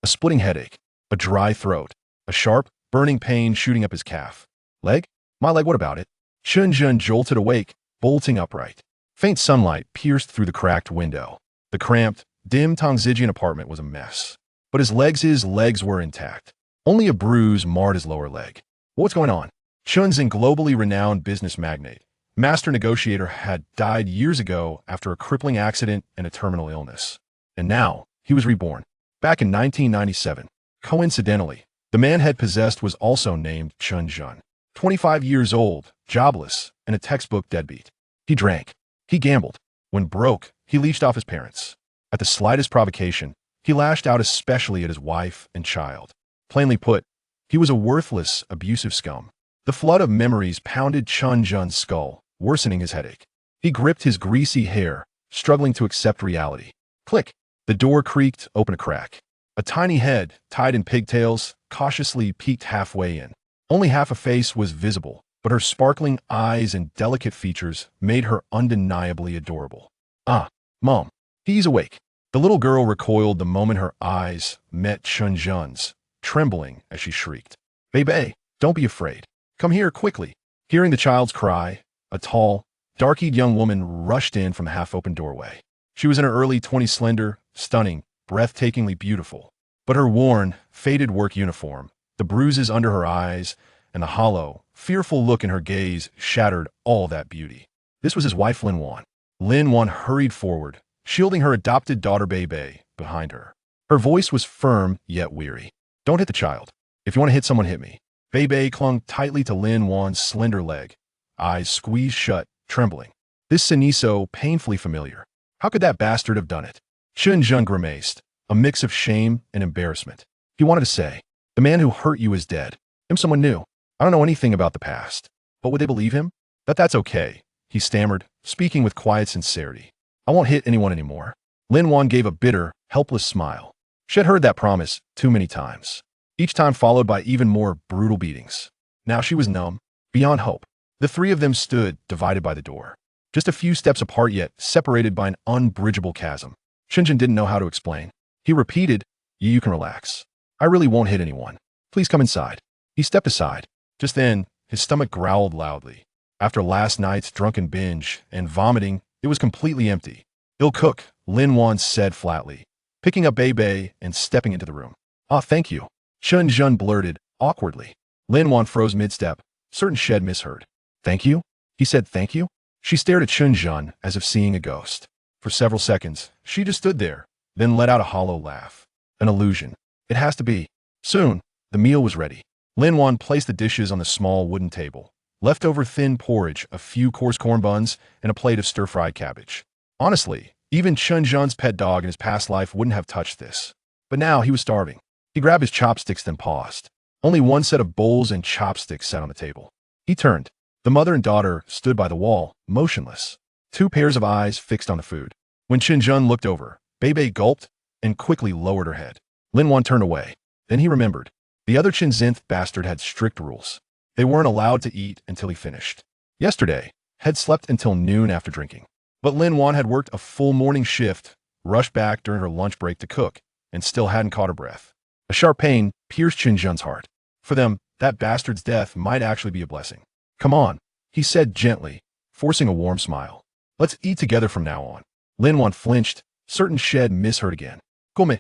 a splitting headache, a dry throat, a sharp, burning pain shooting up his calf. Leg? My leg, what about it? Chen Zhen jolted awake, bolting upright. Faint sunlight pierced through the cracked window. The cramped, dim Tongzijian apartment was a mess. But his legs were intact. Only a bruise marred his lower leg. What's going on? Chen Zhen, globally renowned business magnate, master negotiator, had died years ago after a crippling accident and a terminal illness. And now, he was reborn. Back in 1997. Coincidentally, the man head possessed was also named Chen Zhen. 25 years old, jobless, and a textbook deadbeat. He drank. He gambled. When broke, he leached off his parents. At the slightest provocation, he lashed out, especially at his wife and child. Plainly put, he was a worthless, abusive scum. The flood of memories pounded Chen Zhen's skull, worsening his headache. He gripped his greasy hair, struggling to accept reality. Click! The door creaked open a crack. A tiny head, tied in pigtails, cautiously peeked halfway in. Only half a face was visible, but her sparkling eyes and delicate features made her undeniably adorable. Ah, Mom. He's awake. The little girl recoiled the moment her eyes met Chen Zhen's, trembling as she shrieked. Beibei, don't be afraid. Come here quickly. Hearing the child's cry, a tall, dark-eyed young woman rushed in from a half-open doorway. She was in her early 20s, slender, stunning, breathtakingly beautiful. But her worn, faded work uniform, the bruises under her eyes, and the hollow, fearful look in her gaze shattered all that beauty. This was his wife, Lin Wan. Lin Wan hurried forward, shielding her adopted daughter Beibei behind her. Her voice was firm yet weary. Don't hit the child. If you want to hit someone, hit me. Beibei clung tightly to Lin Wan's slender leg, eyes squeezed shut, trembling. This siniso painfully familiar. How could that bastard have done it? Chen Zhen grimaced, a mix of shame and embarrassment. He wanted to say, the man who hurt you is dead. I'm someone new. I don't know anything about the past. But would they believe him? That's okay, he stammered, speaking with quiet sincerity. I won't hit anyone anymore. Lin Wan gave a bitter, helpless smile. She had heard that promise too many times, each time followed by even more brutal beatings. Now she was numb, beyond hope. The three of them stood, divided by the door. Just a few steps apart, yet separated by an unbridgeable chasm. Chen Zhen didn't know how to explain. He repeated, You can relax. I really won't hit anyone. Please come inside. He stepped aside. Just then, his stomach growled loudly. After last night's drunken binge and vomiting, it was completely empty. He'll cook, Lin Wan said flatly, picking up Beibei and stepping into the room. Ah, thank you. Chen Zhen blurted, awkwardly. Lin Wan froze mid-step, certain shed misheard. Thank you? He said thank you? She stared at Chen Zhen as if seeing a ghost. For several seconds, she just stood there, then let out a hollow laugh. An illusion. It has to be. Soon, the meal was ready. Lin Wan placed the dishes on the small wooden table. Leftover thin porridge, a few coarse corn buns, and a plate of stir-fried cabbage. Honestly, even Chen Zhen's pet dog in his past life wouldn't have touched this. But now he was starving. He grabbed his chopsticks, then paused. Only one set of bowls and chopsticks sat on the table. He turned. The mother and daughter stood by the wall, motionless. Two pairs of eyes fixed on the food. When Chen Zhen looked over, Beibei gulped and quickly lowered her head. Lin Wan turned away. Then he remembered. The other Chen Zhen bastard had strict rules. They weren't allowed to eat until he finished. Yesterday, had slept until noon after drinking. But Lin Wan had worked a full morning shift, rushed back during her lunch break to cook, and still hadn't caught her breath. A sharp pain pierced Chen Zhen's heart. For them, that bastard's death might actually be a blessing. Come on, he said gently, forcing a warm smile. Let's eat together from now on. Lin Wan flinched, certain shed misheard again. Come,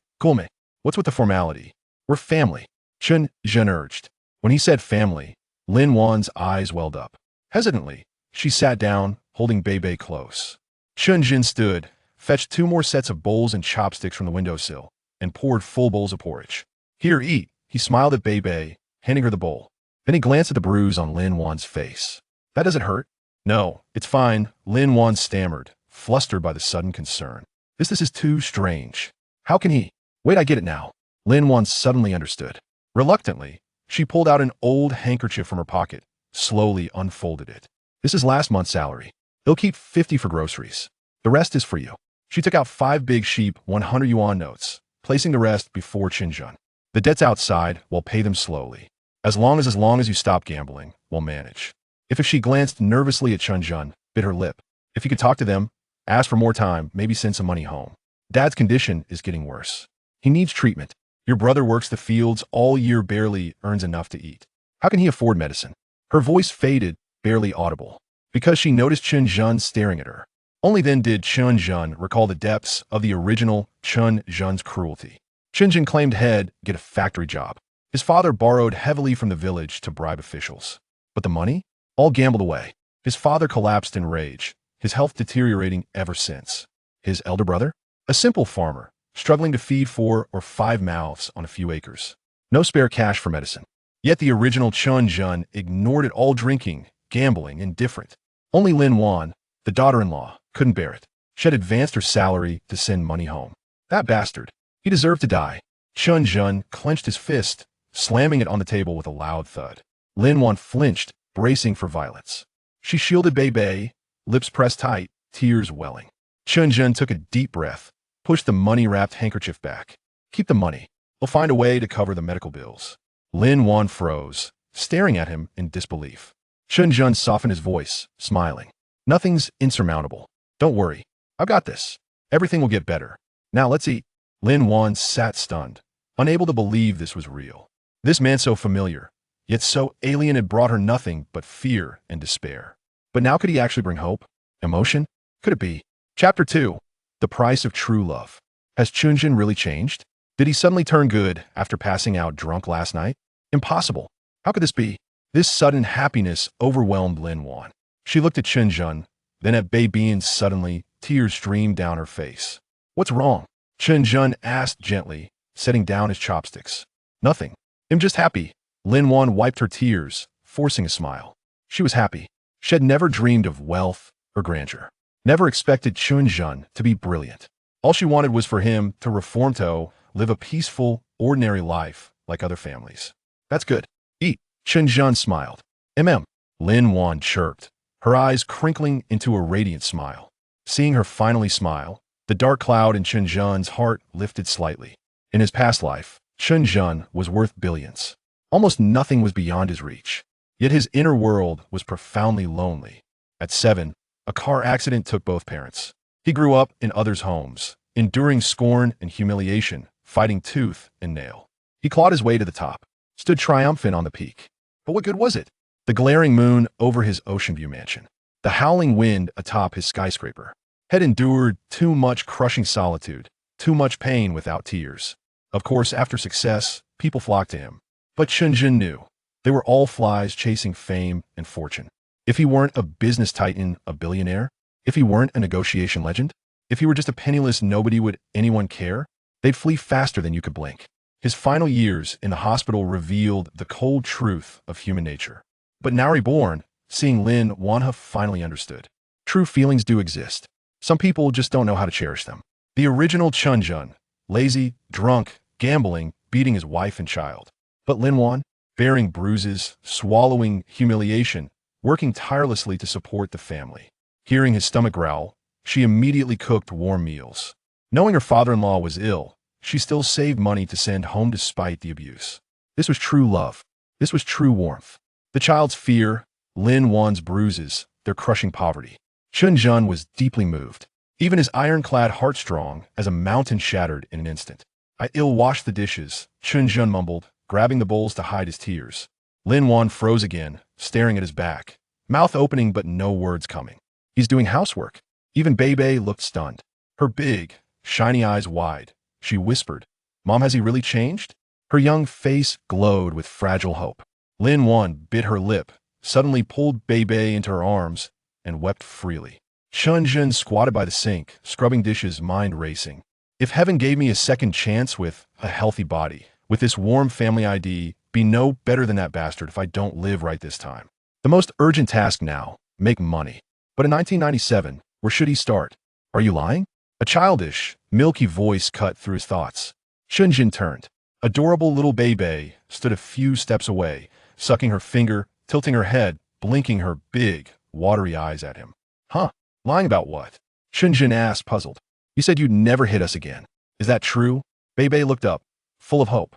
what's with the formality? We're family, Chen Zhen urged. When he said family, Lin Wan's eyes welled up. Hesitantly, she sat down, holding Beibei close. Chen Zhen stood, fetched two more sets of bowls and chopsticks from the windowsill, and poured full bowls of porridge. Here, eat, he smiled at Beibei, handing her the bowl. Then he glanced at the bruise on Lin Wan's face. That doesn't hurt? No, it's fine, Lin Wan stammered, flustered by the sudden concern. This is too strange. How can he? Wait, I get it now. Lin Wan suddenly understood. Reluctantly, she pulled out an old handkerchief from her pocket, slowly unfolded it. This is last month's salary. He'll keep 50 for groceries. The rest is for you. She took out 5 big sheep 100 yuan notes, placing the rest before Chen Zhen. The debt's outside, we'll pay them slowly. As long as you stop gambling, we'll manage. If she glanced nervously at Chen Zhen, bit her lip. If you could talk to them, ask for more time, maybe send some money home. Dad's condition is getting worse. He needs treatment. Your brother works the fields all year, barely earns enough to eat. How can he afford medicine? Her voice faded, barely audible, because she noticed Chen Zhen staring at her. Only then did Chen Zhen recall the depths of the original Chen Zhen's cruelty. Chen Zhen claimed he'd get a factory job. His father borrowed heavily from the village to bribe officials. But the money? All gambled away. His father collapsed in rage, his health deteriorating ever since. His elder brother? A simple farmer, struggling to feed 4 or 5 mouths on a few acres. No spare cash for medicine. Yet the original Chen Zhen ignored it all, drinking, gambling, indifferent. Only Lin Wan, the daughter-in-law, couldn't bear it. She had advanced her salary to send money home. That bastard. He deserved to die. Chen Zhen clenched his fist, slamming it on the table with a loud thud. Lin Wan flinched, bracing for violence. She shielded Beibei, lips pressed tight, tears welling. Chen Zhen took a deep breath, pushed the money-wrapped handkerchief back. Keep the money. We'll find a way to cover the medical bills. Lin Wan froze, staring at him in disbelief. Chen Zhen softened his voice, smiling. Nothing's insurmountable. Don't worry. I've got this. Everything will get better. Now let's eat. Lin Wan sat stunned, unable to believe this was real. This man so familiar, yet so alien, had brought her nothing but fear and despair. But now could he actually bring hope? Emotion? Could it be? Chapter 2. The Price of True Love. Has Chen Zhen really changed? Did he suddenly turn good after passing out drunk last night? Impossible. How could this be? This sudden happiness overwhelmed Lin Wan. She looked at Chen Zhen, then at Beibei, and suddenly tears streamed down her face. What's wrong? Chen Zhen asked gently, setting down his chopsticks. Nothing. I'm just happy. Lin Wan wiped her tears, forcing a smile. She was happy. She had never dreamed of wealth or grandeur. Never expected Chen Zhen to be brilliant. All she wanted was for him to reform, to live a peaceful, ordinary life like other families. That's good. Eat. Chen Zhen smiled. Lin Wan chirped, her eyes crinkling into a radiant smile. Seeing her finally smile, the dark cloud in Chen Zhen's heart lifted slightly. In his past life, Chen Zhen was worth billions. Almost nothing was beyond his reach. Yet his inner world was profoundly lonely. At 7, a car accident took both parents. He grew up in others' homes, enduring scorn and humiliation, fighting tooth and nail. He clawed his way to the top, stood triumphant on the peak. But what good was it? The glaring moon over his ocean view mansion, the howling wind atop his skyscraper, had endured too much crushing solitude, too much pain without tears. Of course, after success, people flocked to him. But Chen Zhen knew. They were all flies chasing fame and fortune. If he weren't a business titan, a billionaire, if he weren't a negotiation legend, if he were just a penniless nobody, would anyone care? They'd flee faster than you could blink. His final years in the hospital revealed the cold truth of human nature. But now reborn, seeing Lin Wan finally understood. True feelings do exist. Some people just don't know how to cherish them. The original Chen Zhen, lazy, drunk, gambling, beating his wife and child. But Lin Wan, bearing bruises, swallowing humiliation, working tirelessly to support the family. Hearing his stomach growl, she immediately cooked warm meals. Knowing her father-in-law was ill, she still saved money to send home despite the abuse. This was true love. This was true warmth. The child's fear, Lin Wan's bruises, their crushing poverty. Chen Zhen was deeply moved. Even his ironclad heart strong as a mountain shattered in an instant. I ill-washed the dishes, Chen Zhen mumbled, grabbing the bowls to hide his tears. Lin Wan froze again, staring at his back, mouth opening but no words coming. He's doing housework. Even Beibei looked stunned. Her big, shiny eyes wide. She whispered, "Mom, has he really changed?" Her young face glowed with fragile hope. Lin Wan bit her lip, suddenly pulled Beibei into her arms, and wept freely. Chen Zhen squatted by the sink, scrubbing dishes, mind racing. If heaven gave me a second chance with a healthy body, with this warm family ID, be no better than that bastard if I don't live right this time. The most urgent task now, make money. But in 1997, where should he start? Are you lying? A childish, milky voice cut through his thoughts. Chen Zhen turned. Adorable little Beibei stood a few steps away, sucking her finger, tilting her head, blinking her big, watery eyes at him. Huh? Lying about what? Chen Zhen asked, puzzled. You said you'd never hit us again. Is that true? Beibei looked up, full of hope.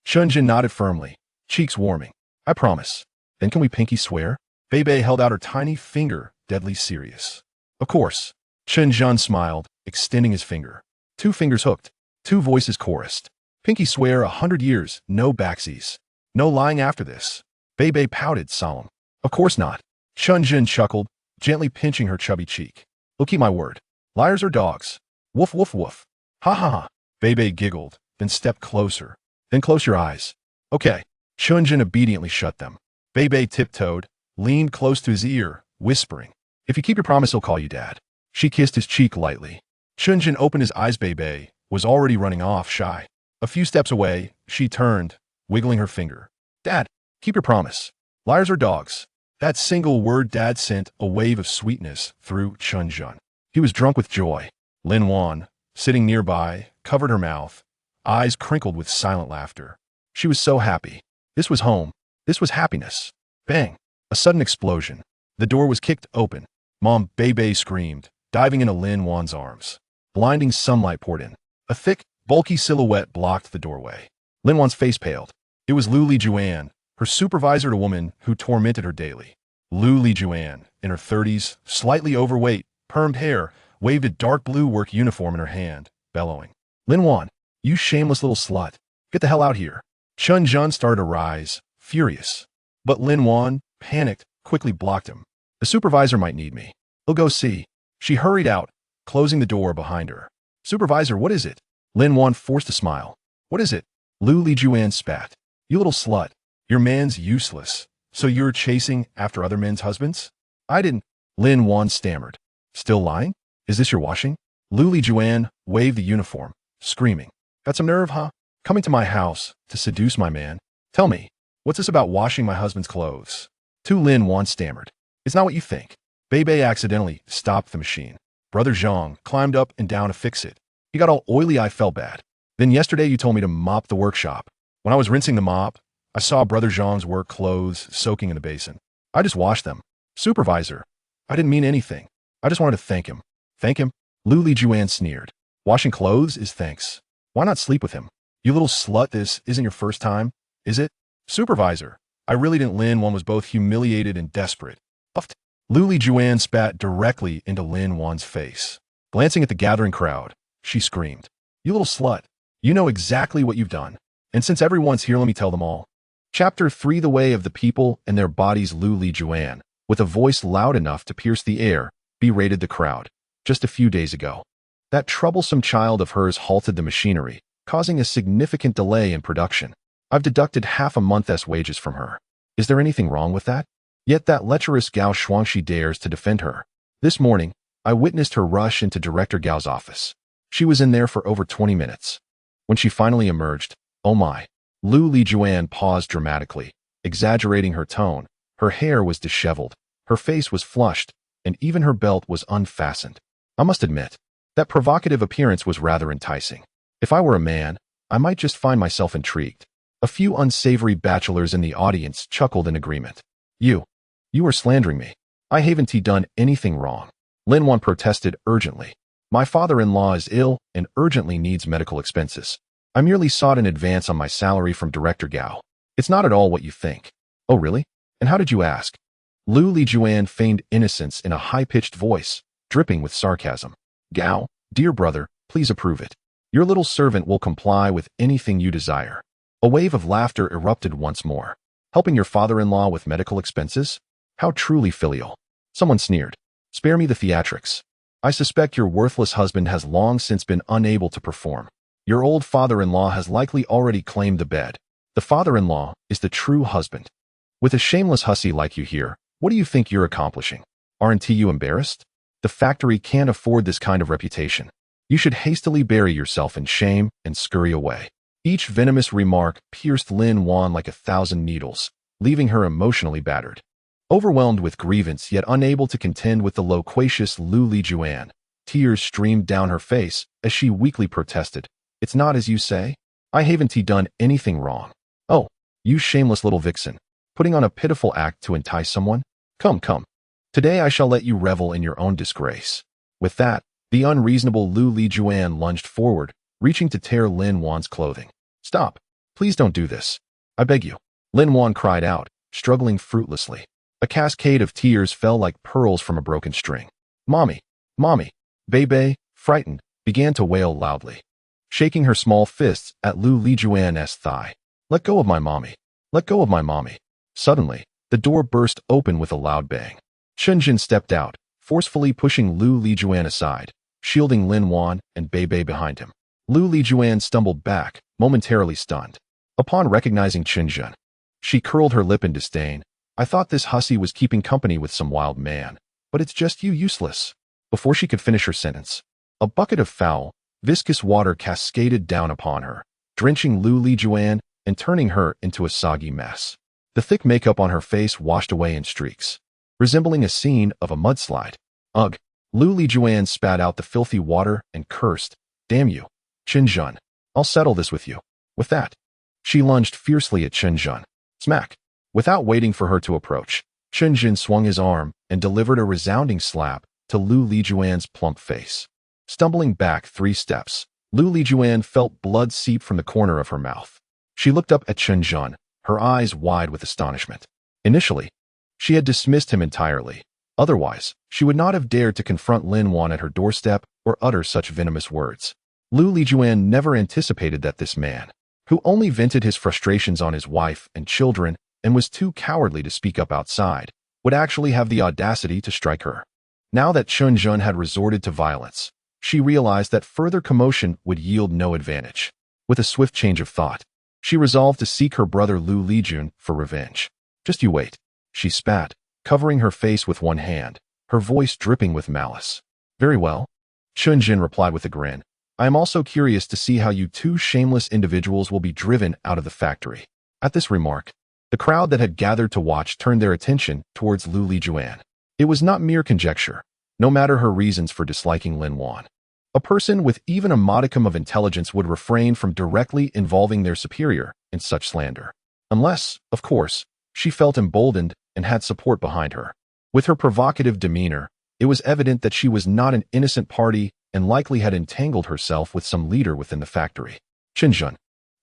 Chen Zhen nodded firmly, cheeks warming. I promise. Then can we pinky swear? Beibei held out her tiny finger, deadly serious. Of course. Chen Zhen smiled, extending his finger. 2 fingers hooked. 2 voices chorused. Pinky swear 100 years, no backsies. No lying after this. Beibei pouted, solemn. Of course not. Chen Zhen chuckled, gently pinching her chubby cheek. We'll keep my word. Liars are dogs. Woof woof woof. Ha ha ha. Beibei giggled, then stepped closer. Then close your eyes. Okay. Chen Zhen obediently shut them. Beibei tiptoed, leaned close to his ear, whispering, if you keep your promise, he'll call you Dad. She kissed his cheek lightly. Chen Zhen opened his eyes. Beibei was already running off, shy. A few steps away, she turned, wiggling her finger. Dad, keep your promise. Liars are dogs. That single word Dad sent a wave of sweetness through Chen Zhen. He was drunk with joy. Lin Wan, sitting nearby, covered her mouth, eyes crinkled with silent laughter. She was so happy. This was home. This was happiness. Bang! A sudden explosion. The door was kicked open. Mom Beibei screamed, diving into Lin Wan's arms. Blinding sunlight poured in. A thick, bulky silhouette blocked the doorway. Lin Wan's face paled. It was Lu Lijuan, her supervisor, a woman who tormented her daily. Lu Lijuan, in her 30s, slightly overweight, permed hair, waved a dark blue work uniform in her hand, bellowing. Lin Wan, you shameless little slut. Get the hell out here. Chen Zhen started to rise, furious. But Lin Wan, panicked, quickly blocked him. The supervisor might need me. He'll go see. She hurried out, closing the door behind her. Supervisor, what is it? Lin Wan forced a smile. What is it? Lu Lijuan spat. You little slut. Your man's useless. So you're chasing after other men's husbands? I didn't. Lin Wan stammered. Still lying? Is this your washing? Lu Lijuan waved the uniform, screaming. Got some nerve, huh? Coming to my house to seduce my man. Tell me, what's this about washing my husband's clothes? Lin Wan stammered. It's not what you think. Beibei accidentally stopped the machine. Brother Zhang climbed up and down to fix it. He got all oily. I felt bad. Then yesterday you told me to mop the workshop. When I was rinsing the mop, I saw Brother Zhang's work clothes soaking in the basin. I just washed them. Supervisor, I didn't mean anything. I just wanted to thank him. Thank him? Lu Lijuan sneered. Washing clothes is thanks. Why not sleep with him? You little slut, this isn't your first time, is it? Supervisor, I really didn't. Lin Wan was both humiliated and desperate. Puffed. Lu Lijuan spat directly into Lin Wan's face. Glancing at the gathering crowd, she screamed. You little slut. You know exactly what you've done. And since everyone's here, let me tell them all. Chapter 3: The Way of the People and Their Bodies. Lu Lijuan, with a voice loud enough to pierce the air, berated the crowd. Just a few days ago, that troublesome child of hers halted the machinery, causing a significant delay in production. I've deducted half a month's wages from her. Is there anything wrong with that? Yet that lecherous Gao Shuangxi dares to defend her. This morning, I witnessed her rush into Director Gao's office. She was in there for over 20 minutes. When she finally emerged, oh my. Lu Lijuan paused dramatically, exaggerating her tone. Her hair was disheveled, her face was flushed, and even her belt was unfastened. I must admit, that provocative appearance was rather enticing. If I were a man, I might just find myself intrigued. A few unsavory bachelors in the audience chuckled in agreement. You are slandering me. I haven't done anything wrong. Lin Wan protested urgently. My father-in-law is ill and urgently needs medical expenses. I merely sought an advance on my salary from Director Gao. It's not at all what you think. Oh really? And how did you ask? Lu Lijuan feigned innocence in a high-pitched voice, dripping with sarcasm. Gao, dear brother, please approve it. Your little servant will comply with anything you desire. A wave of laughter erupted once more. Helping your father-in-law with medical expenses? How truly filial. Someone sneered. Spare me the theatrics. I suspect your worthless husband has long since been unable to perform. Your old father-in-law has likely already claimed the bed. The father-in-law is the true husband. With a shameless hussy like you here, what do you think you're accomplishing? Aren't you embarrassed? The factory can't afford this kind of reputation. You should hastily bury yourself in shame and scurry away. Each venomous remark pierced Lin Wan like 1,000 needles, leaving her emotionally battered. Overwhelmed with grievance yet unable to contend with the loquacious Lu Lijuan, tears streamed down her face as she weakly protested. It's not as you say. I haven't done anything wrong. Oh, you shameless little vixen, putting on a pitiful act to entice someone? Come. Today I shall let you revel in your own disgrace. With that, the unreasonable Lu Lijuan lunged forward, reaching to tear Lin Wan's clothing. Stop. Please don't do this. I beg you. Lin Wan cried out, struggling fruitlessly. A cascade of tears fell like pearls from a broken string. Mommy. Beibei, frightened, began to wail loudly. shaking her small fists at Lu Lijuan's thigh. Let go of my mommy. Let go of my mommy. Suddenly, the door burst open with a loud bang. Chen Zhen stepped out, forcefully pushing Lu Lijuan aside, shielding Lin Wan and Beibei behind him. Lu Lijuan stumbled back, momentarily stunned. Upon recognizing Chen Zhen, she curled her lip in disdain. I thought this hussy was keeping company with some wild man, but it's just you useless. Before she could finish her sentence, a bucket of foul, viscous water cascaded down upon her, drenching Lu Lijuan and turning her into a soggy mess. The thick makeup on her face washed away in streaks, resembling a scene of a mudslide. Ugh! Lu Lijuan spat out the filthy water and cursed. Damn you, Chen Zhen. I'll settle this with you. With that, she lunged fiercely at Chen Zhen. Smack! Without waiting for her to approach, Chen Zhen swung his arm and delivered a resounding slap to Lu Lijuan's plump face. Stumbling back 3 steps, Lu Lijuan felt blood seep from the corner of her mouth. She looked up at Chen Zhen, her eyes wide with astonishment. Initially, she had dismissed him entirely. Otherwise, she would not have dared to confront Lin Wan at her doorstep or utter such venomous words. Lu Lijuan never anticipated that this man, who only vented his frustrations on his wife and children and was too cowardly to speak up outside, would actually have the audacity to strike her. Now that Chen Zhen had resorted to violence, she realized that further commotion would yield no advantage. With a swift change of thought, she resolved to seek her brother Lu Lijun for revenge. Just you wait, she spat, covering her face with one hand, her voice dripping with malice. Very well, Chen Zhen replied with a grin. I am also curious to see how you 2 shameless individuals will be driven out of the factory. At this remark, the crowd that had gathered to watch turned their attention towards Lu Lijuan. It was not mere conjecture, no matter her reasons for disliking Lin Wan. A person with even a modicum of intelligence would refrain from directly involving their superior in such slander. Unless, of course, she felt emboldened and had support behind her. With her provocative demeanor, it was evident that she was not an innocent party and likely had entangled herself with some leader within the factory. Chen Zhen,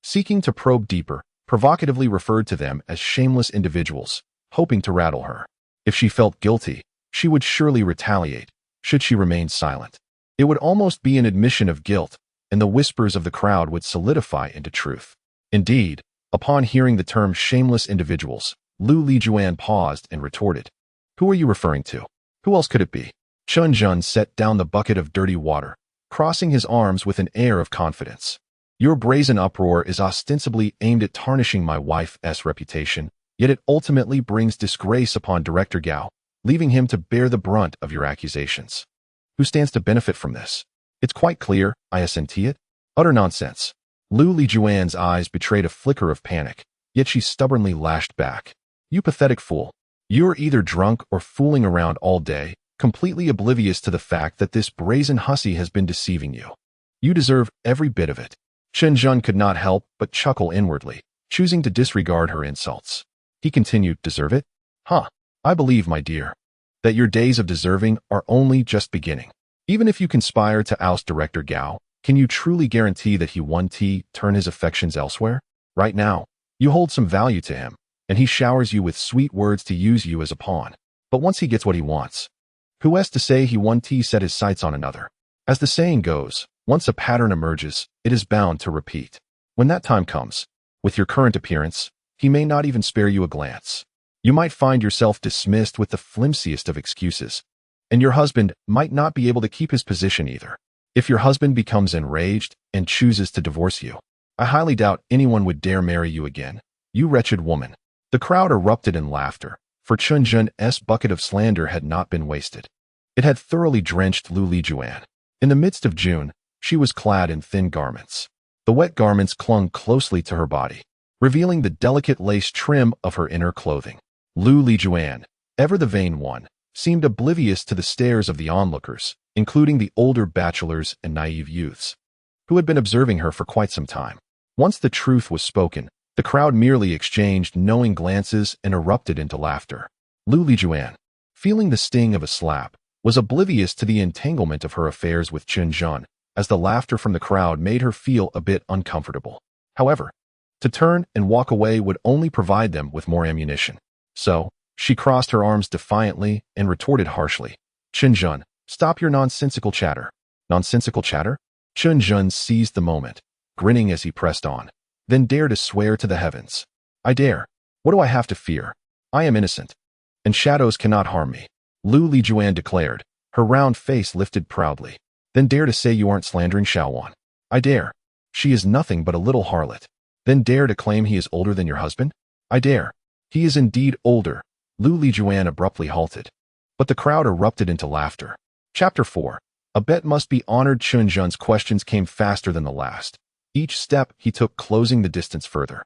seeking to probe deeper, provocatively referred to them as shameless individuals, hoping to rattle her. If she felt guilty, she would surely retaliate, should she remain silent. It would almost be an admission of guilt, and the whispers of the crowd would solidify into truth. Indeed, upon hearing the term shameless individuals, Lu Lijuan paused and retorted. Who are you referring to? Who else could it be? Chen Zhen set down the bucket of dirty water, crossing his arms with an air of confidence. Your brazen uproar is ostensibly aimed at tarnishing my wife's reputation, yet it ultimately brings disgrace upon Director Gao, leaving him to bear the brunt of your accusations. Who stands to benefit from this? It's quite clear, I assent it. Utter nonsense. Lu Lijuan's eyes betrayed a flicker of panic, yet she stubbornly lashed back. You pathetic fool. You're either drunk or fooling around all day, completely oblivious to the fact that this brazen hussy has been deceiving you. You deserve every bit of it. Chen Zhen could not help but chuckle inwardly, choosing to disregard her insults. He continued, deserve it? Huh. I believe, my dear, that your days of deserving are only just beginning. Even if you conspire to oust Director Gao, can you truly guarantee that he won't turn his affections elsewhere? Right now, you hold some value to him, and he showers you with sweet words to use you as a pawn. But once he gets what he wants, who has to say he won't set his sights on another? As the saying goes, once a pattern emerges, it is bound to repeat. When that time comes, with your current appearance, he may not even spare you a glance. You might find yourself dismissed with the flimsiest of excuses, and your husband might not be able to keep his position either. If your husband becomes enraged and chooses to divorce you, I highly doubt anyone would dare marry you again, you wretched woman. The crowd erupted in laughter, for Chen Zhen's bucket of slander had not been wasted. It had thoroughly drenched Lu Lijuan. In the midst of June, she was clad in thin garments. The wet garments clung closely to her body, revealing the delicate lace trim of her inner clothing. Lu Lijuan, ever the vain one, seemed oblivious to the stares of the onlookers, including the older bachelors and naive youths, who had been observing her for quite some time. Once the truth was spoken, the crowd merely exchanged knowing glances and erupted into laughter. Lu Lijuan, feeling the sting of a slap, was oblivious to the entanglement of her affairs with Chen Zhen, as the laughter from the crowd made her feel a bit uncomfortable. However, to turn and walk away would only provide them with more ammunition. So, she crossed her arms defiantly and retorted harshly, Chen Zhen, stop your nonsensical chatter. Nonsensical chatter? Chen Zhen seized the moment, grinning as he pressed on, then dared to swear to the heavens. I dare. What do I have to fear? I am innocent, and shadows cannot harm me. Lu Lijuan declared, her round face lifted proudly. Then dare to say you aren't slandering Xiaowan. I dare. She is nothing but a little harlot. Then dare to claim he is older than your husband? I dare. He is indeed older. Lu Lijuan abruptly halted. But the crowd erupted into laughter. Chapter 4. A bet must be honored. Chen Zhen's questions came faster than the last. Each step he took closing the distance further,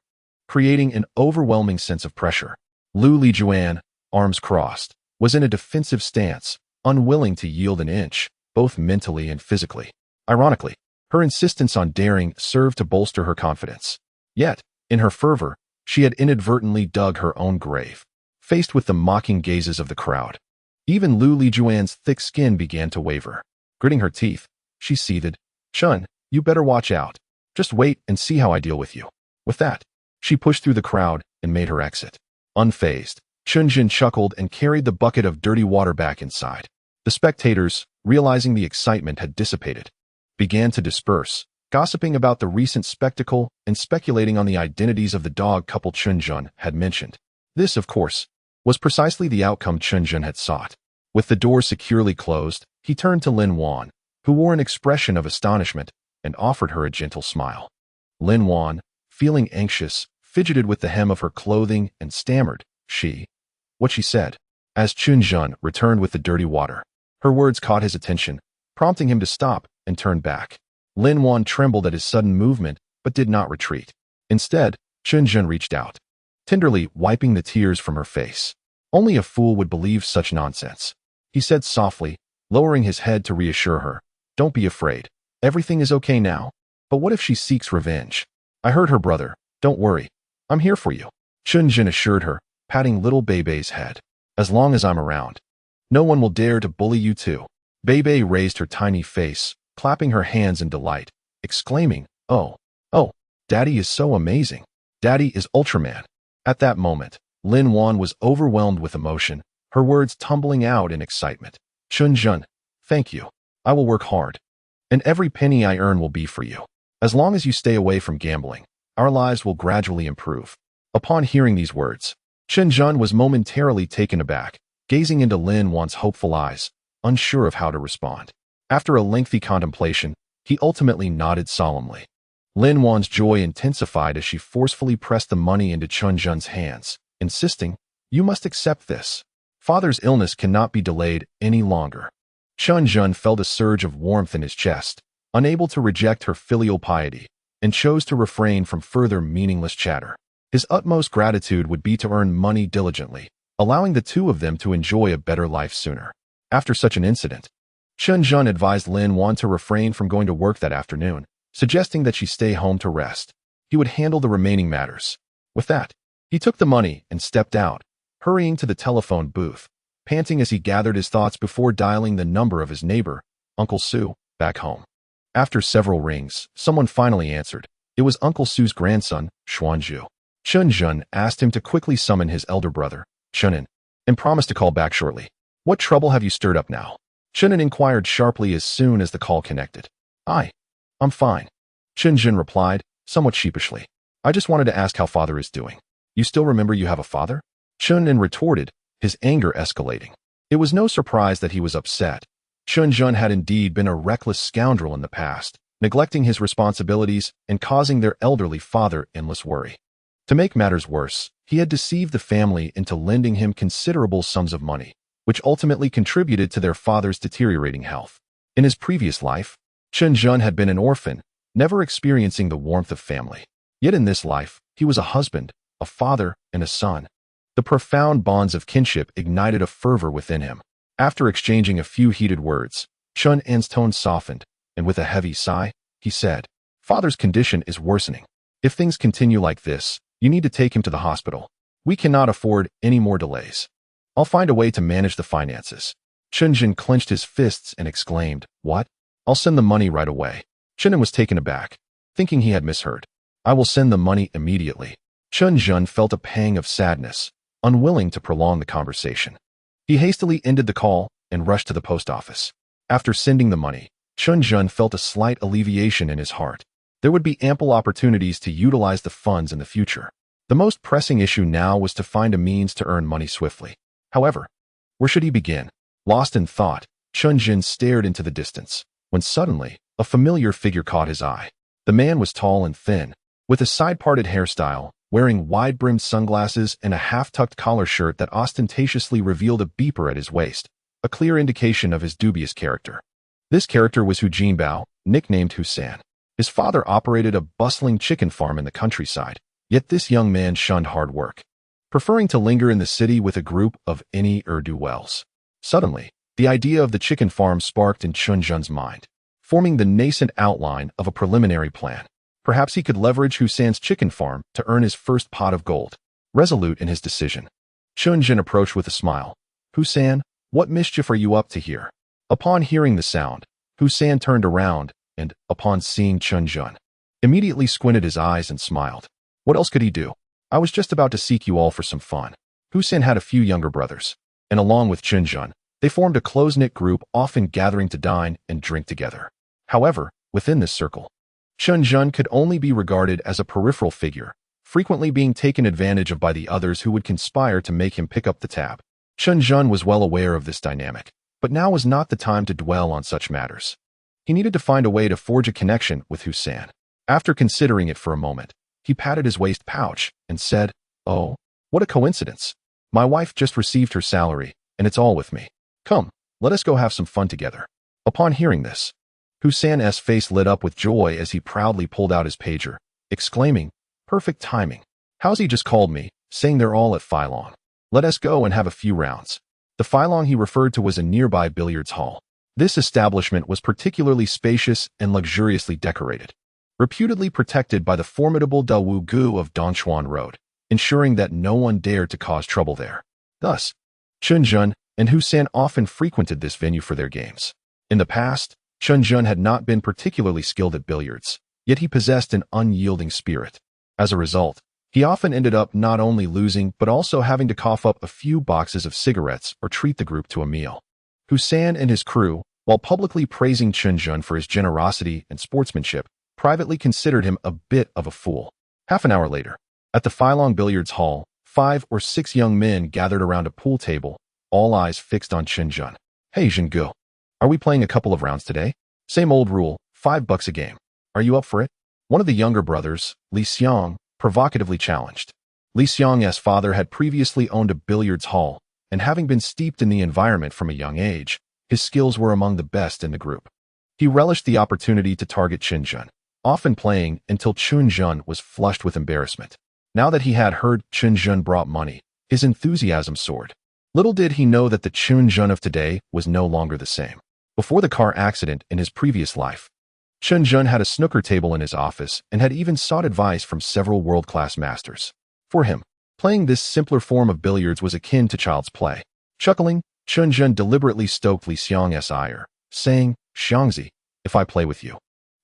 creating an overwhelming sense of pressure. Lu Lijuan, arms crossed, was in a defensive stance, unwilling to yield an inch, both mentally and physically. Ironically, her insistence on daring served to bolster her confidence. Yet, in her fervor, she had inadvertently dug her own grave, faced with the mocking gazes of the crowd. Even Lu Lijuan's thick skin began to waver. Gritting her teeth, she seethed, Chen, you better watch out. Just wait and see how I deal with you. With that, she pushed through the crowd and made her exit. Unfazed, Chen Zhen chuckled and carried the bucket of dirty water back inside. The spectators, realizing the excitement had dissipated, began to disperse, gossiping about the recent spectacle and speculating on the identities of the dog couple Chen Zhen had mentioned. This, of course, was precisely the outcome Chen Zhen had sought. With the door securely closed, he turned to Lin Wan, who wore an expression of astonishment, and offered her a gentle smile. Lin Wan, feeling anxious, fidgeted with the hem of her clothing and stammered, what she said, as Chen Zhen returned with the dirty water. Her words caught his attention, prompting him to stop and turn back. Lin Wan trembled at his sudden movement, but did not retreat. Instead, Chen Zhen reached out, tenderly wiping the tears from her face. Only a fool would believe such nonsense, he said softly, lowering his head to reassure her. Don't be afraid. Everything is okay now. But what if she seeks revenge? I heard her brother. Don't worry. I'm here for you. Chen Zhen assured her, patting little Beibei's head. As long as I'm around, no one will dare to bully you too. Beibei raised her tiny face, clapping her hands in delight, exclaiming, Oh, Daddy is so amazing. Daddy is Ultraman. At that moment, Lin Wan was overwhelmed with emotion, her words tumbling out in excitement. Chen Zhen, thank you. I will work hard, and every penny I earn will be for you. As long as you stay away from gambling, our lives will gradually improve. Upon hearing these words, Chen Zhen was momentarily taken aback, gazing into Lin Wan's hopeful eyes, unsure of how to respond. After a lengthy contemplation, he ultimately nodded solemnly. Lin Wan's joy intensified as she forcefully pressed the money into Chen Zhen's hands, insisting, You must accept this. Father's illness cannot be delayed any longer. Chen Zhen felt a surge of warmth in his chest, unable to reject her filial piety, and chose to refrain from further meaningless chatter. His utmost gratitude would be to earn money diligently, allowing the two of them to enjoy a better life sooner. After such an incident, Chen Zhen advised Lin Wan to refrain from going to work that afternoon, suggesting that she stay home to rest. He would handle the remaining matters. With that, he took the money and stepped out, hurrying to the telephone booth, panting as he gathered his thoughts before dialing the number of his neighbor, Uncle Su, back home. After several rings, someone finally answered. It was Uncle Su's grandson, Xuanzhu. Chen Zhen asked him to quickly summon his elder brother, Chenin, and promised to call back shortly. What trouble have you stirred up now? Chenin inquired sharply as soon as the call connected. I'm fine, Chen Zhen replied, somewhat sheepishly. I just wanted to ask how father is doing. You still remember you have a father? Chenin retorted, his anger escalating. It was no surprise that he was upset. Chen Zhen had indeed been a reckless scoundrel in the past, neglecting his responsibilities and causing their elderly father endless worry. To make matters worse, he had deceived the family into lending him considerable sums of money, which ultimately contributed to their father's deteriorating health. In his previous life, Chen Zhen had been an orphan, never experiencing the warmth of family. Yet in this life, he was a husband, a father, and a son. The profound bonds of kinship ignited a fervor within him. After exchanging a few heated words, Chen Zhen's tone softened, and with a heavy sigh, he said, Father's condition is worsening. If things continue like this, you need to take him to the hospital. We cannot afford any more delays. I'll find a way to manage the finances. Chen Zhen clenched his fists and exclaimed, What? I'll send the money right away. Chen Zhen was taken aback, thinking he had misheard. I will send the money immediately. Chen Zhen felt a pang of sadness, unwilling to prolong the conversation. He hastily ended the call and rushed to the post office. After sending the money, Chen Zhen felt a slight alleviation in his heart. There would be ample opportunities to utilize the funds in the future. The most pressing issue now was to find a means to earn money swiftly. However, where should he begin? Lost in thought, Chen Zhen stared into the distance, when suddenly, a familiar figure caught his eye. The man was tall and thin, with a side-parted hairstyle, wearing wide-brimmed sunglasses and a half-tucked collar shirt that ostentatiously revealed a beeper at his waist, a clear indication of his dubious character. This character was Hu Jinbao, nicknamed Husan. His father operated a bustling chicken farm in the countryside, yet this young man shunned hard work, preferring to linger in the city with a group of ne'er-do-wells. Suddenly, the idea of the chicken farm sparked in Chen Zhen's mind, forming the nascent outline of a preliminary plan. Perhaps he could leverage Husan's chicken farm to earn his first pot of gold. Resolute in his decision, Chen Zhen approached with a smile. "Husan, what mischief are you up to here?" Upon hearing the sound, Husan turned around and, upon seeing Chen Zhen, immediately squinted his eyes and smiled. What else could he do? "I was just about to seek you all for some fun." Husan had a few younger brothers, and along with Chen Zhen, they formed a close-knit group, often gathering to dine and drink together. However, within this circle, Chen Zhen could only be regarded as a peripheral figure, frequently being taken advantage of by the others who would conspire to make him pick up the tab. Chen Zhen was well aware of this dynamic, but now was not the time to dwell on such matters. He needed to find a way to forge a connection with Husan. After considering it for a moment, he patted his waist pouch and said, "Oh, what a coincidence. My wife just received her salary, and it's all with me. Come, let us go have some fun together." Upon hearing this, Husan's face lit up with joy as he proudly pulled out his pager, exclaiming, "Perfect timing. How's he just called me, saying they're all at Filong. Let us go and have a few rounds." The Filong he referred to was a nearby billiards hall. This establishment was particularly spacious and luxuriously decorated, reputedly protected by the formidable Dawu Gu of Dongchuan Road, ensuring that no one dared to cause trouble there. Thus, Chen Zhen and Husan often frequented this venue for their games. In the past, Chen Zhen had not been particularly skilled at billiards, yet he possessed an unyielding spirit. As a result, he often ended up not only losing but also having to cough up a few boxes of cigarettes or treat the group to a meal. Husan and his crew, while publicly praising Chen Zhen for his generosity and sportsmanship, privately considered him a bit of a fool. Half an hour later, at the Filong Billiards Hall, 5 or 6 young men gathered around a pool table, all eyes fixed on Chen Zhen. "Hey, Zhengu, are we playing a couple of rounds today? Same old rule, $5 a game. Are you up for it?" One of the younger brothers, Li Xiang, provocatively challenged. Li Xiang's father had previously owned a billiards hall, and having been steeped in the environment from a young age, his skills were among the best in the group. He relished the opportunity to target Chen Zhen, often playing until Chen Zhen was flushed with embarrassment. Now that he had heard Chen Zhen brought money, his enthusiasm soared. Little did he know that the Chen Zhen of today was no longer the same. Before the car accident in his previous life, Chen Zhen had a snooker table in his office and had even sought advice from several world-class masters. For him, playing this simpler form of billiards was akin to child's play. Chuckling, Chen Zhen deliberately stoked Li Xiang's ire, saying, "Xiangzi, if I play with you,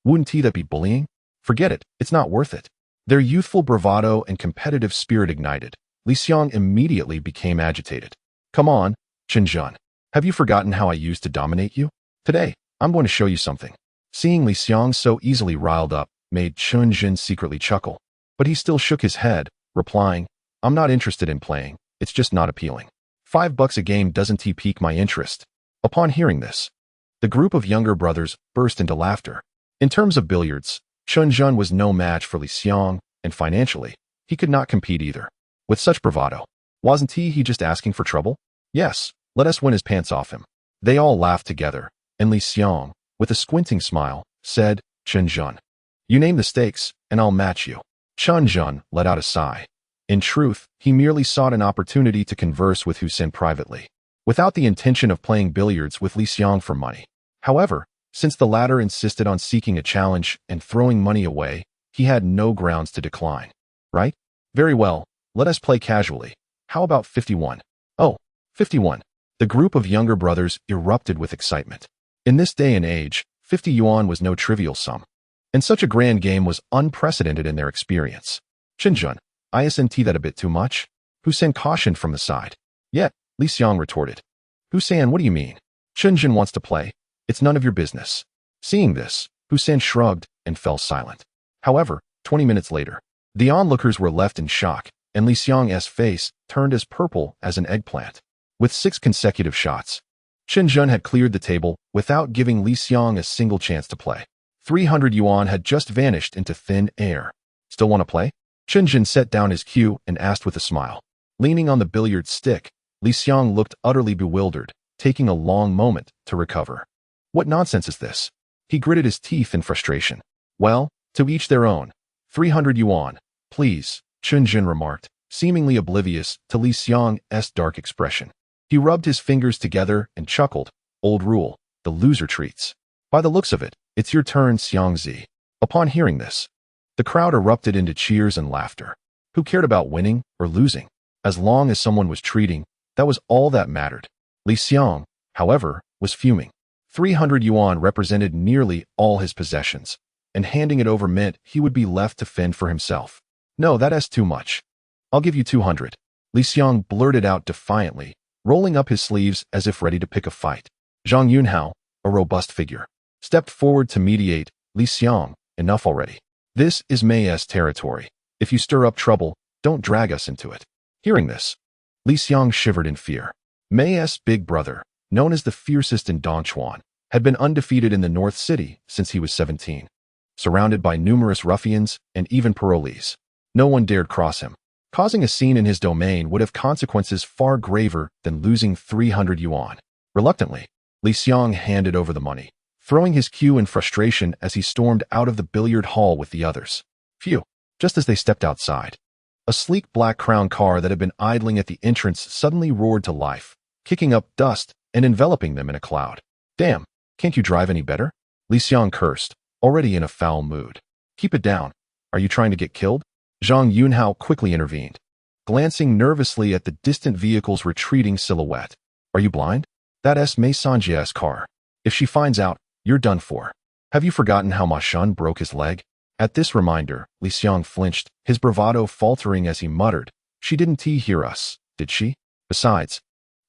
wouldn't that be bullying? Forget it, it's not worth it." Their youthful bravado and competitive spirit ignited. Li Xiang immediately became agitated. "Come on, Chen Zhen, have you forgotten how I used to dominate you? Today, I'm going to show you something." Seeing Li Xiang so easily riled up made Chen Zhen secretly chuckle, but he still shook his head, replying, "I'm not interested in playing, it's just not appealing. $5 a game doesn't pique my interest." Upon hearing this, the group of younger brothers burst into laughter. In terms of billiards, Chen Zhen was no match for Li Xiang, and financially, he could not compete either. With such bravado, wasn't he just asking for trouble? Yes, let us win his pants off him. They all laughed together, and Li Xiang, with a squinting smile, said, "Chen Zhen, you name the stakes, and I'll match you." Chen Zhen let out a sigh. In truth, he merely sought an opportunity to converse with Husan privately, without the intention of playing billiards with Li Xiang for money. However, since the latter insisted on seeking a challenge and throwing money away, he had no grounds to decline. "Right? Very well, let us play casually. How about 51? "Oh, 51. The group of younger brothers erupted with excitement. In this day and age, 50 yuan was no trivial sum, and such a grand game was unprecedented in their experience. "Chen Zhen, isn't that a bit too much?" Husan cautioned from the side. Yet, Li Xiang retorted, "Husan, what do you mean? Chen Zhen wants to play. It's none of your business." Seeing this, Husan shrugged and fell silent. However, 20 minutes later, the onlookers were left in shock, and Li Xiang's face turned as purple as an eggplant. With 6 consecutive shots, Chen Zhen had cleared the table without giving Li Xiang a single chance to play. 300 yuan had just vanished into thin air. Still want to play? Chen Zhen set down his cue and asked with a smile. Leaning on the billiard stick, Li Xiang looked utterly bewildered, taking a long moment to recover. What nonsense is this? He gritted his teeth in frustration. Well, to each their own. 300 yuan, please, Chen Zhen remarked, seemingly oblivious to Li Xiang's dark expression. He rubbed his fingers together and chuckled. Old rule, the loser treats. By the looks of it, it's your turn, Xiangzi. Upon hearing this, the crowd erupted into cheers and laughter. Who cared about winning or losing? As long as someone was treating, that was all that mattered. Li Xiang, however, was fuming. 300 yuan represented nearly all his possessions, and handing it over meant he would be left to fend for himself. No, that's too much. I'll give you 200. Li Xiang blurted out defiantly, rolling up his sleeves as if ready to pick a fight. Zhang Yunhao, a robust figure, stepped forward to mediate. Li Xiang, enough already. This is Mei's territory. If you stir up trouble, don't drag us into it. Hearing this, Li Xiang shivered in fear. Mei's big brother, known as the fiercest in Dongchuan, had been undefeated in the North City since he was 17. Surrounded by numerous ruffians and even parolees, no one dared cross him. Causing a scene in his domain would have consequences far graver than losing 300 yuan. Reluctantly, Li Xiang handed over the money, throwing his cue in frustration as he stormed out of the billiard hall with the others. Phew! Just as they stepped outside, a sleek black Crown car that had been idling at the entrance suddenly roared to life, kicking up dust and enveloping them in a cloud. Damn, can't you drive any better? Li Xiang cursed, already in a foul mood. Keep it down. Are you trying to get killed? Zhang Yunhao quickly intervened, glancing nervously at the distant vehicle's retreating silhouette. Are you blind? That's Mei Sanjia's car. If she finds out, you're done for. Have you forgotten how Ma Shun broke his leg? At this reminder, Li Xiang flinched, his bravado faltering as he muttered, She didn't hear us, did she? Besides,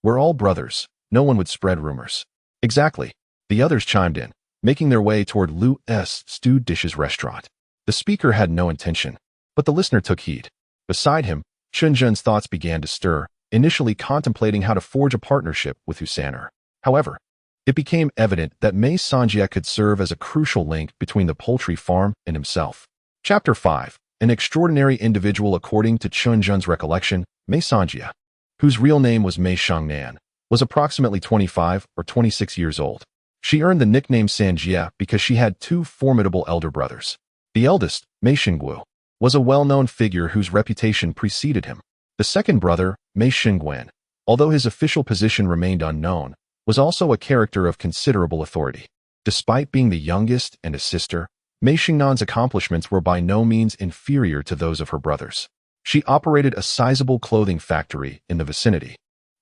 we're all brothers. No one would spread rumors. Exactly. The others chimed in, making their way toward Lu's stewed dishes restaurant. The speaker had no intention, but the listener took heed. Beside him, Chen Zhen's thoughts began to stir, initially contemplating how to forge a partnership with Husaner. However, it became evident that Mei Sanjia could serve as a crucial link between the poultry farm and himself. Chapter 5. An extraordinary individual. According to Chen Zhen's recollection, Mei Sanjia, whose real name was Mei Shangnan, was approximately 25 or 26 years old. She earned the nickname Sanjia because she had 2 formidable elder brothers. The eldest, Mei Xingguo, was a well-known figure whose reputation preceded him. The second brother, Mei Xingguan, although his official position remained unknown, was also a character of considerable authority. Despite being the youngest and a sister, Mei Xingnan's accomplishments were by no means inferior to those of her brothers. She operated a sizable clothing factory in the vicinity,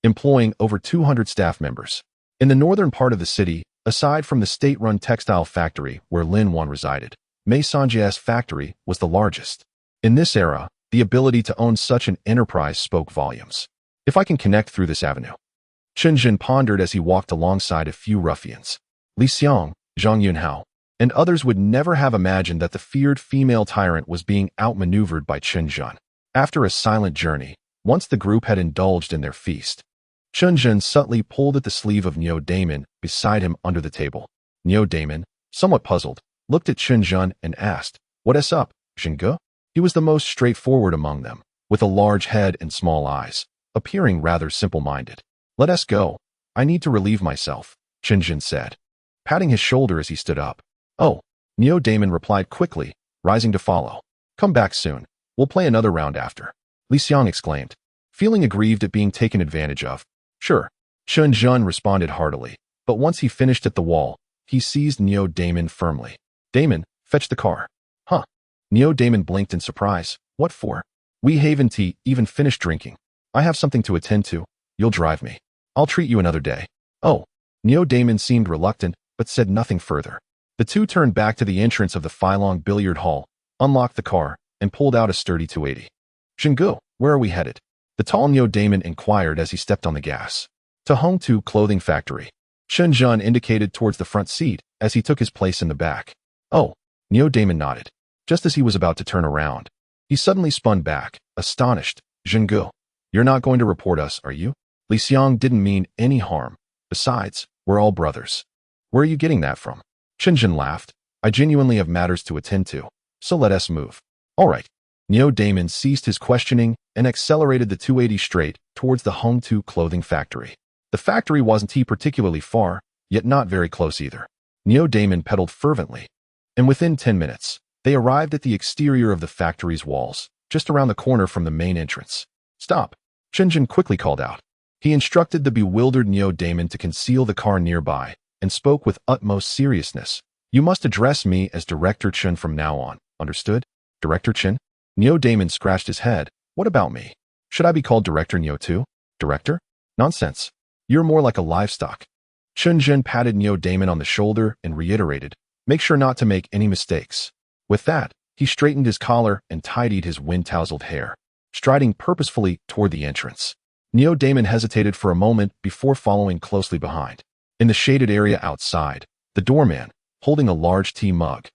employing over 200 staff members. In the northern part of the city, aside from the state-run textile factory where Lin Wan resided, Mei Sanjia's factory was the largest. In this era, the ability to own such an enterprise spoke volumes. If I can connect through this avenue. Chen Zhen pondered as he walked alongside a few ruffians. Li Xiang, Zhang Yunhao, and others would never have imagined that the feared female tyrant was being outmaneuvered by Chen Zhen. After a silent journey, once the group had indulged in their feast, Chen Zhen subtly pulled at the sleeve of Niu Damon beside him under the table. Niu Damon, somewhat puzzled, looked at Chen Zhen and asked, What's up, Xingge? He was the most straightforward among them, with a large head and small eyes, appearing rather simple-minded. Let us go. I need to relieve myself, Chen Zhen said, patting his shoulder as he stood up. Oh, Niu Damon replied quickly, rising to follow. Come back soon. We'll play another round after. Li Xiang exclaimed, feeling aggrieved at being taken advantage of. Sure, Chen Zhen responded heartily, but once he finished at the wall, he seized Niu Damon firmly. Damon, fetch the car. Huh. Niu Damon blinked in surprise. What for? We haven't even finished drinking. I have something to attend to. You'll drive me. I'll treat you another day. Oh. Niu Damon seemed reluctant, but said nothing further. The two turned back to the entrance of the Filong billiard hall, unlocked the car, and pulled out a sturdy 280. Xingge, where are we headed? The tall Niu Damon inquired as he stepped on the gas. To Hongtu Clothing Factory. Chen Zhen indicated towards the front seat, as he took his place in the back. Oh, Neo Damon nodded. Just as he was about to turn around, he suddenly spun back, astonished. Zhenggu, you're not going to report us, are you? Li Xiang didn't mean any harm. Besides, we're all brothers. Where are you getting that from? Chen Zhen laughed. I genuinely have matters to attend to, so let us move. All right. Neo Damon ceased his questioning and accelerated the 280 straight towards the Hongtu clothing factory. The factory wasn't particularly far, yet not very close either. Neo Damon pedaled fervently, and within 10 minutes, they arrived at the exterior of the factory's walls, just around the corner from the main entrance. Stop! Chen Zhen quickly called out. He instructed the bewildered Neo Damon to conceal the car nearby and spoke with utmost seriousness. You must address me as Director Chen from now on, understood? Director Chen? Neo Damon scratched his head. What about me? Should I be called Director Neo too? Director? Nonsense. You're more like a livestock. Chen Zhen patted Neo Damon on the shoulder and reiterated, make sure not to make any mistakes. With that, he straightened his collar and tidied his wind-tousled hair, striding purposefully toward the entrance. Neo Damon hesitated for a moment before following closely behind. In the shaded area outside, the doorman, holding a large tea mug,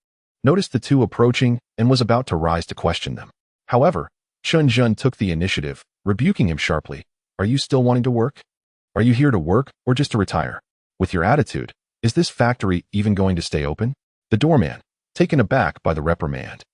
noticed the two approaching and was about to rise to question them. However, Chen Zhen took the initiative, rebuking him sharply. Are you still wanting to work? Are you here to work or just to retire? With your attitude, is this factory even going to stay open? The doorman, taken aback by the reprimand,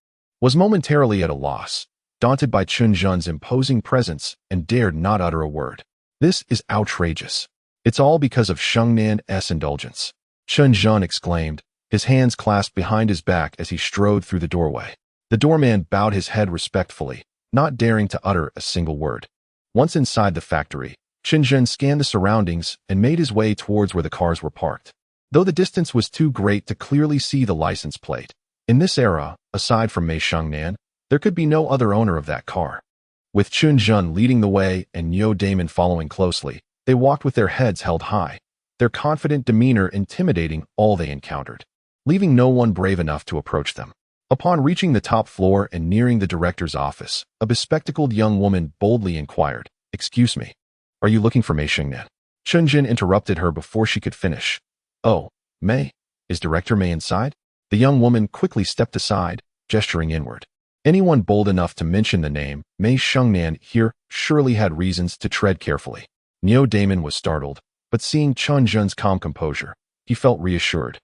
was momentarily at a loss, daunted by Chen Zhen's imposing presence and dared not utter a word. This is outrageous. It's all because of Shungnan's indulgence. Chen Zhen exclaimed, his hands clasped behind his back as he strode through the doorway. The doorman bowed his head respectfully, not daring to utter a single word. Once inside the factory, Chen Zhen scanned the surroundings and made his way towards where the cars were parked. Though the distance was too great to clearly see the license plate, in this era, aside from Mei Shengnan, there could be no other owner of that car. With Chen Zhen leading the way and Neo Damon following closely, they walked with their heads held high, their confident demeanor intimidating all they encountered, leaving no one brave enough to approach them. Upon reaching the top floor and nearing the director's office, a bespectacled young woman boldly inquired, "Excuse me, are you looking for Mei Shengnan?" Chen Zhen interrupted her before she could finish. "Oh, Mei, is Director Mei inside?" The young woman quickly stepped aside, gesturing inward. Anyone bold enough to mention the name Mei Shengnan here surely had reasons to tread carefully. Neo Damon was startled, but seeing Chen Zhen's calm composure, he felt reassured,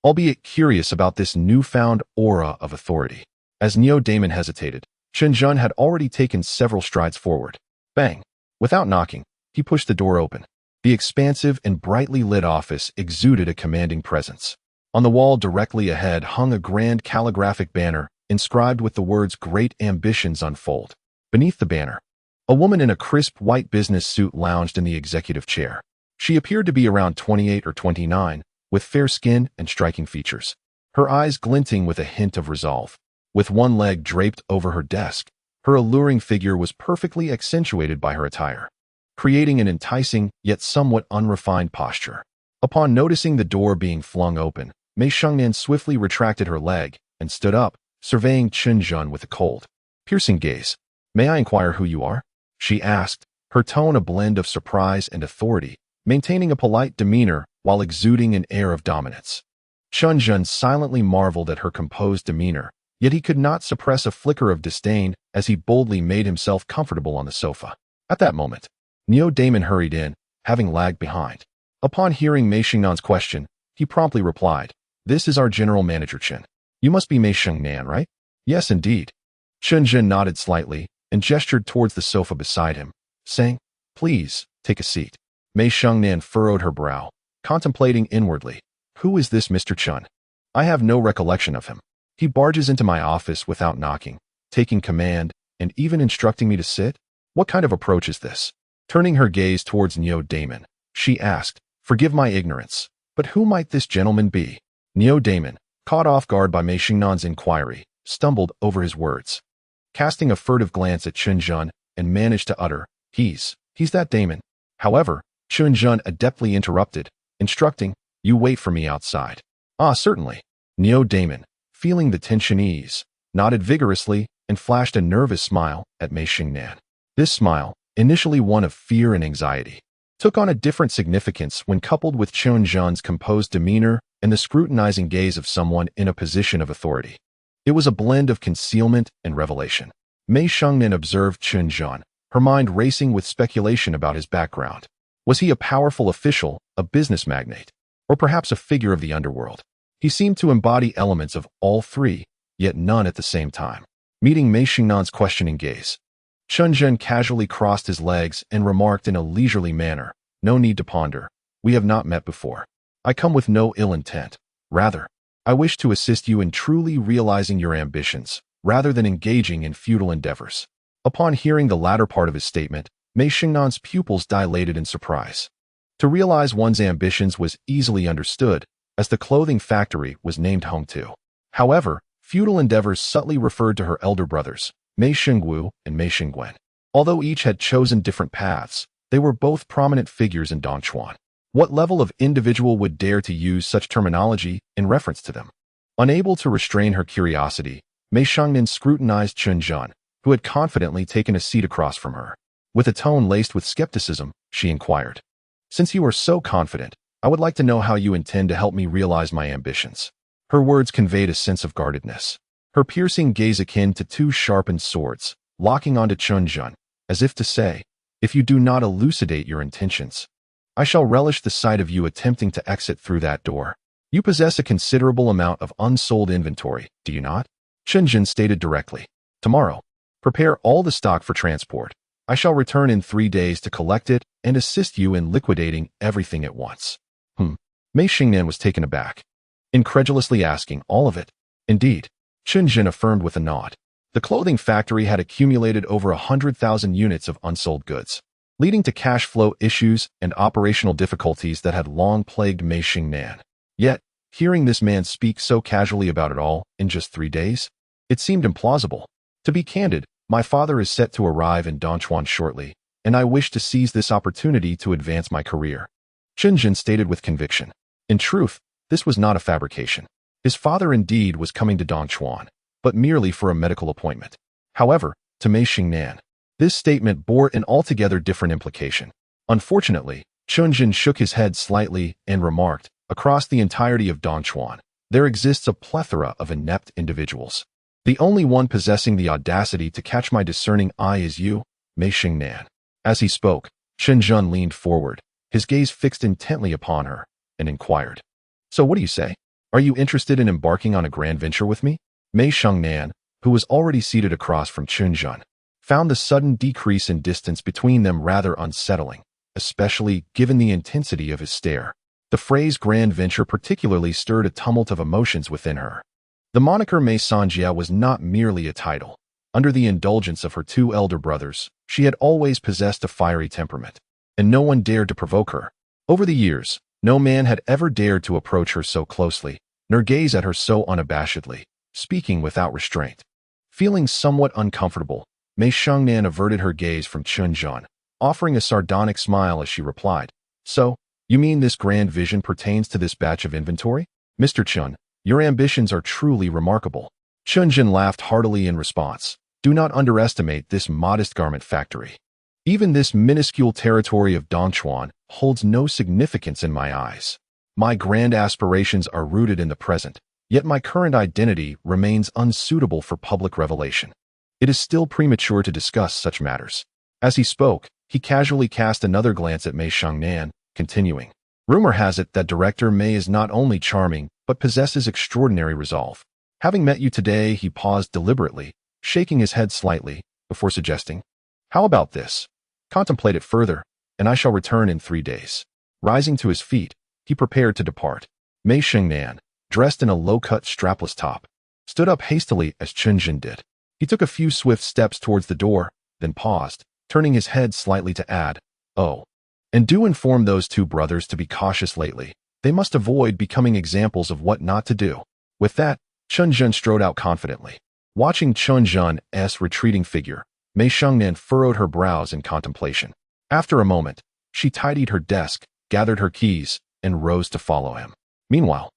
albeit curious about this newfound aura of authority. As Neo Damon hesitated, Chen Zhen had already taken several strides forward. Bang! Without knocking, he pushed the door open. The expansive and brightly lit office exuded a commanding presence. On the wall directly ahead hung a grand calligraphic banner inscribed with the words "Great Ambitions Unfold." Beneath the banner, a woman in a crisp white business suit lounged in the executive chair. She appeared to be around 28 or 29, with fair skin and striking features, her eyes glinting with a hint of resolve. With one leg draped over her desk, her alluring figure was perfectly accentuated by her attire, creating an enticing yet somewhat unrefined posture. Upon noticing the door being flung open, Mei Shengnan swiftly retracted her leg and stood up, surveying Chen Zhen with a cold, piercing gaze. "May I inquire who you are?" she asked, her tone a blend of surprise and authority, maintaining a polite demeanor while exuding an air of dominance. Chen Zhen silently marveled at her composed demeanor, yet he could not suppress a flicker of disdain as he boldly made himself comfortable on the sofa. At that moment, Neo Damon hurried in, having lagged behind. Upon hearing Mei Shengnan's question, he promptly replied, "This is our general manager Chen. You must be Mei Shengnan, right?" "Yes, indeed." Chen Zhen nodded slightly and gestured towards the sofa beside him, saying, "Please, take a seat." Mei Shengnan furrowed her brow, contemplating inwardly. "Who is this Mr. Chen? I have no recollection of him. He barges into my office without knocking, taking command, and even instructing me to sit? What kind of approach is this?" Turning her gaze towards Neo Damon, she asked, "Forgive my ignorance, but who might this gentleman be?" Neo Damon, caught off guard by Mei Shengnan's inquiry, stumbled over his words, casting a furtive glance at Chen Zhen, and managed to utter, He's that Damon." However, Chen Zhen adeptly interrupted, instructing, "You wait for me outside." "Ah, certainly." Neo Damon, feeling the tension ease, nodded vigorously and flashed a nervous smile at Mei Shengnan. This smile, initially one of fear and anxiety, took on a different significance when coupled with Chen Zhen's composed demeanor and the scrutinizing gaze of someone in a position of authority. It was a blend of concealment and revelation. Mei Shengnan observed Chen Zhen, her mind racing with speculation about his background. Was he a powerful official, a business magnate, or perhaps a figure of the underworld? He seemed to embody elements of all three, yet none at the same time. Meeting Mei Shengnan's questioning gaze, Chen Zhen casually crossed his legs and remarked in a leisurely manner, "No need to ponder. We have not met before. I come with no ill intent. Rather, I wish to assist you in truly realizing your ambitions, rather than engaging in futile endeavors." Upon hearing the latter part of his statement, Mei Shengnan's pupils dilated in surprise. To realize one's ambitions was easily understood, as the clothing factory was named home to. However, futile endeavors subtly referred to her elder brothers, Mei Shengwu and Mei Shengguan. Although each had chosen different paths, they were both prominent figures in Dongchuan. What level of individual would dare to use such terminology in reference to them? Unable to restrain her curiosity, Mei Shengnan scrutinized Chen Zhen, who had confidently taken a seat across from her. With a tone laced with skepticism, she inquired, "Since you are so confident, I would like to know how you intend to help me realize my ambitions." Her words conveyed a sense of guardedness. Her piercing gaze akin to two sharpened swords, locking onto Chen Zhen, as if to say, "If you do not elucidate your intentions, I shall relish the sight of you attempting to exit through that door. You possess a considerable amount of unsold inventory, do you not?" Chen Zhen stated directly, "Tomorrow, prepare all the stock for transport. I shall return in 3 days to collect it and assist you in liquidating everything at once." Mei Shengnan was taken aback, incredulously asking, "All of it?" "Indeed," Chen Zhen affirmed with a nod. The clothing factory had accumulated over 100,000 units of unsold goods, leading to cash flow issues and operational difficulties that had long plagued Mei Shengnan. Yet, hearing this man speak so casually about it all in just 3 days, it seemed implausible. To be candid, my father is set to arrive in Dongchuan shortly, and I wish to seize this opportunity to advance my career, Chen Zhen stated with conviction. In truth, this was not a fabrication. His father indeed was coming to Dongchuan, but merely for a medical appointment. However, to Mei Shengnan, this statement bore an altogether different implication. Unfortunately, Chen Zhen shook his head slightly and remarked, "Across the entirety of Dongchuan, there exists a plethora of inept individuals. The only one possessing the audacity to catch my discerning eye is you, Mei Shengnan." As he spoke, Chen Zhen leaned forward, his gaze fixed intently upon her, and inquired, "So what do you say? Are you interested in embarking on a grand venture with me?" Mei Shengnan, who was already seated across from Chen Zhen, found the sudden decrease in distance between them rather unsettling, especially given the intensity of his stare. The phrase grand venture particularly stirred a tumult of emotions within her. The moniker Mei Sanjia was not merely a title. Under the indulgence of her 2 elder brothers, she had always possessed a fiery temperament, and no one dared to provoke her. Over the years, no man had ever dared to approach her so closely, nor gaze at her so unabashedly, speaking without restraint. Feeling somewhat uncomfortable, Mei Shengnan averted her gaze from Chen Zhen, offering a sardonic smile as she replied, "So, you mean this grand vision pertains to this batch of inventory? Mr. Chen, your ambitions are truly remarkable." Chen Zhen laughed heartily in response. "Do not underestimate this modest garment factory. Even this minuscule territory of Dongchuan holds no significance in my eyes. My grand aspirations are rooted in the present, yet my current identity remains unsuitable for public revelation. It is still premature to discuss such matters." As he spoke, he casually cast another glance at Mei Shengnan, continuing, "Rumor has it that Director Mei is not only charming, but possesses extraordinary resolve. Having met you today," he paused deliberately, shaking his head slightly, before suggesting, "How about this? Contemplate it further, and I shall return in 3 days." Rising to his feet, he prepared to depart. Mei Shengnan, dressed in a low-cut strapless top, stood up hastily as Chen Zhen did. He took a few swift steps towards the door, then paused, turning his head slightly to add, "Oh, and do inform those 2 brothers to be cautious lately. They must avoid becoming examples of what not to do." With that, Chen Zhen strode out confidently. Watching Chen Zhen's retreating figure, Mei Shengnan furrowed her brows in contemplation. After a moment, she tidied her desk, gathered her keys, and rose to follow him. Meanwhile,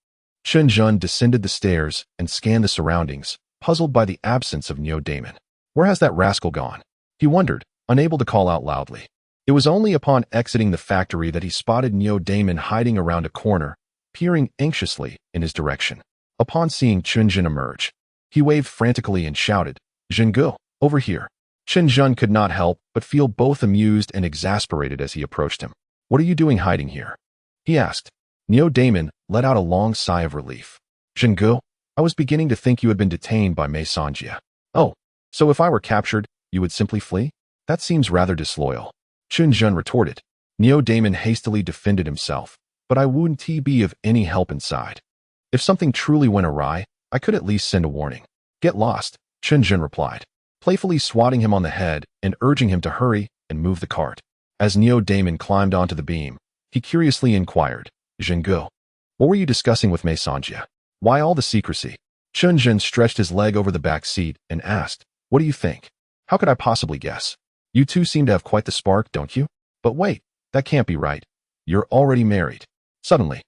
Chen Zhen descended the stairs and scanned the surroundings, puzzled by the absence of Neo Damon. Where has that rascal gone? He wondered, unable to call out loudly. It was only upon exiting the factory that he spotted Neo Damon hiding around a corner, peering anxiously in his direction. Upon seeing Chen Zhen emerge, he waved frantically and shouted, "Zhenggu, over here." Chen Zhen could not help but feel both amused and exasperated as he approached him. "What are you doing hiding here?" he asked. Neo Damon let out a long sigh of relief. "Zhenggu, I was beginning to think you had been detained by Mei Sanjia." "Oh, so if I were captured, you would simply flee? That seems rather disloyal," Chen Zhen retorted. Neo Damon hastily defended himself, "But I wouldn't be of any help inside. If something truly went awry, I could at least send a warning." "Get lost," Chen Zhen replied, playfully swatting him on the head and urging him to hurry and move the cart. As Neo Damon climbed onto the beam, he curiously inquired, "Zhenggu, what were you discussing with Mei Sanjia? Why all the secrecy?" Chen Zhen stretched his leg over the back seat and asked, "What do you think? How could I possibly guess? You two seem to have quite the spark, don't you? But wait, that can't be right. You're already married." Suddenly,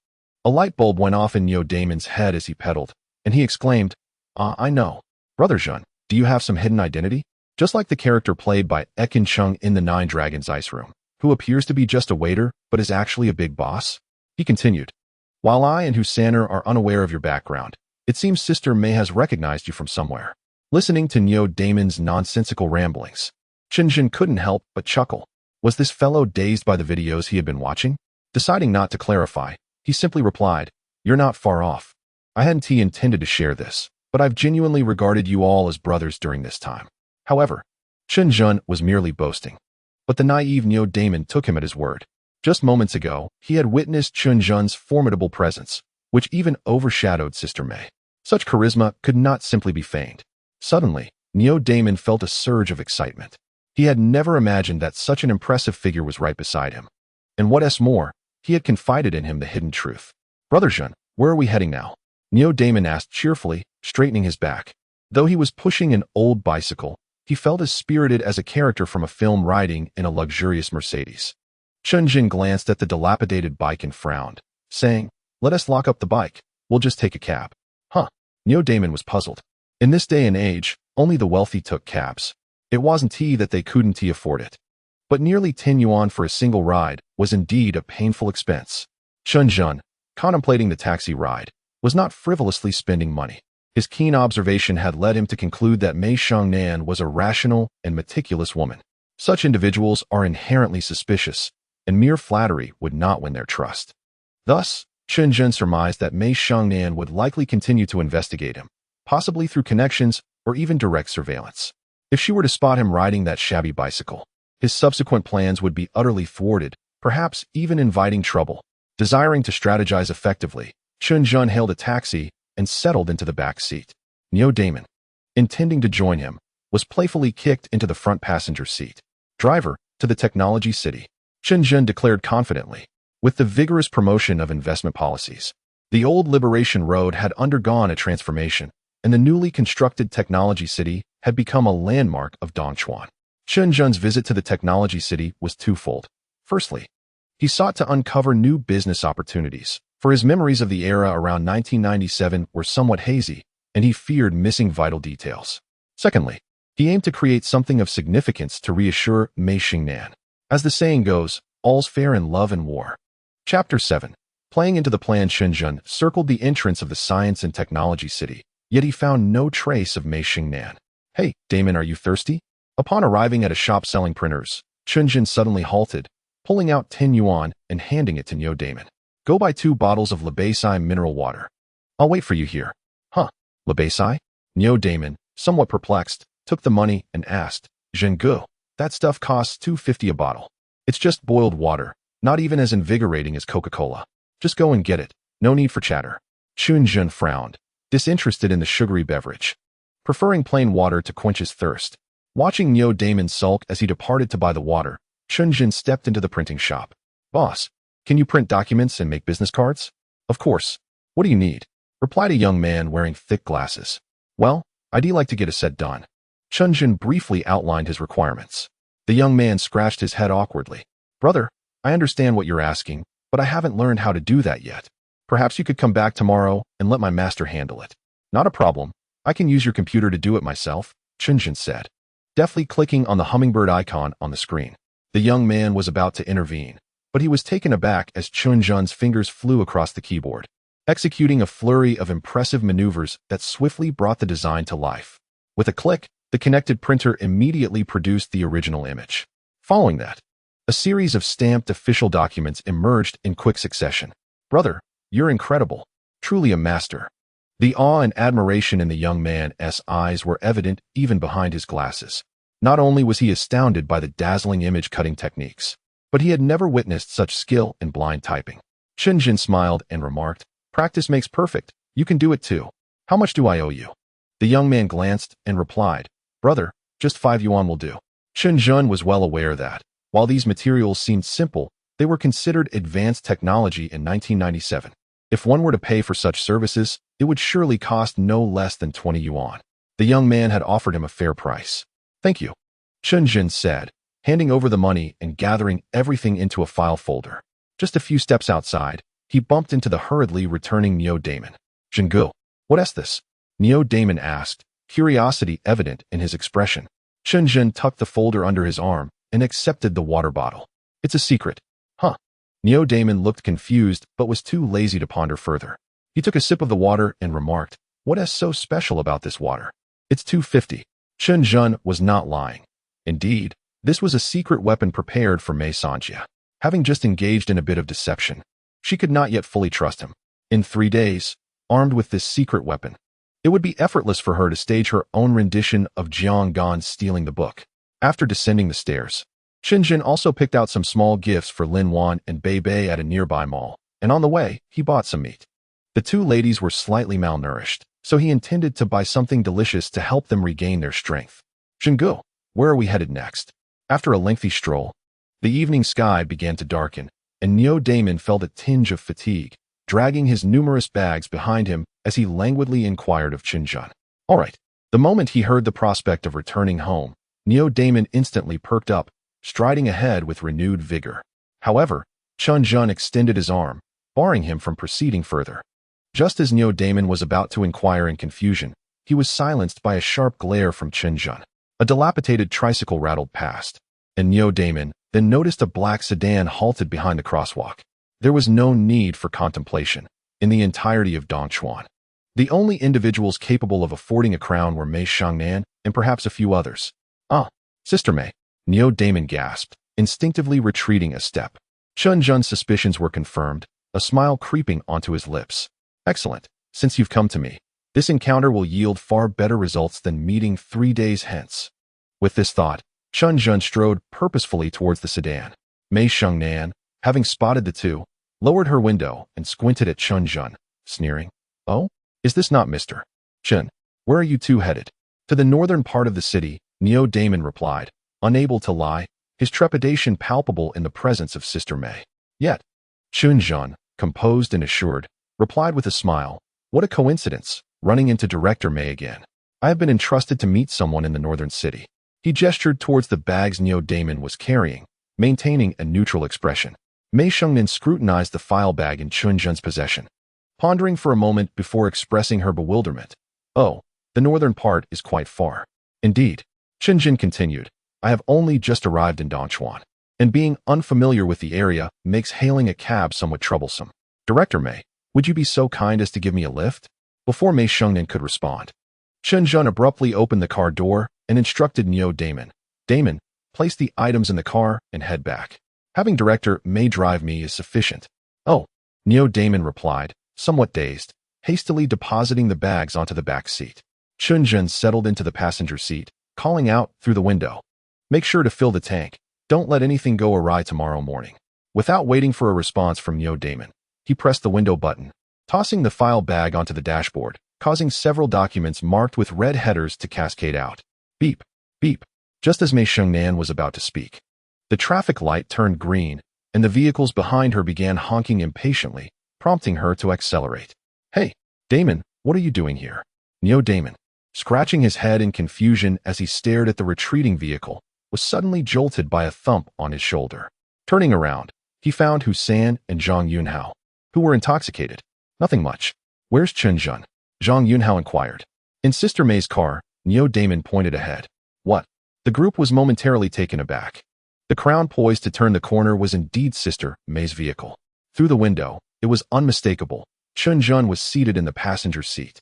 a light bulb went off in Neo Damon's head as he pedaled, and he exclaimed, I know. Brother Zhen, do you have some hidden identity? Just like the character played by Ekin Chung in the Nine Dragons Ice Room, who appears to be just a waiter, but is actually a big boss?" He continued, "While I and Husaner are unaware of your background, it seems Sister Mei has recognized you from somewhere." Listening to Neo Damon's nonsensical ramblings, Chen Zhen couldn't help but chuckle. Was this fellow dazed by the videos he had been watching? Deciding not to clarify, he simply replied, "You're not far off. I hadn't intended to share this, but I've genuinely regarded you all as brothers during this time." However, Chen Zhen was merely boasting. But the naive Neo Damon took him at his word. Just moments ago, he had witnessed Chen Zhen's formidable presence, which even overshadowed Sister Mei. Such charisma could not simply be feigned. Suddenly, Neo Damon felt a surge of excitement. He had never imagined that such an impressive figure was right beside him. And what's more, he had confided in him the hidden truth. "Brother Zhen, where are we heading now?" Neo Damon asked cheerfully, straightening his back. Though he was pushing an old bicycle, he felt as spirited as a character from a film riding in a luxurious Mercedes. Chen Zhen glanced at the dilapidated bike and frowned, saying, "Let us lock up the bike. We'll just take a cab." Huh. Neo Damon was puzzled. In this day and age, only the wealthy took cabs. It wasn't that they couldn't afford it. But nearly 10 yuan for a single ride was indeed a painful expense. Chen Zhen, contemplating the taxi ride, was not frivolously spending money. His keen observation had led him to conclude that Mei Shangnan was a rational and meticulous woman. Such individuals are inherently suspicious, and mere flattery would not win their trust. Thus, Chen Zhen surmised that Mei Shangnan would likely continue to investigate him, possibly through connections or even direct surveillance. If she were to spot him riding that shabby bicycle, his subsequent plans would be utterly thwarted, perhaps even inviting trouble. Desiring to strategize effectively, Chen Zhen hailed a taxi and settled into the back seat. Neo Damon, intending to join him, was playfully kicked into the front passenger seat. "Driver, to the technology city," Chen Zhen declared confidently. With the vigorous promotion of investment policies, the old Liberation Road had undergone a transformation, and the newly constructed technology city had become a landmark of Dongchuan. Chen Zhen's visit to the technology city was twofold. Firstly, he sought to uncover new business opportunities, for his memories of the era around 1997 were somewhat hazy, and he feared missing vital details. Secondly, he aimed to create something of significance to reassure Mei Xingnan. As the saying goes, all's fair in love and war. Chapter 7. Playing into the plan, Chen Zhen circled the entrance of the science and technology city, yet he found no trace of Mei Xingnan. "Hey, Damon, are you thirsty?" Upon arriving at a shop selling printers, Chen Zhen suddenly halted, pulling out 10 yuan and handing it to Neo Damon. "Go buy 2 bottles of Beibei mineral water. I'll wait for you here." "Huh, Beibei?" Neo Damon, somewhat perplexed, took the money and asked, "Zhenggu, that stuff costs 250 a bottle. It's just boiled water, not even as invigorating as Coca-Cola. Just go and get it, no need for chatter." Chen Zhen frowned, disinterested in the sugary beverage, preferring plain water to quench his thirst. Watching Neo Damon sulk as he departed to buy the water, Chen Zhen stepped into the printing shop. "Boss, can you print documents and make business cards?" "Of course. What do you need?" replied a young man wearing thick glasses. "Well, I'd like to get a set done." Chen Zhen briefly outlined his requirements. The young man scratched his head awkwardly. "Brother, I understand what you're asking, but I haven't learned how to do that yet. Perhaps you could come back tomorrow and let my master handle it." "Not a problem. I can use your computer to do it myself," Chen Zhen said, deftly clicking on the hummingbird icon on the screen. The young man was about to intervene, but he was taken aback as Chen Zhen's fingers flew across the keyboard, executing a flurry of impressive maneuvers that swiftly brought the design to life. With a click, the connected printer immediately produced the original image. Following that, a series of stamped official documents emerged in quick succession. "Brother, you're incredible. Truly a master." The awe and admiration in the young man's eyes were evident even behind his glasses. Not only was he astounded by the dazzling image-cutting techniques, but he had never witnessed such skill in blind typing. Chen Zhen smiled and remarked, "Practice makes perfect. You can do it too. How much do I owe you?" The young man glanced and replied, "Brother, just 5 yuan will do." Chen Zhen was well aware that, while these materials seemed simple, they were considered advanced technology in 1997. If one were to pay for such services, it would surely cost no less than 20 yuan. The young man had offered him a fair price. "Thank you," Chen Zhen said, handing over the money and gathering everything into a file folder. Just a few steps outside, he bumped into the hurriedly returning Neo Damon. "Zhenggu, what is this?" Neo Damon asked, curiosity evident in his expression. Chen Zhen tucked the folder under his arm and accepted the water bottle. "It's a secret." "Huh?" Neo Damon looked confused but was too lazy to ponder further. He took a sip of the water and remarked, "What is so special about this water?" "It's 250. Chen Zhen was not lying. Indeed, this was a secret weapon prepared for Mei Sanjia. Having just engaged in a bit of deception, she could not yet fully trust him. In 3 days, armed with this secret weapon, it would be effortless for her to stage her own rendition of Jiang Gan's stealing the book. After descending the stairs, Chen Zhen also picked out some small gifts for Lin Wan and Beibei at a nearby mall, and on the way, he bought some meat. The two ladies were slightly malnourished, so he intended to buy something delicious to help them regain their strength. "Zhenggu, where are we headed next?" After a lengthy stroll, the evening sky began to darken, and Neo Damon felt a tinge of fatigue, dragging his numerous bags behind him as he languidly inquired of Chen Zhen. "All right." The moment he heard the prospect of returning home, Neo Damon instantly perked up, striding ahead with renewed vigor. However, Chen Zhen extended his arm, barring him from proceeding further. Just as Neo Damon was about to inquire in confusion, he was silenced by a sharp glare from Chen Zhen. A dilapidated tricycle rattled past, and Neo Damon then noticed a black sedan halted behind the crosswalk. There was no need for contemplation in the entirety of Dongchuan. The only individuals capable of affording a crown were Mei Shangnan and perhaps a few others. "Ah, Sister Mei," Neo Damon gasped, instinctively retreating a step. Chen Zhen's suspicions were confirmed, a smile creeping onto his lips. "Excellent. Since you've come to me, this encounter will yield far better results than meeting 3 days hence." With this thought, Chen Zhen strode purposefully towards the sedan. Mei Shangnan, having spotted the two, lowered her window and squinted at Chen Zhen, sneering. "Oh? Is this not Mr. Chen? Where are you two headed?" "To the northern part of the city," Neo Damon replied, unable to lie, his trepidation palpable in the presence of Sister Mei. Yet, Chen Zhen, composed and assured, replied with a smile, "What a coincidence, running into Director Mei again. I have been entrusted to meet someone in the northern city." He gestured towards the bags Neo Damon was carrying, maintaining a neutral expression. Mei Shengnan scrutinized the file bag in Chen Zhen's possession, pondering for a moment before expressing her bewilderment. "Oh, the northern part is quite far." "Indeed," Chen Zhen continued, "I have only just arrived in Dongchuan, and being unfamiliar with the area makes hailing a cab somewhat troublesome. Director Mei, would you be so kind as to give me a lift?" Before Mei Shengnan could respond, Chen Zhen abruptly opened the car door and instructed Neo Damon, "Damon, place the items in the car and head back. Having Director Mei drive me is sufficient." "Oh," Neo Damon replied, somewhat dazed, hastily depositing the bags onto the back seat. Chen Zhen settled into the passenger seat, calling out through the window, "Make sure to fill the tank. Don't let anything go awry tomorrow morning." Without waiting for a response from Neo Damon, he pressed the window button, tossing the file bag onto the dashboard, causing several documents marked with red headers to cascade out. Beep, beep. Just as Mei Shengnan was about to speak, the traffic light turned green, and the vehicles behind her began honking impatiently, prompting her to accelerate. "Hey, Damon, what are you doing here?" Neo Damon, scratching his head in confusion as he stared at the retreating vehicle, was suddenly jolted by a thump on his shoulder. Turning around, he found Hussein and Zhang Yunhao, who were intoxicated. "Nothing much. Where's Chen Zhen?" Zhang Yunhao inquired. "In Sister Mei's car," Neo Damon pointed ahead. "What?" The group was momentarily taken aback. The crown poised to turn the corner was indeed Sister May's vehicle. Through the window, it was unmistakable. Chen Zhen was seated in the passenger seat.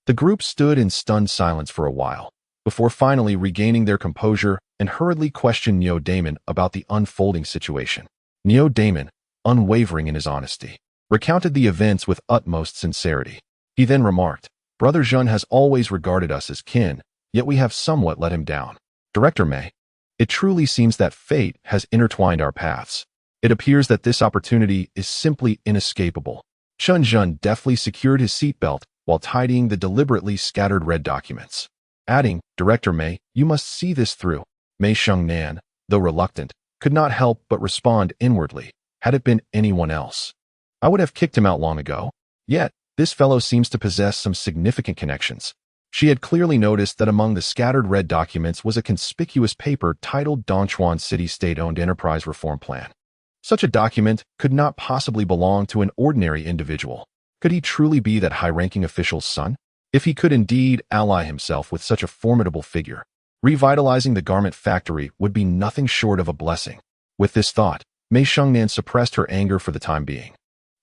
The group stood in stunned silence for a while, before finally regaining their composure and hurriedly questioned Neo Daemon about the unfolding situation. Neo Daemon, unwavering in his honesty, recounted the events with utmost sincerity. He then remarked, "Brother Zhen has always regarded us as kin, yet we have somewhat let him down. Director May, it truly seems that fate has intertwined our paths. It appears that this opportunity is simply inescapable." Chen Zhen deftly secured his seatbelt while tidying the deliberately scattered red documents, adding, "Director May, you must see this through." Mei Shengnan, though reluctant, could not help but respond inwardly. Had it been anyone else, I would have kicked him out long ago. Yet, this fellow seems to possess some significant connections. She had clearly noticed that among the scattered red documents was a conspicuous paper titled Dongchuan City State-Owned Enterprise Reform Plan. Such a document could not possibly belong to an ordinary individual. Could he truly be that high-ranking official's son? If he could indeed ally himself with such a formidable figure, revitalizing the garment factory would be nothing short of a blessing. With this thought, Mei Shengnan suppressed her anger for the time being,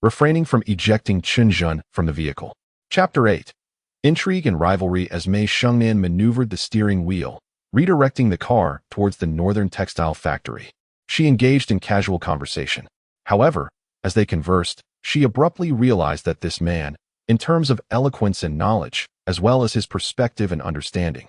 refraining from ejecting Chen Zhen from the vehicle. Chapter 8. Intrigue and rivalry. As Mei Shengnan maneuvered the steering wheel, redirecting the car towards the northern textile factory, she engaged in casual conversation. However, as they conversed, she abruptly realized that this man, in terms of eloquence and knowledge, as well as his perspective and understanding,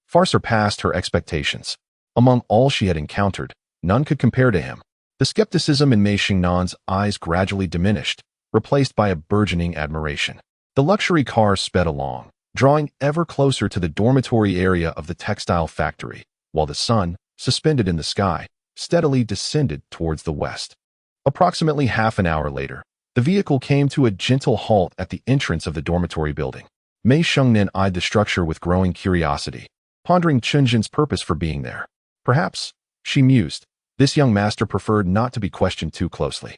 far surpassed her expectations. Among all she had encountered, none could compare to him. The skepticism in Mei Shengnan's eyes gradually diminished, replaced by a burgeoning admiration. The luxury car sped along, drawing ever closer to the dormitory area of the textile factory, while the sun, suspended in the sky, steadily descended towards the west. Approximately half an hour later, the vehicle came to a gentle halt at the entrance of the dormitory building. Mei Shengnan eyed the structure with growing curiosity, pondering Chen Zhen's purpose for being there. Perhaps, she mused, this young master preferred not to be questioned too closely.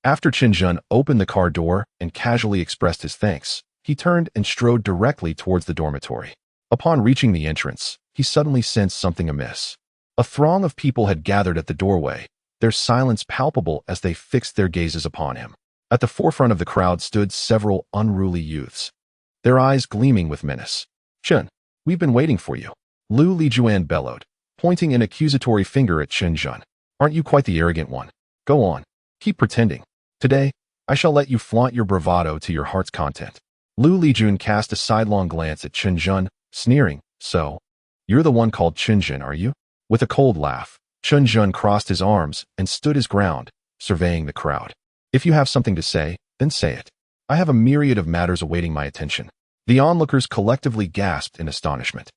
After Chen Zhen opened the car door and casually expressed his thanks, he turned and strode directly towards the dormitory. Upon reaching the entrance, he suddenly sensed something amiss. A throng of people had gathered at the doorway, their silence palpable as they fixed their gazes upon him. At the forefront of the crowd stood several unruly youths, their eyes gleaming with menace. "Chen, we've been waiting for you," Lu Lijuan bellowed, pointing an accusatory finger at Chen Zhen. "Aren't you quite the arrogant one? Go on, keep pretending. Today, I shall let you flaunt your bravado to your heart's content." Lu Lijun cast a sidelong glance at Chen Zhen, sneering, "So, you're the one called Chen Zhen, are you?" With a cold laugh, Chen Zhen crossed his arms and stood his ground, surveying the crowd. "If you have something to say, then say it. I have a myriad of matters awaiting my attention." The onlookers collectively gasped in astonishment.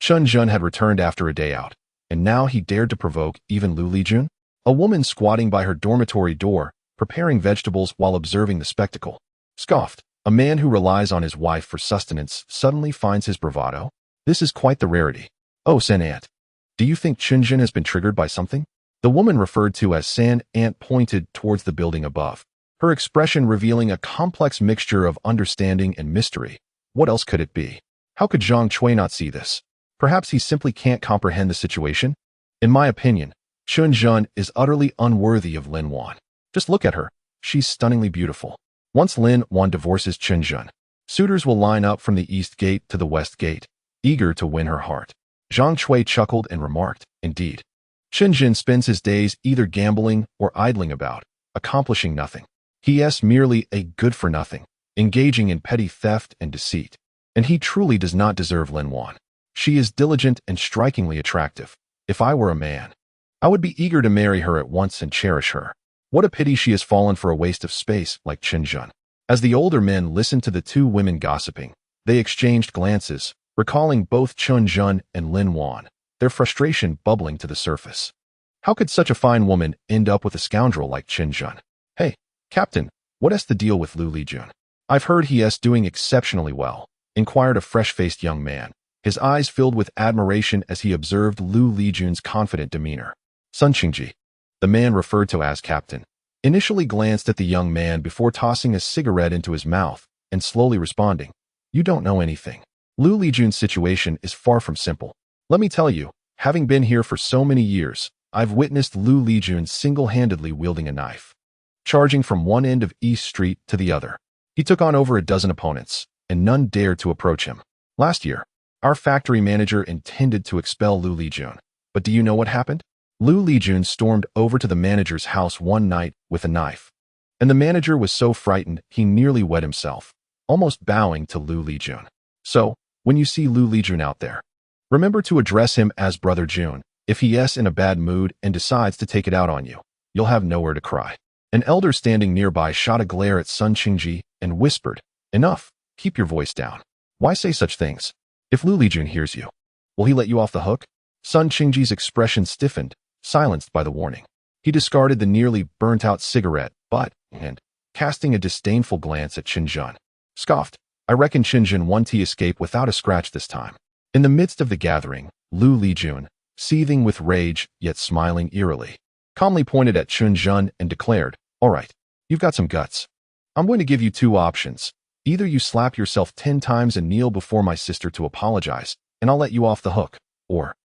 Chen Zhen had returned after a day out, and now he dared to provoke even Lu Lijun? A woman squatting by her dormitory door, preparing vegetables while observing the spectacle, scoffed. A man who relies on his wife for sustenance suddenly finds his bravado? This is quite the rarity. "Oh, San Ant. Do you think Chen Zhen has been triggered by something?" The woman referred to as San Ant pointed towards the building above, her expression revealing a complex mixture of understanding and mystery. What else could it be? How could Zhang Cui not see this? Perhaps he simply can't comprehend the situation? In my opinion, Chen Zhen is utterly unworthy of Lin Wan. Just look at her. She's stunningly beautiful. Once Lin Wan divorces Chen Zhen, suitors will line up from the east gate to the west gate, eager to win her heart. Zhang Cui chuckled and remarked, "Indeed. Chen Zhen spends his days either gambling or idling about, accomplishing nothing. He is merely a good-for-nothing, engaging in petty theft and deceit. And he truly does not deserve Lin Wan. She is diligent and strikingly attractive. If I were a man, I would be eager to marry her at once and cherish her. What a pity she has fallen for a waste of space like Chen Zhen." As the older men listened to the two women gossiping, they exchanged glances, recalling both Chen Zhen and Lin Wan, their frustration bubbling to the surface. How could such a fine woman end up with a scoundrel like Chen Zhen? "Hey, Captain, what is the deal with Lu Lijun?" "I've heard he is doing exceptionally well," inquired a fresh-faced young man, his eyes filled with admiration as he observed Lu Lijun's confident demeanor. Sun Qingji, the man referred to as Captain, initially glanced at the young man before tossing a cigarette into his mouth and slowly responding, "You don't know anything. Lu Lijun's situation is far from simple. Let me tell you, having been here for so many years, I've witnessed Lu Lijun single-handedly wielding a knife, charging from one end of East Street to the other. He took on over a dozen opponents, and none dared to approach him. Last year, our factory manager intended to expel Lu Lijun, but do you know what happened? Lu Lijun stormed over to the manager's house one night with a knife, and the manager was so frightened he nearly wet himself, almost bowing to Lu Lijun. So, when you see Lu Lijun out there, remember to address him as Brother Jun. If he is in a bad mood and decides to take it out on you, you'll have nowhere to cry. An elder standing nearby shot a glare at Sun Qingji and whispered, "Enough, keep your voice down. Why say such things? If Lu Lijun hears you, will he let you off the hook?" Sun Qingji's expression stiffened, silenced by the warning. He discarded the nearly burnt-out cigarette butt and, casting a disdainful glance at Chen Zhen, scoffed, "I reckon Chen Zhen won to escape without a scratch this time." In the midst of the gathering, Lu Lijun, seething with rage yet smiling eerily, calmly pointed at Chen Zhen and declared, "All right, you've got some guts. I'm going to give you two options. Either you slap yourself 10 times and kneel before my sister to apologize, and I'll let you off the hook, or—"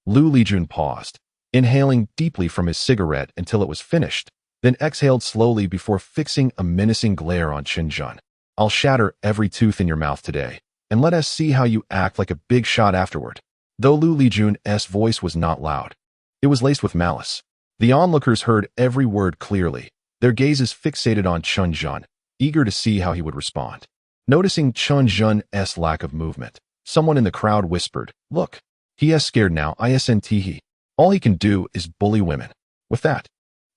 Lu Lijun paused, inhaling deeply from his cigarette until it was finished, then exhaled slowly before fixing a menacing glare on Chen Zhen. "I'll shatter every tooth in your mouth today, and let us see how you act like a big shot afterward." Though Lu Lijun's voice was not loud, it was laced with malice. The onlookers heard every word clearly, their gazes fixated on Chen Zhen, eager to see how he would respond. Noticing Chen Zhen's lack of movement, someone in the crowd whispered, "Look, he is scared now, isn't. All he can do is bully women." With that,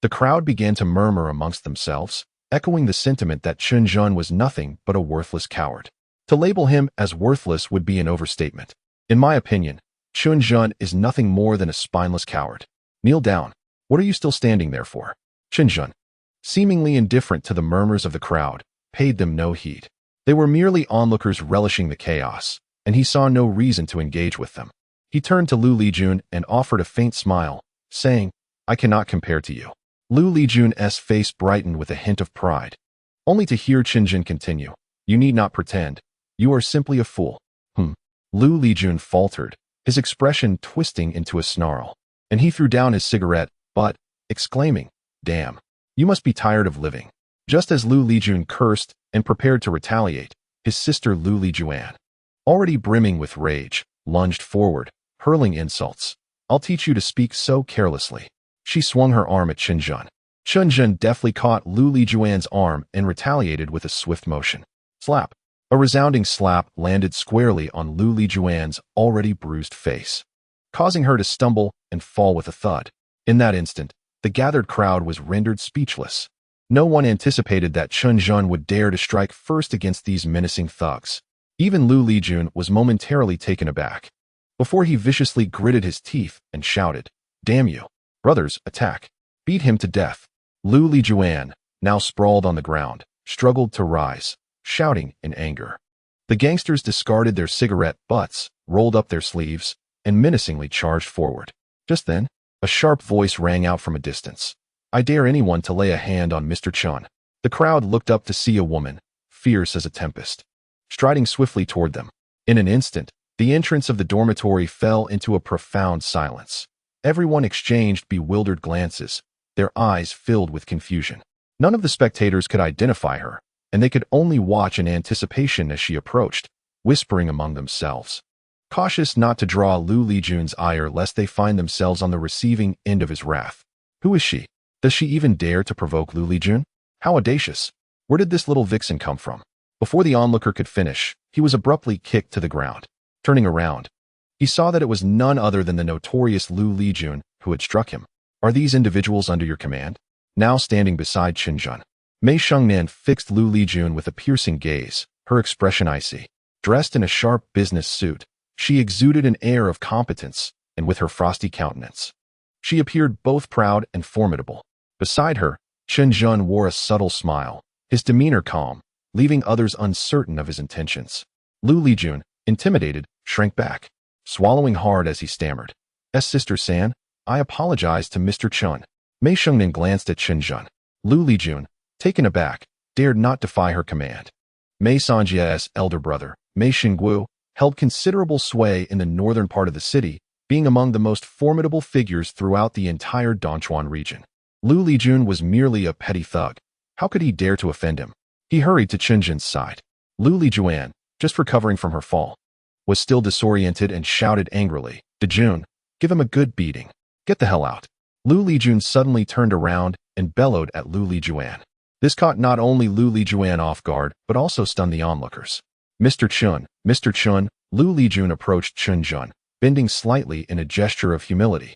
the crowd began to murmur amongst themselves, echoing the sentiment that Chen Zhen was nothing but a worthless coward. To label him as worthless would be an overstatement. In my opinion, Chen Zhen is nothing more than a spineless coward. "Kneel down. What are you still standing there for?" Chen Zhen, seemingly indifferent to the murmurs of the crowd, paid them no heed. They were merely onlookers relishing the chaos, and he saw no reason to engage with them. He turned to Lu Lijun and offered a faint smile, saying, "I cannot compare to you." Lu Lijun's face brightened with a hint of pride, only to hear Chen Zhen continue, "You need not pretend. You are simply a fool." Lu Lijun faltered, his expression twisting into a snarl, and he threw down his cigarette butt, exclaiming, "Damn, you must be tired of living." Just as Lu Lijun cursed and prepared to retaliate, his sister Lu Lijuan, already brimming with rage, lunged forward, hurling insults. "I'll teach you to speak so carelessly." She swung her arm at Chen Zhen. Chen Zhen deftly caught Lu Lijuan's arm and retaliated with a swift motion. Slap. A resounding slap landed squarely on Lu Lijuan's already bruised face, causing her to stumble and fall with a thud. In that instant, the gathered crowd was rendered speechless. No one anticipated that Chen Zhen would dare to strike first against these menacing thugs. Even Lu Lijun was momentarily taken aback, before he viciously gritted his teeth and shouted, "Damn you! Brothers, attack! Beat him to death!" Lu Lijuan, now sprawled on the ground, struggled to rise, shouting in anger. The gangsters discarded their cigarette butts, rolled up their sleeves, and menacingly charged forward. Just then, a sharp voice rang out from a distance. "I dare anyone to lay a hand on Mr. Chen." The crowd looked up to see a woman, fierce as a tempest, striding swiftly toward them. In an instant, the entrance of the dormitory fell into a profound silence. Everyone exchanged bewildered glances, their eyes filled with confusion. None of the spectators could identify her, and they could only watch in anticipation as she approached, whispering among themselves, cautious not to draw Lu Lijun's ire lest they find themselves on the receiving end of his wrath. Who is she? Does she even dare to provoke Lu Lijun? How audacious! Where did this little vixen come from? Before the onlooker could finish, he was abruptly kicked to the ground. Turning around, he saw that it was none other than the notorious Lu Lijun who had struck him. "Are these individuals under your command?" Now standing beside Chen Zhen, Mei Shengnan fixed Lu Lijun with a piercing gaze, her expression icy. Dressed in a sharp business suit, she exuded an air of competence, and with her frosty countenance, she appeared both proud and formidable. Beside her, Chen Zhen wore a subtle smile, his demeanor calm, leaving others uncertain of his intentions. Lu Lijun, intimidated, shrank back, swallowing hard as he stammered, Sister San, I apologize to Mr. Chen." Mei Shengnan glanced at Chen Zhen. Lu Lijun, taken aback, dared not defy her command. Mei Sanjia's elder brother, Mei Xingguo, held considerable sway in the northern part of the city being among the most formidable figures throughout the entire Dongchuan region. Lu Lijun was merely a petty thug. How could he dare to offend him? He hurried to Chen Zhen's side. Lu Lijuan, just recovering from her fall, was still disoriented and shouted angrily, "Dijun, give him a good beating. Get the hell out." Lu Lijun suddenly turned around and bellowed at Lu Lijuan. This caught not only Lu Lijuan off guard, but also stunned the onlookers. Mr. Chun, Lu Lijun approached Chen Zhen, bending slightly in a gesture of humility.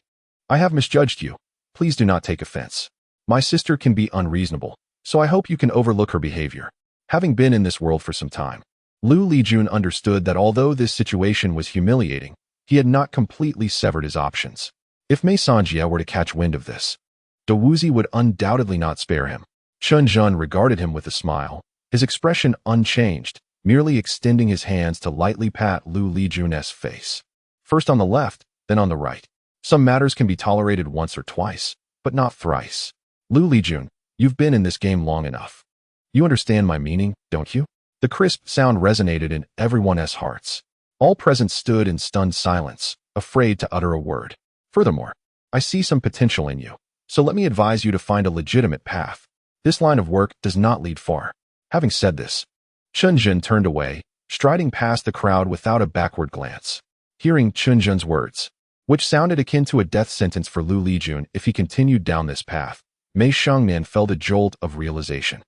"I have misjudged you. Please do not take offense. My sister can be unreasonable, so I hope you can overlook her behavior." Having been in this world for some time, Lu Lijun understood that although this situation was humiliating, he had not completely severed his options. If Mei Sanjia were to catch wind of this, De Wuzi would undoubtedly not spare him. Chen Zhen regarded him with a smile, his expression unchanged, merely extending his hands to lightly pat Lu Lijun's face. First on the left, then on the right. Some matters can be tolerated once or twice, but not thrice. Lu Lijun, you've been in this game long enough. You understand my meaning, don't you? The crisp sound resonated in everyone's hearts. All present stood in stunned silence, afraid to utter a word. Furthermore, I see some potential in you, so let me advise you to find a legitimate path. This line of work does not lead far. Having said this, Chen Zhen turned away, striding past the crowd without a backward glance. Hearing Chen Zhen's words, which sounded akin to a death sentence for Lu Lijun if he continued down this path, Mei Shengnan felt a jolt of realization.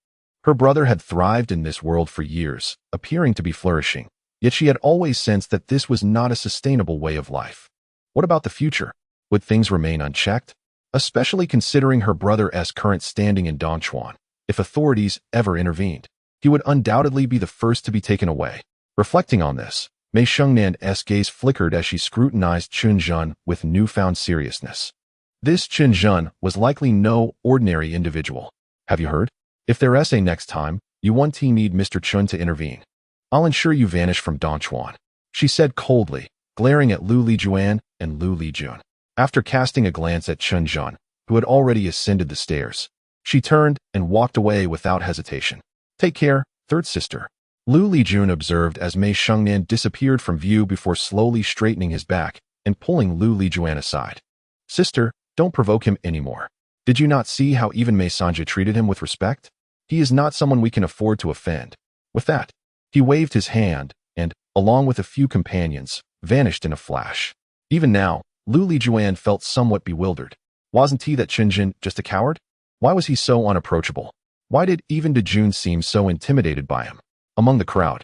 Her brother had thrived in this world for years, appearing to be flourishing, yet she had always sensed that this was not a sustainable way of life. What about the future? Would things remain unchecked? Especially considering her brother's current standing in Dongchuan. If authorities ever intervened, he would undoubtedly be the first to be taken away. Reflecting on this, Mei Shengnan's gaze flickered as she scrutinized Chen Zhen with newfound seriousness. This Chen Zhen was likely no ordinary individual. Have you heard? If there's a next time, you want need Mr. Chun to intervene. I'll ensure you vanish from Dongchuan, she said coldly, glaring at Lu Lijuan and Lu Lijun. After casting a glance at Chen Zhen, who had already ascended the stairs, she turned and walked away without hesitation. Take care, third sister. Lu Lijun observed as Mei Shengnan disappeared from view before slowly straightening his back and pulling Lu Lijuan aside. Sister, don't provoke him anymore. Did you not see how even Mei Sanja treated him with respect? He is not someone we can afford to offend. With that, he waved his hand and, along with a few companions, vanished in a flash. Even now, Lu Lijuan felt somewhat bewildered. Wasn't he that Chen Zhen just a coward? Why was he so unapproachable? Why did even Dijun seem so intimidated by him? Among the crowd,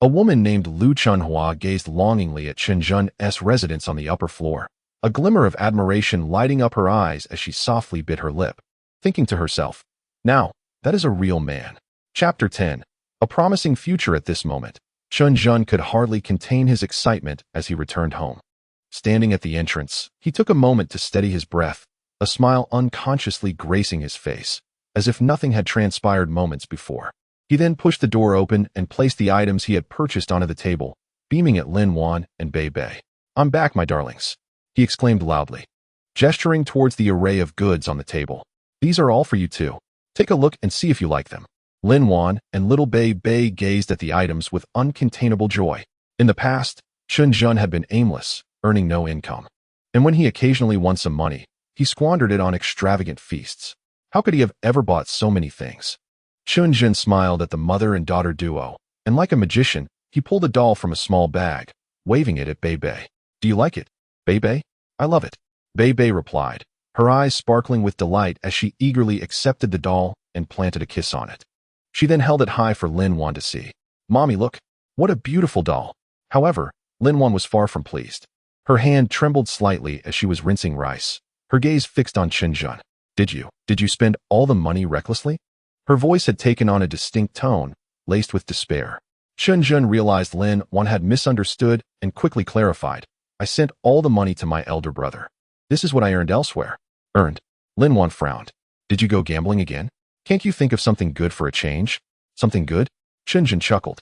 a woman named Lu Chunhua gazed longingly at Chen Zhen's residence on the upper floor, a glimmer of admiration lighting up her eyes as she softly bit her lip, thinking to herself, now, that is a real man. Chapter 10. A promising future. At this moment, Chen Zhen could hardly contain his excitement as he returned home. Standing at the entrance, he took a moment to steady his breath, a smile unconsciously gracing his face, as if nothing had transpired moments before. He then pushed the door open and placed the items he had purchased onto the table, beaming at Lin Wan and Beibei. I'm back, my darlings, he exclaimed loudly, gesturing towards the array of goods on the table. These are all for you too. Take a look and see if you like them. Lin Wan and little Beibei gazed at the items with uncontainable joy. In the past, Chen Zhen had been aimless, earning no income. And when he occasionally won some money, he squandered it on extravagant feasts. How could he have ever bought so many things? Chen Zhen smiled at the mother and daughter duo, and like a magician, he pulled a doll from a small bag, waving it at Beibei. Do you like it, Beibei? I love it, Beibei replied, her eyes sparkling with delight as she eagerly accepted the doll and planted a kiss on it. She then held it high for Lin Wan to see. Mommy, look, what a beautiful doll. However, Lin Wan was far from pleased. Her hand trembled slightly as she was rinsing rice, her gaze fixed on Chen Zhen. Did you spend all the money recklessly? Her voice had taken on a distinct tone, laced with despair. Chen Zhen realized Lin Wan had misunderstood and quickly clarified. I sent all the money to my elder brother. This is what I earned elsewhere. Earned? Lin Wan frowned. Did you go gambling again? Can't you think of something good for a change? Something good? Chen Zhen chuckled.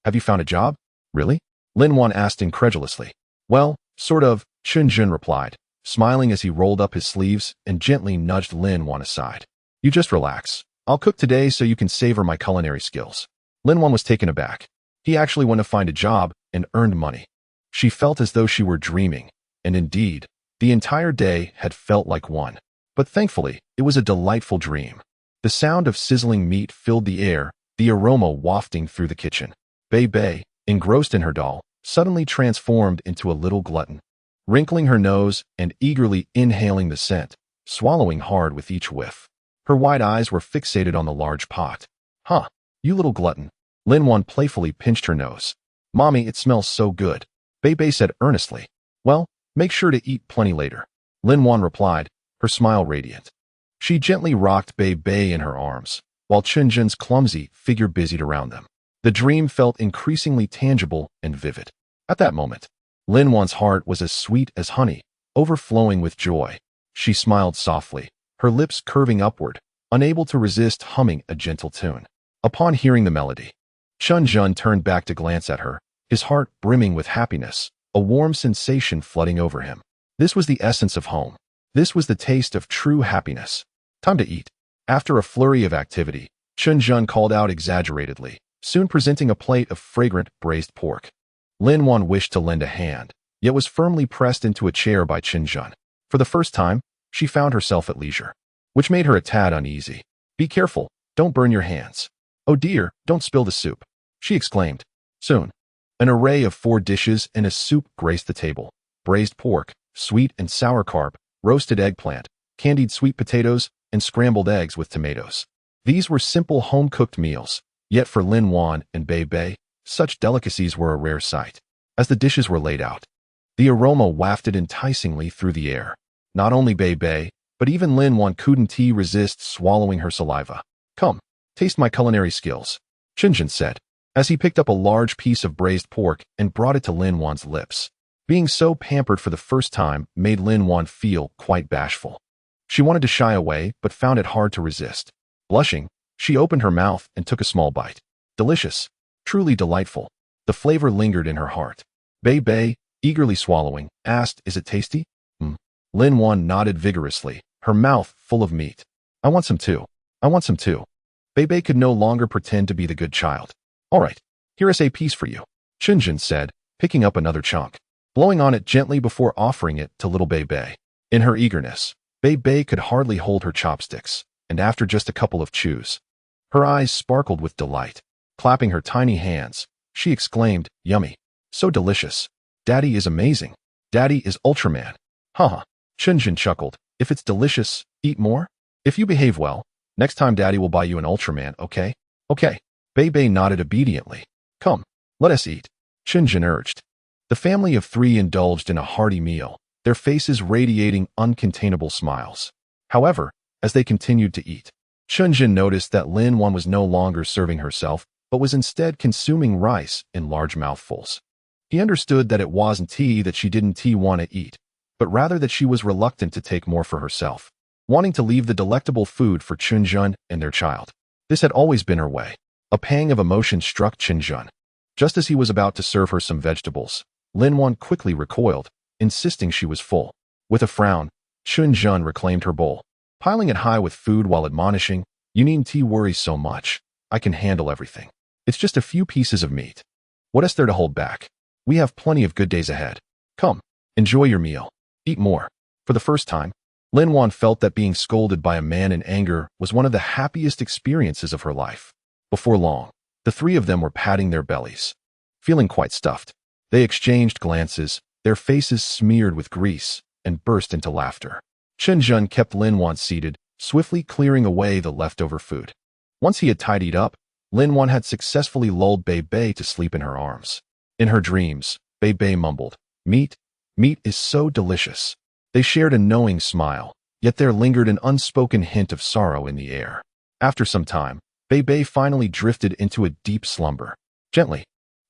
Have you found a job? Really? Lin Wan asked incredulously. Well, sort of, Chen Zhen replied, smiling as he rolled up his sleeves and gently nudged Lin Wan aside. You just relax. I'll cook today so you can savor my culinary skills. Lin Wan was taken aback. He actually went to find a job and earned money. She felt as though she were dreaming, and indeed, the entire day had felt like one. But thankfully, it was a delightful dream. The sound of sizzling meat filled the air, the aroma wafting through the kitchen. Beibei, engrossed in her doll, suddenly transformed into a little glutton, wrinkling her nose and eagerly inhaling the scent, swallowing hard with each whiff. Her wide eyes were fixated on the large pot. Huh, you little glutton. Lin Wan playfully pinched her nose. Mommy, it smells so good. Beibei said earnestly. Well, make sure to eat plenty later. Lin Wan replied, her smile radiant. She gently rocked Beibei in her arms, while Chen Zhen's clumsy figure busied around them. The dream felt increasingly tangible and vivid. At that moment, Lin Wan's heart was as sweet as honey, overflowing with joy. She smiled softly, her lips curving upward, unable to resist humming a gentle tune. Upon hearing the melody, Chen Zhen turned back to glance at her, his heart brimming with happiness, a warm sensation flooding over him. This was the essence of home. This was the taste of true happiness. Time to eat. After a flurry of activity, Chen Zhen called out exaggeratedly, soon presenting a plate of fragrant braised pork. Lin Wan wished to lend a hand, yet was firmly pressed into a chair by Chen Zhen. For the first time, she found herself at leisure, which made her a tad uneasy. Be careful, don't burn your hands. Oh dear, don't spill the soup, she exclaimed. Soon, an array of 4 dishes and a soup graced the table. Braised pork, sweet and sour carp, roasted eggplant, candied sweet potatoes, and scrambled eggs with tomatoes. These were simple home-cooked meals, yet for Lin Wan and Beibei, such delicacies were a rare sight. As the dishes were laid out, the aroma wafted enticingly through the air. Not only Beibei, but even Lin Wan couldn't resist swallowing her saliva. Come, taste my culinary skills, Chen Zhen said, as he picked up a large piece of braised pork and brought it to Lin Wan's lips. Being so pampered for the first time made Lin Wan feel quite bashful. She wanted to shy away, but found it hard to resist. Blushing, she opened her mouth and took a small bite. Delicious, truly delightful. The flavor lingered in her heart. Beibei, eagerly swallowing, asked, is it tasty? Lin Wan nodded vigorously, her mouth full of meat. I want some too. I want some too. Beibei could no longer pretend to be the good child. All right, here is a piece for you, Chen Zhen said, picking up another chunk, blowing on it gently before offering it to little Beibei. In her eagerness, Beibei could hardly hold her chopsticks, and after just a couple of chews, her eyes sparkled with delight. Clapping her tiny hands, she exclaimed, yummy, so delicious. Daddy is amazing. Daddy is Ultraman. Haha, Chen Zhen chuckled. If it's delicious, eat more. If you behave well, next time Daddy will buy you an Ultraman, okay? Okay. Beibei nodded obediently. Come, let us eat, Chen Zhen urged. The family of 3 indulged in a hearty meal, their faces radiating uncontainable smiles. However, as they continued to eat, Chen Zhen noticed that Lin Wan was no longer serving herself, but was instead consuming rice in large mouthfuls. He understood that it wasn't that she didn't want to eat, but rather that she was reluctant to take more for herself, wanting to leave the delectable food for Chen Zhen and their child. This had always been her way. A pang of emotion struck Chen Zhen. Just as he was about to serve her some vegetables, Lin Wan quickly recoiled, insisting she was full. With a frown, Chen Zhen reclaimed her bowl, piling it high with food while admonishing, you needn't worry so much. I can handle everything. It's just a few pieces of meat. What is there to hold back? We have plenty of good days ahead. Come, enjoy your meal. Eat more. For the first time, Lin Wan felt that being scolded by a man in anger was one of the happiest experiences of her life. Before long, the 3 of them were patting their bellies, feeling quite stuffed. They exchanged glances, their faces smeared with grease, and burst into laughter. Chen Zhen kept Lin Wan seated, swiftly clearing away the leftover food. Once he had tidied up, Lin Wan had successfully lulled Beibei to sleep in her arms. In her dreams, Beibei mumbled, meat is so delicious. They shared a knowing smile, yet there lingered an unspoken hint of sorrow in the air. After some time, Beibei finally drifted into a deep slumber. Gently,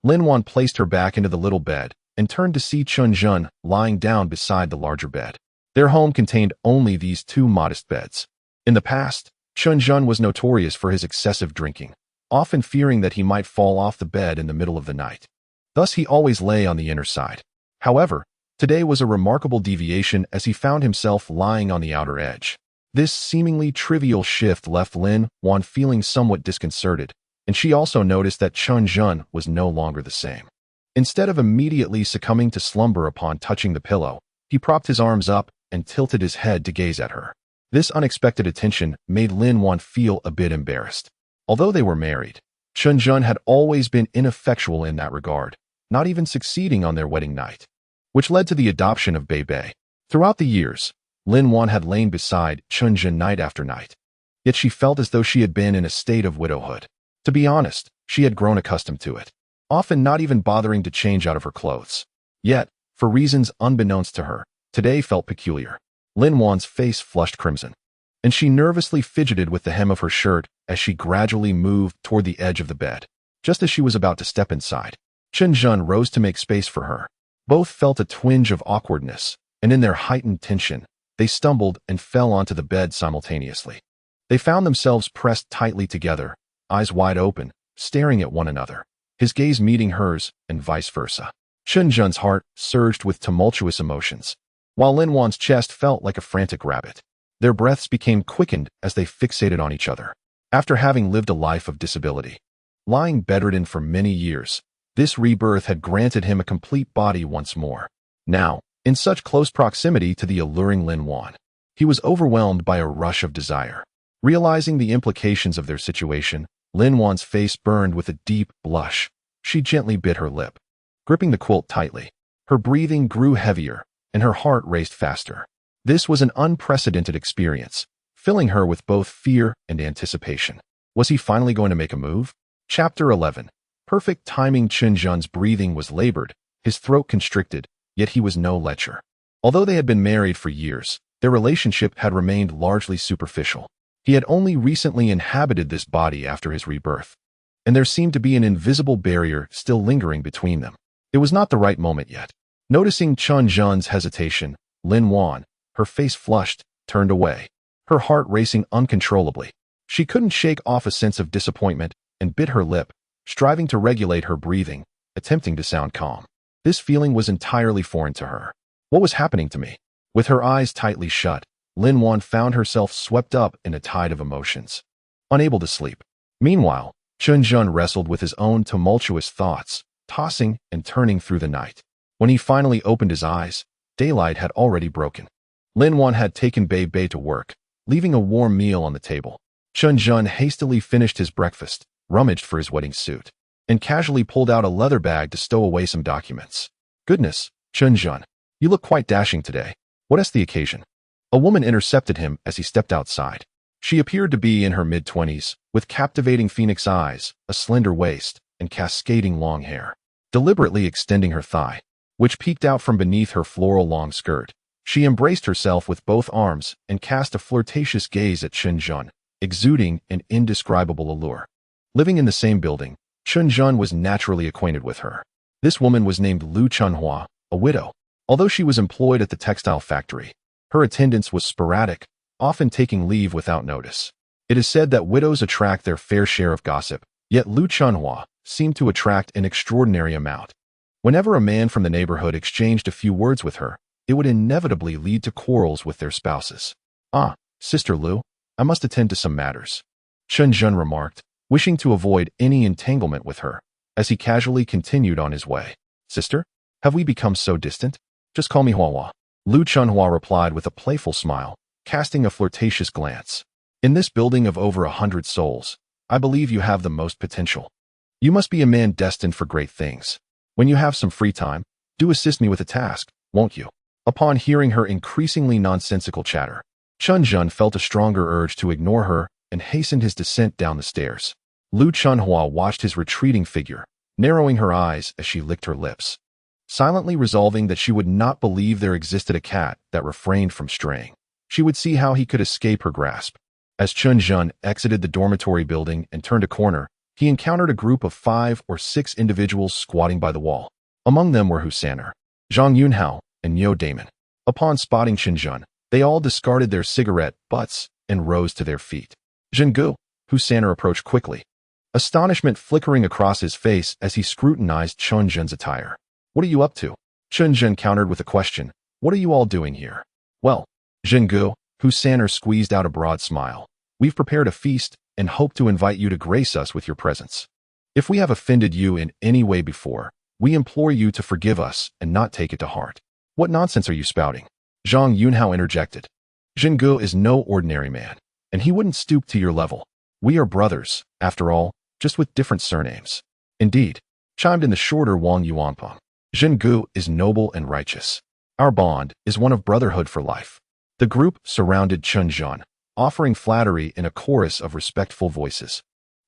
Lin Wan placed her back into the little bed and turned to see Chen Zhen lying down beside the larger bed. Their home contained only these 2 modest beds. In the past, Chen Zhen was notorious for his excessive drinking, often fearing that he might fall off the bed in the middle of the night. Thus he always lay on the inner side. However, today was a remarkable deviation as he found himself lying on the outer edge. This seemingly trivial shift left Lin Wan feeling somewhat disconcerted, and she also noticed that Chen Zhen was no longer the same. Instead of immediately succumbing to slumber upon touching the pillow, He propped his arms up and tilted his head to gaze at her. This unexpected attention made Lin Wan feel a bit embarrassed. Although they were married, Chen Zhen had always been ineffectual in that regard, not even succeeding on their wedding night, which led to the adoption of Beibei. Throughout the years, Lin Wan had lain beside Chen Zhen night after night, yet she felt as though she had been in a state of widowhood. To be honest, she had grown accustomed to it, often not even bothering to change out of her clothes. Yet, for reasons unbeknownst to her, today felt peculiar. Lin Wan's face flushed crimson, and she nervously fidgeted with the hem of her shirt as she gradually moved toward the edge of the bed. Just as she was about to step inside, Chen Zhen rose to make space for her. Both felt a twinge of awkwardness, and in their heightened tension, they stumbled and fell onto the bed simultaneously. They found themselves pressed tightly together, eyes wide open, staring at one another, his gaze meeting hers, and vice versa. Chen Zhen's heart surged with tumultuous emotions, while Lin Wan's chest felt like a frantic rabbit. Their breaths became quickened as they fixated on each other. After having lived a life of disability, lying bedridden for many years, this rebirth had granted him a complete body once more. Now, in such close proximity to the alluring Lin Wan, he was overwhelmed by a rush of desire. Realizing the implications of their situation, Lin Wan's face burned with a deep blush. She gently bit her lip, gripping the quilt tightly. Her breathing grew heavier, and her heart raced faster. This was an unprecedented experience, filling her with both fear and anticipation. Was he finally going to make a move? Chapter 11. Perfect timing. Chen Zhen's breathing was labored, his throat constricted, yet he was no lecher. Although they had been married for years, their relationship had remained largely superficial. He had only recently inhabited this body after his rebirth, and there seemed to be an invisible barrier still lingering between them. It was not the right moment yet. Noticing Chen Zhen's hesitation, Lin Wan, her face flushed, turned away, her heart racing uncontrollably. She couldn't shake off a sense of disappointment and bit her lip, striving to regulate her breathing, attempting to sound calm. This feeling was entirely foreign to her. What was happening to me? With her eyes tightly shut, Lin Wan found herself swept up in a tide of emotions, unable to sleep. Meanwhile, Chen Zhen wrestled with his own tumultuous thoughts, tossing and turning through the night. When he finally opened his eyes, daylight had already broken. Lin Wan had taken Beibei to work, leaving a warm meal on the table. Chen Zhen hastily finished his breakfast, rummaged for his wedding suit, and casually pulled out a leather bag to stow away some documents. Goodness, Chen Zhen, you look quite dashing today. What is the occasion? A woman intercepted him as he stepped outside. She appeared to be in her mid-20s, with captivating phoenix eyes, a slender waist, and cascading long hair, deliberately extending her thigh, which peeked out from beneath her floral long skirt. She embraced herself with both arms and cast a flirtatious gaze at Chen Zhen, exuding an indescribable allure. Living in the same building, Chen Zhen was naturally acquainted with her. This woman was named Lu Chunhua, a widow. Although she was employed at the textile factory, her attendance was sporadic, often taking leave without notice. It is said that widows attract their fair share of gossip, yet Lu Chunhua seemed to attract an extraordinary amount. Whenever a man from the neighborhood exchanged a few words with her, it would inevitably lead to quarrels with their spouses. "Ah, Sister Lu, I must attend to some matters," Chen Zhen remarked, wishing to avoid any entanglement with her, as he casually continued on his way. "Sister, have we become so distant? Just call me Huahua," Lu Chunhua replied with a playful smile, casting a flirtatious glance. "In this building of over 100 souls, I believe you have the most potential. You must be a man destined for great things. When you have some free time, do assist me with a task, won't you?" Upon hearing her increasingly nonsensical chatter, Chen Zhen felt a stronger urge to ignore her and hastened his descent down the stairs. Lu Chunhua watched his retreating figure, narrowing her eyes as she licked her lips, silently resolving that she would not believe there existed a cat that refrained from straying. She would see how he could escape her grasp. As Chen Zhen exited the dormitory building and turned a corner, he encountered a group of 5 or 6 individuals squatting by the wall. Among them were Husaner, Zhang Yunhao, and Niu Damon. Upon spotting Chen Zhen, they all discarded their cigarette butts and rose to their feet. "Zhengu," Husaner approached quickly, astonishment flickering across his face as he scrutinized Chen Zhen's attire. "What are you up to?" Chen Zhen countered with a question. "What are you all doing here?" "Well, Zhengu," Husaner squeezed out a broad smile, "we've prepared a feast and hope to invite you to grace us with your presence. If we have offended you in any way before, we implore you to forgive us and not take it to heart." What nonsense are you spouting? Zhang Yunhao interjected. Zhenggu is no ordinary man, and he wouldn't stoop to your level. We are brothers, after all, just with different surnames. Indeed, chimed in the shorter Wang Yuanpeng. Zhenggu is noble and righteous. Our bond is one of brotherhood for life. The group surrounded Chen Zhen, offering flattery in a chorus of respectful voices,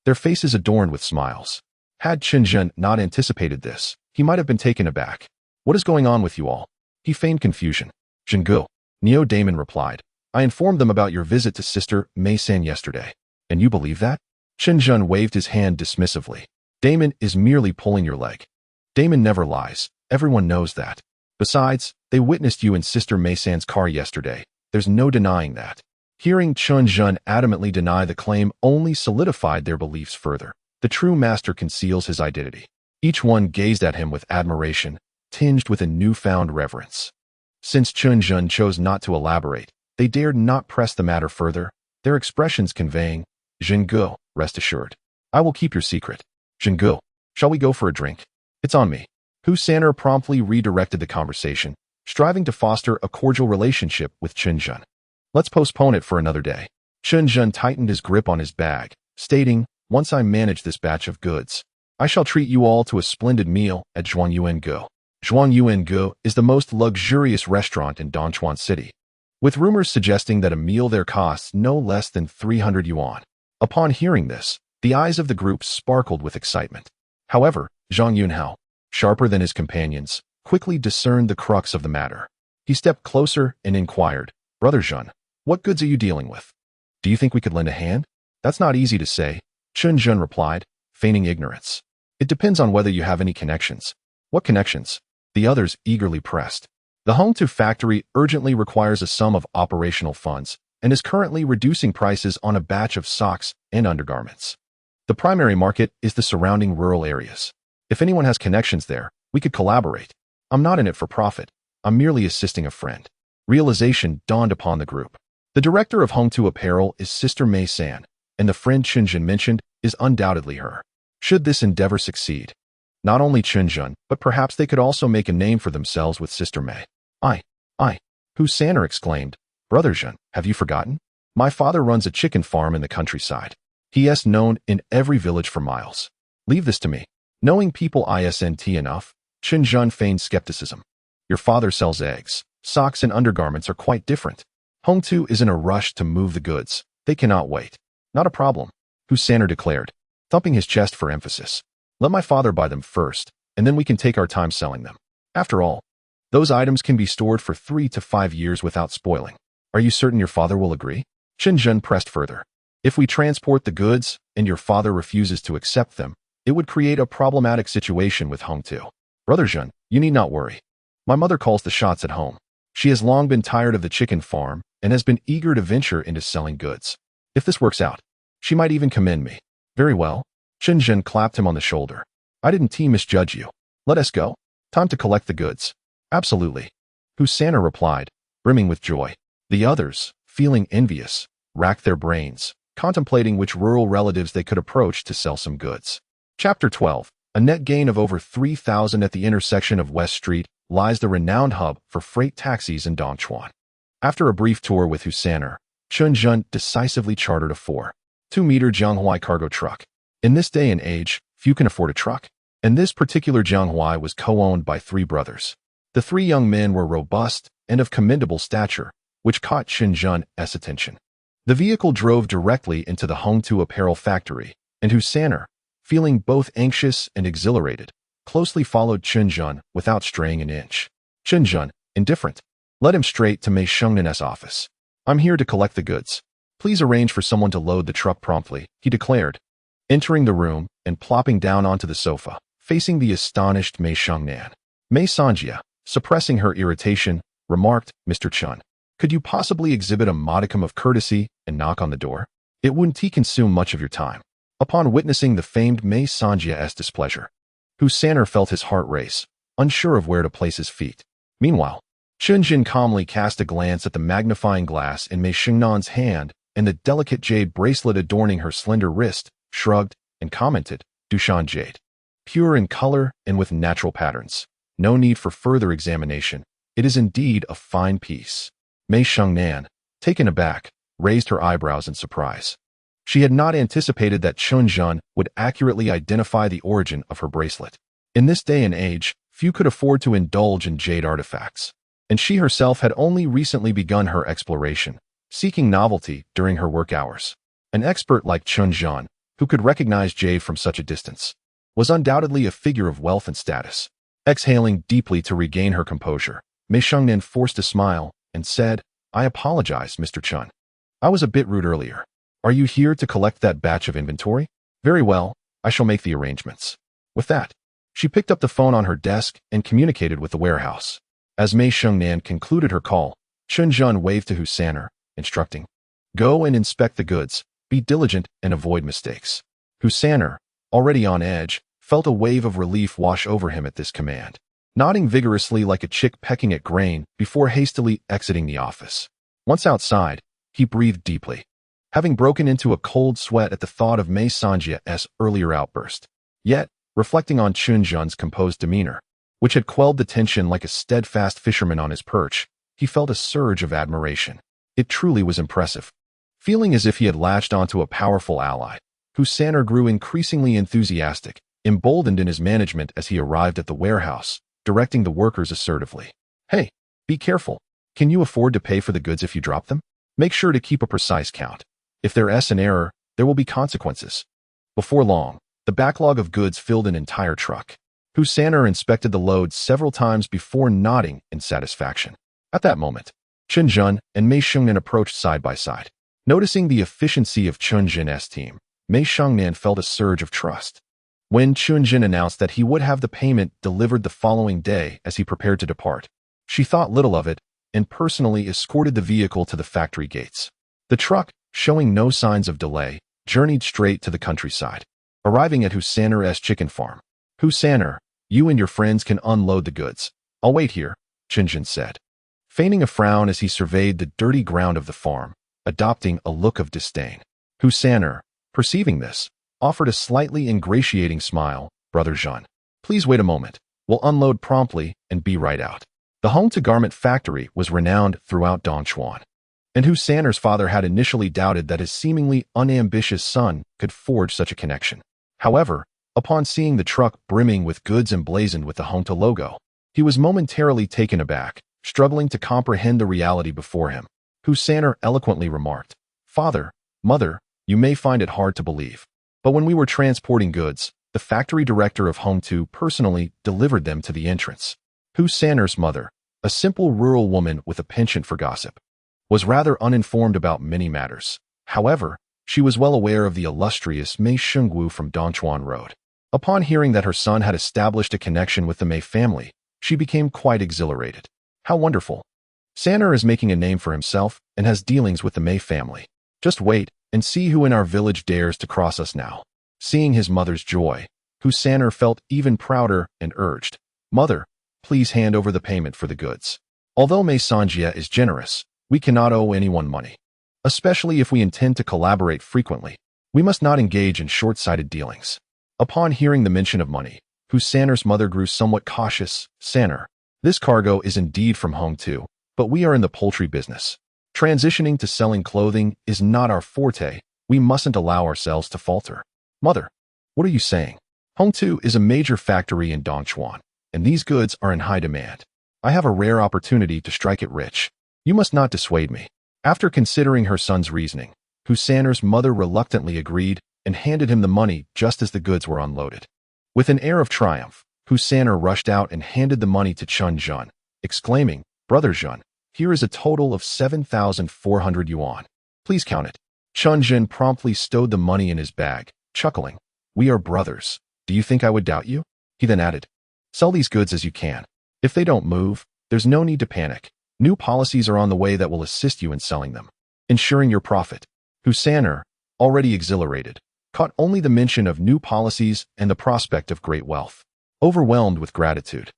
their faces adorned with smiles. Had Chen Zhen not anticipated this, he might have been taken aback. What is going on with you all? He feigned confusion. Zhenggu, Neo Daemon replied. I informed them about your visit to Sister Mei-san yesterday. And you believe that? Chen Zhen waved his hand dismissively. Daemon is merely pulling your leg. Daemon never lies. Everyone knows that. Besides, they witnessed you in Sister Mei-san's car yesterday. There's no denying that. Hearing Chen Zhen adamantly deny the claim only solidified their beliefs further. The true master conceals his identity. Each one gazed at him with admiration, tinged with a newfound reverence. Since Chen Zhen chose not to elaborate, they dared not press the matter further, their expressions conveying, Zhenggu, rest assured. I will keep your secret. Zhenggu, shall we go for a drink? It's on me. Hu San'er promptly redirected the conversation, striving to foster a cordial relationship with Chen Zhen. Let's postpone it for another day. Chen Zhen tightened his grip on his bag, stating, once I manage this batch of goods, I shall treat you all to a splendid meal at Zhuangyuangu. Zhuangyuangu is the most luxurious restaurant in Dongchuan City, with rumors suggesting that a meal there costs no less than 300 yuan. Upon hearing this, the eyes of the group sparkled with excitement. However, Zhang Yunhao, sharper than his companions, quickly discerned the crux of the matter. He stepped closer and inquired, Brother Zhen, what goods are you dealing with? Do you think we could lend a hand? That's not easy to say, Chen Zhen replied, feigning ignorance. It depends on whether you have any connections. What connections? The others eagerly pressed. The Hongtu factory urgently requires a sum of operational funds and is currently reducing prices on a batch of socks and undergarments. The primary market is the surrounding rural areas. If anyone has connections there, we could collaborate. I'm not in it for profit. I'm merely assisting a friend. Realization dawned upon the group. The director of Hongtu Apparel is Sister Mei-san, and the friend Chen Zhen mentioned is undoubtedly her. Should this endeavor succeed, not only Chen Zhen, but perhaps they could also make a name for themselves with Sister Mei. Hu San'er exclaimed, Brother Zhen, have you forgotten? My father runs a chicken farm in the countryside. He is known in every village for miles. Leave this to me. Knowing people isn't enough, Chen Zhen feigned skepticism. Your father sells eggs. Socks and undergarments are quite different. Hongtu is in a rush to move the goods. They cannot wait. Not a problem, Hu San'er declared, thumping his chest for emphasis. Let my father buy them first, and then we can take our time selling them. After all, those items can be stored for 3 to 5 years without spoiling. Are you certain your father will agree? Chen Zhen pressed further. If we transport the goods, and your father refuses to accept them, it would create a problematic situation with Hongtu. Brother Zhen, you need not worry. My mother calls the shots at home. She has long been tired of the chicken farm and has been eager to venture into selling goods. If this works out, she might even commend me. Very well. Chen Zhen clapped him on the shoulder. I didn't misjudge you. Let us go. Time to collect the goods. Absolutely. Hu San'er replied, brimming with joy. The others, feeling envious, racked their brains, contemplating which rural relatives they could approach to sell some goods. Chapter 12. A net gain of over 3,000 at the intersection of West Street lies the renowned hub for freight taxis in Dongchuan. After a brief tour with Hu San'er, Chen Zhen decisively chartered a 4.2-meter Jianghuai cargo truck. In this day and age, few can afford a truck, and this particular Jianghuai was co-owned by 3 brothers. The 3 young men were robust and of commendable stature, which caught Chen Zhen's attention. The vehicle drove directly into the Hongtu Apparel factory, and Hu San'er, feeling both anxious and exhilarated, closely followed Chen Zhen without straying an inch. Chen Zhen, indifferent, led him straight to Mei Shengnin's office. I'm here to collect the goods. Please arrange for someone to load the truck promptly, he declared, entering the room and plopping down onto the sofa, facing the astonished Mei Shengnin. Mei Sanjia, suppressing her irritation, remarked, Mr. Chen, could you possibly exhibit a modicum of courtesy and knock on the door? It wouldn't consume much of your time. Upon witnessing the famed Mei Sanjia's displeasure, Hu San'er felt his heart race, unsure of where to place his feet. Meanwhile, Chen Zhen calmly cast a glance at the magnifying glass in Mei Shengnin's hand and the delicate jade bracelet adorning her slender wrist, shrugged, and commented, Dushan jade. Pure in color and with natural patterns. No need for further examination. It is indeed a fine piece. Mei Shengnan, taken aback, raised her eyebrows in surprise. She had not anticipated that Chen Zhen would accurately identify the origin of her bracelet. In this day and age, few could afford to indulge in jade artifacts, and she herself had only recently begun her exploration, seeking novelty during her work hours. An expert like Chen Zhen, who could recognize jade from such a distance, was undoubtedly a figure of wealth and status. Exhaling deeply to regain her composure, Mei Shengnan forced a smile and said, "I apologize, Mr. Chen. I was a bit rude earlier. Are you here to collect that batch of inventory? Very well, I shall make the arrangements." With that, she picked up the phone on her desk and communicated with the warehouse. As Mei Shengnan concluded her call, Chen Zhen waved to Husaner, instructing, "Go and inspect the goods, be diligent and avoid mistakes." Husaner, already on edge, felt a wave of relief wash over him at this command, nodding vigorously like a chick pecking at grain before hastily exiting the office. Once outside, he breathed deeply, having broken into a cold sweat at the thought of Mei Sanjia's earlier outburst. Yet, reflecting on Chen Zhen's composed demeanor, which had quelled the tension like a steadfast fisherman on his perch, he felt a surge of admiration. It truly was impressive. Feeling as if he had latched onto a powerful ally, Husaner grew increasingly enthusiastic, emboldened in his management as he arrived at the warehouse, directing the workers assertively. "Hey, be careful. Can you afford to pay for the goods if you drop them? Make sure to keep a precise count. If there's an error, there will be consequences." Before long, the backlog of goods filled an entire truck. Husaner inspected the load several times before nodding in satisfaction. At that moment, Chen Zhen and Mei Shengnan approached side by side. Noticing the efficiency of Chen Zhen's team, Mei Shengnan felt a surge of trust. When Chen Zhen announced that he would have the payment delivered the following day as he prepared to depart, she thought little of it and personally escorted the vehicle to the factory gates. The truck, showing no signs of delay, journeyed straight to the countryside, arriving at Husaner's chicken farm. "Husaner, you and your friends can unload the goods. I'll wait here," Chen Zhen said, feigning a frown as he surveyed the dirty ground of the farm, adopting a look of disdain. Husaner, perceiving this, offered a slightly ingratiating smile. "Brother Zhen, please wait a moment. We'll unload promptly and be right out." The home-to-garment factory was renowned throughout Dongchuan, and Husaner's father had initially doubted that his seemingly unambitious son could forge such a connection. However, upon seeing the truck brimming with goods emblazoned with the Hongta logo, he was momentarily taken aback, struggling to comprehend the reality before him. Husaner eloquently remarked, "Father, mother, you may find it hard to believe, but when we were transporting goods, the factory director of Home 2 personally delivered them to the entrance." Husaner's mother, a simple rural woman with a penchant for gossip, was rather uninformed about many matters. However, she was well aware of the illustrious Mei Shengwu from Dongchuan Road. Upon hearing that her son had established a connection with the Mei family, she became quite exhilarated. "How wonderful! Saner is making a name for himself and has dealings with the Mei family. Just wait and see who in our village dares to cross us now." Seeing his mother's joy, Husaner felt even prouder and urged, "Mother, please hand over the payment for the goods. Although Mei Sanjia is generous, we cannot owe anyone money. Especially if we intend to collaborate frequently, we must not engage in short-sighted dealings." Upon hearing the mention of money, Husaner's mother grew somewhat cautious. "Saner, this cargo is indeed from Home 2, but we are in the poultry business. Transitioning to selling clothing is not our forte. We mustn't allow ourselves to falter." "Mother, what are you saying? Home 2 is a major factory in Dongchuan, and these goods are in high demand. I have a rare opportunity to strike it rich. You must not dissuade me." After considering her son's reasoning, Husaner's mother reluctantly agreed and handed him the money just as the goods were unloaded. With an air of triumph, Husaner rushed out and handed the money to Chen Zhen, exclaiming, "Brother Zhen, here is a total of 7,400 yuan. Please count it." Chen Zhen promptly stowed the money in his bag, chuckling, "We are brothers. Do you think I would doubt you?" He then added, "Sell these goods as you can. If they don't move, there's no need to panic. New policies are on the way that will assist you in selling them, ensuring your profit." Husaner, already exhilarated, caught only the mention of new policies and the prospect of great wealth. Overwhelmed with gratitude,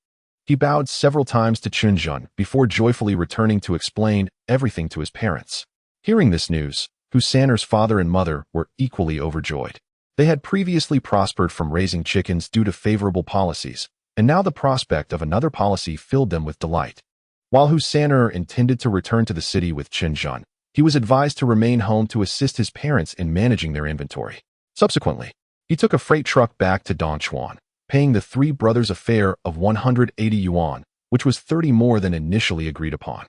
he bowed several times to Chen Zhen before joyfully returning to explain everything to his parents. Hearing this news, Husaner's father and mother were equally overjoyed. They had previously prospered from raising chickens due to favorable policies, and now the prospect of another policy filled them with delight. While Hu San'er intended to return to the city with Chen Zhen, he was advised to remain home to assist his parents in managing their inventory. Subsequently, he took a freight truck back to Dongchuan, paying the three brothers a fare of 180 yuan, which was 30 more than initially agreed upon.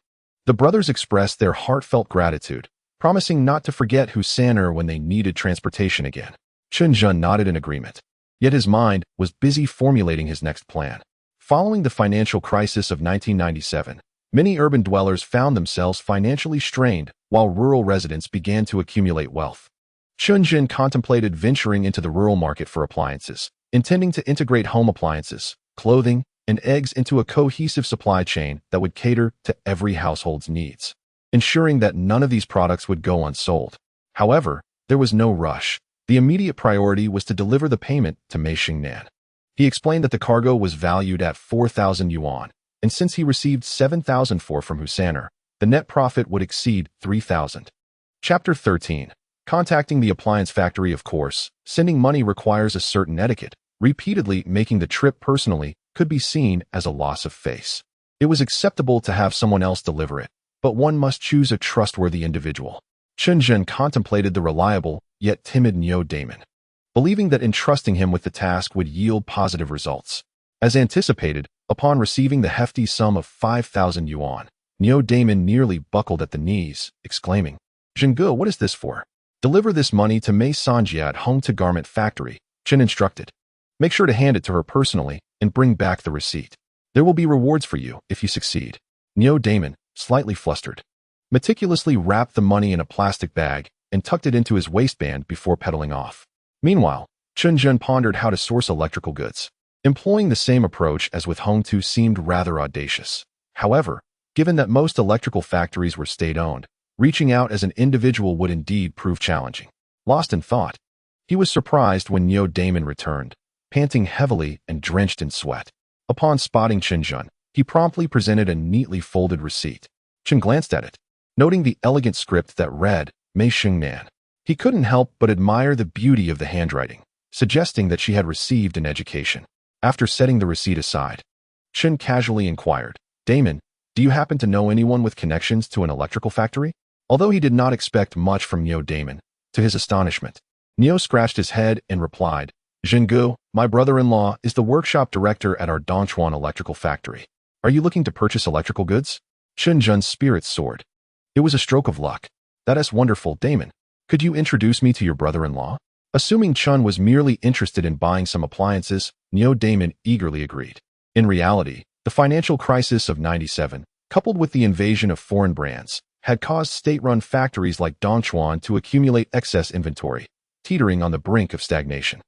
The brothers expressed their heartfelt gratitude, promising not to forget Hu San'er when they needed transportation again. Chen Zhen nodded in agreement, yet his mind was busy formulating his next plan. Following the financial crisis of 1997, many urban dwellers found themselves financially strained while rural residents began to accumulate wealth. Chen Zhen contemplated venturing into the rural market for appliances, intending to integrate home appliances, clothing, and eggs into a cohesive supply chain that would cater to every household's needs, ensuring that none of these products would go unsold. However, there was no rush. The immediate priority was to deliver the payment to Mei Xingnan. He explained that the cargo was valued at 4,000 yuan, and since he received 7,004 from Hu San'er, the net profit would exceed 3,000. Chapter 13. Contacting the appliance factory. Of course, sending money requires a certain etiquette. Repeatedly making the trip personally could be seen as a loss of face. It was acceptable to have someone else deliver it, but one must choose a trustworthy individual. Chen Zhen contemplated the reliable, yet timid Niu Damon, believing that entrusting him with the task would yield positive results. As anticipated, upon receiving the hefty sum of 5,000 yuan, Niu Damon nearly buckled at the knees, exclaiming, "Zhengge, what is this for?" "Deliver this money to Mei Sanjia at Home to Garment Factory," Chen instructed. "Make sure to hand it to her personally and bring back the receipt. There will be rewards for you if you succeed." Niu Damon, slightly flustered, meticulously wrapped the money in a plastic bag and tucked it into his waistband before pedaling off. Meanwhile, Chen Zhen pondered how to source electrical goods. Employing the same approach as with Home To seemed rather audacious. However, given that most electrical factories were state-owned, reaching out as an individual would indeed prove challenging. Lost in thought, he was surprised when Niu Damon returned, panting heavily and drenched in sweat. Upon spotting Chen Zhen, he promptly presented a neatly folded receipt. Chen glanced at it, noting the elegant script that read, Mei Xingnan. He couldn't help but admire the beauty of the handwriting, suggesting that she had received an education. After setting the receipt aside, Chen casually inquired, "Damon, do you happen to know anyone with connections to an electrical factory?" Although he did not expect much from Niu Damon, to his astonishment, Niu scratched his head and replied, "Zhengge, my brother-in-law is the workshop director at our Dongchuan electrical factory. Are you looking to purchase electrical goods?" Chen Zhen's spirits soared. It was a stroke of luck. "That is wonderful, Damon. Could you introduce me to your brother-in-law?" Assuming Chen was merely interested in buying some appliances, Niu Damon eagerly agreed. In reality, the financial crisis of 97, coupled with the invasion of foreign brands, had caused state-run factories like Dongchuan to accumulate excess inventory, teetering on the brink of stagnation.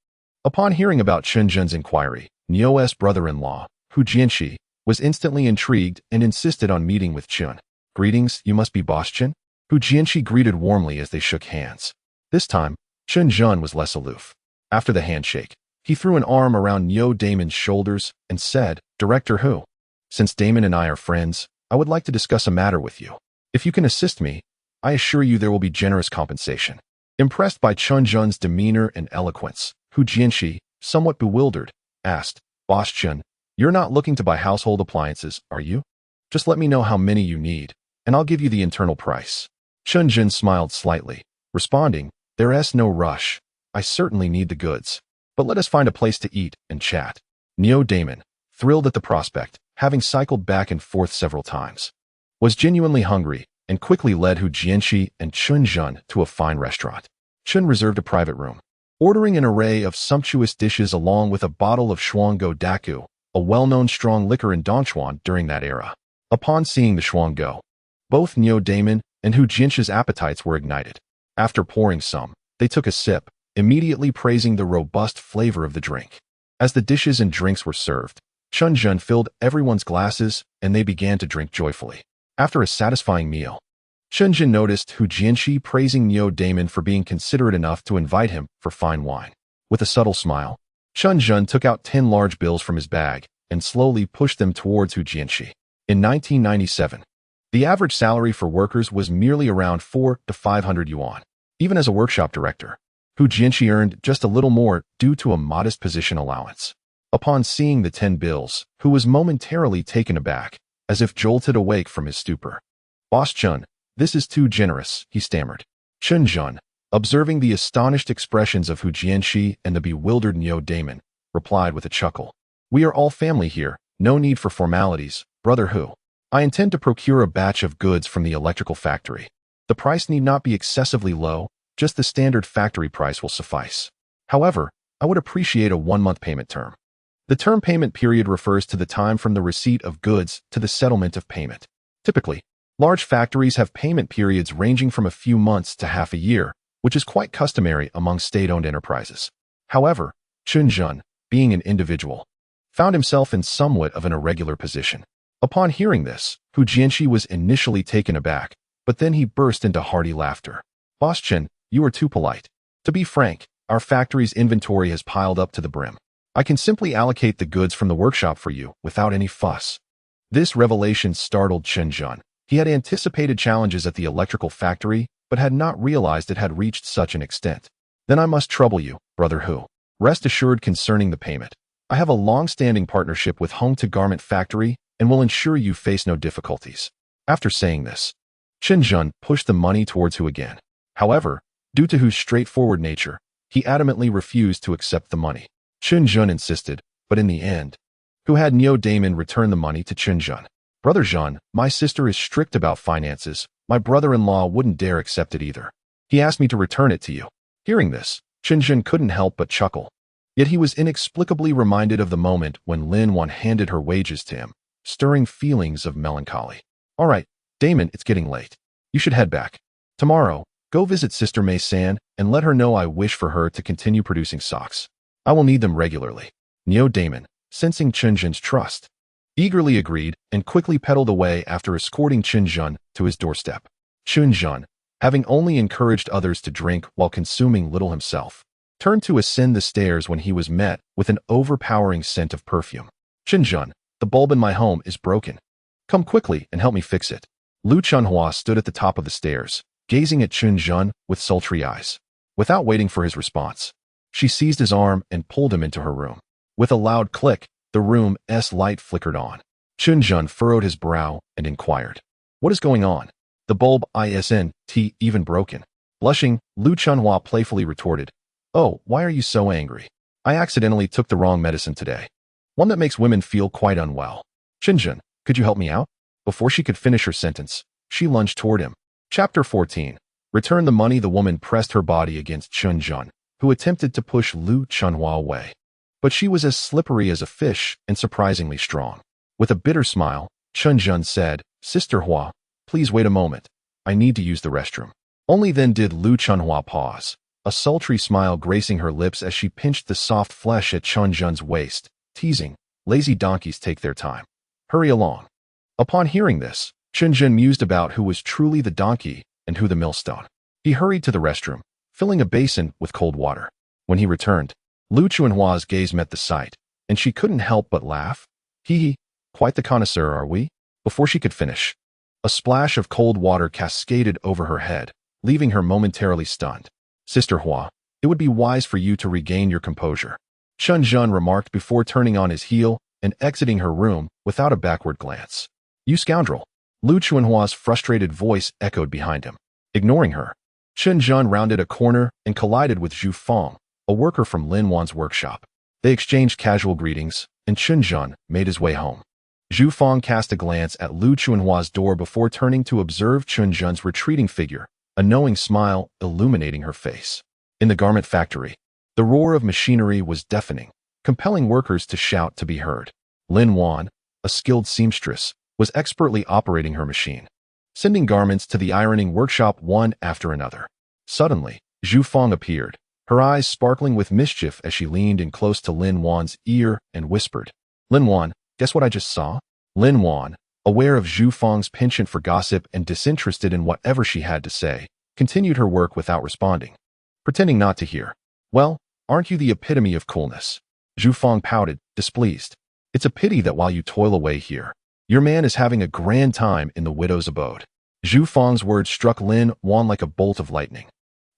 Upon hearing about Chen Zhen's inquiry, Niu's brother-in-law, Hu Jianxi, was instantly intrigued and insisted on meeting with Chen. "Greetings, you must be Boss Chen?" Hu Jianxi greeted warmly as they shook hands. This time, Chen Zhen was less aloof. After the handshake, he threw an arm around Niu Damon's shoulders and said, "Director Hu, since Damon and I are friends, I would like to discuss a matter with you. If you can assist me, I assure you there will be generous compensation." Impressed by Chen Zhen's demeanor and eloquence, Hu Jianxi, somewhat bewildered, asked, "Boss Chen, you're not looking to buy household appliances, are you? Just let me know how many you need, and I'll give you the internal price." Chen Zhen smiled slightly, responding, "There's no rush. I certainly need the goods, but let us find a place to eat and chat." Niu Damon, thrilled at the prospect, having cycled back and forth several times, was genuinely hungry and quickly led Hu Jianxi and Chen Zhen to a fine restaurant. Chen reserved a private room, ordering an array of sumptuous dishes along with a bottle of Shuanggo Daku, a well-known strong liquor in Dongchuan during that era. Upon seeing the Shuanggo, both Niu Damon and Hu Jianxi's appetites were ignited. After pouring some, they took a sip, immediately praising the robust flavor of the drink. As the dishes and drinks were served, Chen Zhen filled everyone's glasses and they began to drink joyfully. After a satisfying meal, Chen Zhen noticed Hu Jianxi praising Niu Damon for being considerate enough to invite him for fine wine. With a subtle smile, Chen Zhen took out 10 large bills from his bag and slowly pushed them towards Hu Jianxi. In 1997, the average salary for workers was merely around 400 to 500 yuan. Even as a workshop director, Hu Jianxi earned just a little more due to a modest position allowance. Upon seeing the 10 bills, Hu was momentarily taken aback as if jolted awake from his stupor. "Boss Chen, this is too generous," he stammered. Chen Zhen, observing the astonished expressions of Hu Jianxi and the bewildered Niu Damon, replied with a chuckle. "We are all family here, no need for formalities, brother Hu. I intend to procure a batch of goods from the electrical factory. The price need not be excessively low, just the standard factory price will suffice. However, I would appreciate a 1-month payment term." The term payment period refers to the time from the receipt of goods to the settlement of payment. Typically, large factories have payment periods ranging from a few months to half a year, which is quite customary among state-owned enterprises. However, Chen Zhen, being an individual, found himself in somewhat of an irregular position. Upon hearing this, Hu Jianxi was initially taken aback, but then he burst into hearty laughter. "Boss Chen, you are too polite. To be frank, our factory's inventory has piled up to the brim. I can simply allocate the goods from the workshop for you without any fuss." This revelation startled Chen Zhen. He had anticipated challenges at the electrical factory, but had not realized it had reached such an extent. "Then I must trouble you, brother Hu. Rest assured concerning the payment. I have a long-standing partnership with Hong to Garment Factory and will ensure you face no difficulties." After saying this, Chen Zhen pushed the money towards Hu again. However, due to Hu's straightforward nature, he adamantly refused to accept the money. Chen Zhen insisted, but in the end, Hu had Niu Damon return the money to Chen Zhen. "Brother Zhen, my sister is strict about finances. My brother-in-law wouldn't dare accept it either. He asked me to return it to you." Hearing this, Chen Zhen couldn't help but chuckle. Yet he was inexplicably reminded of the moment when Lin Wan handed her wages to him, stirring feelings of melancholy. "All right, Damon, it's getting late. You should head back. Tomorrow, go visit Sister Mei San and let her know I wish for her to continue producing socks. I will need them regularly." Niu Damon, sensing Chen Zhen's trust, eagerly agreed and quickly pedaled away after escorting Chen Zhen to his doorstep. Chen Zhen, having only encouraged others to drink while consuming little himself, turned to ascend the stairs when he was met with an overpowering scent of perfume. "Chen Zhen, the bulb in my home is broken. Come quickly and help me fix it." Lu Chunhua stood at the top of the stairs, gazing at Chen Zhen with sultry eyes. Without waiting for his response, she seized his arm and pulled him into her room. With a loud click, the room's light flickered on. Chen Zhen furrowed his brow and inquired, "What is going on? The bulb isn't even broken." Blushing, Lu Chunhua playfully retorted, "Oh, why are you so angry? I accidentally took the wrong medicine today. One that makes women feel quite unwell. Chen Zhen, could you help me out?" Before she could finish her sentence, she lunged toward him. Chapter 14. Return the money. The woman pressed her body against Chen Zhen, who attempted to push Lu Chunhua away. But she was as slippery as a fish and surprisingly strong. With a bitter smile, Chen Zhen said, "Sister Hua, please wait a moment. I need to use the restroom." Only then did Lu Chunhua pause, a sultry smile gracing her lips as she pinched the soft flesh at Chen Zhen's waist, teasing, "Lazy donkeys take their time. Hurry along." Upon hearing this, Chen Zhen mused about who was truly the donkey and who the millstone. He hurried to the restroom, filling a basin with cold water. When he returned, Lu Chunhua's gaze met the sight, and she couldn't help but laugh. "Hee, quite the connoisseur, are we?" Before she could finish, a splash of cold water cascaded over her head, leaving her momentarily stunned. "Sister Hua, it would be wise for you to regain your composure," Chen Zhen remarked before turning on his heel and exiting her room without a backward glance. "You scoundrel!" Lu Chunhua's frustrated voice echoed behind him. Ignoring her, Chen Zhen rounded a corner and collided with Zhu Fang, a worker from Lin Wan's workshop. They exchanged casual greetings, and Chen Zhen made his way home. Zhu Fang cast a glance at Lu Chunhua's door before turning to observe Chen Zhen's retreating figure, a knowing smile illuminating her face. In the garment factory, the roar of machinery was deafening, compelling workers to shout to be heard. Lin Wan, a skilled seamstress, was expertly operating her machine, sending garments to the ironing workshop one after another. Suddenly, Zhu Fang appeared, her eyes sparkling with mischief as she leaned in close to Lin Wan's ear and whispered, "Lin Wan, guess what I just saw?" Lin Wan, aware of Zhu Fang's penchant for gossip and disinterested in whatever she had to say, continued her work without responding, pretending not to hear. "Well, aren't you the epitome of coolness?" Zhu Fang pouted, displeased. "It's a pity that while you toil away here, your man is having a grand time in the widow's abode." Zhu Fang's words struck Lin Wan like a bolt of lightning,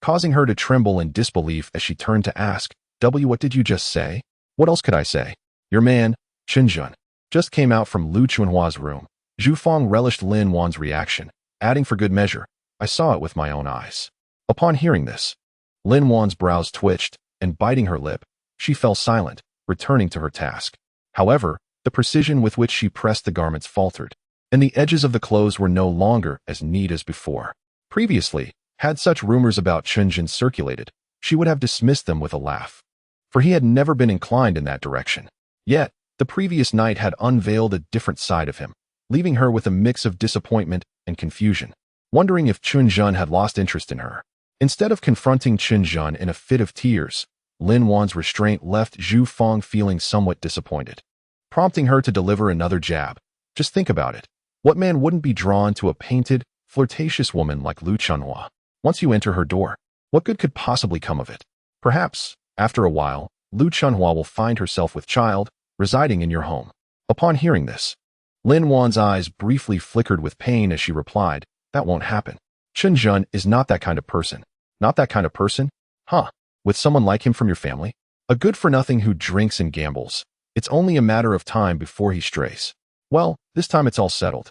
causing her to tremble in disbelief as she turned to ask, What did you just say?" "What else could I say? Your man, Chen Zhen, just came out from Lu Chunhua's room." Zhu Fang relished Lin Wan's reaction, adding for good measure, I saw it with my own eyes. Upon hearing this, Lin Wan's brows twitched, and biting her lip, she fell silent, returning to her task. However, the precision with which she pressed the garments faltered, and the edges of the clothes were no longer as neat as before. Previously, had such rumors about Chen Zhen circulated, she would have dismissed them with a laugh, for he had never been inclined in that direction. Yet, the previous night had unveiled a different side of him, leaving her with a mix of disappointment and confusion, wondering if Chen Zhen had lost interest in her. Instead of confronting Chen Zhen in a fit of tears, Lin Wan's restraint left Zhu Fang feeling somewhat disappointed, prompting her to deliver another jab. Just think about it. What man wouldn't be drawn to a painted, flirtatious woman like Lu Chunhua? Once you enter her door, what good could possibly come of it? Perhaps, after a while, Lu Chunhua will find herself with child, residing in your home. Upon hearing this, Lin Wan's eyes briefly flickered with pain as she replied, that won't happen. Chen Zhen is not that kind of person. Not that kind of person? Huh? With someone like him from your family? A good-for-nothing who drinks and gambles. It's only a matter of time before he strays. Well, this time it's all settled.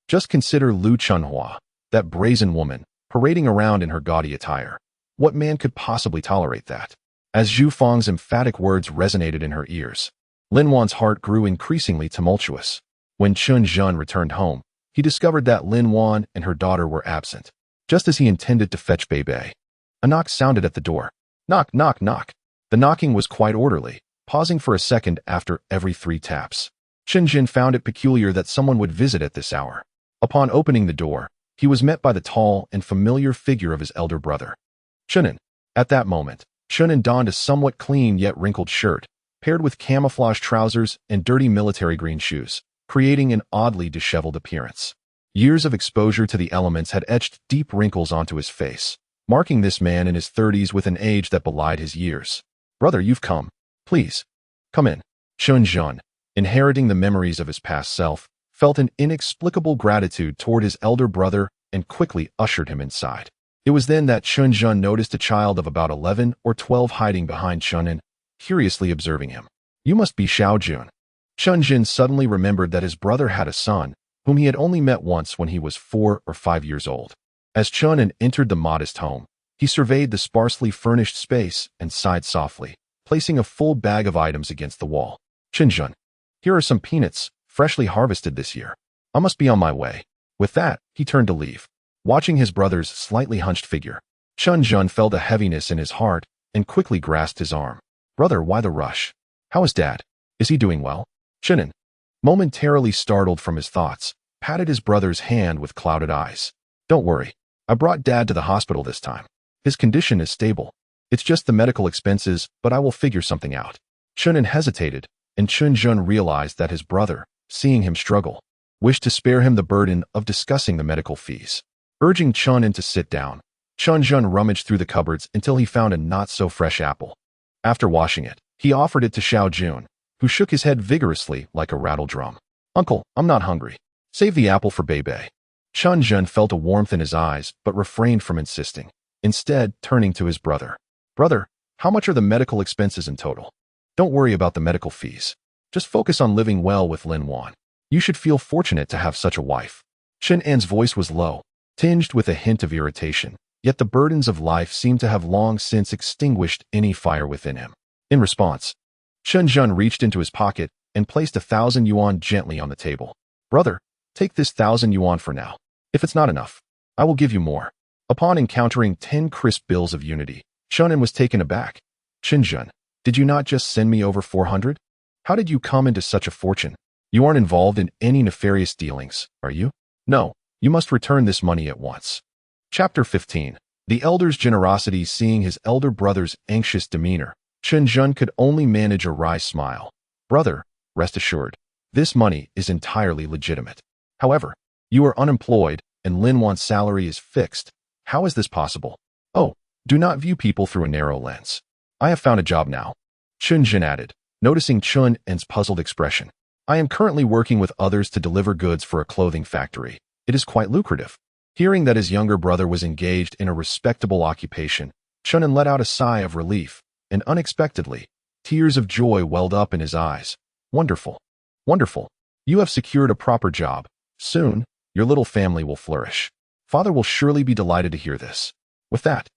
Just consider Lu Chunhua, that brazen woman, parading around in her gaudy attire. What man could possibly tolerate that? As Zhu Fang's emphatic words resonated in her ears, Lin Wan's heart grew increasingly tumultuous. When Chen Zhen returned home, he discovered that Lin Wan and her daughter were absent, just as he intended to fetch Beibei. A knock sounded at the door. Knock, knock, knock. The knocking was quite orderly, pausing for a second after every 3 taps. Chen Zhen found it peculiar that someone would visit at this hour. Upon opening the door, he was met by the tall and familiar figure of his elder brother, Chenin. At that moment, Chenin donned a somewhat clean yet wrinkled shirt, paired with camouflage trousers and dirty military green shoes, creating an oddly disheveled appearance. Years of exposure to the elements had etched deep wrinkles onto his face, marking this man in his 30s with an age that belied his years. Brother, you've come. Please, come in. Chen Zhen, inheriting the memories of his past self, felt an inexplicable gratitude toward his elder brother and quickly ushered him inside. It was then that Chen Zhen noticed a child of about 11 or 12 hiding behind Chenin, curiously observing him. You must be Xiao Jun. Chen Zhen suddenly remembered that his brother had a son, whom he had only met once when he was 4 or 5 years old. As Chenin entered the modest home, he surveyed the sparsely furnished space and sighed softly, placing a full bag of items against the wall. Chen Zhen, here are some peanuts, freshly harvested this year. I must be on my way. With that, he turned to leave. Watching his brother's slightly hunched figure, Chen Zhen felt a heaviness in his heart and quickly grasped his arm. Brother, why the rush? How is Dad? Is he doing well? Chenin, momentarily startled from his thoughts, patted his brother's hand with clouded eyes. Don't worry. I brought Dad to the hospital this time. His condition is stable. It's just the medical expenses, but I will figure something out. Chenin hesitated, and Chen Zhen realized that his brother, seeing him struggle, wished to spare him the burden of discussing the medical fees. Urging Chenin to sit down, Chen Zhen rummaged through the cupboards until he found a not-so-fresh apple. After washing it, he offered it to Xiao Jun, who shook his head vigorously like a rattle drum. Uncle, I'm not hungry. Save the apple for Beibei. Chen Zhen felt a warmth in his eyes but refrained from insisting, instead turning to his brother. Brother, how much are the medical expenses in total? Don't worry about the medical fees. Just focus on living well with Lin Wan. You should feel fortunate to have such a wife. Chen An's voice was low, tinged with a hint of irritation, yet the burdens of life seemed to have long since extinguished any fire within him. In response, Chen Zhen reached into his pocket and placed 1,000 yuan gently on the table. Brother, take this 1,000 yuan for now. If it's not enough, I will give you more. Upon encountering 10 crisp bills of unity, Chenin was taken aback. Chen Zhen, did you not just send me over 400? How did you come into such a fortune? You aren't involved in any nefarious dealings, are you? No, you must return this money at once. Chapter 15. The elder's generosity. Seeing his elder brother's anxious demeanor, Chen Zhen could only manage a wry smile. Brother, rest assured, this money is entirely legitimate. However, you are unemployed and Lin Wan's salary is fixed. How is this possible? Oh, do not view people through a narrow lens. I have found a job now. Chen Zhen added, noticing Chen En's puzzled expression. I am currently working with others to deliver goods for a clothing factory. It is quite lucrative. Hearing that his younger brother was engaged in a respectable occupation, Chen En let out a sigh of relief, and unexpectedly, tears of joy welled up in his eyes. Wonderful. Wonderful. You have secured a proper job, Soon, your little family will flourish. Father will surely be delighted to hear this. With that,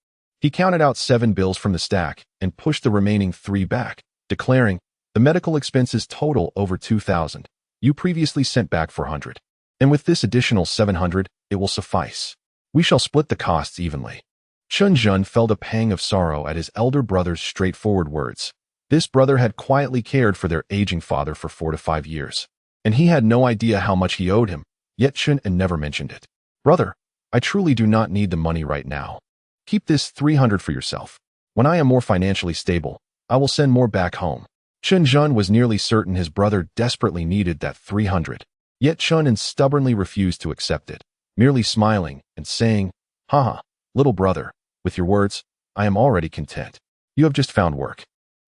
he counted out 7 bills from the stack and pushed the remaining 3 back, declaring, the medical expenses total over 2,000. You previously sent back 400. And with this additional 700, it will suffice. We shall split the costs evenly. Chen Zhen felt a pang of sorrow at his elder brother's straightforward words. This brother had quietly cared for their aging father for 4 to 5 years, and he had no idea how much he owed him, yet Chen never mentioned it. Brother, I truly do not need the money right now. Keep this 300 for yourself. When I am more financially stable, I will send more back home. Chen Zhen was nearly certain his brother desperately needed that 300, yet Chen stubbornly refused to accept it, merely smiling and saying, Haha, little brother, with your words, I am already content. You have just found work.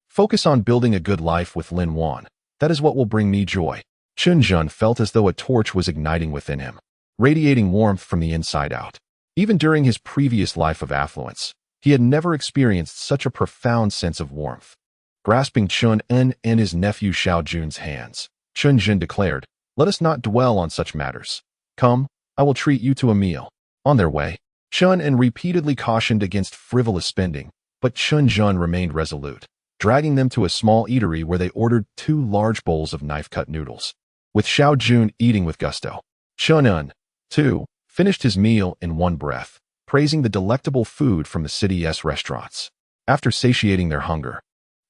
Focus on building a good life with Lin Wan. That is what will bring me joy. Chen Zhen felt as though a torch was igniting within him, radiating warmth from the inside out. Even during his previous life of affluence, he had never experienced such a profound sense of warmth. Grasping Chen En and his nephew Xiao Jun's hands, Chen Zhen declared, Let us not dwell on such matters. Come, I will treat you to a meal. On their way, Chen En repeatedly cautioned against frivolous spending, but Chen Zhen remained resolute, dragging them to a small eatery where they ordered 2 large bowls of knife-cut noodles. With Xiao Jun eating with gusto, Chen En, too, finished his meal in one breath, praising the delectable food from the city's restaurants. After satiating their hunger,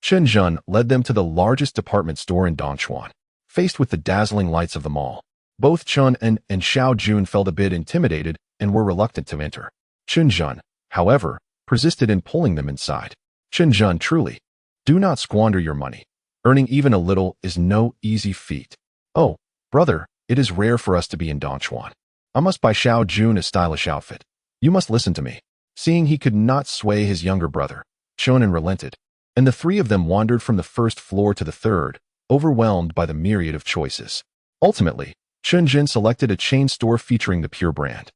Chen Zhen led them to the largest department store in Dongchuan. Faced with the dazzling lights of the mall, both Chen En and Xiao Jun felt a bit intimidated and were reluctant to enter. Chen Zhen, however, persisted in pulling them inside. Chen Zhen, truly, do not squander your money. Earning even a little is no easy feat. Oh, brother, it is rare for us to be in Dongchuan. I must buy Xiao Jun a stylish outfit. You must listen to me. Seeing he could not sway his younger brother, Chen En relented, and the 3 of them wandered from the first floor to the third, overwhelmed by the myriad of choices. Ultimately, Chen Zhen selected a chain store featuring the Pure brand,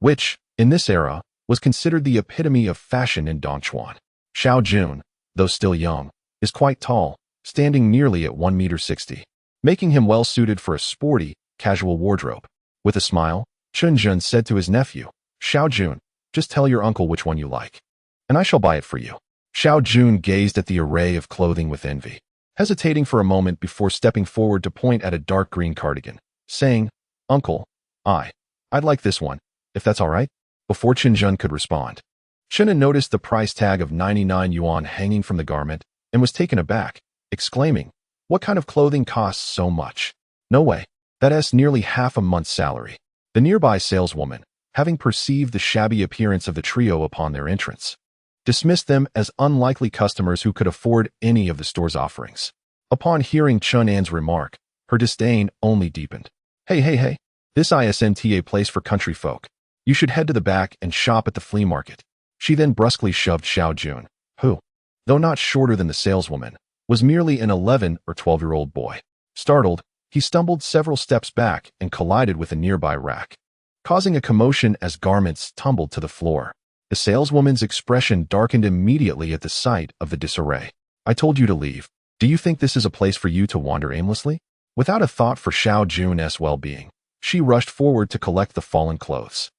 which, in this era, was considered the epitome of fashion in Dongchuan. Xiao Jun, though still young, is quite tall, standing nearly at 1.60 meters, making him well suited for a sporty, casual wardrobe. With a smile, Chen Zhen said to his nephew, Xiao Jun, just tell your uncle which one you like, and I shall buy it for you. Xiao Jun gazed at the array of clothing with envy, hesitating for a moment before stepping forward to point at a dark green cardigan, saying, Uncle, I'd like this one, if that's all right. Before Chen Zhen could respond, Chen En noticed the price tag of 99 yuan hanging from the garment and was taken aback, exclaiming, What kind of clothing costs so much? No way, that's nearly half a month's salary. The nearby saleswoman, having perceived the shabby appearance of the trio upon their entrance, dismissed them as unlikely customers who could afford any of the store's offerings. Upon hearing Chen An's remark, her disdain only deepened. Hey, this isn't a place for country folk. You should head to the back and shop at the flea market. She then brusquely shoved Xiao Jun, who, though not shorter than the saleswoman, was merely an 11 or 12-year-old boy. Startled, he stumbled several steps back and collided with a nearby rack, causing a commotion as garments tumbled to the floor. The saleswoman's expression darkened immediately at the sight of the disarray. I told you to leave. Do you think this is a place for you to wander aimlessly? Without a thought for Xiao Jun's well-being, she rushed forward to collect the fallen clothes.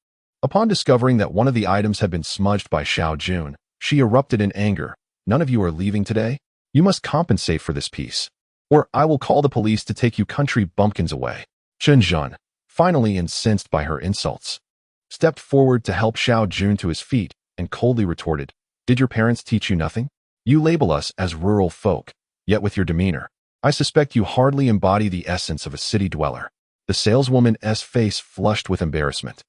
Upon discovering that one of the items had been smudged by Xiao Jun, she erupted in anger. None of you are leaving today? You must compensate for this piece, or I will call the police to take you country bumpkins away. Chen Zhen, finally incensed by her insults, stepped forward to help Xiao Jun to his feet and coldly retorted, Did your parents teach you nothing? You label us as rural folk, yet with your demeanor, I suspect you hardly embody the essence of a city dweller. The saleswoman's face flushed with embarrassment.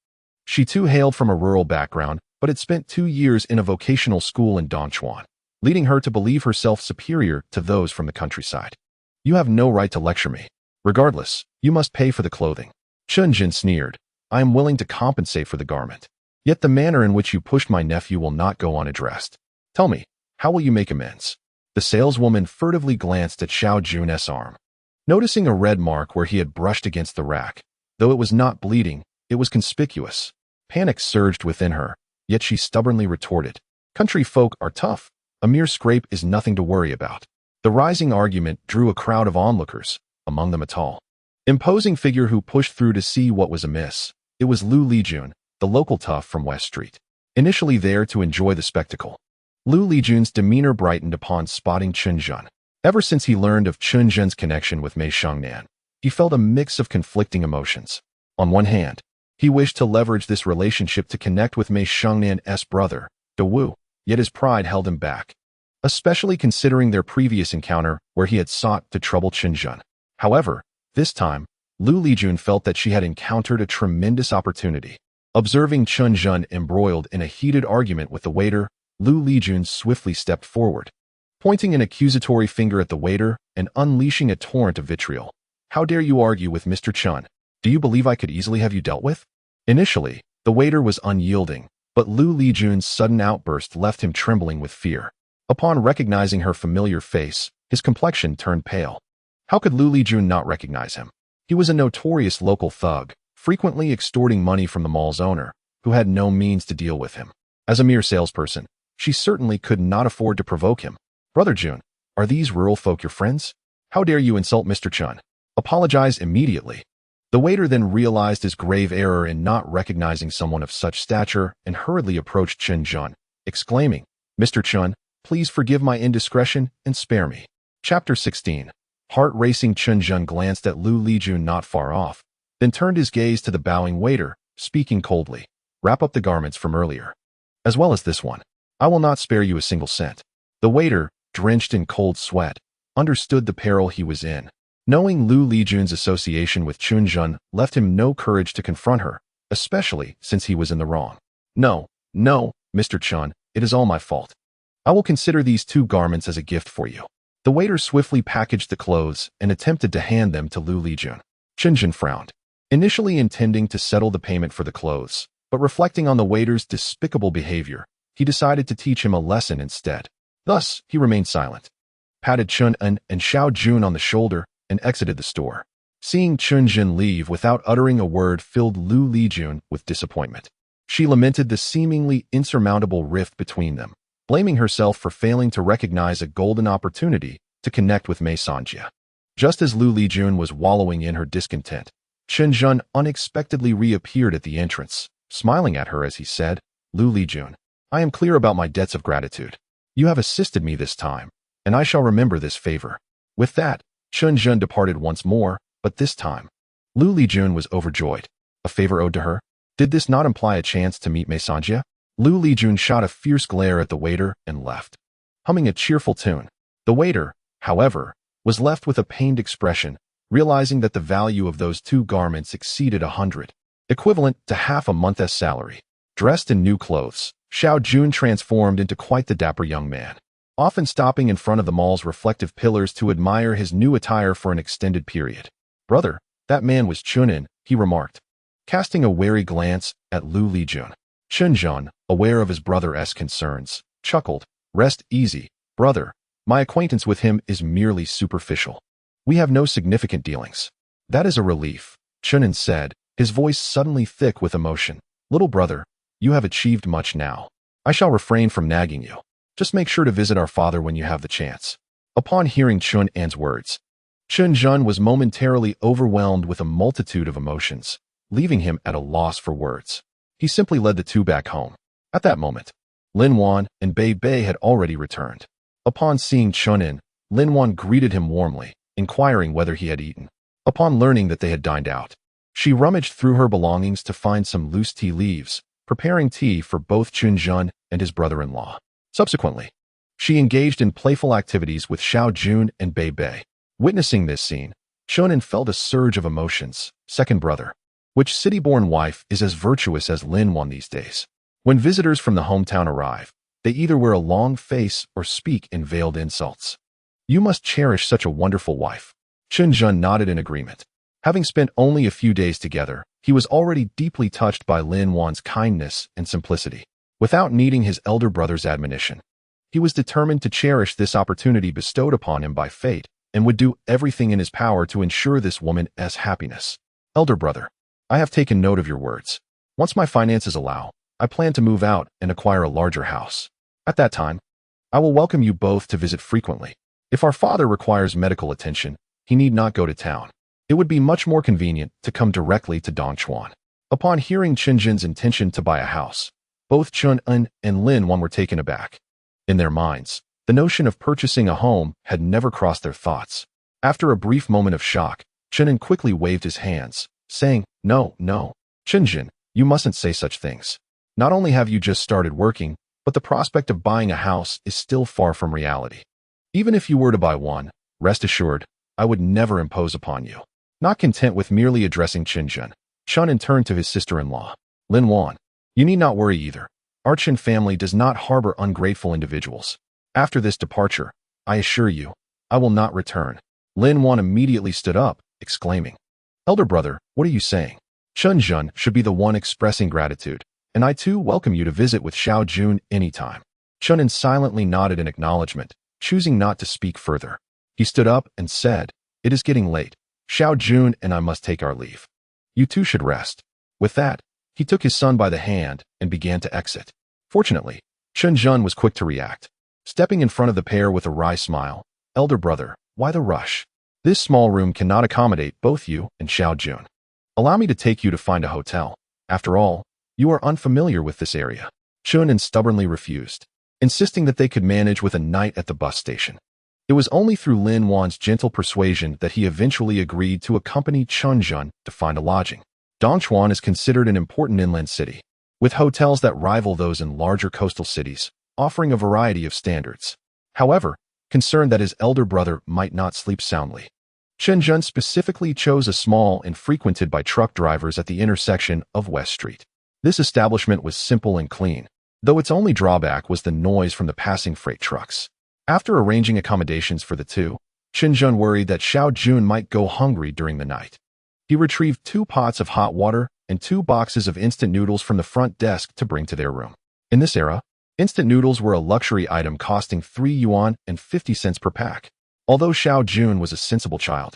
She too hailed from a rural background, but had spent 2 years in a vocational school in Dongchuan, leading her to believe herself superior to those from the countryside. You have no right to lecture me. Regardless, you must pay for the clothing. Chen Zhen sneered, I am willing to compensate for the garment. Yet the manner in which you pushed my nephew will not go unaddressed. Tell me, how will you make amends? The saleswoman furtively glanced at Xiao Jun's arm, noticing a red mark where he had brushed against the rack. Though it was not bleeding, it was conspicuous. Panic surged within her, yet she stubbornly retorted, Country folk are tough. A mere scrape is nothing to worry about. The rising argument drew a crowd of onlookers, among them a tall, imposing figure who pushed through to see what was amiss. It was Lu Lijun, the local tough from West Street, initially there to enjoy the spectacle. Lu Lijun's demeanor brightened upon spotting Chen Zhen. Ever since he learned of Chen Zhen's connection with Mei Xiangnan, he felt a mix of conflicting emotions. On one hand, he wished to leverage this relationship to connect with Mei Xiangnan's brother, De Wu, yet his pride held him back, especially considering their previous encounter where he had sought to trouble Chen Zhen. However, this time, Lu Lijun felt that she had encountered a tremendous opportunity. Observing Chen Zhen embroiled in a heated argument with the waiter, Lu Lijun swiftly stepped forward, pointing an accusatory finger at the waiter and unleashing a torrent of vitriol. "How dare you argue with Mr. Chen? Do you believe I could easily have you dealt with?" Initially, the waiter was unyielding, but Lu Lijun's sudden outburst left him trembling with fear. Upon recognizing her familiar face, his complexion turned pale. How could Lu Lijun not recognize him? He was a notorious local thug, frequently extorting money from the mall's owner, who had no means to deal with him. As a mere salesperson, she certainly could not afford to provoke him. "Brother Jun, are these rural folk your friends? How dare you insult Mr. Chen? Apologize immediately." The waiter then realized his grave error in not recognizing someone of such stature and hurriedly approached Chen Zhen, exclaiming, "Mr. Chen, please forgive my indiscretion and spare me." Chapter 16. Heart-racing Chen Zhen glanced at Lu Lijun not far off, then turned his gaze to the bowing waiter, speaking coldly, "Wrap up the garments from earlier, as well as this one. I will not spare you a single cent." The waiter, drenched in cold sweat, understood the peril he was in. Knowing Lu Lijun's association with Chen Zhen left him no courage to confront her, especially since he was in the wrong. No, Mr. Chen, it is all my fault. I will consider these 2 garments as a gift for you." The waiter swiftly packaged the clothes and attempted to hand them to Lu Lijun. Chen Zhen frowned, initially intending to settle the payment for the clothes, but reflecting on the waiter's despicable behavior, he decided to teach him a lesson instead. Thus, he remained silent, patted Chen Zhen and Xiao Jun on the shoulder, and exited the store. Seeing Chen Zhen leave without uttering a word filled Lu Lijun with disappointment. She lamented the seemingly insurmountable rift between them, blaming herself for failing to recognize a golden opportunity to connect with Mei Xiangjie. Just as Lu Lijun was wallowing in her discontent, Chen Zhen unexpectedly reappeared at the entrance, smiling at her as he said, "Lu Lijun, I am clear about my debts of gratitude. You have assisted me this time, and I shall remember this favor." With that, Chen Zhen departed once more, but this time, Lu Lijun was overjoyed. A favor owed to her? Did this not imply a chance to meet Mei Xiangjie? Lu Lijun shot a fierce glare at the waiter and left, humming a cheerful tune. The waiter, however, was left with a pained expression, realizing that the value of those 2 garments exceeded 100, equivalent to half a month's salary. Dressed in new clothes, Xiao Jun transformed into quite the dapper young man, often stopping in front of the mall's reflective pillars to admire his new attire for an extended period. "Brother, that man was Chunin," he remarked, casting a wary glance at Lu Lijun. Chen Zhen, aware of his brother's concerns, chuckled, "Rest easy, brother. My acquaintance with him is merely superficial. We have no significant dealings." "That is a relief," Chunin said, his voice suddenly thick with emotion. "Little brother, you have achieved much now. I shall refrain from nagging you. Just make sure to visit our father when you have the chance." Upon hearing Chun An's words, Chen Zhen was momentarily overwhelmed with a multitude of emotions, leaving him at a loss for words. He simply led the 2 back home. At that moment, Lin Wan and Beibei had already returned. Upon seeing Chen Zhen, Lin Wan greeted him warmly, inquiring whether he had eaten. Upon learning that they had dined out, she rummaged through her belongings to find some loose tea leaves, preparing tea for both Chen Zhen and his brother-in-law. Subsequently, she engaged in playful activities with Xiao Jun and Beibei. Witnessing this scene, Chen Zhen felt a surge of emotions. Second brother. Which city-born wife is as virtuous as Lin Wan these days? When visitors from the hometown arrive, they either wear a long face or speak in veiled insults. "You must cherish such a wonderful wife." Chen Zhen nodded in agreement. Having spent only a few days together, he was already deeply touched by Lin Wan's kindness and simplicity. Without needing his elder brother's admonition, he was determined to cherish this opportunity bestowed upon him by fate and would do everything in his power to ensure this woman's happiness. "Elder brother, I have taken note of your words. Once my finances allow, I plan to move out and acquire a larger house. At that time, I will welcome you both to visit frequently. If our father requires medical attention, he need not go to town. It would be much more convenient to come directly to Dongchuan. Upon hearing Chen Zhen's intention to buy a house, both Chen Zhen and Lin Wan were taken aback. In their minds, the notion of purchasing a home had never crossed their thoughts. After a brief moment of shock, Chen Zhen quickly waved his hands, saying, No, Chen Zhen, you mustn't say such things. Not only have you just started working, but the prospect of buying a house is still far from reality. Even if you were to buy one, rest assured, I would never impose upon you. Not content with merely addressing Chen Zhen, Chen Zhen turned to his sister-in-law, Lin Wan. You need not worry either. Our Chen family does not harbor ungrateful individuals. After this departure, I assure you, I will not return. Lin Wan immediately stood up, exclaiming, Elder brother, what are you saying? Chen Zhen should be the one expressing gratitude, and I too welcome you to visit with Xiao Jun anytime. Chen Zhen silently nodded in acknowledgement, choosing not to speak further. He stood up and said, It is getting late. Xiao Jun and I must take our leave. You two should rest. With that, he took his son by the hand and began to exit. Fortunately, Chen Zhen was quick to react. Stepping in front of the pair with a wry smile, Elder brother, why the rush? This small room cannot accommodate both you and Xiao Jun. Allow me to take you to find a hotel. After all, you are unfamiliar with this area. Chen Zhen stubbornly refused, insisting that they could manage with a night at the bus station. It was only through Lin Wan's gentle persuasion that he eventually agreed to accompany Chen Zhen to find a lodging. Dongchuan is considered an important inland city, with hotels that rival those in larger coastal cities, offering a variety of standards. However, concerned that his elder brother might not sleep soundly, Chen Zhen specifically chose a small and frequented by truck drivers at the intersection of West Street. This establishment was simple and clean, though its only drawback was the noise from the passing freight trucks. After arranging accommodations for the two, Chen Zhen worried that Xiao Jun might go hungry during the night. He retrieved 2 pots of hot water and 2 boxes of instant noodles from the front desk to bring to their room. In this era, instant noodles were a luxury item costing 3 yuan and 50 cents per pack. Although Xiao Jun was a sensible child,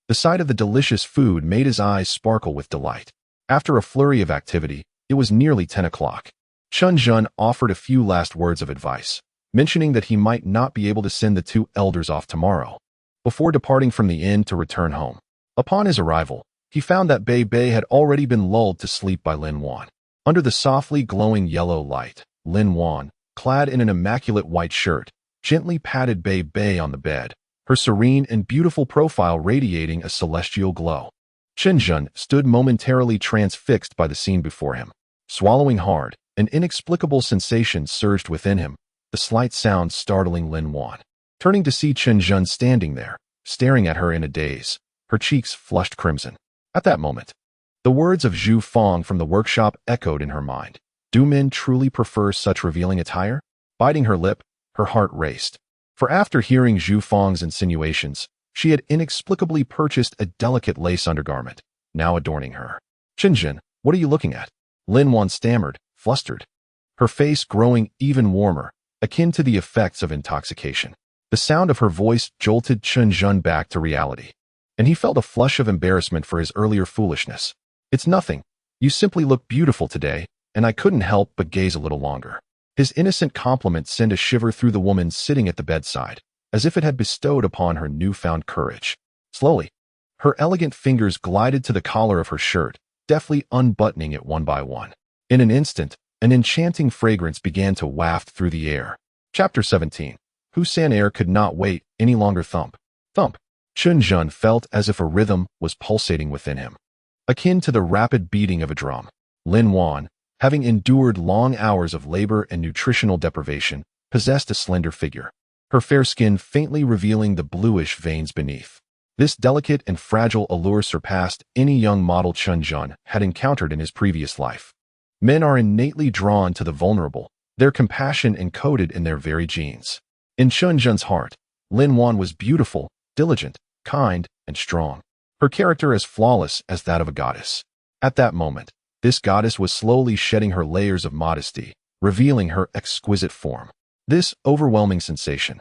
the sight of the delicious food made his eyes sparkle with delight. After a flurry of activity, it was nearly 10 o'clock. Chen Zhen offered a few last words of advice, mentioning that he might not be able to send the 2 elders off tomorrow, before departing from the inn to return home. Upon his arrival, he found that Beibei had already been lulled to sleep by Lin Wan. Under the softly glowing yellow light, Lin Wan, clad in an immaculate white shirt, gently patted Beibei on the bed, her serene and beautiful profile radiating a celestial glow. Chen Zhen stood momentarily transfixed by the scene before him. Swallowing hard, an inexplicable sensation surged within him, the slight sound startling Lin Wan. Turning to see Chen Zhen standing there, staring at her in a daze, her cheeks flushed crimson. At that moment, the words of Zhu Fong from the workshop echoed in her mind. Do men truly prefer such revealing attire? Biting her lip, her heart raced. For after hearing Zhu Fong's insinuations, she had inexplicably purchased a delicate lace undergarment, now adorning her. Chen Zhen, what are you looking at? Lin Wan stammered, flustered, her face growing even warmer, akin to the effects of intoxication. The sound of her voice jolted Chen Zhen back to reality, and he felt a flush of embarrassment for his earlier foolishness. It's nothing. You simply look beautiful today, and I couldn't help but gaze a little longer. His innocent compliment sent a shiver through the woman sitting at the bedside, as if it had bestowed upon her newfound courage. Slowly, her elegant fingers glided to the collar of her shirt, deftly unbuttoning it one by one. In an instant, an enchanting fragrance began to waft through the air. Chapter 17. Husan air could not wait any longer. Thump. Thump. Chen Zhen felt as if a rhythm was pulsating within him, akin to the rapid beating of a drum. Lin Wan, having endured long hours of labor and nutritional deprivation, possessed a slender figure, her fair skin faintly revealing the bluish veins beneath. This delicate and fragile allure surpassed any young model Chen Zhen had encountered in his previous life. Men are innately drawn to the vulnerable, their compassion encoded in their very genes. In Chen Zhen's heart, Lin Wan was beautiful, diligent, kind, and strong, her character as flawless as that of a goddess. At that moment, this goddess was slowly shedding her layers of modesty, revealing her exquisite form. This overwhelming sensation,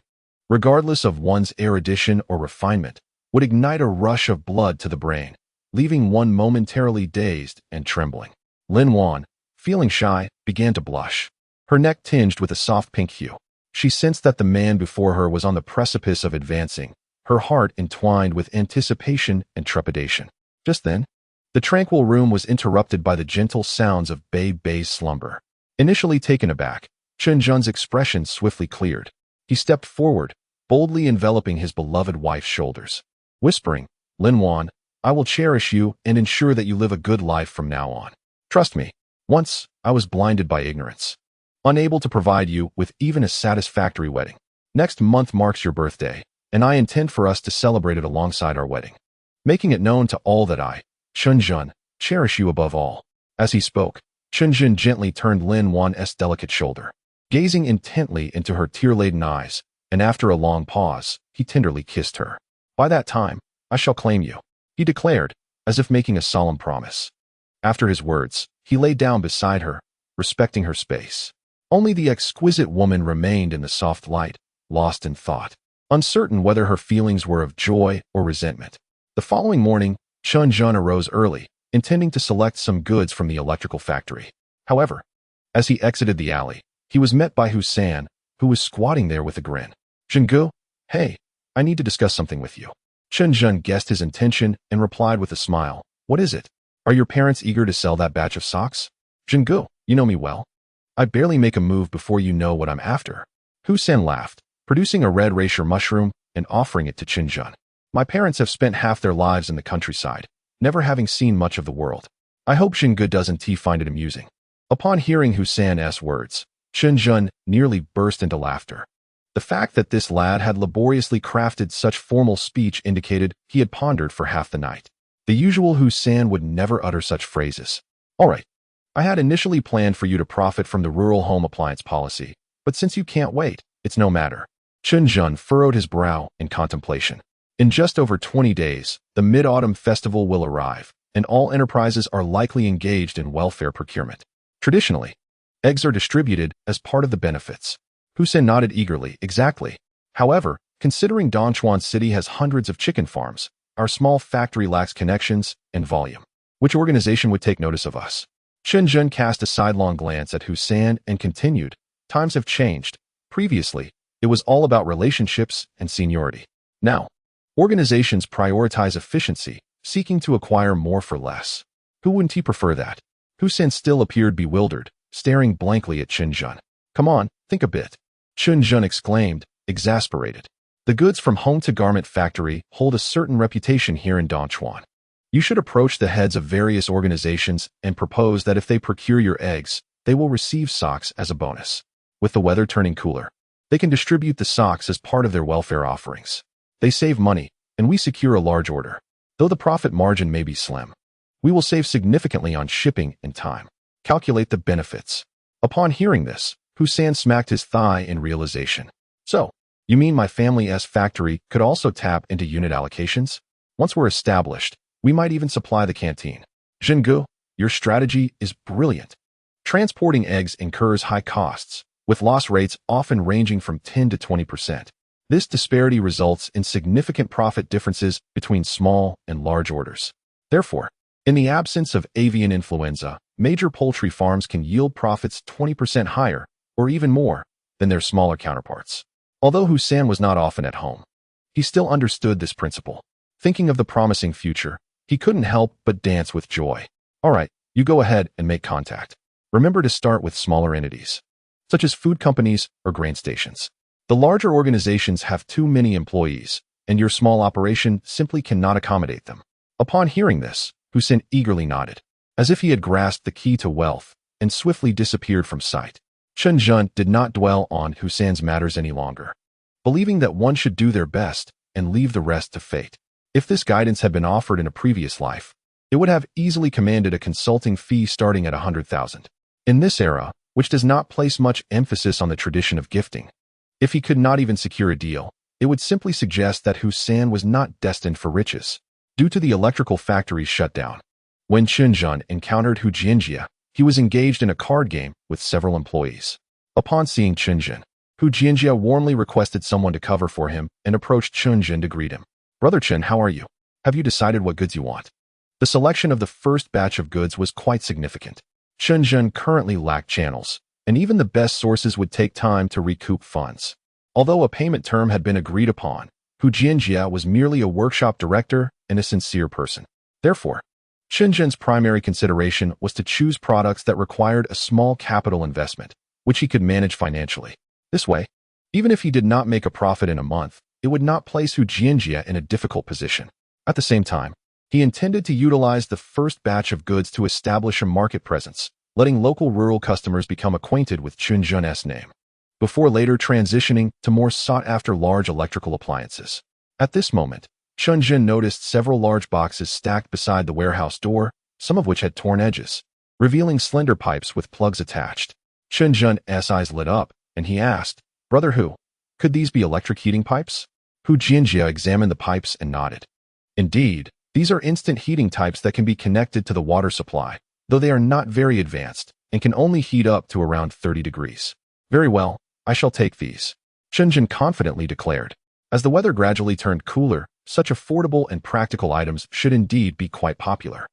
regardless of one's erudition or refinement, would ignite a rush of blood to the brain, leaving one momentarily dazed and trembling. Lin Wan, feeling shy, began to blush, her neck tinged with a soft pink hue. She sensed that the man before her was on the precipice of advancing, her heart entwined with anticipation and trepidation. Just then, the tranquil room was interrupted by the gentle sounds of Beibei's slumber. Initially taken aback, Chen Zhen's expression swiftly cleared. He stepped forward, boldly enveloping his beloved wife's shoulders. Whispering, "Lin Wan, I will cherish you and ensure that you live a good life from now on. Trust me, once I was blinded by ignorance, unable to provide you with even a satisfactory wedding. Next month marks your birthday, and I intend for us to celebrate it alongside our wedding, making it known to all that I, Chen Zhen, cherish you above all." As he spoke, Chen Zhen gently turned Lin Wan's delicate shoulder, gazing intently into her tear-laden eyes, and after a long pause, he tenderly kissed her. "By that time, I shall claim you," he declared, as if making a solemn promise. After his words, he lay down beside her, respecting her space. Only the exquisite woman remained in the soft light, lost in thought, uncertain whether her feelings were of joy or resentment. The following morning, Chen Zhen arose early, intending to select some goods from the electrical factory. However, as he exited the alley, he was met by Hussein, who was squatting there with a grin. "Zhenggu, hey, I need to discuss something with you." Chen Zhen guessed his intention and replied with a smile. "What is it? Are your parents eager to sell that batch of socks?" "Zhenggu, you know me well. I barely make a move before you know what I'm after." Hussein laughed, producing a red reishi mushroom and offering it to Chen Zhen. "My parents have spent half their lives in the countryside, never having seen much of the world. I hope Zhenggu doesn't find it amusing." Upon hearing Hussein's words, Chen Zhen nearly burst into laughter. The fact that this lad had laboriously crafted such formal speech indicated he had pondered for half the night. The usual Hussein would never utter such phrases. "All right, I had initially planned for you to profit from the rural home appliance policy, but since you can't wait, it's no matter." Chen Zhen furrowed his brow in contemplation. In just over 20 days, the Mid-Autumn Festival will arrive, and all enterprises are likely engaged in welfare procurement. Traditionally, eggs are distributed as part of the benefits. Hussein nodded eagerly. "Exactly. However, considering Dongchuan City has hundreds of chicken farms, our small factory lacks connections and volume. Which organization would take notice of us?" Chen Zhen cast a sidelong glance at Hussein and continued, "Times have changed. Previously, it was all about relationships and seniority. Now, organizations prioritize efficiency, seeking to acquire more for less. Who wouldn't prefer that?" Hussein still appeared bewildered, staring blankly at Chen Zhen. "Come on, think a bit," Chen Zhen exclaimed, exasperated. "The goods from home to garment factory hold a certain reputation here in Dongchuan. You should approach the heads of various organizations and propose that if they procure your eggs, they will receive socks as a bonus. With the weather turning cooler, they can distribute the socks as part of their welfare offerings. They save money, and we secure a large order. Though the profit margin may be slim, we will save significantly on shipping and time. Calculate the benefits." Upon hearing this, Hussein smacked his thigh in realization. "So, you mean my family's factory could also tap into unit allocations? Once we're established, we might even supply the canteen." "Zhenggu, your strategy is brilliant. Transporting eggs incurs high costs, with loss rates often ranging from 10 to 20%. This disparity results in significant profit differences between small and large orders. Therefore, in the absence of avian influenza, major poultry farms can yield profits 20% higher, or even more, than their smaller counterparts." Although Hussein was not often at home, he still understood this principle. Thinking of the promising future, he couldn't help but dance with joy. "All right, you go ahead and make contact. Remember to start with smaller entities, such as food companies or grain stations. The larger organizations have too many employees, and your small operation simply cannot accommodate them." Upon hearing this, Hussein eagerly nodded, as if he had grasped the key to wealth, and swiftly disappeared from sight. Chen Zhen did not dwell on Hussein's matters any longer, believing that one should do their best and leave the rest to fate. If this guidance had been offered in a previous life, it would have easily commanded a consulting fee starting at 100,000. In this era, which does not place much emphasis on the tradition of gifting, if he could not even secure a deal, it would simply suggest that Hussein was not destined for riches. Due to the electrical factory's shutdown, when Chen Zhen encountered Hu Jianjia, he was engaged in a card game with several employees. Upon seeing Chen Zhen, Hu Jianjia warmly requested someone to cover for him and approached Chen Zhen to greet him. "Brother Chen, how are you? Have you decided what goods you want?" The selection of the first batch of goods was quite significant. Chen Zhen currently lacked channels, and even the best sources would take time to recoup funds. Although a payment term had been agreed upon, Hu Jianjia was merely a workshop director and a sincere person. Therefore, Chen Zhen's primary consideration was to choose products that required a small capital investment, which he could manage financially. This way, even if he did not make a profit in a month, it would not place Hu Jianjia in a difficult position. At the same time, he intended to utilize the first batch of goods to establish a market presence, letting local rural customers become acquainted with Chen Zhen's name, before later transitioning to more sought-after large electrical appliances. At this moment, Chen Zhen noticed several large boxes stacked beside the warehouse door, some of which had torn edges, revealing slender pipes with plugs attached. Chen Zhen's eyes lit up, and he asked, "Brother Hu, could these be electric heating pipes?" Hu Jianjia examined the pipes and nodded. Indeed, these are instant heating types that can be connected to the water supply, though they are not very advanced and can only heat up to around 30 degrees. "Very well, I shall take these," Chen Zhen confidently declared. As the weather gradually turned cooler, such affordable and practical items should indeed be quite popular.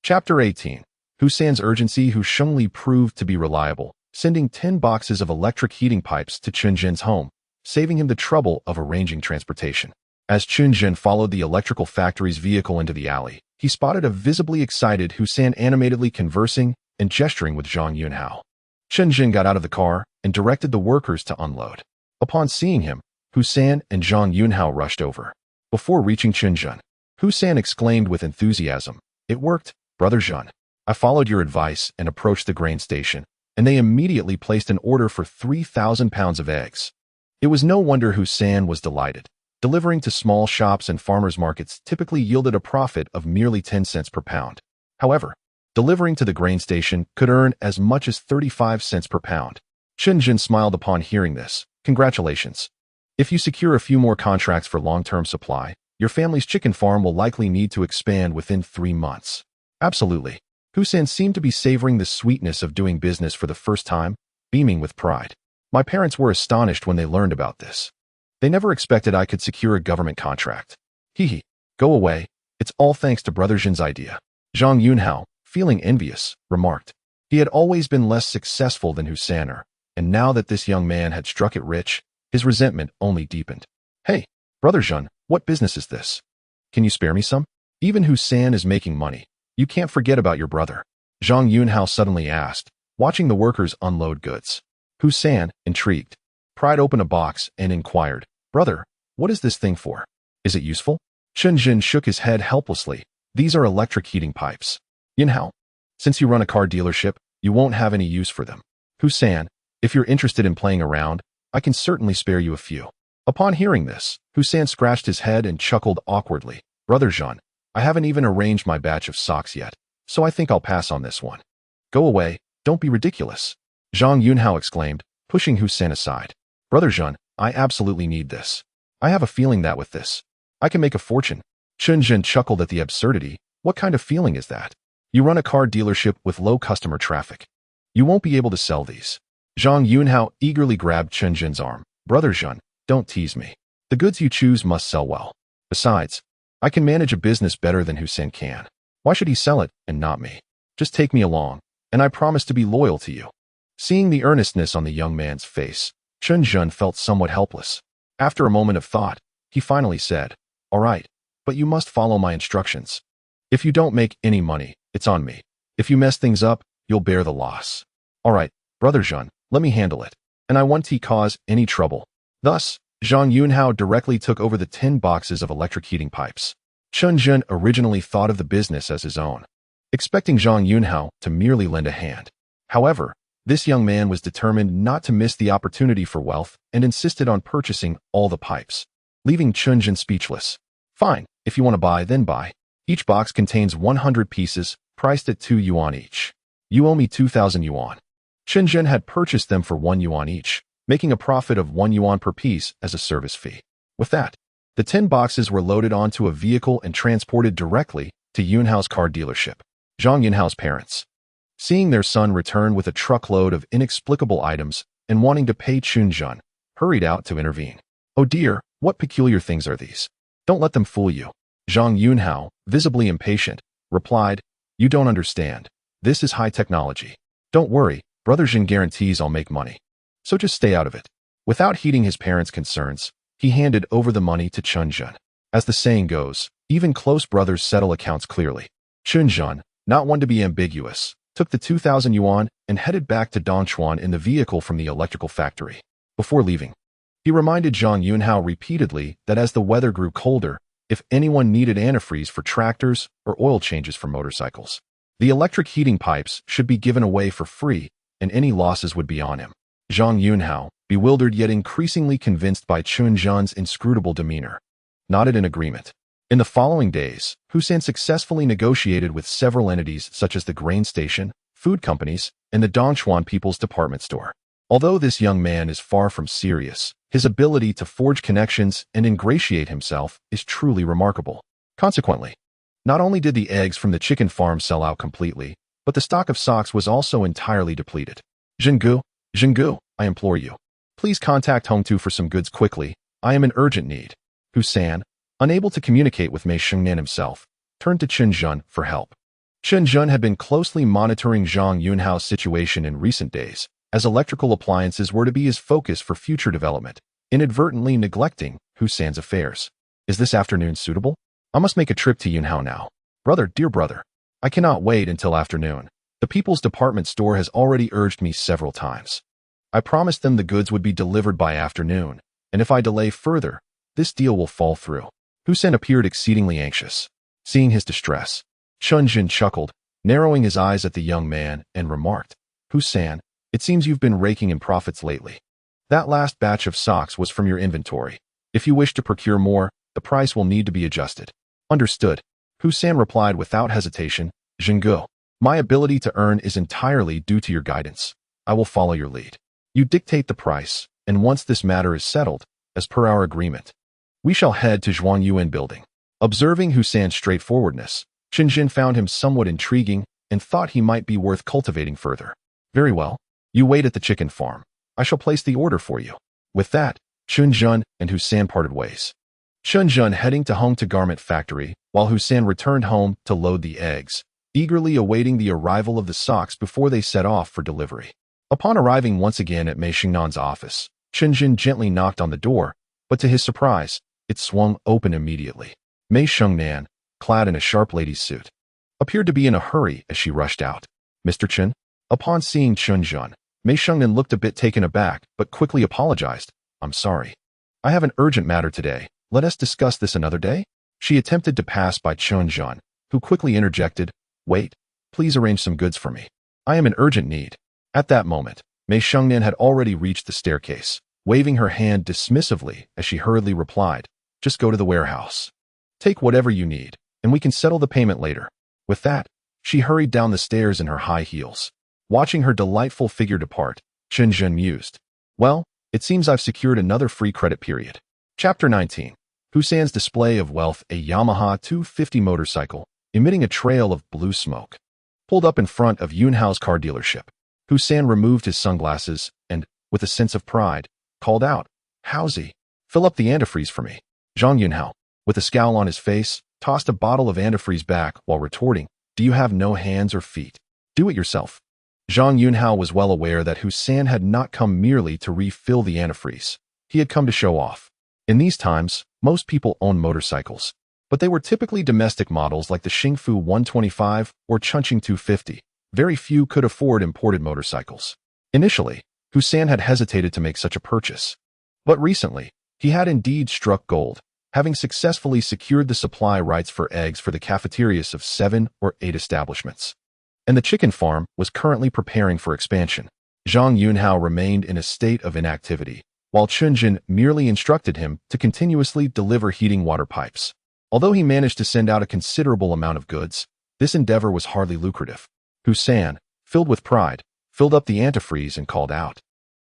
Chapter 18. Hu San's urgency. Hu Shengli proved to be reliable, sending 10 boxes of electric heating pipes to Chen Zhen's home, saving him the trouble of arranging transportation. As Chen Zhen followed the electrical factory's vehicle into the alley, he spotted a visibly excited Hu San animatedly conversing and gesturing with Zhang Yunhao. Chen Zhen got out of the car and directed the workers to unload. Upon seeing him, Hu San and Zhang Yunhao rushed over. Before reaching Chen Zhen, Hu San exclaimed with enthusiasm, "It worked, Brother Zhen. I followed your advice and approached the grain station, and they immediately placed an order for 3,000 pounds of eggs." It was no wonder Hu San was delighted. Delivering to small shops and farmers' markets typically yielded a profit of merely 10 cents per pound. However, delivering to the grain station could earn as much as 35 cents per pound. Chen Zhen smiled upon hearing this. "Congratulations. If you secure a few more contracts for long-term supply, your family's chicken farm will likely need to expand within 3 months." Absolutely. Hu San seemed to be savoring the sweetness of doing business for the first time, beaming with pride. "My parents were astonished when they learned about this. They never expected I could secure a government contract. Hee. Go away. It's all thanks to Brother Zhen's idea." Zhang Yunhao, feeling envious, remarked. He had always been less successful than Hu San, and now that this young man had struck it rich, his resentment only deepened. "Hey, Brother Zhen, what business is this? Can you spare me some? Even Hu San is making money. You can't forget about your brother." Zhang Yunhao suddenly asked, watching the workers unload goods. Hu San, intrigued, pried open a box and inquired, "Brother, what is this thing for? Is it useful?" Chen Zhen shook his head helplessly. "These are electric heating pipes. Yunhao, since you run a car dealership, you won't have any use for them. Hu San, if you're interested in playing around, I can certainly spare you a few." Upon hearing this, Hu San scratched his head and chuckled awkwardly. "Brother Zhen, I haven't even arranged my batch of socks yet, so I think I'll pass on this one." "Go away, don't be ridiculous," Zhang Yunhao exclaimed, pushing Hu San aside. "Brother Zhen, I absolutely need this. I have a feeling that with this, I can make a fortune." Chen Zhen chuckled at the absurdity. "What kind of feeling is that? You run a car dealership with low customer traffic. You won't be able to sell these." Zhang Yunhao eagerly grabbed Chen Zhen's arm. "Brother Zhen, don't tease me. The goods you choose must sell well. Besides, I can manage a business better than Hu San can. Why should he sell it and not me? Just take me along, and I promise to be loyal to you." Seeing the earnestness on the young man's face, Chen Zhen felt somewhat helpless. After a moment of thought, he finally said, "All right, but you must follow my instructions. If you don't make any money, it's on me. If you mess things up, you'll bear the loss." "All right, Brother Zhen, let me handle it, and I won't cause any trouble." Thus, Zhang Yunhao directly took over the 10 boxes of electric heating pipes. Chen Zhen originally thought of the business as his own, expecting Zhang Yunhao to merely lend a hand. However, this young man was determined not to miss the opportunity for wealth and insisted on purchasing all the pipes, leaving Chen Zhen speechless. "Fine, if you want to buy, then buy. Each box contains 100 pieces, priced at 2 yuan each. You owe me 2,000 yuan." Chen Zhen had purchased them for 1 yuan each, making a profit of 1 yuan per piece as a service fee. With that, the 10 boxes were loaded onto a vehicle and transported directly to Yunhao's car dealership. Zhang Yunhao's parents, seeing their son return with a truckload of inexplicable items and wanting to pay Chen Zhen, hurried out to intervene. "Oh dear, what peculiar things are these? Don't let them fool you." Zhang Yunhao, visibly impatient, replied, "You don't understand. This is high technology. Don't worry, Brother Zhen guarantees I'll make money. So just stay out of it." Without heeding his parents' concerns, He handed over the money to Chen Zhen. As the saying goes, even close brothers settle accounts clearly. Chen Zhen, not one to be ambiguous, took the 2,000 yuan and headed back to Dongchuan in the vehicle from the electrical factory. Before leaving, he reminded Zhang Yunhao repeatedly that as the weather grew colder, if anyone needed antifreeze for tractors or oil changes for motorcycles, the electric heating pipes should be given away for free and any losses would be on him. Zhang Yunhao, bewildered yet increasingly convinced by Chen Zhen's inscrutable demeanor, nodded in agreement. In the following days, Hussein successfully negotiated with several entities such as the grain station, food companies, and the Dongchuan People's Department Store. Although this young man is far from serious, his ability to forge connections and ingratiate himself is truly remarkable. Consequently, not only did the eggs from the chicken farm sell out completely, but the stock of socks was also entirely depleted. Zhenggu, I implore you, please contact Hongtu for some goods quickly. I am in urgent need. Hussein, unable to communicate with Mei Shengnan himself, turned to Chen Zhen for help. Chen Zhen had been closely monitoring Zhang Yunhao's situation in recent days, as electrical appliances were to be his focus for future development, inadvertently neglecting Hussein's affairs. Is this afternoon suitable? I must make a trip to Yunhao now. Brother, dear brother, I cannot wait until afternoon. The People's Department Store has already urged me several times. I promised them the goods would be delivered by afternoon, and if I delay further, this deal will fall through. Hussein appeared exceedingly anxious. Seeing his distress, Chen Zhen chuckled, narrowing his eyes at the young man, and remarked, Hussein, it seems you've been raking in profits lately. That last batch of socks was from your inventory. If you wish to procure more, the price will need to be adjusted. Understood. Hussein replied without hesitation, Zhenggu, my ability to earn is entirely due to your guidance. I will follow your lead. You dictate the price, and once this matter is settled, as per our agreement, we shall head to Zhuangyuan building. Observing Hussein's straightforwardness, Chen Zhen found him somewhat intriguing and thought he might be worth cultivating further. Very well. You wait at the chicken farm. I shall place the order for you. With that, Chen Zhen and Hussein parted ways. Chen Zhen heading to home to garment factory, while Hussein returned home to load the eggs, eagerly awaiting the arrival of the socks before they set off for delivery. Upon arriving once again at Mei Xingnan's office, Chen Zhen gently knocked on the door, but to his surprise, it swung open immediately. Mei Xingnan, clad in a sharp lady's suit, appeared to be in a hurry as she rushed out. Mr. Chen? Upon seeing Chen Zhen, Mei Xingnan looked a bit taken aback, but quickly apologized. I'm sorry. I have an urgent matter today. Let us discuss this another day? She attempted to pass by Chen Zhen, who quickly interjected, Wait, please arrange some goods for me. I am in urgent need. At that moment, Mei Xingnan had already reached the staircase, waving her hand dismissively as she hurriedly replied, Just go to the warehouse. Take whatever you need, and we can settle the payment later. With that, she hurried down the stairs in her high heels. Watching her delightful figure depart, Chen Zhen mused, Well, it seems I've secured another free credit period. Chapter 19. Hussein's display of wealth. A Yamaha 250 motorcycle, emitting a trail of blue smoke, pulled up in front of Yunhao's car dealership. Hussein removed his sunglasses and, with a sense of pride, called out, Howsy, fill up the antifreeze for me. Zhang Yunhao, with a scowl on his face, tossed a bottle of antifreeze back while retorting, Do you have no hands or feet? Do it yourself. Zhang Yunhao was well aware that Hussein had not come merely to refill the antifreeze. He had come to show off. In these times, most people own motorcycles, but they were typically domestic models like the Xingfu 125 or Chongqing 250. Very few could afford imported motorcycles. Initially, Hussein had hesitated to make such a purchase. But recently, he had indeed struck gold, having successfully secured the supply rights for eggs for the cafeterias of 7 or 8 establishments. And the chicken farm was currently preparing for expansion. Zhang Yunhao remained in a state of inactivity, while Chen Zhen merely instructed him to continuously deliver heating water pipes. Although he managed to send out a considerable amount of goods, this endeavor was hardly lucrative. Hussein, filled with pride, filled up the antifreeze and called out,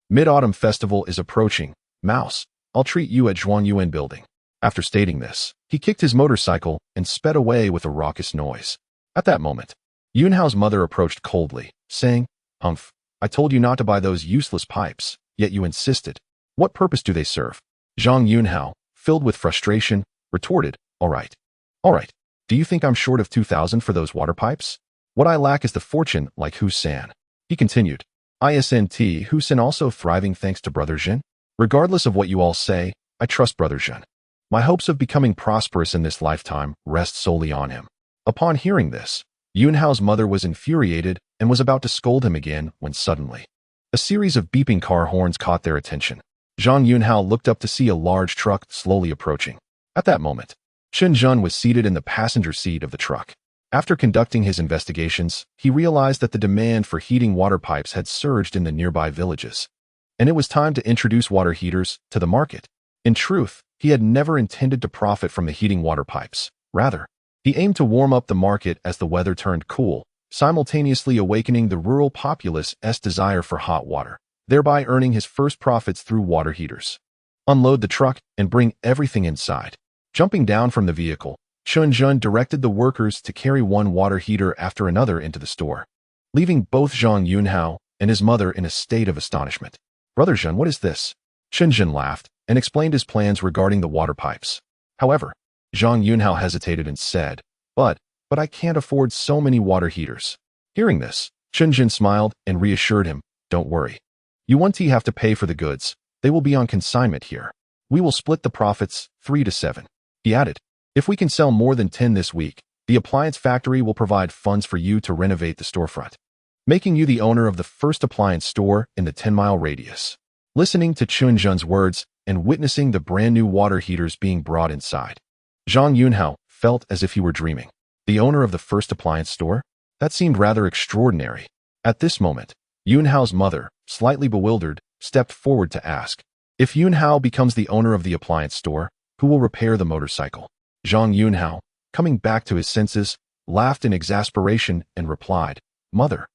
Mid-Autumn Festival is approaching. Mouse, I'll treat you at Zhuangyuan building. After stating this, he kicked his motorcycle and sped away with a raucous noise. At that moment, Yunhao's mother approached coldly, saying, Humph, I told you not to buy those useless pipes, yet you insisted. What purpose do they serve? Zhang Yunhao, filled with frustration, retorted, All right. Do you think I'm short of 2,000 for those water pipes? What I lack is the fortune like Hussein. He continued, Isn't Hussein also thriving thanks to Brother Zhen? Regardless of what you all say, I trust Brother Zhen. My hopes of becoming prosperous in this lifetime rest solely on him." Upon hearing this, Yunhao's mother was infuriated and was about to scold him again when suddenly, a series of beeping car horns caught their attention. Zhang Yunhao looked up to see a large truck slowly approaching. At that moment, Chen Zhen was seated in the passenger seat of the truck. After conducting his investigations, he realized that the demand for heating water pipes had surged in the nearby villages, and it was time to introduce water heaters to the market. In truth, he had never intended to profit from the heating water pipes. Rather, he aimed to warm up the market as the weather turned cool, simultaneously awakening the rural populace's desire for hot water, thereby earning his first profits through water heaters. Unload the truck and bring everything inside. Jumping down from the vehicle, Chen Zhen directed the workers to carry one water heater after another into the store, leaving both Zhang Yunhao and his mother in a state of astonishment. "Brother Zhen, what is this?" Chen Zhen laughed and explained his plans regarding the water pipes. However, Zhang Yunhao hesitated and said, But I can't afford so many water heaters." Hearing this, Chen Zhen smiled and reassured him, "Don't worry. You won't have to pay for the goods. They will be on consignment here. We will split the profits 3 to 7. He added, "If we can sell more than 10 this week, the appliance factory will provide funds for you to renovate the storefront, making you the owner of the first appliance store in the 10-mile radius." Listening to Chen Zhen's words and witnessing the brand new water heaters being brought inside, Zhang Yunhao felt as if he were dreaming. The owner of the first appliance store? That seemed rather extraordinary. At this moment, Yunhao's mother, slightly bewildered, stepped forward to ask, "If Yunhao becomes the owner of the appliance store, who will repair the motorcycle?" Zhang Yunhao, coming back to his senses, laughed in exasperation and replied, "Mother,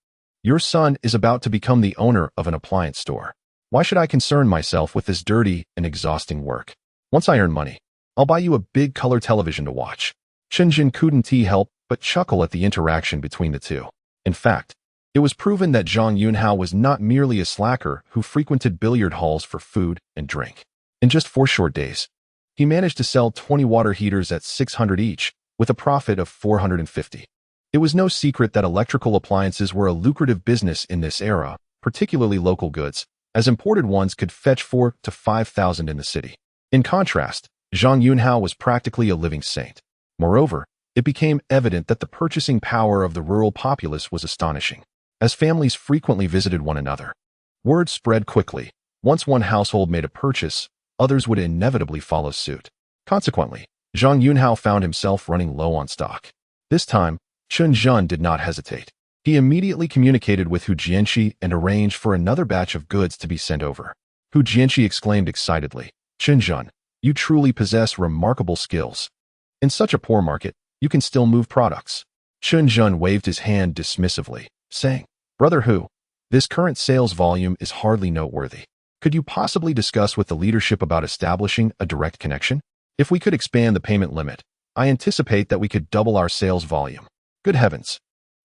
your son is about to become the owner of an appliance store. Why should I concern myself with this dirty and exhausting work? Once I earn money, I'll buy you a big color television to watch." Chen Zhen couldn't help but chuckle at the interaction between the two. In fact, it was proven that Zhang Yunhao was not merely a slacker who frequented billiard halls for food and drink. In just 4 short days, he managed to sell 20 water heaters at 600 each, with a profit of 450. It was no secret that electrical appliances were a lucrative business in this era, particularly local goods, as imported ones could fetch 4,000 to 5,000 in the city. In contrast, Zhang Yunhao was practically a living saint. Moreover, it became evident that the purchasing power of the rural populace was astonishing. As families frequently visited one another, word spread quickly. Once one household made a purchase, others would inevitably follow suit. Consequently, Zhang Yunhao found himself running low on stock. This time, Chen Zhen did not hesitate. He immediately communicated with Hu Jianxi and arranged for another batch of goods to be sent over. Hu Jianxi exclaimed excitedly, "Chen Zhen, you truly possess remarkable skills. In such a poor market, you can still move products." Chen Zhen waved his hand dismissively, saying, "Brother Hu, this current sales volume is hardly noteworthy. Could you possibly discuss with the leadership about establishing a direct connection? If we could expand the payment limit, I anticipate that we could double our sales volume." "Good heavens!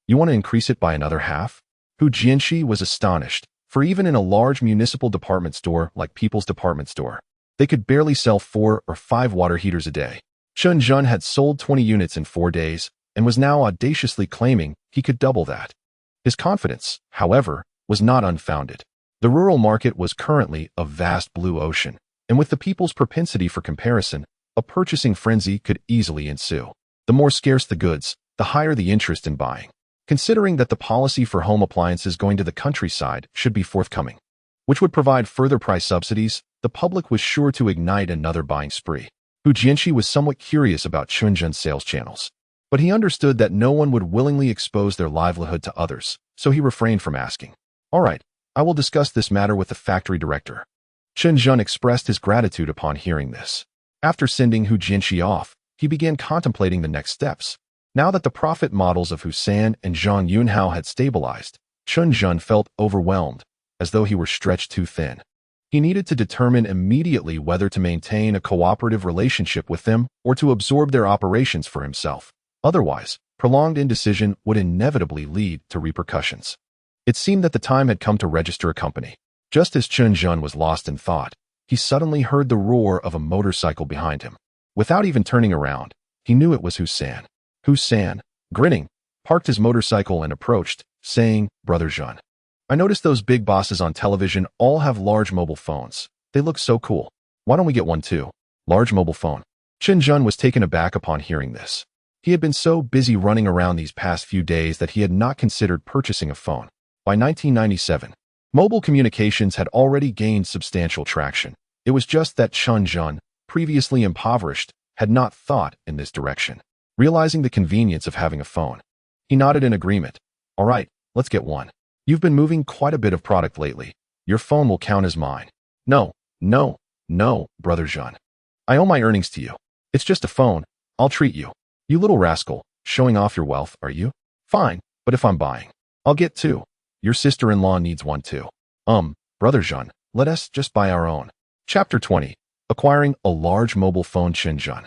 You want to increase it by another half?" Hu Jianxi was astonished, for even in a large municipal department store like People's Department Store, they could barely sell 4 or 5 water heaters a day. Chen Zhen had sold 20 units in 4 days and was now audaciously claiming he could double that. His confidence, however, was not unfounded. The rural market was currently a vast blue ocean, and with the people's propensity for comparison, a purchasing frenzy could easily ensue. The more scarce the goods, the higher the interest in buying. Considering that the policy for home appliances going to the countryside should be forthcoming, which would provide further price subsidies, the public was sure to ignite another buying spree. Hu Jianxi was somewhat curious about Chen Zhen's sales channels, but he understood that no one would willingly expose their livelihood to others, so he refrained from asking. "All right, I will discuss this matter with the factory director." Chen Zhen expressed his gratitude upon hearing this. After sending Hu Jianxi off, he began contemplating the next steps. Now that the profit models of Hu San and Zhang Yunhao had stabilized, Chen Zhen felt overwhelmed, as though he were stretched too thin. He needed to determine immediately whether to maintain a cooperative relationship with them or to absorb their operations for himself. Otherwise, prolonged indecision would inevitably lead to repercussions. It seemed that the time had come to register a company. Just as Chen Zhen was lost in thought, he suddenly heard the roar of a motorcycle behind him. Without even turning around, he knew it was Hu San. Hu San, grinning, parked his motorcycle and approached, saying, "Brother Zhen, I noticed those big bosses on television all have large mobile phones. They look so cool. Why don't we get one too? Large mobile phone. Chen Zhen was taken aback upon hearing this. He had been so busy running around these past few days that he had not considered purchasing a phone. By 1997, mobile communications had already gained substantial traction. It was just that Chen Zhen, previously impoverished, had not thought in this direction. Realizing the convenience of having a phone, he nodded in agreement. All right, let's get one. You've been moving quite a bit of product lately. Your phone will count as mine. No, brother Zhen. I owe my earnings to you. It's just a phone. I'll treat you. You little rascal, showing off your wealth, are you? Fine, but if I'm buying, I'll get two. Your sister-in-law needs one too. Brother Zhen, let us just buy our own. Chapter 20. Acquiring a large mobile phone. Chen Zhen,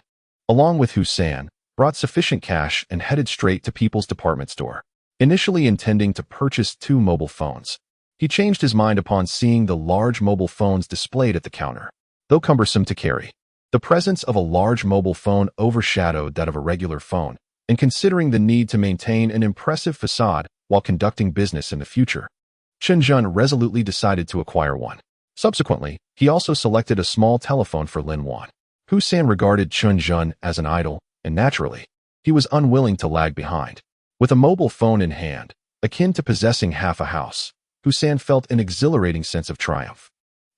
along with Hussein, brought sufficient cash and headed straight to People's Department Store. Initially intending to purchase 2 mobile phones, he changed his mind upon seeing the large mobile phones displayed at the counter. Though cumbersome to carry, the presence of a large mobile phone overshadowed that of a regular phone, and considering the need to maintain an impressive facade while conducting business in the future, Chen Zhen resolutely decided to acquire one. Subsequently, he also selected a small telephone for Lin Wan. Hussein regarded Chen Zhen as an idol, and naturally, he was unwilling to lag behind. With a mobile phone in hand, akin to possessing half a house, Hussein felt an exhilarating sense of triumph.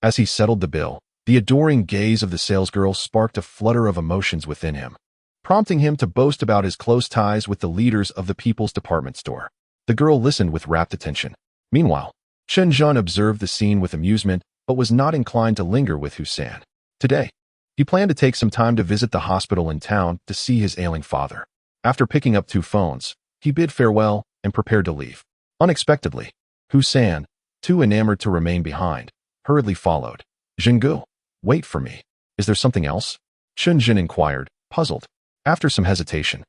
As he settled the bill, the adoring gaze of the salesgirl sparked a flutter of emotions within him, prompting him to boast about his close ties with the leaders of the People's Department Store. The girl listened with rapt attention. Meanwhile, Chen Zhen observed the scene with amusement, but was not inclined to linger with Hussein. Today, he planned to take some time to visit the hospital in town to see his ailing father. After picking up 2 phones, he bid farewell and prepared to leave. Unexpectedly, Hussein, too enamored to remain behind, hurriedly followed. Zhenggu, wait for me. Is there something else? Chen Zhen inquired, puzzled. After some hesitation,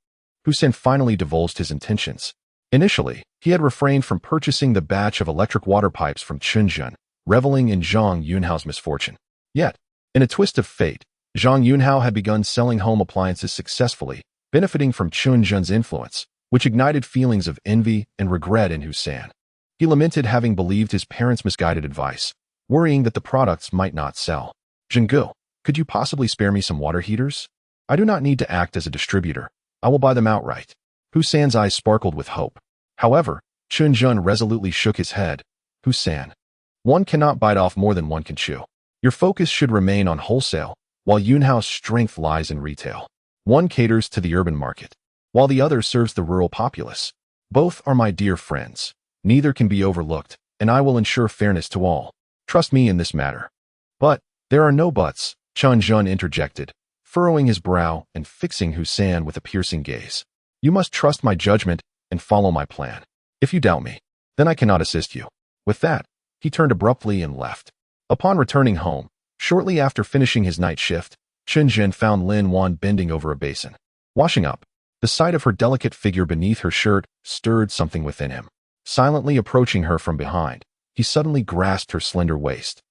Hussein finally divulged his intentions. Initially, he had refrained from purchasing the batch of electric water pipes from Chen Zhen, reveling in Zhang Yunhao's misfortune. Yet, in a twist of fate, Zhang Yunhao had begun selling home appliances successfully, benefiting from Chen Zhen's influence, which ignited feelings of envy and regret in Hussein. He lamented having believed his parents' misguided advice, worrying that the products might not sell. Zhenggu, could you possibly spare me some water heaters? I do not need to act as a distributor. I will buy them outright. Hussein's eyes sparkled with hope. However, Chen Zhen resolutely shook his head. Hussein, one cannot bite off more than one can chew. Your focus should remain on wholesale, while Yunhao's strength lies in retail. One caters to the urban market, while the other serves the rural populace. Both are my dear friends. Neither can be overlooked, and I will ensure fairness to all. Trust me in this matter. But there are no buts, Chen Zhen interjected, furrowing his brow and fixing Hussein with a piercing gaze. You must trust my judgment and follow my plan. If you doubt me, then I cannot assist you. With that, he turned abruptly and left. Upon returning home, shortly after finishing his night shift, Chen Zhen found Lin Wan bending over a basin, washing up. The sight of her delicate figure beneath her shirt stirred something within him. Silently approaching her from behind, he suddenly grasped her slender waist,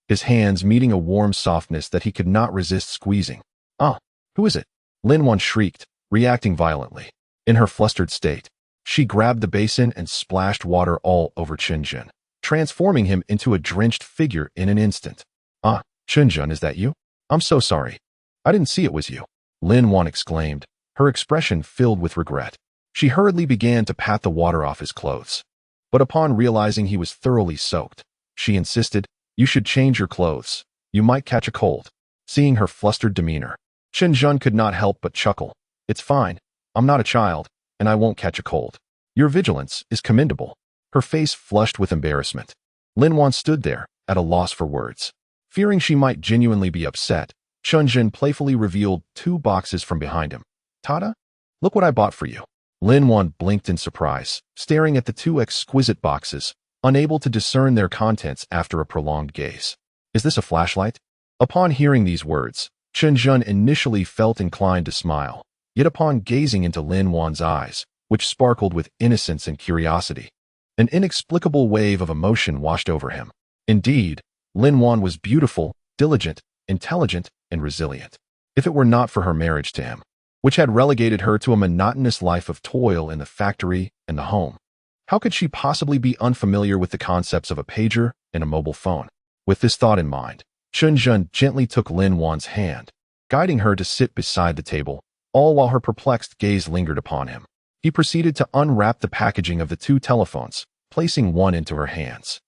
his hands meeting a warm softness that he could not resist squeezing. Ah, who is it? Lin Wan shrieked, reacting violently. In her flustered state, she grabbed the basin and splashed water all over Chen Zhen, transforming him into a drenched figure in an instant. Ah, Chen Zhen, is that you? I'm so sorry. I didn't see it was you. Lin Wan exclaimed, her expression filled with regret. She hurriedly began to pat the water off his clothes. But upon realizing he was thoroughly soaked, she insisted, you should change your clothes. You might catch a cold. Seeing her flustered demeanor, Chen Zhen could not help but chuckle. It's fine. I'm not a child, and I won't catch a cold. Your vigilance is commendable. Her face flushed with embarrassment. Lin Wan stood there, at a loss for words. Fearing she might genuinely be upset, Chen Zhen playfully revealed 2 boxes from behind him. Tada? Look what I bought for you. Lin Wan blinked in surprise, staring at the 2 exquisite boxes, unable to discern their contents after a prolonged gaze. Is this a flashlight? Upon hearing these words, Chen Zhen initially felt inclined to smile, yet upon gazing into Lin Wan's eyes, which sparkled with innocence and curiosity, an inexplicable wave of emotion washed over him. Indeed, Lin Wan was beautiful, diligent, intelligent, and resilient. If it were not for her marriage to him, which had relegated her to a monotonous life of toil in the factory and the home, how could she possibly be unfamiliar with the concepts of a pager and a mobile phone? With this thought in mind, Chen Zhen gently took Lin Wan's hand, guiding her to sit beside the table, all while her perplexed gaze lingered upon him. He proceeded to unwrap the packaging of the two telephones, placing one into her hands.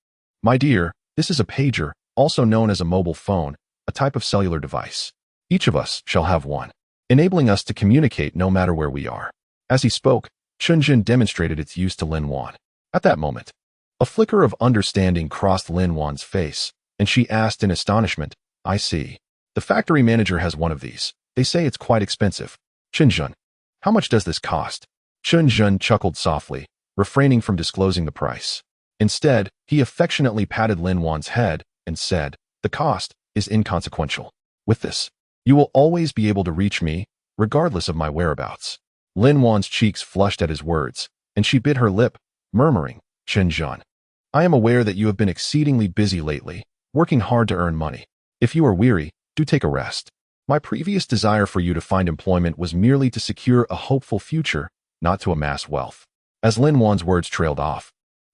"My dear, this is a pager, also known as a mobile phone, a type of cellular device. Each of us shall have one, enabling us to communicate no matter where we are." As he spoke, Chen Zhen demonstrated its use to Lin Wan. At that moment, a flicker of understanding crossed Lin Wan's face, and she asked in astonishment, "I see. The factory manager has one of these. They say it's quite expensive. Chen Zhen, how much does this cost?" Chen Zhen chuckled softly, refraining from disclosing the price. Instead, he affectionately patted Lin Wan's head and said, "The cost is inconsequential. With this, you will always be able to reach me, regardless of my whereabouts." Lin Wan's cheeks flushed at his words, and she bit her lip, murmuring, "Chen Zhen, I am aware that you have been exceedingly busy lately, working hard to earn money. If you are weary, do take a rest. My previous desire for you to find employment was merely to secure a hopeful future, not to amass wealth." As Lin Wan's words trailed off,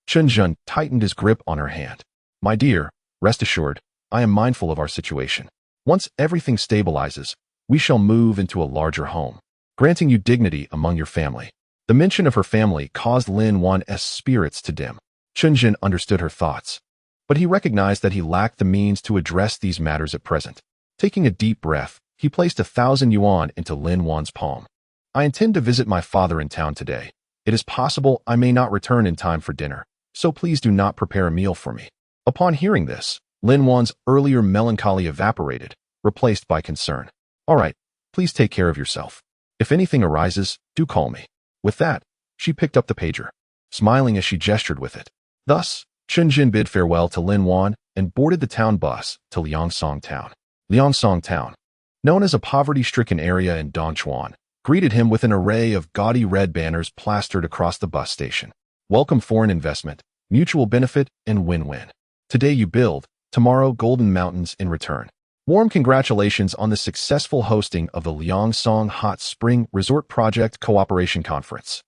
Chen Zhen tightened his grip on her hand. "My dear, rest assured, I am mindful of our situation. Once everything stabilizes, we shall move into a larger home, granting you dignity among your family." The mention of her family caused Lin Wan's spirits to dim. Chen Zhen understood her thoughts, but he recognized that he lacked the means to address these matters at present. Taking a deep breath, he placed 1,000 yuan into Lin Wan's palm. "I intend to visit my father in town today. It is possible I may not return in time for dinner, so please do not prepare a meal for me." Upon hearing this, Lin Wan's earlier melancholy evaporated, replaced by concern. "All right, please take care of yourself. If anything arises, do call me." With that, she picked up the pager, smiling as she gestured with it. Thus, Chen Zhen bid farewell to Lin Wan and boarded the town bus to Liangsong Town. Liangsong Town, known as a poverty-stricken area in Dongchuan, greeted him with an array of gaudy red banners plastered across the bus station. "Welcome foreign investment, mutual benefit, and win-win. Today you build, tomorrow golden mountains in return. Warm congratulations on the successful hosting of the Liangsong Hot Spring Resort Project Cooperation Conference."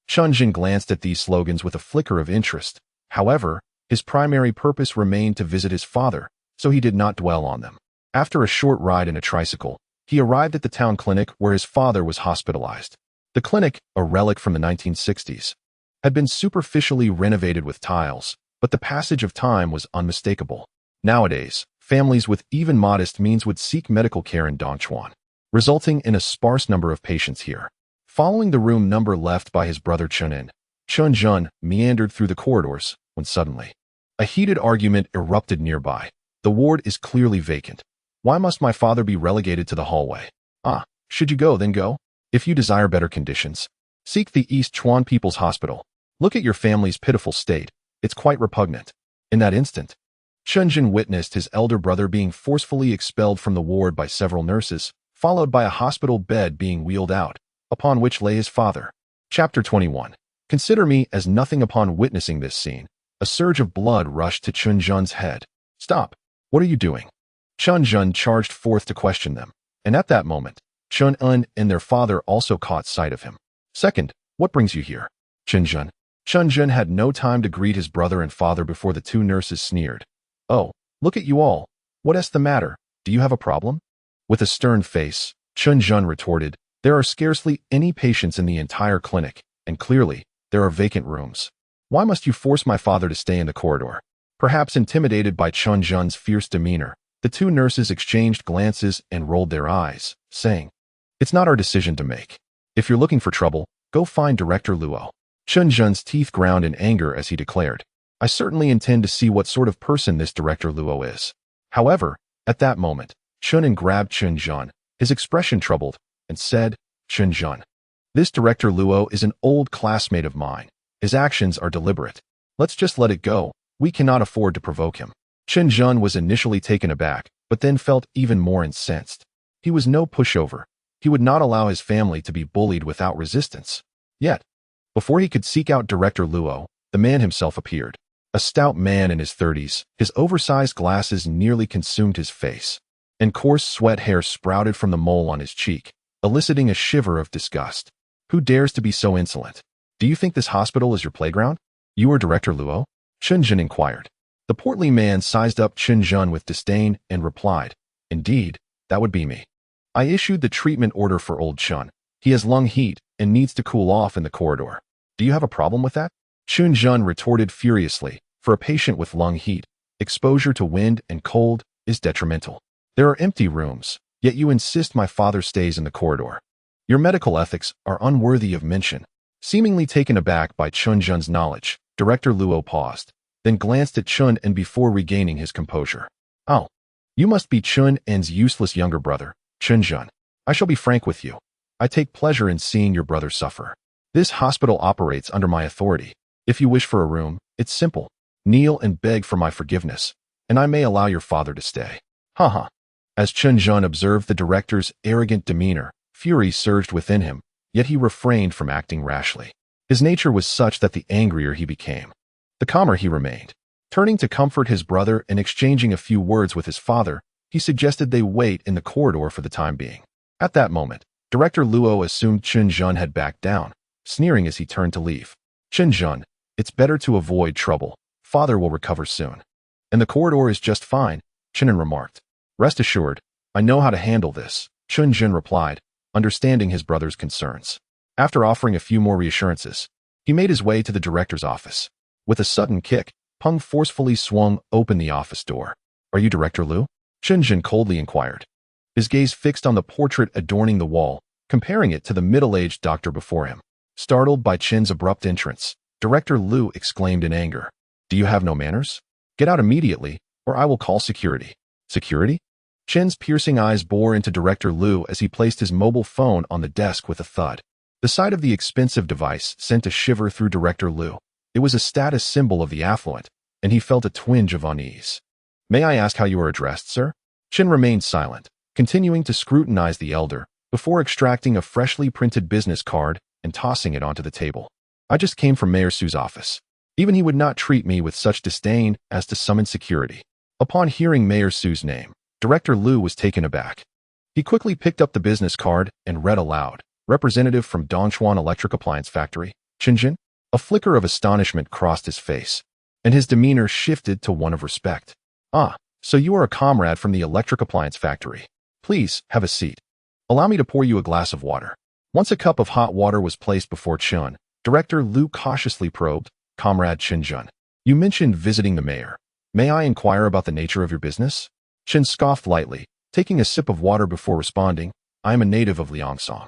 Chen Zhen glanced at these slogans with a flicker of interest. However, his primary purpose remained to visit his father, so he did not dwell on them. After a short ride in a tricycle, he arrived at the town clinic where his father was hospitalized. The clinic, a relic from the 1960s, had been superficially renovated with tiles, but the passage of time was unmistakable. Nowadays, families with even modest means would seek medical care in Dongchuan, resulting in a sparse number of patients here. Following the room number left by his brother Chen Zhen meandered through the corridors when suddenly a heated argument erupted nearby. "The ward is clearly vacant. Why must my father be relegated to the hallway? Should you go, then go. If you desire better conditions, seek the East Chuan People's Hospital. Look at your family's pitiful state. It's quite repugnant." In that instant, Chen Zhen witnessed his elder brother being forcefully expelled from the ward by several nurses, followed by a hospital bed being wheeled out, upon which lay his father. Chapter 21. Consider me as nothing. Upon witnessing this scene, a surge of blood rushed to Chen Zhen's head. "Stop! What are you doing?" Chen Zhen charged forth to question them, and at that moment, Chen En and their father also caught sight of him. "Second, what brings you here?" Chen Zhen had no time to greet his brother and father before the two nurses sneered. "Oh, look at you all. What's the matter? Do you have a problem?" With a stern face, Chen Zhen retorted, "There are scarcely any patients in the entire clinic, and clearly, there are vacant rooms. Why must you force my father to stay in the corridor?" Perhaps intimidated by Chen Zhen's fierce demeanor, the two nurses exchanged glances and rolled their eyes, saying, "It's not our decision to make. If you're looking for trouble, go find Director Luo." Chen Zhen's teeth ground in anger as he declared, "I certainly intend to see what sort of person this Director Luo is." However, at that moment, Chen grabbed Chen Zhen, his expression troubled, and said, "Chen Zhen, this Director Luo is an old classmate of mine. His actions are deliberate. Let's just let it go. We cannot afford to provoke him." Chen Zhen was initially taken aback, but then felt even more incensed. He was no pushover. He would not allow his family to be bullied without resistance. Yet, before he could seek out Director Luo, the man himself appeared. A stout man in his 30s, his oversized glasses nearly consumed his face, and coarse sweat hair sprouted from the mole on his cheek, eliciting a shiver of disgust. "Who dares to be so insolent? Do you think this hospital is your playground? You are Director Luo?" Chen Zhen inquired. The portly man sized up Chen Zhen with disdain and replied, "Indeed, that would be me. I issued the treatment order for old Chen. He has lung heat and needs to cool off in the corridor. Do you have a problem with that?" Chen Zhen retorted furiously, "For a patient with lung heat, exposure to wind and cold is detrimental. There are empty rooms, yet you insist my father stays in the corridor. Your medical ethics are unworthy of mention." Seemingly taken aback by Chen Zhen's knowledge, Director Luo paused, then glanced at Chen and before regaining his composure. "Oh, you must be Chen N's useless younger brother, Chen Zhen. I shall be frank with you. I take pleasure in seeing your brother suffer. This hospital operates under my authority. If you wish for a room, it's simple. Kneel and beg for my forgiveness, and I may allow your father to stay." Haha. As Chen Zhen observed the director's arrogant demeanor, fury surged within him, yet he refrained from acting rashly. His nature was such that the angrier he became, the calmer he remained. Turning to comfort his brother and exchanging a few words with his father, he suggested they wait in the corridor for the time being. At that moment, Director Luo assumed Chen Zhen had backed down, sneering as he turned to leave. "Chen Zhen, it's better to avoid trouble. Father will recover soon." "And the corridor is just fine," Chen remarked. "Rest assured, I know how to handle this," Chen Zhen replied, understanding his brother's concerns. After offering a few more reassurances, he made his way to the director's office. With a sudden kick, Peng forcefully swung open the office door. "Are you Director Lu?" Chen Zhen coldly inquired, his gaze fixed on the portrait adorning the wall, comparing it to the middle-aged doctor before him. Startled by Chen's abrupt entrance, Director Lu exclaimed in anger, "Do you have no manners? Get out immediately, or I will call security." "Security?" Chen's piercing eyes bore into Director Lu as he placed his mobile phone on the desk with a thud. The sight of the expensive device sent a shiver through Director Lu. It was a status symbol of the affluent, and he felt a twinge of unease. "May I ask how you are addressed, sir?" Chen remained silent, continuing to scrutinize the elder, before extracting a freshly printed business card and tossing it onto the table. "I just came from Mayor Su's office. Even he would not treat me with such disdain as to summon security." Upon hearing Mayor Su's name, Director Lu was taken aback. He quickly picked up the business card and read aloud, "Representative from Dongchuan Electric Appliance Factory, Chen Zhen." A flicker of astonishment crossed his face, and his demeanor shifted to one of respect. "Ah, so you are a comrade from the Electric Appliance Factory. Please, have a seat. Allow me to pour you a glass of water." Once a cup of hot water was placed before Chen, Director Lu cautiously probed, "Comrade Chen Zhen, you mentioned visiting the mayor. May I inquire about the nature of your business?" Chen scoffed lightly, taking a sip of water before responding, "I am a native of Liangsong.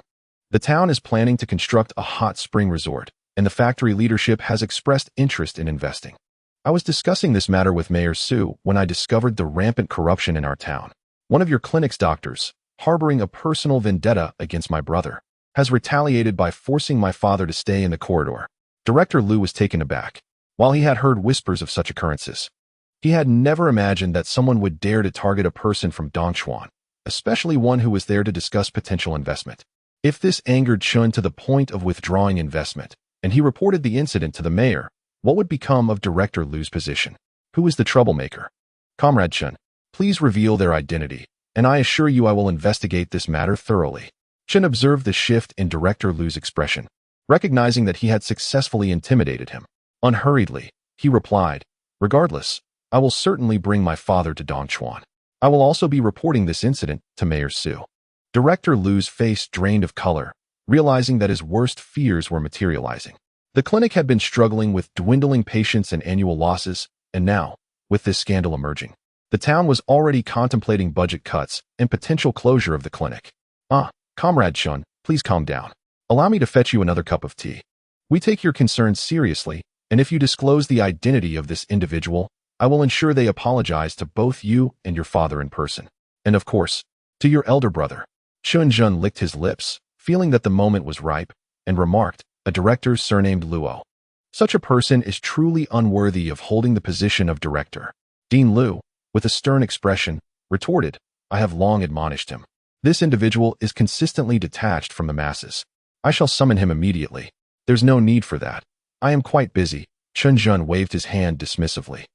The town is planning to construct a hot spring resort, and the factory leadership has expressed interest in investing. I was discussing this matter with Mayor Su when I discovered the rampant corruption in our town. One of your clinic's doctors, harboring a personal vendetta against my brother, has retaliated by forcing my father to stay in the corridor." Director Lu was taken aback. While he had heard whispers of such occurrences, he had never imagined that someone would dare to target a person from Dongchuan, especially one who was there to discuss potential investment. If this angered Chen to the point of withdrawing investment, and he reported the incident to the mayor, what would become of Director Lu's position? Who is the troublemaker? "Comrade Chen, please reveal their identity, and I assure you I will investigate this matter thoroughly." Chen observed the shift in Director Lu's expression, recognizing that he had successfully intimidated him. Unhurriedly, he replied, "Regardless, I will certainly bring my father to Dongchuan. I will also be reporting this incident to Mayor Su." Director Lu's face drained of color, realizing that his worst fears were materializing. The clinic had been struggling with dwindling patients and annual losses, and now, with this scandal emerging, the town was already contemplating budget cuts and potential closure of the clinic. "Ah, Comrade Chen, please calm down. Allow me to fetch you another cup of tea. We take your concerns seriously, and if you disclose the identity of this individual, I will ensure they apologize to both you and your father in person. And of course, to your elder brother." Chen Zhen licked his lips, feeling that the moment was ripe, and remarked, "A director surnamed Luo. Such a person is truly unworthy of holding the position of director." Dean Lu, with a stern expression, retorted, "I have long admonished him. This individual is consistently detached from the masses. I shall summon him immediately." "There's no need for that. I am quite busy." Chen Zhen waved his hand dismissively.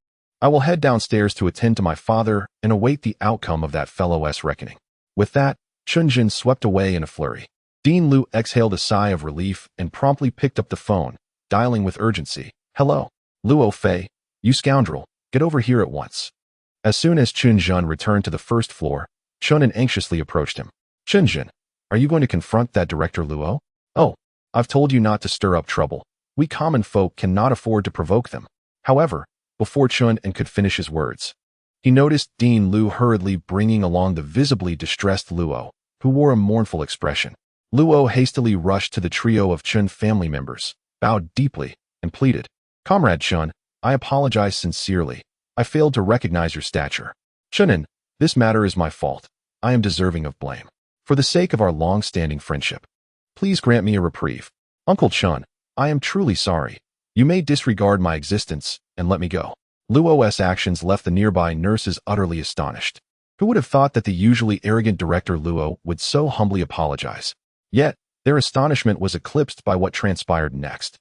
"I will head downstairs to attend to my father and await the outcome of that fellow's reckoning." With that, Chen Zhen swept away in a flurry. Dean Lu exhaled a sigh of relief and promptly picked up the phone, dialing with urgency. "Hello, Luo Fei, you scoundrel. Get over here at once. As soon as Chen Zhen returned to the first floor, Chen Zhen anxiously approached him. Chen Zhen, are you going to confront that director Luo? Oh, I've told you not to stir up trouble. We common folk cannot afford to provoke them. However, before Chen Zhen could finish his words, he noticed Dean Lu hurriedly bringing along the visibly distressed Luo, who wore a mournful expression. Luo hastily rushed to the trio of Chen family members, bowed deeply, and pleaded, Comrade Chen, I apologize sincerely. I failed to recognize your stature. Chen Zhen, this matter is my fault. I am deserving of blame. For the sake of our long-standing friendship, please grant me a reprieve. Uncle Chen, I am truly sorry. You may disregard my existence and let me go. Luo's actions left the nearby nurses utterly astonished. Who would have thought that the usually arrogant director Luo would so humbly apologize? Yet, their astonishment was eclipsed by what transpired next.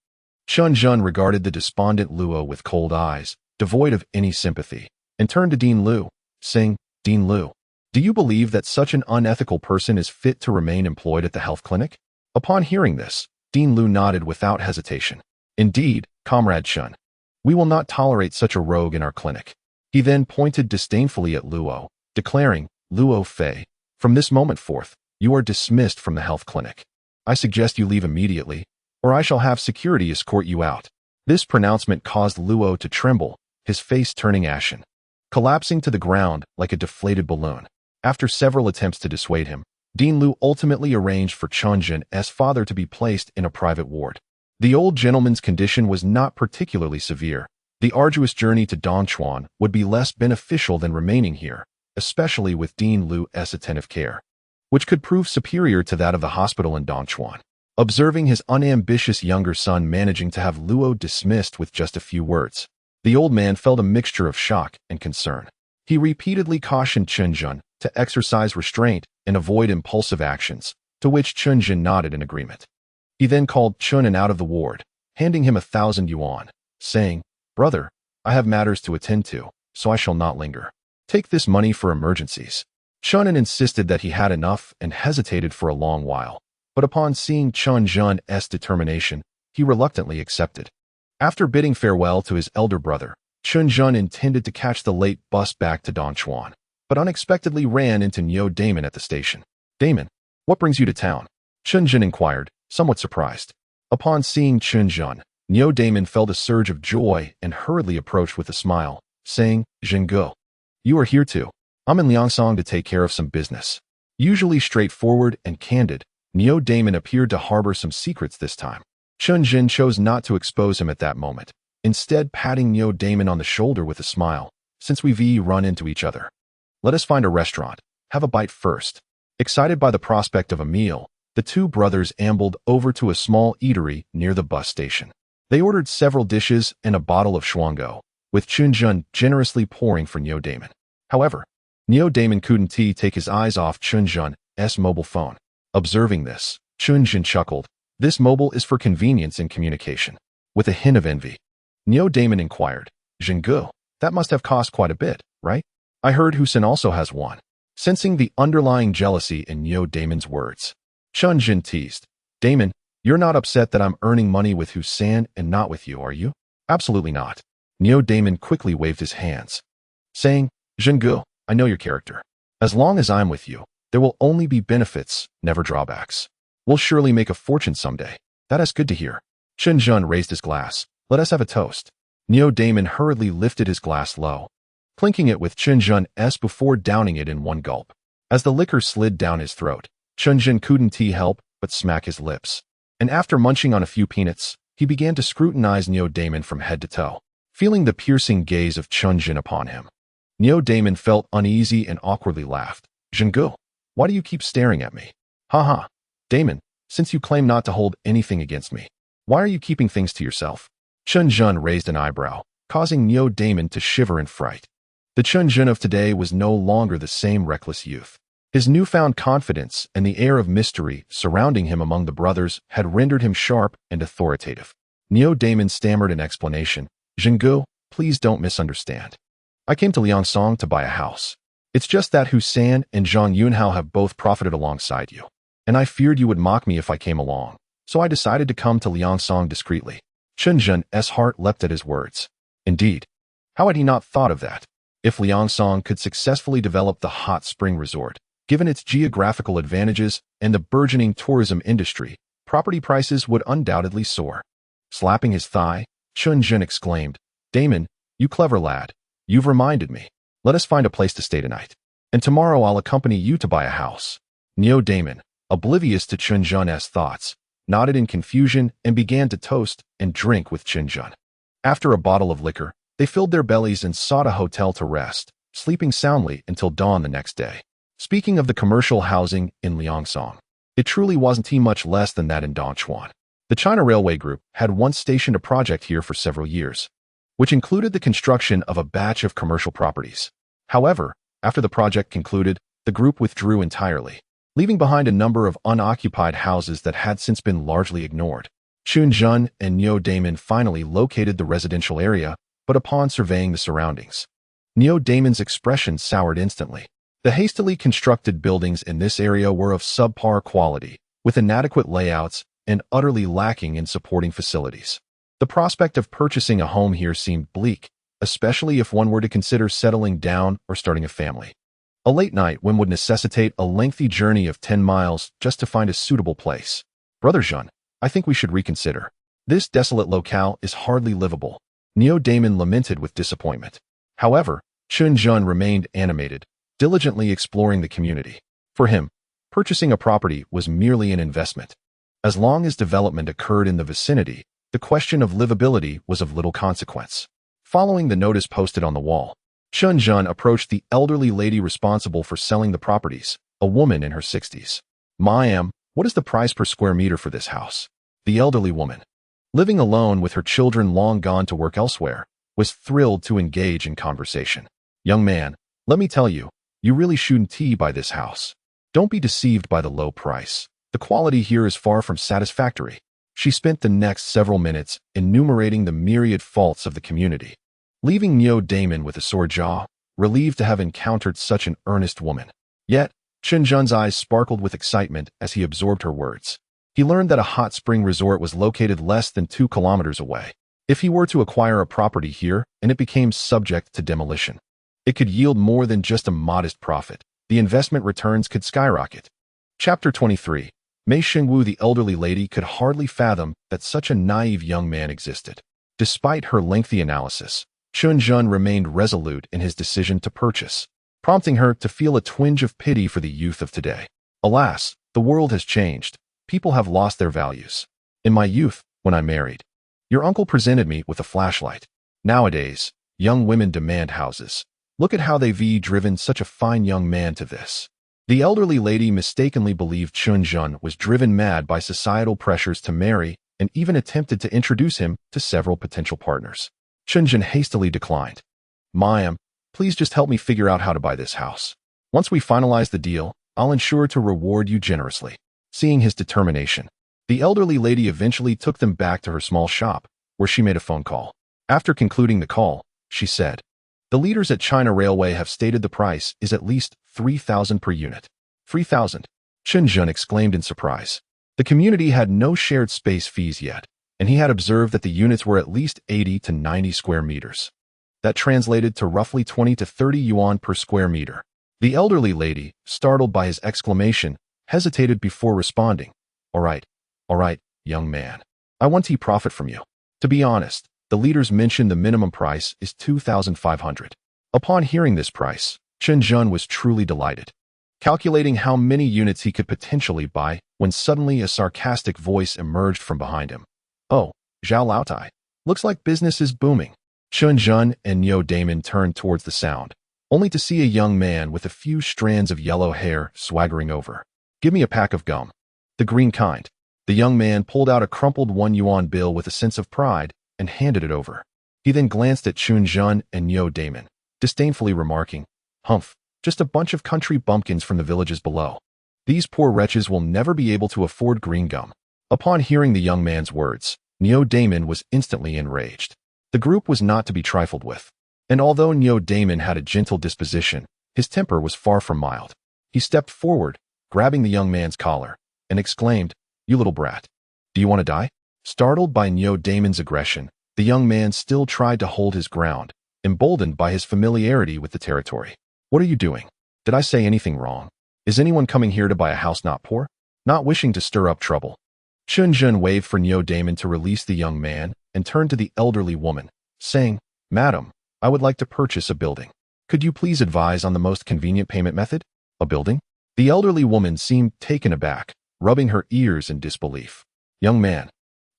Chen Zhen regarded the despondent Luo with cold eyes, devoid of any sympathy, and turned to Dean Lu, saying, Dean Lu, do you believe that such an unethical person is fit to remain employed at the health clinic? Upon hearing this, Dean Lu nodded without hesitation. Indeed, Comrade Chen, we will not tolerate such a rogue in our clinic. He then pointed disdainfully at Luo, declaring, Luo Fei, from this moment forth, you are dismissed from the health clinic. I suggest you leave immediately, or I shall have security escort you out. This pronouncement caused Luo to tremble, his face turning ashen, collapsing to the ground like a deflated balloon. After several attempts to dissuade him, Dean Lu ultimately arranged for Chen Zhen's father to be placed in a private ward. The old gentleman's condition was not particularly severe. The arduous journey to Dongchuan would be less beneficial than remaining here, especially with Dean Lu's attentive care, which could prove superior to that of the hospital in Dongchuan. Observing his unambitious younger son managing to have Luo dismissed with just a few words, the old man felt a mixture of shock and concern. He repeatedly cautioned Chen Zhen to exercise restraint and avoid impulsive actions, to which Chen Zhen nodded in agreement. He then called Chen Zhen out of the ward, handing him 1,000 yuan, saying, Brother, I have matters to attend to, so I shall not linger. Take this money for emergencies. Chen Zhen insisted that he had enough and hesitated for a long while, but upon seeing Chen Zhen's determination, he reluctantly accepted. After bidding farewell to his elder brother, Chen Zhen intended to catch the late bus back to Dongchuan, but unexpectedly ran into Niu Damon at the station. Damon, what brings you to town? Chen Zhen inquired, somewhat surprised. Upon seeing Chen Zhen, Niu Damon felt a surge of joy and hurriedly approached with a smile, saying, Zhenggu, you are here too. I'm in Liangsong to take care of some business. Usually straightforward and candid, Niu Damon appeared to harbor some secrets this time. Chen Zhen chose not to expose him at that moment, instead patting Niu Damon on the shoulder with a smile, since we've run into each other. Let us find a restaurant, have a bite first. Excited by the prospect of a meal, the two brothers ambled over to a small eatery near the bus station. They ordered several dishes and a bottle of shuangou, with Chen Zhen generously pouring for Niu Damon. However, Niu Damon couldn't take his eyes off Chen Zhen's mobile phone. Observing this, Chen Zhen chuckled. This mobile is for convenience in communication. With a hint of envy, Niu Damon inquired, Zhenggu, that must have cost quite a bit, right? I heard Husen also has one. Sensing the underlying jealousy in Niu Damon's words, Chen Zhen teased, Damon, you're not upset that I'm earning money with Husan and not with you, are you? Absolutely not. Niu Damon quickly waved his hands, saying, Zhenggu, I know your character. As long as I'm with you, there will only be benefits, never drawbacks. We'll surely make a fortune someday. That is good to hear. Chen Zhen raised his glass. Let us have a toast. Niu Damon hurriedly lifted his glass low, clinking it with Chen Zhen's before downing it in one gulp. As the liquor slid down his throat, Chen Zhen couldn't help but smack his lips. And after munching on a few peanuts, he began to scrutinize Niu Damon from head to toe. Feeling the piercing gaze of Chen Zhen upon him, Niu Damon felt uneasy and awkwardly laughed. Zhenggu, why do you keep staring at me? Ha. Damon, since you claim not to hold anything against me, why are you keeping things to yourself? Chen Zhen raised an eyebrow, causing Niu Damon to shiver in fright. The Chen Zhen of today was no longer the same reckless youth. His newfound confidence and the air of mystery surrounding him among the brothers had rendered him sharp and authoritative. Niu Damon stammered an explanation. Zhenggu, please don't misunderstand. I came to Liangsong to buy a house. It's just that Husan and Zhang Yunhao have both profited alongside you, and I feared you would mock me if I came along, so I decided to come to Liangsong discreetly. Chen Zhen's heart leapt at his words. Indeed, How had he not thought of that? If Liangsong could successfully develop the hot spring resort, given its geographical advantages and the burgeoning tourism industry, property prices would undoubtedly soar. Slapping his thigh, Chen Zhen exclaimed, "Damon, you clever lad. You've reminded me. Let us find a place to stay tonight. And tomorrow I'll accompany you to buy a house." Neo Damon, oblivious to Chen Zhen's thoughts, nodded in confusion and began to toast and drink with Chen Zhen. After a bottle of liquor, they filled their bellies and sought a hotel to rest, sleeping soundly until dawn the next day. Speaking of the commercial housing in Liangsong, it truly wasn't much less than that in Dongchuan. The China Railway Group had once stationed a project here for several years, which included the construction of a batch of commercial properties. However, after the project concluded, the group withdrew entirely, leaving behind a number of unoccupied houses that had since been largely ignored. Chen Zhen and Neo Damon finally located the residential area, but upon surveying the surroundings, Neo Damon's expression soured instantly. The hastily constructed buildings in this area were of subpar quality, with inadequate layouts and utterly lacking in supporting facilities. The prospect of purchasing a home here seemed bleak, especially if one were to consider settling down or starting a family. A late night whim would necessitate a lengthy journey of 10 miles just to find a suitable place. "Brother Zhen, I think we should reconsider. This desolate locale is hardly livable," Neo Damon lamented with disappointment. However, Chen Zhen remained animated, diligently exploring the community. For him, purchasing a property was merely an investment. As long as development occurred in the vicinity, the question of livability was of little consequence. Following the notice posted on the wall, Chen Zhen approached the elderly lady responsible for selling the properties, a woman in her 60s. "Ma'am, what is the price per square meter for this house?" The elderly woman, living alone with her children long gone to work elsewhere, was thrilled to engage in conversation. "Young man, let me tell you, you really shouldn't buy this house. Don't be deceived by the low price. The quality here is far from satisfactory." She spent the next several minutes enumerating the myriad faults of the community, leaving Neo Damon with a sore jaw, relieved to have encountered such an earnest woman. Yet, Chen Zhen's eyes sparkled with excitement as he absorbed her words. He learned that a hot spring resort was located less than 2 kilometers away. If he were to acquire a property here and it became subject to demolition, it could yield more than just a modest profit. The investment returns could skyrocket. Chapter 23. Mei Xingwu, the elderly lady, could hardly fathom that such a naive young man existed. Despite her lengthy analysis, Chen Zhen remained resolute in his decision to purchase, prompting her to feel a twinge of pity for the youth of today. Alas, the world has changed. People have lost their values. In my youth, when I married, your uncle presented me with a flashlight. Nowadays, young women demand houses. Look at how they've driven such a fine young man to this. The elderly lady mistakenly believed Chen Zhen was driven mad by societal pressures to marry and even attempted to introduce him to several potential partners. Chen Zhen hastily declined. "Ma'am, please just help me figure out how to buy this house. Once we finalize the deal, I'll ensure to reward you generously." Seeing his determination, the elderly lady eventually took them back to her small shop, where she made a phone call. After concluding the call, she said, "The leaders at China Railway have stated the price is at least 3,000 per unit." 3,000? Chen Zhen exclaimed in surprise. The community had no shared space fees yet, and he had observed that the units were at least 80 to 90 square meters. That translated to roughly 20 to 30 yuan per square meter. The elderly lady, startled by his exclamation, hesitated before responding. All right, young man. I want to profit from you. To be honest, the leaders mentioned the minimum price is 2,500. Upon hearing this price, Chen Zhen was truly delighted, calculating how many units he could potentially buy when suddenly a sarcastic voice emerged from behind him. "Oh, Zhao Laotai, looks like business is booming." Chen Zhen and Neo Damon turned towards the sound, only to see a young man with a few strands of yellow hair swaggering over. "Give me a pack of gum. The green kind." The young man pulled out a crumpled 1 yuan bill with a sense of pride and handed it over. He then glanced at Chen Zhen and Neo Damon, disdainfully remarking, "Humph, just a bunch of country bumpkins from the villages below. These poor wretches will never be able to afford green gum." Upon hearing the young man's words, Neo Damon was instantly enraged. The group was not to be trifled with, and although Neo Damon had a gentle disposition, his temper was far from mild. He stepped forward, grabbing the young man's collar, and exclaimed, "You little brat. Do you want to die?" Startled by Neo Damon's aggression, the young man still tried to hold his ground, emboldened by his familiarity with the territory. What are you doing? Did I say anything wrong? Is anyone coming here to buy a house not poor? Not wishing to stir up trouble. Chen Zhen waved for Neo Damon to release the young man and turned to the elderly woman, saying, Madam, I would like to purchase a building. Could you please advise on the most convenient payment method? A building? The elderly woman seemed taken aback, rubbing her ears in disbelief. Young man,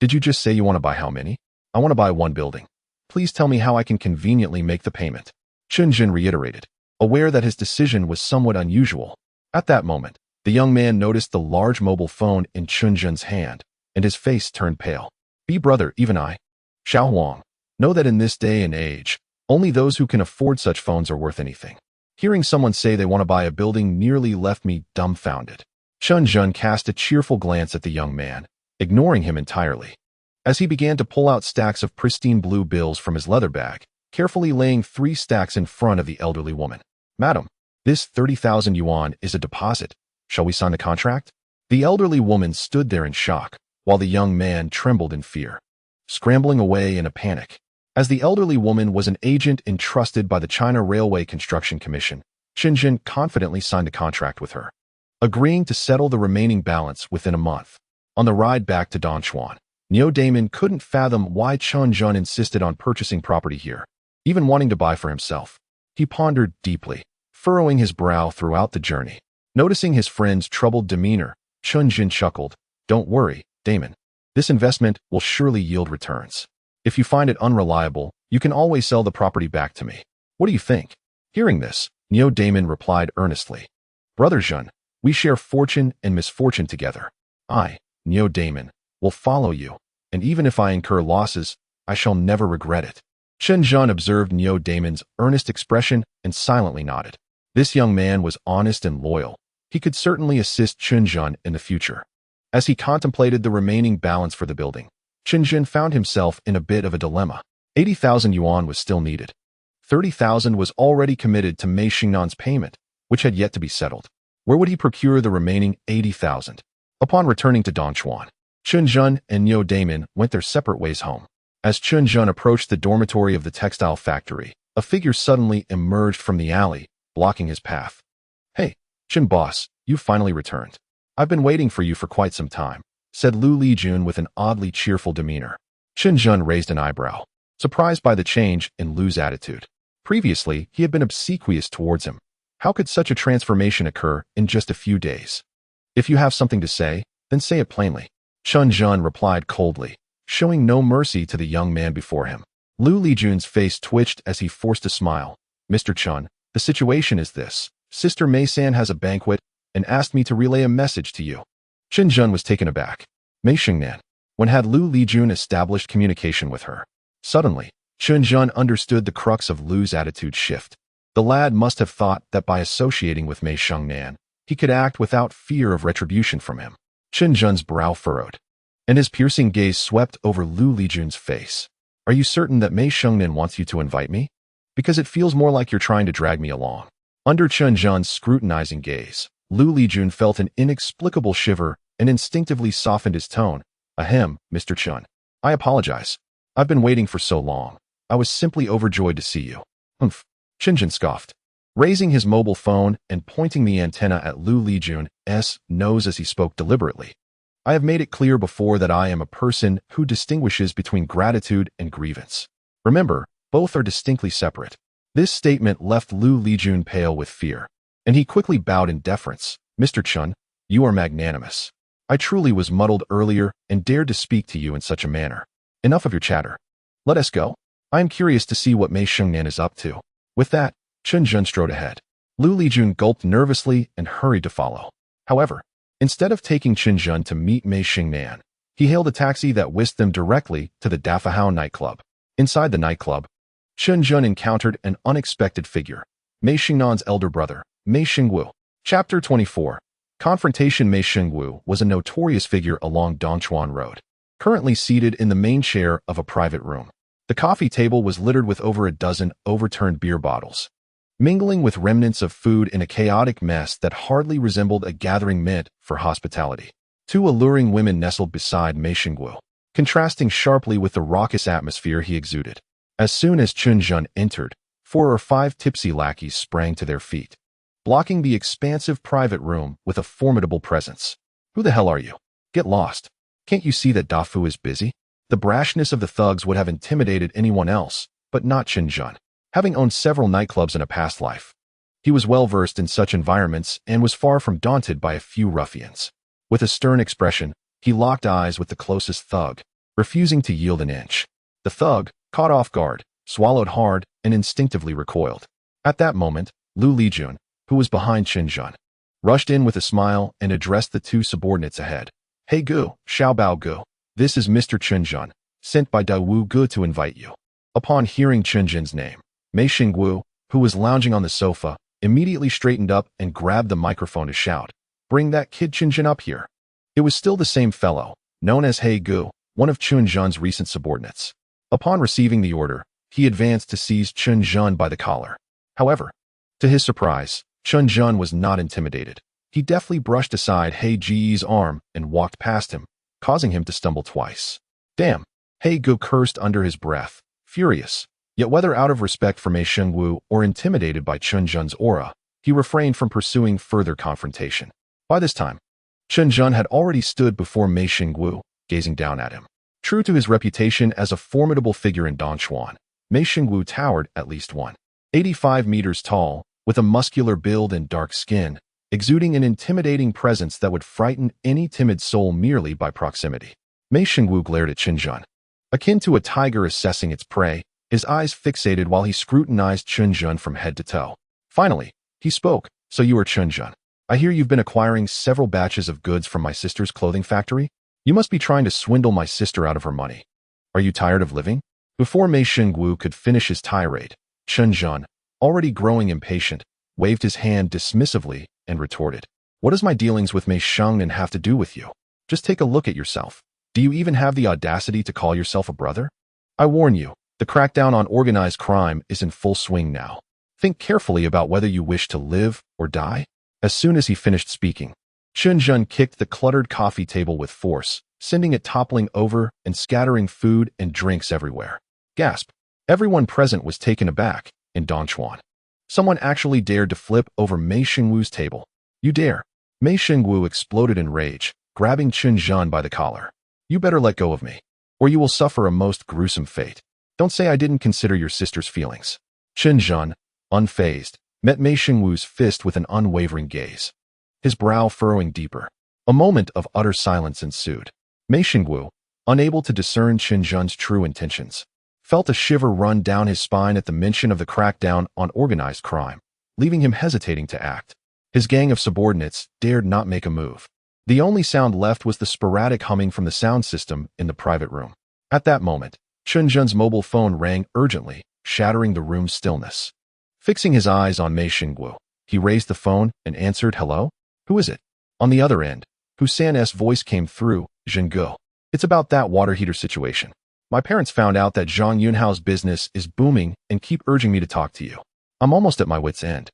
did you just say you want to buy how many? I want to buy one building. Please tell me how I can conveniently make the payment. Chen Zhen reiterated, aware that his decision was somewhat unusual. At that moment, the young man noticed the large mobile phone in Chen Zhen's hand, and his face turned pale. Be brother, even I, Xiao Huang, know that in this day and age, only those who can afford such phones are worth anything. Hearing someone say they want to buy a building nearly left me dumbfounded. Chen Zhen cast a cheerful glance at the young man, ignoring him entirely. As he began to pull out stacks of pristine blue bills from his leather bag, carefully laying 3 stacks in front of the elderly woman. Madam, this 30,000 yuan is a deposit. Shall we sign the contract? The elderly woman stood there in shock, while the young man trembled in fear, scrambling away in a panic. As the elderly woman was an agent entrusted by the China Railway Construction Commission, Chen Zhen confidently signed a contract with her, agreeing to settle the remaining balance within a month. On the ride back to Donchuan, Neo Damon couldn't fathom why Chen Zhen insisted on purchasing property here, even wanting to buy for himself. He pondered deeply, furrowing his brow throughout the journey. Noticing his friend's troubled demeanor, Chen Zhen chuckled. Don't worry, Damon. This investment will surely yield returns. If you find it unreliable, you can always sell the property back to me. What do you think? Hearing this, Neo Damon replied earnestly. Brother Zhen, we share fortune and misfortune together. I, Neo Damon, will follow you, and even if I incur losses, I shall never regret it. Chen Zhen observed Neo Damon's earnest expression and silently nodded. This young man was honest and loyal. He could certainly assist Chen Zhen in the future. As he contemplated the remaining balance for the building, Chen Zhen found himself in a bit of a dilemma. 80,000 yuan was still needed. 30,000 was already committed to Mei Xingnan's payment, which had yet to be settled. Where would he procure the remaining 80,000? Upon returning to Donchuan, Chen Zhen and Neo Damon went their separate ways home. As Chen Zhen approached the dormitory of the textile factory, a figure suddenly emerged from the alley, blocking his path. Hey, Chen boss, you finally returned. I've been waiting for you for quite some time, said Lu Lijun with an oddly cheerful demeanor. Chen Zhen raised an eyebrow, surprised by the change in Lu's attitude. Previously, he had been obsequious towards him. How could such a transformation occur in just a few days? If you have something to say, then say it plainly. Chen Zhen replied coldly, showing no mercy to the young man before him. Lu Lijun's face twitched as he forced a smile. Mr. Chen, the situation is this. Sister Mei-san has a banquet and asked me to relay a message to you. Chen Zhen was taken aback. Mei Xingnan. When had Lu Lijun established communication with her? Suddenly, Chen Zhen understood the crux of Lu's attitude shift. The lad must have thought that by associating with Mei Xingnan, he could act without fear of retribution from him. Chen Zhen's brow furrowed, and his piercing gaze swept over Lu Lijun's face. Are you certain that Mei Xingnan wants you to invite me? Because it feels more like you're trying to drag me along. Under Chen Zhen's scrutinizing gaze, Lu Lijun felt an inexplicable shiver and instinctively softened his tone. Ahem, Mr. Chen. I apologize. I've been waiting for so long. I was simply overjoyed to see you. Humph. Chen Zhen scoffed, raising his mobile phone and pointing the antenna at Lu Lijun's nose as he spoke deliberately. I have made it clear before that I am a person who distinguishes between gratitude and grievance. Remember, both are distinctly separate. This statement left Lu Lijun pale with fear, and he quickly bowed in deference. Mr. Chen, you are magnanimous. I truly was muddled earlier and dared to speak to you in such a manner. Enough of your chatter. Let us go. I am curious to see what Mei Xingnan is up to. With that, Chen Zhen strode ahead. Lu Lijun gulped nervously and hurried to follow. However, instead of taking Chen Zhen to meet Mei Xingnan, he hailed a taxi that whisked them directly to the Dafahao nightclub. Inside the nightclub, Chen Zhen encountered an unexpected figure, Mei Xingnan's elder brother, Mei Xingwu. Chapter 24. Confrontation. Mei Xingwu was a notorious figure along Donchuan Road, currently seated in the main chair of a private room. The coffee table was littered with over a dozen overturned beer bottles, mingling with remnants of food in a chaotic mess that hardly resembled a gathering meant for hospitality. 2 alluring women nestled beside Mei Xingwu, contrasting sharply with the raucous atmosphere he exuded. As soon as Chen Zhen entered, 4 or 5 tipsy lackeys sprang to their feet, blocking the expansive private room with a formidable presence. Who the hell are you? Get lost. Can't you see that Dafu is busy? The brashness of the thugs would have intimidated anyone else, but not Chen Zhen. Having owned several nightclubs in a past life, he was well versed in such environments and was far from daunted by a few ruffians. With a stern expression, he locked eyes with the closest thug, refusing to yield an inch. The thug, caught off guard, swallowed hard and instinctively recoiled. At that moment, Lu Lijun, who was behind Chen Zhen, rushed in with a smile and addressed the 2 subordinates ahead. Hey Gu, Xiaobao Gu, this is Mr. Chen Zhen, sent by Dawu Gu to invite you. Upon hearing Chen Zhen's name, Mei Xingwu, who was lounging on the sofa, immediately straightened up and grabbed the microphone to shout, "Bring that kid Chen Zhen up here." It was still the same fellow, known as He Gu, one of Chen Zhen's recent subordinates. Upon receiving the order, he advanced to seize Chen Zhen by the collar. However, to his surprise, Chen Zhen was not intimidated. He deftly brushed aside He Ji's arm and walked past him, causing him to stumble twice. Damn, He Gu cursed under his breath, furious. Yet whether out of respect for Mei Xingwu or intimidated by Chen Zhen's aura, he refrained from pursuing further confrontation. By this time, Chen Zhen had already stood before Mei Xingwu, gazing down at him. True to his reputation as a formidable figure in Dongchuan, Mei Xingwu towered at least 185 meters tall, with a muscular build and dark skin, exuding an intimidating presence that would frighten any timid soul merely by proximity. Mei Xingwu glared at Chen Zhen, akin to a tiger assessing its prey, his eyes fixated while he scrutinized Chen Zhen from head to toe. Finally, he spoke. So you are Chen Zhen. I hear you've been acquiring several batches of goods from my sister's clothing factory? You must be trying to swindle my sister out of her money. Are you tired of living? Before Mei Xingwu could finish his tirade, Chen Zhen, already growing impatient, waved his hand dismissively and retorted, "What does my dealings with Mei Shengnan have to do with you? Just take a look at yourself. Do you even have the audacity to call yourself a brother? I warn you, the crackdown on organized crime is in full swing now. Think carefully about whether you wish to live or die." As soon as he finished speaking, Chen Zhen kicked the cluttered coffee table with force, sending it toppling over and scattering food and drinks everywhere. Gasp. Everyone present was taken aback. In Dongchuan, someone actually dared to flip over Mei Xingwu's table. You dare? Mei Xingwu exploded in rage, grabbing Chen Zhen by the collar. You better let go of me, or you will suffer a most gruesome fate. Don't say I didn't consider your sister's feelings. Chen Zhen, unfazed, met Mei Xingwu's fist with an unwavering gaze, his brow furrowing deeper. A moment of utter silence ensued. Mei Xingwu, unable to discern Chen Zhen's true intentions, felt a shiver run down his spine at the mention of the crackdown on organized crime, leaving him hesitating to act. His gang of subordinates dared not make a move. The only sound left was the sporadic humming from the sound system in the private room. At that moment, Chen Zhen's mobile phone rang urgently, shattering the room's stillness. Fixing his eyes on Mei Xingwu, he raised the phone and answered, "Hello? Who is it?" On the other end, Hussein's voice came through, "Zhenggu. It's about that water heater situation. My parents found out that Zhang Yunhao's business is booming and keep urging me to talk to you. I'm almost at my wit's end.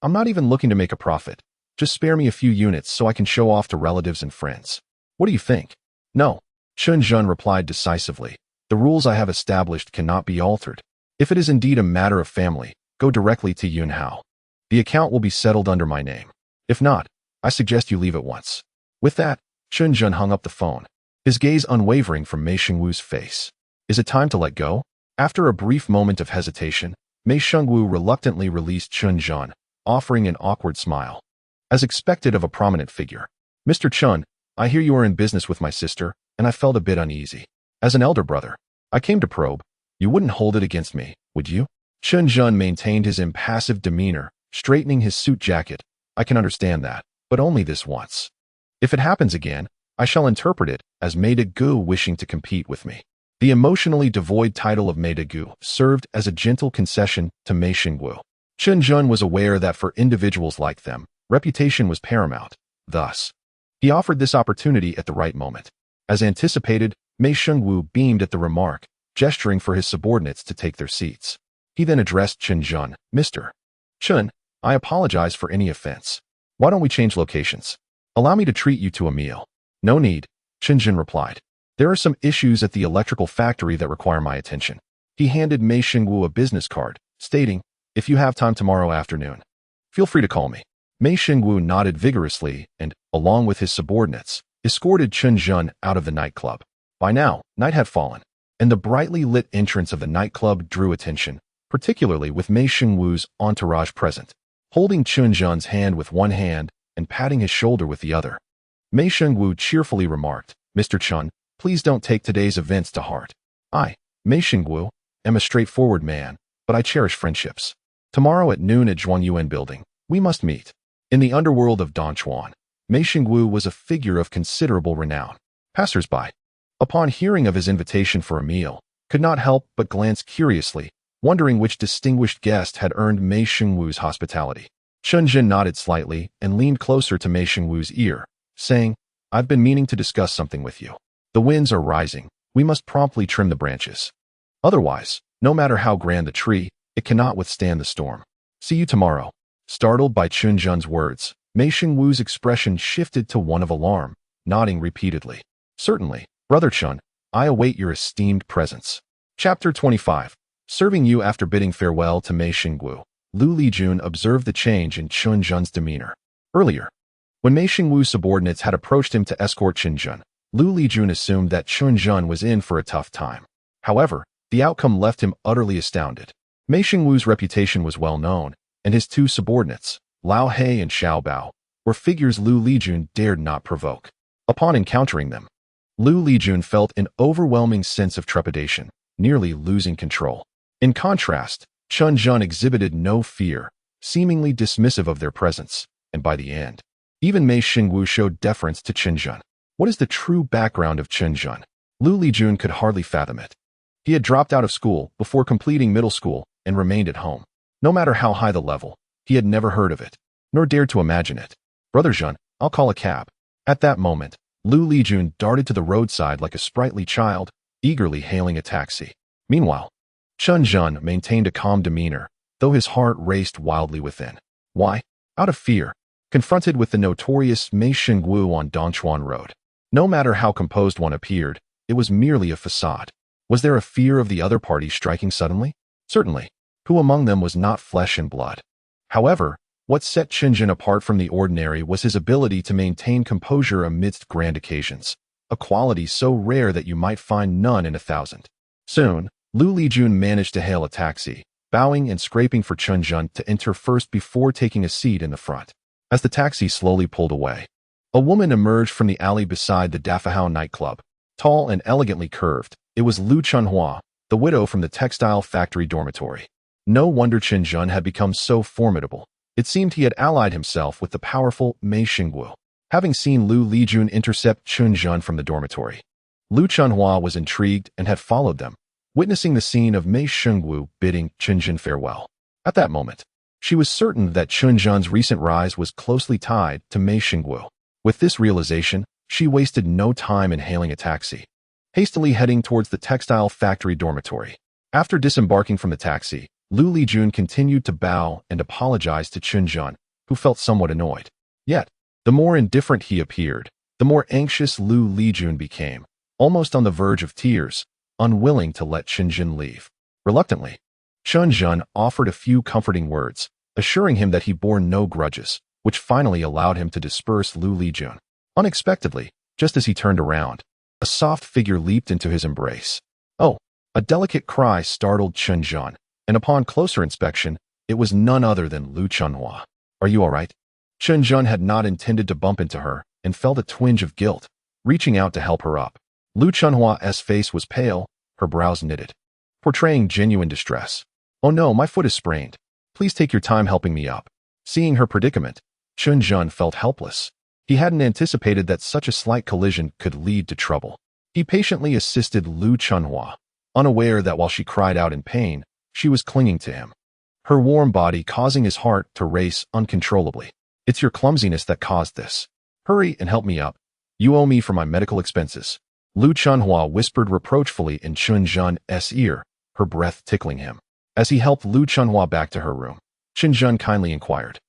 I'm not even looking to make a profit. Just spare me a few units so I can show off to relatives and friends. What do you think?" "No," Chen Zhen replied decisively. "The rules I have established cannot be altered. If it is indeed a matter of family, go directly to Yunhao. The account will be settled under my name. If not, I suggest you leave at once." With that, Chen Zhen hung up the phone, his gaze unwavering from Mei Xingwu's face. Is it time to let go? After a brief moment of hesitation, Mei Xingwu reluctantly released Chen Zhen, offering an awkward smile. As expected of a prominent figure, "Mr. Chen, I hear you are in business with my sister, and I felt a bit uneasy. As an elder brother, I came to probe. You wouldn't hold it against me, would you?" Chen Zhen maintained his impassive demeanor, straightening his suit jacket. "I can understand that, but only this once. If it happens again, I shall interpret it as Meida Gu wishing to compete with me." The emotionally devoid title of Meida Gu served as a gentle concession to Mei Xingwu. Chen Zhen was aware that for individuals like them, reputation was paramount. Thus, he offered this opportunity at the right moment. As anticipated, Mei Xingwu beamed at the remark, gesturing for his subordinates to take their seats. He then addressed Chen Zhen, "Mr. Chen, I apologize for any offense. Why don't we change locations? Allow me to treat you to a meal." "No need," Chen Zhen replied. "There are some issues at the electrical factory that require my attention. He handed Mei Xingwu a business card, stating, "If you have time tomorrow afternoon, feel free to call me." Mei Xingwu nodded vigorously and, along with his subordinates, escorted Chen Zhen out of the nightclub. By now, night had fallen, and the brightly lit entrance of the nightclub drew attention, particularly with Mei Xingwu's entourage present, holding Chen Zhen's hand with one hand and patting his shoulder with the other. Mei Xingwu cheerfully remarked, "Mr. Chen, please don't take today's events to heart. I, Mei Xingwu, am a straightforward man, but I cherish friendships. Tomorrow at noon at Zhuanyuan Building, we must meet." In the underworld of Donchuan, Mei Xingwu was a figure of considerable renown. Passers-by, upon hearing of his invitation for a meal, could not help but glance curiously, wondering which distinguished guest had earned Mei Xingwu's hospitality. Chen Zhen nodded slightly and leaned closer to Mei Xingwu's ear, saying, "I've been meaning to discuss something with you. The winds are rising. We must promptly trim the branches. Otherwise, no matter how grand the tree, it cannot withstand the storm. See you tomorrow." Startled by Chen Zhen's words, Mei Xingwu's expression shifted to one of alarm, nodding repeatedly. "Certainly, Brother Chen, I await your esteemed presence." Chapter 25. Serving you. After bidding farewell to Mei Xingwu, Lu Lijun observed the change in Chen Zhen's demeanor. Earlier, when Mei Xingwu's subordinates had approached him to escort Chen Zhen, Lu Lijun assumed that Chen Zhen was in for a tough time. However, the outcome left him utterly astounded. Mei Xingwu's reputation was well known, and his two subordinates, Lao He and Xiao Bao, were figures Lu Lijun dared not provoke. Upon encountering them, Lu Lijun felt an overwhelming sense of trepidation, nearly losing control. In contrast, Chen Zhen exhibited no fear, seemingly dismissive of their presence, and by the end, even Mei Xingwu showed deference to Chen Zhen. What is the true background of Chen Zhen? Lu Lijun could hardly fathom it. He had dropped out of school before completing middle school and remained at home. No matter how high the level, he had never heard of it, nor dared to imagine it. "Brother Zhen, I'll call a cab." At that moment, Lu Lijun darted to the roadside like a sprightly child, eagerly hailing a taxi. Meanwhile, Chen Zhen maintained a calm demeanor, though his heart raced wildly within. Why? Out of fear, confronted with the notorious Mei Xingwu on Donchuan Road. No matter how composed one appeared, it was merely a facade. Was there a fear of the other party striking suddenly? Certainly. Who among them was not flesh and blood? However, what set Chen Zhen apart from the ordinary was his ability to maintain composure amidst grand occasions, a quality so rare that you might find none in 1,000. Soon, Lu Lijun managed to hail a taxi, bowing and scraping for Chen Zhen to enter first before taking a seat in the front. As the taxi slowly pulled away, a woman emerged from the alley beside the Dafahao nightclub. Tall and elegantly curved, it was Lu Chunhua, the widow from the textile factory dormitory. No wonder Chen Zhen had become so formidable. It seemed he had allied himself with the powerful Mei Xingwu. Having seen Lu Lijun intercept Chen Zhen from the dormitory, Lu Chunhua was intrigued and had followed them, witnessing the scene of Mei Xingwu bidding Chen Zhen farewell. At that moment, she was certain that Chen Zhen's recent rise was closely tied to Mei Xingwu. With this realization, she wasted no time in hailing a taxi, hastily heading towards the textile factory dormitory. After disembarking from the taxi, Lu Lijun continued to bow and apologize to Chen Zhen, who felt somewhat annoyed. Yet, the more indifferent he appeared, the more anxious Lu Lijun became, almost on the verge of tears, unwilling to let Chen Zhen leave. Reluctantly, Chen Zhen offered a few comforting words, assuring him that he bore no grudges, which finally allowed him to disperse Lu Lijun. Unexpectedly, just as he turned around, a soft figure leaped into his embrace. "Oh!" A delicate cry startled Chen Zhen, and upon closer inspection, it was none other than Lu Chunhua. "Are you all right?" Chen Zhen had not intended to bump into her and felt a twinge of guilt, reaching out to help her up. Lu Chunhua's face was pale, her brows knitted, portraying genuine distress. "Oh no, my foot is sprained. Please take your time helping me up." Seeing her predicament, Chen Zhen felt helpless. He hadn't anticipated that such a slight collision could lead to trouble. He patiently assisted Lu Chunhua, unaware that while she cried out in pain, she was clinging to him, her warm body causing his heart to race uncontrollably. "It's your clumsiness that caused this. Hurry and help me up. You owe me for my medical expenses." Lu Chunhua whispered reproachfully in Chen Zhen's ear, her breath tickling him. As he helped Lu Chunhua back to her room, Chen Zhen kindly inquired,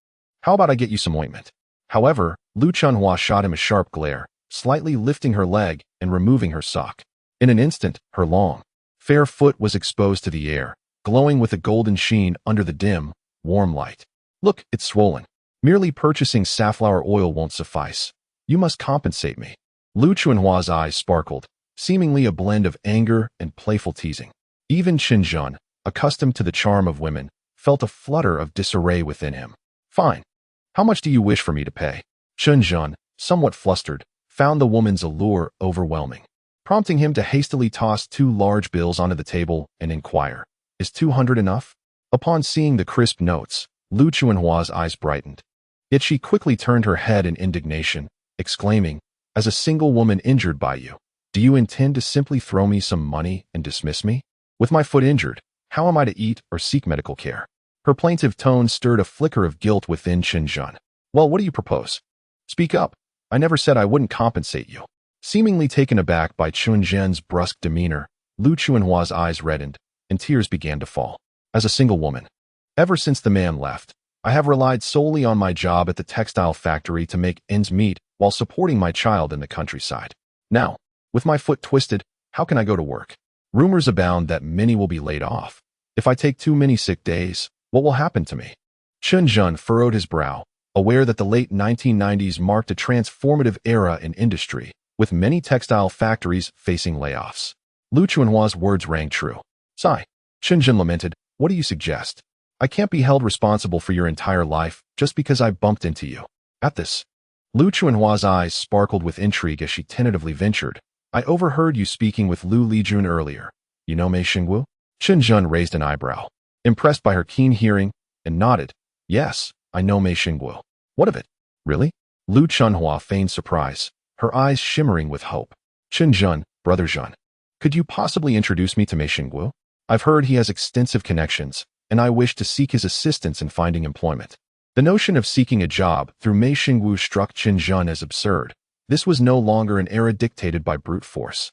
"How about I get you some ointment?" However, Lu Chunhua shot him a sharp glare, slightly lifting her leg and removing her sock. In an instant, her long, fair foot was exposed to the air, glowing with a golden sheen under the dim, warm light. Look, it's swollen. Merely purchasing safflower oil won't suffice. You must compensate me. Lu Chuanhua's eyes sparkled, seemingly a blend of anger and playful teasing. Even Chen Zhen, accustomed to the charm of women, felt a flutter of disarray within him. Fine. How much do you wish for me to pay? Chen Zhen, somewhat flustered, found the woman's allure overwhelming, prompting him to hastily toss 2 large bills onto the table and inquire, "Is 200 enough?" Upon seeing the crisp notes, Lu Chuanhua's eyes brightened. Yet she quickly turned her head in indignation, exclaiming, "As a single woman injured by you, do you intend to simply throw me some money and dismiss me? With my foot injured, how am I to eat or seek medical care?" Her plaintive tone stirred a flicker of guilt within Chen Zhen. "Well, what do you propose? Speak up. I never said I wouldn't compensate you." Seemingly taken aback by Chen Zhen's brusque demeanor, Lu Chuanhua's eyes reddened, and tears began to fall. "As a single woman, ever since the man left, I have relied solely on my job at the textile factory to make ends meet while supporting my child in the countryside. Now, with my foot twisted, how can I go to work? Rumors abound that many will be laid off. If I take too many sick days, what will happen to me?" Chen Zhen furrowed his brow, aware that the late 1990s marked a transformative era in industry, with many textile factories facing layoffs. Lu Chuanhua's words rang true. "Sigh." Chen Zhen lamented, "What do you suggest? I can't be held responsible for your entire life just because I bumped into you." At this, Lu Chuanhua's eyes sparkled with intrigue as she tentatively ventured, "I overheard you speaking with Lu Lijun earlier. You know Mei Xingwu?" Chen Zhen raised an eyebrow, impressed by her keen hearing, and nodded. "Yes, I know Mei Xingwu." "What of it?" "Really?" Lu Chuanhua feigned surprise, her eyes shimmering with hope. "Chen Zhen, brother Zhen, could you possibly introduce me to Mei Xingwu? I've heard he has extensive connections, and I wish to seek his assistance in finding employment." The notion of seeking a job through Mei Xingwu struck Chen Zhen as absurd. This was no longer an era dictated by brute force.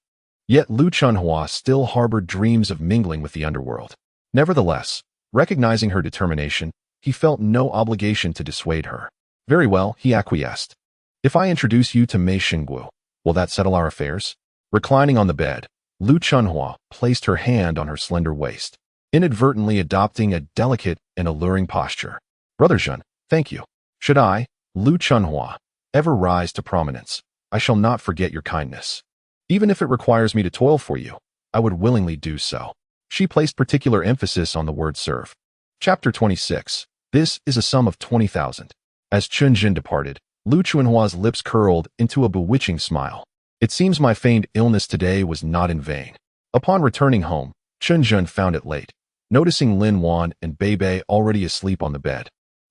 Yet Lu Chuanhua still harbored dreams of mingling with the underworld. Nevertheless, recognizing her determination, he felt no obligation to dissuade her. "Very well," he acquiesced. "If I introduce you to Mei Xingwu, will that settle our affairs?" Reclining on the bed, Lu Chuanhua placed her hand on her slender waist, inadvertently adopting a delicate and alluring posture. "Brother Zhen, thank you. Should I, Lu Chuanhua, ever rise to prominence, I shall not forget your kindness. Even if it requires me to toil for you, I would willingly do so." She placed particular emphasis on the word serve. Chapter 26. This is a sum of 20,000. As Chen Zhen departed, Lu Chuanhua's lips curled into a bewitching smile. It seems my feigned illness today was not in vain. Upon returning home, Chen Zhen found it late, noticing Lin Wan and Beibei already asleep on the bed.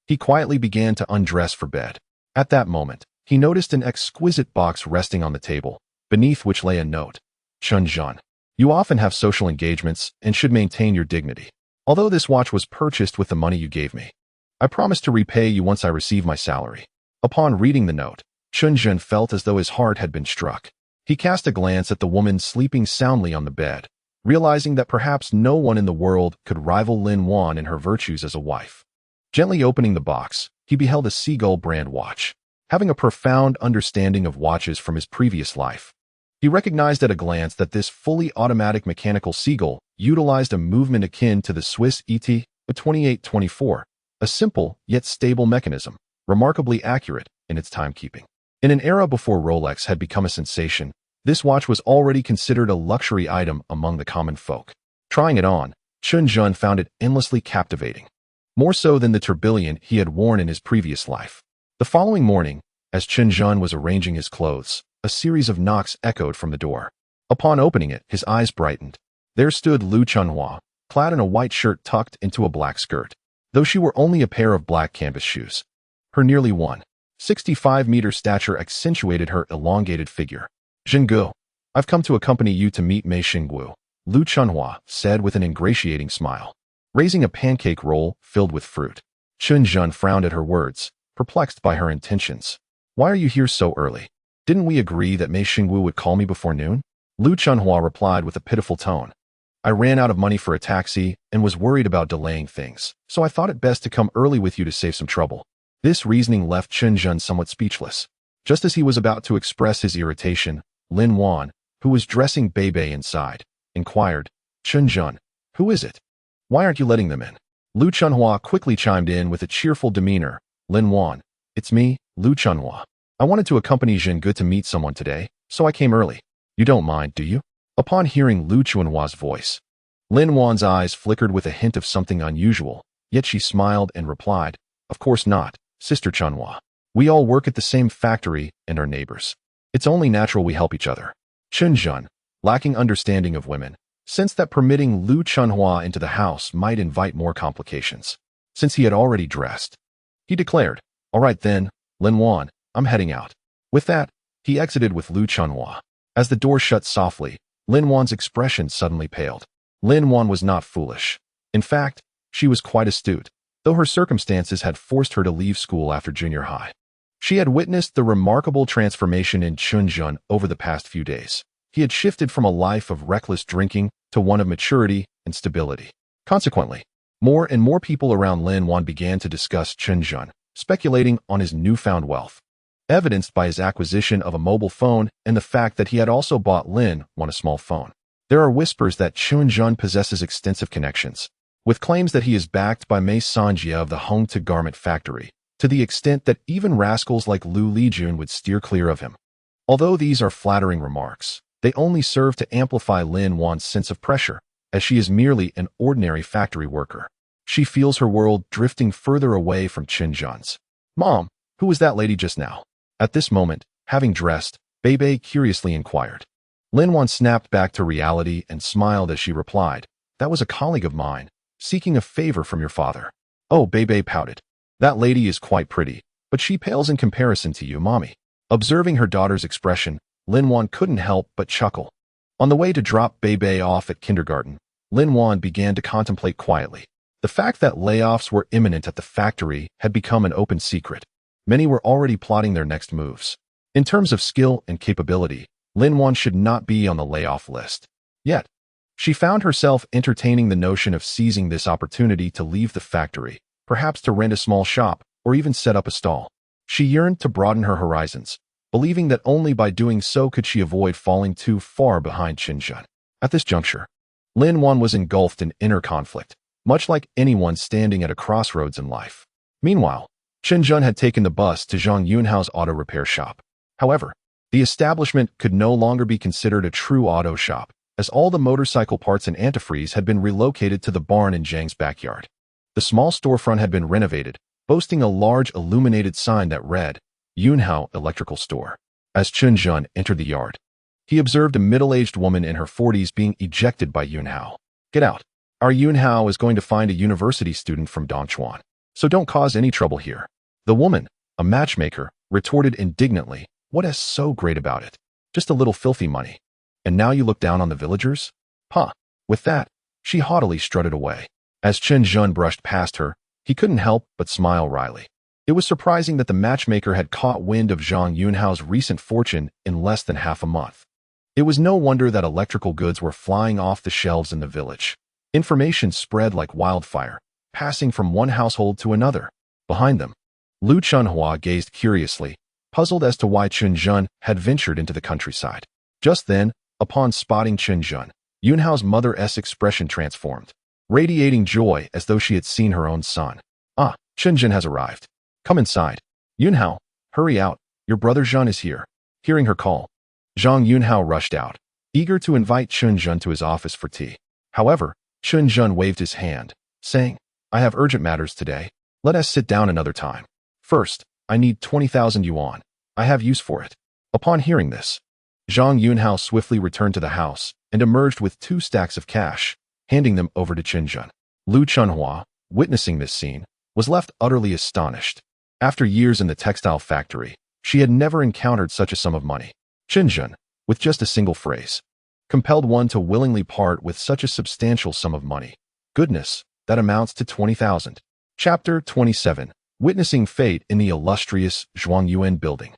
He quietly began to undress for bed. At that moment, he noticed an exquisite box resting on the table, beneath which lay a note. "Chen Zhen, you often have social engagements and should maintain your dignity. Although this watch was purchased with the money you gave me, I promise to repay you once I receive my salary." Upon reading the note, Chen Zhen felt as though his heart had been struck. He cast a glance at the woman sleeping soundly on the bed, realizing that perhaps no one in the world could rival Lin Wan in her virtues as a wife. Gently opening the box, he beheld a Seagull brand watch. Having a profound understanding of watches from his previous life, he recognized at a glance that this fully automatic mechanical Seagull utilized a movement akin to the Swiss ET 2824, a simple yet stable mechanism, remarkably accurate in its timekeeping. In an era before Rolex had become a sensation, this watch was already considered a luxury item among the common folk. Trying it on, Chen Zhen found it endlessly captivating, more so than the tourbillon he had worn in his previous life. The following morning, as Chen Zhen was arranging his clothes, a series of knocks echoed from the door. Upon opening it, his eyes brightened. There stood Lu Chuanhua, clad in a white shirt tucked into a black skirt, though she wore only a pair of black canvas shoes. Her nearly 1.65-meter stature accentuated her elongated figure. "Zhenggu, I've come to accompany you to meet Mei Xingwu," Lu Chuanhua said with an ingratiating smile, raising a pancake roll filled with fruit. Chen Zhen frowned at her words, perplexed by her intentions. "Why are you here so early? Didn't we agree that Mei Xingwu would call me before noon?" Lu Chuanhua replied with a pitiful tone. "I ran out of money for a taxi and was worried about delaying things, so I thought it best to come early with you to save some trouble." This reasoning left Chen Zhen somewhat speechless. Just as he was about to express his irritation, Lin Wan, who was dressing Beibei inside, inquired, Chen Zhen, who is it? Why aren't you letting them in? Lu Chunhua quickly chimed in with a cheerful demeanor. Lin Wan, it's me, Lu Chunhua. I wanted to accompany Zhen Ge to meet someone today, so I came early. You don't mind, do you? Upon hearing Lu Chunhua's voice, Lin Wan's eyes flickered with a hint of something unusual, yet she smiled and replied, Of course not, Sister Chunhua. We all work at the same factory and are neighbors. It's only natural we help each other. Chen Zhen, lacking understanding of women, sensed that permitting Lu Chunhua into the house might invite more complications. Since he had already dressed, he declared, All right then, Lin Wan, I'm heading out. With that, he exited with Lu Chunhua. As the door shut softly, Lin Wan's expression suddenly paled. Lin Wan was not foolish. In fact, she was quite astute, though her circumstances had forced her to leave school after junior high. She had witnessed the remarkable transformation in Chen Zhen over the past few days. He had shifted from a life of reckless drinking to one of maturity and stability. Consequently, more and more people around Lin Wan began to discuss Chen Zhen, speculating on his newfound wealth, evidenced by his acquisition of a mobile phone and the fact that he had also bought Lin Wan a small phone. There are whispers that Chen Zhen possesses extensive connections, with claims that he is backed by Mei Sanjia of the Hongte garment factory, to the extent that even rascals like Lu Lijun would steer clear of him. Although these are flattering remarks, they only serve to amplify Lin Wan's sense of pressure, as she is merely an ordinary factory worker. She feels her world drifting further away from Chen Zhen's. Mom, who was that lady just now? At this moment, having dressed, Beibei curiously inquired. Lin Wan snapped back to reality and smiled as she replied, That was a colleague of mine, seeking a favor from your father. Oh, Beibei pouted. That lady is quite pretty, but she pales in comparison to you, Mommy. Observing her daughter's expression, Lin Wan couldn't help but chuckle. On the way to drop Beibei off at kindergarten, Lin Wan began to contemplate quietly. The fact that layoffs were imminent at the factory had become an open secret. Many were already plotting their next moves. In terms of skill and capability, Lin Wan should not be on the layoff list. Yet, she found herself entertaining the notion of seizing this opportunity to leave the factory, perhaps to rent a small shop or even set up a stall. She yearned to broaden her horizons, believing that only by doing so could she avoid falling too far behind Chen Zhen. At this juncture, Lin Wan was engulfed in inner conflict, much like anyone standing at a crossroads in life. Meanwhile, Chen Zhen had taken the bus to Zhang Yunhao's auto repair shop. However, the establishment could no longer be considered a true auto shop, as all the motorcycle parts and antifreeze had been relocated to the barn in Zhang's backyard. The small storefront had been renovated, boasting a large illuminated sign that read, Yunhao Electrical Store. As Chen Zhen entered the yard, he observed a middle-aged woman in her 40s being ejected by Yunhao. Get out. Our Yunhao is going to find a university student from Dongchuan, so don't cause any trouble here. The woman, a matchmaker, retorted indignantly, What is so great about it? Just a little filthy money. And now you look down on the villagers? Huh. With that, she haughtily strutted away. As Chen Zhen brushed past her, he couldn't help but smile wryly. It was surprising that the matchmaker had caught wind of Zhang Yunhao's recent fortune in less than half a month. It was no wonder that electrical goods were flying off the shelves in the village. Information spread like wildfire, passing from one household to another. Behind them, Lu Chunhua gazed curiously, puzzled as to why Chen Zhen had ventured into the countryside. Just then, upon spotting Chen Zhen, Yunhao's mother's expression transformed, radiating joy as though she had seen her own son. Ah, Chen Zhen has arrived. Come inside. Yunhao, hurry out, your brother Zhen is here. Hearing her call, Zhang Yunhao rushed out, eager to invite Chen Zhen to his office for tea. However, Chen Zhen waved his hand, saying, I have urgent matters today. Let us sit down another time. First, I need 20,000 yuan. I have use for it. Upon hearing this, Zhang Yunhao swiftly returned to the house and emerged with 2 stacks of cash, handing them over to Chen Zhen. Lu Chunhua, witnessing this scene, was left utterly astonished. After years in the textile factory, she had never encountered such a sum of money. Chen Zhen, with just a single phrase, compelled one to willingly part with such a substantial sum of money. Goodness, that amounts to 20,000. Chapter 27. Witnessing fate in the illustrious Zhuangyuan building.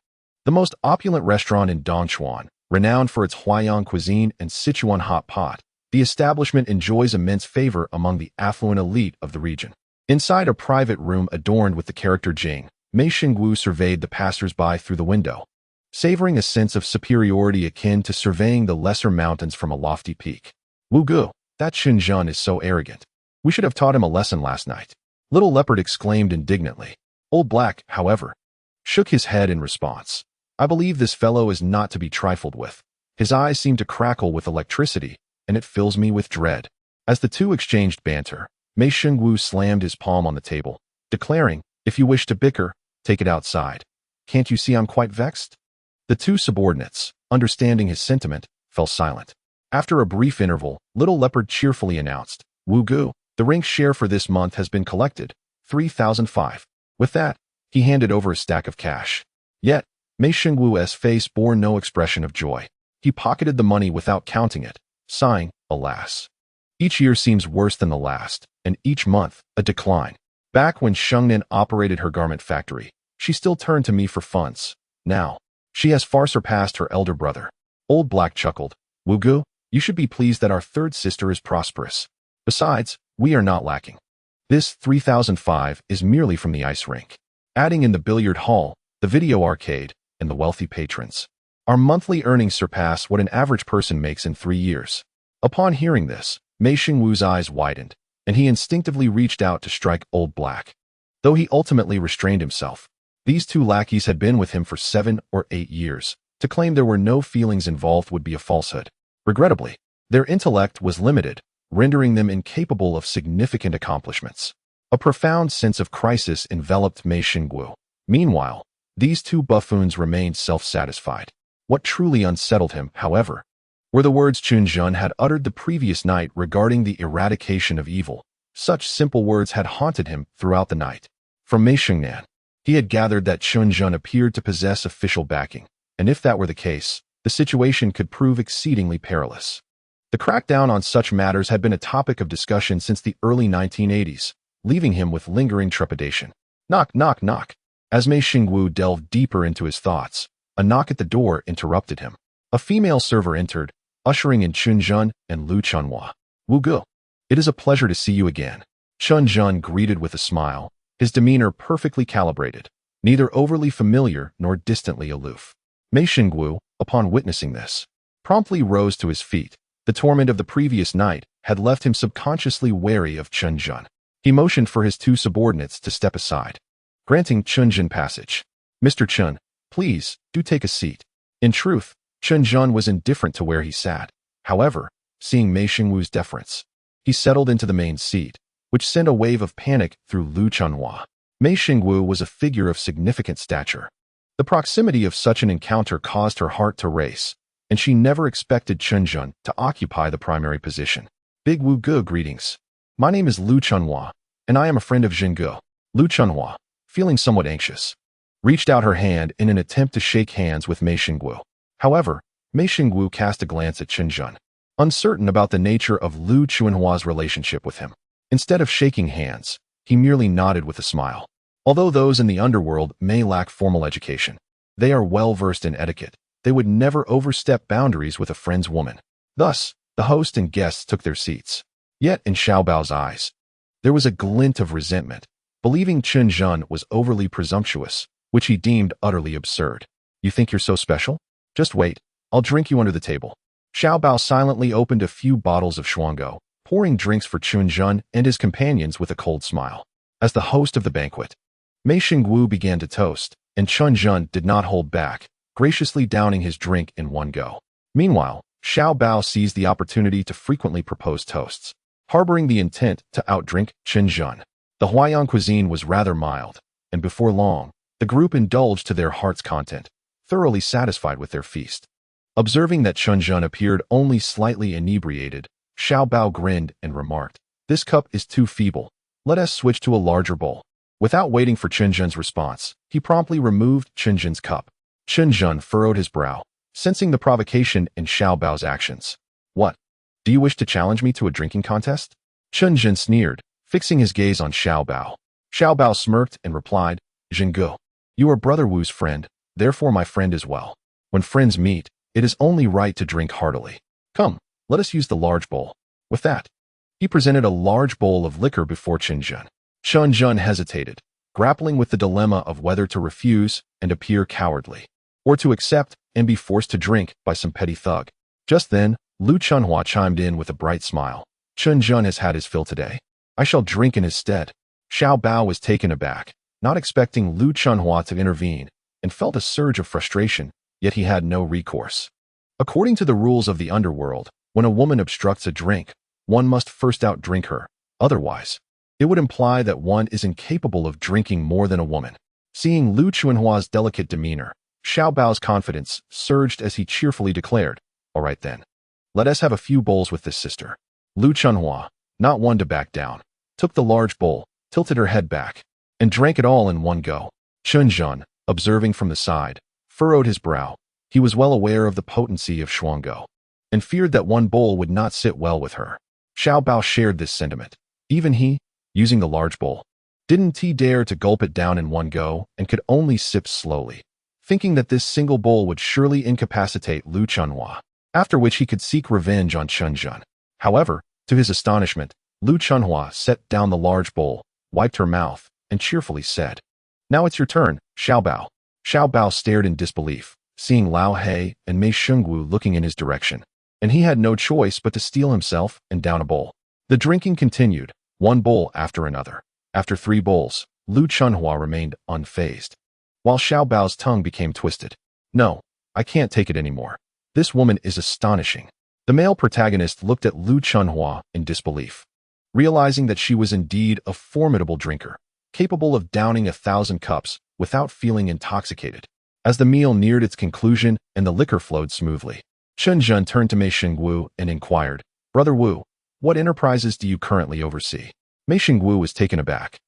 The most opulent restaurant in Dongchuan, renowned for its Huaiyang cuisine and Sichuan hot pot, the establishment enjoys immense favor among the affluent elite of the region. Inside a private room adorned with the character Jing, Mei Xingwu surveyed the passers-by through the window, savoring a sense of superiority akin to surveying the lesser mountains from a lofty peak. Wu Gu, That Chen Zhen is so arrogant. We should have taught him a lesson last night. Little Leopard exclaimed indignantly. Old Black, however, shook his head in response. I believe this fellow is not to be trifled with. His eyes seem to crackle with electricity, and it fills me with dread. As the two exchanged banter, Mei Shengwu slammed his palm on the table, declaring, if you wish to bicker, take it outside. Can't you see I'm quite vexed? The two subordinates, understanding his sentiment, fell silent. After a brief interval, Little Leopard cheerfully announced, Wu Gu, the rink's share for this month has been collected, 3,005. With that, he handed over a stack of cash. Yet, Mei Shengwu's face bore no expression of joy. He pocketed the money without counting it, sighing, alas. Each year seems worse than the last, and each month, a decline. Back when Shengnan operated her garment factory, she still turned to me for funds. Now, she has far surpassed her elder brother. Old Black chuckled. Wu Gu, you should be pleased that our third sister is prosperous. Besides, we are not lacking. This 3005 is merely from the ice rink. Adding in the billiard hall, the video arcade, and the wealthy patrons. Our monthly earnings surpass what an average person makes in 3 years. Upon hearing this, Mei Shengwu's eyes widened, and he instinctively reached out to strike Old Black. Though he ultimately restrained himself, these two lackeys had been with him for 7 or 8 years. To claim there were no feelings involved would be a falsehood. Regrettably, their intellect was limited, rendering them incapable of significant accomplishments. A profound sense of crisis enveloped Mei Shengwu. Meanwhile, these two buffoons remained self-satisfied. What truly unsettled him, however, were the words Chen Zhen had uttered the previous night regarding the eradication of evil. Such simple words had haunted him throughout the night. From Mei Shengnan, he had gathered that Chen Zhen appeared to possess official backing, and if that were the case, the situation could prove exceedingly perilous. The crackdown on such matters had been a topic of discussion since the early 1980s, leaving him with lingering trepidation. Knock, knock, knock. As Mei Shengwu delved deeper into his thoughts, a knock at the door interrupted him. A female server entered, ushering in Chen Zhen and Lu Chunhua. Wu Gu, it is a pleasure to see you again. Chen Zhen greeted with a smile, his demeanor perfectly calibrated, neither overly familiar nor distantly aloof. Mei Shengwu, upon witnessing this, promptly rose to his feet. The torment of the previous night had left him subconsciously wary of Chen Zhen. He motioned for his two subordinates to step aside, granting Chen Zhen passage. Mr. Chen, please, do take a seat. In truth, Chen Zhen was indifferent to where he sat. However, seeing Mei Shengwu's deference, he settled into the main seat, which sent a wave of panic through Lu Chunhua. Mei Shengwu was a figure of significant stature. The proximity of such an encounter caused her heart to race, and she never expected Chen Zhen to occupy the primary position. Big Wu Gu, greetings. My name is Lu Chunhua, and I am a friend of Zhen Gu. Lu Chunhua, feeling somewhat anxious, reached out her hand in an attempt to shake hands with Mei Shengwu. However, Mei Shengwu cast a glance at Chen Zhen, uncertain about the nature of Lu Chunhua's relationship with him. Instead of shaking hands, he merely nodded with a smile. Although those in the underworld may lack formal education, they are well versed in etiquette. They would never overstep boundaries with a friend's woman. Thus, the host and guests took their seats. Yet in Xiao Bao's eyes, there was a glint of resentment, believing Chen Zhen was overly presumptuous, which he deemed utterly absurd. You think you're so special? Just wait, I'll drink you under the table. Xiao Bao silently opened a few bottles of Shuanggo, pouring drinks for Chen Zhen and his companions with a cold smile. As the host of the banquet, Mei Shengwu began to toast, and Chen Zhen did not hold back, graciously downing his drink in one go. Meanwhile, Xiao Bao seized the opportunity to frequently propose toasts, harboring the intent to outdrink Chen Zhen. The Huayan cuisine was rather mild, and before long, the group indulged to their heart's content, thoroughly satisfied with their feast. Observing that Chen Zhen appeared only slightly inebriated, Xiao Bao grinned and remarked, "This cup is too feeble. Let us switch to a larger bowl." Without waiting for Chen Zhen's response, he promptly removed Chen Zhen's cup. Chen Zhen furrowed his brow, sensing the provocation in Xiao Bao's actions. What? Do you wish to challenge me to a drinking contest? Chen Zhen sneered, fixing his gaze on Xiao Bao. Xiao Bao smirked and replied, Zhen Gu, you are Brother Wu's friend, therefore my friend as well. When friends meet, it is only right to drink heartily. Come, let us use the large bowl. With that, he presented a large bowl of liquor before Chen Zhen. Chen Zhen hesitated, grappling with the dilemma of whether to refuse and appear cowardly, or to accept and be forced to drink by some petty thug. Just then, Lu Chunhua chimed in with a bright smile. Chen Zhen has had his fill today. I shall drink in his stead. Xiao Bao was taken aback, not expecting Lu Chunhua to intervene, and felt a surge of frustration, yet he had no recourse. According to the rules of the underworld, when a woman obstructs a drink, one must first outdrink her. Otherwise, it would imply that one is incapable of drinking more than a woman. Seeing Lu Chunhua's delicate demeanor, Xiao Bao's confidence surged as he cheerfully declared, "All right then. Let us have a few bowls with this sister." Lu Chunhua, not one to back down, took the large bowl, tilted her head back, and drank it all in one go. Chen Zhen, observing from the side, furrowed his brow. He was well aware of the potency of Shuanggo, and feared that one bowl would not sit well with her. Xiao Bao shared this sentiment. Even he, using the large bowl, didn't dare to gulp it down in one go and could only sip slowly, thinking that this single bowl would surely incapacitate Lu Chunhua, after which he could seek revenge on Chen Zhen. However, to his astonishment, Lu Chunhua set down the large bowl, wiped her mouth, and cheerfully said, "Now it's your turn, Xiao Bao." Xiao Bao stared in disbelief, seeing Lao He and Mei Shengwu looking in his direction, and he had no choice but to steel himself and down a bowl. The drinking continued, one bowl after another. After 3 bowls, Lu Chunhua remained unfazed, while Xiao Bao's tongue became twisted. "No, I can't take it anymore. This woman is astonishing." The male protagonist looked at Lu Chunhua in disbelief, realizing that she was indeed a formidable drinker, capable of downing 1,000 cups without feeling intoxicated. As the meal neared its conclusion and the liquor flowed smoothly, Chen Zhen turned to Mei Shengwu and inquired, "Brother Wu, what enterprises do you currently oversee?" Mei Shengwu was taken aback.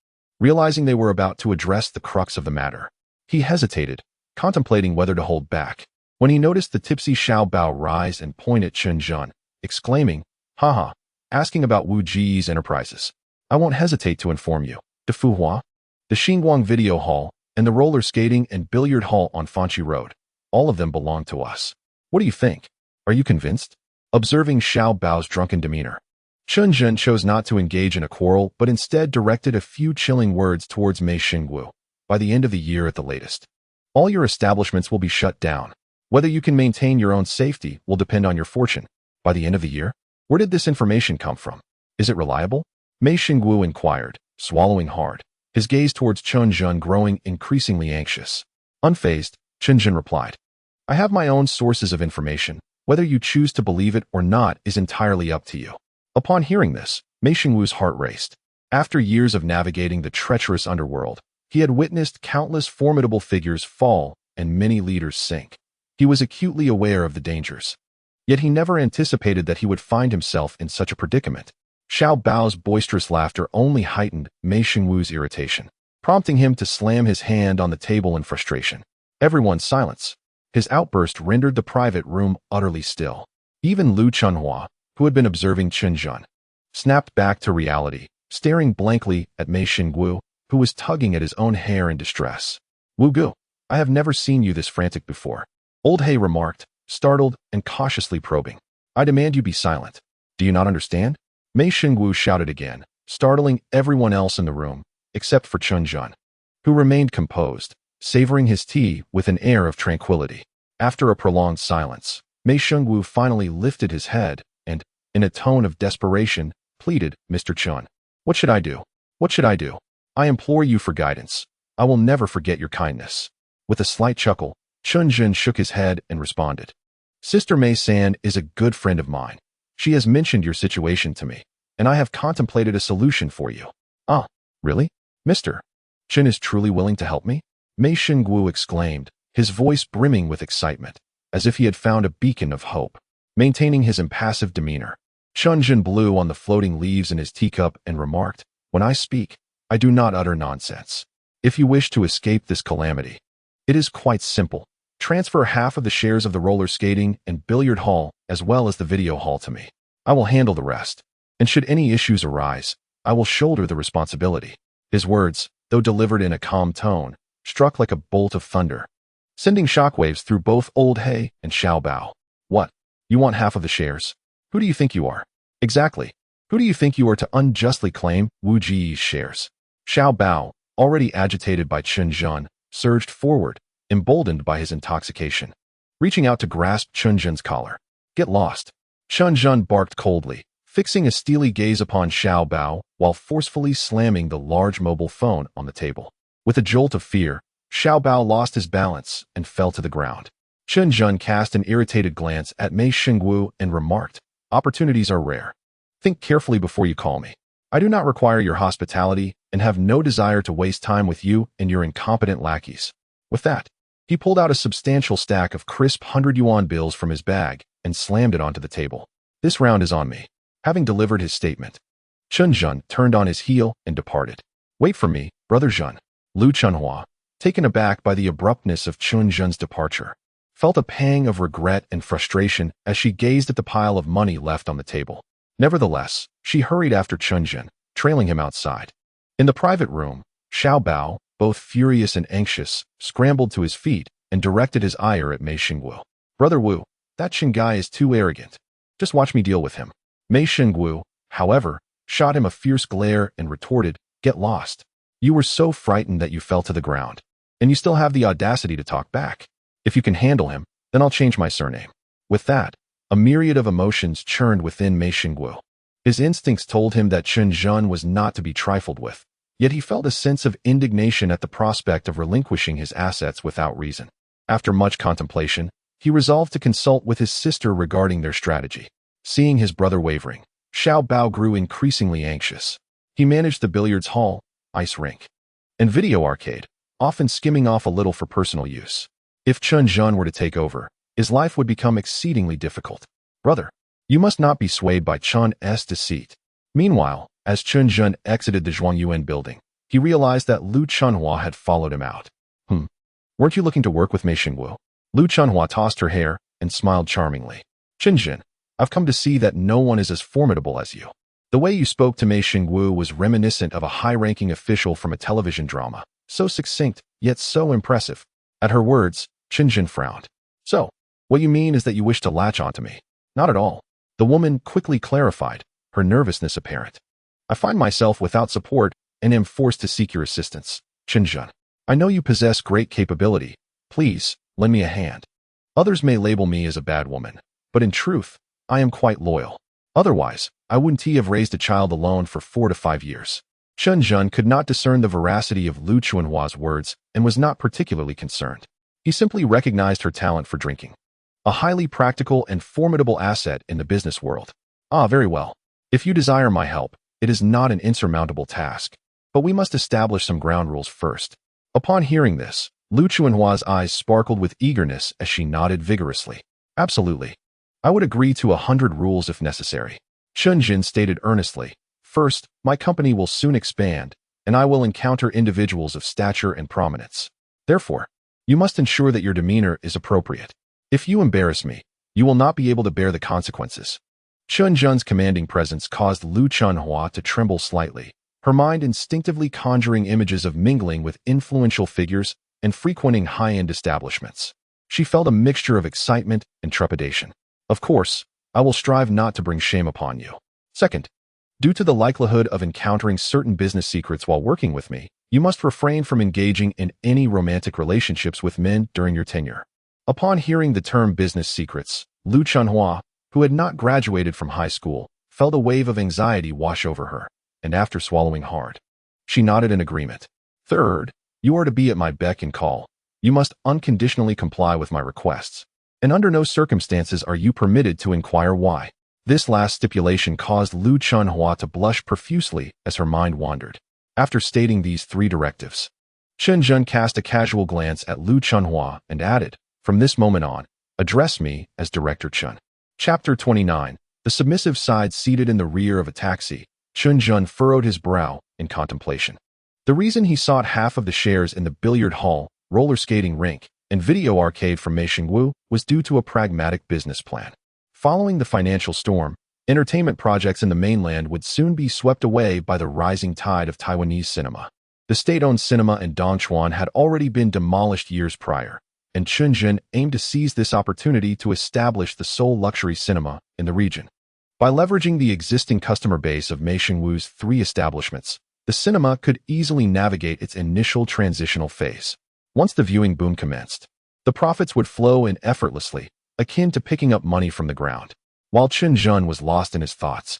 Realizing they were about to address the crux of the matter, he hesitated, contemplating whether to hold back, when he noticed the tipsy Xiao Bao rise and point at Chen Zhen, exclaiming, "Haha, asking about Wu Ji's enterprises. I won't hesitate to inform you. De Fuhua, the Xinguang Video Hall, and the roller skating and billiard hall on Fanchi Road, all of them belong to us. What do you think? Are you convinced?" Observing Xiao Bao's drunken demeanor, Chen Zhen chose not to engage in a quarrel, but instead directed a few chilling words towards Mei Shengwu. "By the end of the year at the latest, all your establishments will be shut down. Whether you can maintain your own safety will depend on your fortune. By the end of the year? Where did this information come from? Is it reliable?" Mei Shengwu inquired, swallowing hard, his gaze towards Chen Zhen growing increasingly anxious. Unfazed, Chen Zhen replied, "I have my own sources of information. Whether you choose to believe it or not is entirely up to you." Upon hearing this, Mei Shengwu's heart raced. After years of navigating the treacherous underworld, he had witnessed countless formidable figures fall and many leaders sink. He was acutely aware of the dangers. Yet he never anticipated that he would find himself in such a predicament. Xiao Bao's boisterous laughter only heightened Mei Shengwu's irritation, prompting him to slam his hand on the table in frustration. Everyone's silence. His outburst rendered the private room utterly still. Even Lu Chunhua, who had been observing Chen Zhen, snapped back to reality, staring blankly at Mei Shengwu, who was tugging at his own hair in distress. "Wu Gu, I have never seen you this frantic before," Old He remarked, startled and cautiously probing. "I demand you be silent. Do you not understand?" Mei Shengwu shouted again, startling everyone else in the room, except for Chen Zhen, who remained composed, savoring his tea with an air of tranquility. After a prolonged silence, Mei Shengwu finally lifted his head and, in a tone of desperation, pleaded, "Mr. Chen, what should I do? What should I do? I implore you for guidance. I will never forget your kindness." With a slight chuckle, Chen Zhen shook his head and responded, "Sister Mei San is a good friend of mine. She has mentioned your situation to me, and I have contemplated a solution for you." "Ah, really? Mr. Chen is truly willing to help me?" Mei Shengwu exclaimed, his voice brimming with excitement, as if he had found a beacon of hope. Maintaining his impassive demeanor, Chen Zhen blew on the floating leaves in his teacup and remarked, "When I speak, I do not utter nonsense. If you wish to escape this calamity, it is quite simple. Transfer half of the shares of the roller skating and billiard hall as well as the video hall to me. I will handle the rest, and should any issues arise, I will shoulder the responsibility." His words, though delivered in a calm tone, struck like a bolt of thunder, sending shockwaves through both Old He and Xiao Bao. "What? You want half of the shares? Who do you think you are?" "Exactly. Who do you think you are to unjustly claim Wu Ji's shares?" Xiao Bao, already agitated by Chen Zhen, surged forward, emboldened by his intoxication, reaching out to grasp Chen Zhen's collar. "Get lost!" Chen Zhen barked coldly, fixing a steely gaze upon Xiao Bao while forcefully slamming the large mobile phone on the table. With a jolt of fear, Xiao Bao lost his balance and fell to the ground. Chen Zhen cast an irritated glance at Mei Xingwu and remarked, "Opportunities are rare. Think carefully before you call me. I do not require your hospitality and have no desire to waste time with you and your incompetent lackeys." With that, he pulled out a substantial stack of crisp 100 yuan bills from his bag and slammed it onto the table. "This round is on me." Having delivered his statement, Chen Zhen turned on his heel and departed. "Wait for me, brother Zhen." Lu Chunhua, taken aback by the abruptness of Chen Zhen's departure, felt a pang of regret and frustration as she gazed at the pile of money left on the table. Nevertheless, she hurried after Chen Zhen, trailing him outside. In the private room, Xiao Bao, both furious and anxious, scrambled to his feet and directed his ire at Mei Xingwu. "Brother Wu, that Chen guy is too arrogant. Just watch me deal with him." Mei Xingwu, however, shot him a fierce glare and retorted, "Get lost. You were so frightened that you fell to the ground. And you still have the audacity to talk back. If you can handle him, then I'll change my surname." With that, a myriad of emotions churned within Mei Xingwu. His instincts told him that Chen Zhen was not to be trifled with, yet he felt a sense of indignation at the prospect of relinquishing his assets without reason. After much contemplation, he resolved to consult with his sister regarding their strategy. Seeing his brother wavering, Xiao Bao grew increasingly anxious. He managed the billiards hall, ice rink, and video arcade, often skimming off a little for personal use. If Chen Zhen were to take over, his life would become exceedingly difficult. "Brother, you must not be swayed by Chen's deceit." Meanwhile, as Chen Zhen exited the Zhuangyuan building, he realized that Lu Chunhua had followed him out. Weren't you looking to work with Mei Xingwu?" Lu Chunhua tossed her hair and smiled charmingly. "Chen Zhen, I've come to see that no one is as formidable as you." The way you spoke to Mei Xingwu was reminiscent of a high-ranking official from a television drama, so succinct, yet so impressive. At her words, Chen Zhen frowned. "So, what you mean is that you wish to latch onto me?" "Not at all," the woman quickly clarified, her nervousness apparent. "I find myself without support and am forced to seek your assistance. Chen Zhen, I know you possess great capability. Please, lend me a hand. Others may label me as a bad woman, but in truth, I am quite loyal. Otherwise, I wouldn't have raised a child alone for 4 to 5 years. Chen Zhen could not discern the veracity of Lu Chunhua's words and was not particularly concerned. He simply recognized her talent for drinking. A highly practical and formidable asset in the business world. "Ah, very well. If you desire my help, it is not an insurmountable task. But we must establish some ground rules first." Upon hearing this, Lu Chunhua's eyes sparkled with eagerness as she nodded vigorously. "Absolutely. I would agree to 100 rules if necessary." Chen Zhen stated earnestly, "First, my company will soon expand, and I will encounter individuals of stature and prominence. Therefore, you must ensure that your demeanor is appropriate. If you embarrass me, you will not be able to bear the consequences." Chen Zhen's commanding presence caused Lu Chunhua to tremble slightly, her mind instinctively conjuring images of mingling with influential figures and frequenting high-end establishments. She felt a mixture of excitement and trepidation. "Of course, I will strive not to bring shame upon you. Second, due to the likelihood of encountering certain business secrets while working with me, you must refrain from engaging in any romantic relationships with men during your tenure." Upon hearing the term business secrets, Lu Chunhua, who had not graduated from high school, felt a wave of anxiety wash over her, and after swallowing hard, she nodded in agreement. "Third, you are to be at my beck and call. You must unconditionally comply with my requests, and under no circumstances are you permitted to inquire why." This last stipulation caused Lu Chunhua to blush profusely as her mind wandered. After stating these 3 directives, Chen Zhen cast a casual glance at Lu Chunhua and added, "From this moment on, address me as Director Chen." Chapter 29. The submissive side seated in the rear of a taxi, Chen Zhen furrowed his brow in contemplation. The reason he sought half of the shares in the billiard hall, roller skating rink, and video arcade from Mei Xingwu was due to a pragmatic business plan. Following the financial storm, entertainment projects in the mainland would soon be swept away by the rising tide of Taiwanese cinema. The state-owned cinema in Dongchuan had already been demolished years prior, and Chen Zhen aimed to seize this opportunity to establish the sole luxury cinema in the region. By leveraging the existing customer base of Mei Xingwu's 3 establishments, the cinema could easily navigate its initial transitional phase. Once the viewing boom commenced, the profits would flow in effortlessly, akin to picking up money from the ground. While Chen Zhen was lost in his thoughts,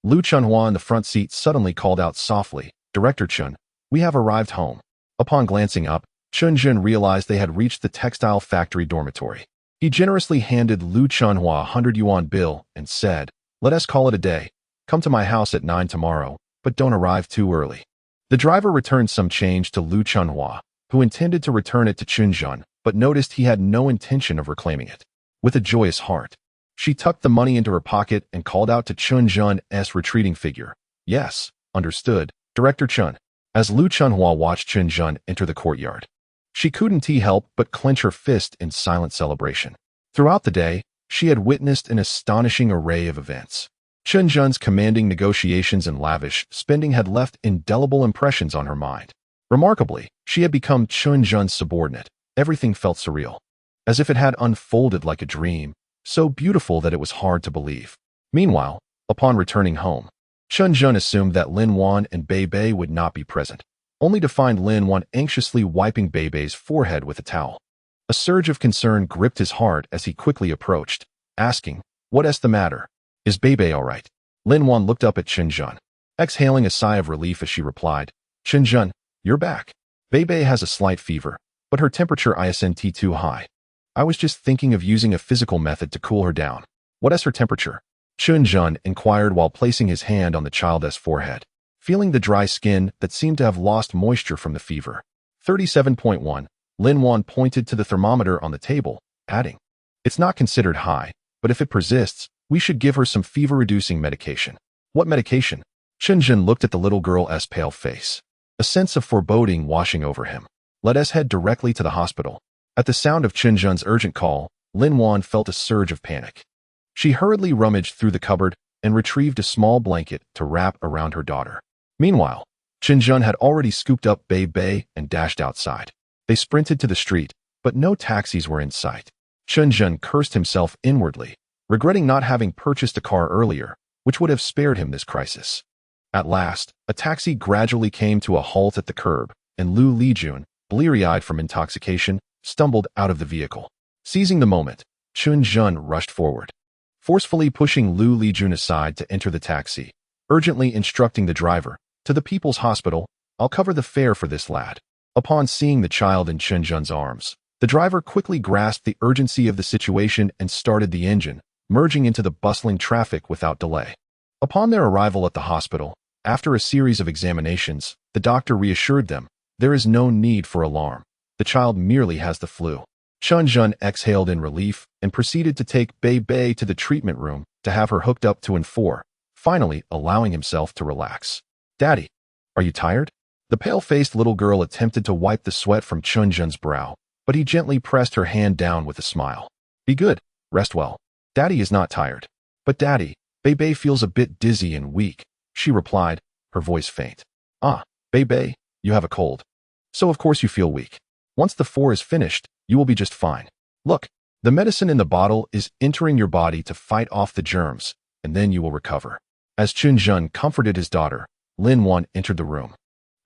Lu Chunhua in the front seat suddenly called out softly, "Director Chun, we have arrived home." Upon glancing up, Chen Zhen realized they had reached the textile factory dormitory. He generously handed Lu Chunhua a 100 yuan bill and said, "Let us call it a day. Come to my house at 9 tomorrow, but don't arrive too early." The driver returned some change to Lu Chunhua, who intended to return it to Chen Zhen, but noticed he had no intention of reclaiming it. With a joyous heart, she tucked the money into her pocket and called out to Chen Zhen's retreating figure, "Yes, understood, Director Chun." As Lu Chunhua watched Chen Zhen enter the courtyard, she couldn't help but clench her fist in silent celebration. Throughout the day, she had witnessed an astonishing array of events. Chen Zhen's commanding negotiations and lavish spending had left indelible impressions on her mind. Remarkably, she had become Chen Zhen's subordinate. Everything felt surreal, as if it had unfolded like a dream, so beautiful that it was hard to believe. Meanwhile, upon returning home, Chen Zhen assumed that Lin Wan and Beibei would not be present, only to find Lin Wan anxiously wiping Beibei's forehead with a towel. A surge of concern gripped his heart as he quickly approached, asking, "What's the matter? Is Beibei all right?" Lin Wan looked up at Chen Zhen, exhaling a sigh of relief as she replied, "Chen Zhen, you're back. Beibei has a slight fever, but her temperature isn't too high. I was just thinking of using a physical method to cool her down." "What's her temperature?" Chen Zhen inquired while placing his hand on the child's forehead, feeling the dry skin that seemed to have lost moisture from the fever. 37.1. Lin Wan pointed to the thermometer on the table, adding, "It's not considered high, but if it persists, we should give her some fever-reducing medication." "What medication?" Chen Zhen looked at the little girl's pale face, a sense of foreboding washing over him. "Let us head directly to the hospital." At the sound of Chen Zhen's urgent call, Lin Wan felt a surge of panic. She hurriedly rummaged through the cupboard and retrieved a small blanket to wrap around her daughter. Meanwhile, Chen Zhen had already scooped up Beibei and dashed outside. They sprinted to the street, but no taxis were in sight. Chen Zhen cursed himself inwardly, regretting not having purchased a car earlier, which would have spared him this crisis. At last, a taxi gradually came to a halt at the curb, and Lu Lijun, bleary-eyed from intoxication, stumbled out of the vehicle. Seizing the moment, Chen Zhen rushed forward, forcefully pushing Lu Lijun aside to enter the taxi, urgently instructing the driver, "To the People's Hospital, I'll cover the fare for this lad." Upon seeing the child in Chen Zhen's arms, the driver quickly grasped the urgency of the situation and started the engine, merging into the bustling traffic without delay. Upon their arrival at the hospital, after a series of examinations, the doctor reassured them, "There is no need for alarm. The child merely has the flu." Chen Zhen exhaled in relief and proceeded to take Beibei to the treatment room to have her hooked up to N4, finally allowing himself to relax. "Daddy, are you tired?" The pale-faced little girl attempted to wipe the sweat from Chen Zhen's brow, but he gently pressed her hand down with a smile. "Be good, rest well. Daddy is not tired." "But Daddy, Beibei feels a bit dizzy and weak," she replied, her voice faint. "Ah, Beibei, you have a cold. So of course you feel weak. Once the 4 is finished, you will be just fine. Look, the medicine in the bottle is entering your body to fight off the germs, and then you will recover." As Chen Zhen comforted his daughter, Lin Wan entered the room,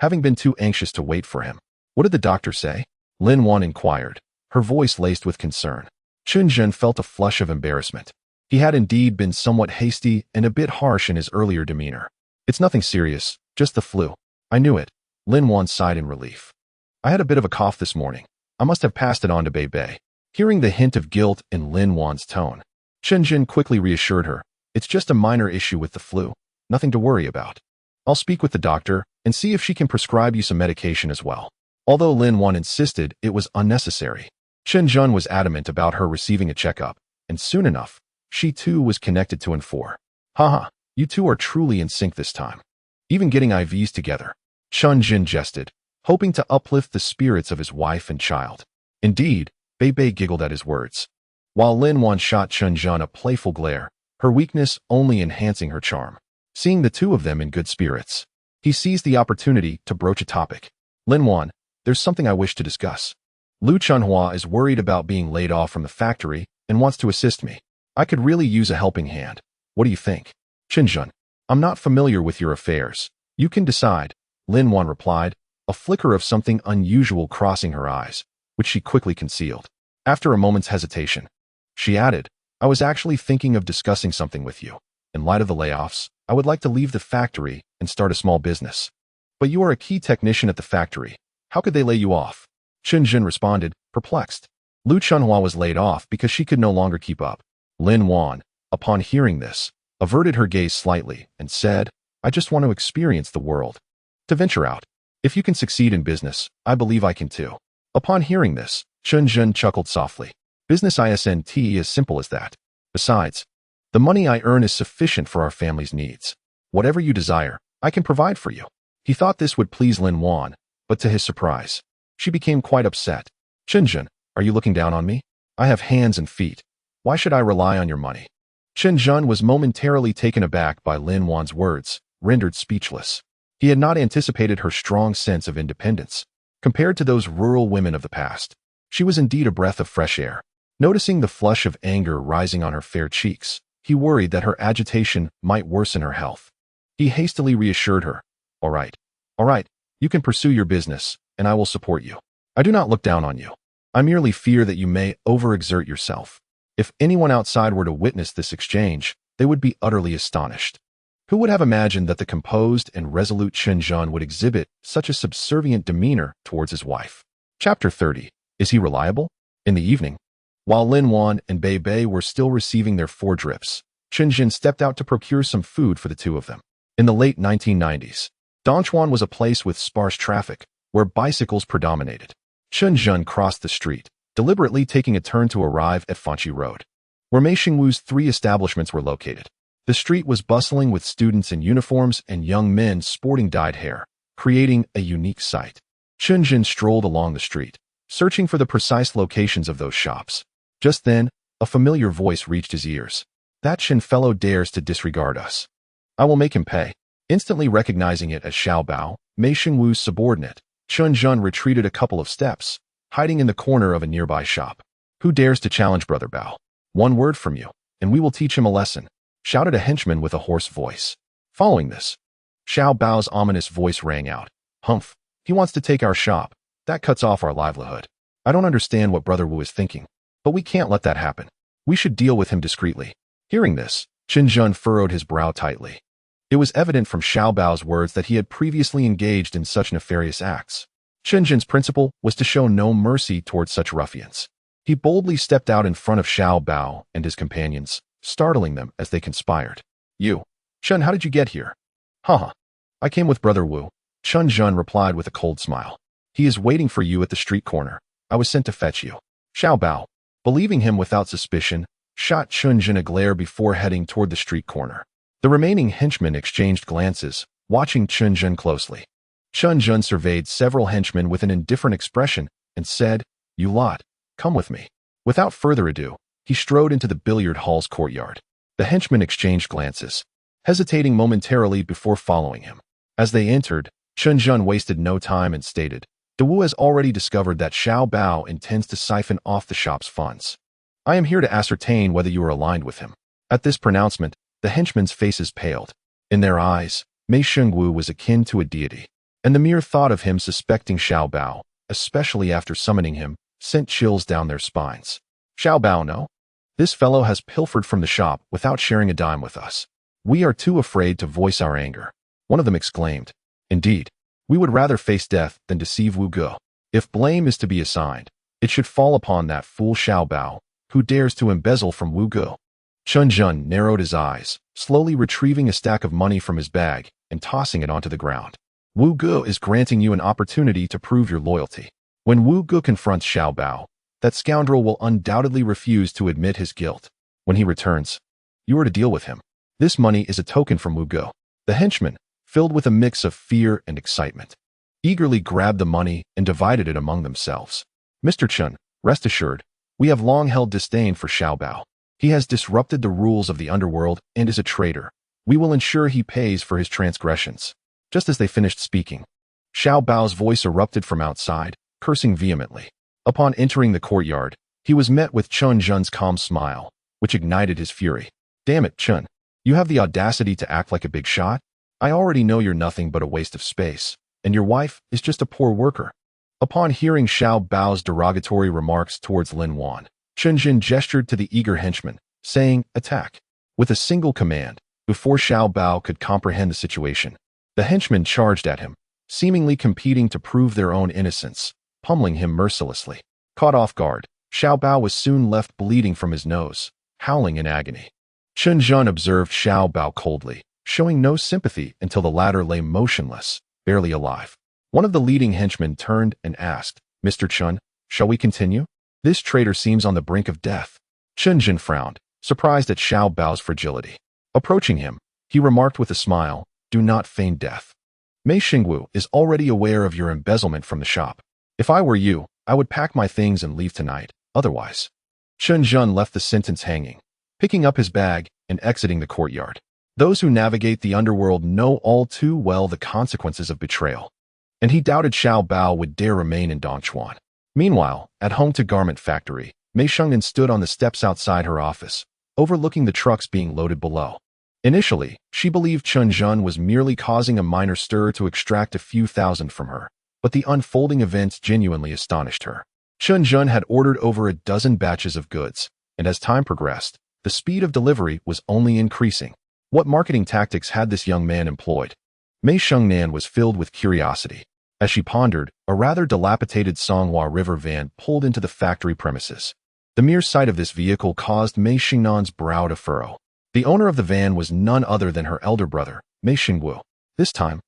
having been too anxious to wait for him. "What did the doctor say?" Lin Wan inquired, her voice laced with concern. Chen Zhen felt a flush of embarrassment. He had indeed been somewhat hasty and a bit harsh in his earlier demeanor. "It's nothing serious, just the flu." "I knew it." Lin Wan sighed in relief. "I had a bit of a cough this morning. I must have passed it on to Beibei." Hearing the hint of guilt in Lin Wan's tone, Chen Zhen quickly reassured her, "It's just a minor issue with the flu. Nothing to worry about. I'll speak with the doctor and see if she can prescribe you some medication as well." Although Lin Wan insisted it was unnecessary, Chen Zhen was adamant about her receiving a checkup, and soon enough, she too was connected to N4. "Haha, you two are truly in sync this time. Even getting IVs together." Chen Zhen jested, hoping to uplift the spirits of his wife and child. Indeed, Beibei giggled at his words, while Lin Wan shot Chen Zhen a playful glare, her weakness only enhancing her charm. Seeing the two of them in good spirits, he seized the opportunity to broach a topic. "Lin Wan, there's something I wish to discuss. Lu Chunhua is worried about being laid off from the factory and wants to assist me. I could really use a helping hand. What do you think?" "Chen Zhen, I'm not familiar with your affairs. You can decide," Lin Wan replied, a flicker of something unusual crossing her eyes, which she quickly concealed. After a moment's hesitation, she added, "I was actually thinking of discussing something with you." In light of the layoffs, I would like to leave the factory and start a small business. But you are a key technician at the factory. How could they lay you off? Chen Zhen responded, perplexed. Lu Chunhua was laid off because she could no longer keep up. Lin Wan, upon hearing this, averted her gaze slightly and said, I just want to experience the world. To venture out. If you can succeed in business, I believe I can too. Upon hearing this, Chen Zhen chuckled softly. Business isn't as simple as that. Besides, the money I earn is sufficient for our family's needs. Whatever you desire, I can provide for you. He thought this would please Lin Wan, but to his surprise, she became quite upset. Chen Zhen, are you looking down on me? I have hands and feet. Why should I rely on your money? Chen Zhen was momentarily taken aback by Lin Wan's words, rendered speechless. He had not anticipated her strong sense of independence. Compared to those rural women of the past, she was indeed a breath of fresh air. Noticing the flush of anger rising on her fair cheeks, he worried that her agitation might worsen her health. He hastily reassured her, all right, you can pursue your business, and I will support you. I do not look down on you. I merely fear that you may overexert yourself. If anyone outside were to witness this exchange, they would be utterly astonished. Who would have imagined that the composed and resolute Chen Zhen would exhibit such a subservient demeanor towards his wife? Chapter 30. Is he reliable? In the evening, while Lin Wan and Beibei were still receiving their 4 drips, Chen Zhen stepped out to procure some food for the two of them. In the late 1990s, Dongchuan was a place with sparse traffic, where bicycles predominated. Chen Zhen crossed the street, deliberately taking a turn to arrive at Fanchi Road, where Mei Xingwu's 3 establishments were located. The street was bustling with students in uniforms and young men sporting dyed hair, creating a unique sight. Chen Zhen strolled along the street, searching for the precise locations of those shops. Just then, a familiar voice reached his ears. That Chen fellow dares to disregard us. I will make him pay. Instantly recognizing it as Xiao Bao, Mei Xingwu's subordinate, Chen Zhen retreated a couple of steps, hiding in the corner of a nearby shop. Who dares to challenge Brother Bao? One word from you, and we will teach him a lesson, shouted a henchman with a hoarse voice. Following this, Xiao Bao's ominous voice rang out. Humph, he wants to take our shop. That cuts off our livelihood. I don't understand what Brother Wu is thinking, but we can't let that happen. We should deal with him discreetly. Hearing this, Chen Zhen furrowed his brow tightly. It was evident from Xiao Bao's words that he had previously engaged in such nefarious acts. Chen Zhen's principle was to show no mercy towards such ruffians. He boldly stepped out in front of Xiao Bao and his companions, startling them as they conspired. You, Chen, how did you get here? Haha. I came with Brother Wu, Chen Zhen replied with a cold smile. He is waiting for you at the street corner. I was sent to fetch you. Xiao Bao, believing him without suspicion, shot Chen Zhen a glare before heading toward the street corner. The remaining henchmen exchanged glances, watching Chen Zhen closely. Chen Zhen surveyed several henchmen with an indifferent expression and said, You lot, come with me. Without further ado, he strode into the billiard hall's courtyard. The henchmen exchanged glances, hesitating momentarily before following him. As they entered, Chen Zhen wasted no time and stated, De Wu has already discovered that Xiao Bao intends to siphon off the shop's funds. I am here to ascertain whether you are aligned with him. At this pronouncement, the henchmen's faces paled. In their eyes, Mei Xingwu was akin to a deity, and the mere thought of him suspecting Xiao Bao, especially after summoning him, sent chills down their spines. Xiao Bao, no? This fellow has pilfered from the shop without sharing a dime with us. We are too afraid to voice our anger. One of them exclaimed. Indeed, we would rather face death than deceive Wu Ge. If blame is to be assigned, it should fall upon that fool Xiao Bao, who dares to embezzle from Wu Ge. Chen Zhen narrowed his eyes, slowly retrieving a stack of money from his bag and tossing it onto the ground. Wu Ge is granting you an opportunity to prove your loyalty. When Wu Ge confronts Xiao Bao, that scoundrel will undoubtedly refuse to admit his guilt. When he returns, you are to deal with him. This money is a token from Wu Ge. The henchmen, filled with a mix of fear and excitement, eagerly grabbed the money and divided it among themselves. Mr. Chen, rest assured, we have long held disdain for Xiao Bao. He has disrupted the rules of the underworld and is a traitor. We will ensure he pays for his transgressions. Just as they finished speaking, Xiao Bao's voice erupted from outside, cursing vehemently. Upon entering the courtyard, he was met with Chen Zhen's calm smile, which ignited his fury. Damn it, Chen. You have the audacity to act like a big shot? I already know you're nothing but a waste of space, and your wife is just a poor worker. Upon hearing Xiao Bao's derogatory remarks towards Lin Wan, Chen Zhen gestured to the eager henchman, saying, Attack. With a single command, Before Xiao Bao could comprehend the situation, the henchmen charged at him, seemingly competing to prove their own innocence, pummeling him mercilessly. Caught off guard, Xiao Bao was soon left bleeding from his nose, howling in agony. Chen Zhen observed Xiao Bao coldly, showing no sympathy until the latter lay motionless, barely alive. One of the leading henchmen turned and asked, "Mr. Chen, shall we continue? This traitor seems on the brink of death." Chen Zhen frowned, surprised at Xiao Bao's fragility. Approaching him, he remarked with a smile, "Do not feign death. Mei Xingwu is already aware of your embezzlement from the shop. If I were you, I would pack my things and leave tonight, otherwise." Chen Zhen left the sentence hanging, picking up his bag and exiting the courtyard. Those who navigate the underworld know all too well the consequences of betrayal, and he doubted Xiao Bao would dare remain in Dongchuan. Meanwhile, at home to garment factory, Mei Shengnan stood on the steps outside her office, overlooking the trucks being loaded below. Initially, she believed Chen Zhen was merely causing a minor stir to extract a few thousand from her, but the unfolding events genuinely astonished her. Chen Zhen had ordered over a dozen batches of goods, and as time progressed, the speed of delivery was only increasing. What marketing tactics had this young man employed? Mei Shengnan was filled with curiosity. As she pondered, a rather dilapidated Songhua River van pulled into the factory premises. The mere sight of this vehicle caused Mei Xingnan's brow to furrow. The owner of the van was none other than her elder brother, Mei Xingwu. This time,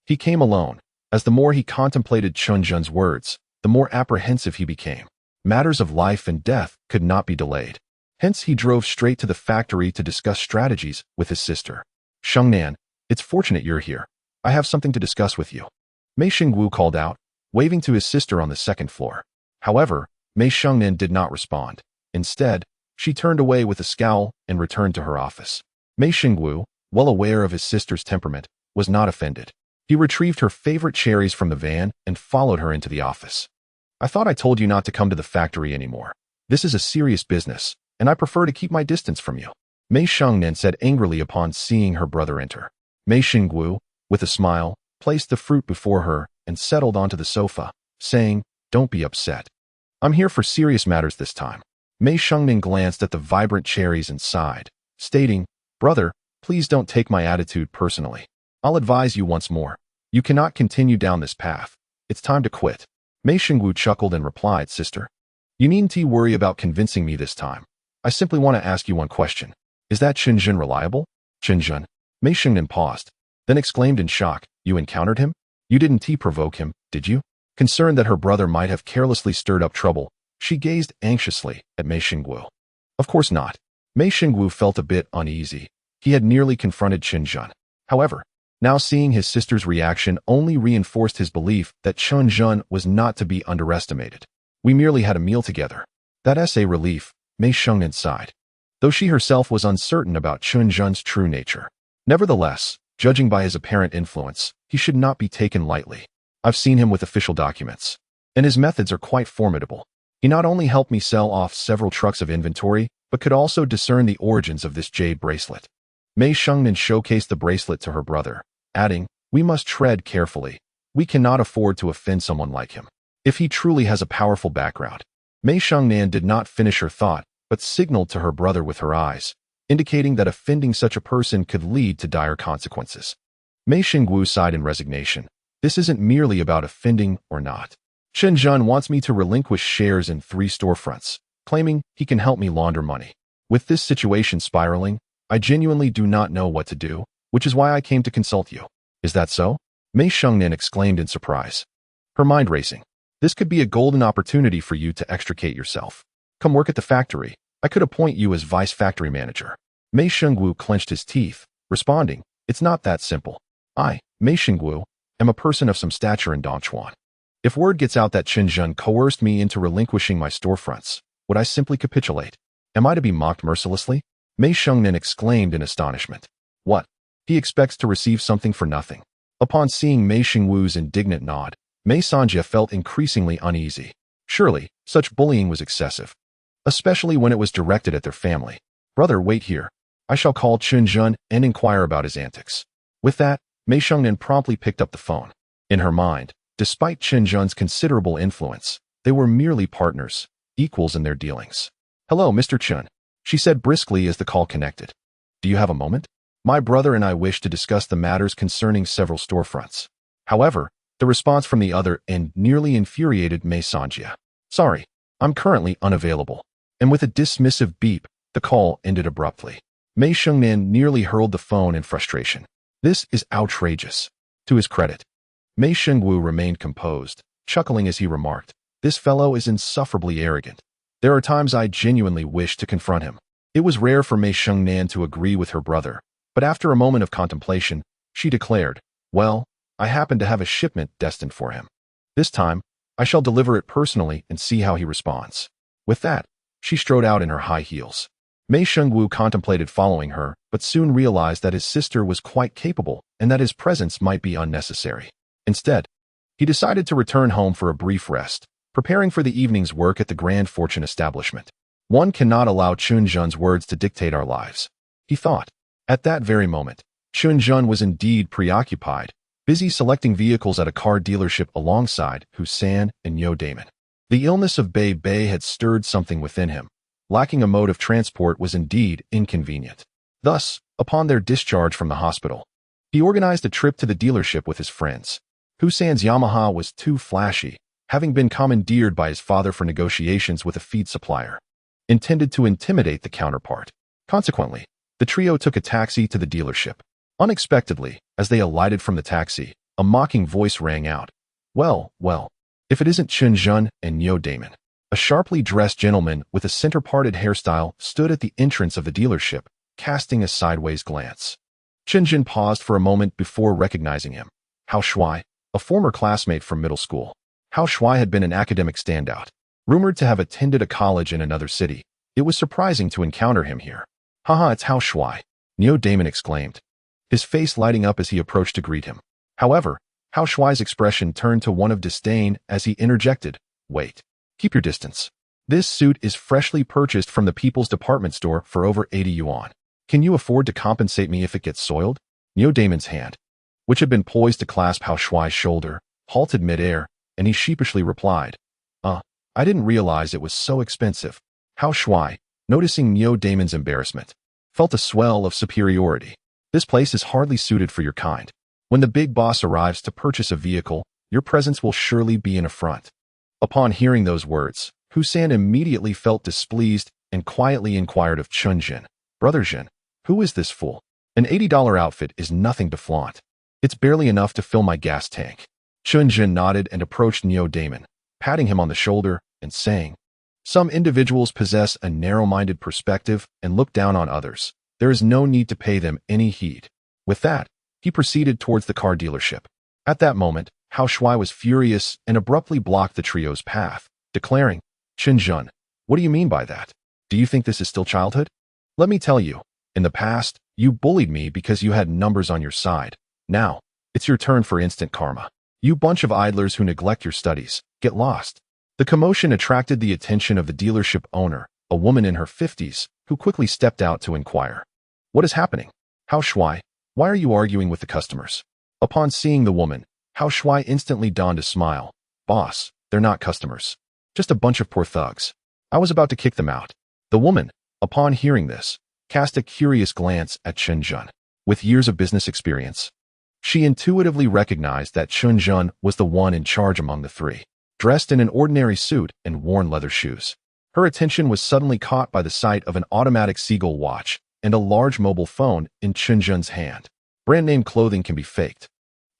he came alone. As the more he contemplated Chen Zhen's words, the more apprehensive he became. Matters of life and death could not be delayed. Hence, he drove straight to the factory to discuss strategies with his sister. "Shengnan, it's fortunate you're here. I have something to discuss with you," Mei Xingwu called out, waving to his sister on the second floor. However, Mei Shengnan did not respond. Instead, she turned away with a scowl and returned to her office. Mei Xingwu, well aware of his sister's temperament, was not offended. He retrieved her favorite cherries from the van and followed her into the office. "I thought I told you not to come to the factory anymore. This is a serious business, and I prefer to keep my distance from you," Mei Shengnan said angrily upon seeing her brother enter. Mei Xingwu, with a smile, placed the fruit before her and settled onto the sofa, saying, "Don't be upset. I'm here for serious matters this time." Mei Shengnan glanced at the vibrant cherries and sighed, stating, "Brother, please don't take my attitude personally. I'll advise you once more. You cannot continue down this path. It's time to quit." Mei Xingwu chuckled and replied, "Sister, you needn't worry about convincing me this time. I simply want to ask you one question. Is that Chen Zhen reliable?" "Chen Zhen?" Mei Shengnan paused, then exclaimed in shock, "You encountered him? You didn't provoke him, did you?" Concerned that her brother might have carelessly stirred up trouble, she gazed anxiously at Mei Xingwu. "Of course not." Mei Xingwu felt a bit uneasy. He had nearly confronted Chen Zhen. However, now seeing his sister's reaction only reinforced his belief that Chen Zhen was not to be underestimated. "We merely had a meal together." That's a relief, Mei Shengnan sighed, though she herself was uncertain about Chen Zhen's true nature. Nevertheless, judging by his apparent influence, he should not be taken lightly. "I've seen him with official documents, and his methods are quite formidable. He not only helped me sell off several trucks of inventory, but could also discern the origins of this jade bracelet." Mei Shengnan showcased the bracelet to her brother, adding, "We must tread carefully. We cannot afford to offend someone like him. If he truly has a powerful background." Mei Shengnan did not finish her thought, but signaled to her brother with her eyes, indicating that offending such a person could lead to dire consequences. Mei Xingwu sighed in resignation. "This isn't merely about offending or not. Chen Zhen wants me to relinquish shares in 3 storefronts, claiming he can help me launder money. With this situation spiraling, I genuinely do not know what to do, which is why I came to consult you." "Is that so?" Mei Shengnan exclaimed in surprise, her mind racing. "This could be a golden opportunity for you to extricate yourself. Come work at the factory. I could appoint you as vice factory manager." Mei Xingwu clenched his teeth, responding, "It's not that simple. I, Mei Xingwu, am a person of some stature in Dongchuan. If word gets out that Chen Zhen coerced me into relinquishing my storefronts, would I simply capitulate? Am I to be mocked mercilessly?" Mei Shengnan exclaimed in astonishment. "What? He expects to receive something for nothing?" Upon seeing Mei Xingwu's indignant nod, Mei Sanjia felt increasingly uneasy. Surely, such bullying was excessive, especially when it was directed at their family. "Brother, wait here. I shall call Chen Zhen and inquire about his antics." With that, Mei Shengnan promptly picked up the phone. In her mind, despite Chen Zhen's considerable influence, they were merely partners, equals in their dealings. "Hello, Mr. Chen," she said briskly as the call connected. "Do you have a moment?" My brother and I wish to discuss the matters concerning several storefronts. However, the response from the other end nearly infuriated Mei Sanjia. Sorry, I'm currently unavailable. And with a dismissive beep, the call ended abruptly. Mei Shengnan nearly hurled the phone in frustration. This is outrageous. To his credit, Mei Shengwu remained composed, chuckling as he remarked, "This fellow is insufferably arrogant. There are times I genuinely wish to confront him." It was rare for Mei Shengnan to agree with her brother, but after a moment of contemplation, she declared, "Well, I happen to have a shipment destined for him. This time, I shall deliver it personally and see how he responds." With that, she strode out in her high heels. Mei Shengwu contemplated following her, but soon realized that his sister was quite capable and that his presence might be unnecessary. Instead, he decided to return home for a brief rest, preparing for the evening's work at the Grand Fortune establishment. One cannot allow Chen Zhen's words to dictate our lives, he thought. At that very moment, Chen Zhen was indeed preoccupied, busy selecting vehicles at a car dealership alongside Husan and Yo Damon. The illness of Beibei had stirred something within him. Lacking a mode of transport was indeed inconvenient. Thus, upon their discharge from the hospital, he organized a trip to the dealership with his friends. Husan's Yamaha was too flashy, having been commandeered by his father for negotiations with a feed supplier, intended to intimidate the counterpart. Consequently, the trio took a taxi to the dealership. Unexpectedly, as they alighted from the taxi, a mocking voice rang out. Well, if it isn't Chen Zhen and Yo Damon." A sharply dressed gentleman with a center-parted hairstyle stood at the entrance of the dealership, casting a sideways glance. Chen Zhen paused for a moment before recognizing him. Hao Shuai, a former classmate from middle school. Hao Shuai had been an academic standout. Rumored to have attended a college in another city, it was surprising to encounter him here. "Haha, it's Hao Shuai," Yo Damon exclaimed, his face lighting up as he approached to greet him. However, Hao Shuai's expression turned to one of disdain as he interjected, "Wait. Keep your distance. This suit is freshly purchased from the People's Department Store for over 80 yuan. Can you afford to compensate me if it gets soiled?" Yo Damon's hand, which had been poised to clasp Hao Shuai's shoulder, halted midair, and he sheepishly replied, I didn't realize it was so expensive." Hao Shuai, noticing Yo Damon's embarrassment, felt a swell of superiority. "This place is hardly suited for your kind. When the big boss arrives to purchase a vehicle, your presence will surely be an affront." Upon hearing those words, Husan immediately felt displeased and quietly inquired of Chen Zhen, "Brother Zhen, who is this fool? An $80 outfit is nothing to flaunt. It's barely enough to fill my gas tank." Chen Zhen nodded and approached Yo Damon, patting him on the shoulder and saying, "Some individuals possess a narrow-minded perspective and look down on others. There is no need to pay them any heed." With that, he proceeded towards the car dealership. At that moment, Hao Shuai was furious and abruptly blocked the trio's path, declaring, "Chen Zhen, what do you mean by that? Do you think this is still childhood? Let me tell you, in the past, you bullied me because you had numbers on your side. Now, it's your turn for instant karma. You bunch of idlers who neglect your studies, get lost." The commotion attracted the attention of the dealership owner, a woman in her 50s, who quickly stepped out to inquire, "What is happening? Hao Shuai, why are you arguing with the customers?" Upon seeing the woman, Hao Shuai instantly donned a smile. "Boss, they're not customers. Just a bunch of poor thugs. I was about to kick them out." The woman, upon hearing this, cast a curious glance at Chen Zhen. With years of business experience, she intuitively recognized that Chen Zhen was the one in charge among the three. Dressed in an ordinary suit and worn leather shoes, her attention was suddenly caught by the sight of an automatic seagull watch and a large mobile phone in Chen Zhen's hand. Brand-name clothing can be faked,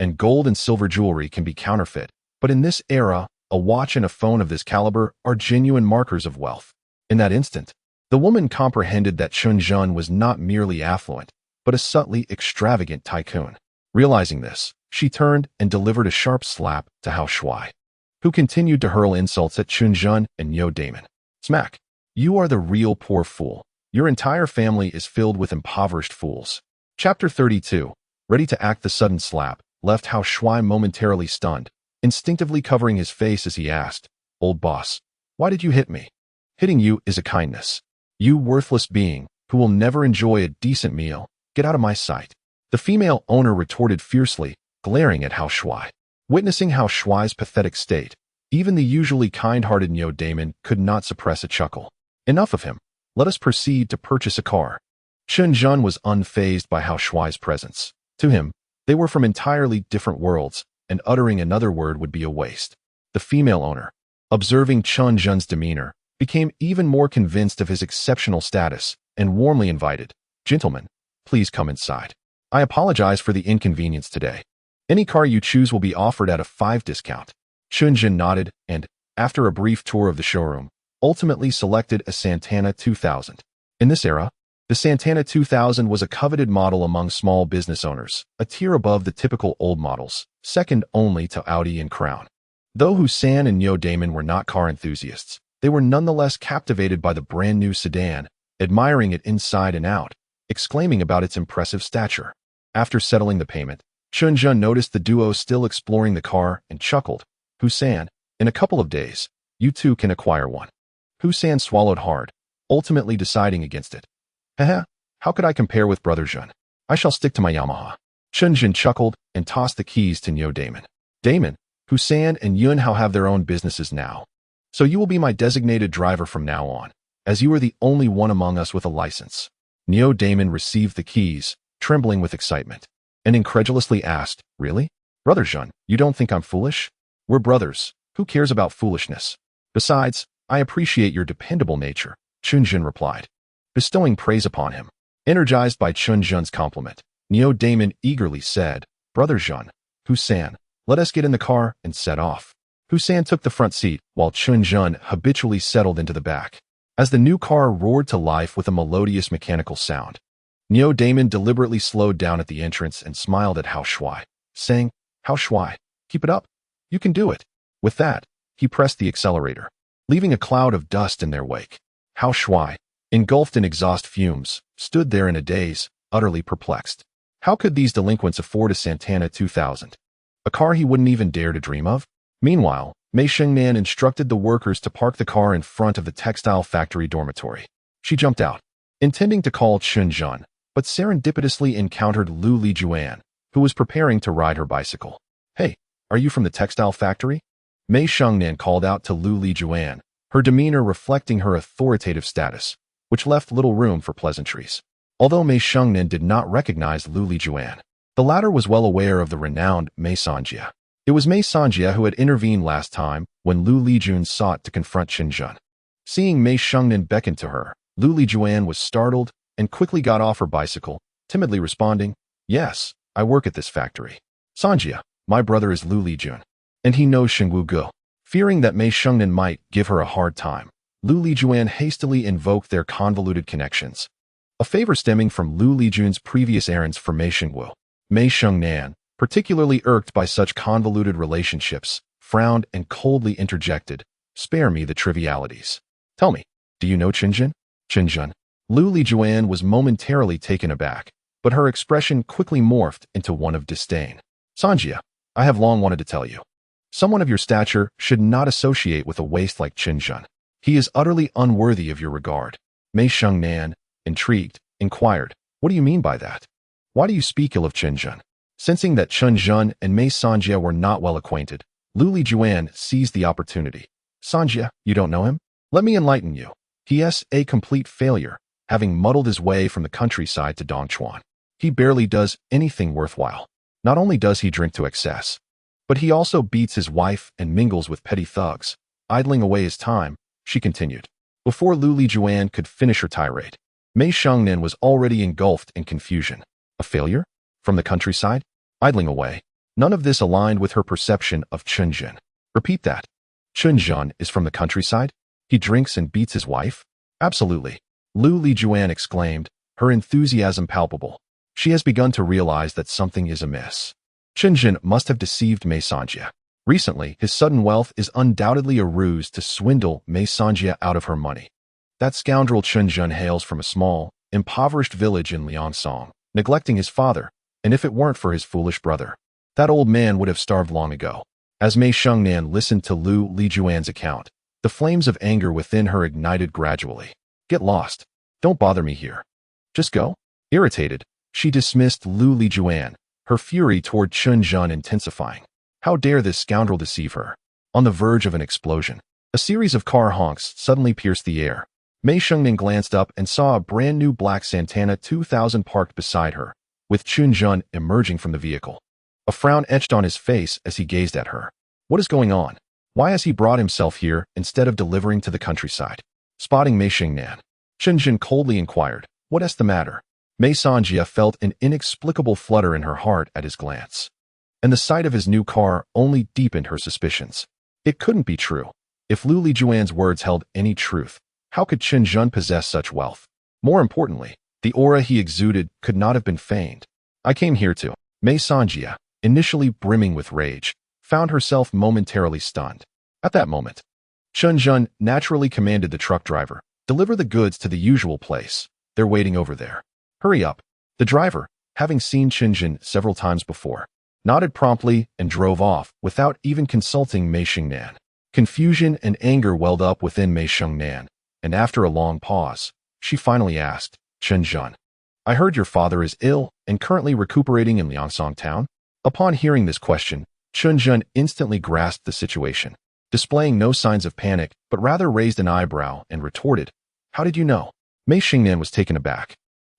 and gold and silver jewelry can be counterfeit, but in this era, a watch and a phone of this caliber are genuine markers of wealth. In that instant, the woman comprehended that Chen Zhen was not merely affluent, but a subtly extravagant tycoon. Realizing this, she turned and delivered a sharp slap to Hao Shuai, who continued to hurl insults at Chen Zhen and Yo Damon. Smack. "You are the real poor fool. Your entire family is filled with impoverished fools." Chapter 32, ready to act the sudden slap, left Hao Shuai momentarily stunned, instinctively covering his face as he asked, "Old boss, why did you hit me?" "Hitting you is a kindness. You worthless being, who will never enjoy a decent meal, get out of my sight." The female owner retorted fiercely, glaring at Hao Shuai. Witnessing Hao Shuai's pathetic state, even the usually kind-hearted Yo Damon could not suppress a chuckle. "Enough of him. Let us proceed to purchase a car." Chen Zhen was unfazed by Hao Shuai's presence. To him, they were from entirely different worlds, and uttering another word would be a waste. The female owner, observing Chen Zhen's demeanor, became even more convinced of his exceptional status and warmly invited, "Gentlemen, please come inside. I apologize for the inconvenience today. Any car you choose will be offered at a 5% discount." Chen Zhen nodded and, after a brief tour of the showroom, ultimately selected a Santana 2000. In this era, the Santana 2000 was a coveted model among small business owners, a tier above the typical old models, second only to Audi and Crown. Though Hussein and Yo Damon were not car enthusiasts, they were nonetheless captivated by the brand-new sedan, admiring it inside and out, exclaiming about its impressive stature. After settling the payment, Chen Zhen noticed the duo still exploring the car and chuckled, "Hussein, in a couple of days, you too can acquire one." Hussein swallowed hard, ultimately deciding against it. "Haha, how could I compare with Brother Zhen? I shall stick to my Yamaha." Chen Zhen chuckled and tossed the keys to Yo Damon. "Damon, Hussein and Yunhao have their own businesses now, so you will be my designated driver from now on, as you are the only one among us with a license." Yo Damon received the keys, trembling with excitement, and incredulously asked, "Really? Brother Zhen, you don't think I'm foolish? We're brothers. Who cares about foolishness? Besides, I appreciate your dependable nature," Chen Zhen replied, bestowing praise upon him. Energized by Chen Zhen's compliment, Yo Damon eagerly said, "Brother Zhen, Hussein, let us get in the car and set off." Hussein took the front seat, while Chen Zhen habitually settled into the back. As the new car roared to life with a melodious mechanical sound, Yo Damon deliberately slowed down at the entrance and smiled at Hao Shuai, saying, "Hao Shuai, keep it up. You can do it." With that, he pressed the accelerator, leaving a cloud of dust in their wake. Hao Shuai, engulfed in exhaust fumes, stood there in a daze, utterly perplexed. How could these delinquents afford a Santana 2000? A car he wouldn't even dare to dream of? Meanwhile, Mei Shengnan instructed the workers to park the car in front of the textile factory dormitory. She jumped out, intending to call Chen Zhen, but serendipitously encountered Lu Lijuan, who was preparing to ride her bicycle. "Hey, are you from the textile factory?" Mei Shengnan called out to Lu Lijuan, her demeanor reflecting her authoritative status, which left little room for pleasantries. Although Mei Shengnan did not recognize Lu Lijuan, the latter was well aware of the renowned Mei Sanjia. It was Mei Sanjia who had intervened last time when Lu Lijun sought to confront Chen Zhen. Seeing Mei Shengnan beckon to her, Lu Lijuan was startled and quickly got off her bicycle, timidly responding, "Yes, I work at this factory. Sanjia, my brother is Lu Lijun, and he knows Xingwu Ge." Fearing that Mei Shengnan might give her a hard time, Lu Lijuan hastily invoked their convoluted connections, a favor stemming from Lu Lijun's previous errands for Mei Xingwu. Mei Shengnan, particularly irked by such convoluted relationships, frowned and coldly interjected, "Spare me the trivialities. Tell me, do you know Chen Zhen?" "Chen Zhen?" Lu Lijuan was momentarily taken aback, but her expression quickly morphed into one of disdain. "Sanjia, I have long wanted to tell you. Someone of your stature should not associate with a waste like Chen Zhen. He is utterly unworthy of your regard." Mei Shengnan, intrigued, inquired, "What do you mean by that? Why do you speak ill of Chen Zhen?" Sensing that Chen Zhen and Mei Sanjia were not well acquainted, Lu Lijuan seized the opportunity. "Sanjia, you don't know him? Let me enlighten you. He is a complete failure, having muddled his way from the countryside to Dongchuan. He barely does anything worthwhile. Not only does he drink to excess, but he also beats his wife and mingles with petty thugs, idling away his time," she continued. Before Lu Lijuan could finish her tirade, Mei Shengnan was already engulfed in confusion. A failure? From the countryside? Idling away? None of this aligned with her perception of Chen Zhen. "Repeat that. Chen Zhen is from the countryside? He drinks and beats his wife?" "Absolutely," Lu Lijuan exclaimed, her enthusiasm palpable. She has begun to realize that something is amiss. Chen Zhen must have deceived Mei Sanjia. Recently, his sudden wealth is undoubtedly a ruse to swindle Mei Sanjia out of her money. That scoundrel Chen Zhen hails from a small, impoverished village in Liangsong, neglecting his father, and if it weren't for his foolish brother, that old man would have starved long ago. As Mei Shengnan listened to Lu Lijuan's account, the flames of anger within her ignited gradually. "Get lost. Don't bother me here. Just go." Irritated, she dismissed Lu Lijuan, her fury toward Chen Zhen intensifying. How dare this scoundrel deceive her? On the verge of an explosion, a series of car honks suddenly pierced the air. Mei Shengning glanced up and saw a brand new black Santana 2000 parked beside her, with Chen Zhen emerging from the vehicle. A frown etched on his face as he gazed at her. What is going on? Why has he brought himself here instead of delivering to the countryside? Spotting Mei Xingnan, Chen Zhen coldly inquired, what is the matter? Mei Sanjia felt an inexplicable flutter in her heart at his glance. And the sight of his new car only deepened her suspicions. It couldn't be true. If Lu Lijuan's words held any truth, how could Chen Zhen possess such wealth? More importantly, the aura he exuded could not have been feigned. I came here to. Mei Sanjia, initially brimming with rage, found herself momentarily stunned. At that moment, Chen Zhen naturally commanded the truck driver, deliver the goods to the usual place. They're waiting over there. Hurry up. The driver, having seen Chen Zhen several times before, nodded promptly and drove off without even consulting Mei Xingnan. Confusion and anger welled up within Mei Xingnan, and after a long pause, she finally asked, Chen Zhen, I heard your father is ill and currently recuperating in Liangsong town? Upon hearing this question, Chen Zhen instantly grasped the situation, displaying no signs of panic, but rather raised an eyebrow and retorted, How did you know? Mei Xingnan was taken aback,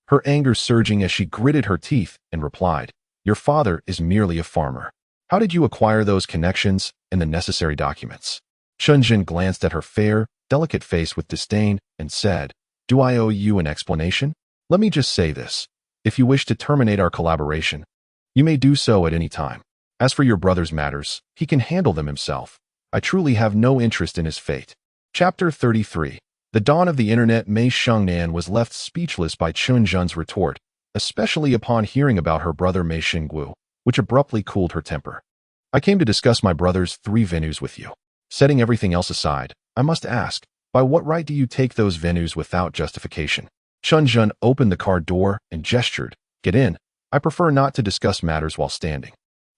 her anger surging as she gritted her teeth and replied, Your father is merely a farmer. How did you acquire those connections and the necessary documents? Chen Zhen glanced at her fair, delicate face with disdain and said, Do I owe you an explanation? Let me just say this. If you wish to terminate our collaboration, you may do so at any time. As for your brother's matters, he can handle them himself. I truly have no interest in his fate. Chapter 33. The dawn of the internet. Mei Xingnan was left speechless by Chen Zhen's retort, especially upon hearing about her brother Mei Xingguo, which abruptly cooled her temper. I came to discuss my brother's 3 venues with you. Setting everything else aside, I must ask, by what right do you take those venues without justification? Chen Zhen opened the car door and gestured, Get in. I prefer not to discuss matters while standing.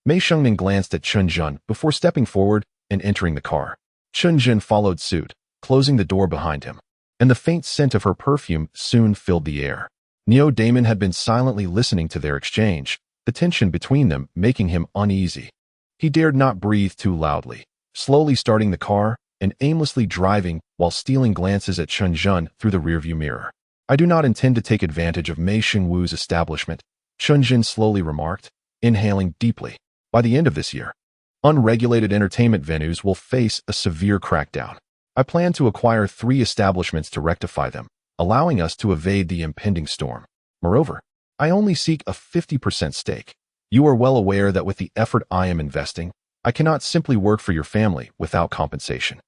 Mei Xingnan glanced at Chen Zhen before stepping forward and entering the car. Chen Zhen followed suit, closing the door behind him, and the faint scent of her perfume soon filled the air. Neo Damon had been silently listening to their exchange, the tension between them making him uneasy. He dared not breathe too loudly, slowly starting the car and aimlessly driving while stealing glances at Chen Zhen through the rearview mirror. I do not intend to take advantage of Mei Xingwu's establishment, Chen Zhen slowly remarked, inhaling deeply. By the end of this year, unregulated entertainment venues will face a severe crackdown. I plan to acquire 3 establishments to rectify them, allowing us to evade the impending storm. Moreover, I only seek a 50% stake. You are well aware that with the effort I am investing, I cannot simply work for your family without compensation.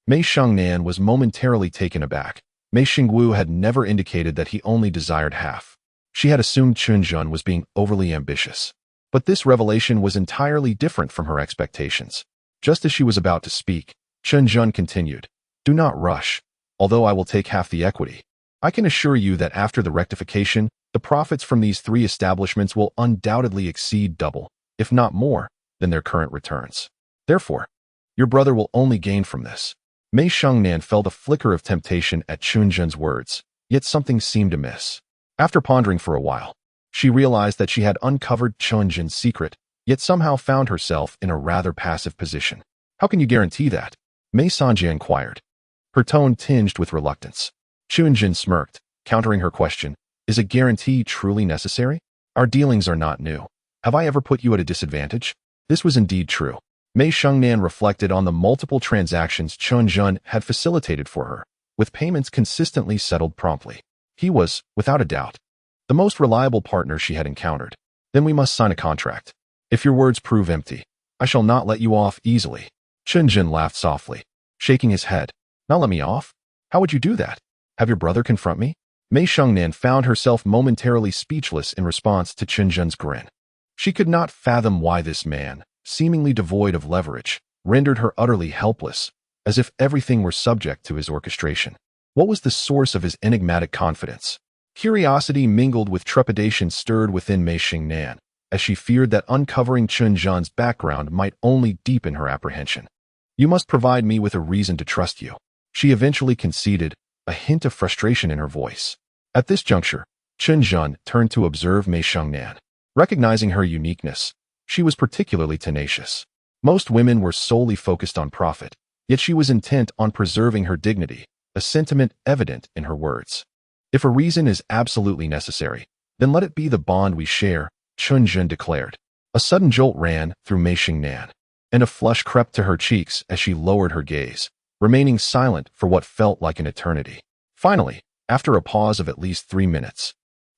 Mei Xingnan was momentarily taken aback. Mei Xingwu had never indicated that he only desired half. She had assumed Chen Zhen was being overly ambitious. But this revelation was entirely different from her expectations. Just as she was about to speak, Chen Zhen continued, Do not rush, although I will take half the equity. I can assure you that after the rectification, the profits from these 3 establishments will undoubtedly exceed double, if not more, than their current returns. Therefore, your brother will only gain from this. Mei Xingnan felt a flicker of temptation at Chen Zhen's words, yet something seemed amiss. After pondering for a while, she realized that she had uncovered Chen Zhen's secret, yet somehow found herself in a rather passive position. How can you guarantee that? Mei Sanjia inquired, her tone tinged with reluctance. Chen Zhen smirked, countering her question, Is a guarantee truly necessary? Our dealings are not new. Have I ever put you at a disadvantage? This was indeed true. Mei Xingnan reflected on the multiple transactions Chen Zhen had facilitated for her, with payments consistently settled promptly. He was, without a doubt, the most reliable partner she had encountered. Then we must sign a contract. If your words prove empty, I shall not let you off easily. Chen Zhen laughed softly, shaking his head. Not let me off? How would you do that? Have your brother confront me? Mei Xingnan found herself momentarily speechless in response to Chen Zhen's grin. She could not fathom why this man, seemingly devoid of leverage, rendered her utterly helpless, as if everything were subject to his orchestration. What was the source of his enigmatic confidence? Curiosity mingled with trepidation stirred within Mei Xingnan, as she feared that uncovering Chen Zhen's background might only deepen her apprehension. You must provide me with a reason to trust you. She eventually conceded, a hint of frustration in her voice. At this juncture, Chen Zhen turned to observe Mei Xingnan. Recognizing her uniqueness, she was particularly tenacious. Most women were solely focused on profit, yet she was intent on preserving her dignity, a sentiment evident in her words. If a reason is absolutely necessary, then let it be the bond we share, Chen Zhen declared. A sudden jolt ran through Mei Xingnan, and a flush crept to her cheeks as she lowered her gaze, remaining silent for what felt like an eternity. Finally, after a pause of at least 3 minutes,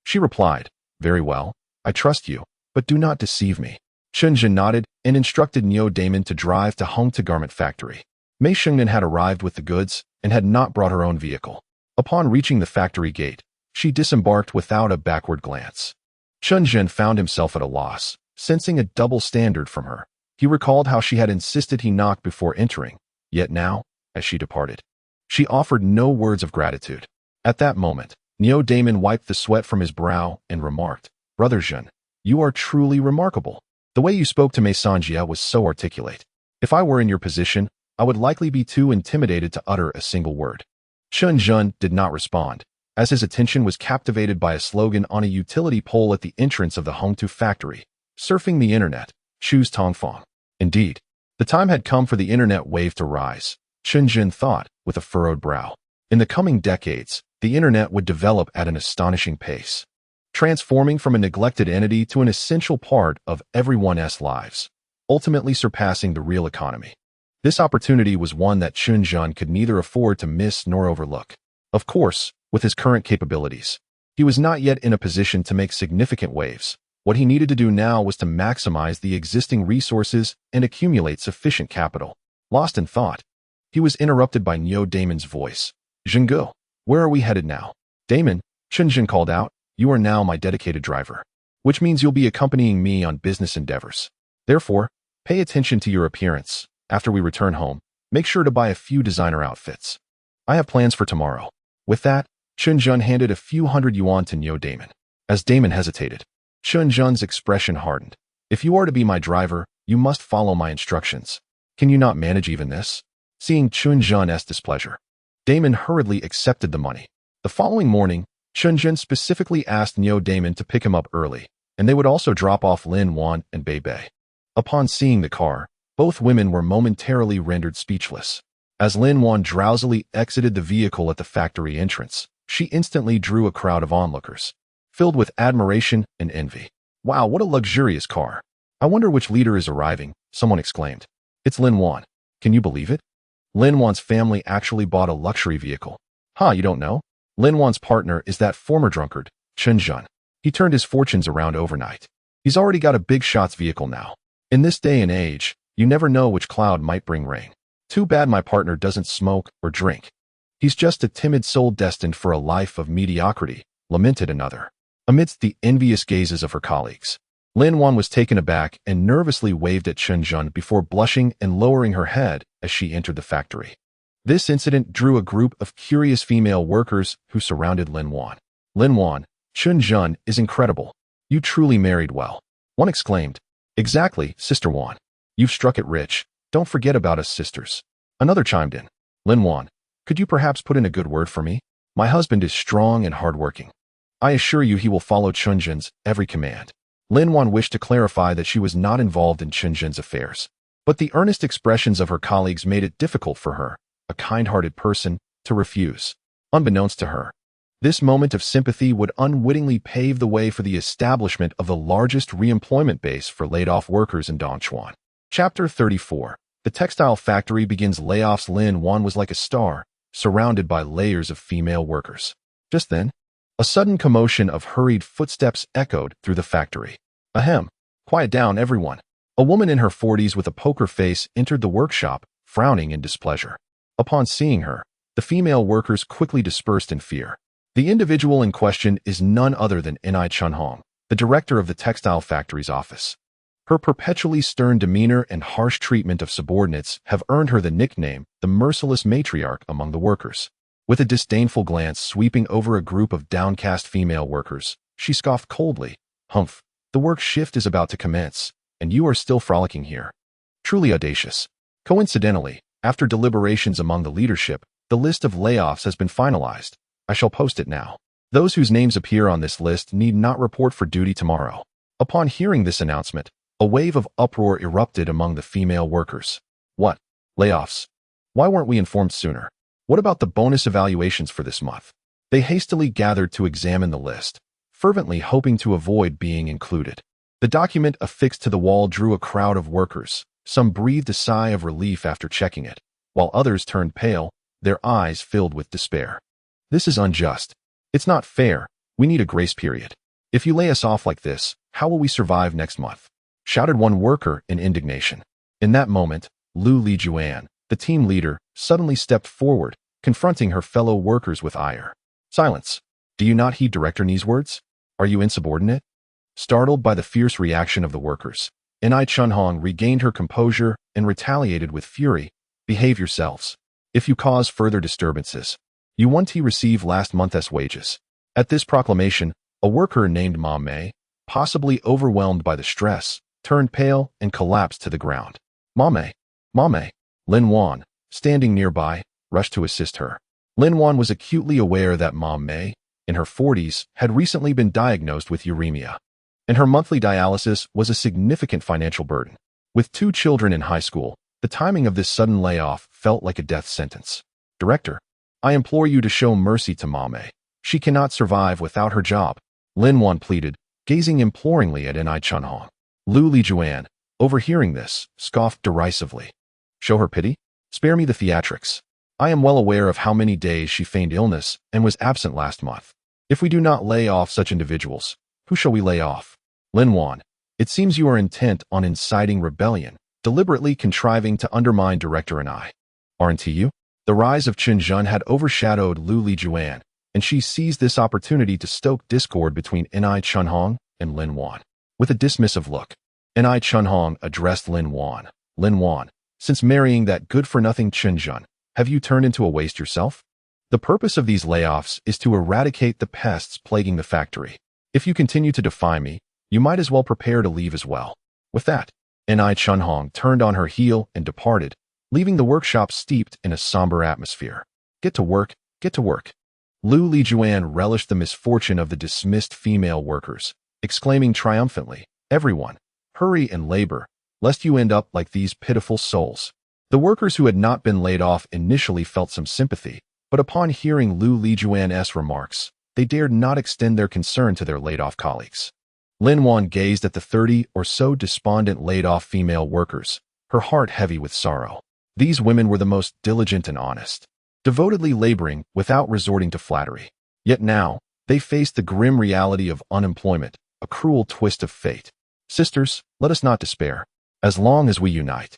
she replied, "Very well, I trust you, but do not deceive me." Chen Zhen nodded and instructed Neo Damon to drive to Hongta Garment Factory. Mei Xingnan had arrived with the goods and had not brought her own vehicle. Upon reaching the factory gate, she disembarked without a backward glance. Chen Zhen found himself at a loss, sensing a double standard from her. He recalled how she had insisted he knock before entering, yet now, as she departed, she offered no words of gratitude. At that moment, Neo Damon wiped the sweat from his brow and remarked, "Brother Zhen, you are truly remarkable. The way you spoke to Mei Sanjia was so articulate. If I were in your position, I would likely be too intimidated to utter a single word." Chen Zhen did not respond, as his attention was captivated by a slogan on a utility pole at the entrance of the Hongtu factory, "Surfing the Internet, choose Tongfang." Indeed, the time had come for the Internet wave to rise, Chen Zhen thought, with a furrowed brow. In the coming decades, the Internet would develop at an astonishing pace, transforming from a neglected entity to an essential part of everyone's lives, ultimately surpassing the real economy. This opportunity was one that Chen Zhen could neither afford to miss nor overlook. Of course, with his current capabilities, he was not yet in a position to make significant waves. What he needed to do now was to maximize the existing resources and accumulate sufficient capital. Lost in thought, he was interrupted by Neo Damon's voice. "Zhenggu, where are we headed now?" "Damon," Chen Zhen called out, "you are now my dedicated driver, which means you'll be accompanying me on business endeavors. Therefore, pay attention to your appearance. After we return home, make sure to buy a few designer outfits. I have plans for tomorrow." With that, Chen Zhen handed a few hundred yuan to Neo Damon. As Damon hesitated, Chen Zhen's expression hardened. "If you are to be my driver, you must follow my instructions. Can you not manage even this?" Seeing Chen Zhen's displeasure, Damon hurriedly accepted the money. The following morning, Chen Zhen specifically asked Neo Damon to pick him up early, and they would also drop off Lin Wan and Beibei. Upon seeing the car, both women were momentarily rendered speechless. As Lin Wan drowsily exited the vehicle at the factory entrance, she instantly drew a crowd of onlookers, filled with admiration and envy. "Wow, what a luxurious car. I wonder which leader is arriving," someone exclaimed. "It's Lin Wan. Can you believe it? Lin Wan's family actually bought a luxury vehicle." "Huh, you don't know? Lin Wan's partner is that former drunkard, Chen Zhen. He turned his fortunes around overnight. He's already got a big shots vehicle now. In this day and age, you never know which cloud might bring rain. Too bad my partner doesn't smoke or drink. He's just a timid soul destined for a life of mediocrity," lamented another. Amidst the envious gazes of her colleagues, Lin Wan was taken aback and nervously waved at Chen Zhen before blushing and lowering her head as she entered the factory. This incident drew a group of curious female workers who surrounded Lin Wan. "Lin Wan, Chen Zhen is incredible. You truly married well," one exclaimed. "Exactly, Sister Wan. You've struck it rich. Don't forget about us sisters." Another chimed in. "Lin Wan, could you perhaps put in a good word for me? My husband is strong and hardworking. I assure you he will follow Chen Zhen's every command." Lin Wan wished to clarify that she was not involved in Chen Zhen's affairs, but the earnest expressions of her colleagues made it difficult for her, a kind-hearted person, to refuse. Unbeknownst to her, this moment of sympathy would unwittingly pave the way for the establishment of the largest re-employment base for laid-off workers in Dongchuan. Chapter 34. The textile factory begins layoffs. Lin Wan was like a star, surrounded by layers of female workers. Just then, a sudden commotion of hurried footsteps echoed through the factory. "Ahem, quiet down, everyone." A woman in her 40s with a poker face entered the workshop, frowning in displeasure. Upon seeing her, the female workers quickly dispersed in fear. The individual in question is none other than Ni Chunhong, the director of the textile factory's office. Her perpetually stern demeanor and harsh treatment of subordinates have earned her the nickname, the merciless matriarch among the workers. With a disdainful glance sweeping over a group of downcast female workers, she scoffed coldly. "Humph, the work shift is about to commence, and you are still frolicking here. Truly audacious." Coincidentally, after deliberations among the leadership, the list of layoffs has been finalized. I shall post it now. Those whose names appear on this list need not report for duty tomorrow. Upon hearing this announcement, a wave of uproar erupted among the female workers. "What? Layoffs? Why weren't we informed sooner?" What about the bonus evaluations for this month? They hastily gathered to examine the list, fervently hoping to avoid being included. The document affixed to the wall drew a crowd of workers. Some breathed a sigh of relief after checking it, while others turned pale, their eyes filled with despair. This is unjust. It's not fair. We need a grace period. If you lay us off like this, how will we survive next month? Shouted one worker in indignation. In that moment, Lu Lijuan, the team leader, suddenly stepped forward, confronting her fellow workers with ire. Silence. Do you not heed Director Ni's words? Are you insubordinate? Startled by the fierce reaction of the workers, Ni Chunhong regained her composure and retaliated with fury. Behave yourselves. If you cause further disturbances, you won't receive last month's wages. At this proclamation, a worker named Ma Mei, possibly overwhelmed by the stress, turned pale and collapsed to the ground. Ma Mei! Ma Mei! Lin Wan, standing nearby, rushed to assist her. Lin Wan was acutely aware that Ma Mei, in her 40s, had recently been diagnosed with uremia, and her monthly dialysis was a significant financial burden. With 2 children in high school, the timing of this sudden layoff felt like a death sentence. Director, I implore you to show mercy to Ma Mei. She cannot survive without her job, Lin Wan pleaded, gazing imploringly at Ni Chunhong. Lu Lijuan, overhearing this, scoffed derisively. Show her pity? Spare me the theatrics. I am well aware of how many days she feigned illness and was absent last month. If we do not lay off such individuals, who shall we lay off? Lin Wan, it seems you are intent on inciting rebellion, deliberately contriving to undermine Director and I. Aren't you? The rise of Chen Zhen had overshadowed Lu Lijuan, and she seized this opportunity to stoke discord between Ni Chunhong and Lin Wan. With a dismissive look, Ni Chunhong addressed Lin Wan. Lin Wan, since marrying that good-for-nothing Chen Zhen, have you turned into a waste yourself? The purpose of these layoffs is to eradicate the pests plaguing the factory. If you continue to defy me, you might as well prepare to leave as well. With that, Ni Chunhong turned on her heel and departed, leaving the workshop steeped in a somber atmosphere. Get to work, get to work. Lu Lijuan relished the misfortune of the dismissed female workers, exclaiming triumphantly, everyone, hurry and labor, lest you end up like these pitiful souls. The workers who had not been laid off initially felt some sympathy, but upon hearing Lu Lijuan's remarks, they dared not extend their concern to their laid-off colleagues. Lin Wan gazed at the 30 or so despondent laid-off female workers, her heart heavy with sorrow. These women were the most diligent and honest, devotedly laboring without resorting to flattery. Yet now, they faced the grim reality of unemployment, a cruel twist of fate. Sisters, let us not despair. As long as we unite,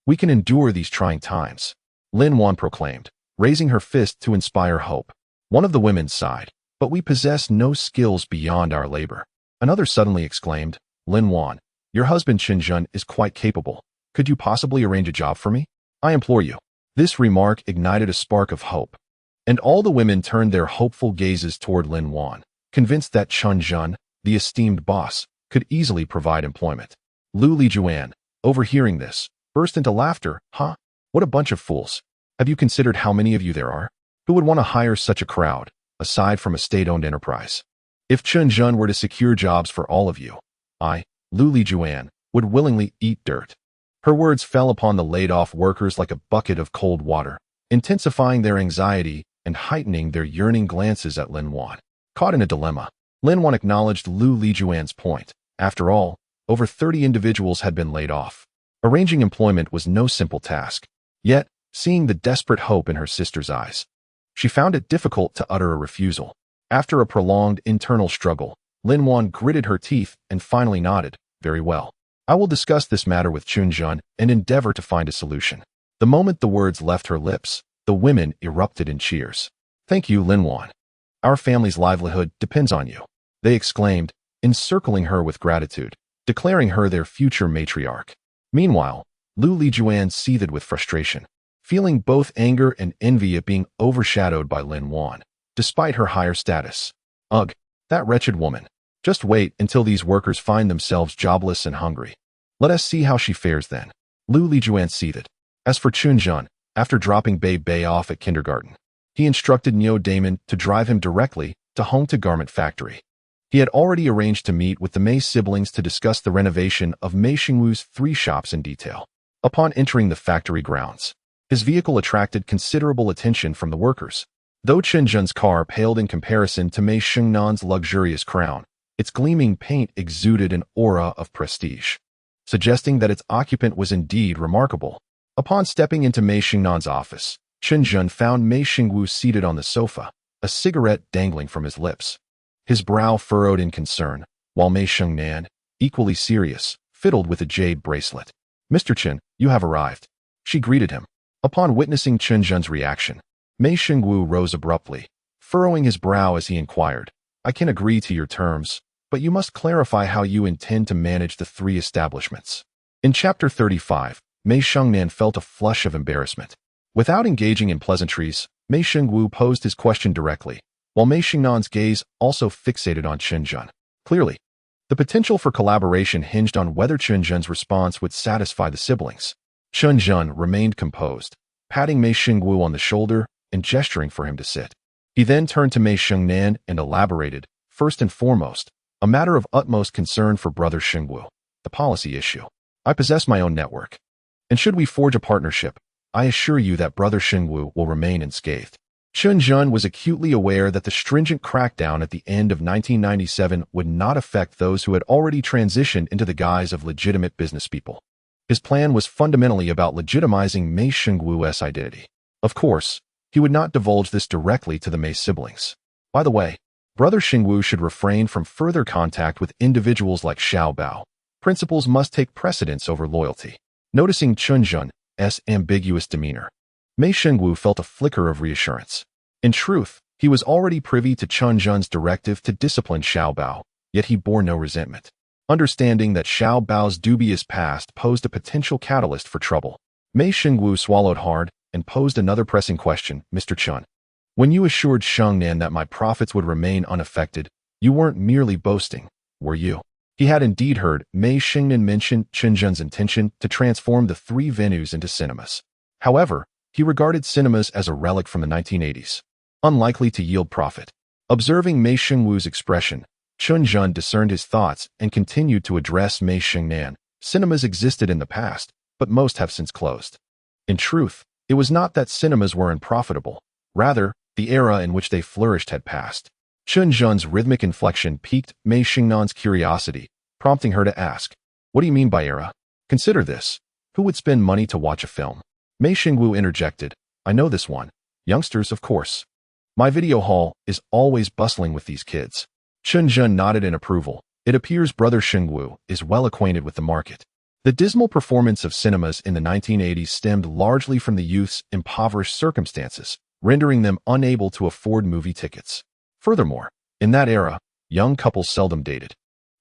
we can endure these trying times, Lin Wan proclaimed, raising her fist to inspire hope. One of the women sighed, but we possess no skills beyond our labor. Another suddenly exclaimed, Lin Wan, your husband Chen Zhen is quite capable. Could you possibly arrange a job for me? I implore you. This remark ignited a spark of hope, and all the women turned their hopeful gazes toward Lin Wan, convinced that Chen Zhen, the esteemed boss, could easily provide employment. Lu Lijuan, overhearing this, burst into laughter. Huh? What a bunch of fools. Have you considered how many of you there are? Who would want to hire such a crowd, aside from a state-owned enterprise? If Chen Zhen were to secure jobs for all of you, I, Lu Lijuan, would willingly eat dirt. Her words fell upon the laid-off workers like a bucket of cold water, intensifying their anxiety and heightening their yearning glances at Lin Wan. Caught in a dilemma, Lin Wan acknowledged Lu Lijuan's point. After all, over 30 individuals had been laid off. Arranging employment was no simple task. Yet, seeing the desperate hope in her sister's eyes, she found it difficult to utter a refusal. After a prolonged internal struggle, Lin Wan gritted her teeth and finally nodded. Very well. I will discuss this matter with Chen Zhen and endeavor to find a solution. The moment the words left her lips, the women erupted in cheers. Thank you, Lin Wan. Our family's livelihood depends on you, they exclaimed, encircling her with gratitude, declaring her their future matriarch. Meanwhile, Lu Lijuan seethed with frustration, feeling both anger and envy at being overshadowed by Lin Wan, despite her higher status. Ugh, that wretched woman. Just wait until these workers find themselves jobless and hungry. Let us see how she fares then. Lu Lijuan seethed. As for Chen Zhen, after dropping Beibei off at kindergarten, he instructed Neo Damon to drive him directly to Home to Garment Factory. He had already arranged to meet with the Mei siblings to discuss the renovation of Mei Xingwu's 3 shops in detail. Upon entering the factory grounds, His vehicle attracted considerable attention from the workers. Though Chen Zhen's car paled in comparison to Mei Xingnan's luxurious crown, its gleaming paint exuded an aura of prestige, suggesting that its occupant was indeed remarkable. Upon stepping into Mei Xingnan's office, Chen Zhen found Mei Xingwu seated on the sofa, a cigarette dangling from his lips. His brow furrowed in concern, while Mei Xingnan, equally serious, fiddled with a jade bracelet. "Mr. Chen, you have arrived," she greeted him. Upon witnessing Chen Zhen's reaction, Mei Xingwu rose abruptly, furrowing his brow as he inquired, "I can agree to your terms, but you must clarify how you intend to manage the 3 establishments." In Chapter 35, Mei Xingnan felt a flush of embarrassment. Without engaging in pleasantries, Mei Xingwu posed his question directly, while Mei Xingnan's gaze also fixated on Chen Zhen. Clearly, the potential for collaboration hinged on whether Chen Zhen's response would satisfy the siblings. Chen Zhen remained composed, patting Mei Xingwu on the shoulder and gesturing for him to sit. He then turned to Mei Xingnan and elaborated, "First and foremost, a matter of utmost concern for Brother Xingwu, the policy issue. I possess my own network, and should we forge a partnership, I assure you that Brother Xingwu will remain unscathed." Chen Zhen was acutely aware that the stringent crackdown at the end of 1997 would not affect those who had already transitioned into the guise of legitimate businesspeople. His plan was fundamentally about legitimizing Mei Xingwu's identity. Of course, he would not divulge this directly to the Mei siblings. By the way, Brother Xingwu should refrain from further contact with individuals like Xiao Bao. Principles must take precedence over loyalty. Noticing Chen Zhen's ambiguous demeanor, Mei Xingwu felt a flicker of reassurance. In truth, he was already privy to Chen Zhen's directive to discipline Xiao Bao, yet he bore no resentment. Understanding that Xiao Bao's dubious past posed a potential catalyst for trouble, Mei Xingwu swallowed hard and posed another pressing question. "Mr. Chen, when you assured Xingnan that my profits would remain unaffected, you weren't merely boasting, were you?" He had indeed heard Mei Xingnan mention Chen Zhen's intention to transform the 3 venues into cinemas. However, he regarded cinemas as a relic from the 1980s, unlikely to yield profit. Observing Mei Xingwu's expression, Chen Zhen discerned his thoughts and continued to address Mei Xingnan. "Cinemas existed in the past, but most have since closed. In truth, it was not that cinemas were unprofitable. Rather, the era in which they flourished had passed." Chen Zhen's rhythmic inflection piqued Mei Xingnan's curiosity, prompting her to ask, "What do you mean by era? Consider this. Who would spend money to watch a film?" Mei Xingwu interjected, "I know this one. Youngsters, of course. My video hall is always bustling with these kids." Chen Zhen nodded in approval. It appears Brother Xingwu is well acquainted with the market. The dismal performance of cinemas in the 1980s stemmed largely from the youth's impoverished circumstances, rendering them unable to afford movie tickets. Furthermore, in that era, young couples seldom dated,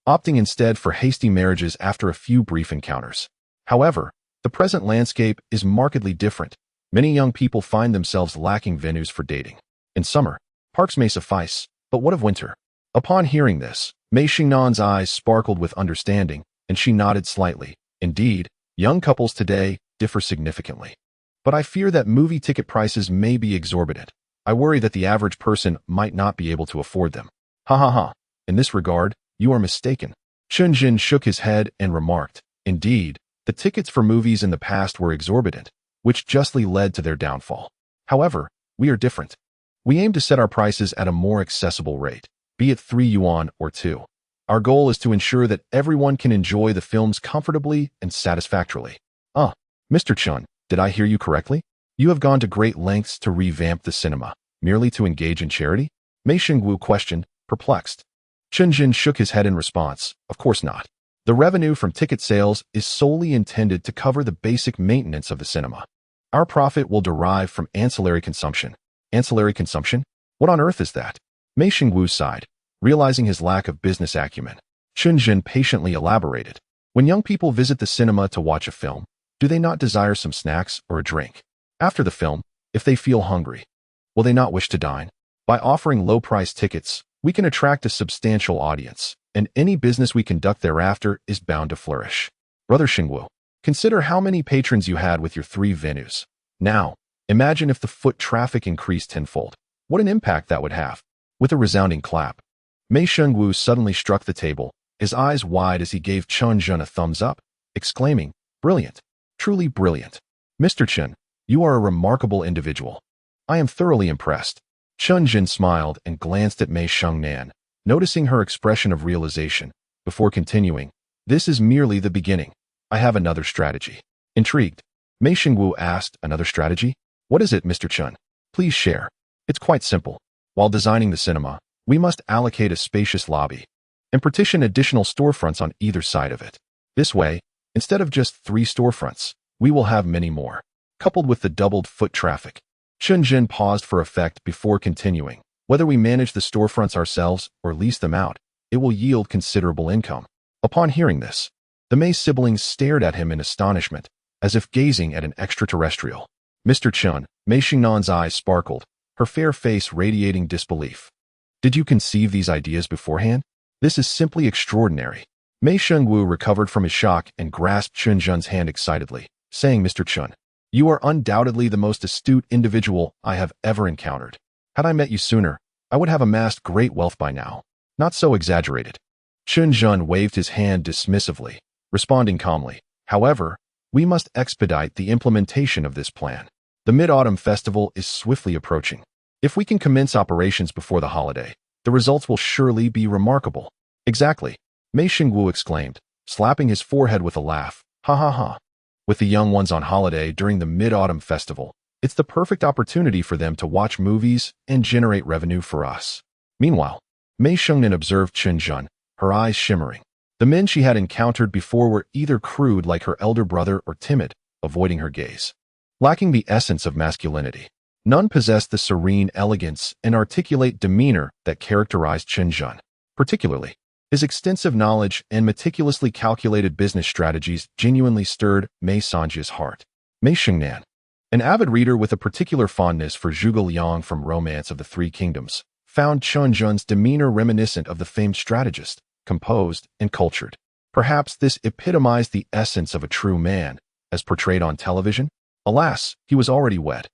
opting instead for hasty marriages after a few brief encounters. However, the present landscape is markedly different. Many young people find themselves lacking venues for dating. In summer, parks may suffice, but what of winter? Upon hearing this, Mei Xingnan's eyes sparkled with understanding, and she nodded slightly. "Indeed, young couples today differ significantly. But I fear that movie ticket prices may be exorbitant. I worry that the average person might not be able to afford them." "Ha ha ha. In this regard, you are mistaken." Chen Zhen shook his head and remarked, "Indeed, the tickets for movies in the past were exorbitant, which justly led to their downfall. However, we are different. We aim to set our prices at a more accessible rate, be it 3 yuan or 2. Our goal is to ensure that everyone can enjoy the films comfortably and satisfactorily." Mr. Chen, did I hear you correctly? You have gone to great lengths to revamp the cinema, merely to engage in charity?" Mei Xingwu questioned, perplexed. Chen Zhen shook his head in response, "Of course not. The revenue from ticket sales is solely intended to cover the basic maintenance of the cinema. Our profit will derive from ancillary consumption." "Ancillary consumption? What on earth is that?" Mei Xingwu sighed, realizing his lack of business acumen. Chen Zhen patiently elaborated. "When young people visit the cinema to watch a film, do they not desire some snacks or a drink? After the film, if they feel hungry, will they not wish to dine? By offering low-priced tickets, we can attract a substantial audience, and any business we conduct thereafter is bound to flourish. Brother Xingwu, consider how many patrons you had with your 3 venues. Now, imagine if the foot traffic increased tenfold. What an impact that would have." With a resounding clap, Mei Xingwu suddenly struck the table, his eyes wide as he gave Chen Zhen a thumbs up, exclaiming, "Brilliant. Truly brilliant. Mr. Chen, You are a remarkable individual. I am thoroughly impressed. Chen Zhen smiled and glanced at Mei Shengnan, noticing her expression of realization, before continuing, "This is merely the beginning. I have another strategy." Intrigued, Mei Shengwu asked, "Another strategy? What is it, Mr. Chen? Please share." "It's quite simple. While designing the cinema, we must allocate a spacious lobby and partition additional storefronts on either side of it. This way, instead of just 3 storefronts, we will have many more, coupled with the doubled foot traffic." Chen Zhen paused for effect before continuing. "Whether we manage the storefronts ourselves or lease them out, it will yield considerable income." Upon hearing this, the Mei siblings stared at him in astonishment, as if gazing at an extraterrestrial. "Mr. Chen," Mei Xingnan's eyes sparkled, her fair face radiating disbelief. "Did you conceive these ideas beforehand? This is simply extraordinary." Mei Shengwu recovered from his shock and grasped Chen Zhen's hand excitedly, saying, "Mr. Chen, you are undoubtedly the most astute individual I have ever encountered. Had I met you sooner, I would have amassed great wealth by now." "Not so exaggerated." Chen Zhen waved his hand dismissively, responding calmly, "However, we must expedite the implementation of this plan. The Mid-Autumn Festival is swiftly approaching. If we can commence operations before the holiday, the results will surely be remarkable." "Exactly," Mei Xingwu exclaimed, slapping his forehead with a laugh. "Ha ha ha. With the young ones on holiday during the Mid-Autumn Festival, it's the perfect opportunity for them to watch movies and generate revenue for us." Meanwhile, Mei Shengnan observed Chen Zhen, her eyes shimmering. The men she had encountered before were either crude like her elder brother or timid, avoiding her gaze. Lacking the essence of masculinity, none possessed the serene elegance and articulate demeanor that characterized Chen Zhen. Particularly, his extensive knowledge and meticulously calculated business strategies genuinely stirred Mei Sanjia's heart. Mei Shengnan, an avid reader with a particular fondness for Zhuge Liang from Romance of the Three Kingdoms, found Chen Zhen's demeanor reminiscent of the famed strategist, composed and cultured. Perhaps this epitomized the essence of a true man, as portrayed on television. Alas, he was already wed.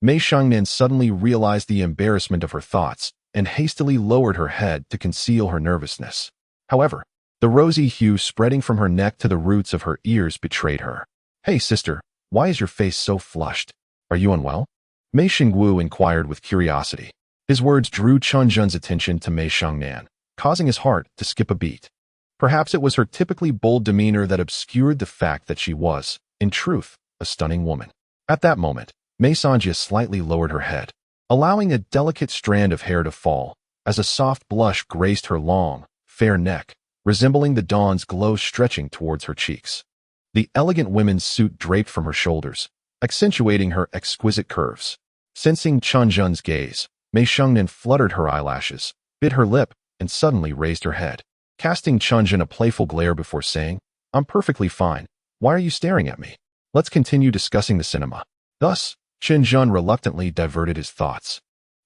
Mei Shengnan suddenly realized the embarrassment of her thoughts and hastily lowered her head to conceal her nervousness. However, the rosy hue spreading from her neck to the roots of her ears betrayed her. "Hey, sister, why is your face so flushed? Are you unwell?" Mei Xingwu inquired with curiosity. His words drew Chen Zhen's attention to Mei Shengnan, causing his heart to skip a beat. Perhaps it was her typically bold demeanor that obscured the fact that she was, in truth, a stunning woman. At that moment, Mei Sanjia slightly lowered her head, allowing a delicate strand of hair to fall, as a soft blush graced her long, fair neck, resembling the dawn's glow stretching towards her cheeks. The elegant women's suit draped from her shoulders, accentuating her exquisite curves. Sensing Chen Zhen's gaze, Mei Shengnan fluttered her eyelashes, bit her lip, and suddenly raised her head, casting Chen Zhen a playful glare before saying, "I'm perfectly fine. Why are you staring at me? Let's continue discussing the cinema." Thus, Chen Zhen reluctantly diverted his thoughts,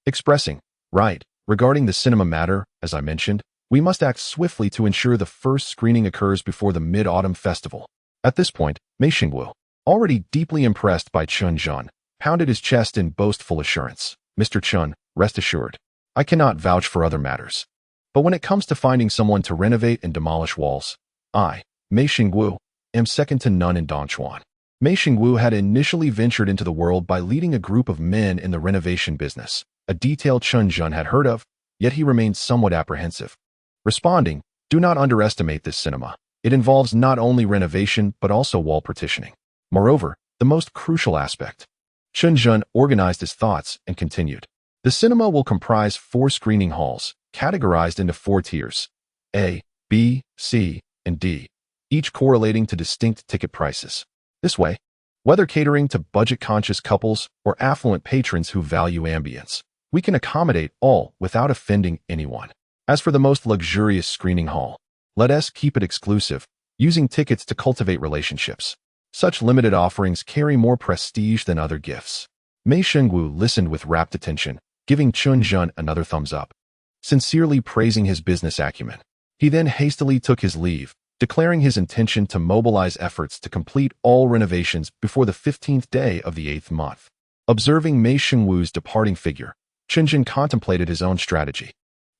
expressing, "Right, regarding the cinema matter, as I mentioned, we must act swiftly to ensure the first screening occurs before the Mid-Autumn Festival." At this point, Mei Xingwu, already deeply impressed by Chen Zhen, pounded his chest in boastful assurance. "Mr. Chen, rest assured, I cannot vouch for other matters. But when it comes to finding someone to renovate and demolish walls, I, Mei Xingwu, am second to none in Dongchuan." Mei Xingwu had initially ventured into the world by leading a group of men in the renovation business, a detail Chen Zhen had heard of, yet he remained somewhat apprehensive. Responding, "Do not underestimate this cinema. It involves not only renovation but also wall partitioning. Moreover, the most crucial aspect." Chen Zhen organized his thoughts and continued. "The cinema will comprise 4 screening halls, categorized into 4 tiers, A, B, C, and D, each correlating to distinct ticket prices. This way, whether catering to budget-conscious couples or affluent patrons who value ambience, we can accommodate all without offending anyone. As for the most luxurious screening hall, let us keep it exclusive, using tickets to cultivate relationships. Such limited offerings carry more prestige than other gifts." Mei Shengwu listened with rapt attention, giving Chen Zhen another thumbs up, sincerely praising his business acumen. He then hastily took his leave, declaring his intention to mobilize efforts to complete all renovations before the 15th day of the 8th month. Observing Mei Shengwu's departing figure, Chen Zhen contemplated his own strategy.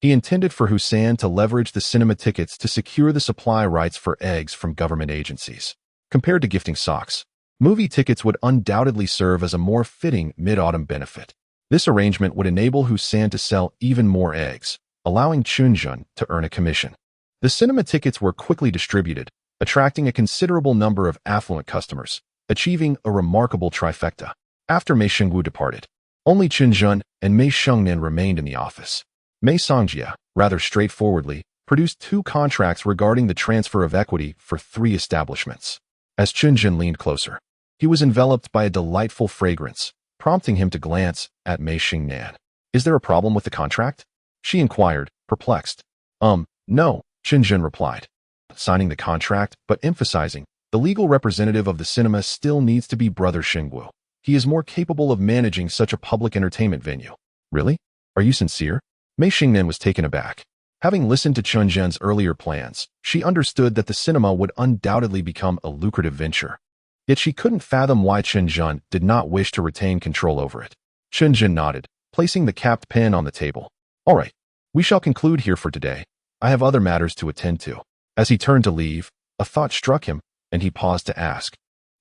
He intended for Husan to leverage the cinema tickets to secure the supply rights for eggs from government agencies. Compared to gifting socks, Movie tickets would undoubtedly serve as a more fitting mid-autumn benefit. This arrangement would enable Husan to sell even more eggs, allowing Chen Zhen to earn a commission. The cinema tickets were quickly distributed, attracting a considerable number of affluent customers, achieving a remarkable trifecta. After Mei Shengwu departed, only Chen Zhen and Mei Shengnan remained in the office. Mei Songjia, rather straightforwardly, produced 2 contracts regarding the transfer of equity for 3 establishments. As Chen Zhen leaned closer, he was enveloped by a delightful fragrance, prompting him to glance at Mei Xingnan. "Is there a problem with the contract?" she inquired, perplexed. No, Chen Zhen replied, signing the contract but emphasizing, "The legal representative of the cinema still needs to be Brother Shengwu. He is more capable of managing such a public entertainment venue." "Really? Are you sincere?" Mei Xingnan was taken aback. Having listened to Chen Zhen's earlier plans, she understood that the cinema would undoubtedly become a lucrative venture. Yet she couldn't fathom why Chen Zhen did not wish to retain control over it. Chen Zhen nodded, placing the capped pen on the table. "All right, we shall conclude here for today. I have other matters to attend to." As he turned to leave, a thought struck him, and he paused to ask,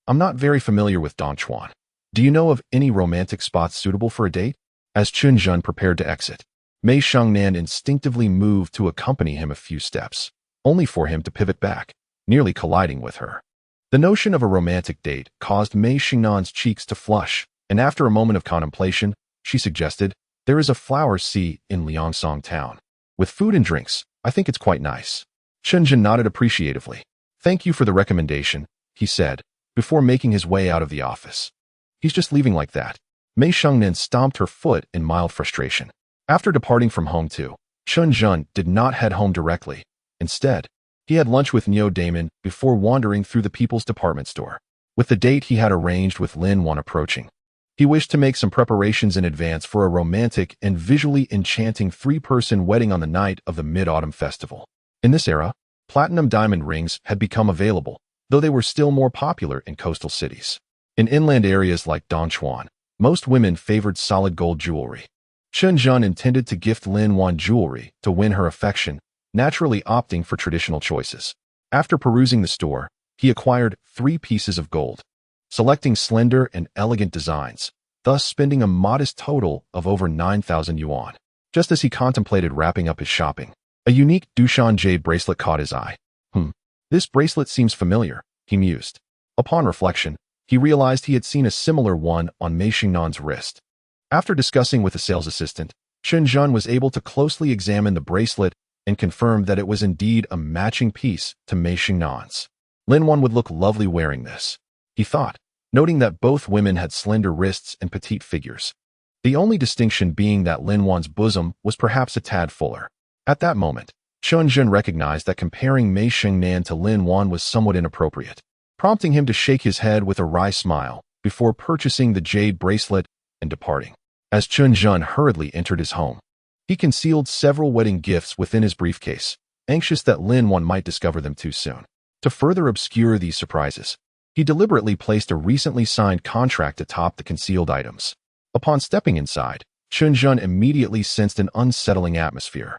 "I'm not very familiar with Dongchuan. Do you know of any romantic spots suitable for a date?" As Chen Zhen prepared to exit, Mei Shengnan instinctively moved to accompany him a few steps, only for him to pivot back, nearly colliding with her. The notion of a romantic date caused Mei Xingnan's cheeks to flush, and after a moment of contemplation, she suggested, "There is a flower sea in Liangsong town. With food and drinks, I think it's quite nice." Chen Zhen nodded appreciatively. "Thank you for the recommendation," he said, before making his way out of the office. "He's just leaving like that." Mei Shengnan stomped her foot in mild frustration. After departing from home too, Chen Zhen did not head home directly. Instead, he had lunch with Niu Damon before wandering through the People's Department store. With the date he had arranged with Lin Wan approaching, he wished to make some preparations in advance for a romantic and visually enchanting 3-person wedding on the night of the Mid-Autumn Festival. In this era, platinum diamond rings had become available, though they were still more popular in coastal cities. In inland areas like Dongchuan, most women favored solid gold jewelry. Chen Zhen intended to gift Lin Wan jewelry to win her affection, naturally opting for traditional choices. After perusing the store, he acquired 3 pieces of gold, selecting slender and elegant designs, thus spending a modest total of over 9,000 yuan. Just as he contemplated wrapping up his shopping, a unique Dushan jade bracelet caught his eye. This bracelet seems familiar, he mused. Upon reflection, he realized he had seen a similar one on Mei Xingnan's wrist. After discussing with the sales assistant, Chen Zhen was able to closely examine the bracelet and confirmed that it was indeed a matching piece to Mei Xingnan's. Lin Wan would look lovely wearing this, he thought, noting that both women had slender wrists and petite figures. The only distinction being that Lin Wan's bosom was perhaps a tad fuller. At that moment, Chen Zhen recognized that comparing Mei Xingnan to Lin Wan was somewhat inappropriate, prompting him to shake his head with a wry smile before purchasing the jade bracelet and departing. As Chen Zhen hurriedly entered his home, he concealed several wedding gifts within his briefcase, anxious that Lin Wan might discover them too soon. To further obscure these surprises, he deliberately placed a recently signed contract atop the concealed items. Upon stepping inside, Chen Zhen immediately sensed an unsettling atmosphere.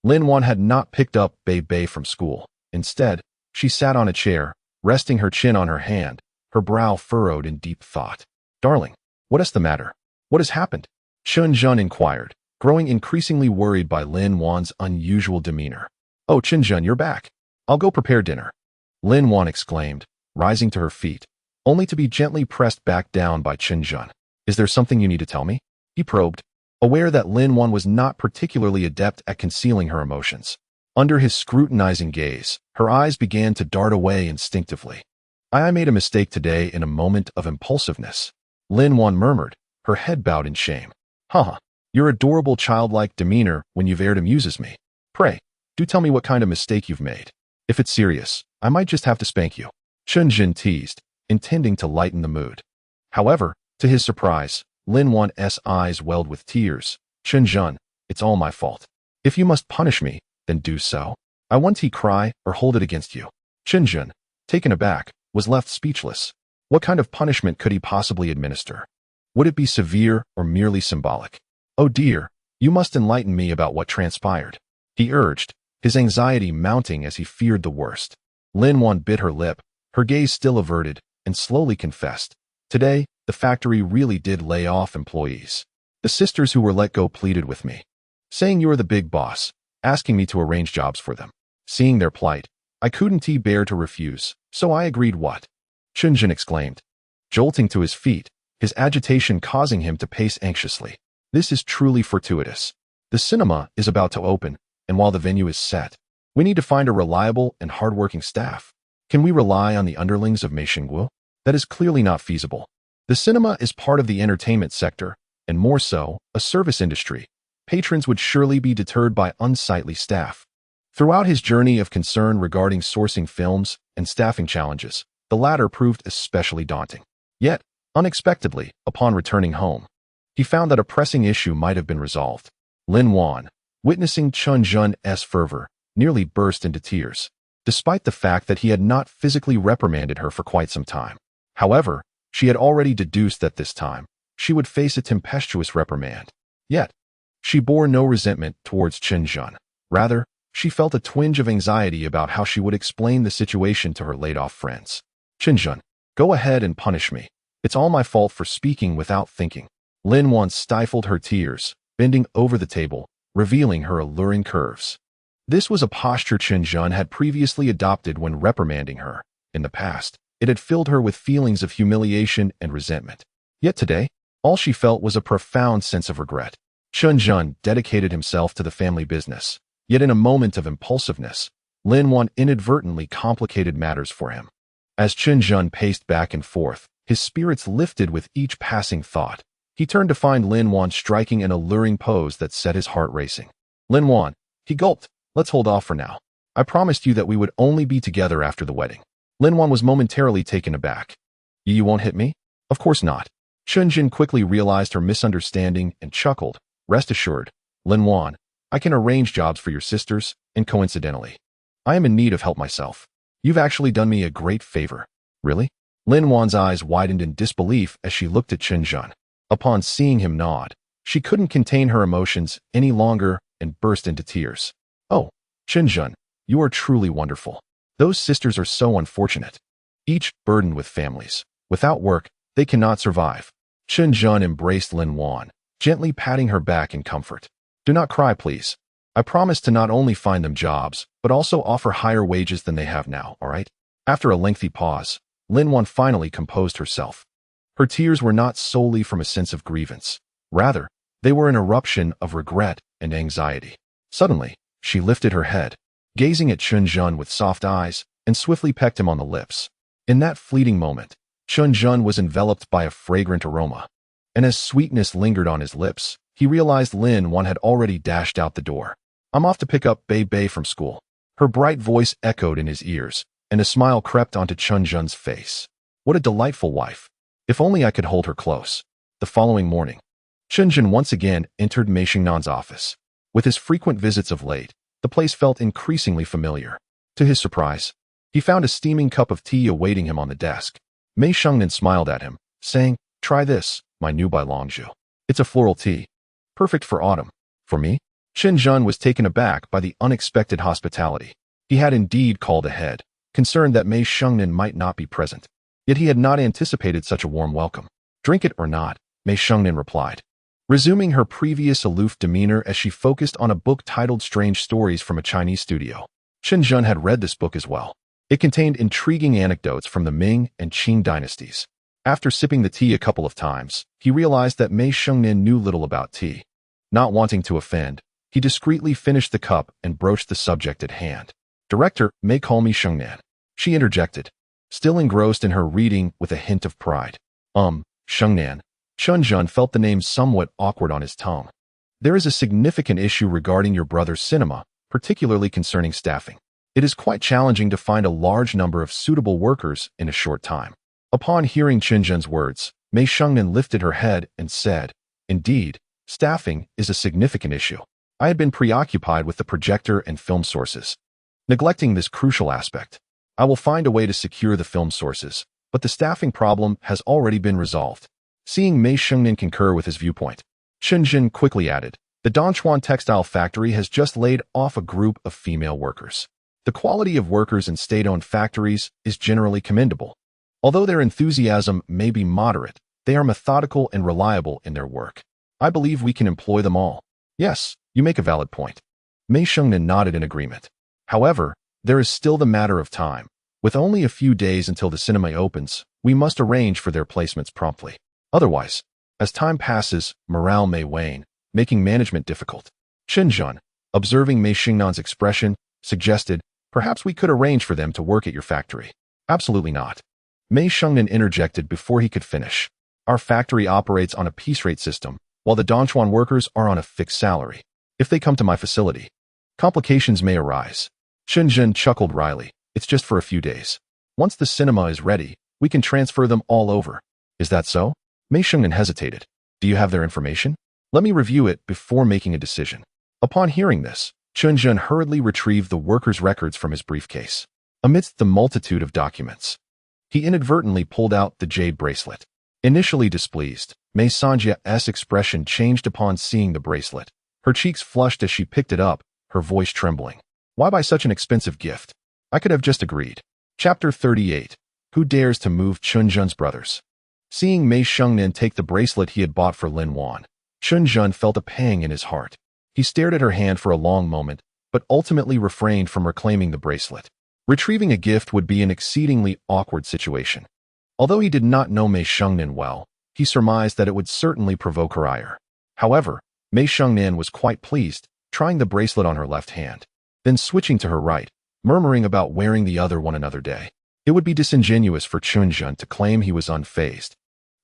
Lin Wan had not picked up Beibei from school. Instead, she sat on a chair, resting her chin on her hand, her brow furrowed in deep thought. "Darling, what is the matter? What has happened?" Chen Zhen inquired, growing increasingly worried by Lin Wan's unusual demeanor. "Oh, Chen Zhen, you're back. I'll go prepare dinner," Lin Wan exclaimed, rising to her feet, only to be gently pressed back down by Chen Zhen. "Is there something you need to tell me?" he probed, aware that Lin Wan was not particularly adept at concealing her emotions. Under his scrutinizing gaze, her eyes began to dart away instinctively. "I made a mistake today in a moment of impulsiveness," Lin Wan murmured, her head bowed in shame. "Haha, your adorable childlike demeanor when you've aired amuses me. Pray, do tell me what kind of mistake you've made. If it's serious, I might just have to spank you," Chen Zhen teased, intending to lighten the mood. However, to his surprise, Lin Wan's eyes welled with tears. "Chen Zhen, it's all my fault. If you must punish me, then do so. I won't cry or hold it against you." Chen Zhen, taken aback, was left speechless. What kind of punishment could he possibly administer? Would it be severe or merely symbolic? "Oh dear, you must enlighten me about what transpired," he urged, his anxiety mounting as he feared the worst. Lin Wan bit her lip, her gaze still averted, and slowly confessed. Today, the factory really did lay off employees. The sisters who were let go pleaded with me, saying you are the big boss, asking me to arrange jobs for them. Seeing their plight, I couldn't bear to refuse, so I agreed. What? Chen Zhen exclaimed, jolting to his feet, his agitation causing him to pace anxiously. This is truly fortuitous. The cinema is about to open, and while the venue is set, we need to find a reliable and hardworking staff. Can we rely on the underlings of Mei Xingguo? That is clearly not feasible. The cinema is part of the entertainment sector, and more so, a service industry. Patrons would surely be deterred by unsightly staff. Throughout his journey of concern regarding sourcing films and staffing challenges, the latter proved especially daunting. Yet, unexpectedly, upon returning home, he found that a pressing issue might have been resolved. Lin Wan, witnessing Chen Zhen's fervor, nearly burst into tears, despite the fact that he had not physically reprimanded her for quite some time. However, she had already deduced that this time, she would face a tempestuous reprimand. Yet, she bore no resentment towards Chen Zhen. Rather, she felt a twinge of anxiety about how she would explain the situation to her laid-off friends. Chen Zhen, go ahead and punish me. It's all my fault for speaking without thinking. Lin Wan stifled her tears, bending over the table, revealing her alluring curves. This was a posture Chen Zhen had previously adopted when reprimanding her. In the past, it had filled her with feelings of humiliation and resentment. Yet today, all she felt was a profound sense of regret. Chen Zhen dedicated himself to the family business, yet in a moment of impulsiveness, Lin Wan inadvertently complicated matters for him. As Chen Zhen paced back and forth, his spirits lifted with each passing thought. He turned to find Lin Wan striking an alluring pose that set his heart racing. Lin Wan, he gulped, let's hold off for now. I promised you that we would only be together after the wedding. Lin Wan was momentarily taken aback. You won't hit me? Of course not. Chen Zhen quickly realized her misunderstanding and chuckled. Rest assured, Lin Wan, I can arrange jobs for your sisters, and coincidentally, I am in need of help myself. You've actually done me a great favor. Really? Lin Wan's eyes widened in disbelief as she looked at Chen Zhen. Upon seeing him nod, she couldn't contain her emotions any longer and burst into tears. Oh, Chen Zhen, you are truly wonderful. Those sisters are so unfortunate. Each burdened with families. Without work, they cannot survive. Chen Zhen embraced Lin Wan, gently patting her back in comfort. Do not cry, please. I promise to not only find them jobs, but also offer higher wages than they have now, all right? After a lengthy pause, Lin Wan finally composed herself. Her tears were not solely from a sense of grievance. Rather, they were an eruption of regret and anxiety. Suddenly, she lifted her head, gazing at Chen Zhen with soft eyes, and swiftly pecked him on the lips. In that fleeting moment, Chen Zhen was enveloped by a fragrant aroma, and as sweetness lingered on his lips, he realized Lin Wan had already dashed out the door. I'm off to pick up Beibei from school. Her bright voice echoed in his ears, and a smile crept onto Chen Zhen's face. What a delightful wife. If only I could hold her close. The following morning, Chen Zhen once again entered Mei Xingnan's office. With his frequent visits of late, the place felt increasingly familiar. To his surprise, he found a steaming cup of tea awaiting him on the desk. Mei Xingnan smiled at him, saying, try this, my new Bailongzhu. It's a floral tea. Perfect for autumn. For me? Chen Zhen was taken aback by the unexpected hospitality. He had indeed called ahead, concerned that Mei Xingnan might not be present. Yet he had not anticipated such a warm welcome. Drink it or not, Mei Xingnan replied, resuming her previous aloof demeanor as she focused on a book titled Strange Stories from a Chinese Studio. Chen Zhen had read this book as well. It contained intriguing anecdotes from the Ming and Qing dynasties. After sipping the tea a couple of times, he realized that Mei Xingnan knew little about tea. Not wanting to offend, he discreetly finished the cup and broached the subject at hand. Director, may call me Xingnan. She interjected, still engrossed in her reading with a hint of pride. Xingnan. Chen Zhen felt the name somewhat awkward on his tongue. There is a significant issue regarding your brother's cinema, particularly concerning staffing. It is quite challenging to find a large number of suitable workers in a short time. Upon hearing Chen Zhen's words, Mei Xingnan lifted her head and said, indeed, staffing is a significant issue. I had been preoccupied with the projector and film sources, neglecting this crucial aspect. I will find a way to secure the film sources, but the staffing problem has already been resolved. Seeing Mei Xingnan concur with his viewpoint, Chen Zhen quickly added, the Dongchuan textile factory has just laid off a group of female workers. The quality of workers in state-owned factories is generally commendable. Although their enthusiasm may be moderate, they are methodical and reliable in their work. I believe we can employ them all. Yes, you make a valid point. Mei Shengnan nodded in agreement. However, there is still the matter of time. With only a few days until the cinema opens, we must arrange for their placements promptly. Otherwise, as time passes, morale may wane, making management difficult. Chen Zhen, observing Mei Shengnan's expression, suggested, perhaps we could arrange for them to work at your factory. Absolutely not. Mei Shengnan interjected before he could finish. Our factory operates on a piece rate system, while the Dongchuan workers are on a fixed salary. If they come to my facility, complications may arise. Chen Zhen chuckled wryly. It's just for a few days. Once the cinema is ready, we can transfer them all over. Is that so? Mei Shengnan hesitated. Do you have their information? Let me review it before making a decision. Upon hearing this, Chen Zhen hurriedly retrieved the worker's records from his briefcase. Amidst the multitude of documents, he inadvertently pulled out the jade bracelet. Initially displeased, Mei Sanjia's expression changed upon seeing the bracelet. Her cheeks flushed as she picked it up, her voice trembling. Why buy such an expensive gift? I could have just agreed. Chapter 38. Who dares to move Chen Zhen's brothers? Seeing Mei Shengnan take the bracelet he had bought for Lin Wan, Chen Zhen felt a pang in his heart. He stared at her hand for a long moment, but ultimately refrained from reclaiming the bracelet. Retrieving a gift would be an exceedingly awkward situation. Although he did not know Mei Shengnan well, he surmised that it would certainly provoke her ire. However, Mei Shengnan was quite pleased, trying the bracelet on her left hand, then switching to her right, murmuring about wearing the other one another day. It would be disingenuous for Chen Zhen to claim he was unfazed.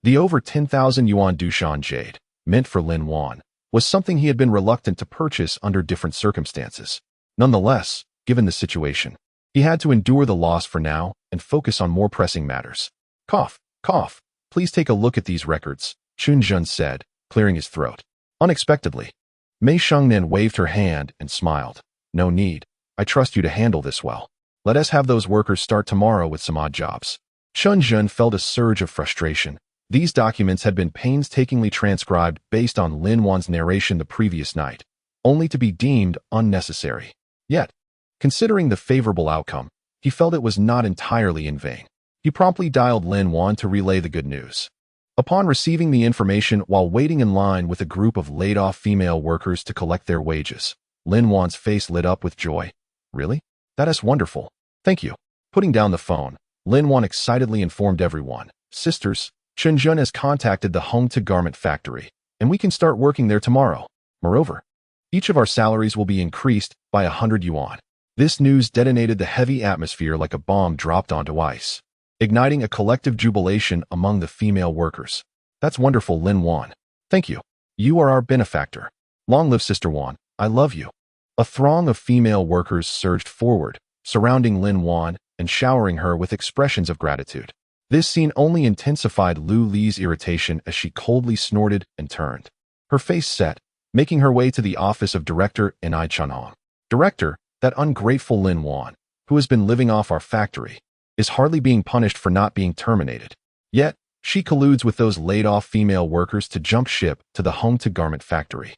The over 10,000 yuan Dushan jade, meant for Lin Wan, was something he had been reluctant to purchase under different circumstances. Nonetheless, given the situation, he had to endure the loss for now and focus on more pressing matters. Cough, cough, please take a look at these records, Chen Zhen said, clearing his throat. Unexpectedly, Mei Shengnan waved her hand and smiled. No need, I trust you to handle this well. Let us have those workers start tomorrow with some odd jobs. Chen Zhen felt a surge of frustration. These documents had been painstakingly transcribed based on Lin Wan's narration the previous night, only to be deemed unnecessary. Yet, considering the favorable outcome, he felt it was not entirely in vain. He promptly dialed Lin Wan to relay the good news. Upon receiving the information while waiting in line with a group of laid-off female workers to collect their wages, Lin Wan's face lit up with joy. Really? That is wonderful. Thank you. Putting down the phone, Lin Wan excitedly informed everyone. Sisters, Chen Zhen has contacted the Hongta garment factory, and we can start working there tomorrow. Moreover, each of our salaries will be increased by 100 yuan. This news detonated the heavy atmosphere like a bomb dropped onto ice, igniting a collective jubilation among the female workers. That's wonderful, Lin Wan. Thank you. You are our benefactor. Long live Sister Wan. I love you. A throng of female workers surged forward, surrounding Lin Wan and showering her with expressions of gratitude. This scene only intensified Lu Li's irritation as she coldly snorted and turned. Her face set, making her way to the office of Director Ai Chunhong. Director, that ungrateful Lin Wan, who has been living off our factory, is hardly being punished for not being terminated. Yet, she colludes with those laid-off female workers to jump ship to the Hongta garment factory.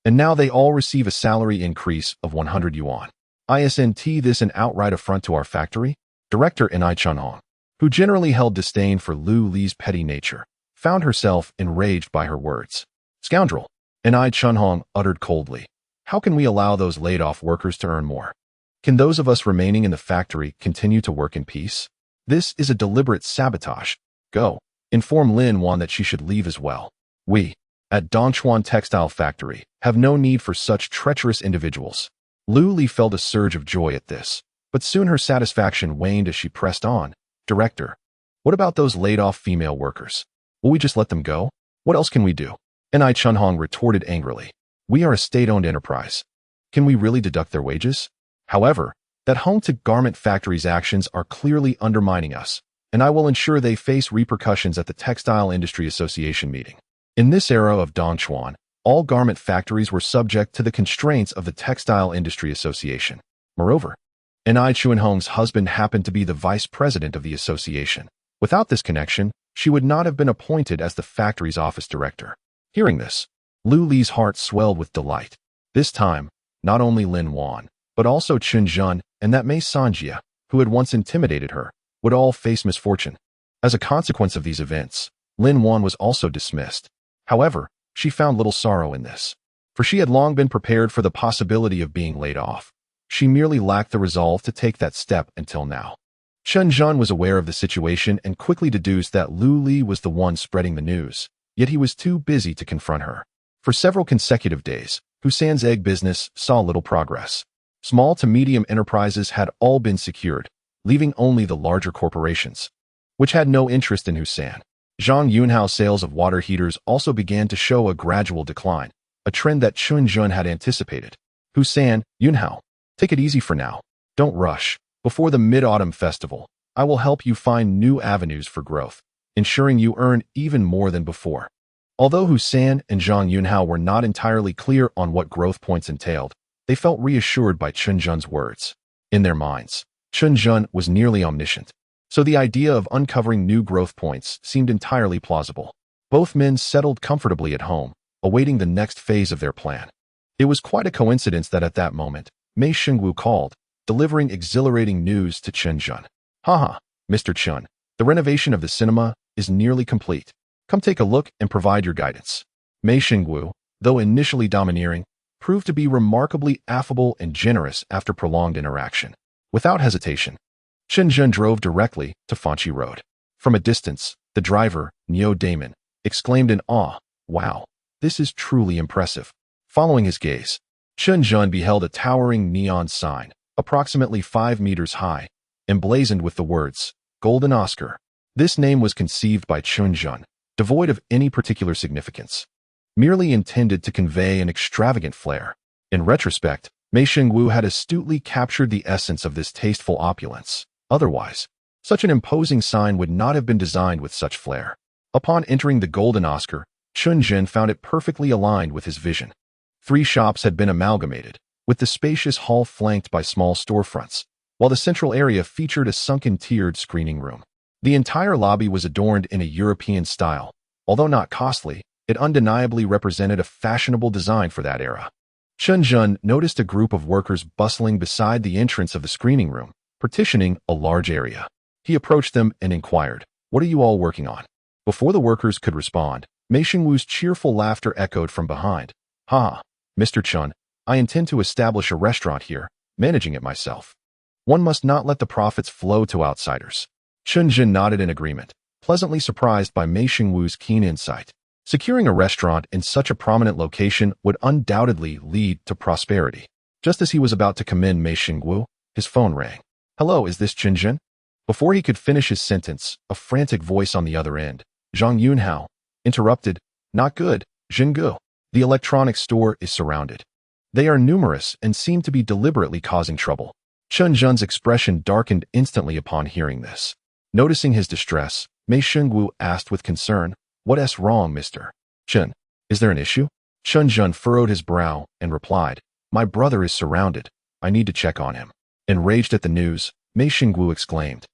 And now they all receive a salary increase of 100 yuan. Isn't this an outright affront to our factory? Director Ai Chunhong, who generally held disdain for Lu Li's petty nature, found herself enraged by her words. Scoundrel, Ai Chunhong uttered coldly. How can we allow those laid-off workers to earn more? Can those of us remaining in the factory continue to work in peace? This is a deliberate sabotage. Go, inform Lin Wan that she should leave as well. We, at Dongchuan Textile Factory, have no need for such treacherous individuals. Lu Li felt a surge of joy at this, but soon her satisfaction waned as she pressed on. Director, what about those laid-off female workers? Will we just let them go? What else can we do? Ai Chunhong retorted angrily. We are a state-owned enterprise. Can we really deduct their wages? However, that Hongta garment factory's actions are clearly undermining us, and I will ensure they face repercussions at the Textile Industry Association meeting. In this era of Dongchuan, all garment factories were subject to the constraints of the Textile Industry Association. Moreover, Ai Chunhong's husband happened to be the vice president of the association. Without this connection, she would not have been appointed as the factory's office director. Hearing this, Lu Li's heart swelled with delight. This time, not only Lin Wan, but also Chen Zhen and that Mei Sanjia, who had once intimidated her, would all face misfortune. As a consequence of these events, Lin Wan was also dismissed. However, she found little sorrow in this, for she had long been prepared for the possibility of being laid off. She merely lacked the resolve to take that step until now. Chen Zhen was aware of the situation and quickly deduced that Lu Li was the one spreading the news, yet he was too busy to confront her. For several consecutive days, Hussein's egg business saw little progress. Small to medium enterprises had all been secured, leaving only the larger corporations, which had no interest in Hussein. Zhang Yunhao's sales of water heaters also began to show a gradual decline, a trend that Chen Zhen had anticipated. Hussein, Yunhao, take it easy for now. Don't rush. Before the Mid-Autumn Festival, I will help you find new avenues for growth, ensuring you earn even more than before. Although Hussein and Zhang Yunhao were not entirely clear on what growth points entailed, they felt reassured by Chen Zhen's words. In their minds, Chen Zhen was nearly omniscient, so the idea of uncovering new growth points seemed entirely plausible. Both men settled comfortably at home, awaiting the next phase of their plan. It was quite a coincidence that at that moment, Mei Shengwu called, delivering exhilarating news to Chen Zhen. Haha, Mr. Chen, the renovation of the cinema is nearly complete. Come take a look and provide your guidance. Mei Shengwu, though initially domineering, proved to be remarkably affable and generous after prolonged interaction. Without hesitation, Chen Zhen drove directly to Fanqi Road. From a distance, the driver, Neo Damon, exclaimed in awe, "Wow, this is truly impressive." Following his gaze, Chen Zhen beheld a towering neon sign, approximately 5 meters high, emblazoned with the words, Golden Oscar. This name was conceived by Chen Zhen, devoid of any particular significance, merely intended to convey an extravagant flair. In retrospect, Mei Shengwu had astutely captured the essence of this tasteful opulence. Otherwise, such an imposing sign would not have been designed with such flair. Upon entering the Golden Oscar, Chen Zhen found it perfectly aligned with his vision. 3 shops had been amalgamated, with the spacious hall flanked by small storefronts, while the central area featured a sunken tiered screening room. The entire lobby was adorned in a European style. Although not costly, it undeniably represented a fashionable design for that era. Chen Zhen noticed a group of workers bustling beside the entrance of the screening room, partitioning a large area. He approached them and inquired, "What are you all working on?" Before the workers could respond, Mei Shengwu's cheerful laughter echoed from behind. "Ha, Mr. Chen, I intend to establish a restaurant here, managing it myself. One must not let the profits flow to outsiders." Chen Zhen nodded in agreement, pleasantly surprised by Mei Shengwu's keen insight. Securing a restaurant in such a prominent location would undoubtedly lead to prosperity. Just as he was about to commend Mei Shengwu, his phone rang. "Hello, is this Chen Zhen?" Before he could finish his sentence, a frantic voice on the other end, Zhang Yunhao, interrupted. "Not good, Zhenggu. The electronics store is surrounded. They are numerous and seem to be deliberately causing trouble." Chen Zhen's expression darkened instantly upon hearing this. Noticing his distress, Mei Shengwu asked with concern, "What's wrong, Mr. Chen? Is there an issue?" Chen Zhen furrowed his brow and replied, "My brother is surrounded. I need to check on him." Enraged at the news, Mei Shengwu exclaimed,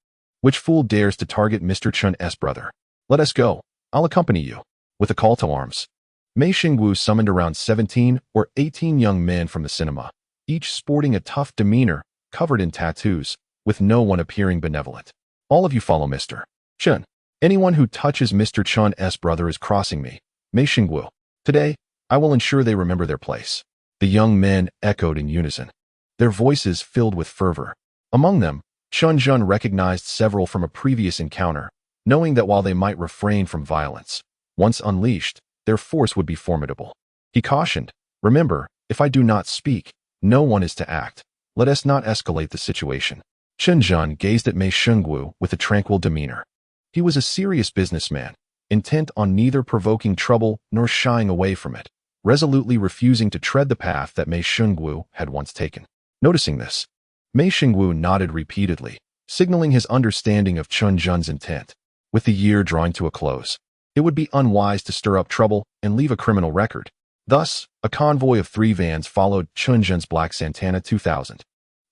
"Which fool dares to target Mr. Chen's brother? Let us go. I'll accompany you." With a call to arms, Mei Shengwu summoned around 17 or 18 young men from the cinema, each sporting a tough demeanor, covered in tattoos, with no one appearing benevolent. "All of you follow Mr. Chen. Anyone who touches Mr. Chen's brother is crossing me, Mei Shengwu. Today, I will ensure they remember their place." The young men echoed in unison, their voices filled with fervor. Among them, Chen Zhen recognized several from a previous encounter, knowing that while they might refrain from violence, once unleashed, their force would be formidable. He cautioned, "Remember, if I do not speak, no one is to act. Let us not escalate the situation." Chen Zhen gazed at Mei Shengwu with a tranquil demeanor. He was a serious businessman, intent on neither provoking trouble nor shying away from it, resolutely refusing to tread the path that Mei Shengwu had once taken. Noticing this, Mei Shengwu nodded repeatedly, signaling his understanding of Chen Zhen's intent. With the year drawing to a close, it would be unwise to stir up trouble and leave a criminal record. Thus, a convoy of 3 vans followed Chen Zhen's black Santana 2000,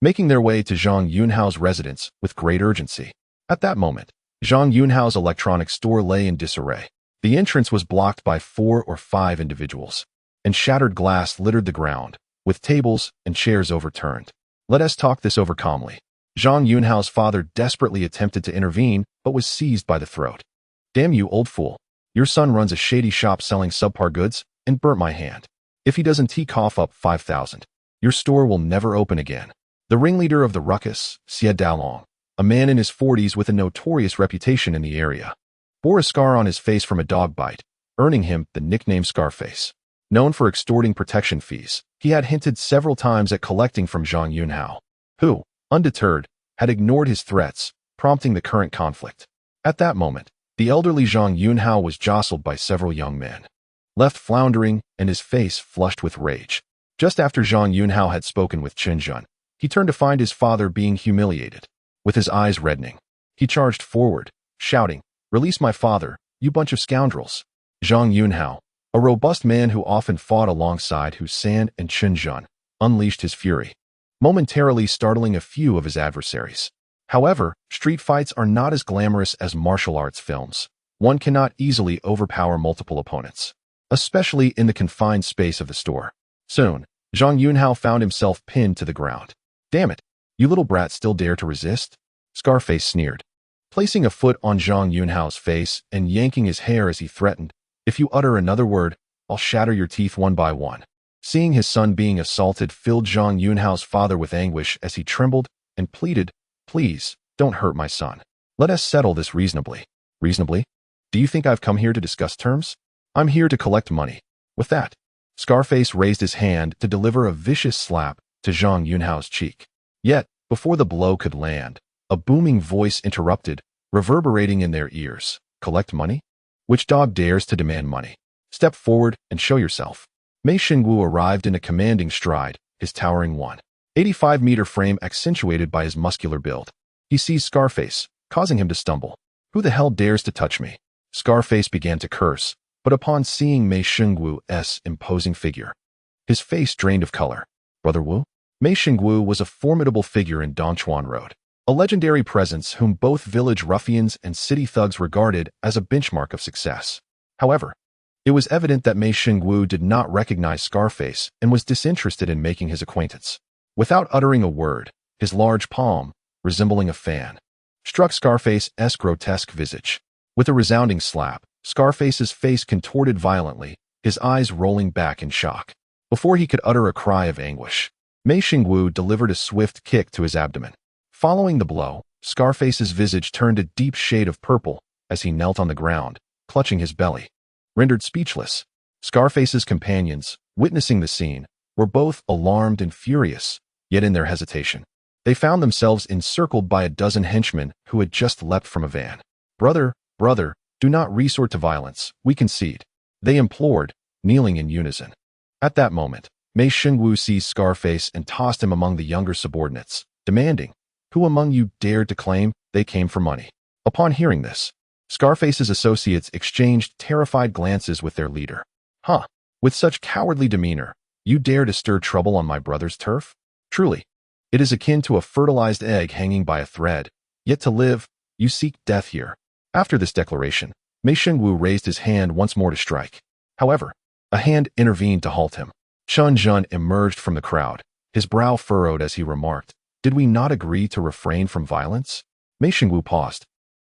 making their way to Zhang Yunhao's residence with great urgency. At that moment, Zhang Yunhao's electronics store lay in disarray. The entrance was blocked by 4 or 5 individuals, and shattered glass littered the ground, with tables and chairs overturned. "Let us talk this over calmly." Zhang Yunhao's father desperately attempted to intervene, but was seized by the throat. "Damn you, old fool. Your son runs a shady shop selling subpar goods and burnt my hand. If he doesn't cough up 5,000, your store will never open again." The ringleader of the ruckus, Xie Daolong, a man in his 40s with a notorious reputation in the area, bore a scar on his face from a dog bite, earning him the nickname Scarface. Known for extorting protection fees, he had hinted several times at collecting from Zhang Yunhao, who, undeterred, had ignored his threats, prompting the current conflict. At that moment, the elderly Zhang Yunhao was jostled by several young men, left floundering and his face flushed with rage. Just after Zhang Yunhao had spoken with Chen Zhen, he turned to find his father being humiliated. With his eyes reddening, he charged forward, shouting, "Release my father, you bunch of scoundrels." Zhang Yunhao, a robust man who often fought alongside Hussein and Chen Zhen, unleashed his fury, momentarily startling a few of his adversaries. However, street fights are not as glamorous as martial arts films. One cannot easily overpower multiple opponents, especially in the confined space of the store. Soon, Zhang Yunhao found himself pinned to the ground. "Damn it, you little brat still dare to resist?" Scarface sneered, placing a foot on Zhang Yunhao's face and yanking his hair as he threatened, "If you utter another word, I'll shatter your teeth one by one." Seeing his son being assaulted filled Zhang Yunhao's father with anguish as he trembled and pleaded, "Please, don't hurt my son. Let us settle this reasonably." "Reasonably? Do you think I've come here to discuss terms? I'm here to collect money." With that, Scarface raised his hand to deliver a vicious slap to Zhang Yunhao's cheek. Yet, before the blow could land, a booming voice interrupted, reverberating in their ears. "Collect money? Which dog dares to demand money? Step forward and show yourself." Mei Xingwu arrived in a commanding stride, his towering 185-meter frame accentuated by his muscular build. He seized Scarface, causing him to stumble. "Who the hell dares to touch me?" Scarface began to curse, but upon seeing Mei Xingwu's imposing figure, his face drained of color. "Brother Wu?" Mei Xingwu was a formidable figure in Dongchuan Road, a legendary presence whom both village ruffians and city thugs regarded as a benchmark of success. However, it was evident that Mei Xingwu did not recognize Scarface and was disinterested in making his acquaintance. Without uttering a word, his large palm, resembling a fan, struck Scarface's grotesque visage. With a resounding slap, Scarface's face contorted violently, his eyes rolling back in shock. Before he could utter a cry of anguish, Mei Xingwu delivered a swift kick to his abdomen. Following the blow, Scarface's visage turned a deep shade of purple as he knelt on the ground, clutching his belly. Rendered speechless, Scarface's companions, witnessing the scene, were both alarmed and furious, yet in their hesitation, they found themselves encircled by a dozen henchmen who had just leapt from a van. Brother, do not resort to violence, we concede," they implored, kneeling in unison. At that moment, Mei Xingwu seized Scarface and tossed him among the younger subordinates, demanding, "Who among you dared to claim they came for money?" Upon hearing this, Scarface's associates exchanged terrified glances with their leader. "Huh, with such cowardly demeanor, you dare to stir trouble on my brother's turf? Truly, it is akin to a fertilized egg hanging by a thread, yet to live, you seek death here." After this declaration, Mei Xingwu raised his hand once more to strike. However, a hand intervened to halt him. Chen Zhen emerged from the crowd, his brow furrowed as he remarked, "Did we not agree to refrain from violence?" Mei Xingwu paused,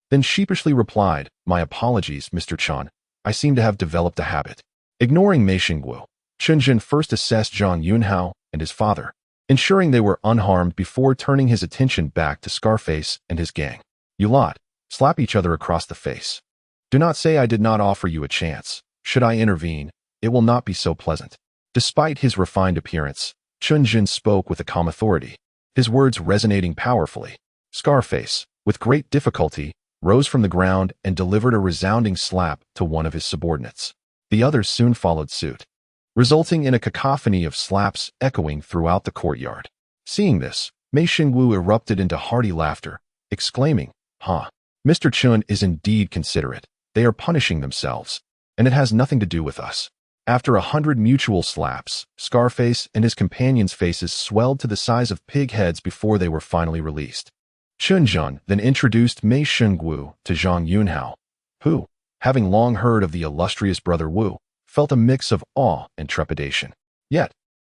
then sheepishly replied, "My apologies, Mr. Chen. I seem to have developed a habit." Ignoring Mei Xingwu, Chen Zhen first assessed Zhang Yunhao and his father, ensuring they were unharmed before turning his attention back to Scarface and his gang. "You lot, slap each other across the face. Do not say I did not offer you a chance. Should I intervene, it will not be so pleasant." Despite his refined appearance, Chen Zhen spoke with a calm authority, his words resonating powerfully. Scarface, with great difficulty, rose from the ground and delivered a resounding slap to one of his subordinates. The others soon followed suit, resulting in a cacophony of slaps echoing throughout the courtyard. Seeing this, Mei Xingwu erupted into hearty laughter, exclaiming, "Huh, Mr. Chen is indeed considerate. They are punishing themselves, and it has nothing to do with us." After 100 mutual slaps, Scarface and his companions' faces swelled to the size of pig heads before they were finally released. Chen Zhen then introduced Mei Xingwu to Zhang Yunhao, who, having long heard of the illustrious brother Wu, felt a mix of awe and trepidation. Yet,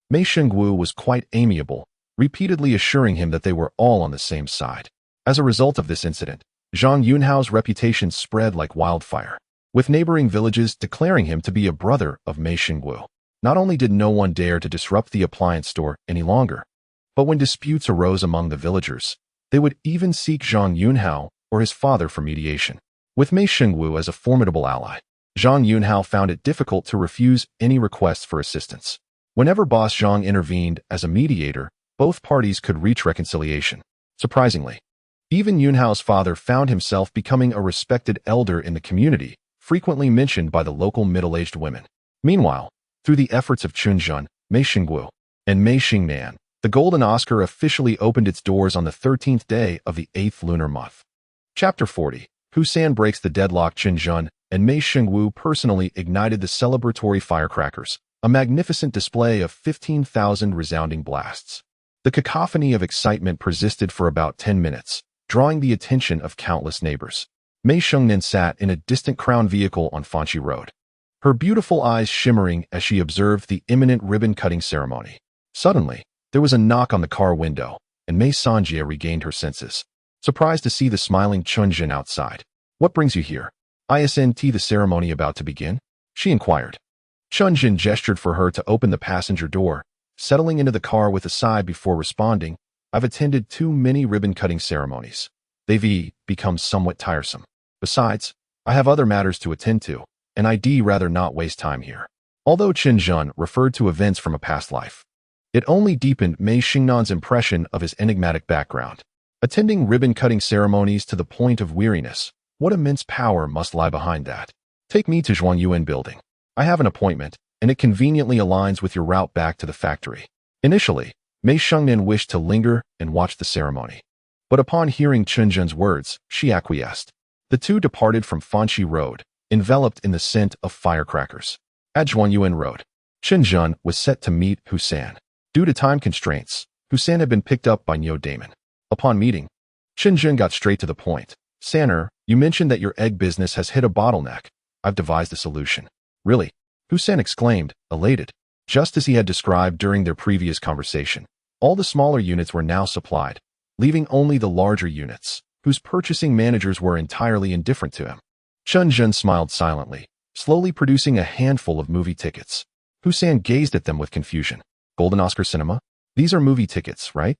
Mei Xingwu was quite amiable, repeatedly assuring him that they were all on the same side. As a result of this incident, Zhang Yunhao's reputation spread like wildfire, with neighboring villages declaring him to be a brother of Mei Xingwu. Not only did no one dare to disrupt the appliance store any longer, but when disputes arose among the villagers, they would even seek Zhang Yunhao or his father for mediation. With Mei Xingwu as a formidable ally, Zhang Yunhao found it difficult to refuse any requests for assistance. Whenever Boss Zhang intervened as a mediator, both parties could reach reconciliation. Surprisingly, even Yunhao's father found himself becoming a respected elder in the community, frequently mentioned by the local middle-aged women. Meanwhile, through the efforts of Chen Zhen, Mei Xingwu, and Mei Xingnan, the Golden Oscar officially opened its doors on the 13th day of the 8th lunar month. Chapter 40. Husan breaks the deadlock. Chen Zhen and Mei Xingwu personally ignited the celebratory firecrackers, a magnificent display of 15,000 resounding blasts. The cacophony of excitement persisted for about 10 minutes, drawing the attention of countless neighbors. Mei Xingnan sat in a distant crown vehicle on Fanchi Road, her beautiful eyes shimmering as she observed the imminent ribbon-cutting ceremony. Suddenly, there was a knock on the car window, and Mei Sanjie regained her senses, surprised to see the smiling Chen Zhen outside. "What brings you here? Isn't the ceremony about to begin?" she inquired. Chen Zhen gestured for her to open the passenger door, settling into the car with a sigh before responding, "I've attended too many ribbon-cutting ceremonies. They've become somewhat tiresome. Besides, I have other matters to attend to, and I'd rather not waste time here." Although Chen Zhen referred to events from a past life, it only deepened Mei Xingnan's impression of his enigmatic background. Attending ribbon-cutting ceremonies to the point of weariness, what immense power must lie behind that? "Take me to Zhuangyuan building. I have an appointment, and it conveniently aligns with your route back to the factory." Initially, Mei Xingnan wished to linger and watch the ceremony, but upon hearing Chen Zhen's words, she acquiesced. The two departed from Fanchi Road, enveloped in the scent of firecrackers. At Zhuangyuan Road, Chen Zhen was set to meet Husan. Due to time constraints, Husan had been picked up by Niu Damon. Upon meeting, Chen Zhen got straight to the point. "Sanner, you mentioned that your egg business has hit a bottleneck. I've devised a solution." "Really?" Husan exclaimed, elated. Just as he had described during their previous conversation, all the smaller units were now supplied, leaving only the larger units, whose purchasing managers were entirely indifferent to him. Chen Zhen smiled silently, slowly producing a handful of movie tickets. Husan gazed at them with confusion. "Golden Oscar Cinema? These are movie tickets, right?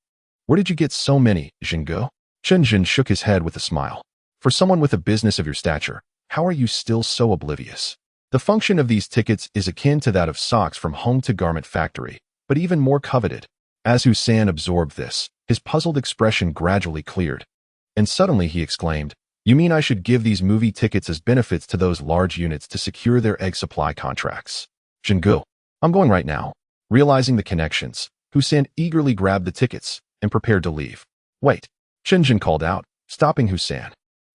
Where did you get so many, Xinggu?" Chen Zhen shook his head with a smile. "For someone with a business of your stature, how are you still so oblivious? The function of these tickets is akin to that of socks from home to garment factory, but even more coveted." As Husan absorbed this, his puzzled expression gradually cleared, and suddenly he exclaimed, "You mean I should give these movie tickets as benefits to those large units to secure their egg supply contracts?" "Xinggu, I'm going right now." Realizing the connections, Husan eagerly grabbed the tickets and prepared to leave. "Wait," Chen Zhen called out, stopping Husan.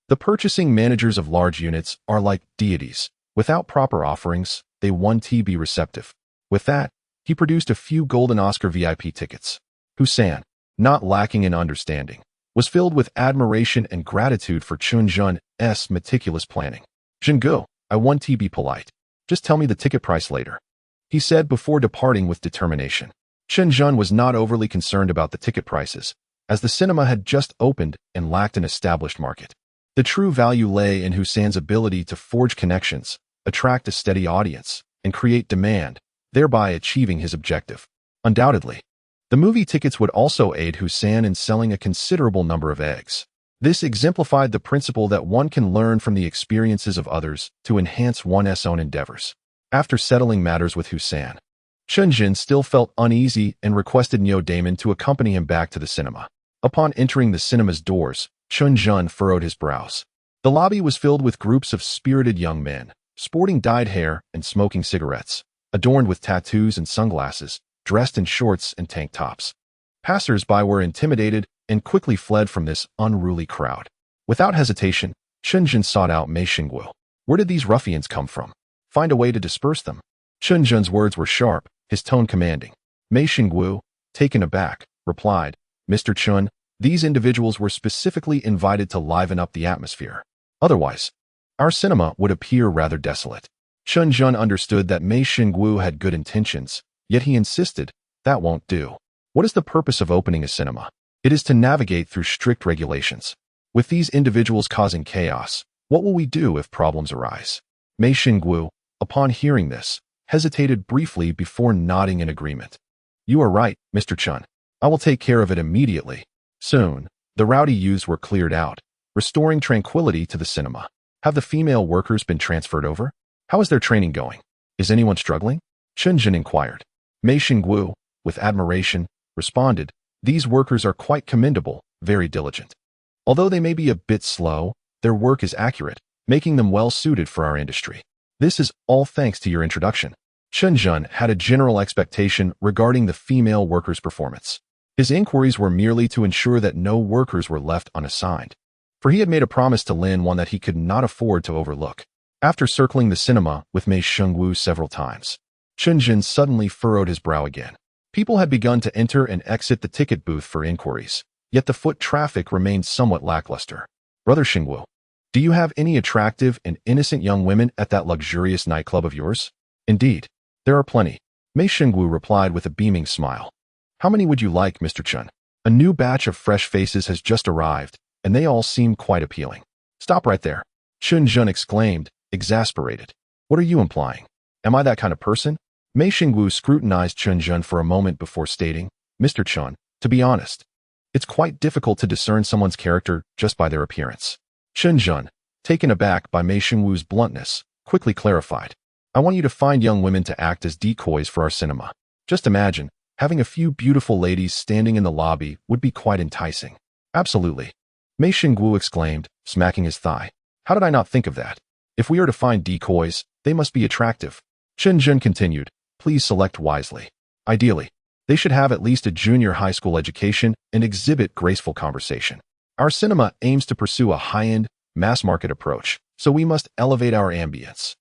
"The purchasing managers of large units are like deities. Without proper offerings, they won't be receptive." With that, he produced a few Golden Oscar VIP tickets. Husan, not lacking in understanding, was filled with admiration and gratitude for Chen Zhen's meticulous planning. "Xinggu, I want to be polite. Just tell me the ticket price later," he said before departing with determination. Chen Zhen was not overly concerned about the ticket prices, as the cinema had just opened and lacked an established market. The true value lay in Husan's ability to forge connections, attract a steady audience, and create demand, thereby achieving his objective. Undoubtedly, the movie tickets would also aid Husan in selling a considerable number of eggs. This exemplified the principle that one can learn from the experiences of others to enhance one's own endeavors. After settling matters with Husan, Chen Zhen still felt uneasy and requested Niu Damon to accompany him back to the cinema. Upon entering the cinema's doors, Chen Zhen furrowed his brows. The lobby was filled with groups of spirited young men, sporting dyed hair and smoking cigarettes, adorned with tattoos and sunglasses, dressed in shorts and tank tops. Passers-by were intimidated and quickly fled from this unruly crowd. Without hesitation, Chen Zhen sought out Mei Xingwu. "Where did these ruffians come from? Find a way to disperse them." Chen Zhen's words were sharp, his tone commanding. Mei Xingwu, taken aback, replied, "Mr. Chen, these individuals were specifically invited to liven up the atmosphere. Otherwise, our cinema would appear rather desolate." Chen Zhen understood that Mei Xingwu had good intentions, yet he insisted, "That won't do. What is the purpose of opening a cinema? It is to navigate through strict regulations. With these individuals causing chaos, what will we do if problems arise? Mei Xingguo, upon hearing this, hesitated briefly before nodding in agreement. You are right, Mr. Chen. I will take care of it immediately. Soon, the rowdy youths were cleared out, restoring tranquility to the cinema. Have the female workers been transferred over? How is their training going? Is anyone struggling? Chen Zhen inquired. Mei Xingguo, with admiration, responded, These workers are quite commendable, very diligent. Although they may be a bit slow, their work is accurate, making them well suited for our industry. This is all thanks to your introduction. Chen Zhen had a general expectation regarding the female workers' performance. His inquiries were merely to ensure that no workers were left unassigned, for he had made a promise to Lin Wan that he could not afford to overlook. After circling the cinema with Mei Xingguo several times, Chen Zhen suddenly furrowed his brow again. People had begun to enter and exit the ticket booth for inquiries, yet the foot traffic remained somewhat lackluster. Brother Xingguo, do you have any attractive and innocent young women at that luxurious nightclub of yours? Indeed, there are plenty, Mei Xingguo replied with a beaming smile. How many would you like, Mr. Chen? A new batch of fresh faces has just arrived, and they all seem quite appealing. Stop right there, Chen Zhen exclaimed, exasperated. What are you implying? Am I that kind of person? Mei Xingguo scrutinized Chen Zhen for a moment before stating, Mr. Chen, to be honest, it's quite difficult to discern someone's character just by their appearance. Chen Zhen, taken aback by Mei Xingguo's bluntness, quickly clarified. I want you to find young women to act as decoys for our cinema. Just imagine, having a few beautiful ladies standing in the lobby would be quite enticing. Absolutely, Mei Xingguo exclaimed, smacking his thigh. How did I not think of that? If we are to find decoys, they must be attractive. Chen Zhen continued, please select wisely. Ideally, they should have at least a junior high school education and exhibit graceful conversation. Our cinema aims to pursue a high-end, mass-market approach, so we must elevate our ambience.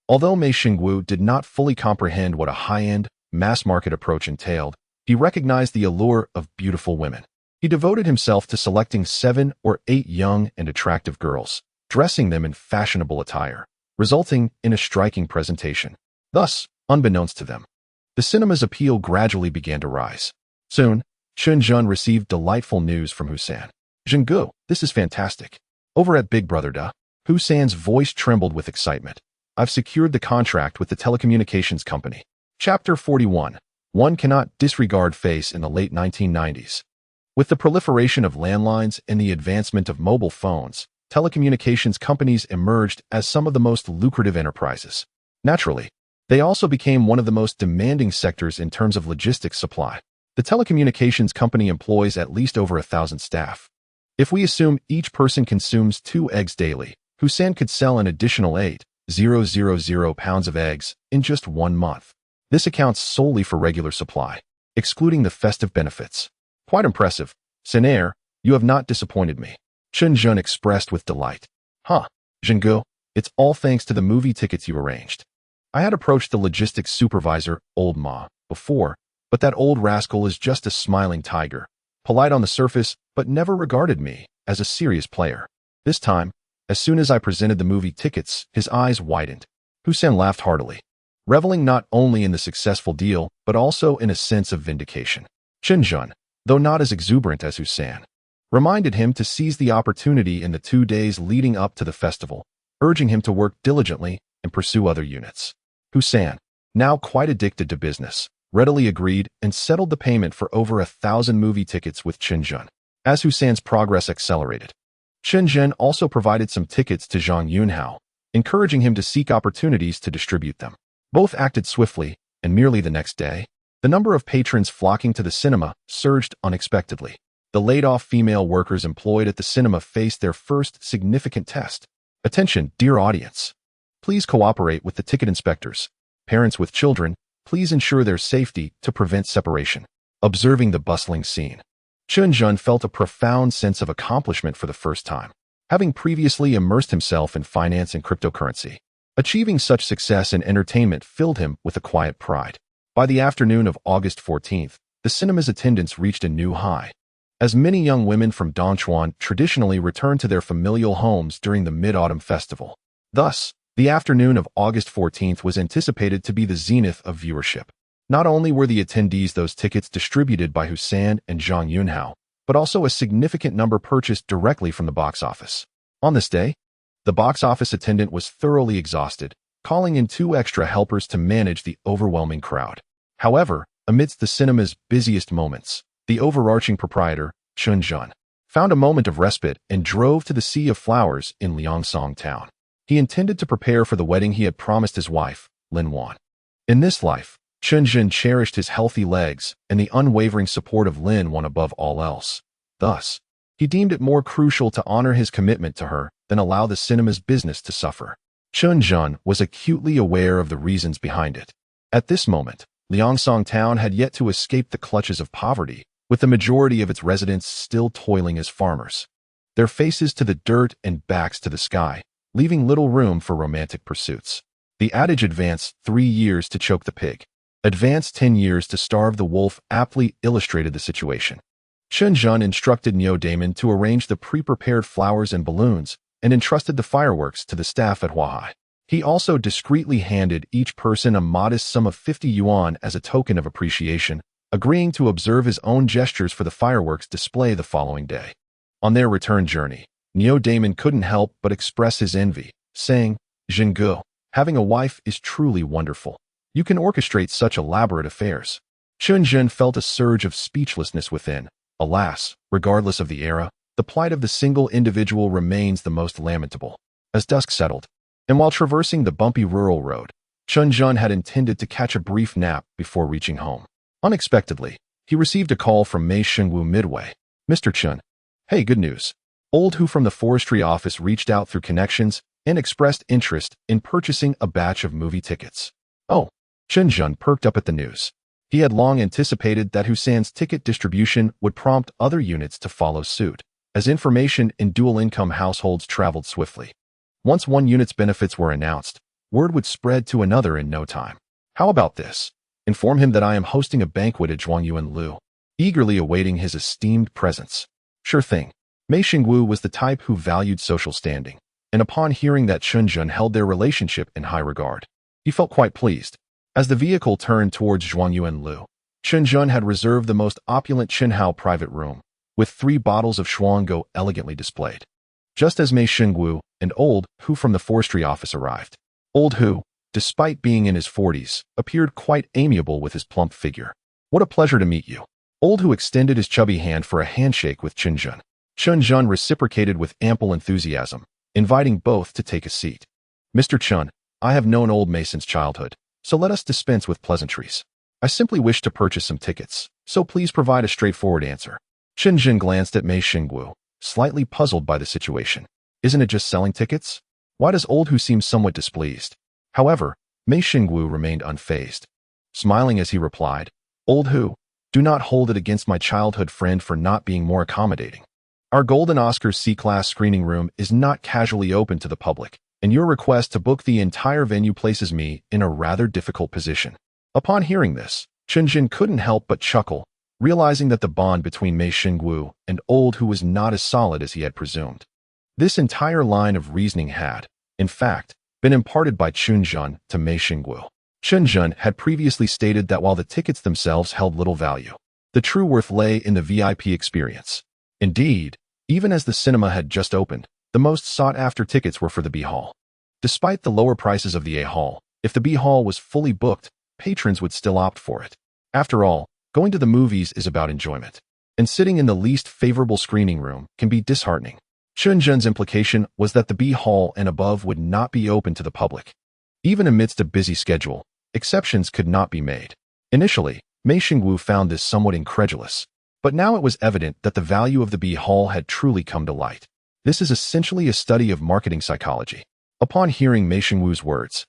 Although Mei Xingguo did not fully comprehend what a high-end, mass-market approach entailed, he recognized the allure of beautiful women. He devoted himself to selecting 7 or 8 young and attractive girls, dressing them in fashionable attire, resulting in a striking presentation. Thus, unbeknownst to them, the cinema's appeal gradually began to rise. Soon, Chen Zhen received delightful news from Husan. Zhenggu, this is fantastic. Over at Big Brother Da, Husan's voice trembled with excitement. I've secured the contract with the telecommunications company. Chapter 41. One cannot disregard face in the late 1990s. With the proliferation of landlines and the advancement of mobile phones, telecommunications companies emerged as some of the most lucrative enterprises. Naturally, they also became one of the most demanding sectors in terms of logistics supply. The telecommunications company employs at least over 1,000 staff. If we assume each person consumes 2 eggs daily, Husan could sell an additional 8,000 pounds of eggs in just 1 month. This accounts solely for regular supply, excluding the festive benefits. Quite impressive. Senaire, you have not disappointed me, Chen Zhen expressed with delight. Huh, Zhenggu, it's all thanks to the movie tickets you arranged. I had approached the logistics supervisor, Old Ma, before, but that old rascal is just a smiling tiger, polite on the surface, but never regarded me as a serious player. This time, as soon as I presented the movie tickets, his eyes widened. Husan laughed heartily, reveling not only in the successful deal, but also in a sense of vindication. Chen Zhen, though not as exuberant as Husan, reminded him to seize the opportunity in the 2 days leading up to the festival, urging him to work diligently and pursue other units. Husan, now quite addicted to business, readily agreed and settled the payment for over 1,000 movie tickets with Chen Zhen. As Husan's progress accelerated, Chen Zhen also provided some tickets to Zhang Yunhao, encouraging him to seek opportunities to distribute them. Both acted swiftly, and merely the next day, the number of patrons flocking to the cinema surged unexpectedly. The laid-off female workers employed at the cinema faced their first significant test. Attention, dear audience. Please cooperate with the ticket inspectors. Parents with children, please ensure their safety to prevent separation. Observing the bustling scene, Chen Zhen felt a profound sense of accomplishment for the first time, having previously immersed himself in finance and cryptocurrency. Achieving such success in entertainment filled him with a quiet pride. By the afternoon of August 14th, the cinema's attendance reached a new high, as many young women from Dongchuan traditionally returned to their familial homes during the Mid-Autumn Festival. Thus, the afternoon of August 14th was anticipated to be the zenith of viewership. Not only were the attendees those tickets distributed by Husan and Zhang Yunhao, but also a significant number purchased directly from the box office. On this day, the box office attendant was thoroughly exhausted, calling in 2 extra helpers to manage the overwhelming crowd. However, amidst the cinema's busiest moments, the overarching proprietor, Chen Zhen, found a moment of respite and drove to the Sea of Flowers in Liangsong town. He intended to prepare for the wedding he had promised his wife, Lin Wan. In this life, Chen Zhen cherished his healthy legs and the unwavering support of Lin Wan above all else. Thus, he deemed it more crucial to honor his commitment to her than allow the cinema's business to suffer. Chen Zhen was acutely aware of the reasons behind it. At this moment, Liangsong town had yet to escape the clutches of poverty, with the majority of its residents still toiling as farmers, their faces to the dirt and backs to the sky, leaving little room for romantic pursuits. The adage "advance 3 years to choke the pig, advance 10 years to starve the wolf" aptly illustrated the situation. Chen Zhen instructed Damon to arrange the pre-prepared flowers and balloons and entrusted the fireworks to the staff at Huahai. He also discreetly handed each person a modest sum of 50 yuan as a token of appreciation, agreeing to observe his own gestures for the fireworks display the following day. On their return journey, Damon couldn't help but express his envy, saying, "Zhenggu, having a wife is truly wonderful. You can orchestrate such elaborate affairs." Chen Zhen felt a surge of speechlessness within. Alas, regardless of the era, the plight of the single individual remains the most lamentable. As dusk settled, and while traversing the bumpy rural road, Chen Zhen had intended to catch a brief nap before reaching home. Unexpectedly, he received a call from Mei Shengwu midway. "Mr. Chen, hey, good news." Old Hu from the forestry office reached out through connections and expressed interest in purchasing a batch of movie tickets. Oh, Chen Zhen perked up at the news. He had long anticipated that Husan's ticket distribution would prompt other units to follow suit, as information in dual-income households traveled swiftly. Once one unit's benefits were announced, word would spread to another in no time. "How about this? Inform him that I am hosting a banquet at Zhuangyuan Lu, eagerly awaiting his esteemed presence." "Sure thing." Mei Xingwu was the type who valued social standing, and upon hearing that Chen Zhen held their relationship in high regard, he felt quite pleased. As the vehicle turned towards Zhuangyuan Lu, Chen Zhen had reserved the most opulent Chenhao private room, with 3 bottles of Shuanggo elegantly displayed. Just as Mei Xingwu and Old Hu from the forestry office arrived, Old Hu, despite being in his 40s, appeared quite amiable with his plump figure. "What a pleasure to meet you." Old Hu extended his chubby hand for a handshake with Chen Zhen. Chen Zhen reciprocated with ample enthusiasm, inviting both to take a seat. "Mr. Chen, I have known Old Mei since childhood, so let us dispense with pleasantries. I simply wish to purchase some tickets, so please provide a straightforward answer." Chen Zhen glanced at Mei Xingwu, slightly puzzled by the situation. Isn't it just selling tickets? Why does Old Hu seem somewhat displeased? However, Mei Xingwu remained unfazed. Smiling as he replied, "Old Hu, do not hold it against my childhood friend for not being more accommodating. Our Golden Oscars C-Class screening room is not casually open to the public, and your request to book the entire venue places me in a rather difficult position." Upon hearing this, Chen Zhen couldn't help but chuckle, realizing that the bond between Mei Xingwu and Old Hu was not as solid as he had presumed. This entire line of reasoning had, in fact, been imparted by Chen Zhen to Mei Xingwu. Chen Zhen had previously stated that while the tickets themselves held little value, the true worth lay in the VIP experience. Indeed, even as the cinema had just opened, the most sought-after tickets were for the B Hall. Despite the lower prices of the A Hall, if the B Hall was fully booked, patrons would still opt for it. After all, going to the movies is about enjoyment, and sitting in the least favorable screening room can be disheartening. Chen Zhen's implication was that the B Hall and above would not be open to the public. Even amidst a busy schedule, exceptions could not be made. Initially, Mei Xingwu found this somewhat incredulous, but now it was evident that the value of the B Hall had truly come to light. This is essentially a study of marketing psychology. Upon hearing Mei Xingwu's words,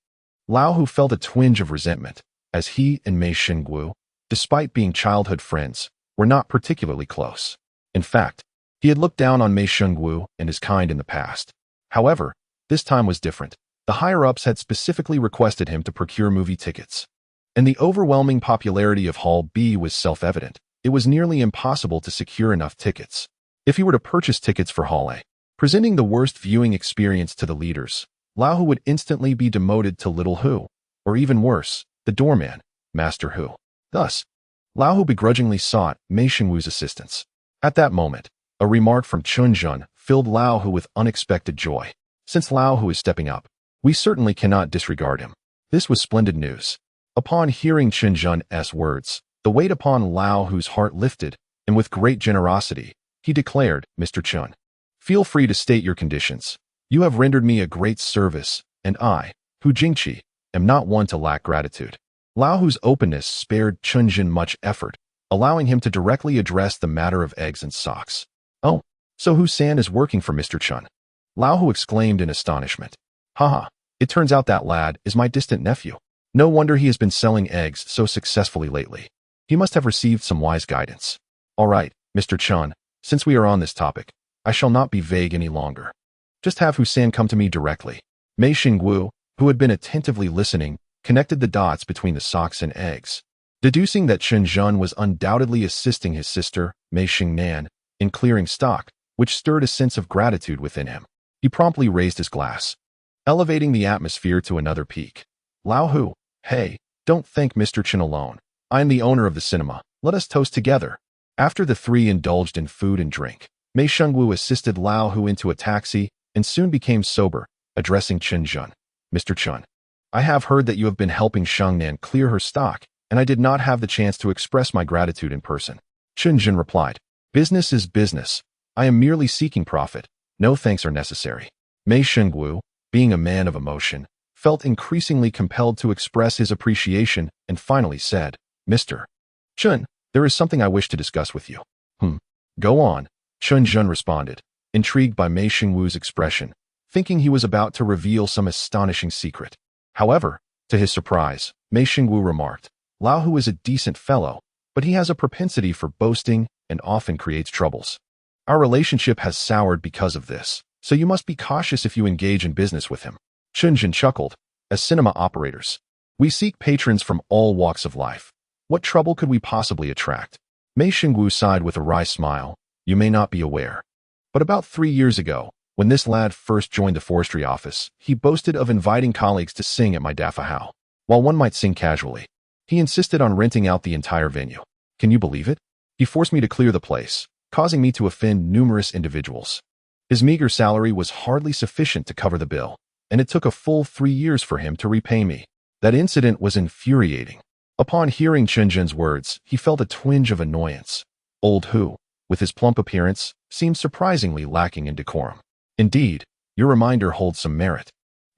Lao Hu felt a twinge of resentment, as he and Mei Xingwu, despite being childhood friends, were not particularly close. In fact, he had looked down on Mei Xingwu and his kind in the past. However, this time was different. The higher-ups had specifically requested him to procure movie tickets, and the overwhelming popularity of Hall B was self-evident. It was nearly impossible to secure enough tickets. If he were to purchase tickets for Hall A, presenting the worst viewing experience to the leaders, Lao Hu would instantly be demoted to Little Hu, or even worse, the doorman, Master Hu. Thus, Lao Hu begrudgingly sought Mei Xingwu's assistance. At that moment, a remark from Chen Zhen filled Lao Hu with unexpected joy. Since Lao Hu is stepping up, we certainly cannot disregard him. This was splendid news. Upon hearing Chen Zhen's words, the weight upon Lao Hu's heart lifted, and with great generosity, he declared, Mr. Chen, feel free to state your conditions. You have rendered me a great service, and I, Hu Jingqi, am not one to lack gratitude. Lao Hu's openness spared Chen Zhen much effort, allowing him to directly address the matter of eggs and socks. Oh, so Hu San is working for Mr. Chen? Lao Hu exclaimed in astonishment. Haha, it turns out that lad is my distant nephew. No wonder he has been selling eggs so successfully lately. He must have received some wise guidance. All right, Mr. Chen, since we are on this topic, I shall not be vague any longer. Just have Hu San come to me directly. Mei Xingwu, who had been attentively listening, connected the dots between the socks and eggs, deducing that Chen Zhen was undoubtedly assisting his sister, Mei Xingnan, in clearing stock, which stirred a sense of gratitude within him. He promptly raised his glass, elevating the atmosphere to another peak. Lao Hu, hey, don't thank Mr. Chen alone. I am the owner of the cinema. Let us toast together. After the three indulged in food and drink, Mei Xingwu assisted Lao Hu into a taxi and soon became sober, addressing Chen Zhen. Mr. Chen, I have heard that you have been helping Shangnan clear her stock, and I did not have the chance to express my gratitude in person. Chen Zhen replied, business is business. I am merely seeking profit. No thanks are necessary. Mei Xingwu, being a man of emotion, felt increasingly compelled to express his appreciation and finally said, Mr. Chen, there is something I wish to discuss with you. Go on, Chen Zhen responded, intrigued by Mei Xingwu's expression, thinking he was about to reveal some astonishing secret. However, to his surprise, Mei Xingwu remarked, Lao Hu is a decent fellow, but he has a propensity for boasting and often creates troubles. Our relationship has soured because of this, so you must be cautious if you engage in business with him. Chen Zhen chuckled. As cinema operators, we seek patrons from all walks of life. What trouble could we possibly attract? Mei Xingwu sighed with a wry smile. You may not be aware, but about 3 years ago, when this lad first joined the forestry office, he boasted of inviting colleagues to sing at my dafa hao. While one might sing casually, he insisted on renting out the entire venue. Can you believe it? He forced me to clear the place, causing me to offend numerous individuals. His meager salary was hardly sufficient to cover the bill, and it took a full 3 years for him to repay me. That incident was infuriating. Upon hearing Chen Zhen's words, he felt a twinge of annoyance. Old Hu, with his plump appearance, seemed surprisingly lacking in decorum. Indeed, your reminder holds some merit.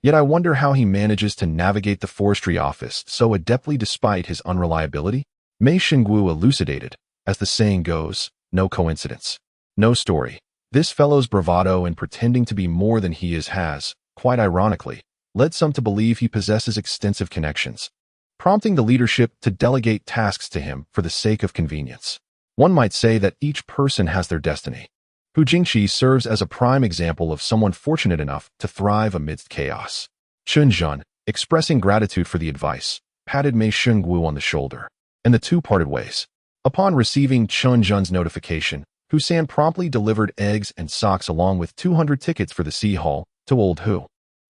Yet I wonder how he manages to navigate the forestry office so adeptly despite his unreliability. Mei Xingwu elucidated. As the saying goes, no coincidence, no story. This fellow's bravado in pretending to be more than he is has, quite ironically, led some to believe he possesses extensive connections, prompting the leadership to delegate tasks to him for the sake of convenience. One might say that each person has their destiny. Hu Jingqi serves as a prime example of someone fortunate enough to thrive amidst chaos. Chen Zhen, expressing gratitude for the advice, patted Mei Xingwu on the shoulder, and the two parted ways. Upon receiving Chen Zhen's notification, Hu San promptly delivered eggs and socks along with 200 tickets for the Sea Hall to Old Hu,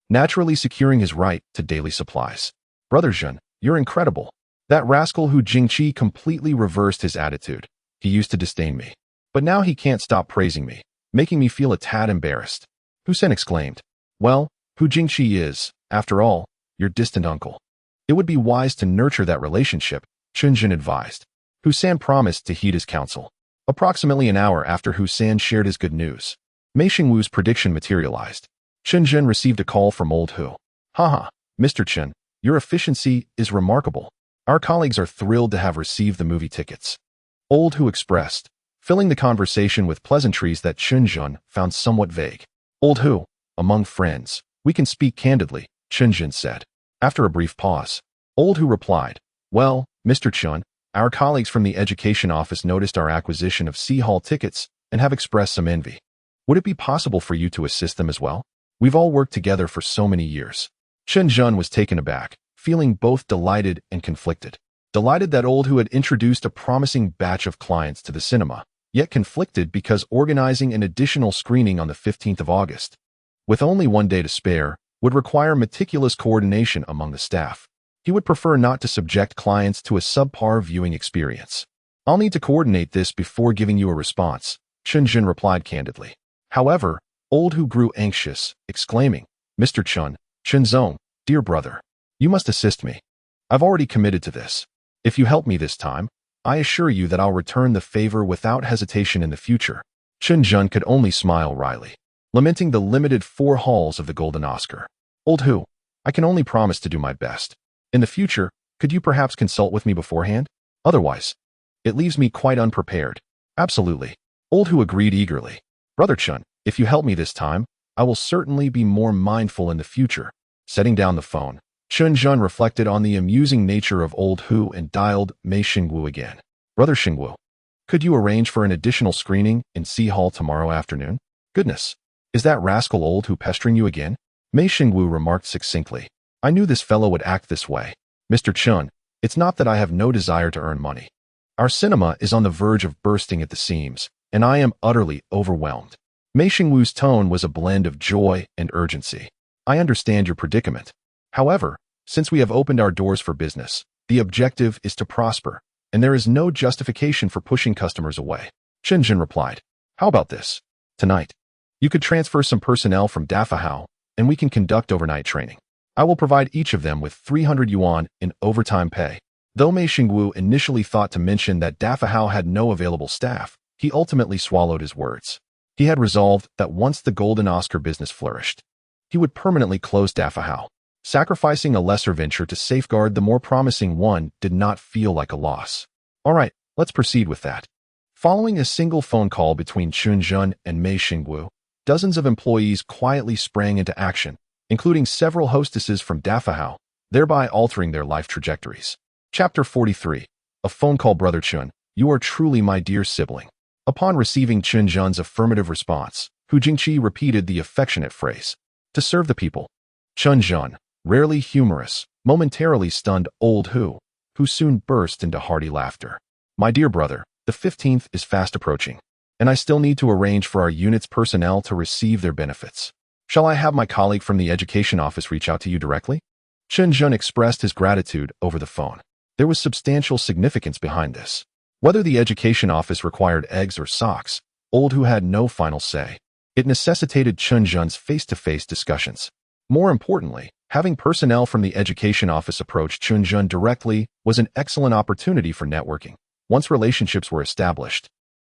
naturally securing his right to daily supplies. Brother Zhen, you're incredible. That rascal Hu Jingqi completely reversed his attitude. He used to disdain me, but now he can't stop praising me, making me feel a tad embarrassed. Hu San exclaimed. Well, Hu Jingqi is, after all, your distant uncle. It would be wise to nurture that relationship, Chen Zhen advised. Hu San promised to heed his counsel. Approximately an hour after Hu San shared his good news, Mei Xingwu's prediction materialized. Chen Zhen received a call from Old Hu. Haha, Mr. Chen, your efficiency is remarkable. Our colleagues are thrilled to have received the movie tickets. Old Hu expressed, filling the conversation with pleasantries that Chen Zhen found somewhat vague. Old Hu, among friends, we can speak candidly, Chen Zhen said. After a brief pause, Old Hu replied, well, Mr. Chen, our colleagues from the education office noticed our acquisition of Sea Hall tickets and have expressed some envy. Would it be possible for you to assist them as well? We've all worked together for so many years. Chen Zhen was taken aback, feeling both delighted and conflicted. Delighted that Old Hu had introduced a promising batch of clients to the cinema, yet conflicted because organizing an additional screening on the 15th of August, with only 1 day to spare, would require meticulous coordination among the staff. He would prefer not to subject clients to a subpar viewing experience. I'll need to coordinate this before giving you a response, Chen Zhen replied candidly. However, Old Hu grew anxious, exclaiming, Mr. Chen Zong, dear brother, you must assist me. I've already committed to this. If you help me this time, I assure you that I'll return the favor without hesitation in the future. Chen Zhen could only smile wryly, lamenting the limited 4 halls of the Golden Oscar. Old Hu, I can only promise to do my best. In the future, could you perhaps consult with me beforehand? Otherwise, it leaves me quite unprepared. Absolutely. Old Hu agreed eagerly. Brother Chen, if you help me this time, I will certainly be more mindful in the future. Setting down the phone, Chen Zhen reflected on the amusing nature of Old Hu and dialed Mei Xingwu again. Brother Xingwu, could you arrange for an additional screening in C Hall tomorrow afternoon? Goodness, is that rascal Old Hu pestering you again? Mei Xingwu remarked succinctly. I knew this fellow would act this way. Mr. Chen, it's not that I have no desire to earn money. Our cinema is on the verge of bursting at the seams, and I am utterly overwhelmed. Mei Xingwu's tone was a blend of joy and urgency. I understand your predicament. However, since we have opened our doors for business, the objective is to prosper, and there is no justification for pushing customers away. Chen Zhen replied. How about this? Tonight, you could transfer some personnel from Dafahao, and we can conduct overnight training. I will provide each of them with 300 yuan in overtime pay. Though Mei Xingwu initially thought to mention that Dafahao had no available staff, he ultimately swallowed his words. He had resolved that once the Golden Oscar business flourished, he would permanently close Dafahao. Sacrificing a lesser venture to safeguard the more promising one did not feel like a loss. All right, let's proceed with that. Following a single phone call between Chen Zhen and Mei Xingwu, dozens of employees quietly sprang into action, including several hostesses from Dafahao, thereby altering their life trajectories. Chapter 43. A phone call. Brother Chen, you are truly my dear sibling. Upon receiving Chen Zhen's affirmative response, Hu Jingqi repeated the affectionate phrase, to serve the people. Chen Zhen, rarely humorous, momentarily stunned Old Hu, who soon burst into hearty laughter. My dear brother, the 15th is fast approaching, and I still need to arrange for our unit's personnel to receive their benefits. Shall I have my colleague from the education office reach out to you directly? Chen Zhen expressed his gratitude over the phone. There was substantial significance behind this. Whether the education office required eggs or socks, Old Hu had no final say. It necessitated Chen Zhen's face-to-face discussions. More importantly, having personnel from the education office approach Chen Zhen directly was an excellent opportunity for networking. Once relationships were established,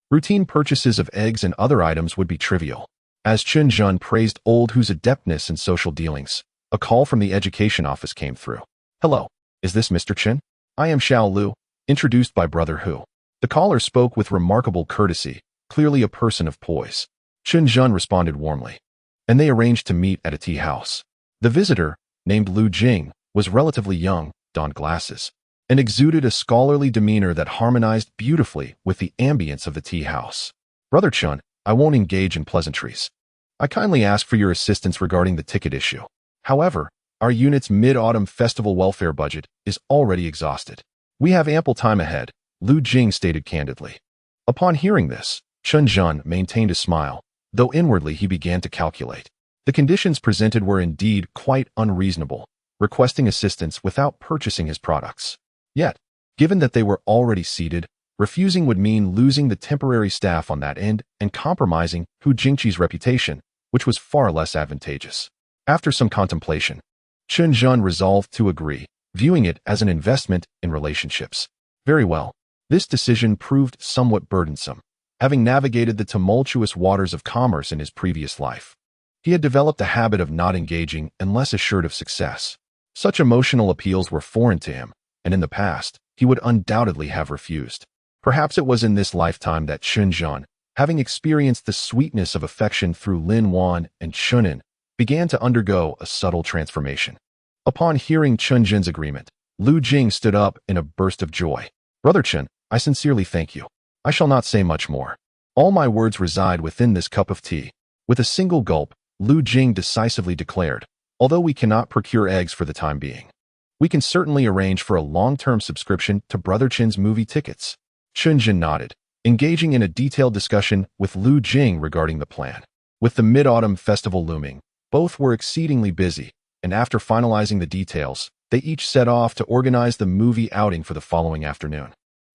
routine purchases of eggs and other items would be trivial. As Chen Zhen praised Old Hu's adeptness in social dealings, a call from the education office came through. Hello, is this Mr. Chen? I am Xiao Lu, introduced by Brother Hu. The caller spoke with remarkable courtesy, clearly a person of poise. Chen Zhen responded warmly, and they arranged to meet at a tea house. The visitor, named Lu Jing, was relatively young, donned glasses, and exuded a scholarly demeanor that harmonized beautifully with the ambience of the tea house. Brother Chen, I won't engage in pleasantries. I kindly ask for your assistance regarding the ticket issue. However, our unit's mid-autumn festival welfare budget is already exhausted. We have ample time ahead, Lu Jing stated candidly. Upon hearing this, Chen Zhen maintained a smile, though inwardly he began to calculate. The conditions presented were indeed quite unreasonable, requesting assistance without purchasing his products. Yet, given that they were already seated, refusing would mean losing the temporary staff on that end and compromising Hu Jingqi's reputation, which was far less advantageous. After some contemplation, Chen Zhen resolved to agree, viewing it as an investment in relationships. Very well. This decision proved somewhat burdensome. Having navigated the tumultuous waters of commerce in his previous life, he had developed a habit of not engaging unless assured of success. Such emotional appeals were foreign to him, and in the past, he would undoubtedly have refused. Perhaps it was in this lifetime that Chen Zhen, having experienced the sweetness of affection through Lin Wan and Chunin, began to undergo a subtle transformation. Upon hearing Chen Zhen's agreement, Lu Jing stood up in a burst of joy. Brother Chen, I sincerely thank you. I shall not say much more. All my words reside within this cup of tea. With a single gulp, Lu Jing decisively declared, although we cannot procure eggs for the time being, we can certainly arrange for a long-term subscription to Brother Chen's movie tickets. Chen Zhen nodded, engaging in a detailed discussion with Lu Jing regarding the plan. With the Mid-Autumn Festival looming, both were exceedingly busy, and after finalizing the details, they each set off to organize the movie outing for the following afternoon.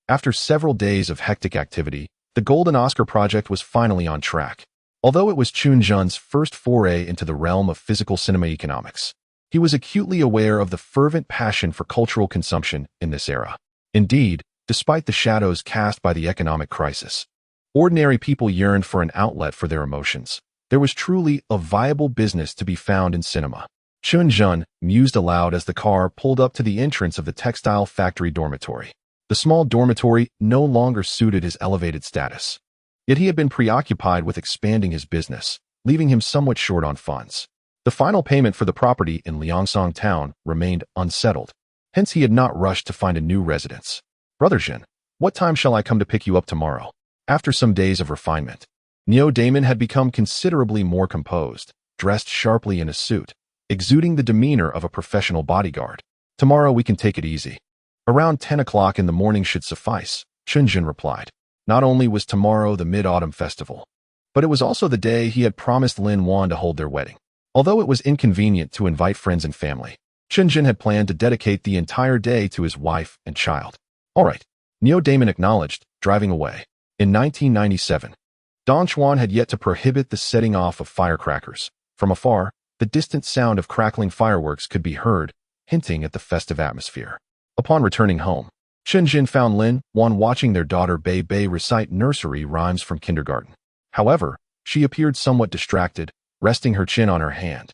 After several days of hectic activity, The Golden Oscar project was finally on track. Although it was Chen Zhen's first foray into the realm of physical cinema economics, he was acutely aware of the fervent passion for cultural consumption in this era. Indeed, despite the shadows cast by the economic crisis, ordinary people yearned for an outlet for their emotions. There was truly a viable business to be found in cinema. Chen Zhen mused aloud as the car pulled up to the entrance of the textile factory dormitory. The small dormitory no longer suited his elevated status. Yet he had been preoccupied with expanding his business, leaving him somewhat short on funds. The final payment for the property in Liangsong town remained unsettled. Hence he had not rushed to find a new residence. Brother Zhen, what time shall I come to pick you up tomorrow? After some days of refinement, Neo Damon had become considerably more composed, dressed sharply in a suit, exuding the demeanor of a professional bodyguard. Tomorrow we can take it easy. Around 10 o'clock in the morning should suffice, Chen Zhen replied. Not only was tomorrow the Mid-Autumn Festival, but it was also the day he had promised Lin Wan to hold their wedding. Although it was inconvenient to invite friends and family, Chen Zhen had planned to dedicate the entire day to his wife and child. All right, Neo Damon acknowledged, driving away. In 1997, Don Juan had yet to prohibit the setting off of firecrackers. From afar, the distant sound of crackling fireworks could be heard, hinting at the festive atmosphere. Upon returning home, Chen Zhen found Lin Wan watching their daughter Beibei recite nursery rhymes from kindergarten. However, she appeared somewhat distracted, resting her chin on her hand.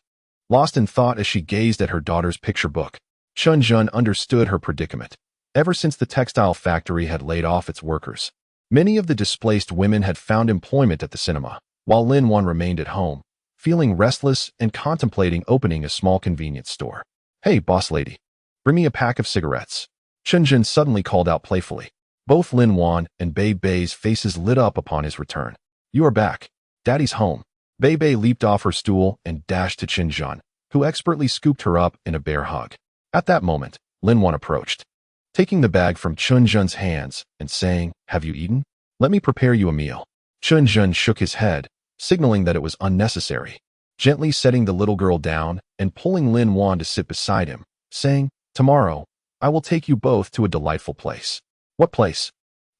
Lost in thought as she gazed at her daughter's picture book, Chen Zhen understood her predicament. Ever since the textile factory had laid off its workers, many of the displaced women had found employment at the cinema, while Lin Wan remained at home, feeling restless and contemplating opening a small convenience store. Hey, boss lady, bring me a pack of cigarettes. Chen Zhen suddenly called out playfully. Both Lin Wan and Beibei's faces lit up upon his return. You are back. Daddy's home. Beibei leaped off her stool and dashed to Chen Zhen, who expertly scooped her up in a bear hug. At that moment, Lin Wan approached, taking the bag from Chen Zhen's hands and saying, Have you eaten? Let me prepare you a meal. Chen Zhen shook his head, signaling that it was unnecessary, gently setting the little girl down and pulling Lin Wan to sit beside him, saying, Tomorrow, I will take you both to a delightful place. What place?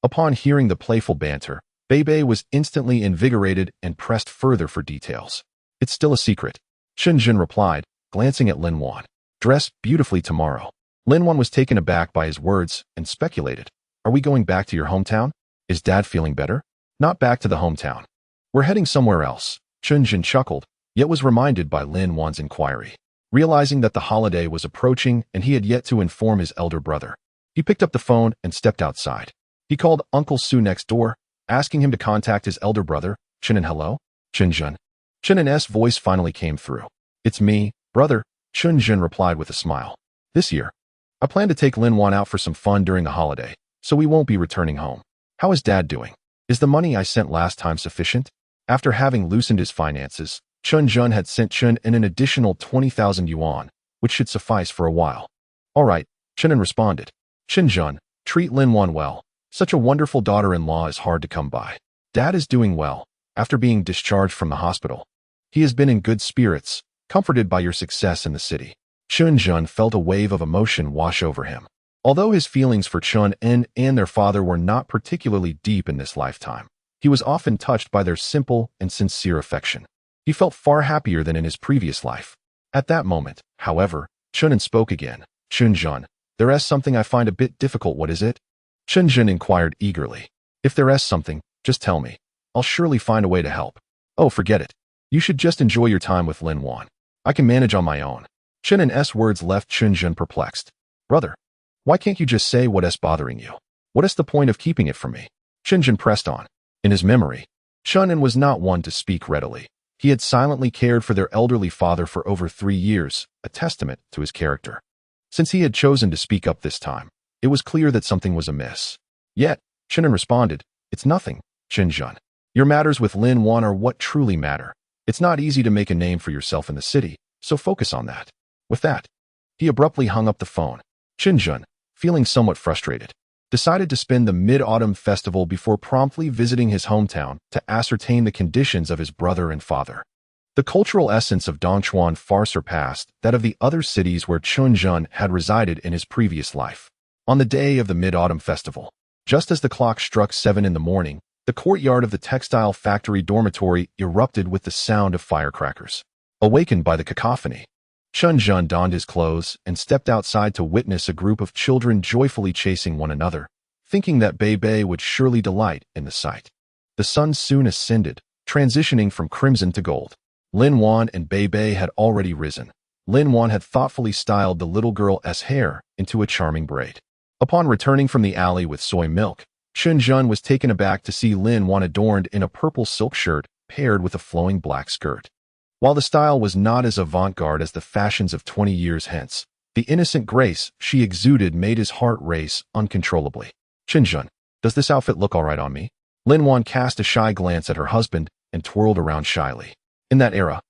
Upon hearing the playful banter, Beibei was instantly invigorated and pressed further for details. It's still a secret, Chen Zhen replied, glancing at Lin Wan. Dress beautifully tomorrow. Lin Wan was taken aback by his words and speculated. Are we going back to your hometown? Is Dad feeling better? Not back to the hometown. We're heading somewhere else, Chen Zhen chuckled, yet was reminded by Lin Wan's inquiry. Realizing that the holiday was approaching and he had yet to inform his elder brother, he picked up the phone and stepped outside. He called Uncle Su next door, asking him to contact his elder brother, Chen and hello? Chen Zhen. Chen and S voice finally came through. It's me, brother, Chen Zhen replied with a smile. This year, I plan to take Lin Wan out for some fun during the holiday, so we won't be returning home. How is Dad doing? Is the money I sent last time sufficient? After having loosened his finances, Chen Zhen had sent Chen an additional 20,000 yuan, which should suffice for a while. All right, Chen responded. Chen Zhen, treat Lin Wan well. Such a wonderful daughter-in-law is hard to come by. Dad is doing well, after being discharged from the hospital. He has been in good spirits, comforted by your success in the city. Chen Zhen felt a wave of emotion wash over him. Although his feelings for Chen and their father were not particularly deep in this lifetime, he was often touched by their simple and sincere affection. He felt far happier than in his previous life. At that moment, however, Chen spoke again. Chen Zhen, there is something I find a bit difficult. What is it? Chen Zhen inquired eagerly. If there is something, just tell me. I'll surely find a way to help. Oh, forget it. You should just enjoy your time with Lin Wan. I can manage on my own. Chen and S words left Chen Zhen perplexed. Brother, why can't you just say what is bothering you? What is the point of keeping it from me? Chen Zhen pressed on. In his memory, Chen was not one to speak readily. He had silently cared for their elderly father for over 3 years, a testament to his character. Since he had chosen to speak up this time, it was clear that something was amiss. Yet, Chen responded, It's nothing, Chen Zhen. Your matters with Lin Wan are what truly matter. It's not easy to make a name for yourself in the city, so focus on that. With that, he abruptly hung up the phone. Chen Zhen, feeling somewhat frustrated, decided to spend the Mid-Autumn Festival before promptly visiting his hometown to ascertain the conditions of his brother and father. The cultural essence of Dongchuan far surpassed that of the other cities where Chen Zhen had resided in his previous life. On the day of the Mid-Autumn Festival, just as the clock struck 7 in the morning, The courtyard of the textile factory dormitory erupted with the sound of firecrackers. Awakened by the cacophony, Chen Zhen donned his clothes and stepped outside to witness a group of children joyfully chasing one another, thinking that Beibei would surely delight in the sight. The sun soon ascended, transitioning from crimson to gold. Lin Wan and Beibei had already risen. Lin Wan had thoughtfully styled the little girl's hair into a charming braid. Upon returning from the alley with soy milk, Chen Zhen was taken aback to see Lin Wan adorned in a purple silk shirt paired with a flowing black skirt. While the style was not as avant-garde as the fashions of 20 years hence, the innocent grace she exuded made his heart race uncontrollably. Chen Zhen, does this outfit look all right on me? Lin Wan cast a shy glance at her husband and twirled around shyly. In that era,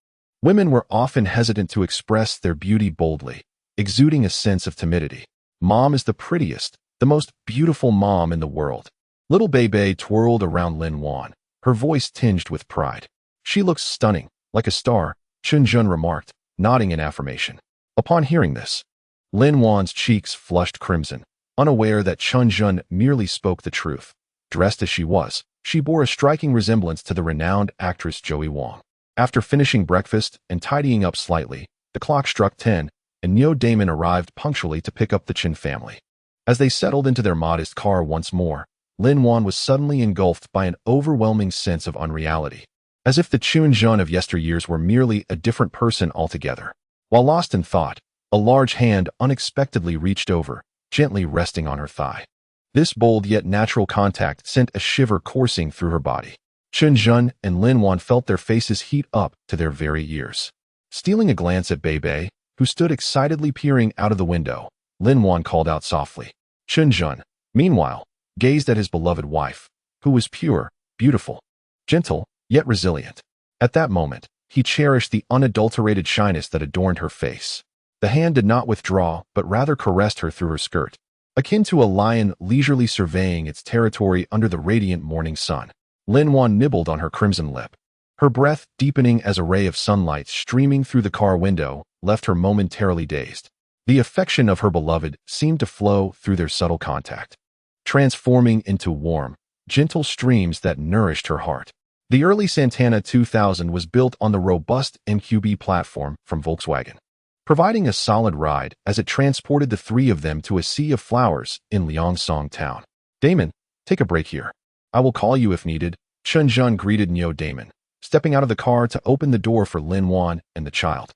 women were often hesitant to express their beauty boldly, exuding a sense of timidity. Mom is the prettiest, the most beautiful mom in the world. Little Beibei twirled around Lin Wan, her voice tinged with pride. She looks stunning, like a star, Chen Zhen remarked, nodding in affirmation. Upon hearing this, Lin Wan's cheeks flushed crimson, unaware that Chen Zhen merely spoke the truth. Dressed as she was, she bore a striking resemblance to the renowned actress Joey Wong. After finishing breakfast and tidying up slightly, the clock struck 10, and Neo Damon arrived punctually to pick up the Chen family. As they settled into their modest car once more, Lin Wan was suddenly engulfed by an overwhelming sense of unreality, as if the Chen Zhen of yesteryears were merely a different person altogether. While lost in thought, a large hand unexpectedly reached over, gently resting on her thigh. This bold yet natural contact sent a shiver coursing through her body. Chen Zhen and Lin Wan felt their faces heat up to their very ears. Stealing a glance at Beibei, who stood excitedly peering out of the window, Lin Wan called out softly. Chen Zhen, meanwhile, gazed at his beloved wife, who was pure, beautiful, gentle, yet resilient. At that moment, he cherished the unadulterated shyness that adorned her face. The hand did not withdraw, but rather caressed her through her skirt, akin to a lion leisurely surveying its territory under the radiant morning sun. Lin Wan nibbled on her crimson lip. Her breath, deepening as a ray of sunlight streaming through the car window, left her momentarily dazed. The affection of her beloved seemed to flow through their subtle contact, transforming into warm, gentle streams that nourished her heart. The early Santana 2000 was built on the robust MQB platform from Volkswagen, providing a solid ride as it transported the three of them to a sea of flowers in Liangsong town. Damon, take a break here. I will call you if needed, Chen Zhen greeted Neo Damon, stepping out of the car to open the door for Lin Wan and the child.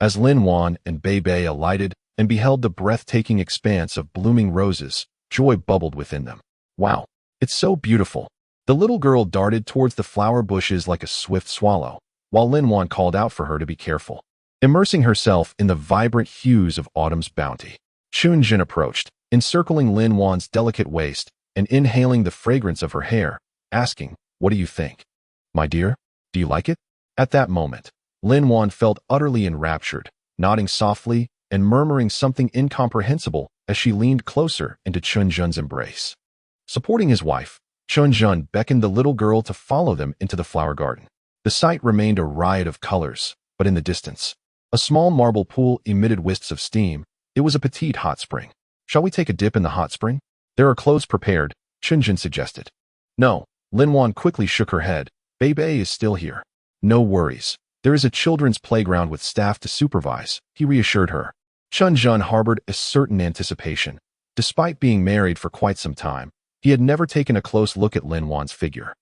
As Lin Wan and Beibei alighted and beheld the breathtaking expanse of blooming roses, joy bubbled within them. Wow, it's so beautiful. The little girl darted towards the flower bushes like a swift swallow, while Lin Wan called out for her to be careful. Immersing herself in the vibrant hues of autumn's bounty, Chen Zhen approached, encircling Lin Wan's delicate waist and inhaling the fragrance of her hair, asking, "What do you think? My dear, do you like it?" At that moment, Lin Wan felt utterly enraptured, nodding softly and murmuring something incomprehensible as she leaned closer into Chen Zhen's embrace. Supporting his wife, Chen Zhen beckoned the little girl to follow them into the flower garden. The sight remained a riot of colors, but in the distance, a small marble pool emitted wisps of steam. It was a petite hot spring. "Shall we take a dip in the hot spring? There are clothes prepared," Chen Zhen suggested. "No," Lin Wan quickly shook her head. "Beibei is still here." "No worries. There is a children's playground with staff to supervise," he reassured her. Chen Zhen harbored a certain anticipation. Despite being married for quite some time, he had never taken a close look at Lin Wan's figure.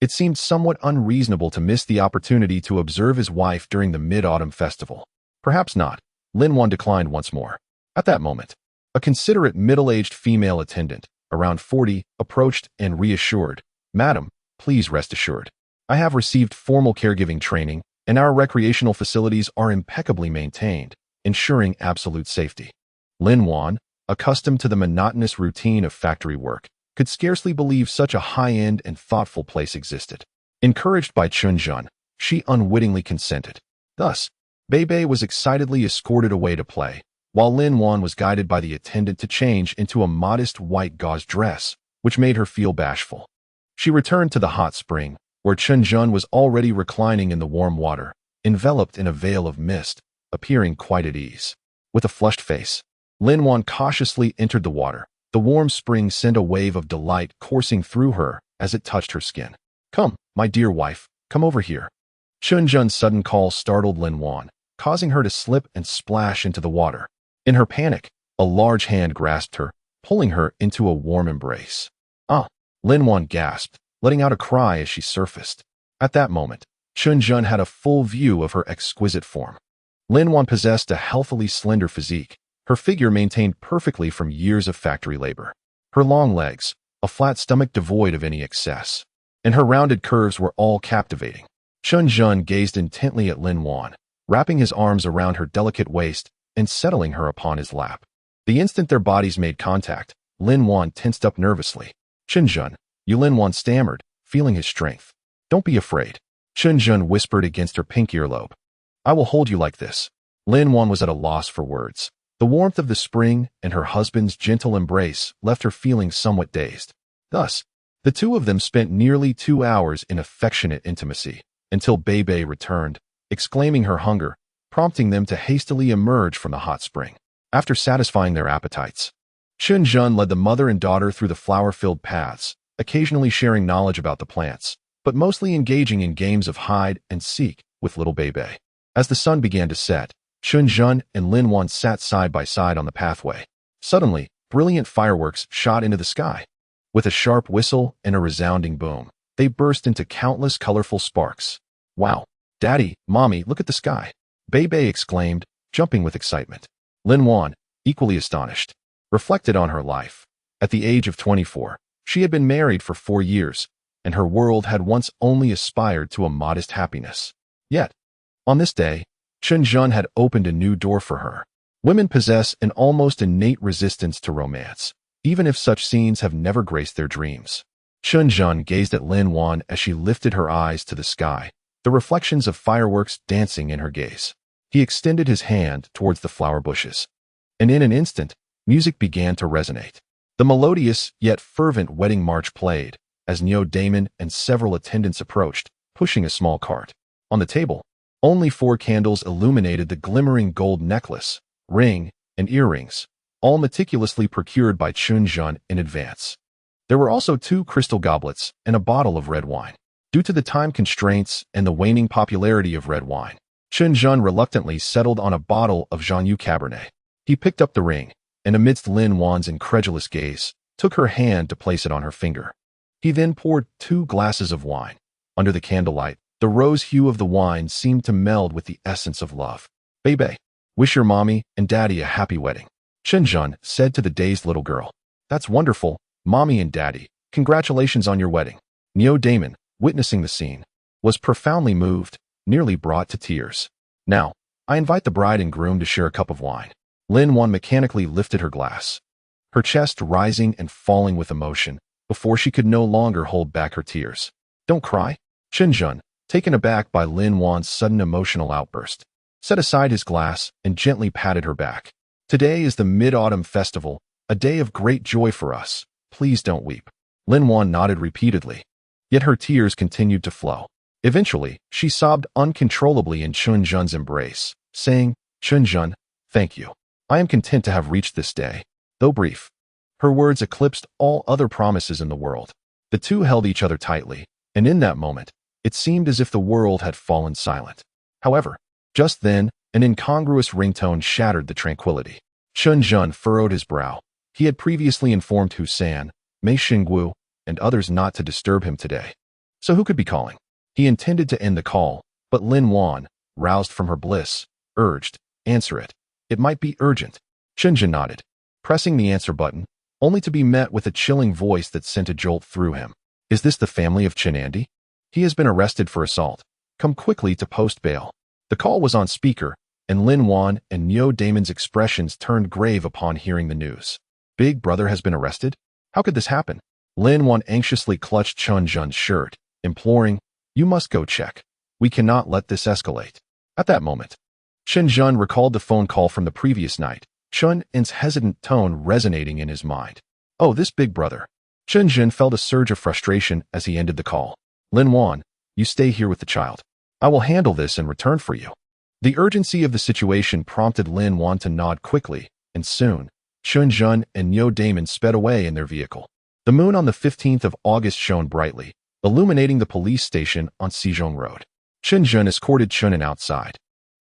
It seemed somewhat unreasonable to miss the opportunity to observe his wife during the Mid-Autumn Festival. Perhaps not. Lin Wan declined once more. At that moment, a considerate middle-aged female attendant, around 40, approached and reassured, "Madam, please rest assured. I have received formal caregiving training, and our recreational facilities are impeccably maintained, ensuring absolute safety." Lin Wan, accustomed to the monotonous routine of factory work, could scarcely believe such a high-end and thoughtful place existed. Encouraged by Chen Zhen, she unwittingly consented. Thus, Beibei was excitedly escorted away to play, while Lin Wan was guided by the attendant to change into a modest white gauze dress, which made her feel bashful. She returned to the hot spring, where Chen Zhen was already reclining in the warm water, enveloped in a veil of mist, appearing quite at ease. With a flushed face, Lin Wan cautiously entered the water. The warm spring sent a wave of delight coursing through her as it touched her skin. Come, my dear wife, come over here. Chen Zhen's sudden call startled Lin Wan, causing her to slip and splash into the water. In her panic, a large hand grasped her, pulling her into a warm embrace. Ah! Lin Wan gasped, letting out a cry as she surfaced. At that moment, Chen Zhen had a full view of her exquisite form. Lin Wan possessed a healthily slender physique, her figure maintained perfectly from years of factory labor. Her long legs, a flat stomach devoid of any excess, and her rounded curves were all captivating. Chen Zhen gazed intently at Lin Wan, wrapping his arms around her delicate waist and settling her upon his lap. The instant their bodies made contact, Lin Wan tensed up nervously. Chen Zhen, you, Lin Wan stammered, feeling his strength. Don't be afraid. Chen Zhen whispered against her pink earlobe. I will hold you like this. Lin Wan was at a loss for words. The warmth of the spring and her husband's gentle embrace left her feeling somewhat dazed. Thus, the two of them spent nearly 2 hours in affectionate intimacy, until Beibei returned, exclaiming her hunger, prompting them to hastily emerge from the hot spring. After satisfying their appetites, Chen Zhen led the mother and daughter through the flower-filled paths, occasionally sharing knowledge about the plants, but mostly engaging in games of hide and seek with little Beibei. As the sun began to set, Chen Zhen and Lin Wan sat side by side on the pathway. Suddenly, brilliant fireworks shot into the sky. With a sharp whistle and a resounding boom, they burst into countless colorful sparks. Wow! Daddy, Mommy, look at the sky! Beibei exclaimed, jumping with excitement. Lin Wan, equally astonished, reflected on her life. At the age of 24, she had been married for 4 years, and her world had once only aspired to a modest happiness. Yet, on this day, Chen Zhen had opened a new door for her. Women possess an almost innate resistance to romance, even if such scenes have never graced their dreams. Chen Zhen gazed at Lin Wan as she lifted her eyes to the sky, the reflections of fireworks dancing in her gaze. He extended his hand towards the flower bushes, and in an instant, music began to resonate. The melodious yet fervent wedding march played, as Damon and several attendants approached, pushing a small cart. On the table, only 4 candles illuminated the glimmering gold necklace, ring, and earrings, all meticulously procured by Chen Zhen in advance. There were also 2 crystal goblets and a bottle of red wine. Due to the time constraints and the waning popularity of red wine, Chen Zhen reluctantly settled on a bottle of Jianyu Cabernet. He picked up the ring, and amidst Lin Wan's incredulous gaze, took her hand to place it on her finger. He then poured 2 glasses of wine. Under the candlelight, the rose hue of the wine seemed to meld with the essence of love. Beibei, wish your mommy and daddy a happy wedding, Chen Zhen said to the dazed little girl. That's wonderful, mommy and daddy. Congratulations on your wedding. Damon, witnessing the scene, was profoundly moved, nearly brought to tears. Now, I invite the bride and groom to share a cup of wine. Lin Wan mechanically lifted her glass, her chest rising and falling with emotion, before she could no longer hold back her tears. Don't cry. Chen Zhen, taken aback by Lin Wan's sudden emotional outburst, set aside his glass and gently patted her back. Today is the Mid-Autumn Festival, a day of great joy for us. Please don't weep. Lin Wan nodded repeatedly, yet her tears continued to flow. Eventually, she sobbed uncontrollably in Chen Zhen's embrace, saying, Chen Zhen, thank you. I am content to have reached this day, though brief. Her words eclipsed all other promises in the world. The two held each other tightly, and in that moment, it seemed as if the world had fallen silent. However, just then, an incongruous ringtone shattered the tranquility. Chen Zhen furrowed his brow. He had previously informed Husan, Mei Xinggu, and others not to disturb him today. So who could be calling? He intended to end the call, but Lin Wan, roused from her bliss, urged, answer it. It might be urgent. Chen Zhen nodded, pressing the answer button, only to be met with a chilling voice that sent a jolt through him. Is this the family of Chen Andy? He has been arrested for assault. Come quickly to post bail. The call was on speaker, and Lin Wan and Damon's expressions turned grave upon hearing the news. Big brother has been arrested? How could this happen? Lin Wan anxiously clutched Chen Zhen's shirt, imploring, you must go check. We cannot let this escalate. At that moment, Chen Zhen recalled the phone call from the previous night, Chen Zhen's hesitant tone resonating in his mind. Oh, this big brother. Chen Zhen felt a surge of frustration as he ended the call. Lin Wan, you stay here with the child. I will handle this in return for you. The urgency of the situation prompted Lin Wan to nod quickly, and soon, Chen Zhen and Damon sped away in their vehicle. The moon on the 15th of August shone brightly, illuminating the police station on Sejong Road. Chen Zhen escorted Chen outside,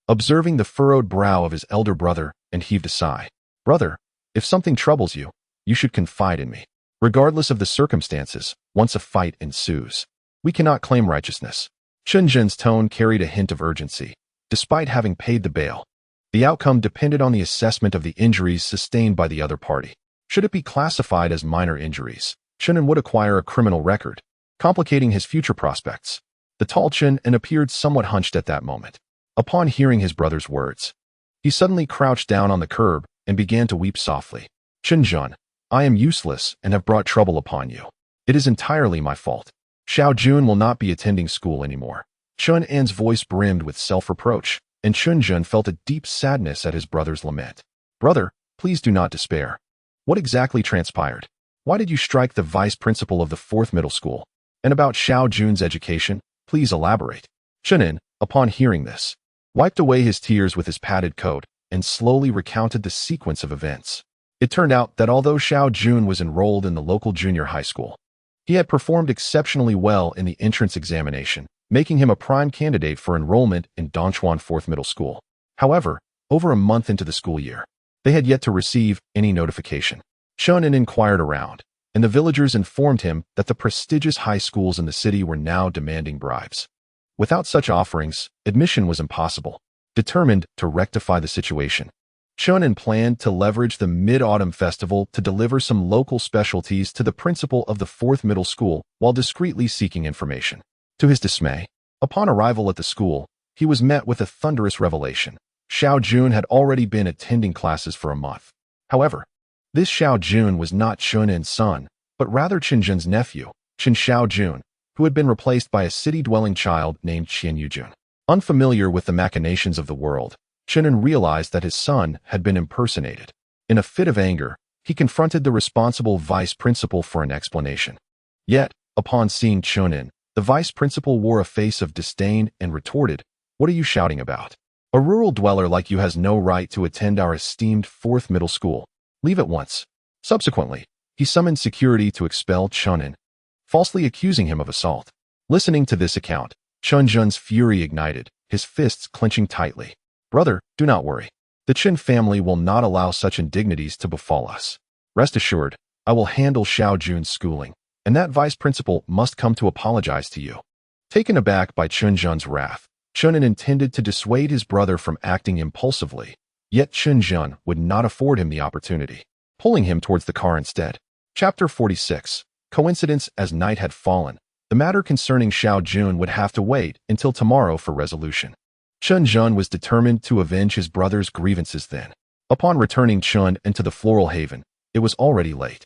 observing the furrowed brow of his elder brother, and heaved a sigh. Brother, if something troubles you, you should confide in me. Regardless of the circumstances, once a fight ensues, we cannot claim righteousness. Chen Zhen's tone carried a hint of urgency. Despite having paid the bail, the outcome depended on the assessment of the injuries sustained by the other party. Should it be classified as minor injuries, Chen would acquire a criminal record, complicating his future prospects. The tall Chen appeared somewhat hunched at that moment. Upon hearing his brother's words, he suddenly crouched down on the curb and began to weep softly. Chen Zhen, I am useless and have brought trouble upon you. It is entirely my fault. Xiao Jun will not be attending school anymore. Chen An's voice brimmed with self-reproach, and Chen Zhen felt a deep sadness at his brother's lament. Brother, please do not despair. What exactly transpired? Why did you strike the vice principal of the 4th middle school? And about Xiao Jun's education, please elaborate. Chen An, upon hearing this, wiped away his tears with his padded coat and slowly recounted the sequence of events. It turned out that although Xiao Jun was enrolled in the local junior high school, he had performed exceptionally well in the entrance examination, making him a prime candidate for enrollment in Dongchuan 4th Middle School. However, over a month into the school year, they had yet to receive any notification. Chen An inquired around, and the villagers informed him that the prestigious high schools in the city were now demanding bribes. Without such offerings, admission was impossible. Determined to rectify the situation, Chen An planned to leverage the Mid-Autumn Festival to deliver some local specialties to the principal of the 4th Middle School while discreetly seeking information. To his dismay, upon arrival at the school, he was met with a thunderous revelation. Xiao Jun had already been attending classes for a month. However, this Xiao Jun was not Chen An's son, but rather Chen Zhen's nephew, Chen Xiao Jun, who had been replaced by a city-dwelling child named Qian Yujun. Unfamiliar with the machinations of the world, Chen An realized that his son had been impersonated. In a fit of anger, he confronted the responsible vice principal for an explanation. Yet, upon seeing Chen An, the vice principal wore a face of disdain and retorted, "What are you shouting about? A rural dweller like you has no right to attend our esteemed 4th Middle School. Leave at once." Subsequently, he summoned security to expel Chen An, falsely accusing him of assault. Listening to this account, Chen Zhen's fury ignited, his fists clenching tightly. Brother, do not worry. The Chen family will not allow such indignities to befall us. Rest assured, I will handle Xiao Jun's schooling, and that vice principal must come to apologize to you. Taken aback by Chen Zhen's wrath, Chen An intended to dissuade his brother from acting impulsively, yet Chen Zhen would not afford him the opportunity, pulling him towards the car instead. Chapter 46. Coincidence. As night had fallen, the matter concerning Xiao Jun would have to wait until tomorrow for resolution. Chen Zhen was determined to avenge his brother's grievances then. Upon returning Chen into the floral haven, it was already late.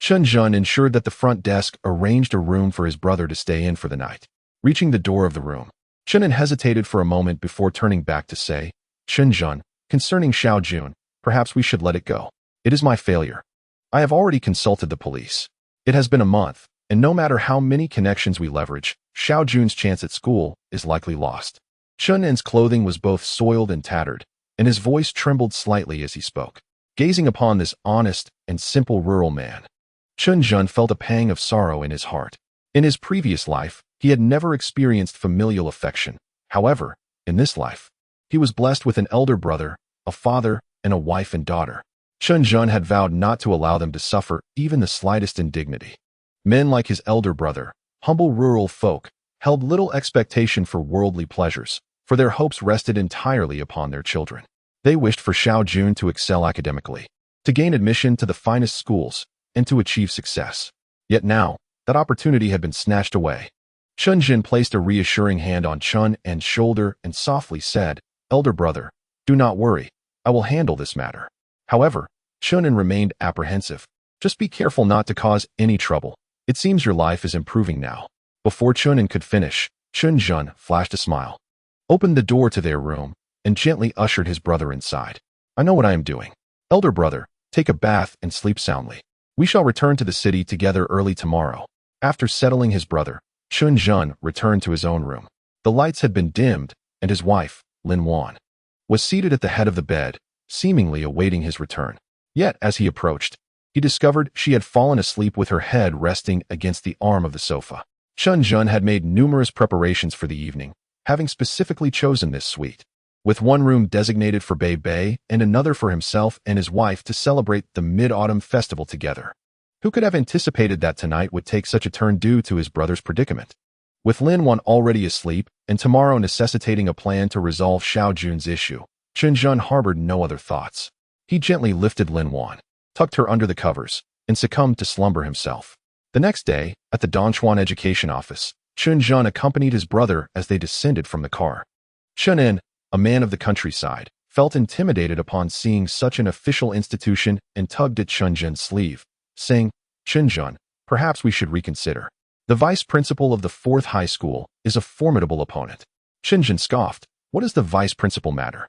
Chen Zhen ensured that the front desk arranged a room for his brother to stay in for the night. Reaching the door of the room, Chen An hesitated for a moment before turning back to say, Chen Zhen, concerning Xiao Jun, perhaps we should let it go. It is my failure. I have already consulted the police. It has been a month, and no matter how many connections we leverage, Xiao Jun's chance at school is likely lost. Chen An's clothing was both soiled and tattered, and his voice trembled slightly as he spoke. Gazing upon this honest and simple rural man, Chen Zhen felt a pang of sorrow in his heart. In his previous life, he had never experienced familial affection. However, in this life, he was blessed with an elder brother, a father, and a wife and daughter. Chen Zhen had vowed not to allow them to suffer even the slightest indignity. Men like his elder brother, humble rural folk, held little expectation for worldly pleasures, for their hopes rested entirely upon their children. They wished for Xiao Jun to excel academically, to gain admission to the finest schools, and to achieve success. Yet now, that opportunity had been snatched away. Chen Zhen placed a reassuring hand on Chen An's shoulder and softly said, Elder brother, do not worry, I will handle this matter. However, Chen An remained apprehensive. Just be careful not to cause any trouble. It seems your life is improving now. Before Chen An could finish, Chen Zhen flashed a smile, opened the door to their room, and gently ushered his brother inside. I know what I am doing. Elder brother, take a bath and sleep soundly. We shall return to the city together early tomorrow. After settling his brother, Chen Zhen returned to his own room. The lights had been dimmed, and his wife, Lin Wan, was seated at the head of the bed, seemingly awaiting his return. Yet, as he approached, he discovered she had fallen asleep with her head resting against the arm of the sofa. Chen Zhen had made numerous preparations for the evening, having specifically chosen this suite, with one room designated for Beibei and another for himself and his wife to celebrate the Mid-Autumn Festival together. Who could have anticipated that tonight would take such a turn due to his brother's predicament? With Lin Wan already asleep and tomorrow necessitating a plan to resolve Xiao Jun's issue, Chen Zhen harbored no other thoughts. He gently lifted Lin Wan, tucked her under the covers, and succumbed to slumber himself. The next day, at the Dongchuan Education Office, Chen Zhen accompanied his brother as they descended from the car. Chen Zhen, a man of the countryside, felt intimidated upon seeing such an official institution and tugged at Chen Zhen's sleeve, saying, "Chen Zhen, perhaps we should reconsider. The vice principal of the 4th high school is a formidable opponent." Chen Zhen scoffed. What does the vice principal matter?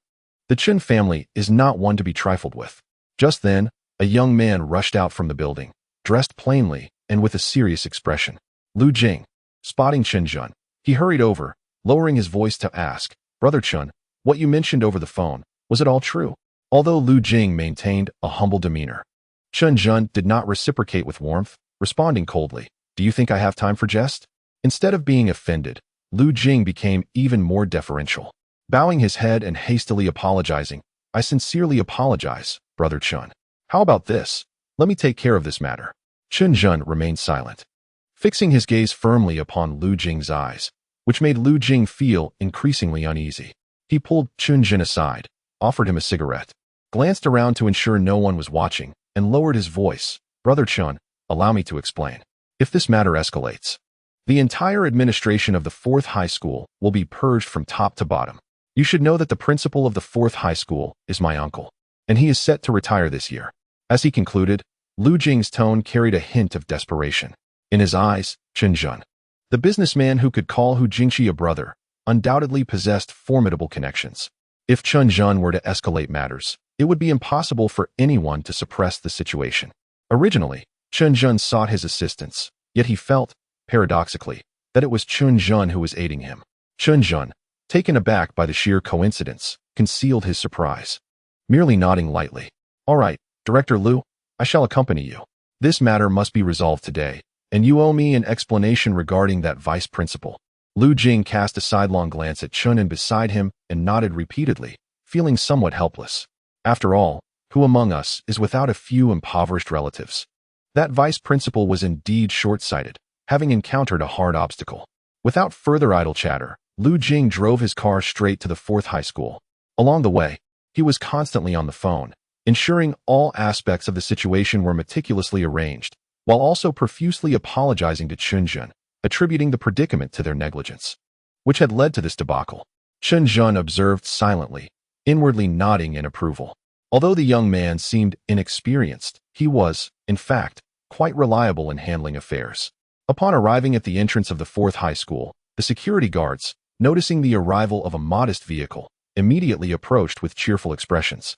The Chen family is not one to be trifled with. Just then, a young man rushed out from the building, dressed plainly and with a serious expression. Lu Jing. Spotting Chen Zhen, he hurried over, lowering his voice to ask, "Brother Chen, what you mentioned over the phone, was it all true?" Although Lu Jing maintained a humble demeanor, Chen Zhen did not reciprocate with warmth, responding coldly, "Do you think I have time for jest?" Instead of being offended, Lu Jing became even more deferential. Bowing his head and hastily apologizing, "I sincerely apologize, Brother Chen. How about this? Let me take care of this matter." Chen Zhen remained silent, fixing his gaze firmly upon Lu Jing's eyes, which made Lu Jing feel increasingly uneasy. He pulled Chen Zhen aside, offered him a cigarette, glanced around to ensure no one was watching, and lowered his voice. "Brother Chen, allow me to explain. If this matter escalates, the entire administration of the 4th high school will be purged from top to bottom. You should know that the principal of the 4th high school is my uncle, and he is set to retire this year." As he concluded, Lu Jing's tone carried a hint of desperation. In his eyes, Chen Zhen, the businessman who could call Hu Jingxi a brother, undoubtedly possessed formidable connections. If Chen Zhen were to escalate matters, it would be impossible for anyone to suppress the situation. Originally, Chen Zhen sought his assistance, yet he felt, paradoxically, that it was Chen Zhen who was aiding him. Chen Zhen, taken aback by the sheer coincidence, concealed his surprise, merely nodding lightly. "All right, Director Lu, I shall accompany you. This matter must be resolved today, and you owe me an explanation regarding that vice principal." Lu Jing cast a sidelong glance at Chen Zhen beside him and nodded repeatedly, feeling somewhat helpless. After all, who among us is without a few impoverished relatives? That vice principal was indeed short-sighted, having encountered a hard obstacle. Without further idle chatter, Lu Jing drove his car straight to the 4th high school. Along the way, he was constantly on the phone, ensuring all aspects of the situation were meticulously arranged, while also profusely apologizing to Chen Zhen, attributing the predicament to their negligence, which had led to this debacle. Chen Zhen observed silently, inwardly nodding in approval. Although the young man seemed inexperienced, he was, in fact, quite reliable in handling affairs. Upon arriving at the entrance of the 4th high school, the security guards, noticing the arrival of a modest vehicle, immediately approached with cheerful expressions.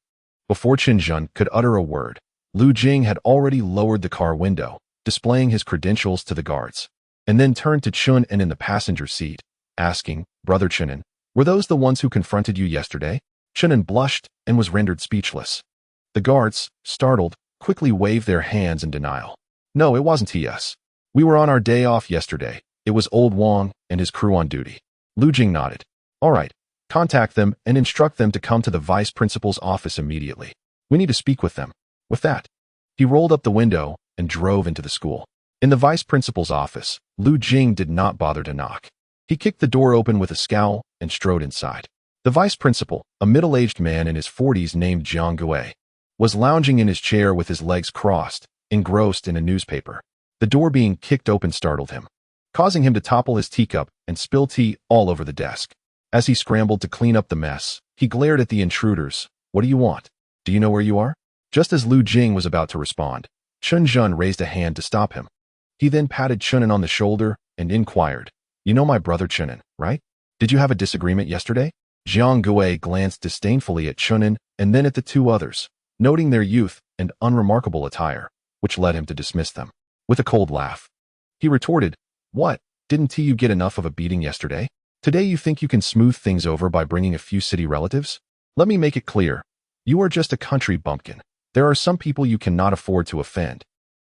Before Chen Zhen could utter a word, Lu Jing had already lowered the car window, displaying his credentials to the guards, and then turned to Chen Zhen in the passenger seat, asking, "Brother Chen Zhen, were those the ones who confronted you yesterday?" Chen Zhen blushed and was rendered speechless. The guards, startled, quickly waved their hands in denial. "No, it wasn't he, yes. We were on our day off yesterday. It was old Wang and his crew on duty." Lu Jing nodded. "All right. Contact them and instruct them to come to the vice principal's office immediately. We need to speak with them." With that, he rolled up the window and drove into the school. In the vice principal's office, Lu Jing did not bother to knock. He kicked the door open with a scowl and strode inside. The vice principal, a middle-aged man in his 40s named Jiang Gui, was lounging in his chair with his legs crossed, engrossed in a newspaper. The door being kicked open startled him, causing him to topple his teacup and spill tea all over the desk. As he scrambled to clean up the mess, he glared at the intruders. "What do you want? Do you know where you are?" Just as Lu Jing was about to respond, Chen Zhen raised a hand to stop him. He then patted Chen Zhen on the shoulder and inquired, "You know my brother Chen Zhen, right? Did you have a disagreement yesterday?" Jiang Gui glanced disdainfully at Chen Zhen and then at the two others, noting their youth and unremarkable attire, which led him to dismiss them. With a cold laugh, he retorted, "What, didn't you get enough of a beating yesterday? Today you think you can smooth things over by bringing a few city relatives? Let me make it clear. You are just a country bumpkin. There are some people you cannot afford to offend.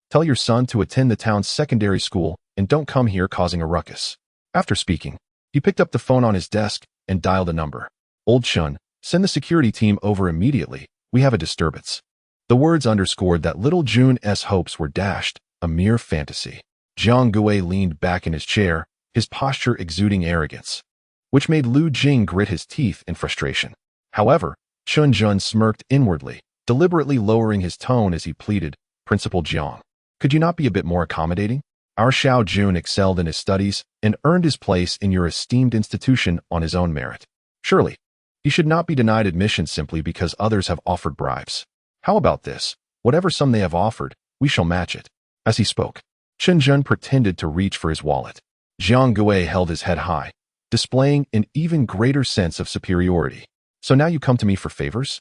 Tell your son to attend the town's secondary school and don't come here causing a ruckus. After speaking, he picked up the phone on his desk and dialed a number. Old Chen, send the security team over immediately. We have a disturbance. The words underscored that little Jun's hopes were dashed, a mere fantasy. Jiang Gui leaned back in his chair, his posture exuding arrogance, which made Lu Jing grit his teeth in frustration. However, Chen Zhen smirked inwardly, deliberately lowering his tone as he pleaded, Principal Jiang, could you not be a bit more accommodating? Our Xiao Jun excelled in his studies and earned his place in your esteemed institution on his own merit. Surely, he should not be denied admission simply because others have offered bribes. How about this? Whatever sum they have offered, we shall match it. As he spoke, Chen Zhen pretended to reach for his wallet. Jiang Gui held his head high, displaying an even greater sense of superiority. So now you come to me for favors?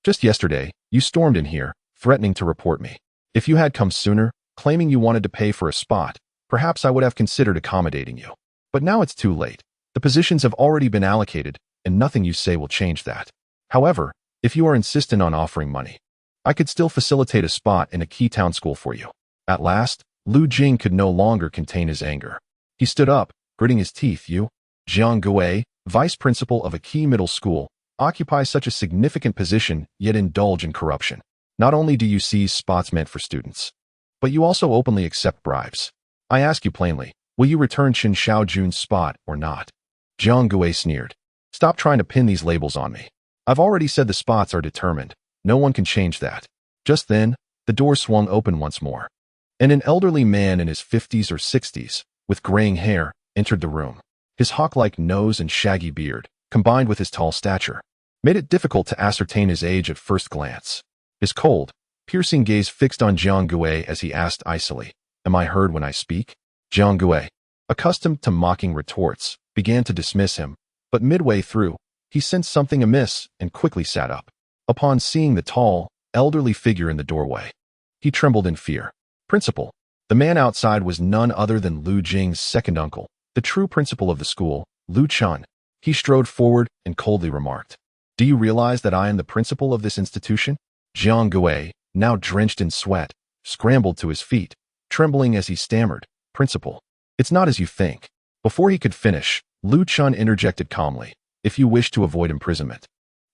Just yesterday, you stormed in here, threatening to report me. If you had come sooner, claiming you wanted to pay for a spot, perhaps I would have considered accommodating you. But now it's too late. The positions have already been allocated, and nothing you say will change that. However, if you are insistent on offering money, I could still facilitate a spot in a key town school for you. At last, Lu Jing could no longer contain his anger. He stood up, gritting his teeth. You, Jiang Gui, vice principal of a key middle school, occupy such a significant position yet indulge in corruption. Not only do you seize spots meant for students, but you also openly accept bribes. I ask you plainly, will you return Chen Xiaojun's spot or not? Jiang Gui sneered. Stop trying to pin these labels on me. I've already said the spots are determined. No one can change that. Just then, the door swung open once more, and an elderly man in his 50s or 60s, with graying hair, entered the room. His hawk-like nose and shaggy beard, combined with his tall stature, made it difficult to ascertain his age at first glance. His cold, piercing gaze fixed on Jiang Gui as he asked icily, Am I heard when I speak? Jiang Gui, accustomed to mocking retorts, began to dismiss him, but midway through, he sensed something amiss and quickly sat up. Upon seeing the tall, elderly figure in the doorway, he trembled in fear. Principal. The man outside was none other than Lu Jing's second uncle, the true principal of the school, Lu Chen. He strode forward and coldly remarked, Do you realize that I am the principal of this institution? Jiang Gui, now drenched in sweat, scrambled to his feet, trembling as he stammered, Principal. It's not as you think. Before he could finish, Lu Chen interjected calmly, If you wish to avoid imprisonment,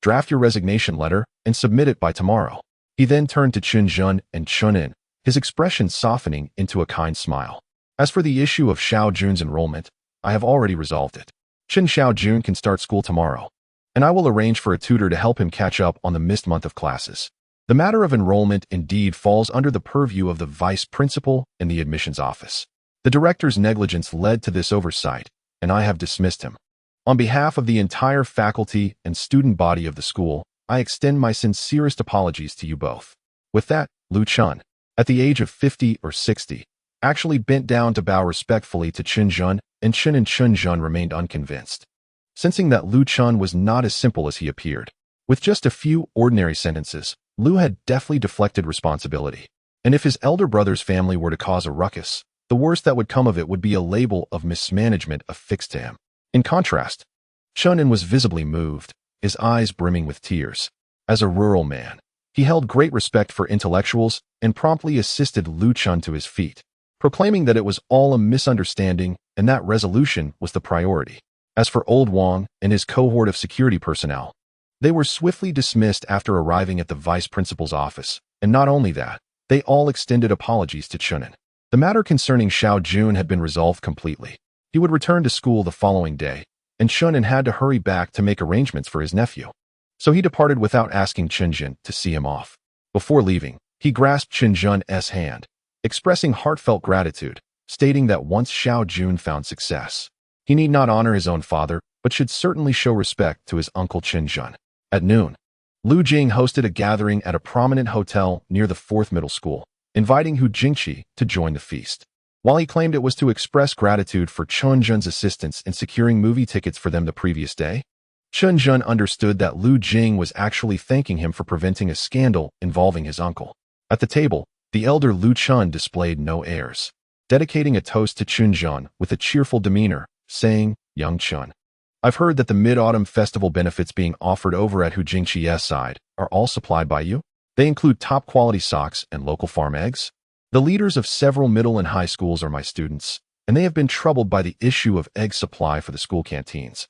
draft your resignation letter and submit it by tomorrow. He then turned to Chen Zhen and Chen Yin, his expression softening into a kind smile. As for the issue of Xiao Jun's enrollment, I have already resolved it. Chen Xiao Jun can start school tomorrow, and I will arrange for a tutor to help him catch up on the missed month of classes. The matter of enrollment indeed falls under the purview of the vice principal in the admissions office. The director's negligence led to this oversight, and I have dismissed him. On behalf of the entire faculty and student body of the school, I extend my sincerest apologies to you both. With that, Lu Chen, at the age of 50 or 60, actually bent down to bow respectfully to Chen Zhen, and Chen Zhen remained unconvinced. Sensing that Lu Chen was not as simple as he appeared, with just a few ordinary sentences, Lu had deftly deflected responsibility. And if his elder brother's family were to cause a ruckus, the worst that would come of it would be a label of mismanagement affixed to him. In contrast, Chen Zhen was visibly moved, his eyes brimming with tears. As a rural man, he held great respect for intellectuals and promptly assisted Lu Chen to his feet, proclaiming that it was all a misunderstanding and that resolution was the priority. As for Old Wang and his cohort of security personnel, they were swiftly dismissed after arriving at the vice principal's office, and not only that, they all extended apologies to Chen Zhen. The matter concerning Xiao Jun had been resolved completely. He would return to school the following day, and Chen Zhen had to hurry back to make arrangements for his nephew. So he departed without asking Chen Zhen to see him off. Before leaving, he grasped Chen Zhen's hand, expressing heartfelt gratitude, stating that once Xiao Jun found success, he need not honor his own father, but should certainly show respect to his uncle Chen Zhen. At noon, Lu Jing hosted a gathering at a prominent hotel near the 4th middle school, inviting Hu Jingqi to join the feast. While he claimed it was to express gratitude for Chen Zhen's assistance in securing movie tickets for them the previous day, Chen Zhen understood that Lu Jing was actually thanking him for preventing a scandal involving his uncle. At the table, the elder Lu Chen displayed no airs, dedicating a toast to Chen Zhen with a cheerful demeanor, saying, Young Chen, I've heard that the Mid-Autumn Festival benefits being offered over at Hu Jingqi's side are all supplied by you. They include top-quality socks and local farm eggs. The leaders of several middle and high schools are my students, and they have been troubled by the issue of egg supply for the school canteens,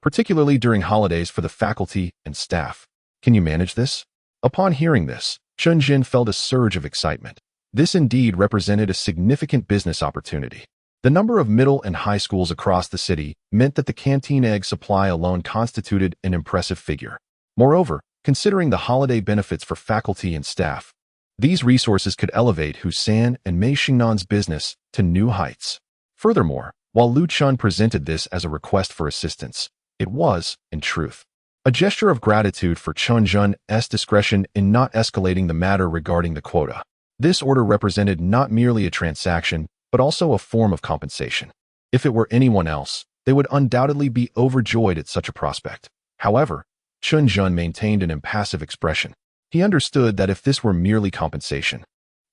particularly during holidays for the faculty and staff. Can you manage this? Upon hearing this, Chen Zhen felt a surge of excitement. This indeed represented a significant business opportunity. The number of middle and high schools across the city meant that the canteen egg supply alone constituted an impressive figure. Moreover, considering the holiday benefits for faculty and staff, these resources could elevate Hu San and Mei Xingnan's business to new heights. Furthermore, while Lu Chun presented this as a request for assistance, it was, in truth, a gesture of gratitude for Chen Zhen's discretion in not escalating the matter regarding the quota. This order represented not merely a transaction, but also a form of compensation. If it were anyone else, they would undoubtedly be overjoyed at such a prospect. However, Chen Zhen maintained an impassive expression. He understood that if this were merely compensation,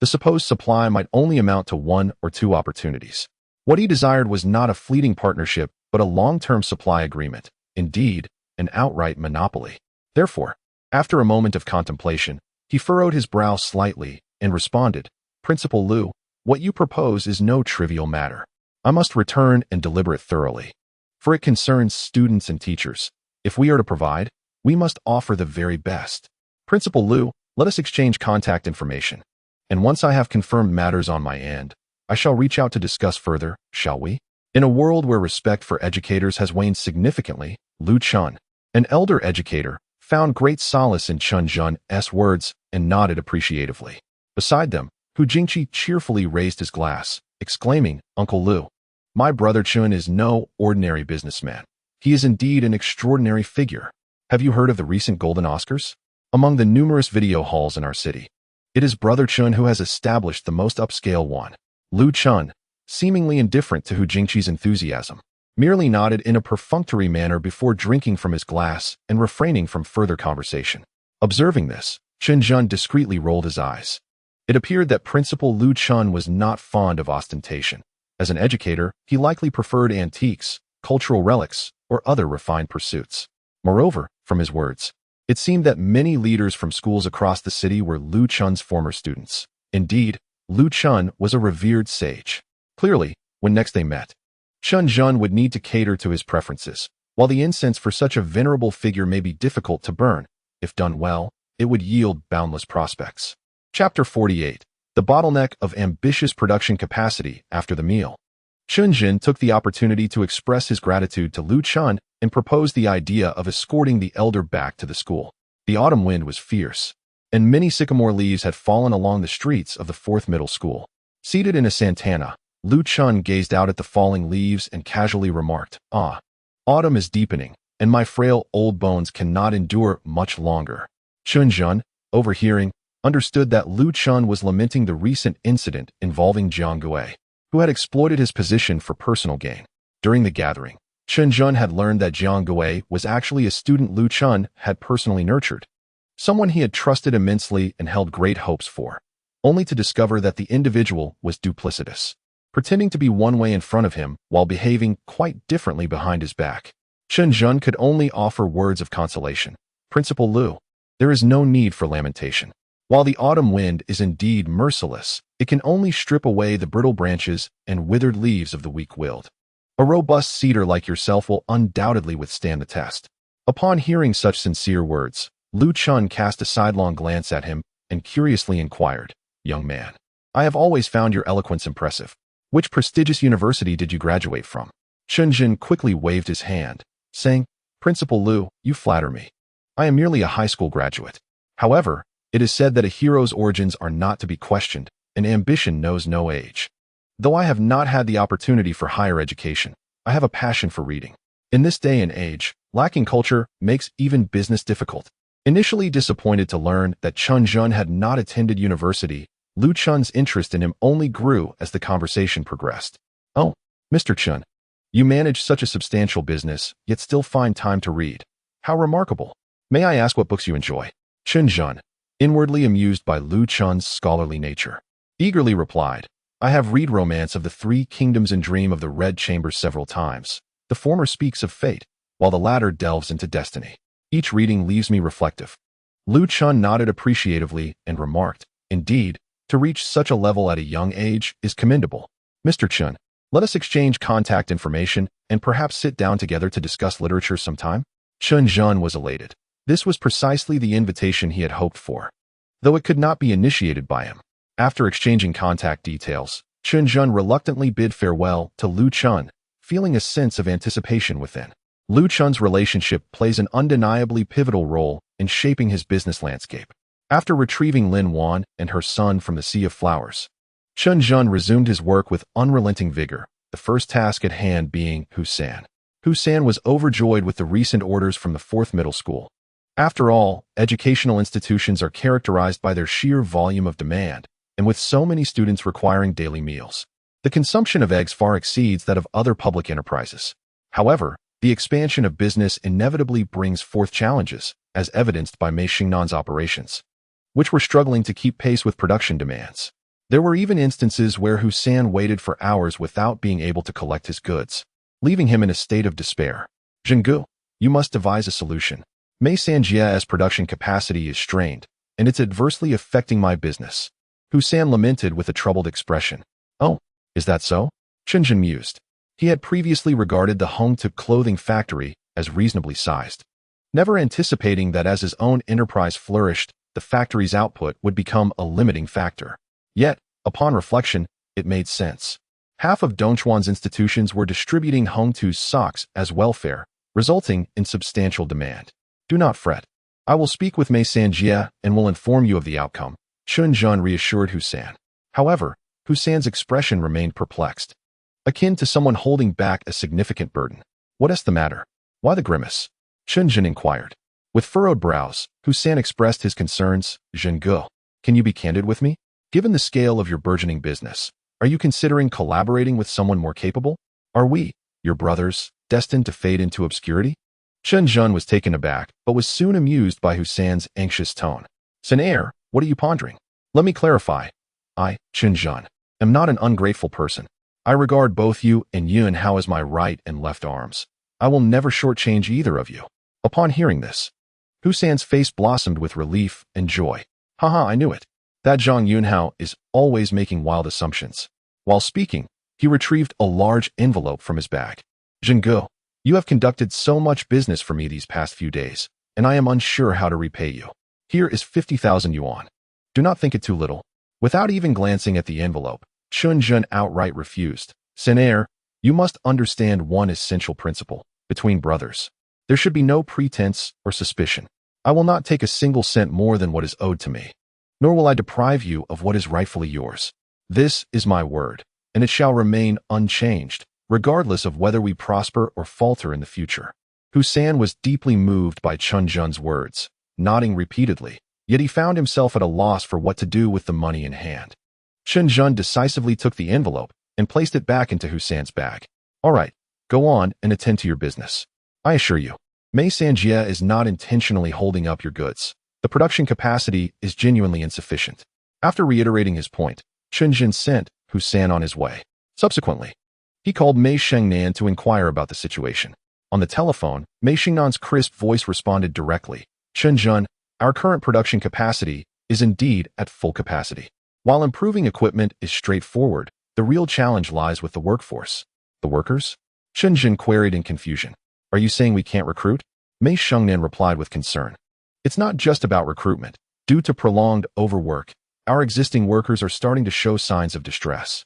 the supposed supply might only amount to 1 or 2 opportunities. What he desired was not a fleeting partnership, but a long-term supply agreement, indeed, an outright monopoly. Therefore, after a moment of contemplation, he furrowed his brow slightly and responded, "Principal Lu, what you propose is no trivial matter. I must return and deliberate thoroughly, for it concerns students and teachers. If we are to provide, we must offer the very best. Principal Lu, let us exchange contact information, and once I have confirmed matters on my end, I shall reach out to discuss further, shall we?" In a world where respect for educators has waned significantly, Lu Chun, an elder educator, found great solace in Chen Zhen's words and nodded appreciatively. Beside them, Hu Jingqi cheerfully raised his glass, exclaiming, "Uncle Lu, my brother Chun is no ordinary businessman. He is indeed an extraordinary figure. Have you heard of the recent Golden Oscars? Among the numerous video halls in our city, it is brother Chun who has established the most upscale one." Lu Chun, seemingly indifferent to Hu Jingqi's enthusiasm, merely nodded in a perfunctory manner before drinking from his glass and refraining from further conversation. Observing this, Chen Zhen discreetly rolled his eyes. It appeared that Principal Lu Chun was not fond of ostentation. As an educator, he likely preferred antiques, cultural relics, or other refined pursuits. Moreover, from his words, it seemed that many leaders from schools across the city were Lu Chun's former students. Indeed, Lu Chun was a revered sage. Clearly, when next they met, Chen Zhen would need to cater to his preferences. While the incense for such a venerable figure may be difficult to burn, if done well, it would yield boundless prospects. Chapter 48. The bottleneck of ambitious production capacity after the meal. Chen Zhen took the opportunity to express his gratitude to Lu Chun and proposed the idea of escorting the elder back to the school. The autumn wind was fierce, and many sycamore leaves had fallen along the streets of the 4th middle school. Seated in a santana, Lu Chun gazed out at the falling leaves and casually remarked, "Ah, autumn is deepening, and my frail old bones cannot endure much longer." Chen Zhen, overhearing, understood that Lu Chun was lamenting the recent incident involving Jiang Gui, who had exploited his position for personal gain. During the gathering, Chen Zhen had learned that Jiang Gui was actually a student Lu Chun had personally nurtured, someone he had trusted immensely and held great hopes for, only to discover that the individual was duplicitous, pretending to be one way in front of him while behaving quite differently behind his back. Chen Zhen could only offer words of consolation. "Principal Lu, there is no need for lamentation. While the autumn wind is indeed merciless, it can only strip away the brittle branches and withered leaves of the weak-willed. A robust cedar like yourself will undoubtedly withstand the test." Upon hearing such sincere words, Lu Chun cast a sidelong glance at him and curiously inquired, "Young man, I have always found your eloquence impressive. Which prestigious university did you graduate from?" Chen Zhen quickly waved his hand, saying, "Principal Lu, you flatter me. I am merely a high school graduate. However, it is said that a hero's origins are not to be questioned, and ambition knows no age. Though I have not had the opportunity for higher education, I have a passion for reading. In this day and age, lacking culture makes even business difficult." Initially disappointed to learn that Chen Zhen had not attended university, Lu Chun's interest in him only grew as the conversation progressed. "Oh, Mr. Chen, you manage such a substantial business, yet still find time to read. How remarkable. May I ask what books you enjoy?" Chen Zhen, inwardly amused by Lu Chun's scholarly nature, eagerly replied, "I have read Romance of the Three Kingdoms and Dream of the Red Chamber several times. The former speaks of fate, while the latter delves into destiny. Each reading leaves me reflective." Lu Chun nodded appreciatively and remarked, "Indeed, to reach such a level at a young age is commendable. Mr. Chen, Let us exchange contact information and perhaps sit down together to discuss literature sometime? Chen Zhen was elated. This was precisely the invitation he had hoped for, though it could not be initiated by him. After exchanging contact details, Chen Zhen reluctantly bid farewell to Lu Chun, feeling a sense of anticipation within. Lu Chun's relationship plays an undeniably pivotal role in shaping his business landscape. After retrieving Lin Wan and her son from the Sea of Flowers, Chen Zhen resumed his work with unrelenting vigor, the first task at hand being Husan. Husan was overjoyed with the recent orders from the 4th middle school. After all, educational institutions are characterized by their sheer volume of demand, and with so many students requiring daily meals, the consumption of eggs far exceeds that of other public enterprises. However, the expansion of business inevitably brings forth challenges, as evidenced by Mei Xingnan's operations, which were struggling to keep pace with production demands. There were even instances where Husan waited for hours without being able to collect his goods, leaving him in a state of despair. Zhenggu, you must devise a solution. Mei Sanjia's production capacity is strained, and it's adversely affecting my business. Husan lamented with a troubled expression. Oh, is that so? Chen Zhen mused. He had previously regarded the Hongtu clothing factory as reasonably sized, never anticipating that as his own enterprise flourished, the factory's output would become a limiting factor. Yet, upon reflection, it made sense. Half of Dongchuan's institutions were distributing Hongtu's socks as welfare, resulting in substantial demand. Do not fret. I will speak with Mei Sanjia and will inform you of the outcome, Chen Zhen reassured Husan. However, Husan's expression remained perplexed, akin to someone holding back a significant burden. What is the matter? Why the grimace? Chen Zhen inquired. With furrowed brows, Husan expressed his concerns. Zhenggu, can you be candid with me? Given the scale of your burgeoning business, are you considering collaborating with someone more capable? Are we, your brothers, destined to fade into obscurity? Chen Zhen was taken aback, but was soon amused by Husan's anxious tone. Sanair, what are you pondering? Let me clarify. I, Chen Zhen, am not an ungrateful person. I regard both you and Yun Hao as my right and left arms. I will never shortchange either of you. Upon hearing this, Husan's face blossomed with relief and joy. Haha, I knew it. That Zhang Yunhao is always making wild assumptions. While speaking, he retrieved a large envelope from his bag. Zhenggu, you have conducted so much business for me these past few days, and I am unsure how to repay you. Here is 50,000 yuan. Do not think it too little. Without even glancing at the envelope, Chen Zhen outright refused. Sanair, you must understand one essential principle. Between brothers, there should be no pretense or suspicion. I will not take a single cent more than what is owed to me, nor will I deprive you of what is rightfully yours. This is my word, and it shall remain unchanged, regardless of whether we prosper or falter in the future. Husan was deeply moved by Chen Zhen's words, nodding repeatedly, yet he found himself at a loss for what to do with the money in hand. Chen Zhen decisively took the envelope and placed it back into Husan's bag. All right, go on and attend to your business. I assure you, Mei Sanjia is not intentionally holding up your goods. The production capacity is genuinely insufficient. After reiterating his point, Chen Zhen sent Husan on his way. Subsequently, he called Mei Xingnan to inquire about the situation. On the telephone, Mei Xingnan's crisp voice responded directly. Chen Zhen, our current production capacity is indeed at full capacity. While improving equipment is straightforward, the real challenge lies with the workforce. The workers? Chen Zhen queried in confusion. Are you saying we can't recruit? Mei Xingnan replied with concern. It's not just about recruitment. Due to prolonged overwork, our existing workers are starting to show signs of distress.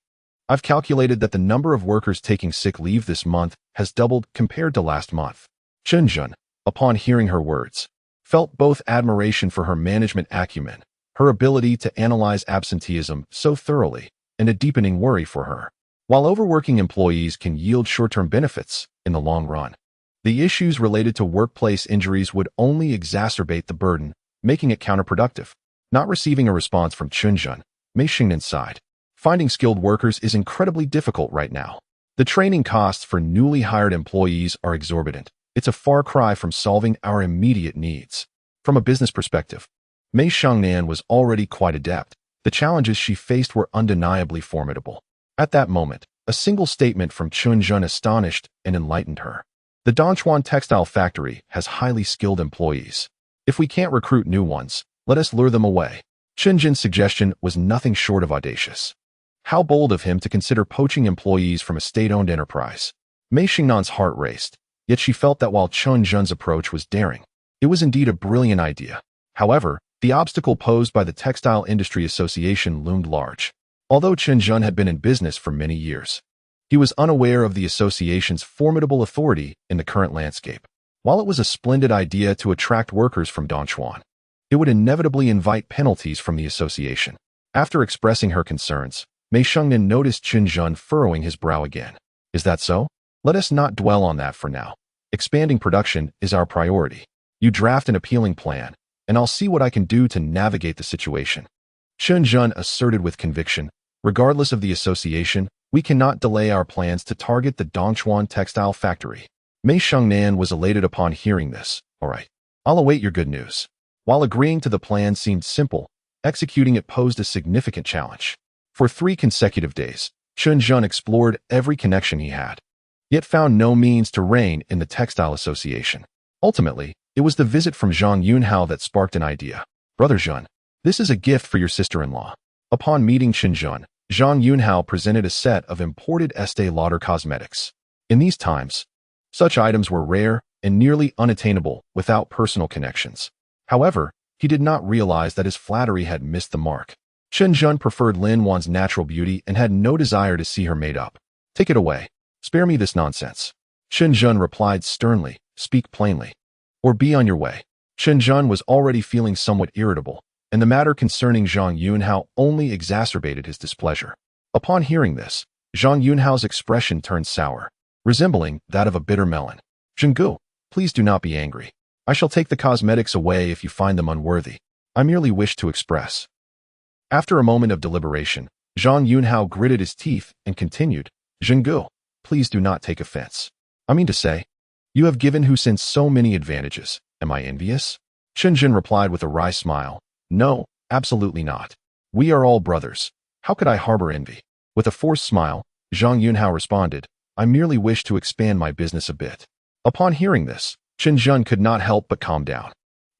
I've calculated that the number of workers taking sick leave this month has doubled compared to last month. Chen Zhen, upon hearing her words, felt both admiration for her management acumen, her ability to analyze absenteeism so thoroughly, and a deepening worry for her. While overworking employees can yield short-term benefits in the long run, the issues related to workplace injuries would only exacerbate the burden, making it counterproductive. Not receiving a response from Chen Zhen, Mei Xingnan sighed. Finding skilled workers is incredibly difficult right now. The training costs for newly hired employees are exorbitant. It's a far cry from solving our immediate needs. From a business perspective, Mei Xingnan was already quite adept. The challenges she faced were undeniably formidable. At that moment, a single statement from Chen Zhen astonished and enlightened her. The Dongchuan textile factory has highly skilled employees. If we can't recruit new ones, let us lure them away. Chen Zhen's suggestion was nothing short of audacious. How bold of him to consider poaching employees from a state-owned enterprise. Mei Xingnan's heart raced, yet she felt that while Chen Zhen's approach was daring, it was indeed a brilliant idea. However, the obstacle posed by the Textile Industry Association loomed large. Although Chen Zhen had been in business for many years, he was unaware of the association's formidable authority in the current landscape. While it was a splendid idea to attract workers from Dongchuan, it would inevitably invite penalties from the association. After expressing her concerns, Mei Xingnan noticed Chen Zhen furrowing his brow again. Is that so? Let us not dwell on that for now. Expanding production is our priority. You draft an appealing plan, and I'll see what I can do to navigate the situation. Chen Zhen asserted with conviction. Regardless of the association, we cannot delay our plans to target the Dongchuan textile factory. Mei Xingnan was elated upon hearing this. All right, I'll await your good news. While agreeing to the plan seemed simple, executing it posed a significant challenge. For 3 consecutive days, Chen Zhen explored every connection he had, yet found no means to rein in the textile association. Ultimately, it was the visit from Zhang Yunhao that sparked an idea. Brother Zhen, this is a gift for your sister-in-law. Upon meeting Chen Zhen, Zhang Yunhao presented a set of imported Estee Lauder cosmetics. In these times, such items were rare and nearly unattainable without personal connections. However, he did not realize that his flattery had missed the mark. Chen Zhen preferred Lin Wan's natural beauty and had no desire to see her made up. Take it away. Spare me this nonsense. Chen Zhen replied sternly, speak plainly, or be on your way. Chen Zhen was already feeling somewhat irritable, and the matter concerning Zhang Yunhao only exacerbated his displeasure. Upon hearing this, Zhang Yunhao's expression turned sour, resembling that of a bitter melon. Zhenggu, please do not be angry. I shall take the cosmetics away if you find them unworthy. I merely wish to express. After a moment of deliberation, Zhang Yunhao gritted his teeth and continued, Zhenggu, please do not take offense. I mean to say, you have given Hu Xin so many advantages. Am I envious? Chen Zhen replied with a wry smile. No, absolutely not. We are all brothers. How could I harbor envy? With a forced smile, Zhang Yunhao responded, I merely wish to expand my business a bit. Upon hearing this, Chen Zhen could not help but calm down.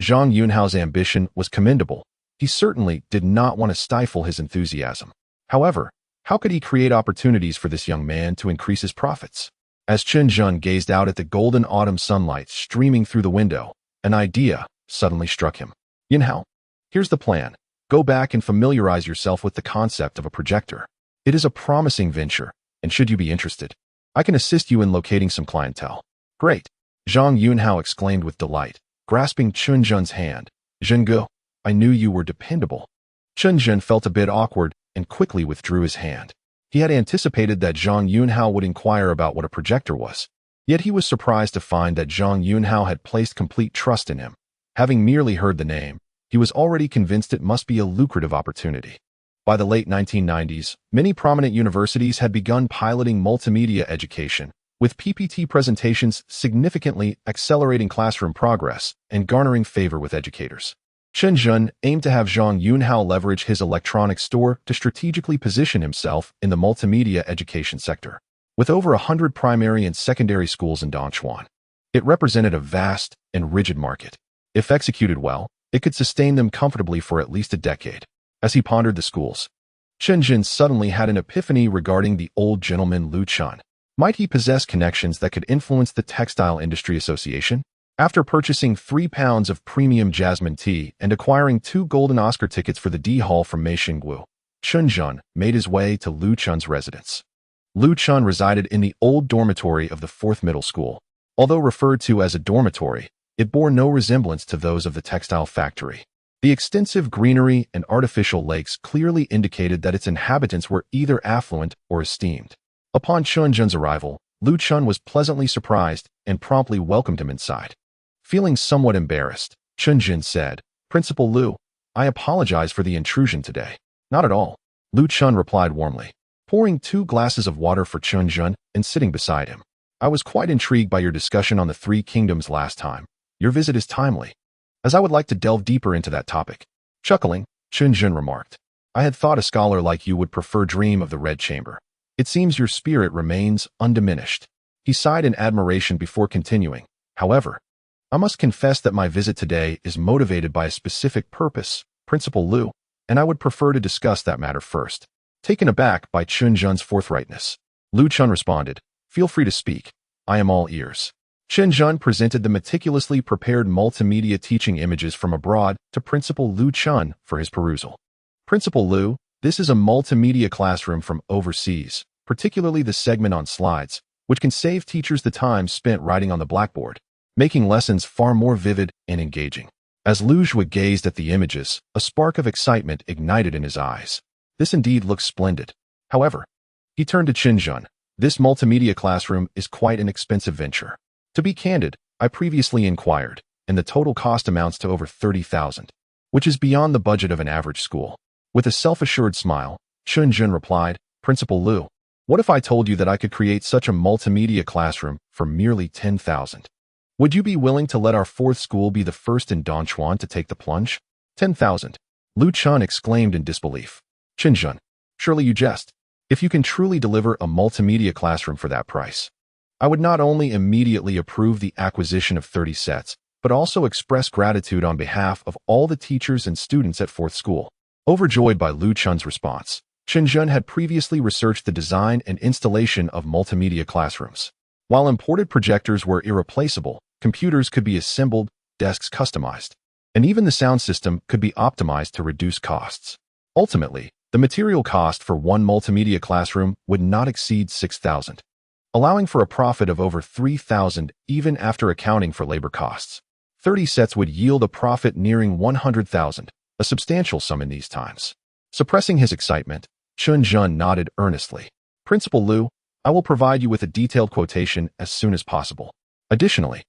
Zhang Yunhao's ambition was commendable. He certainly did not want to stifle his enthusiasm. However, how could he create opportunities for this young man to increase his profits? As Chen Zhen gazed out at the golden autumn sunlight streaming through the window, an idea suddenly struck him. Yunhao, here's the plan. Go back and familiarize yourself with the concept of a projector. It is a promising venture, and should you be interested, I can assist you in locating some clientele. Great! Zhang Yunhao exclaimed with delight, grasping Chen Zhen's hand. Zhenggu, I knew you were dependable. Chen Zhen felt a bit awkward and quickly withdrew his hand. He had anticipated that Zhang Yunhao would inquire about what a projector was, yet he was surprised to find that Zhang Yunhao had placed complete trust in him. Having merely heard the name, he was already convinced it must be a lucrative opportunity. By the late 1990s, many prominent universities had begun piloting multimedia education, with PPT presentations significantly accelerating classroom progress and garnering favor with educators. Chen Zhen aimed to have Zhang Yunhao leverage his electronics store to strategically position himself in the multimedia education sector. With over 100 primary and secondary schools in Dongchuan, it represented a vast and rigid market. If executed well, it could sustain them comfortably for at least a decade. As he pondered the schools, Chen Zhen suddenly had an epiphany regarding the old gentleman Lu Chun. Might he possess connections that could influence the Textile Industry Association? After purchasing 3 pounds of premium jasmine tea and acquiring 2 golden Oscar tickets for the D Hall from Mei Xingguo, Chen Zhen made his way to Lu Chun's residence. Lu Chun resided in the old dormitory of the 4th Middle School. Although referred to as a dormitory, it bore no resemblance to those of the textile factory. The extensive greenery and artificial lakes clearly indicated that its inhabitants were either affluent or esteemed. Upon Chen Zhen's arrival, Lu Chun was pleasantly surprised and promptly welcomed him inside. Feeling somewhat embarrassed, Chen Zhen said, Principal Lu, I apologize for the intrusion today. Not at all, Lu Chun replied warmly, pouring 2 glasses of water for Chen Zhen and sitting beside him. I was quite intrigued by your discussion on the 3 kingdoms last time. Your visit is timely, as I would like to delve deeper into that topic. Chuckling, Chen Zhen remarked, I had thought a scholar like you would prefer dream of the Red Chamber. It seems your spirit remains undiminished. He sighed in admiration before continuing. However, I must confess that my visit today is motivated by a specific purpose, Principal Lu, and I would prefer to discuss that matter first. Taken aback by Chen Zhen's forthrightness, Lu Chun responded, "Feel free to speak. I am all ears." Chen Zhen presented the meticulously prepared multimedia teaching images from abroad to Principal Lu Chun for his perusal. "Principal Lu, this is a multimedia classroom from overseas, particularly the segment on slides, which can save teachers the time spent writing on the blackboard, making lessons far more vivid and engaging." As Lu Zhui gazed at the images, a spark of excitement ignited in his eyes. This indeed looks splendid. However, he turned to Chen Zhen. "This multimedia classroom is quite an expensive venture. To be candid, I previously inquired, and the total cost amounts to over 30,000, which is beyond the budget of an average school." With a self-assured smile, Chen Zhen replied, "Principal Lu, what if I told you that I could create such a multimedia classroom for merely 10,000? Would you be willing to let our fourth school be the first in Donchuan to take the plunge?" 10,000. Lu Chun exclaimed in disbelief. "Chen Zhen, surely you jest. If you can truly deliver a multimedia classroom for that price, I would not only immediately approve the acquisition of 30 sets, but also express gratitude on behalf of all the teachers and students at fourth school." Overjoyed by Lu Chun's response, Chen Zhen had previously researched the design and installation of multimedia classrooms. While imported projectors were irreplaceable, computers could be assembled, desks customized, and even the sound system could be optimized to reduce costs. Ultimately, the material cost for one multimedia classroom would not exceed 6,000. Allowing for a profit of over 3,000 even after accounting for labor costs. 30 sets would yield a profit nearing 100,000, a substantial sum in these times. Suppressing his excitement, Chen Zhen nodded earnestly. "Principal Lu, I will provide you with a detailed quotation as soon as possible. Additionally,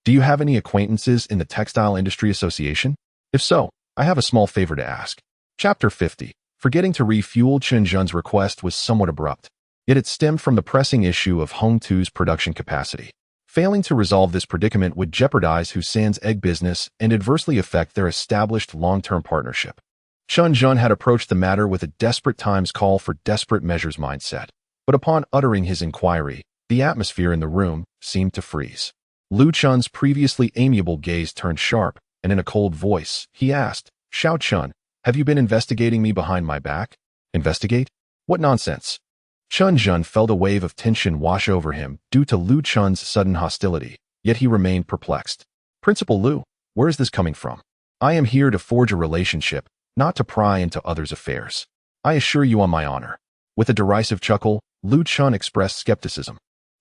do you have any acquaintances in the Textile Industry Association? If so, I have a small favor to ask." Chapter 50. Forgetting to refuel. Chen Zhen's request was somewhat abrupt, yet it stemmed from the pressing issue of Hong Tu's production capacity. Failing to resolve this predicament would jeopardize Husan's egg business and adversely affect their established long-term partnership. Chen Zhen had approached the matter with a desperate times call for desperate measures mindset, but upon uttering his inquiry, the atmosphere in the room seemed to freeze. Lu Chun's previously amiable gaze turned sharp, and in a cold voice, he asked, "Xiao Chun, have you been investigating me behind my back?" "Investigate? What nonsense!" Chen Zhen felt a wave of tension wash over him due to Lu Chun's sudden hostility, yet he remained perplexed. "Principal Lu, where is this coming from? I am here to forge a relationship, not to pry into others' affairs. I assure you on my honor." With a derisive chuckle, Lu Chun expressed skepticism.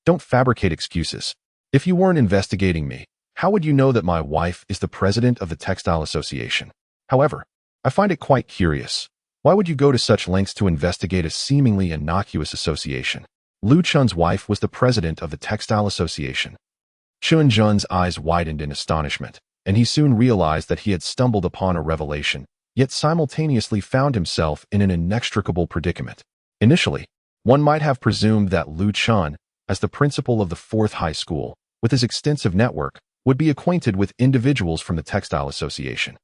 "Don't fabricate excuses. If you weren't investigating me, how would you know that my wife is the president of the Textile Association? However, I find it quite curious. Why would you go to such lengths to investigate a seemingly innocuous association?" Lu Chun's wife was the president of the Textile Association. Chen Zhen's eyes widened in astonishment, and he soon realized that he had stumbled upon a revelation, yet simultaneously found himself in an inextricable predicament. Initially, one might have presumed that Lu Chun, as the principal of the fourth high school, with his extensive network, would be acquainted with individuals from the Textile Association.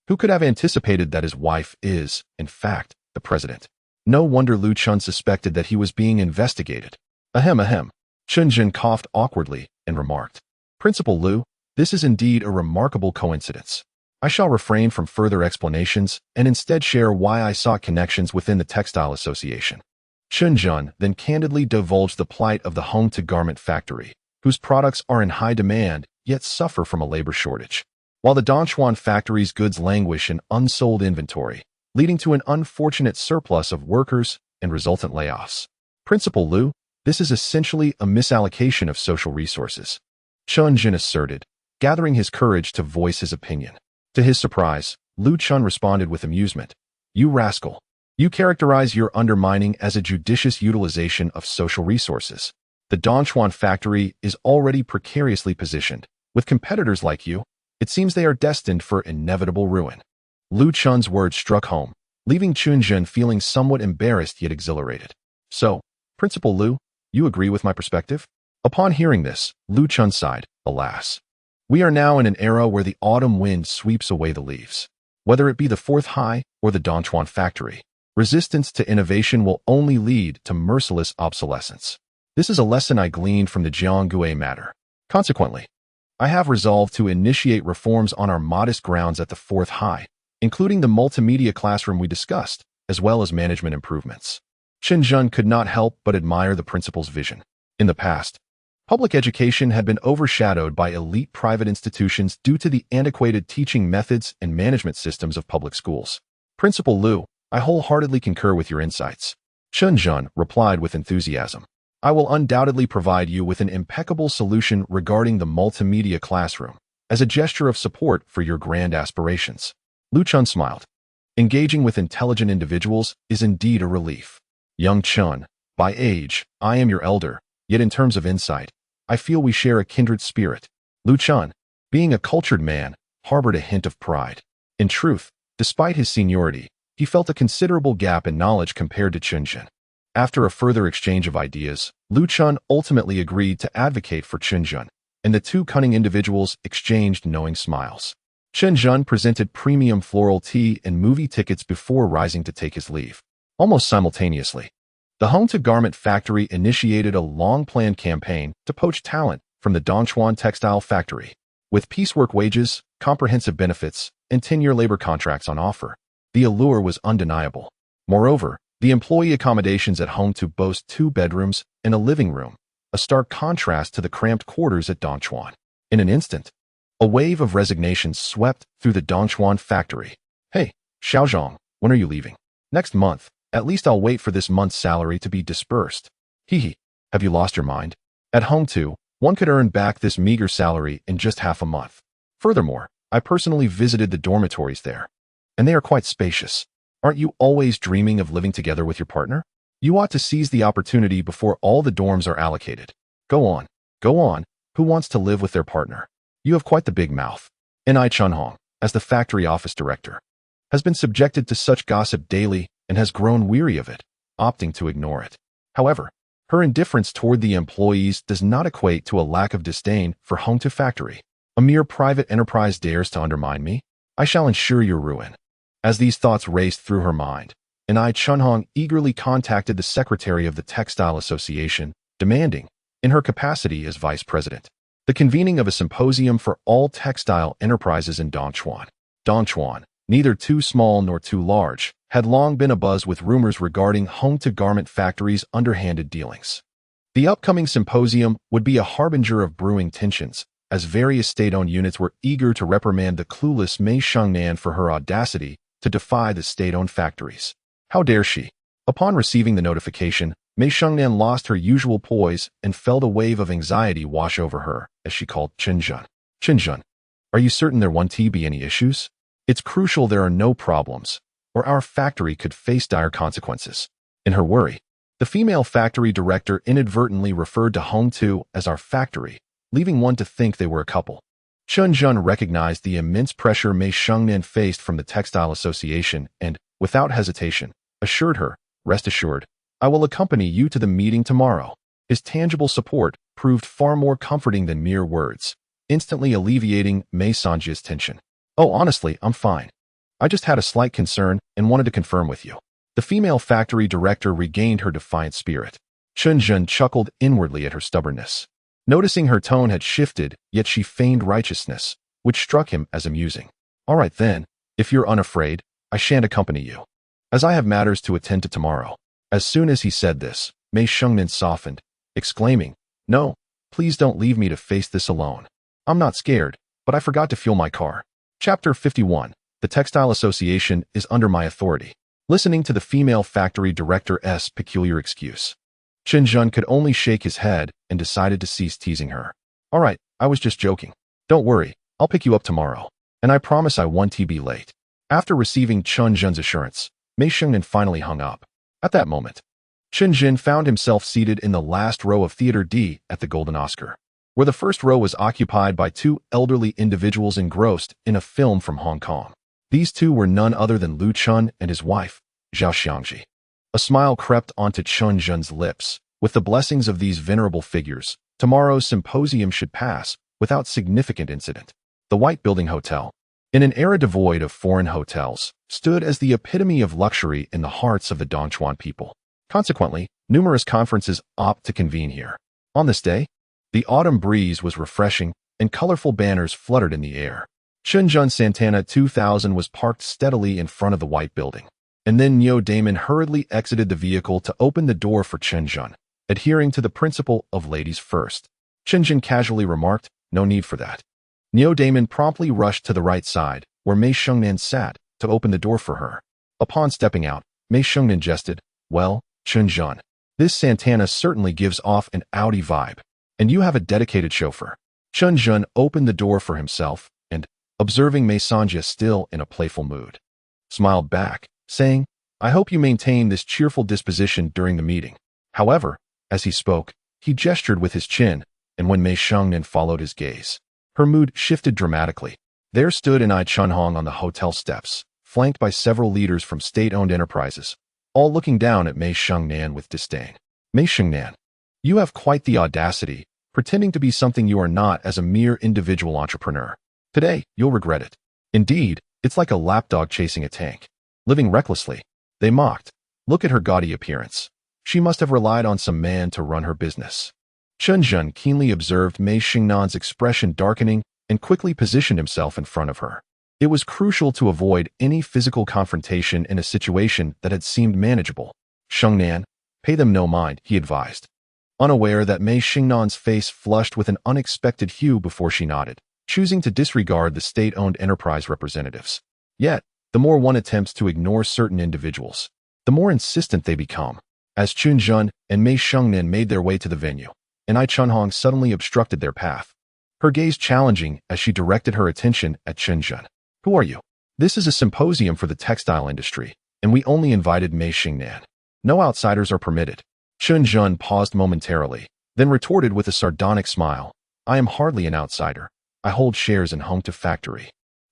Who could have anticipated that his wife is, in fact, the president? No wonder Lu Chun suspected that he was being investigated. Ahem ahem. Chen Zhen coughed awkwardly and remarked, "Principal Lu, this is indeed a remarkable coincidence. I shall refrain from further explanations and instead share why I sought connections within the Textile Association." Chen Zhen then candidly divulged the plight of the Hong Tu garment factory, whose products are in high demand yet suffer from a labor shortage, while the Donchuan factory's goods languish in unsold inventory, leading to an unfortunate surplus of workers and resultant layoffs. "Principal Lu, this is essentially a misallocation of social resources," Chen Zhen asserted, gathering his courage to voice his opinion. To his surprise, Lu Chun responded with amusement. "You rascal. You characterize your undermining as a judicious utilization of social resources. The Donchuan factory is already precariously positioned. With competitors like you, it seems they are destined for inevitable ruin." Lu Chun's words struck home, leaving Chen Zhen feeling somewhat embarrassed yet exhilarated. "So, Principal Lu, you agree with my perspective?" Upon hearing this, Lu Chun sighed, "Alas. We are now in an era where the autumn wind sweeps away the leaves. Whether it be the fourth high or the Donchuan factory, resistance to innovation will only lead to merciless obsolescence. This is a lesson I gleaned from the Jianggui matter. Consequently, I have resolved to initiate reforms on our modest grounds at the fourth high, including the multimedia classroom we discussed, as well as management improvements. Chen Zhen could not help but admire the principal's vision. In the past, public education had been overshadowed by elite private institutions due to the antiquated teaching methods and management systems of public schools. Principal Liu, I wholeheartedly concur with your insights. Chen Zhen replied with enthusiasm. I will undoubtedly provide you with an impeccable solution regarding the multimedia classroom, as a gesture of support for your grand aspirations. Lu Chun smiled. Engaging with intelligent individuals is indeed a relief. Young Chun, by age, I am your elder, yet in terms of insight, I feel we share a kindred spirit. Lu Chun, being a cultured man, harbored a hint of pride. In truth, despite his seniority, he felt a considerable gap in knowledge compared to Chen Zhen. After a further exchange of ideas, Lu Chun ultimately agreed to advocate for Chen Zhen, and the two cunning individuals exchanged knowing smiles. Chen Zhen presented premium floral tea and movie tickets before rising to take his leave. Almost simultaneously, the home-to-garment factory initiated a long-planned campaign to poach talent from the Dongchuan textile factory. With piecework wages, comprehensive benefits, and 10-year labor contracts on offer, the allure was undeniable. Moreover, the employee accommodations at home to boast 2 bedrooms and a living room, a stark contrast to the cramped quarters at Dongchuan. In an instant, a wave of resignation swept through the Dongchuan factory. Hey, Xiaozhong, when are you leaving? Next month. At least I'll wait for this month's salary to be dispersed. Hee, have you lost your mind? At home too, one could earn back this meager salary in just half a month. Furthermore, I personally visited the dormitories there, and they are quite spacious. Aren't you always dreaming of living together with your partner? You ought to seize the opportunity before all the dorms are allocated. Go on. Who wants to live with their partner? You have quite the big mouth. N.I. Chunhong, as the factory office director, has been subjected to such gossip daily and has grown weary of it, opting to ignore it. However, her indifference toward the employees does not equate to a lack of disdain for home to factory. A mere private enterprise dares to undermine me? I shall ensure your ruin. As these thoughts raced through her mind, N.I. Chunhong eagerly contacted the secretary of the Textile Association, demanding, in her capacity as vice president, the convening of a symposium for all textile enterprises in Dongchuan. Dongchuan, neither too small nor too large, had long been abuzz with rumors regarding home-to-garment factories' underhanded dealings. The upcoming symposium would be a harbinger of brewing tensions, as various state-owned units were eager to reprimand the clueless Mei Shengnan for her audacity to defy the state-owned factories. How dare she? Upon receiving the notification, Mei Shengnan lost her usual poise and felt a wave of anxiety wash over her, as she called Chen Zhen. Chen Zhen, are you certain there won't be any issues? It's crucial there are no problems, or our factory could face dire consequences. In her worry, the female factory director inadvertently referred to Home 2 as our factory, leaving one to think they were a couple. Chen Zhen recognized the immense pressure Mei Shengnan faced from the Textile Association and, without hesitation, assured her, rest assured, I will accompany you to the meeting tomorrow. His tangible support proved far more comforting than mere words, instantly alleviating Mei Sanjia's tension. Oh, honestly, I'm fine. I just had a slight concern and wanted to confirm with you. The female factory director regained her defiant spirit. Chen Zhen chuckled inwardly at her stubbornness. Noticing her tone had shifted, yet she feigned righteousness, which struck him as amusing. All right then, if you're unafraid, I shan't accompany you, as I have matters to attend to tomorrow. As soon as he said this, Mei Shengnan softened, exclaiming, No, please don't leave me to face this alone. I'm not scared, but I forgot to fuel my car. Chapter 51. The Textile Association is under my authority. Listening to the female factory director's peculiar excuse, Chen Zhen could only shake his head and decided to cease teasing her. All right, I was just joking. Don't worry, I'll pick you up tomorrow, and I promise I won't be late. After receiving Chen Zhen's assurance, Mei Shengnan finally hung up. At that moment, Chen Zhen found himself seated in the last row of Theater D at the Golden Oscar, where the first row was occupied by 2 elderly individuals engrossed in a film from Hong Kong. These 2 were none other than Lu Chun and his wife, Zhao Xiangji. A smile crept onto Chen Zhen's lips. With the blessings of these venerable figures, tomorrow's symposium should pass without significant incident. The White Building Hotel, in an era devoid of foreign hotels, stood as the epitome of luxury in the hearts of the Dongchuan people. Consequently, numerous conferences opt to convene here. On this day, the autumn breeze was refreshing and colorful banners fluttered in the air. Shenzhen Santana 2000 was parked steadily in front of the White Building. And then Neo Damon hurriedly exited the vehicle to open the door for Chen Zhen, adhering to the principle of ladies first. Chen Zhen casually remarked, "No need for that." Neo Damon promptly rushed to the right side, where Mei Shengnan sat, to open the door for her. Upon stepping out, Mei Shengnan jested, "Well, Chen Zhen, this Santana certainly gives off an Audi vibe. And you have a dedicated chauffeur." Chen Zhen opened the door for himself and, observing Mei Sanja still in a playful mood, smiled back, saying, "I hope you maintain this cheerful disposition during the meeting." However, as he spoke, he gestured with his chin, and when Mei Shengnan followed his gaze, her mood shifted dramatically. There stood Ai Chunhong on the hotel steps, flanked by several leaders from state-owned enterprises, all looking down at Mei Shengnan with disdain. "Mei Shengnan, you have quite the audacity, pretending to be something you are not as a mere individual entrepreneur. Today, you'll regret it. Indeed, it's like a lapdog chasing a tank. Living recklessly." They mocked. "Look at her gaudy appearance. She must have relied on some man to run her business." Chen Zhen keenly observed Mei Shengnan's expression darkening and quickly positioned himself in front of her. It was crucial to avoid any physical confrontation in a situation that had seemed manageable. "Shengnan, pay them no mind," he advised, unaware that Mei Shengnan's face flushed with an unexpected hue before she nodded, choosing to disregard the state-owned enterprise representatives. Yet, the more one attempts to ignore certain individuals, the more insistent they become. As Chen Zhen and Mei Shengnan made their way to the venue, Ai Chunhong suddenly obstructed their path, her gaze challenging as she directed her attention at Chen Zhen. "Who are you? This is a symposium for the textile industry, and we only invited Mei Shengnan. No outsiders are permitted." Chen Zhen paused momentarily, then retorted with a sardonic smile, "I am hardly an outsider. I hold shares in Hongtu Factory.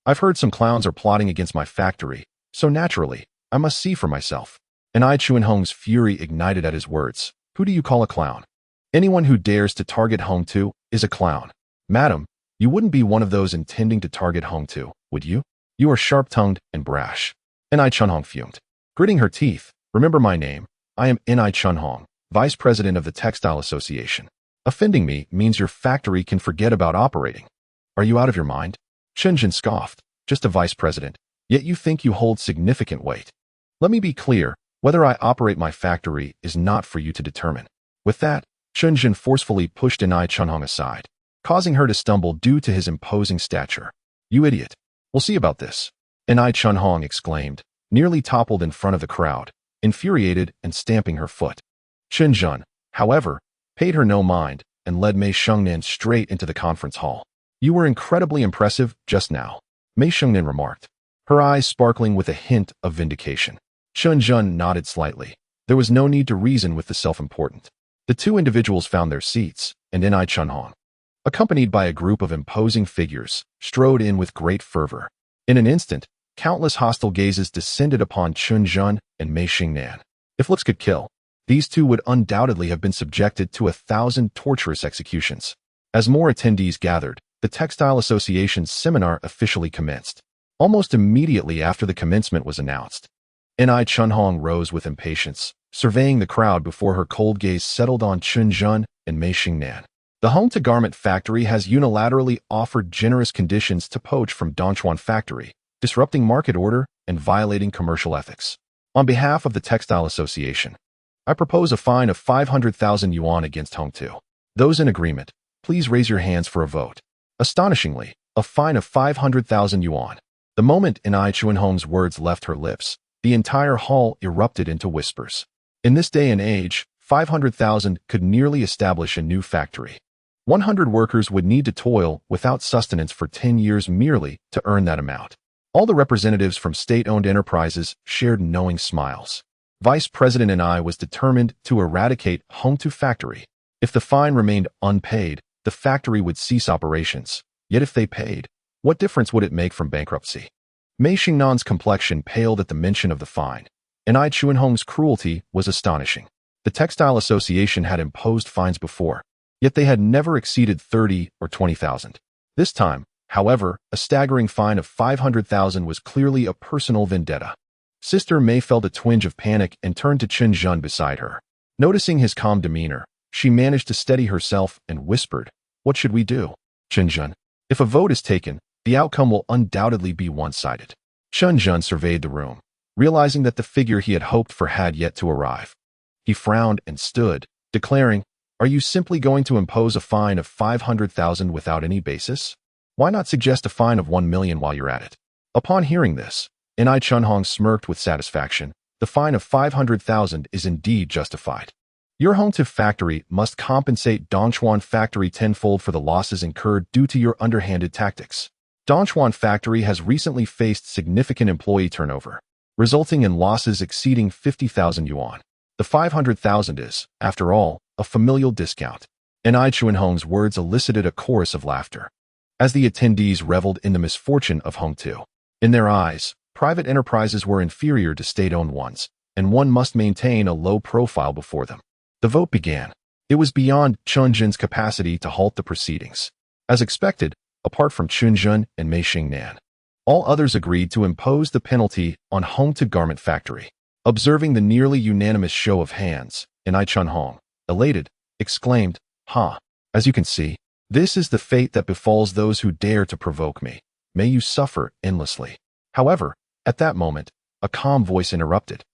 I've heard some clowns are plotting against my factory, so naturally, I must see for myself." And Ai Chunhong's fury ignited at his words. "Who do you call a clown? Anyone who dares to target Hongtu is a clown. Madam, you wouldn't be one of those intending to target Hongtu, would you? You are sharp-tongued and brash." And Ai Chunhong fumed, gritting her teeth. "Remember my name. I am Ai Chunhong, Vice President of the Textile Association. Offending me means your factory can forget about operating." "Are you out of your mind?" Chen Zhen scoffed. "Just a vice president, yet you think you hold significant weight. Let me be clear, whether I operate my factory is not for you to determine." With that, Chen Zhen forcefully pushed Ai Chunhong aside, causing her to stumble due to his imposing stature. "You idiot. We'll see about this." Ai Chunhong exclaimed, nearly toppled in front of the crowd, infuriated and stamping her foot. Chen Zhen, however, paid her no mind and led Mei Shengnan straight into the conference hall. "You were incredibly impressive just now," Mei Shengnan remarked, her eyes sparkling with a hint of vindication. Chen Zhen nodded slightly. There was no need to reason with the self-important. The two individuals found their seats, and Ai Chunhong, accompanied by a group of imposing figures, strode in with great fervor. In an instant, countless hostile gazes descended upon Chen Zhen and Mei Shengnan. If looks could kill, these two would undoubtedly have been subjected to 1,000 torturous executions. As more attendees gathered, the Textile Association's seminar officially commenced. Almost immediately after the commencement was announced, Ai Chunhong rose with impatience, surveying the crowd before her cold gaze settled on Chen Zhen and Mei Shengnan. "The Hongtu Garment Factory has unilaterally offered generous conditions to poach from Dongchuan Factory, disrupting market order and violating commercial ethics. On behalf of the Textile Association, I propose a fine of 500,000 yuan against Hongtu. Those in agreement, please raise your hands for a vote." Astonishingly, a fine of 500,000 yuan. The moment Ai Chunhong's words left her lips, the entire hall erupted into whispers. In this day and age, 500,000 could nearly establish a new factory. 100 workers would need to toil without sustenance for 10 years merely to earn that amount. All the representatives from state-owned enterprises shared knowing smiles. Vice President Ai was determined to eradicate Hongtu Factory. If the fine remained unpaid, the factory would cease operations. Yet if they paid, what difference would it make from bankruptcy? Mei Shengnan's complexion paled at the mention of the fine, and Ai Chunhong's cruelty was astonishing. The Textile Association had imposed fines before, yet they had never exceeded 30 or 20,000. This time, however, a staggering fine of 500,000 was clearly a personal vendetta. Sister Mei felt a twinge of panic and turned to Chen Zhen beside her. Noticing his calm demeanor, she managed to steady herself and whispered, "What should we do?" "Chen Zhen, if a vote is taken, the outcome will undoubtedly be one-sided." Chen Zhen surveyed the room. realizing that the figure he had hoped for had yet to arrive. He frowned and stood, declaring, "Are you simply going to impose a fine of 500,000 without any basis? Why not suggest a fine of 1 million while you're at it?" Upon hearing this, Ni Chunhong smirked with satisfaction. "The fine of 500,000 is indeed justified. Your Hongtiv factory must compensate Dongchuan factory tenfold for the losses incurred due to your underhanded tactics. Dongchuan factory has recently faced significant employee turnover, resulting in losses exceeding 50,000 yuan. The 500,000 is, after all, a familial discount." Ni Chunhong's words elicited a chorus of laughter, as the attendees reveled in the misfortune of Hongtu. In their eyes, private enterprises were inferior to state-owned ones, and one must maintain a low profile before them. The vote began. It was beyond Chen Zhen's capacity to halt the proceedings. As expected, apart from Chen Zhen and Mei Xingnan, all others agreed to impose the penalty on Hongtu Garment Factory. Observing the nearly unanimous show of hands, Ni Chunhong, elated, exclaimed, "Ha! As you can see, this is the fate that befalls those who dare to provoke me. May you suffer endlessly." However, at that moment, a calm voice interrupted.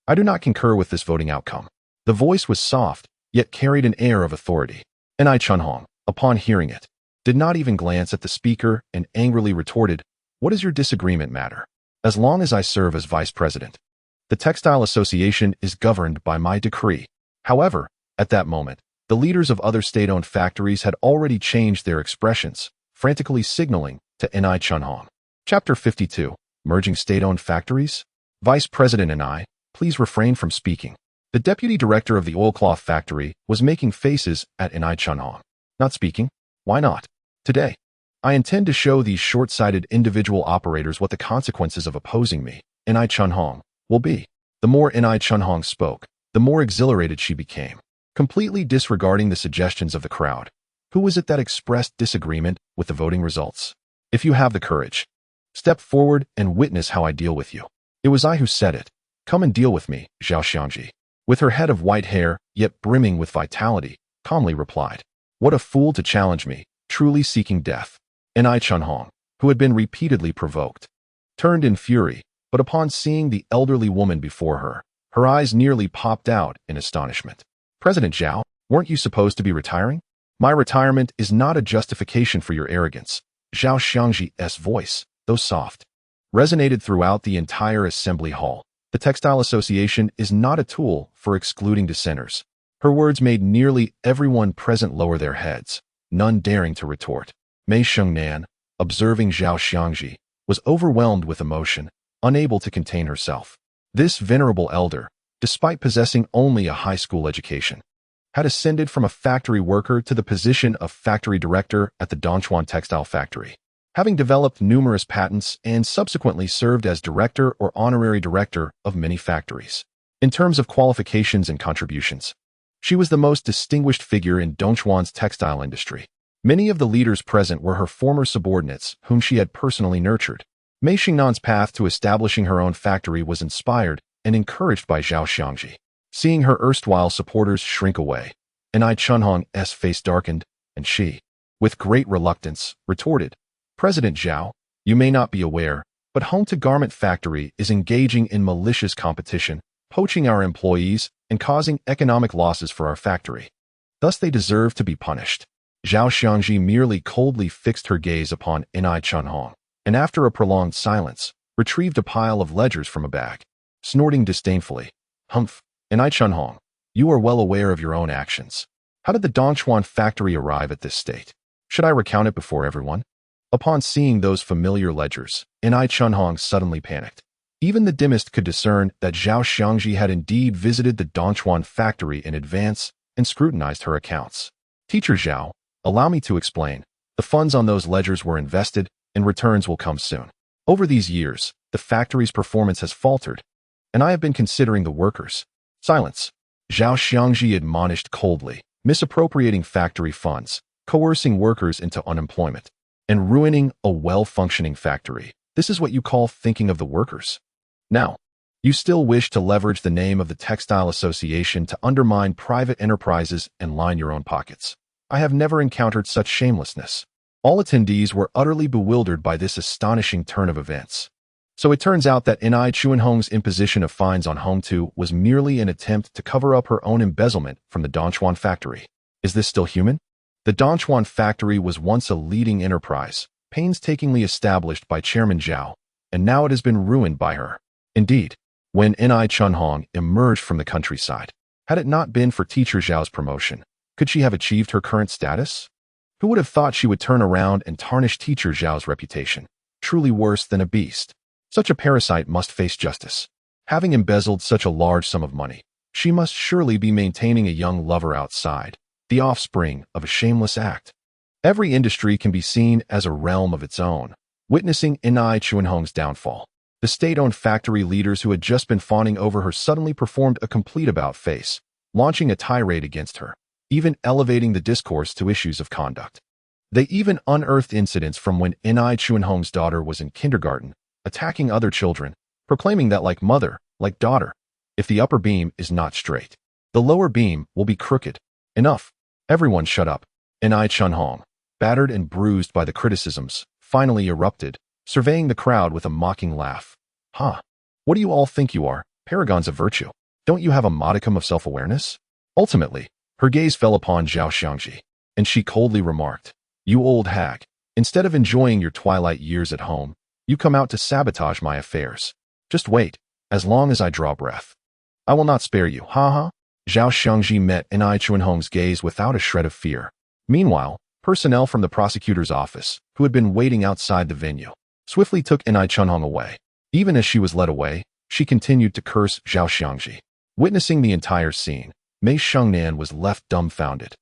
"I do not concur with this voting outcome." The voice was soft, yet carried an air of authority. Ni Chunhong, upon hearing it, did not even glance at the speaker and angrily retorted, "What does your disagreement matter? As long as I serve as vice president, the Textile Association is governed by my decree." However, at that moment, the leaders of other state-owned factories had already changed their expressions, frantically signaling to Ni Chunhong. Chapter 52. Merging State-Owned Factories? Vice President Ni, please refrain from speaking. The deputy director of the oilcloth factory was making faces at Ni Chunhong. "Not speaking? Why not? Today, I intend to show these short-sighted individual operators what the consequences of opposing me, Ni Chunhong, will be." The more Ni Chunhong spoke, the more exhilarated she became, completely disregarding the suggestions of the crowd. Who was it that expressed disagreement with the voting results? "If you have the courage, step forward and witness how I deal with you." "It was I who said it. Come and deal with me," Zhao Xiangji, with her head of white hair, yet brimming with vitality, calmly replied. "What a fool to challenge me, truly seeking death." Ni Chunhong, who had been repeatedly provoked, turned in fury, but upon seeing the elderly woman before her, her eyes nearly popped out in astonishment. "President Zhao, weren't you supposed to be retiring?" "My retirement is not a justification for your arrogance." Zhao Xiangji's voice, though soft, resonated throughout the entire assembly hall. "The Textile Association is not a tool for excluding dissenters." Her words made nearly everyone present lower their heads, none daring to retort. Mei Xingnan, observing Zhao Xiangji, was overwhelmed with emotion, unable to contain herself. This venerable elder, despite possessing only a high school education, had ascended from a factory worker to the position of factory director at the Dongchuan textile factory, having developed numerous patents and subsequently served as director or honorary director of many factories. In terms of qualifications and contributions, she was the most distinguished figure in Dongchuan's textile industry. Many of the leaders present were her former subordinates whom she had personally nurtured. Mei Xingnan's path to establishing her own factory was inspired and encouraged by Zhao Xiangji. Seeing her erstwhile supporters shrink away, Ni Chunhong's face darkened, and she, with great reluctance, retorted, "President Zhao, you may not be aware, but Hongtu Garment Factory is engaging in malicious competition, poaching our employees, and causing economic losses for our factory. Thus they deserve to be punished." Zhao Xiangji merely coldly fixed her gaze upon Ni Chunhong, and after a prolonged silence, retrieved a pile of ledgers from a bag, snorting disdainfully, "Humph, Ni Chunhong, you are well aware of your own actions. How did the Dongchuan factory arrive at this state? Should I recount it before everyone?" Upon seeing those familiar ledgers, Ni Chunhong suddenly panicked. Even the dimmest could discern that Zhao Xiangji had indeed visited the Dongchuan factory in advance and scrutinized her accounts. "Teacher Zhao, allow me to explain. The funds on those ledgers were invested, and returns will come soon. Over these years, the factory's performance has faltered, and I have been considering the workers." "Silence," Zhao Xiangji admonished coldly, "misappropriating factory funds, coercing workers into unemployment, and ruining a well-functioning factory. This is what you call thinking of the workers? Now, you still wish to leverage the name of the Textile Association to undermine private enterprises and line your own pockets. I have never encountered such shamelessness." All attendees were utterly bewildered by this astonishing turn of events. So it turns out that Ni Chuanhong's imposition of fines on Hong Tu was merely an attempt to cover up her own embezzlement from the Dongchuan factory. Is this still human? The Dongchuan factory was once a leading enterprise, painstakingly established by Chairman Zhao, and now it has been ruined by her. Indeed, when Ni Chunhong emerged from the countryside, had it not been for Teacher Zhao's promotion, could she have achieved her current status? Who would have thought she would turn around and tarnish Teacher Zhao's reputation? Truly worse than a beast. Such a parasite must face justice. Having embezzled such a large sum of money, she must surely be maintaining a young lover outside, the offspring of a shameless act. Every industry can be seen as a realm of its own, witnessing Ni Chuanhong's downfall. The state-owned factory leaders who had just been fawning over her suddenly performed a complete about-face, launching a tirade against her, even elevating the discourse to issues of conduct. They even unearthed incidents from when Ni Chuanhong's daughter was in kindergarten, attacking other children, proclaiming that like mother, like daughter, if the upper beam is not straight, the lower beam will be crooked. Enough. Everyone shut up. Ni Chunhong, battered and bruised by the criticisms, finally erupted, surveying the crowd with a mocking laugh. Huh. What do you all think you are, paragons of virtue? Don't you have a modicum of self-awareness? Ultimately, her gaze fell upon Zhao Xiangji, and she coldly remarked, "You old hag, instead of enjoying your twilight years at home, you come out to sabotage my affairs. Just wait, as long as I draw breath. I will not spare you, ha." Zhao Xiangji met Ni Chuanhong's gaze without a shred of fear. Meanwhile, personnel from the prosecutor's office, who had been waiting outside the venue, swiftly took Ni Chunhong away. Even as she was led away, she continued to curse Zhao Xiangji. Witnessing the entire scene, Mei Shengnan was left dumbfounded,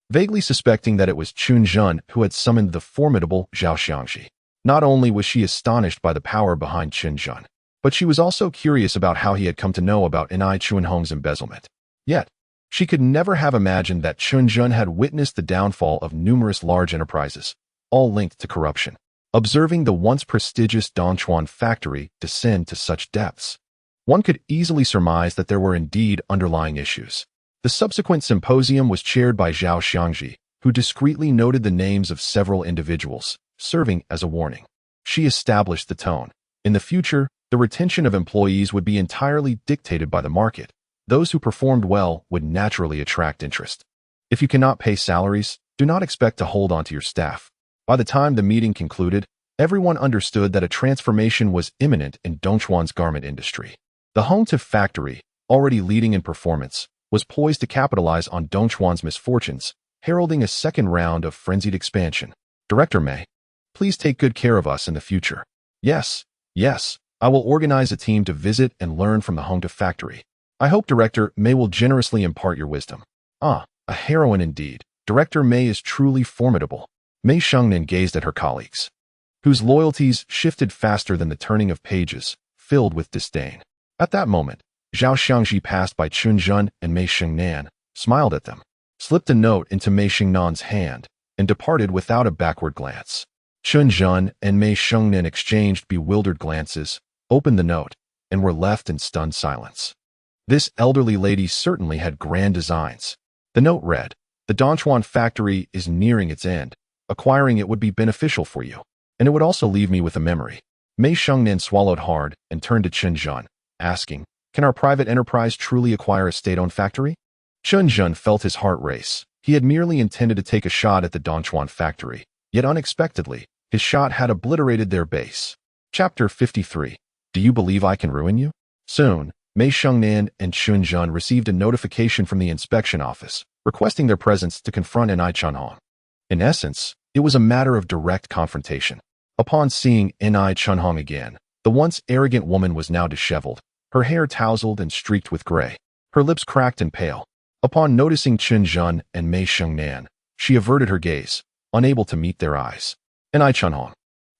vaguely suspecting that it was Chen Zhen who had summoned the formidable Zhao Xiangji. Not only was she astonished by the power behind Chen Zhen, but she was also curious about how he had come to know about Ni Chuanhong's embezzlement. Yet, she could never have imagined that Chen Zhen had witnessed the downfall of numerous large enterprises, all linked to corruption. Observing the once prestigious Dongchuan factory descend to such depths, one could easily surmise that there were indeed underlying issues. The subsequent symposium was chaired by Zhao Xiangji, who discreetly noted the names of several individuals, serving as a warning. She established the tone. In the future, the retention of employees would be entirely dictated by the market. Those who performed well would naturally attract interest. If you cannot pay salaries, do not expect to hold on to your staff. By the time the meeting concluded, everyone understood that a transformation was imminent in Dongchuan's garment industry. The Hong Tu factory, already leading in performance, was poised to capitalize on Dongchuan's misfortunes, heralding a second round of frenzied expansion. Director Mei, please take good care of us in the future. Yes, I will organize a team to visit and learn from the Hong Tu factory. I hope Director Mei will generously impart your wisdom. Ah, a heroine indeed. Director Mei is truly formidable. Mei Shengnan gazed at her colleagues, whose loyalties shifted faster than the turning of pages, filled with disdain. At that moment, Zhao Xiangji passed by Chen Zhen and Mei Shengnan, smiled at them, slipped a note into Mei Shengnan's hand, and departed without a backward glance. Chen Zhen and Mei Shengnan exchanged bewildered glances, opened the note, and were left in stunned silence. This elderly lady certainly had grand designs. The note read, "The Dongchuan factory is nearing its end. Acquiring it would be beneficial for you, and it would also leave me with a memory." Mei Shengnan swallowed hard and turned to Chen Zhen, asking, "Can our private enterprise truly acquire a state-owned factory?" Chen Zhen felt his heart race. He had merely intended to take a shot at the Dongchuan factory, yet unexpectedly, his shot had obliterated their base. Chapter 53. Do you believe I can ruin you? Soon, Mei Shengnan and Chen Zhen received a notification from the inspection office, requesting their presence to confront Ni Chunhong. In essence, it was a matter of direct confrontation. Upon seeing Ni Chunhong again, the once arrogant woman was now disheveled, her hair tousled and streaked with gray, her lips cracked and pale. Upon noticing Chen Zhen and Mei Shengnan, she averted her gaze, unable to meet their eyes. Ni Chunhong,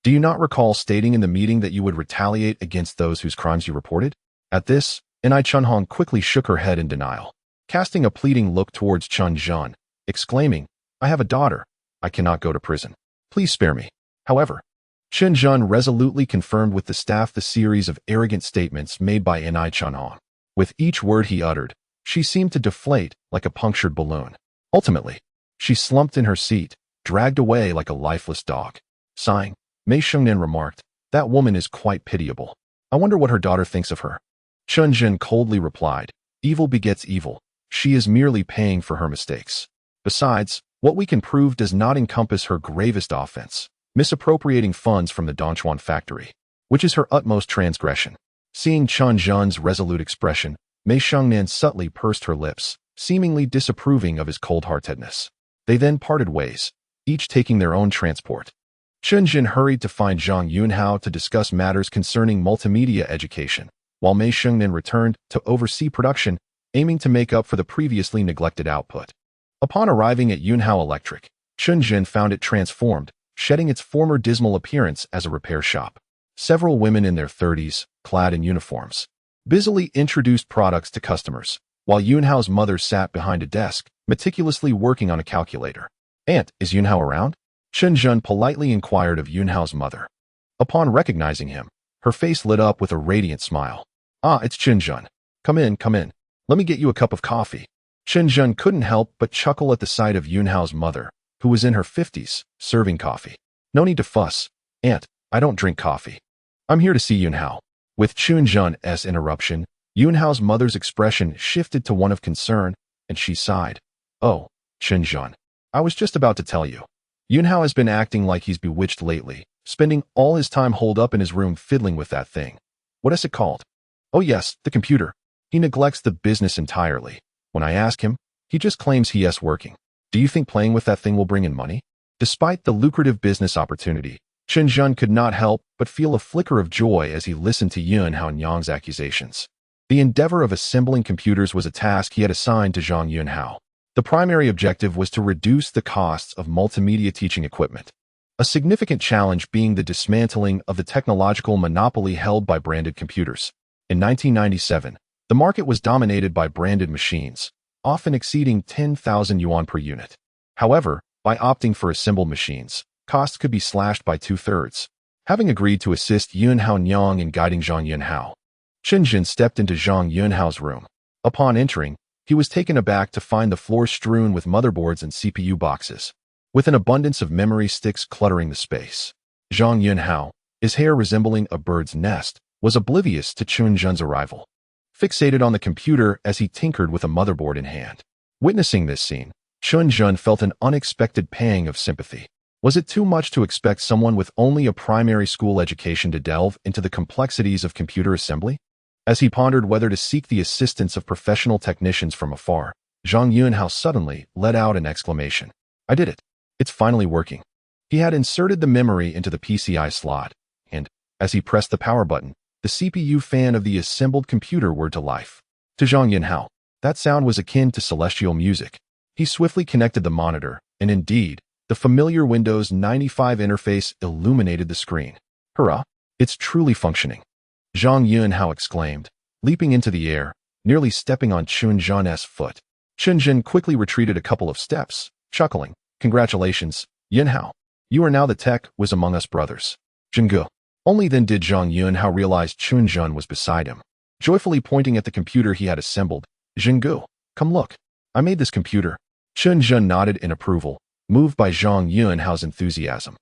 do you not recall stating in the meeting that you would retaliate against those whose crimes you reported? At this, Ni Chunhong quickly shook her head in denial, casting a pleading look towards Chen Zhen, exclaiming, "I have a daughter. I cannot go to prison. Please spare me." However, Chen Zhen resolutely confirmed with the staff the series of arrogant statements made by Ni Chunhong. With each word he uttered, she seemed to deflate like a punctured balloon. Ultimately, she slumped in her seat, dragged away like a lifeless dog. Sighing, Mei Shengnan remarked, "That woman is quite pitiable." I wonder what her daughter thinks of her. Chen Zhen coldly replied, evil begets evil. She is merely paying for her mistakes. Besides, what we can prove does not encompass her gravest offense, misappropriating funds from the Donchuan factory, which is her utmost transgression. Seeing Chen Zhen's resolute expression, Mei Shengnan subtly pursed her lips, seemingly disapproving of his cold-heartedness. They then parted ways, each taking their own transport. Chen Zhen hurried to find Zhang Yunhao to discuss matters concerning multimedia education, while Mei Shengnan returned to oversee production, aiming to make up for the previously neglected output. Upon arriving at Yunhao Electric, Chen Zhen found it transformed, shedding its former dismal appearance as a repair shop. Several women in their 30s, clad in uniforms, busily introduced products to customers, while Yunhao's mother sat behind a desk, meticulously working on a calculator. Aunt, is Yunhao around? Chen Zhen politely inquired of Yunhao's mother. Upon recognizing him, her face lit up with a radiant smile. Ah, it's Chen Zhen. Come in, come in. Let me get you a cup of coffee. Chen Zhen couldn't help but chuckle at the sight of Yunhao's mother, who was in her 50s, serving coffee. No need to fuss. Aunt, I don't drink coffee. I'm here to see Yunhao. With Chen Zhen's interruption, Yunhao's mother's expression shifted to one of concern, and she sighed. Oh, Chen Zhen. I was just about to tell you. Yunhao has been acting like he's bewitched lately, spending all his time holed up in his room fiddling with that thing. What is it called? Oh yes, the computer. He neglects the business entirely. When I ask him, he just claims he is working. Do you think playing with that thing will bring in money? Despite the lucrative business opportunity, Chen Zhen could not help but feel a flicker of joy as he listened to Yunhao Nyang's accusations. The endeavor of assembling computers was a task he had assigned to Zhang Yunhao. The primary objective was to reduce the costs of multimedia teaching equipment, a significant challenge being the dismantling of the technological monopoly held by branded computers. In 1997, the market was dominated by branded machines, often exceeding 10,000 yuan per unit. However, by opting for assembled machines, costs could be slashed by 2/3. Having agreed to assist Yunhao Nyang in guiding Zhang Yunhao, Chen Zhen stepped into Zhang Yunhao's room. Upon entering, he was taken aback to find the floor strewn with motherboards and CPU boxes, with an abundance of memory sticks cluttering the space. Zhang Yunhao, his hair resembling a bird's nest, was oblivious to Chen Zhen's arrival, fixated on the computer as he tinkered with a motherboard in hand. Witnessing this scene, Chen Zhen felt an unexpected pang of sympathy. Was it too much to expect someone with only a primary school education to delve into the complexities of computer assembly? As he pondered whether to seek the assistance of professional technicians from afar, Zhang Yunhao suddenly let out an exclamation. I did it. It's finally working. He had inserted the memory into the PCI slot, and, as he pressed the power button, the CPU fan of the assembled computer whirred to life. To Zhang Yunhao, that sound was akin to celestial music. He swiftly connected the monitor, and indeed, the familiar Windows 95 interface illuminated the screen. Hurrah! It's truly functioning. Zhang Yunhao exclaimed, leaping into the air, nearly stepping on Chen Zhen's foot. Chen Zhen quickly retreated a couple of steps, chuckling. Congratulations, Yunhao. You are now the tech whiz among us brothers. Zhengge. Only then did Zhang Yunhao realize Chen Zhen was beside him, joyfully pointing at the computer he had assembled. Zhengge, come look. I made this computer. Chen Zhen nodded in approval, moved by Zhang Yunhao's enthusiasm.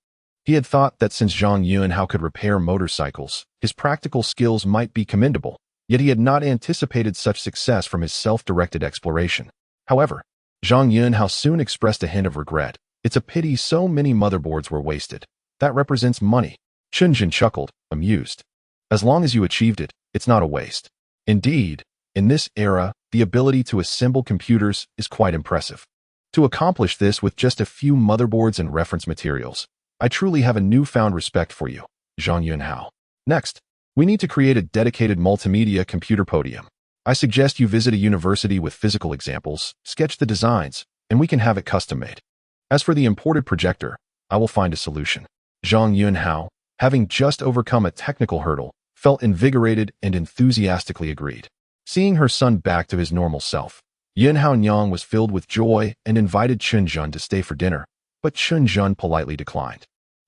He had thought that since Zhang Yunhao could repair motorcycles, his practical skills might be commendable, yet he had not anticipated such success from his self-directed exploration. However, Zhang Yunhao soon expressed a hint of regret. It's a pity so many motherboards were wasted. That represents money. Chen Zhen chuckled, amused. As long as you achieved it, it's not a waste. Indeed, in this era, the ability to assemble computers is quite impressive. To accomplish this with just a few motherboards and reference materials, I truly have a newfound respect for you, Zhang Yunhao. Next, we need to create a dedicated multimedia computer podium. I suggest you visit a university with physical examples, sketch the designs, and we can have it custom-made. As for the imported projector, I will find a solution. Zhang Yunhao, having just overcome a technical hurdle, felt invigorated and enthusiastically agreed. Seeing her son back to his normal self, Yunhao Nyang was filled with joy and invited Chen Zhen to stay for dinner, but Chen Zhen politely declined.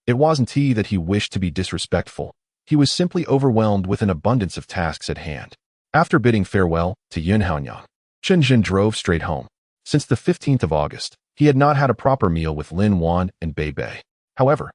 It wasn't he that he wished to be disrespectful. He was simply overwhelmed with an abundance of tasks at hand. After bidding farewell to Yunhao Nyang, Chen Zhen drove straight home. Since the 15th of August, he had not had a proper meal with Lin Wan and Beibei. However,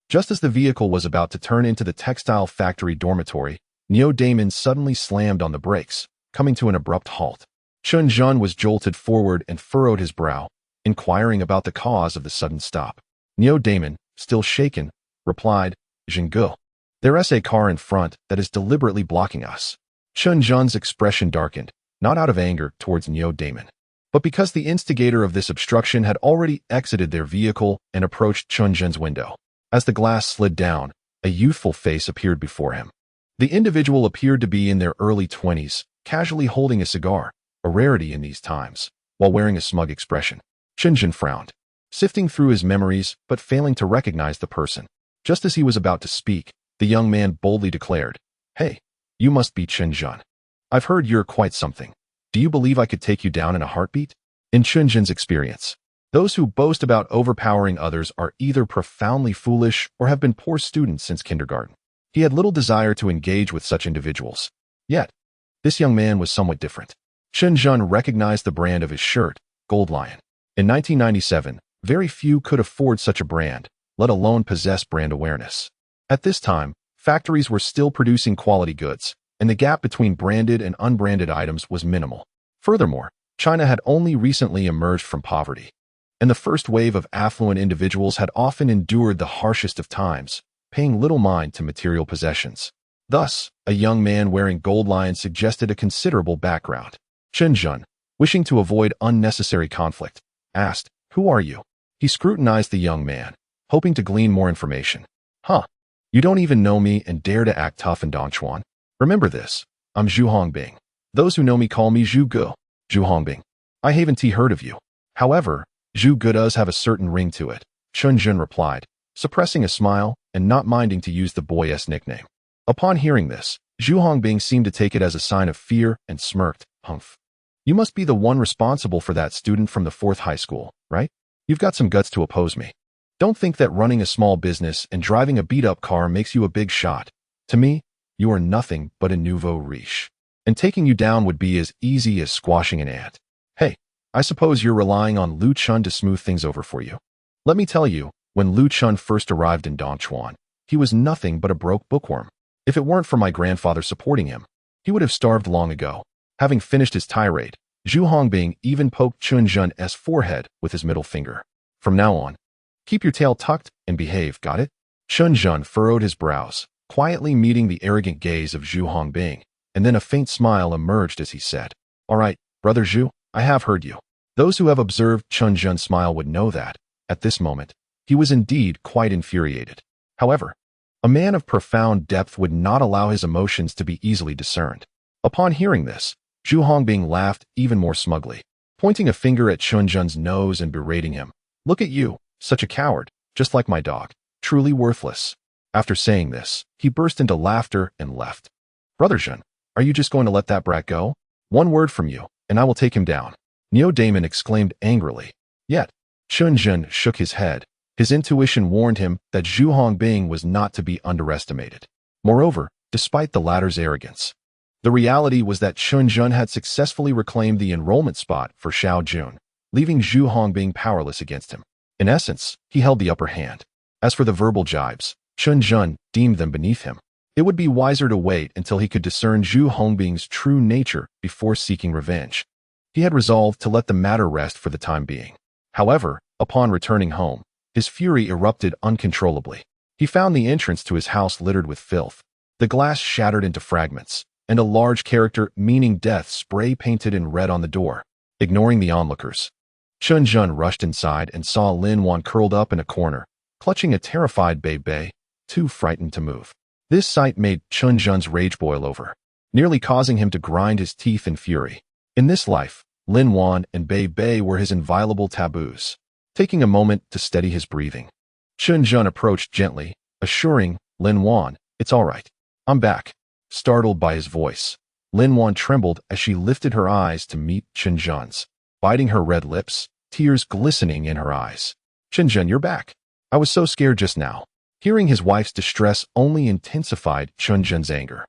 just as the vehicle was about to turn into the textile factory dormitory, Neo-Daemon suddenly slammed on the brakes, coming to an abrupt halt. Chen Zhen was jolted forward and furrowed his brow, inquiring about the cause of the sudden stop. Neo-Daemon, still shaken, replied, "Zhengge. There's a car in front that is deliberately blocking us." Chen Zhen's expression darkened, not out of anger towards Neo-Daemon, but because the instigator of this obstruction had already exited their vehicle and approached Chen Zhen's window. As the glass slid down, a youthful face appeared before him. The individual appeared to be in their early 20s, casually holding a cigar, a rarity in these times, while wearing a smug expression. Chen Zhen frowned, sifting through his memories but failing to recognize the person. Just as he was about to speak, the young man boldly declared, "Hey, you must be Chen Zhen. I've heard you're quite something. Do you believe I could take you down in a heartbeat?" In Chen Zhen's experience, those who boast about overpowering others are either profoundly foolish or have been poor students since kindergarten. He had little desire to engage with such individuals. Yet, this young man was somewhat different. Chen Zhen recognized the brand of his shirt, Gold Lion. In 1997, very few could afford such a brand, let alone possess brand awareness. At this time, factories were still producing quality goods, and the gap between branded and unbranded items was minimal. Furthermore, China had only recently emerged from poverty, and the first wave of affluent individuals had often endured the harshest of times, paying little mind to material possessions. Thus, a young man wearing gold lion suggested a considerable background. Chen Zhen, wishing to avoid unnecessary conflict, asked, "Who are you?" He scrutinized the young man, hoping to glean more information. "Huh, you don't even know me and dare to act tough in Dongchuan? Remember this, I'm Zhu Hongbing. Those who know me call me Zhu Ge. Zhu Hongbing. I haven't heard of you. However, Zhu Ge does have a certain ring to it," Chen Zhen replied, suppressing a smile and not minding to use the boy-esque nickname. Upon hearing this, Zhu Hongbing seemed to take it as a sign of fear and smirked, "Humph. You must be the one responsible for that student from the 4th high school, right? You've got some guts to oppose me. Don't think that running a small business and driving a beat-up car makes you a big shot. To me, you are nothing but a nouveau riche. And taking you down would be as easy as squashing an ant. Hey, I suppose you're relying on Lu Chun to smooth things over for you. Let me tell you, when Lu Chun first arrived in Dongchuan, he was nothing but a broke bookworm. If it weren't for my grandfather supporting him, he would have starved long ago." Having finished his tirade, Zhu Hongbing even poked Chen Zhen's forehead with his middle finger. "From now on, keep your tail tucked and behave, got it?" Chen Zhen furrowed his brows, quietly meeting the arrogant gaze of Zhu Hongbing, and then a faint smile emerged as he said, "All right, brother Zhu, I have heard you." Those who have observed Chen Zhen's smile would know that, at this moment, he was indeed quite infuriated. However, a man of profound depth would not allow his emotions to be easily discerned. Upon hearing this, Zhu Hongbing laughed even more smugly, pointing a finger at Chen Zhen's nose and berating him. "Look at you, such a coward, just like my dog, truly worthless." After saying this, he burst into laughter and left. "Brother Zhen, are you just going to let that brat go? One word from you, and I will take him down," Neo-Daemon exclaimed angrily. Yet, Chen Zhen shook his head. His intuition warned him that Zhu Hongbing was not to be underestimated. Moreover, despite the latter's arrogance, the reality was that Chen Zhen had successfully reclaimed the enrollment spot for Xiao Jun, leaving Zhu Hongbing powerless against him. In essence, he held the upper hand. As for the verbal jibes, Chen Zhen deemed them beneath him. It would be wiser to wait until he could discern Zhu Hongbing's true nature before seeking revenge. He had resolved to let the matter rest for the time being. However, upon returning home, his fury erupted uncontrollably. He found the entrance to his house littered with filth. The glass shattered into fragments, and a large character meaning death spray-painted in red on the door. Ignoring the onlookers, Chen Zhen rushed inside and saw Lin Wan curled up in a corner, clutching a terrified Beibei, too frightened to move. This sight made Chen Zhen's rage boil over, nearly causing him to grind his teeth in fury. In this life, Lin Wan and Beibei were his inviolable taboos. Taking a moment to steady his breathing, Chen Zhen approached gently, assuring Lin Wan, "It's all right. I'm back." Startled by his voice, Lin Wan trembled as she lifted her eyes to meet Chen Zhen's, biting her red lips, tears glistening in her eyes. "Chen Zhen, you're back. I was so scared just now." Hearing his wife's distress only intensified Chen Zhen's anger.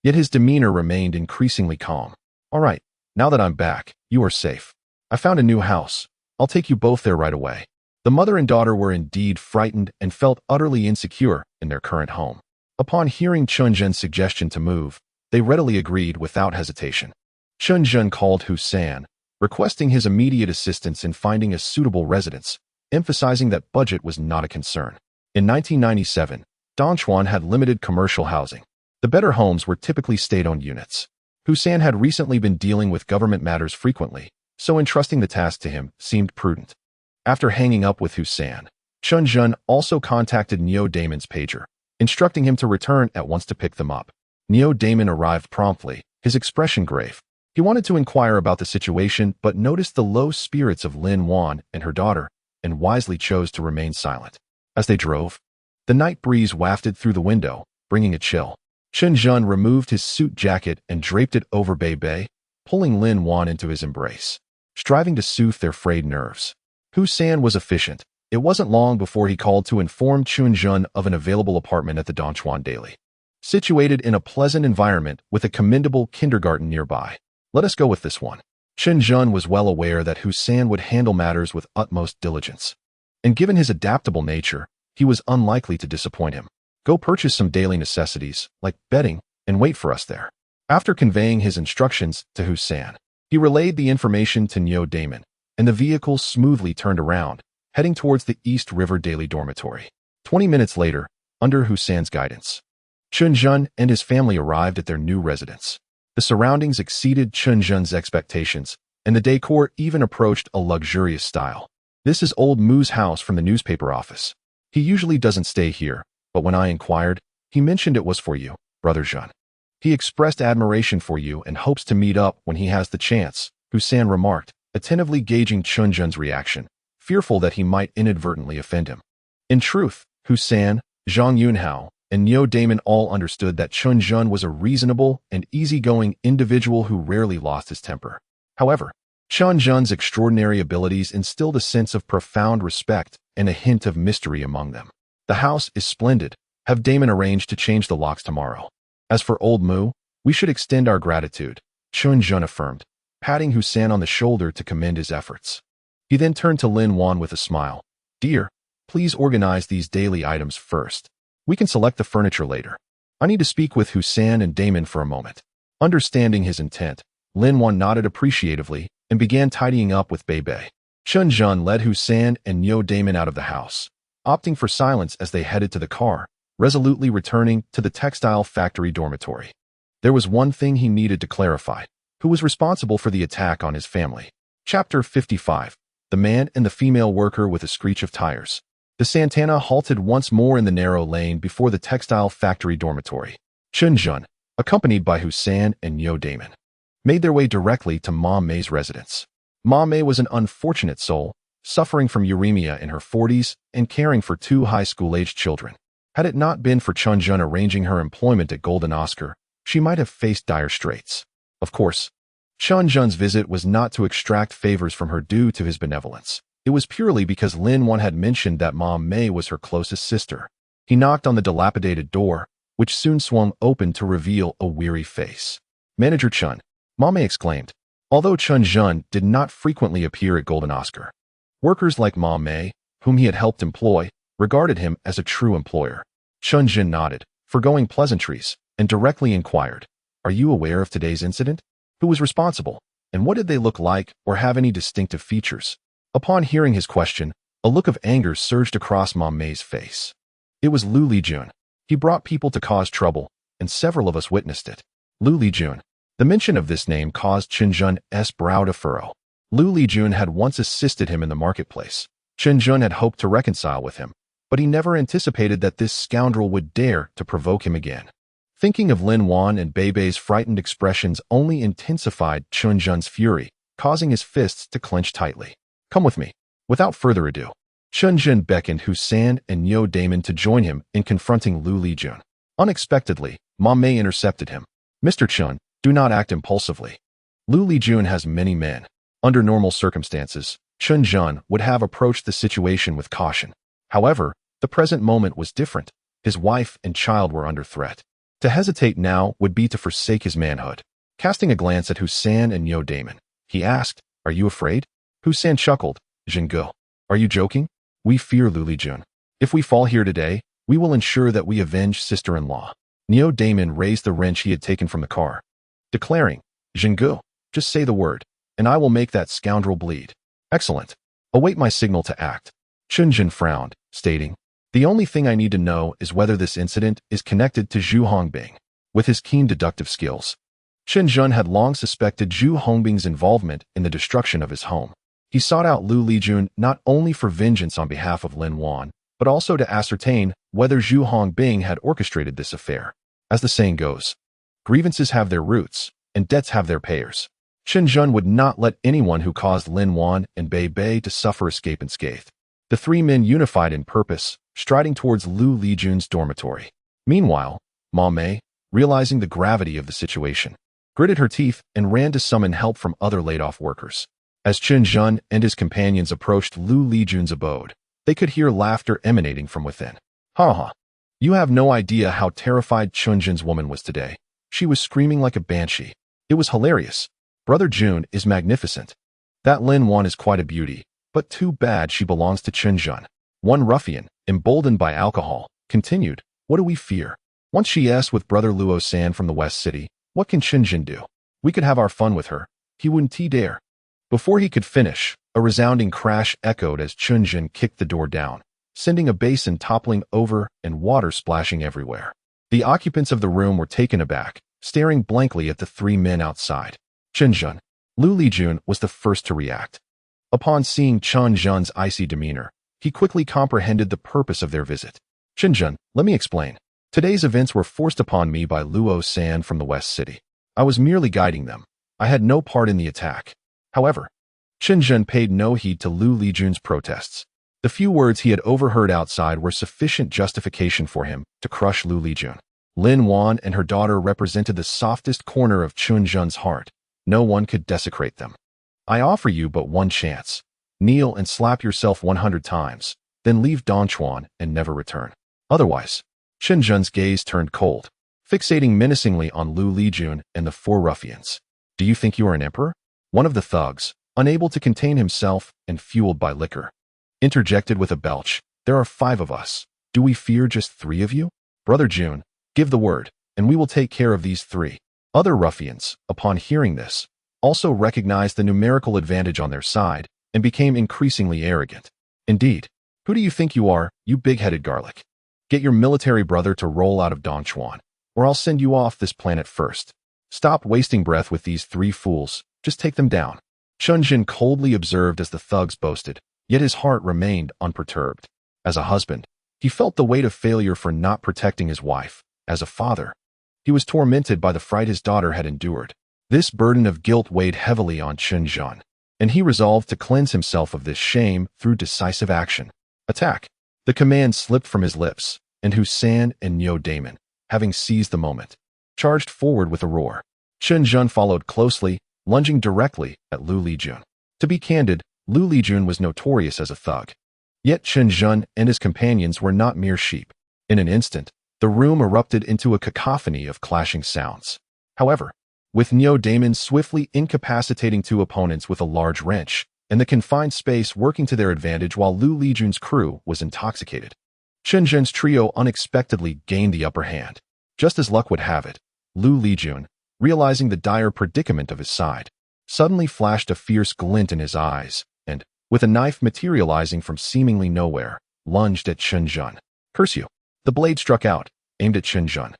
Yet his demeanor remained increasingly calm. "All right, now that I'm back, you are safe. I found a new house. I'll take you both there right away." The mother and daughter were indeed frightened and felt utterly insecure in their current home. Upon hearing Chen Zhen's suggestion to move, they readily agreed without hesitation. Chen Zhen called Hu San, requesting his immediate assistance in finding a suitable residence, emphasizing that budget was not a concern. In 1997, Dongchuan had limited commercial housing. The better homes were typically state-owned units. Hu San had recently been dealing with government matters frequently, so entrusting the task to him seemed prudent. After hanging up with Hu San, Chen Zhen also contacted Neo Damon's pager, instructing him to return at once to pick them up. Neo Damon arrived promptly, his expression grave. He wanted to inquire about the situation but noticed the low spirits of Lin Wan and her daughter, and wisely chose to remain silent. As they drove, the night breeze wafted through the window, bringing a chill. Chen Zhen removed his suit jacket and draped it over Beibei, pulling Lin Wan into his embrace, striving to soothe their frayed nerves. Hu San was efficient. It wasn't long before he called to inform Chen Zhen of an available apartment at the Dongchuan Daily, situated in a pleasant environment with a commendable kindergarten nearby. Let us go with this one. Chen Zhen was well aware that Hu San would handle matters with utmost diligence, and given his adaptable nature, he was unlikely to disappoint him. Go purchase some daily necessities, like bedding, and wait for us there. After conveying his instructions to Hu San, he relayed the information to Neo Damon, and the vehicle smoothly turned around, heading towards the East River Daily Dormitory. 20 minutes later, under Hu San's guidance, Chen Zhen and his family arrived at their new residence. The surroundings exceeded Chen Zhen's expectations, and the decor even approached a luxurious style. This is old Mu's house from the newspaper office. He usually doesn't stay here, but when I inquired, he mentioned it was for you, Brother Zhen. He expressed admiration for you and hopes to meet up when he has the chance, Hu San remarked, attentively gauging Chen Zhen's reaction, fearful that he might inadvertently offend him. In truth, Hu San, Zhang Yunhao, and Neo Damon all understood that Chen Zhen was a reasonable and easygoing individual who rarely lost his temper. However, Chen Zhen's extraordinary abilities instilled a sense of profound respect and a hint of mystery among them. The house is splendid. Have Damon arranged to change the locks tomorrow. As for old Mu, we should extend our gratitude, Chen Zhen affirmed, patting Hu San on the shoulder to commend his efforts. He then turned to Lin Wan with a smile. Dear, please organize these daily items first. We can select the furniture later. I need to speak with Hu San and Damon for a moment. Understanding his intent, Lin Wan nodded appreciatively and began tidying up with Beibei. Chen Zhen led Hu San and Neo Damon out of the house, opting for silence as they headed to the car, resolutely returning to the textile factory dormitory. There was one thing he needed to clarify: who was responsible for the attack on his family. Chapter 55. The man and the female worker with a screech of tires. The Santana halted once more in the narrow lane before the textile factory dormitory. Chen Zhen, accompanied by Hu San and Neo Damon, made their way directly to Ma Mei's residence. Ma Mei was an unfortunate soul, suffering from uremia in her 40s and caring for 2 high school-aged children. Had it not been for Chen Zhen arranging her employment at Golden Oscar, she might have faced dire straits. Of course, Chen Zhen's visit was not to extract favors from her due to his benevolence. It was purely because Lin Wan had mentioned that Ma Mei was her closest sister. He knocked on the dilapidated door, which soon swung open to reveal a weary face. Manager Chen, Ma Mei exclaimed. Although Chen Zhen did not frequently appear at Golden Oscar, workers like Ma Mei, whom he had helped employ, regarded him as a true employer. Chen Zhen nodded, foregoing pleasantries, and directly inquired, Are you aware of today's incident? Who was responsible, and what did they look like or have any distinctive features? Upon hearing his question, a look of anger surged across Ma Mei's face. It was Lu Lijun. He brought people to cause trouble, and several of us witnessed it. Lu Lijun. The mention of this name caused Chen Zhen's brow to furrow. Lu Lijun had once assisted him in the marketplace. Chen Zhen had hoped to reconcile with him, but he never anticipated that this scoundrel would dare to provoke him again. Thinking of Lin Wan and Beibei's frightened expressions only intensified Chen Zhen's fury, causing his fists to clench tightly. Come with me. Without further ado, Chen Zhen beckoned Hu San and Neo Damon to join him in confronting Lu Lijun. Unexpectedly, Ma Mei intercepted him. Mr. Chen, do not act impulsively. Lu Lijun has many men. Under normal circumstances, Chen Zhen would have approached the situation with caution. However, the present moment was different. His wife and child were under threat. To hesitate now would be to forsake his manhood. Casting a glance at Hu San and Neo Damon, he asked, Are you afraid? Hu San chuckled. Zhengge. Are you joking? We fear Lu Lijun. If we fall here today, We will ensure that we avenge sister-in-law. Neo Damon raised the wrench he had taken from the car, declaring, Jingu, just say the word, and I will make that scoundrel bleed. Excellent. Await my signal to act. Chen Zhen frowned, stating, the only thing I need to know is whether this incident is connected to Zhu Hongbing. With his keen deductive skills, Chen Zhen had long suspected Zhu Hongbing's involvement in the destruction of his home. He sought out Lu Lijun not only for vengeance on behalf of Lin Wan, but also to ascertain whether Zhu Hongbing had orchestrated this affair. As the saying goes, grievances have their roots, and debts have their payers. Chen Zhen would not let anyone who caused Lin Wan and Beibei to suffer escape unscathed. The three men unified in purpose, striding towards Lu Lijun's dormitory. Meanwhile, Ma Mei, realizing the gravity of the situation, gritted her teeth and ran to summon help from other laid-off workers. As Chen Zhen and his companions approached Lu Lijun's abode, they could hear laughter emanating from within. Ha ha. You have no idea how terrified Chen Zhen's woman was today. She was screaming like a banshee. It was hilarious. Brother Jun is magnificent. That Lin Wan is quite a beauty, but too bad she belongs to Chen Zhen. One ruffian, emboldened by alcohol, continued, what do we fear? Once she asked with Brother Luo San from the West City, what can Chen Zhen do? We could have our fun with her. He wouldn't dare. Before he could finish, a resounding crash echoed as Chen Zhen kicked the door down, sending a basin toppling over and water splashing everywhere. The occupants of the room were taken aback, staring blankly at the three men outside. Chen Zhen. Lu Lijun was the first to react. Upon seeing Chen Zhen's icy demeanor, he quickly comprehended the purpose of their visit. Chen Zhen, let me explain. Today's events were forced upon me by Luo San from the West City. I was merely guiding them. I had no part in the attack. However, Chen Zhen paid no heed to Lu Lijun's protests. The few words he had overheard outside were sufficient justification for him to crush Lu Lijun. Lin Wan and her daughter represented the softest corner of Chen Zhen's heart. No one could desecrate them. I offer you but one chance. Kneel and slap yourself 100 times, then leave Donchuan and never return. Otherwise, Chen Zhen's gaze turned cold, fixating menacingly on Lu Lijun and the four ruffians. Do you think you are an emperor? One of the thugs, unable to contain himself and fueled by liquor, interjected with a belch. There are 5 of us. Do we fear just 3 of you? Brother Jun, give the word, and we will take care of these 3. Other ruffians, upon hearing this, also recognized the numerical advantage on their side and became increasingly arrogant. Indeed, who do you think you are, you big-headed garlic? Get your military brother to roll out of Donchuan, or I'll send you off this planet first. Stop wasting breath with these 3 fools. Just take them down. Chen Zhen coldly observed as the thugs boasted, yet his heart remained unperturbed. As a husband, he felt the weight of failure for not protecting his wife. As a father, he was tormented by the fright his daughter had endured. This burden of guilt weighed heavily on Chen Zhen, and he resolved to cleanse himself of this shame through decisive action. Attack! The command slipped from his lips, and Hussein and Neo Damon, having seized the moment, charged forward with a roar. Chen Zhen followed closely, lunging directly at Lu Lijun. To be candid, Lu Lijun was notorious as a thug. Yet Chen Zhen and his companions were not mere sheep. In an instant, the room erupted into a cacophony of clashing sounds. However, with Neo Damon swiftly incapacitating 2 opponents with a large wrench, and the confined space working to their advantage while Lu Lijun's crew was intoxicated, Chen Zhen's trio unexpectedly gained the upper hand. Just as luck would have it, Lu Lijun, realizing the dire predicament of his side, suddenly flashed a fierce glint in his eyes, and, with a knife materializing from seemingly nowhere, lunged at Chen Zhen. Curse you! The blade struck out, aimed at Chen Zhen,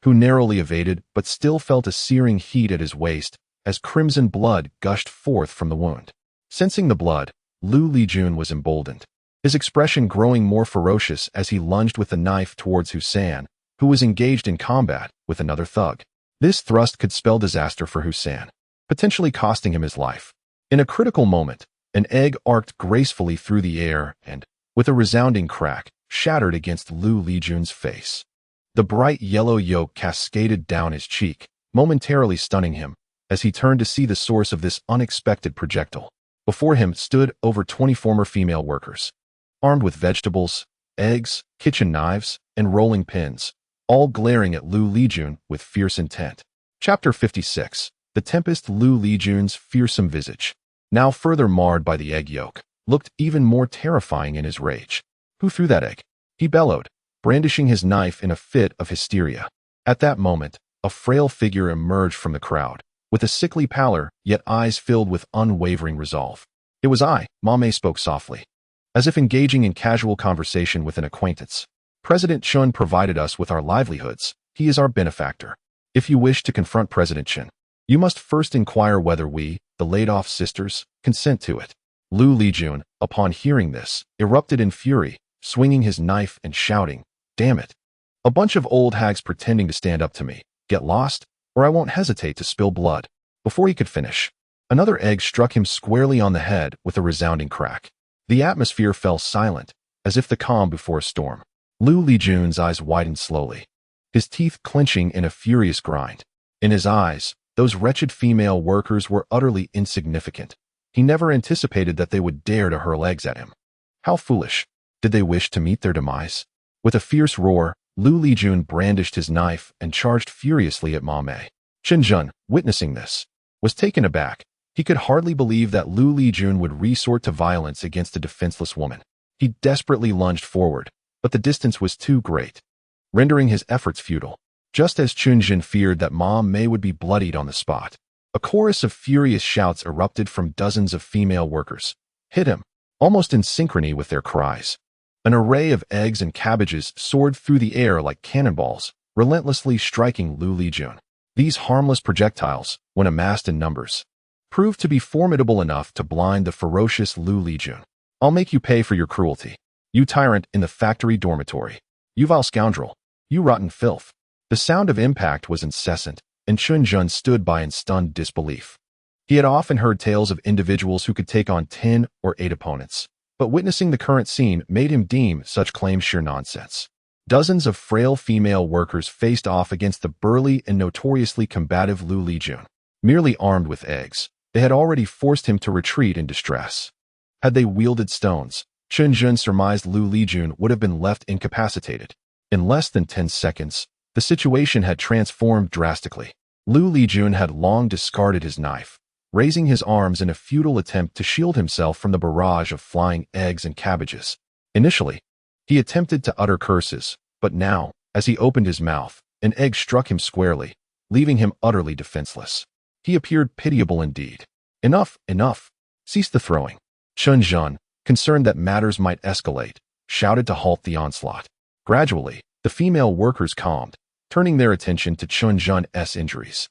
who narrowly evaded but still felt a searing heat at his waist as crimson blood gushed forth from the wound. Sensing the blood, Lu Lijun was emboldened, his expression growing more ferocious as he lunged with the knife towards Hussein, who was engaged in combat with another thug. This thrust could spell disaster for Hussein, potentially costing him his life. In a critical moment, an egg arced gracefully through the air and, with a resounding crack, shattered against Lu Lijun's face. The bright yellow yolk cascaded down his cheek, momentarily stunning him, as he turned to see the source of this unexpected projectile. Before him stood over 20 former female workers, armed with vegetables, eggs, kitchen knives, and rolling pins, all glaring at Lu Lijun with fierce intent. Chapter 56. The Tempest. Lu Lijun's fearsome visage, now further marred by the egg yolk, looked even more terrifying in his rage. Who threw that egg? He bellowed, brandishing his knife in a fit of hysteria. At that moment, a frail figure emerged from the crowd, with a sickly pallor, yet eyes filled with unwavering resolve. It was I, Mame spoke softly, as if engaging in casual conversation with an acquaintance. President Chen provided us with our livelihoods. He is our benefactor. If you wish to confront President Chen, you must first inquire whether we, the laid-off sisters, consent to it. Lu Lijun, upon hearing this, erupted in fury, swinging his knife and shouting, "Damn it! A bunch of old hags pretending to stand up to me. Get lost, or I won't hesitate to spill blood." Before he could finish, another egg struck him squarely on the head with a resounding crack. The atmosphere fell silent, as if the calm before a storm. Lu Lijun's eyes widened slowly, his teeth clenching in a furious grind. In his eyes, those wretched female workers were utterly insignificant. He never anticipated that they would dare to hurl eggs at him. How foolish. Did they wish to meet their demise? With a fierce roar, Lu Lijun brandished his knife and charged furiously at Mame. Chen Zhen, witnessing this, was taken aback. He could hardly believe that Lu Lijun would resort to violence against a defenseless woman. He desperately lunged forward, but the distance was too great, rendering his efforts futile. Just as Chen Zhen feared that Ma Mei would be bloodied on the spot, a chorus of furious shouts erupted from dozens of female workers. Hit him, almost in synchrony with their cries. An array of eggs and cabbages soared through the air like cannonballs, relentlessly striking Lu Lijun. These harmless projectiles, when amassed in numbers, proved to be formidable enough to blind the ferocious Lu Lijun. "I'll make you pay for your cruelty. You tyrant in the factory dormitory. You vile scoundrel. You rotten filth." The sound of impact was incessant, and Chen Zhen stood by in stunned disbelief. He had often heard tales of individuals who could take on 10 or 8 opponents, but witnessing the current scene made him deem such claims sheer nonsense. Dozens of frail female workers faced off against the burly and notoriously combative Lu Lijun. Merely armed with eggs, they had already forced him to retreat in distress. Had they wielded stones, Chen Zhen surmised Lu Lijun would have been left incapacitated. In less than 10 seconds, the situation had transformed drastically. Lu Lijun had long discarded his knife, raising his arms in a futile attempt to shield himself from the barrage of flying eggs and cabbages. Initially, he attempted to utter curses, but now, as he opened his mouth, an egg struck him squarely, leaving him utterly defenseless. He appeared pitiable indeed. "Enough, enough. Cease the throwing." Chen Zhen, concerned that matters might escalate, shouted to halt the onslaught. Gradually, the female workers calmed, turning their attention to Chen Zhen's injuries.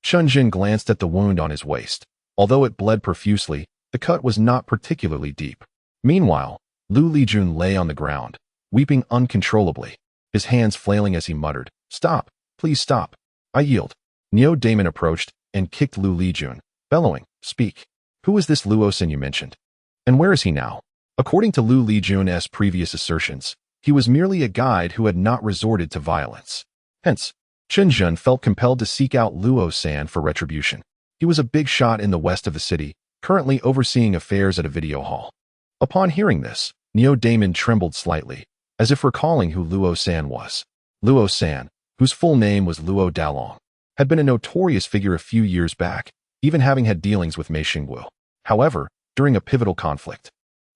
Chen Zhen glanced at the wound on his waist. Although it bled profusely, the cut was not particularly deep. Meanwhile, Lu Lijun lay on the ground, weeping uncontrollably, his hands flailing as he muttered, "Stop, please stop. I yield." Neo Daemon approached and kicked Lu Lijun, bellowing, "Speak. Who is this Luo Sin you mentioned? And where is he now?" According to Lu Lijun's previous assertions, he was merely a guide who had not resorted to violence. Hence, Chen Zhen felt compelled to seek out Luo San for retribution. He was a big shot in the west of the city, currently overseeing affairs at a video hall. Upon hearing this, Neo Daemon trembled slightly, as if recalling who Luo San was. Luo San, whose full name was Luo Dalong, had been a notorious figure a few years back, even having had dealings with Mei Xingguo. However, during a pivotal conflict,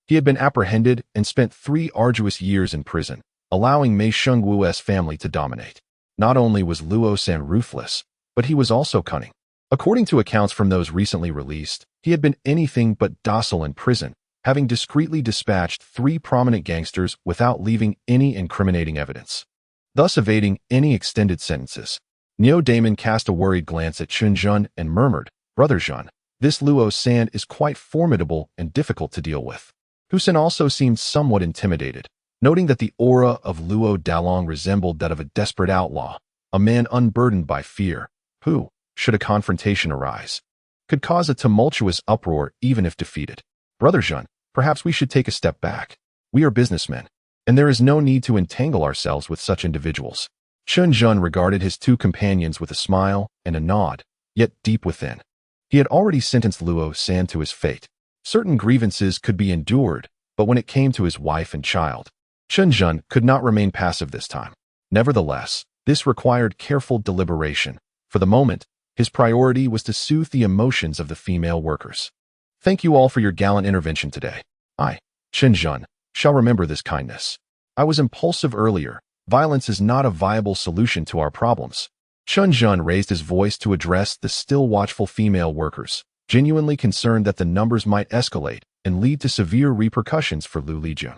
he had been apprehended and spent 3 arduous years in prison, allowing Mei Xingguo's family to dominate. Not only was Luo San ruthless, but he was also cunning. According to accounts from those recently released, he had been anything but docile in prison, having discreetly dispatched 3 prominent gangsters without leaving any incriminating evidence, thus evading any extended sentences. Neo Daemon cast a worried glance at Chen Zhen and murmured, "Brother Zhen, this Luo San is quite formidable and difficult to deal with." Husin also seemed somewhat intimidated, noting that the aura of Luo Dalong resembled that of a desperate outlaw, a man unburdened by fear, who, should a confrontation arise, could cause a tumultuous uproar even if defeated. "Brother Zhen, perhaps we should take a step back. We are businessmen, and there is no need to entangle ourselves with such individuals." Chen Zhen regarded his 2 companions with a smile and a nod, yet deep within, he had already sentenced Luo San to his fate. Certain grievances could be endured, but when it came to his wife and child, Chen Zhen could not remain passive this time. Nevertheless, this required careful deliberation. For the moment, his priority was to soothe the emotions of the female workers. "Thank you all for your gallant intervention today. I, Chen Zhen, shall remember this kindness. I was impulsive earlier, Violence is not a viable solution to our problems. Chen Zhen raised his voice to address the still watchful female workers, genuinely concerned that the numbers might escalate and lead to severe repercussions for Lu Lijun.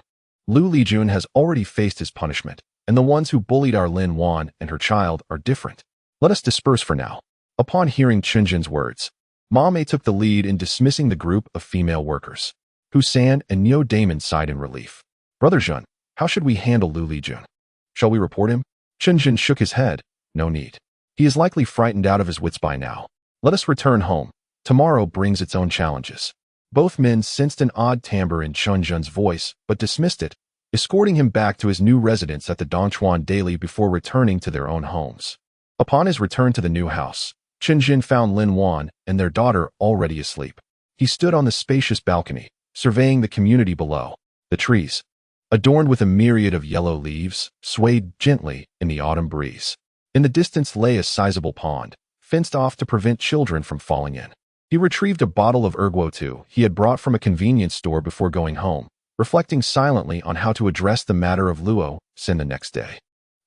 Lu Lijun has already faced his punishment, and the ones who bullied our Lin Wan and her child are different. Let us disperse for now. Upon hearing Chen Zhen's words, Ma Mei took the lead in dismissing the group of female workers. Hu San and Niu Damon sighed in relief. Brother Zhen, how should we handle Lu Lijun? Shall we report him? Chen Zhen shook his head. No need. He is likely frightened out of his wits by now. Let us return home. Tomorrow brings its own challenges. Both men sensed an odd timbre in Chen Zhen's voice, but dismissed it, escorting him back to his new residence at the Dongchuan Daily before returning to their own homes. Upon his return to the new house, Chen Zhen found Lin Wan and their daughter already asleep. He stood on the spacious balcony, surveying the community below. The trees, adorned with a myriad of yellow leaves, swayed gently in the autumn breeze. In the distance lay a sizable pond, fenced off to prevent children from falling in. He retrieved a bottle of erguo tu he had brought from a convenience store before going home, reflecting silently on how to address the matter of Luo Sin the next day.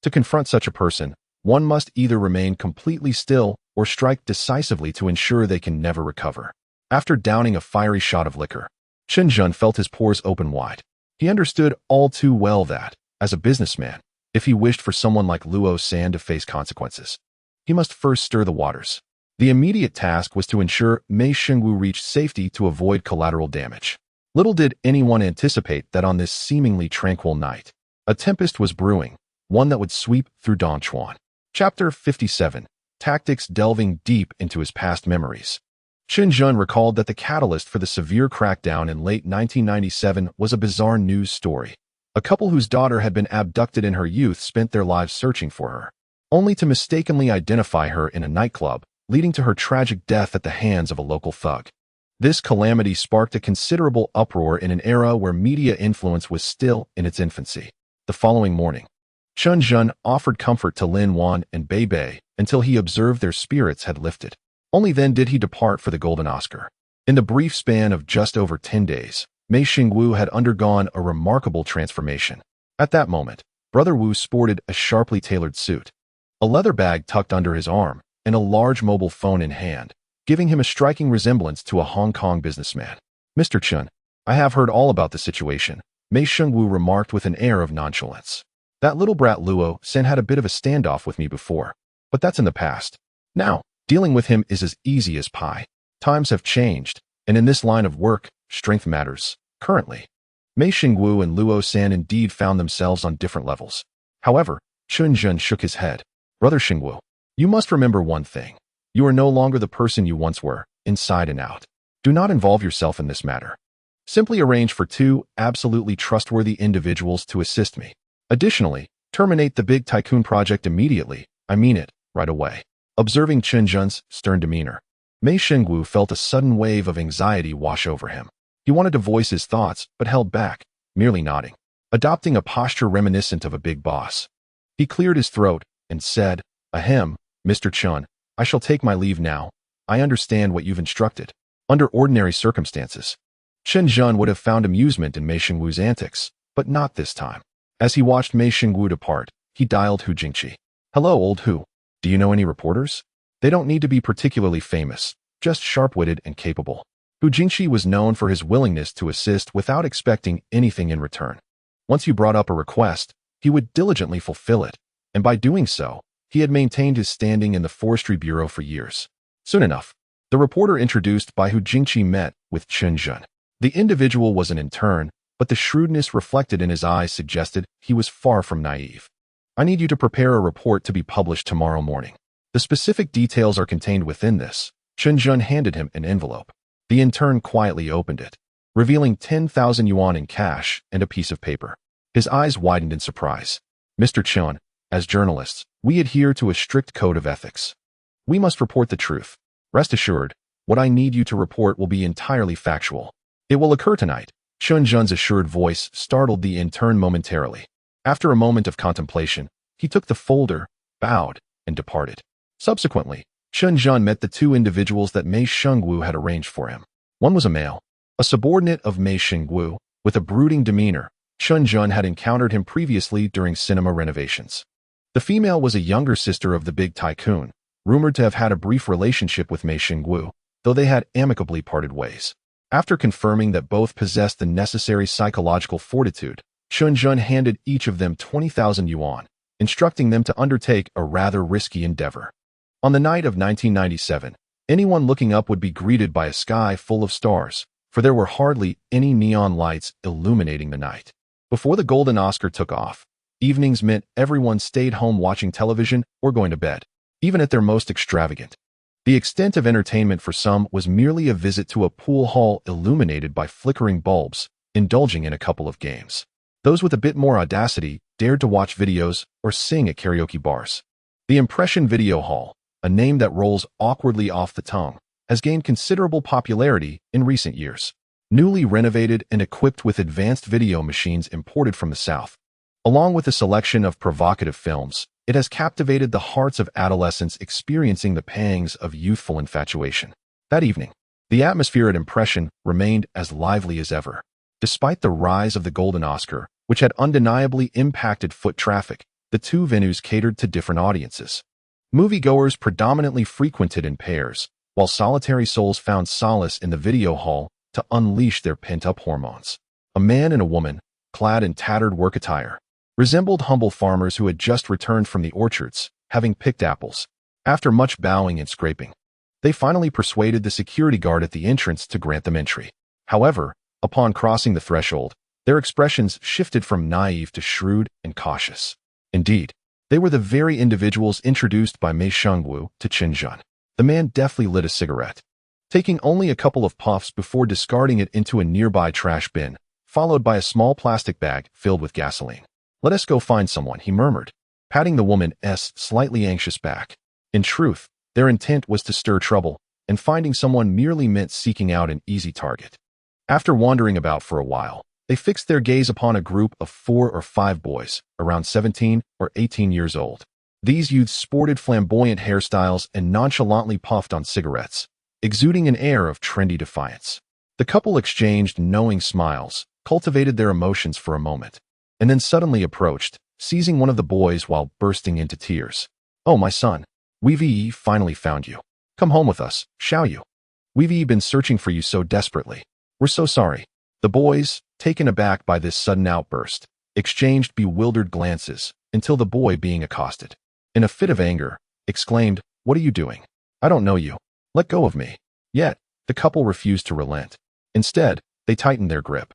To confront such a person, one must either remain completely still or strike decisively to ensure they can never recover. After downing a fiery shot of liquor, Chen Zhen felt his pores open wide. He understood all too well that, as a businessman, if he wished for someone like Luo San to face consequences, he must first stir the waters. The immediate task was to ensure Mei Xingwu reached safety to avoid collateral damage. Little did anyone anticipate that on this seemingly tranquil night, a tempest was brewing, one that would sweep through Dongchuan. Chapter 57. Tactics. Delving deep into his past memories, Chen Zhen recalled that the catalyst for the severe crackdown in late 1997 was a bizarre news story. A couple whose daughter had been abducted in her youth spent their lives searching for her, only to mistakenly identify her in a nightclub, leading to her tragic death at the hands of a local thug. This calamity sparked a considerable uproar in an era where media influence was still in its infancy. The following morning, Chen Zhen offered comfort to Lin Wan and Beibei until he observed their spirits had lifted. Only then did he depart for the Golden Oscar. In the brief span of just over 10 days, Mei Xingwu had undergone a remarkable transformation. At that moment, Brother Wu sported a sharply tailored suit, a leather bag tucked under his arm, and a large mobile phone in hand, giving him a striking resemblance to a Hong Kong businessman. Mr. Chen, I have heard all about the situation, Mei Xingwu remarked with an air of nonchalance. That little brat Luo Sin had a bit of a standoff with me before, but that's in the past. Now, dealing with him is as easy as pie. Times have changed, and in this line of work, strength matters. Currently, Mei Xingwu and Luo San indeed found themselves on different levels. However, Chen Zhen shook his head. Brother Xingwu, you must remember one thing. You are no longer the person you once were, inside and out. Do not involve yourself in this matter. Simply arrange for 2 absolutely trustworthy individuals to assist me. Additionally, terminate the big tycoon project immediately. I mean it, right away. Observing Chen Zhen's stern demeanor, Mei Xingwu felt a sudden wave of anxiety wash over him. He wanted to voice his thoughts, but held back, merely nodding, adopting a posture reminiscent of a big boss. He cleared his throat and said, Ahem, Mr. Chen, I shall take my leave now. I understand what you've instructed. Under ordinary circumstances, Chen Zhen would have found amusement in Mei Xingwu's antics, but not this time. As he watched Mei Xingwu depart, he dialed Hu Jingqi. Hello, old Hu. Do you know any reporters? They don't need to be particularly famous, just sharp-witted and capable. Hu Jingqi was known for his willingness to assist without expecting anything in return. Once you brought up a request, he would diligently fulfill it, and by doing so, he had maintained his standing in the Forestry Bureau for years. Soon enough, the reporter introduced by Hu Jingqi met with Chen Zhen. The individual was an intern, but the shrewdness reflected in his eyes suggested he was far from naive. I need you to prepare a report to be published tomorrow morning. The specific details are contained within this. Chen Zhen handed him an envelope. The intern quietly opened it, revealing 10,000 yuan in cash and a piece of paper. His eyes widened in surprise. Mr. Chen, as journalists, we adhere to a strict code of ethics. We must report the truth. Rest assured, what I need you to report will be entirely factual. It will occur tonight. Chen Zhen's assured voice startled the intern momentarily. After a moment of contemplation, he took the folder, bowed, and departed. Subsequently, Chen Zhen met the 2 individuals that Mei Xingwu had arranged for him. One was a male, a subordinate of Mei Xingwu, with a brooding demeanor, Chen Zhen had encountered him previously during cinema renovations. The female was a younger sister of the big tycoon, rumored to have had a brief relationship with Mei Xingwu, though they had amicably parted ways. After confirming that both possessed the necessary psychological fortitude, Chen Zhen handed each of them 20,000 yuan, instructing them to undertake a rather risky endeavor. On the night of 1997, anyone looking up would be greeted by a sky full of stars, for there were hardly any neon lights illuminating the night. Before the Golden Oscar took off, evenings meant everyone stayed home watching television or going to bed, even at their most extravagant. The extent of entertainment for some was merely a visit to a pool hall illuminated by flickering bulbs, indulging in a couple of games. Those with a bit more audacity dared to watch videos or sing at karaoke bars. The Impression Video Hall, a name that rolls awkwardly off the tongue, has gained considerable popularity in recent years. Newly renovated and equipped with advanced video machines imported from the South, along with a selection of provocative films, it has captivated the hearts of adolescents experiencing the pangs of youthful infatuation. That evening, the atmosphere at Impression remained as lively as ever. Despite the rise of the Golden Oscar, which had undeniably impacted foot traffic, the two venues catered to different audiences. Moviegoers predominantly frequented in pairs, while solitary souls found solace in the video hall to unleash their pent-up hormones. A man and a woman, clad in tattered work attire, resembled humble farmers who had just returned from the orchards, having picked apples. After much bowing and scraping, they finally persuaded the security guard at the entrance to grant them entry. However, upon crossing the threshold, their expressions shifted from naive to shrewd and cautious. Indeed, they were the very individuals introduced by Mei Xingwu to Chen Zhen. The man deftly lit a cigarette, taking only a couple of puffs before discarding it into a nearby trash bin, followed by a small plastic bag filled with gasoline. "Let us go find someone," he murmured, patting the woman's slightly anxious back. In truth, their intent was to stir trouble, and finding someone merely meant seeking out an easy target. After wandering about for a while, they fixed their gaze upon a group of 4 or 5 boys, around 17 or 18 years old. These youths sported flamboyant hairstyles and nonchalantly puffed on cigarettes, exuding an air of trendy defiance. The couple exchanged knowing smiles, cultivated their emotions for a moment, and then suddenly approached, seizing one of the boys while bursting into tears. "Oh, my son, we've finally found you. Come home with us, shall you? We've been searching for you so desperately. We're so sorry." The boys, taken aback by this sudden outburst, exchanged bewildered glances until the boy, being accosted, in a fit of anger, exclaimed, "What are you doing? I don't know you. Let go of me." Yet, the couple refused to relent. Instead, they tightened their grip,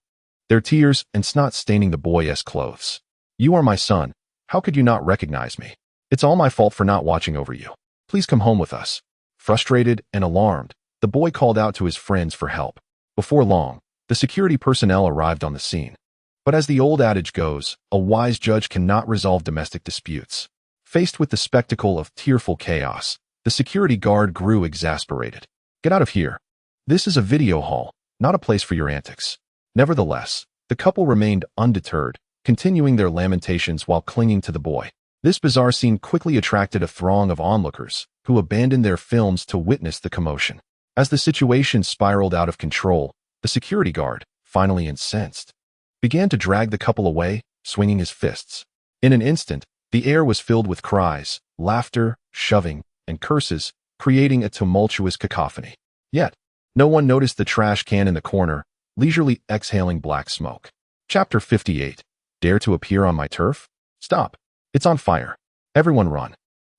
their tears and snot staining the boy's clothes. "You are my son. How could you not recognize me? It's all my fault for not watching over you. Please come home with us." Frustrated and alarmed, the boy called out to his friends for help. Before long, the security personnel arrived on the scene. But as the old adage goes, a wise judge cannot resolve domestic disputes. Faced with the spectacle of tearful chaos, the security guard grew exasperated. "Get out of here. This is a video hall, not a place for your antics." Nevertheless, the couple remained undeterred, continuing their lamentations while clinging to the boy. This bizarre scene quickly attracted a throng of onlookers, who abandoned their films to witness the commotion. As the situation spiraled out of control, the security guard, finally incensed, began to drag the couple away, swinging his fists. In an instant, the air was filled with cries, laughter, shoving, and curses, creating a tumultuous cacophony. Yet, no one noticed the trash can in the corner, leisurely exhaling black smoke. Chapter 58. Dare to appear on my turf? Stop. It's on fire. Everyone run.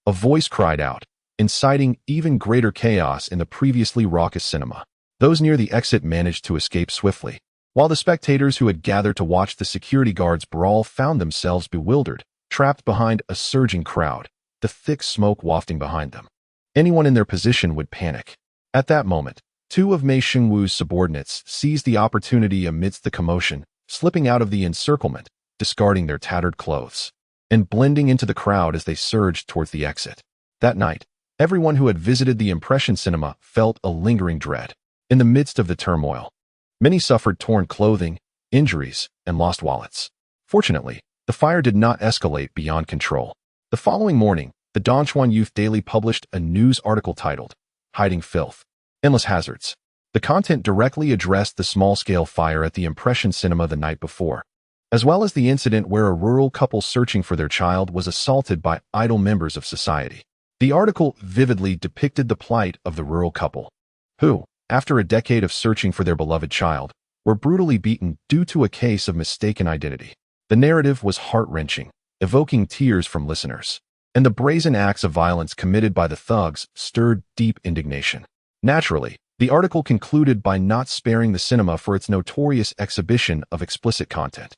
A voice cried out, inciting even greater chaos in the previously raucous cinema. Those near the exit managed to escape swiftly, while the spectators who had gathered to watch the security guards brawl found themselves bewildered, trapped behind a surging crowd, the thick smoke wafting behind them. Anyone in their position would panic. At that moment, 2 of Mei Xingwu's subordinates seized the opportunity amidst the commotion, slipping out of the encirclement, discarding their tattered clothes, and blending into the crowd as they surged towards the exit. That night, everyone who had visited the Impression Cinema felt a lingering dread. In the midst of the turmoil, many suffered torn clothing, injuries, and lost wallets. Fortunately, the fire did not escalate beyond control. The following morning, the Dongchuan Youth Daily published a news article titled, "Hiding Filth, Endless Hazards." The content directly addressed the small-scale fire at the Impression Cinema the night before. as well as the incident where a rural couple searching for their child was assaulted by idle members of society. The article vividly depicted the plight of the rural couple, who, after a decade of searching for their beloved child, were brutally beaten due to a case of mistaken identity. The narrative was heart-wrenching, evoking tears from listeners, and the brazen acts of violence committed by the thugs stirred deep indignation. Naturally, the article concluded by not sparing the cinema for its notorious exhibition of explicit content,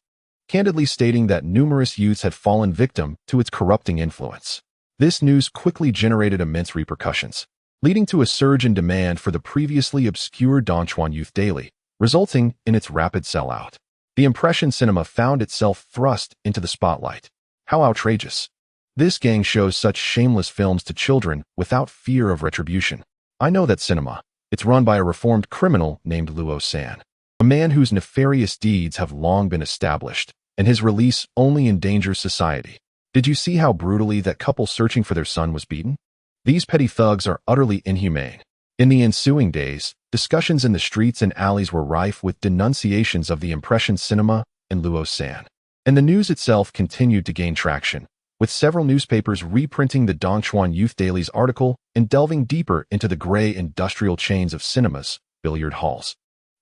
candidly stating that numerous youths had fallen victim to its corrupting influence. This news quickly generated immense repercussions, leading to a surge in demand for the previously obscure Dongchuan Youth Daily, resulting in its rapid sellout. The impression cinema found itself thrust into the spotlight. How outrageous! This gang shows such shameless films to children without fear of retribution. I know that cinema. It's run by a reformed criminal named Luo San, a man whose nefarious deeds have long been established, and his release only endangers society. Did you see how brutally that couple searching for their son was beaten? These petty thugs are utterly inhumane. In the ensuing days, discussions in the streets and alleys were rife with denunciations of the impression cinema and Luo San. And the news itself continued to gain traction, with several newspapers reprinting the Dongchuan Youth Daily's article and delving deeper into the gray industrial chains of cinemas, billiard halls,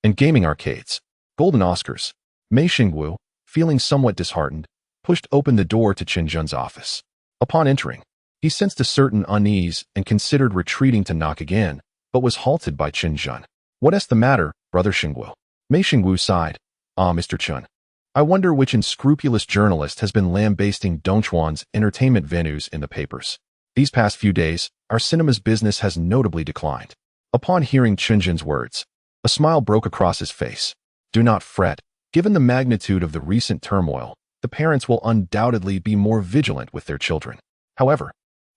and gaming arcades. Golden Oscars. Mei Xingwu, feeling somewhat disheartened, pushed open the door to Chen Zhen's office. Upon entering, he sensed a certain unease and considered retreating to knock again, but was halted by Chen Zhen. "What's the matter, brother Xingwu?" Mei Xingwu sighed. "Ah, Mr. Chen. I wonder which unscrupulous journalist has been lambasting Dongchuan's entertainment venues in the papers. These past few days, our cinema's business has notably declined." Upon hearing Chen Zhen's words, a smile broke across his face. "Do not fret. Given the magnitude of the recent turmoil, the parents will undoubtedly be more vigilant with their children. However,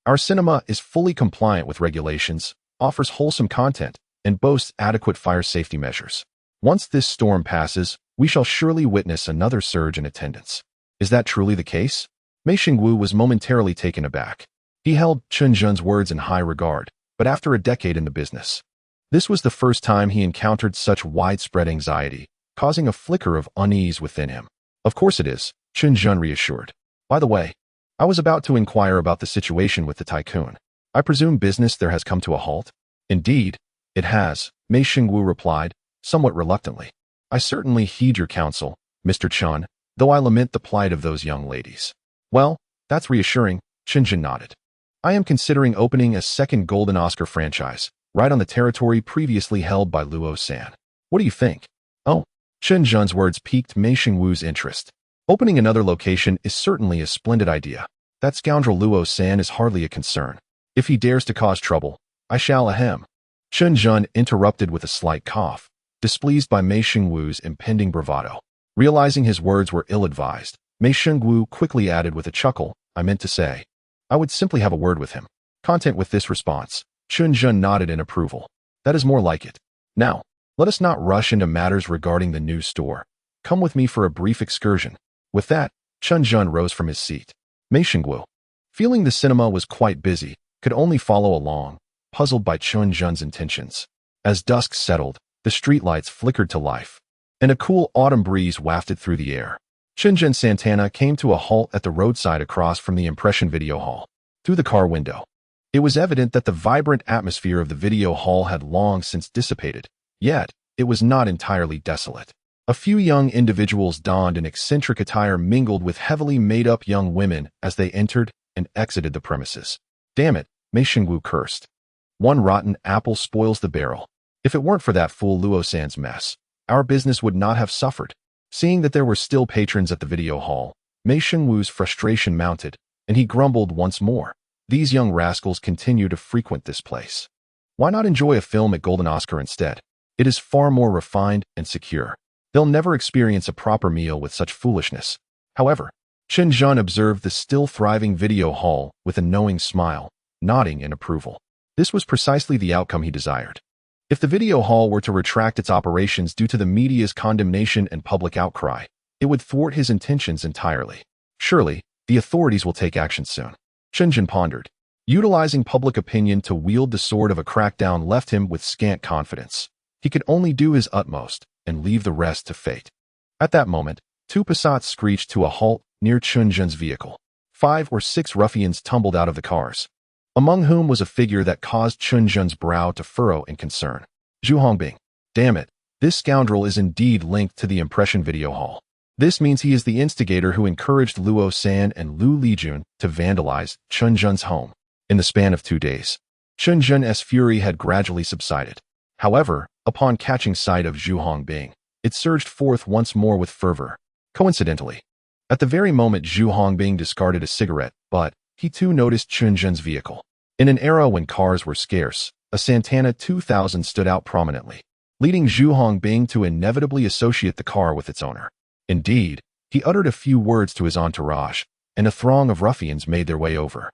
our cinema is fully compliant with regulations, offers wholesome content, and boasts adequate fire safety measures. Once this storm passes, we shall surely witness another surge in attendance." "Is that truly the case?" Mei Xingwu was momentarily taken aback. He held Chen Zhen's words in high regard, but after a decade in the business, this was the first time he encountered such widespread anxiety, causing a flicker of unease within him. "Of course it is," Chen Zhen reassured. "By the way, I was about to inquire about the situation with the tycoon. I presume business there has come to a halt?" "Indeed, it has," Mei Xingwu replied, somewhat reluctantly. "I certainly heed your counsel, Mr. Chen, though I lament the plight of those young ladies." "Well, that's reassuring," Chen Zhen nodded. "I am considering opening a second Golden Oscar franchise, right on the territory previously held by Luo San. What do you think?" "Oh," Chen Zhen's words piqued Mei Xingwu's interest. "Opening another location is certainly a splendid idea. That scoundrel Luo San is hardly a concern. If he dares to cause trouble, I shall ahem." Chen Zhen interrupted with a slight cough, displeased by Mei Xingwu's impending bravado. Realizing his words were ill-advised, Mei Xingwu quickly added with a chuckle, "I meant to say, I would simply have a word with him." Content with this response, Chen Zhen nodded in approval. "That is more like it. Now, let us not rush into matters regarding the new store. Come with me for a brief excursion." With that, Chen Zhen rose from his seat. Mei Xingwu, feeling the cinema was quite busy, could only follow along, puzzled by Chen Zhen's intentions. As dusk settled, the streetlights flickered to life, and a cool autumn breeze wafted through the air. Chen Zhen Santana came to a halt at the roadside across from the impression video hall. Through the car window, it was evident that the vibrant atmosphere of the video hall had long since dissipated, yet it was not entirely desolate. A few young individuals donned in eccentric attire mingled with heavily made-up young women as they entered and exited the premises. "Damn it," Mei Xingwu cursed. "One rotten apple spoils the barrel. If it weren't for that fool Luo San's mess, our business would not have suffered." Seeing that there were still patrons at the video hall, Mei Xingwu's frustration mounted, and he grumbled once more. "These young rascals continue to frequent this place. Why not enjoy a film at Golden Oscar instead? It is far more refined and secure. They'll never experience a proper meal with such foolishness." However, Chen Zhen observed the still thriving video hall with a knowing smile, nodding in approval. This was precisely the outcome he desired. If the video hall were to retract its operations due to the media's condemnation and public outcry, it would thwart his intentions entirely. Surely, the authorities will take action soon. Chen Zhen pondered. Utilizing public opinion to wield the sword of a crackdown left him with scant confidence. He could only do his utmost and leave the rest to fate. At that moment, Two Passats screeched to a halt near Chen Zhen's vehicle. 5 or 6 ruffians tumbled out of the cars, among whom was a figure that caused Chen Zhen's brow to furrow in concern. Zhu Hongbing. Damn it, this scoundrel is indeed linked to the impression video haul. This means he is the instigator who encouraged Luo San and Lu Lijun to vandalize Chen Zhen's home. In the span of 2 days, Chen Zhen's fury had gradually subsided. However, upon catching sight of Zhu Hongbing, it surged forth once more with fervor. Coincidentally, at the very moment Zhu Hongbing discarded a cigarette, but he too noticed Chen Zhen's vehicle. In an era when cars were scarce, a Santana 2000 stood out prominently, leading Zhu Hongbing to inevitably associate the car with its owner. Indeed, he uttered a few words to his entourage, and a throng of ruffians made their way over.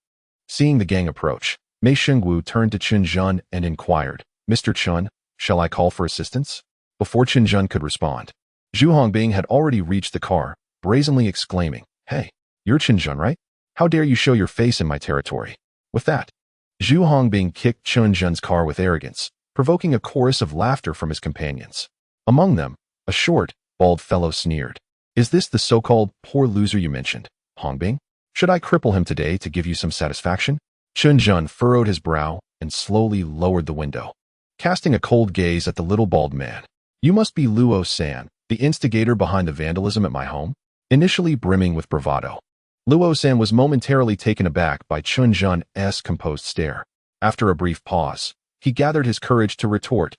Seeing the gang approach, Mei Shengwu turned to Chen Zhen and inquired, "Mr. Chen, shall I call for assistance?" Before Chen Zhen could respond, Zhu Hongbing had already reached the car, brazenly exclaiming, "Hey, you're Chen Zhen, right? How dare you show your face in my territory?" With that, Zhu Hongbing kicked Chen Zhen's car with arrogance, provoking a chorus of laughter from his companions. Among them, a short, bald fellow sneered, "Is this the so-called poor loser you mentioned, Hongbing? Should I cripple him today to give you some satisfaction?" Chen Zhen furrowed his brow and slowly lowered the window, casting a cold gaze at the little bald man. "You must be Luo San, the instigator behind the vandalism at my home?" Initially brimming with bravado, Luo San was momentarily taken aback by Chen Zhen's composed stare. After a brief pause, he gathered his courage to retort,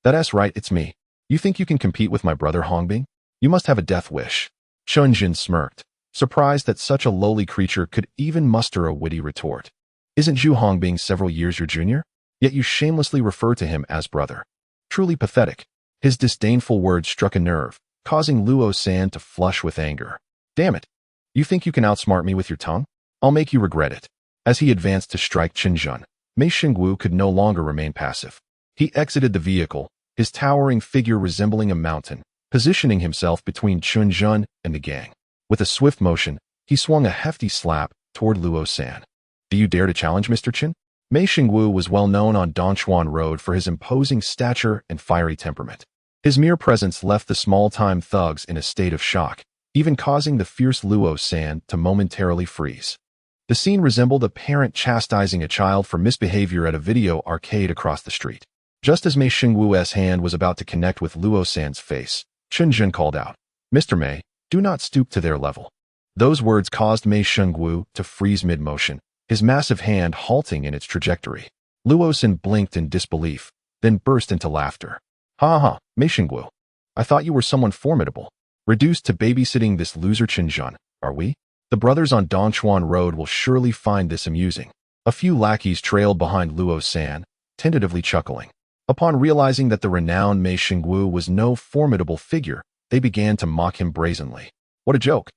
That's right, it's me. You think you can compete with my brother Hongbing? You must have a death wish." Chen Zhen smirked, surprised that such a lowly creature could even muster a witty retort. "Isn't Zhu Hongbing several years your junior? Yet you shamelessly refer to him as brother. Truly pathetic." His disdainful words struck a nerve, causing Luo San to flush with anger. "Damn it! You think you can outsmart me with your tongue? I'll make you regret it." As he advanced to strike Chen Zhen, Mei Shengwu could no longer remain passive. He exited the vehicle, his towering figure resembling a mountain, positioning himself between Chen Zhen and the gang. With a swift motion, he swung a hefty slap toward Luo San. "Do you dare to challenge Mr. Chen?" Mei Shengwu was well known on Dongchuan Road for his imposing stature and fiery temperament. His mere presence left the small-time thugs in a state of shock, even causing the fierce Luo San to momentarily freeze. The scene resembled a parent chastising a child for misbehavior at a video arcade across the street. Just as Mei Shengwu's hand was about to connect with Luo San's face, Chen Zhen called out, "Mr. Mei, do not stoop to their level." Those words caused Mei Shengwu to freeze mid-motion, his massive hand halting in its trajectory. Luo San blinked in disbelief, then burst into laughter. "Ha, Mei Shengwu. I thought you were someone formidable. Reduced to babysitting this loser Chen Zhen, are we? The brothers on Dongchuan Road will surely find this amusing." A few lackeys trailed behind Luo San, tentatively chuckling. Upon realizing that the renowned Mei Shengwu was no formidable figure, they began to mock him brazenly. What a joke.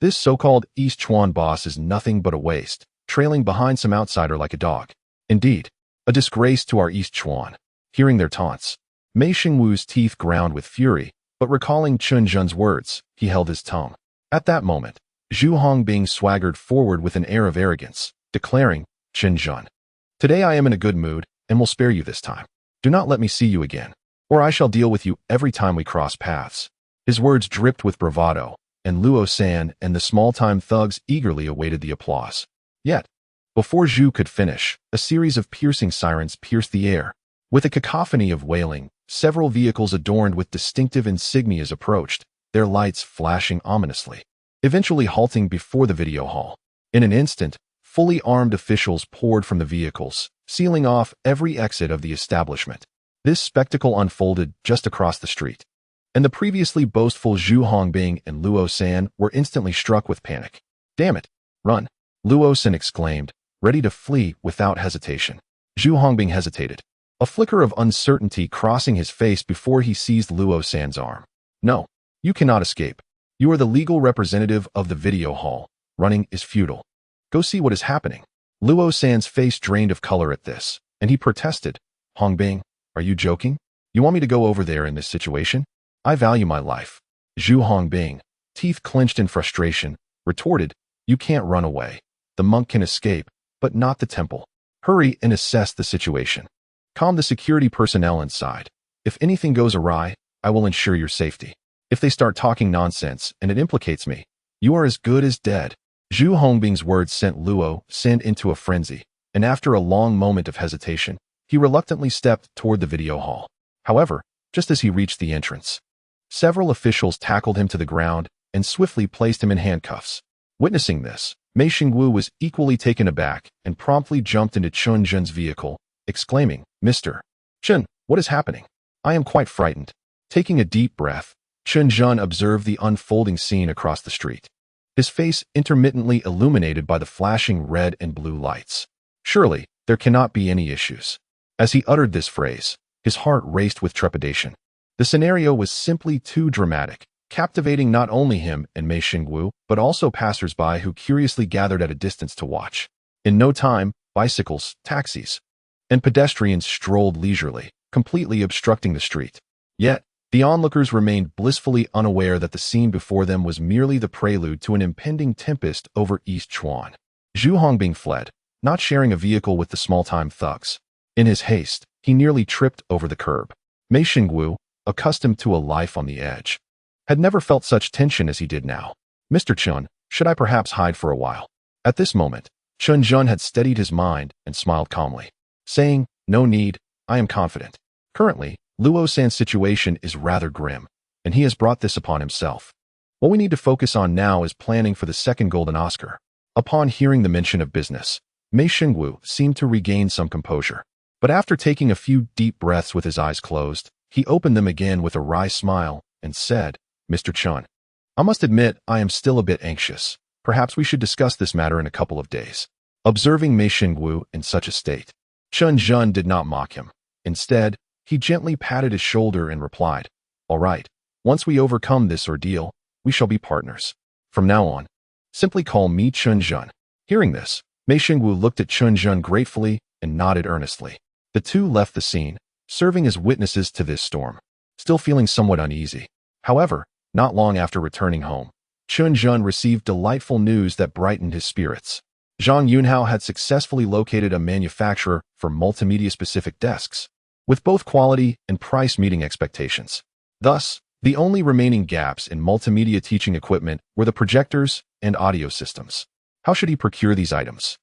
This so-called East Chuan boss is nothing but a waste, trailing behind some outsider like a dog. Indeed, a disgrace to our East Chuan. Hearing their taunts, Mei Shengwu's teeth ground with fury, but recalling Chen Zhen's words, he held his tongue. At that moment, Zhu Hongbing swaggered forward with an air of arrogance, declaring, "Chen Zhen, today I am in a good mood and will spare you this time. Do not let me see you again, or I shall deal with you every time we cross paths." His words dripped with bravado, and Luo San and the small-time thugs eagerly awaited the applause. Yet, before Zhu could finish, a series of piercing sirens pierced the air. With a cacophony of wailing, several vehicles adorned with distinctive insignias approached, their lights flashing ominously, eventually halting before the video hall. In an instant, fully armed officials poured from the vehicles, sealing off every exit of the establishment. This spectacle unfolded just across the street, and the previously boastful Zhu Hongbing and Luo San were instantly struck with panic. "Damn it, run!" Luo San exclaimed, ready to flee without hesitation. Zhu Hongbing hesitated, a flicker of uncertainty crossing his face before he seized Luo San's arm. "No, you cannot escape. You are the legal representative of the video hall. Running is futile. Go see what is happening." Luo San's face drained of color at this, and he protested, "Hongbing, are you joking? You want me to go over there in this situation? I value my life." Zhu Hongbing, teeth clenched in frustration, retorted, "You can't run away. The monk can escape, but not the temple. Hurry and assess the situation. Calm the security personnel inside. If anything goes awry, I will ensure your safety." If they start talking nonsense and it implicates me, you are as good as dead. Zhu Hongbing's words sent Luo San into a frenzy, and after a long moment of hesitation, he reluctantly stepped toward the video hall. However, just as he reached the entrance, several officials tackled him to the ground and swiftly placed him in handcuffs. Witnessing this, Mei Xingwu was equally taken aback and promptly jumped into Chen Zhen's vehicle, exclaiming, "Mr. Chen, what is happening? I am quite frightened." Taking a deep breath, Chen Zhen observed the unfolding scene across the street, his face intermittently illuminated by the flashing red and blue lights. Surely, there cannot be any issues. As he uttered this phrase, his heart raced with trepidation. The scenario was simply too dramatic, captivating not only him and Mei Xingwu, but also passers-by who curiously gathered at a distance to watch. In no time, bicycles, taxis, and pedestrians strolled leisurely, completely obstructing the street. Yet, the onlookers remained blissfully unaware that the scene before them was merely the prelude to an impending tempest over East Chuan. Zhu Hongbing fled, not sharing a vehicle with the small-time thugs. In his haste, he nearly tripped over the curb. Mei Xingwu, accustomed to a life on the edge, had never felt such tension as he did now. "Mr. Chen, should I perhaps hide for a while?" At this moment, Chen Zhen had steadied his mind and smiled calmly, saying, "No need, I am confident. Currently, Luo San's situation is rather grim, and he has brought this upon himself. What we need to focus on now is planning for the second Golden Oscar." Upon hearing the mention of business, Mei Xingwu seemed to regain some composure. But after taking a few deep breaths with his eyes closed, he opened them again with a wry smile and said, "Mr. Chen, I must admit I am still a bit anxious. Perhaps we should discuss this matter in a couple of days." Observing Mei Xingwu in such a state, Chen Zhen did not mock him. Instead, he gently patted his shoulder and replied, "All right, once we overcome this ordeal, we shall be partners. From now on, simply call me Chen Zhen." Hearing this, Mei Xingwu looked at Chen Zhen gratefully and nodded earnestly. The two left the scene, serving as witnesses to this storm, still feeling somewhat uneasy. However, not long after returning home, Chen Zhen received delightful news that brightened his spirits. Zhang Yunhao had successfully located a manufacturer for multimedia-specific desks, with both quality and price meeting expectations. Thus, the only remaining gaps in multimedia teaching equipment were the projectors and audio systems. How should he procure these items?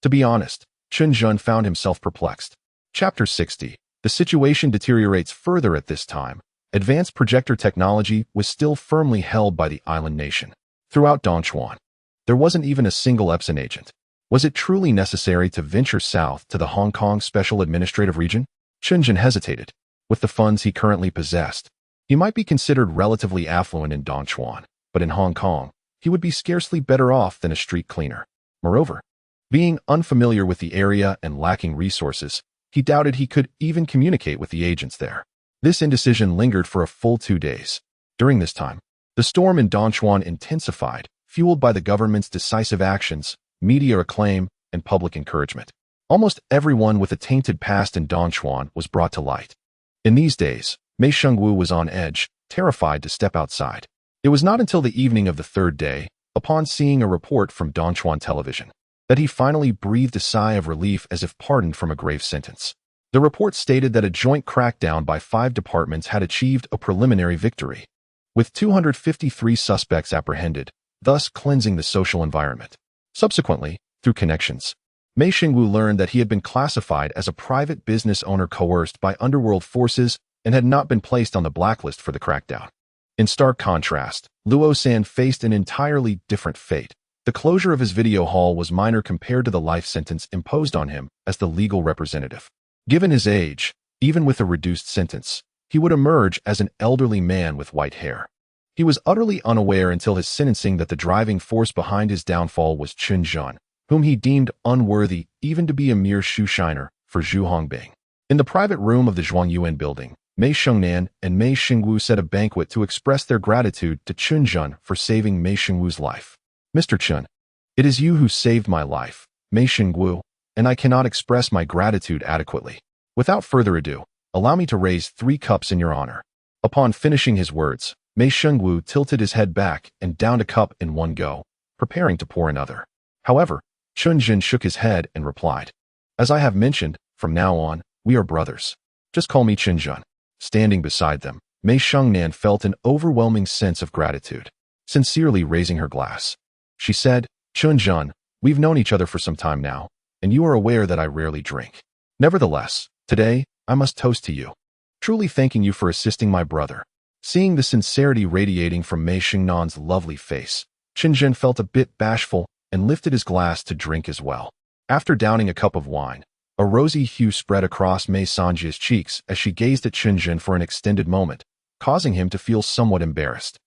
To be honest, Chen Zhen found himself perplexed. Chapter 60. The situation deteriorates further at this time. Advanced projector technology was still firmly held by the island nation. Throughout Dongchuan, there wasn't even a single Epson agent. Was it truly necessary to venture south to the Hong Kong Special Administrative Region? Chen Zhen hesitated. With the funds he currently possessed, he might be considered relatively affluent in Dongchuan, but in Hong Kong, he would be scarcely better off than a street cleaner. Moreover, being unfamiliar with the area and lacking resources, he doubted he could even communicate with the agents there. This indecision lingered for a full 2 days. During this time, the storm in Dongchuan intensified, fueled by the government's decisive actions, media acclaim, and public encouragement. Almost everyone with a tainted past in Dongchuan was brought to light. In these days, Mei Xingwu was on edge, terrified to step outside. It was not until the evening of the third day, upon seeing a report from Dongchuan television, that he finally breathed a sigh of relief as if pardoned from a grave sentence. The report stated that a joint crackdown by 5 departments had achieved a preliminary victory, with 253 suspects apprehended, thus cleansing the social environment. Subsequently, through connections, Mei Xingwu learned that he had been classified as a private business owner coerced by underworld forces and had not been placed on the blacklist for the crackdown. In stark contrast, Luo San faced an entirely different fate. The closure of his video hall was minor compared to the life sentence imposed on him as the legal representative. Given his age, even with a reduced sentence, he would emerge as an elderly man with white hair. He was utterly unaware until his sentencing that the driving force behind his downfall was Chen Zhen, whom he deemed unworthy even to be a mere shoeshiner for Zhu Hongbing. In the private room of the Zhuangyuan building, Mei Shengnan and Mei Xingwu set a banquet to express their gratitude to Chen Zhen for saving Mei Xingwu's life. "Mr. Chen, it is you who saved my life, Mei Xingwu, and I cannot express my gratitude adequately. Without further ado, allow me to raise 3 cups in your honor." Upon finishing his words, Mei Xingwu tilted his head back and downed a cup in one go, preparing to pour another. However, Chen Zhen shook his head and replied, "As I have mentioned, from now on, we are brothers. Just call me Chen Zhen." Standing beside them, Mei Shengnan felt an overwhelming sense of gratitude. Sincerely raising her glass, she said, Chen Zhen, we've known each other for some time now, and you are aware that I rarely drink. Nevertheless, today, I must toast to you, truly thanking you for assisting my brother. Seeing the sincerity radiating from Mei Shengnan's lovely face, Chen Zhen felt a bit bashful and lifted his glass to drink as well. After downing a cup of wine, a rosy hue spread across Mei Sanjia's cheeks as she gazed at Chen Zhen for an extended moment, causing him to feel somewhat embarrassed.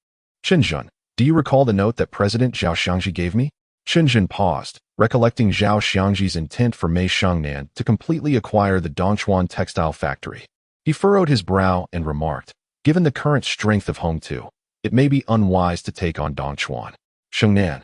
Chen Zhen, do you recall the note that President Zhao Xiangji gave me? Chen Zhen paused, recollecting Zhao Xiangji's intent for Mei Shengnan to completely acquire the Dongchuan textile factory. He furrowed his brow and remarked, given the current strength of Hongtu, it may be unwise to take on Dongchuan. Shengnan,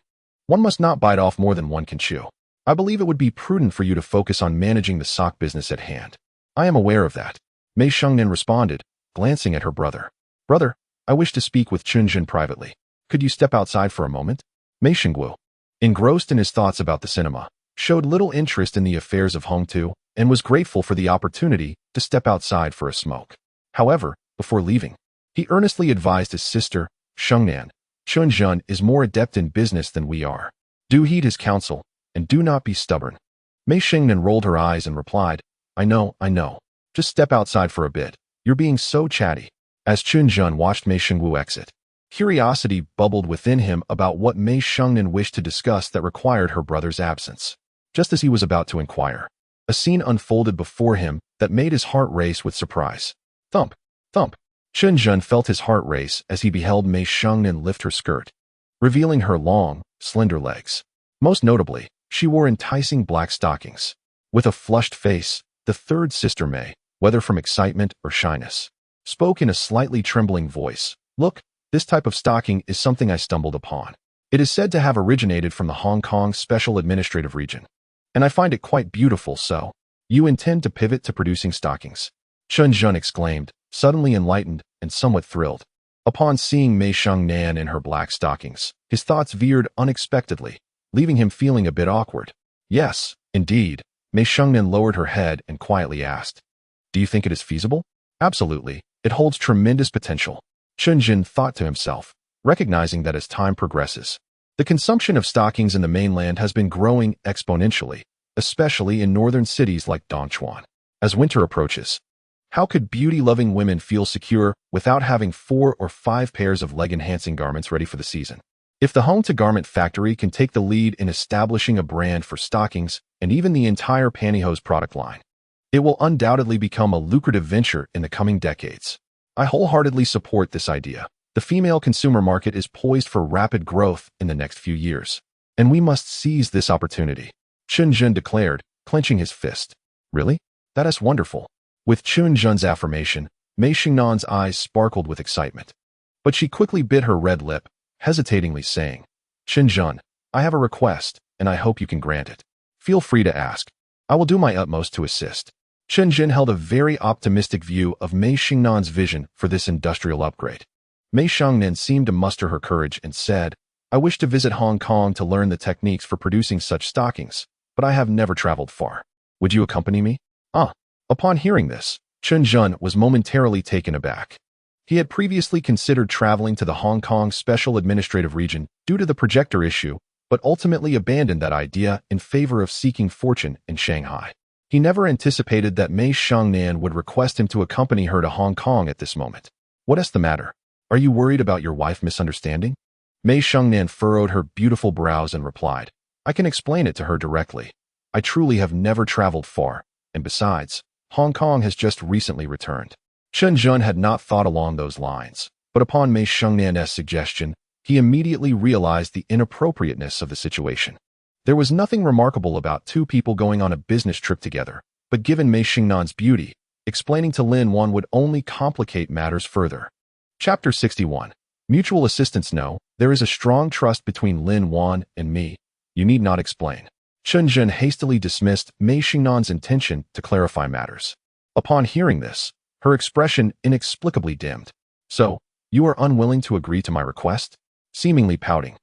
one must not bite off more than one can chew. I believe it would be prudent for you to focus on managing the sock business at hand. I am aware of that. Mei Shengnan responded, glancing at her brother. Brother, I wish to speak with Chen Zhen privately. Could you step outside for a moment? Mei Shengguo, engrossed in his thoughts about the cinema, showed little interest in the affairs of Hongtu and was grateful for the opportunity to step outside for a smoke. However, before leaving, he earnestly advised his sister, Shengnan, Chen Zhen is more adept in business than we are. Do heed his counsel, and do not be stubborn. Mei Shengnan rolled her eyes and replied, I know. Just step outside for a bit. You're being so chatty. As Chen Zhen watched Mei Shengguo exit, curiosity bubbled within him about what Mei Shengnan wished to discuss that required her brother's absence. Just as he was about to inquire, a scene unfolded before him that made his heart race with surprise. Thump, thump. Chen Zhen felt his heart race as he beheld Mei Shengnan lift her skirt, revealing her long, slender legs. Most notably, she wore enticing black stockings. With a flushed face, the third sister Mei, whether from excitement or shyness, spoke in a slightly trembling voice. Look, this type of stocking is something I stumbled upon. It is said to have originated from the Hong Kong Special Administrative Region, and I find it quite beautiful. So, you intend to pivot to producing stockings? Chen Zhen exclaimed, suddenly enlightened and somewhat thrilled. Upon seeing Mei Shengnan in her black stockings, his thoughts veered unexpectedly, leaving him feeling a bit awkward. Yes, indeed. Mei Shengnan lowered her head and quietly asked, do you think it is feasible? Absolutely. It holds tremendous potential. Chen Zhen thought to himself, recognizing that as time progresses, the consumption of stockings in the mainland has been growing exponentially, especially in northern cities like Dongchuan. As winter approaches, how could beauty-loving women feel secure without having 4 or 5 pairs of leg-enhancing garments ready for the season? If the Home to Garment Factory can take the lead in establishing a brand for stockings and even the entire pantyhose product line, it will undoubtedly become a lucrative venture in the coming decades. I wholeheartedly support this idea. The female consumer market is poised for rapid growth in the next few years, and we must seize this opportunity, Chen Zhen declared, clenching his fist. Really? That is wonderful. With Chen Zhen's affirmation, Mei Shengnan's eyes sparkled with excitement. But she quickly bit her red lip, hesitatingly saying, Chen Zhen, I have a request, and I hope you can grant it. Feel free to ask. I will do my utmost to assist. Chen Zhen held a very optimistic view of Mei Shengnan's vision for this industrial upgrade. Mei Shengnan seemed to muster her courage and said, I wish to visit Hong Kong to learn the techniques for producing such stockings, but I have never traveled far. Would you accompany me? Upon hearing this, Chen Zhen was momentarily taken aback. He had previously considered traveling to the Hong Kong Special Administrative Region due to the projector issue, but ultimately abandoned that idea in favor of seeking fortune in Shanghai. He never anticipated that Mei Shengnan would request him to accompany her to Hong Kong at this moment. What is the matter? Are you worried about your wife misunderstanding? Mei Shengnan furrowed her beautiful brows and replied, I can explain it to her directly. I truly have never traveled far, and besides, Hong Kong has just recently returned. Chen Zhen had not thought along those lines, but upon Mei Shengnan's suggestion, he immediately realized the inappropriateness of the situation. There was nothing remarkable about two people going on a business trip together, but given Mei Shengnan's beauty, explaining to Lin Wan would only complicate matters further. Chapter 61. Mutual assistance. No, there is a strong trust between Lin Wan and me. You need not explain. Chen Zhen hastily dismissed Mei Shengnan's intention to clarify matters. Upon hearing this, her expression inexplicably dimmed. So, you are unwilling to agree to my request? Seemingly pouting,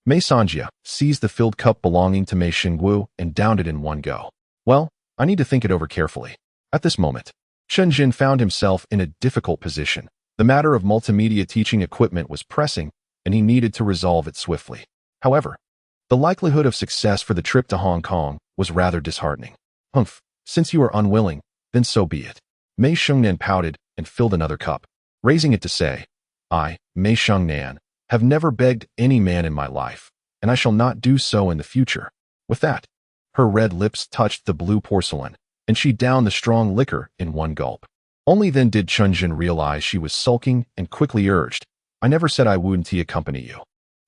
Mei Sanjia seized the filled cup belonging to Mei Shengguo and downed it in one go. Well, I need to think it over carefully. At this moment, Chen Zhen found himself in a difficult position. The matter of multimedia teaching equipment was pressing, and he needed to resolve it swiftly. However, the likelihood of success for the trip to Hong Kong was rather disheartening. Humph, since you are unwilling, then so be it. Mei Shengnan pouted and filled another cup, raising it to say, I, Mei Shengnan, have never begged any man in my life, and I shall not do so in the future. With that, her red lips touched the blue porcelain, and she downed the strong liquor in one gulp. Only then did Chen Zhen realize she was sulking and quickly urged, I never said I wouldn't accompany you.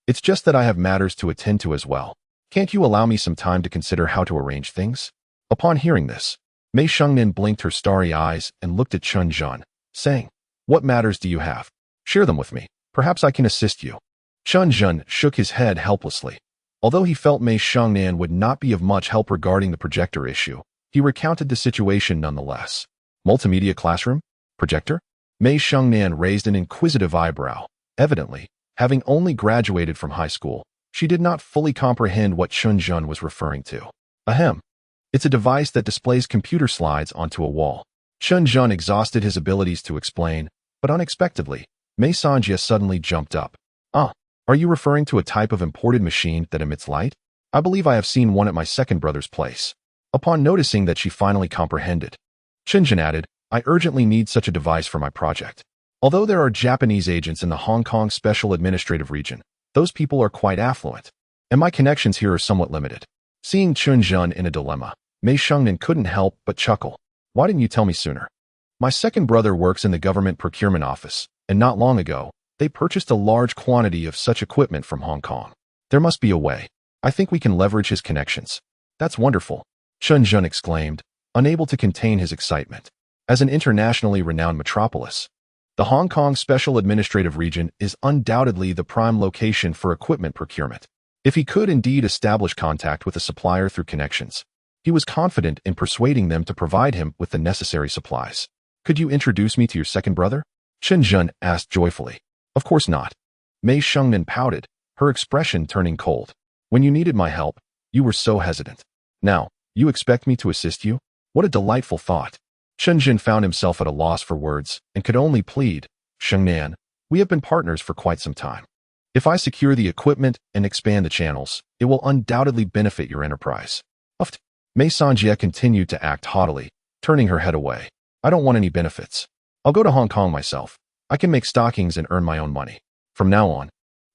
It's just that I have matters to attend to as well. Can't you allow me some time to consider how to arrange things? Upon hearing this, Mei Shengnan blinked her starry eyes and looked at Chen Zhen, saying, What matters do you have? Share them with me. Perhaps I can assist you. Chen Zhen shook his head helplessly. Although he felt Mei Shengnan would not be of much help regarding the projector issue, he recounted the situation nonetheless. Multimedia classroom? Projector? Mei Shengnan raised an inquisitive eyebrow. Evidently, having only graduated from high school, she did not fully comprehend what Chen Zhen was referring to. Ahem. It's a device that displays computer slides onto a wall. Chen Zhen exhausted his abilities to explain, but unexpectedly, Mei Sanjia suddenly jumped up. Are you referring to a type of imported machine that emits light? I believe I have seen one at my second brother's place. Upon noticing that she finally comprehended, Chen Zhen added, I urgently need such a device for my project. Although there are Japanese agents in the Hong Kong Special Administrative Region, those people are quite affluent, and my connections here are somewhat limited. Seeing Chen Zhen in a dilemma, Mei Shengnan couldn't help but chuckle. Why didn't you tell me sooner? My second brother works in the government procurement office, and not long ago, they purchased a large quantity of such equipment from Hong Kong. There must be a way. I think we can leverage his connections. That's wonderful, Chen Zhen exclaimed, unable to contain his excitement. As an internationally renowned metropolis, the Hong Kong Special Administrative Region is undoubtedly the prime location for equipment procurement. If he could indeed establish contact with a supplier through connections, he was confident in persuading them to provide him with the necessary supplies. Could you introduce me to your second brother? Chen Zhen asked joyfully. Of course not. Mei Shengnan pouted, her expression turning cold. When you needed my help, you were so hesitant. Now, you expect me to assist you? What a delightful thought. Chen Zhen found himself at a loss for words and could only plead, Shengnan, we have been partners for quite some time. If I secure the equipment and expand the channels, it will undoubtedly benefit your enterprise. Uft. Mei Sanjia continued to act haughtily, turning her head away. I don't want any benefits. I'll go to Hong Kong myself. I can make stockings and earn my own money. From now on,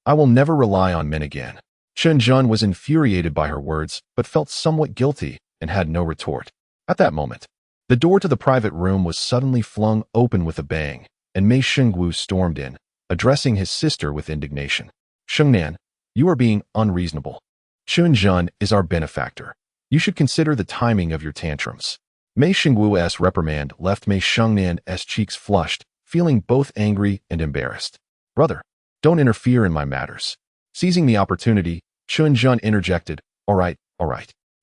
I will never rely on men again. Chen Zhen was infuriated by her words, but felt somewhat guilty and had no retort. At that moment, the door to the private room was suddenly flung open with a bang, and Mei Shengwu stormed in, addressing his sister with indignation. Shengnan, you are being unreasonable. Chen Zhen is our benefactor. You should consider the timing of your tantrums. Mei Shengwu's reprimand left Mei Shengnan's cheeks flushed, feeling both angry and embarrassed. Brother, don't interfere in my matters. Seizing the opportunity, Chen Zhen interjected, All right.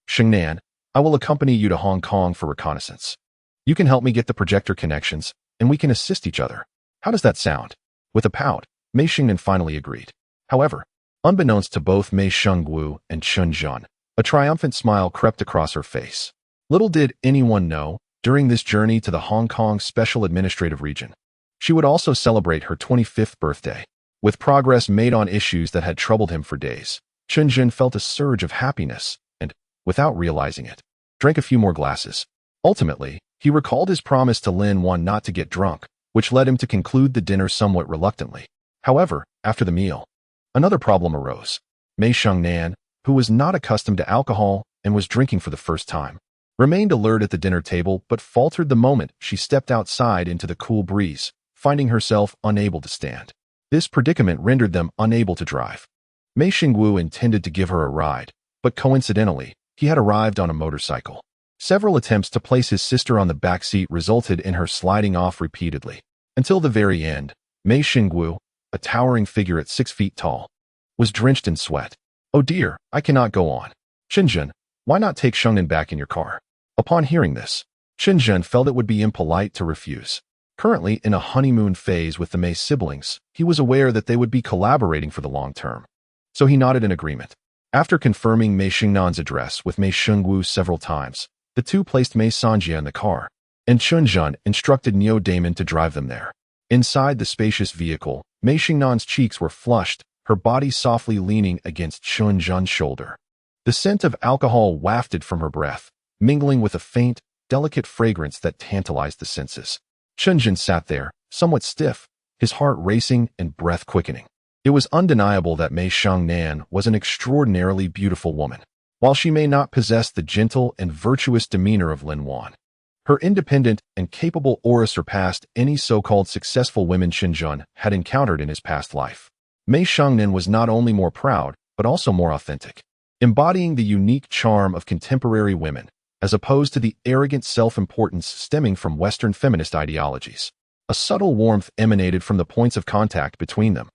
Shengnan, I will accompany you to Hong Kong for reconnaissance. You can help me get the projector connections, and we can assist each other. How does that sound? With a pout, Mei Shengnan finally agreed. However, unbeknownst to both Mei Shengwu and Chen Zhen, a triumphant smile crept across her face. Little did anyone know, during this journey to the Hong Kong Special Administrative Region, she would also celebrate her 25th birthday. With progress made on issues that had troubled him for days, Chen Zhen felt a surge of happiness and, without realizing it, drank a few more glasses. Ultimately, he recalled his promise to Lin Wan not to get drunk, which led him to conclude the dinner somewhat reluctantly. However, after the meal, another problem arose. Mei Shengnan, who was not accustomed to alcohol and was drinking for the first time, remained alert at the dinner table but faltered the moment she stepped outside into the cool breeze, finding herself unable to stand. This predicament rendered them unable to drive. Mei Shengwu intended to give her a ride, but coincidentally, he had arrived on a motorcycle. Several attempts to place his sister on the back seat resulted in her sliding off repeatedly. Until the very end, Mei Shengwu, a towering figure at 6 feet tall, was drenched in sweat. Oh dear, I cannot go on. Chen Zhen, why not take Shengnan back in your car? Upon hearing this, Chen Zhen felt it would be impolite to refuse. Currently in a honeymoon phase with the Mei siblings, he was aware that they would be collaborating for the long term. So he nodded in agreement. After confirming Mei Shengnan's address with Mei Shengwu several times, the two placed Mei Sanjia in the car, and Chen Zhen instructed Neo Damon to drive them there. Inside the spacious vehicle, Mei Xingnan's cheeks were flushed, her body softly leaning against Chen Zhen's shoulder. The scent of alcohol wafted from her breath, mingling with a faint, delicate fragrance that tantalized the senses. Chen Zhen sat there, somewhat stiff, his heart racing and breath quickening. It was undeniable that Mei Xingnan was an extraordinarily beautiful woman. While she may not possess the gentle and virtuous demeanor of Lin Wan, her independent and capable aura surpassed any so-called successful women Chen Zhen had encountered in his past life. Mei Xingnan was not only more proud, but also more authentic, embodying the unique charm of contemporary women, as opposed to the arrogant self-importance stemming from Western feminist ideologies. A subtle warmth emanated from the points of contact between them,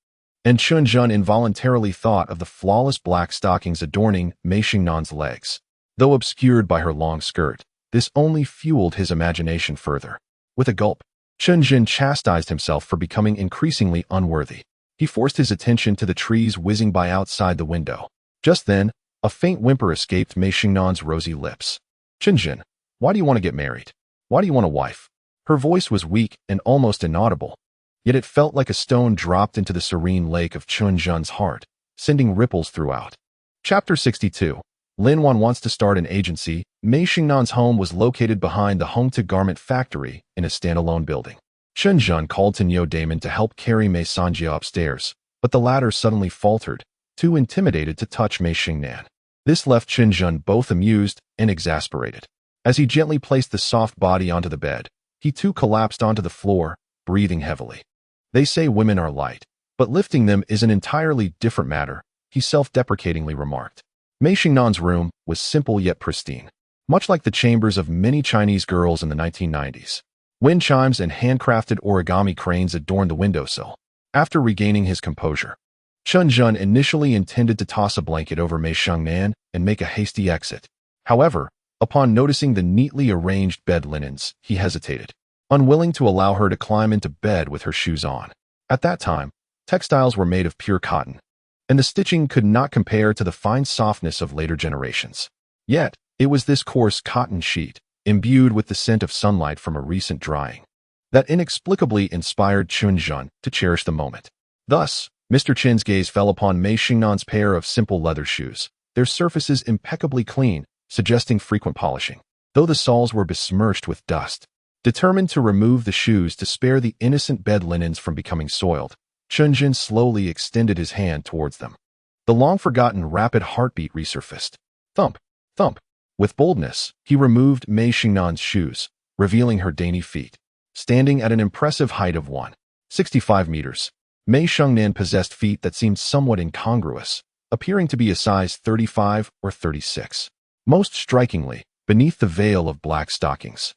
and Chen Zhen involuntarily thought of the flawless black stockings adorning Mei Xingnan's legs. Though obscured by her long skirt, this only fueled his imagination further. With a gulp, Chen Zhen chastised himself for becoming increasingly unworthy. He forced his attention to the trees whizzing by outside the window. Just then, a faint whimper escaped Mei Xingnan's rosy lips. "Chen Zhen, why do you want to get married? Why do you want a wife?" Her voice was weak and almost inaudible, yet it felt like a stone dropped into the serene lake of Chen Zhen's heart, sending ripples throughout. Chapter 62. Lin Wan wants to start an agency. Mei Xingnan's home was located behind the Hongta garment factory in a standalone building. Chen Zhen called to Neo Damon to help carry Mei Sanjia upstairs, but the latter suddenly faltered, too intimidated to touch Mei Xingnan. This left Chen Zhen both amused and exasperated. As he gently placed the soft body onto the bed, he too collapsed onto the floor, breathing heavily. "They say women are light, but lifting them is an entirely different matter," he self-deprecatingly remarked. Mei Xingnan's room was simple yet pristine, much like the chambers of many Chinese girls in the 1990s. Wind chimes and handcrafted origami cranes adorned the windowsill. After regaining his composure, Chen Zhen initially intended to toss a blanket over Mei Xingnan and make a hasty exit. However, upon noticing the neatly arranged bed linens, he hesitated, unwilling to allow her to climb into bed with her shoes on. At that time, textiles were made of pure cotton, and the stitching could not compare to the fine softness of later generations. Yet, it was this coarse cotton sheet, imbued with the scent of sunlight from a recent drying, that inexplicably inspired Chen Zhen to cherish the moment. Thus, Mr. Chen's gaze fell upon Mei Xingnan's pair of simple leather shoes, their surfaces impeccably clean, suggesting frequent polishing, though the soles were besmirched with dust. Determined to remove the shoes to spare the innocent bed linens from becoming soiled, Chen Zhen slowly extended his hand towards them. The long-forgotten rapid heartbeat resurfaced. Thump, thump. With boldness, he removed Mei Xingnan's shoes, revealing her dainty feet. Standing at an impressive height of 1.65 meters, Mei Xingnan possessed feet that seemed somewhat incongruous, appearing to be a size 35 or 36. Most strikingly, beneath the veil of black stockings,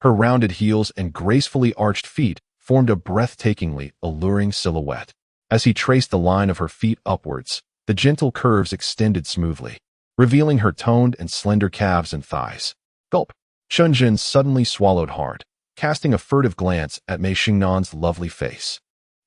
her rounded heels and gracefully arched feet formed a breathtakingly alluring silhouette. As he traced the line of her feet upwards, the gentle curves extended smoothly, revealing her toned and slender calves and thighs. Gulp! Chen Zhen suddenly swallowed hard, casting a furtive glance at Mei Xingnan's lovely face.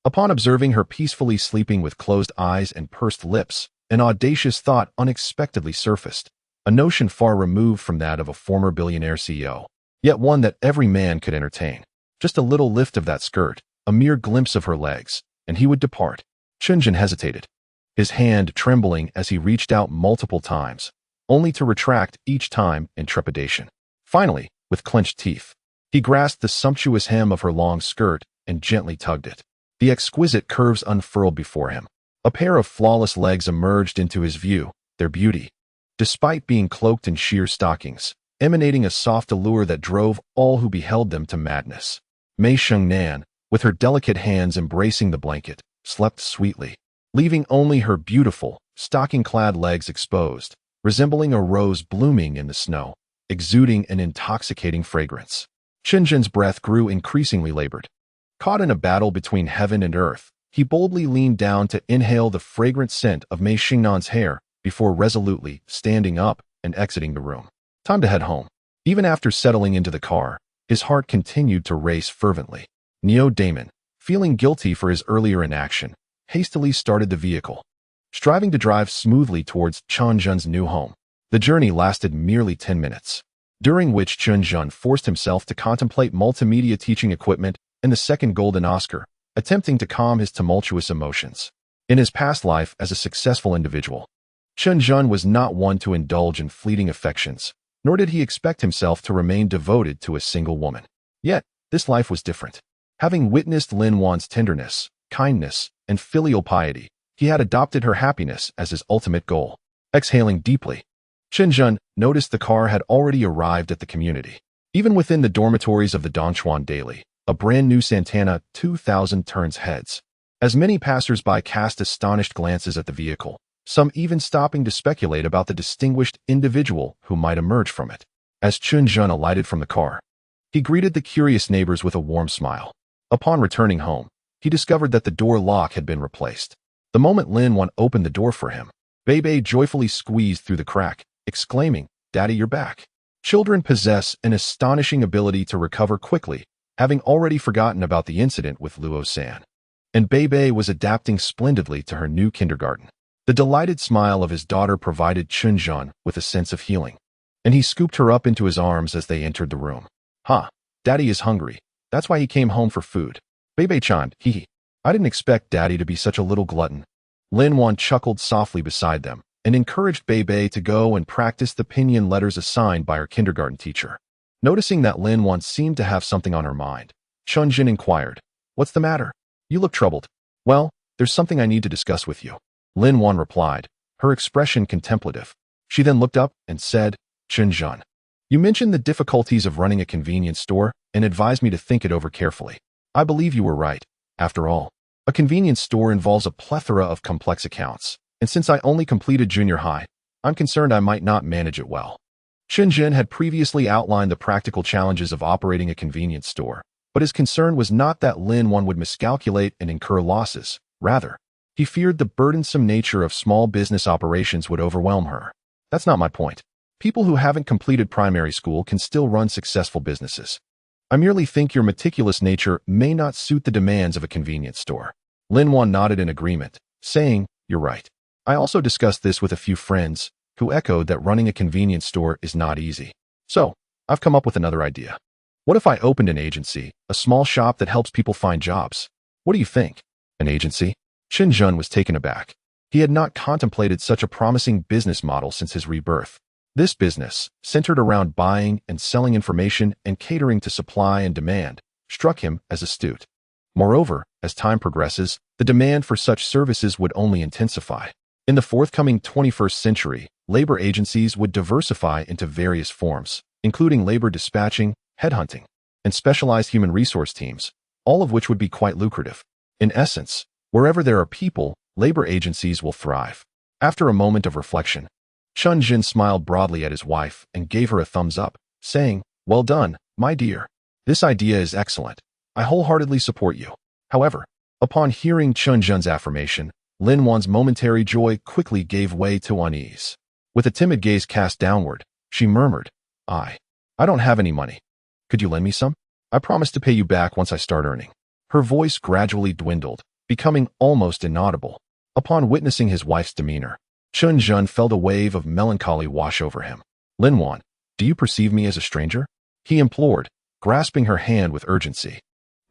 Upon observing her peacefully sleeping with closed eyes and pursed lips, an audacious thought unexpectedly surfaced, a notion far removed from that of a former billionaire CEO, yet one that every man could entertain. Just a little lift of that skirt, a mere glimpse of her legs, and he would depart. Chen Zhen hesitated, his hand trembling as he reached out multiple times, only to retract each time in trepidation. Finally, with clenched teeth, he grasped the sumptuous hem of her long skirt and gently tugged it. The exquisite curves unfurled before him. A pair of flawless legs emerged into his view, their beauty, despite being cloaked in sheer stockings, emanating a soft allure that drove all who beheld them to madness. Mei Xingnan, with her delicate hands embracing the blanket, slept sweetly, leaving only her beautiful, stocking-clad legs exposed, resembling a rose blooming in the snow, exuding an intoxicating fragrance. Chen Zhen's breath grew increasingly labored. Caught in a battle between heaven and earth, he boldly leaned down to inhale the fragrant scent of Mei Xingnan's hair before resolutely standing up and exiting the room. Time to head home. Even after settling into the car, his heart continued to race fervently. Neo Damon, feeling guilty for his earlier inaction, hastily started the vehicle, striving to drive smoothly towards Chen Zhen's new home. The journey lasted merely 10 minutes, during which Chen Zhen forced himself to contemplate multimedia teaching equipment and the second golden Oscar, attempting to calm his tumultuous emotions. In his past life as a successful individual, Chen Zhen was not one to indulge in fleeting affections, nor did he expect himself to remain devoted to a single woman. Yet, this life was different. Having witnessed Lin Wan's tenderness, kindness, and filial piety, he had adopted her happiness as his ultimate goal. Exhaling deeply, Chen Zhen noticed the car had already arrived at the community. Even within the dormitories of the Dongchuan Daily, a brand new Santana 2000 turns heads. As many passers-by cast astonished glances at the vehicle, some even stopping to speculate about the distinguished individual who might emerge from it. As Chen Zhen alighted from the car, he greeted the curious neighbors with a warm smile. Upon returning home, he discovered that the door lock had been replaced. The moment Lin Wan opened the door for him, Beibei joyfully squeezed through the crack, exclaiming, "Daddy, you're back." Children possess an astonishing ability to recover quickly, having already forgotten about the incident with Luo-san. And Beibei was adapting splendidly to her new kindergarten. The delighted smile of his daughter provided Chen Zhen with a sense of healing, and he scooped her up into his arms as they entered the room. Daddy is hungry. That's why he came home for food. Beibei chimed, hee. I didn't expect Daddy to be such a little glutton. Lin Wan chuckled softly beside them and encouraged Beibei to go and practice the pinyin letters assigned by her kindergarten teacher. Noticing that Lin Wan seemed to have something on her mind, Chen Zhen inquired, "What's the matter? You look troubled." "Well, there's something I need to discuss with you," Lin Wan replied, her expression contemplative. She then looked up and said, "Chen Zhen, you mentioned the difficulties of running a convenience store and advised me to think it over carefully. I believe you were right. After all, a convenience store involves a plethora of complex accounts, and since I only completed junior high, I'm concerned I might not manage it well." Chen Zhen had previously outlined the practical challenges of operating a convenience store, but his concern was not that Lin Wan would miscalculate and incur losses. Rather, he feared the burdensome nature of small business operations would overwhelm her. "That's not my point. People who haven't completed primary school can still run successful businesses. I merely think your meticulous nature may not suit the demands of a convenience store." Lin Wan nodded in agreement, saying, "You're right. I also discussed this with a few friends, who echoed that running a convenience store is not easy. So, I've come up with another idea. What if I opened an agency, a small shop that helps people find jobs? What do you think?" "An agency?" Chen Zhen was taken aback. He had not contemplated such a promising business model since his rebirth. This business, centered around buying and selling information and catering to supply and demand, struck him as astute. Moreover, as time progresses, the demand for such services would only intensify. In the forthcoming 21st century, labor agencies would diversify into various forms, including labor dispatching, headhunting, and specialized human resource teams, all of which would be quite lucrative. In essence, wherever there are people, labor agencies will thrive. After a moment of reflection, Chen Zhen smiled broadly at his wife and gave her a thumbs up, saying, "Well done, my dear. This idea is excellent. I wholeheartedly support you." However, upon hearing Chen Zhen's affirmation, Lin Wan's momentary joy quickly gave way to unease. With a timid gaze cast downward, she murmured, I don't have any money. Could you lend me some? I promise to pay you back once I start earning." Her voice gradually dwindled, becoming almost inaudible. Upon witnessing his wife's demeanor, Chen Zhen felt a wave of melancholy wash over him. "Lin Wan, do you perceive me as a stranger?" he implored, grasping her hand with urgency.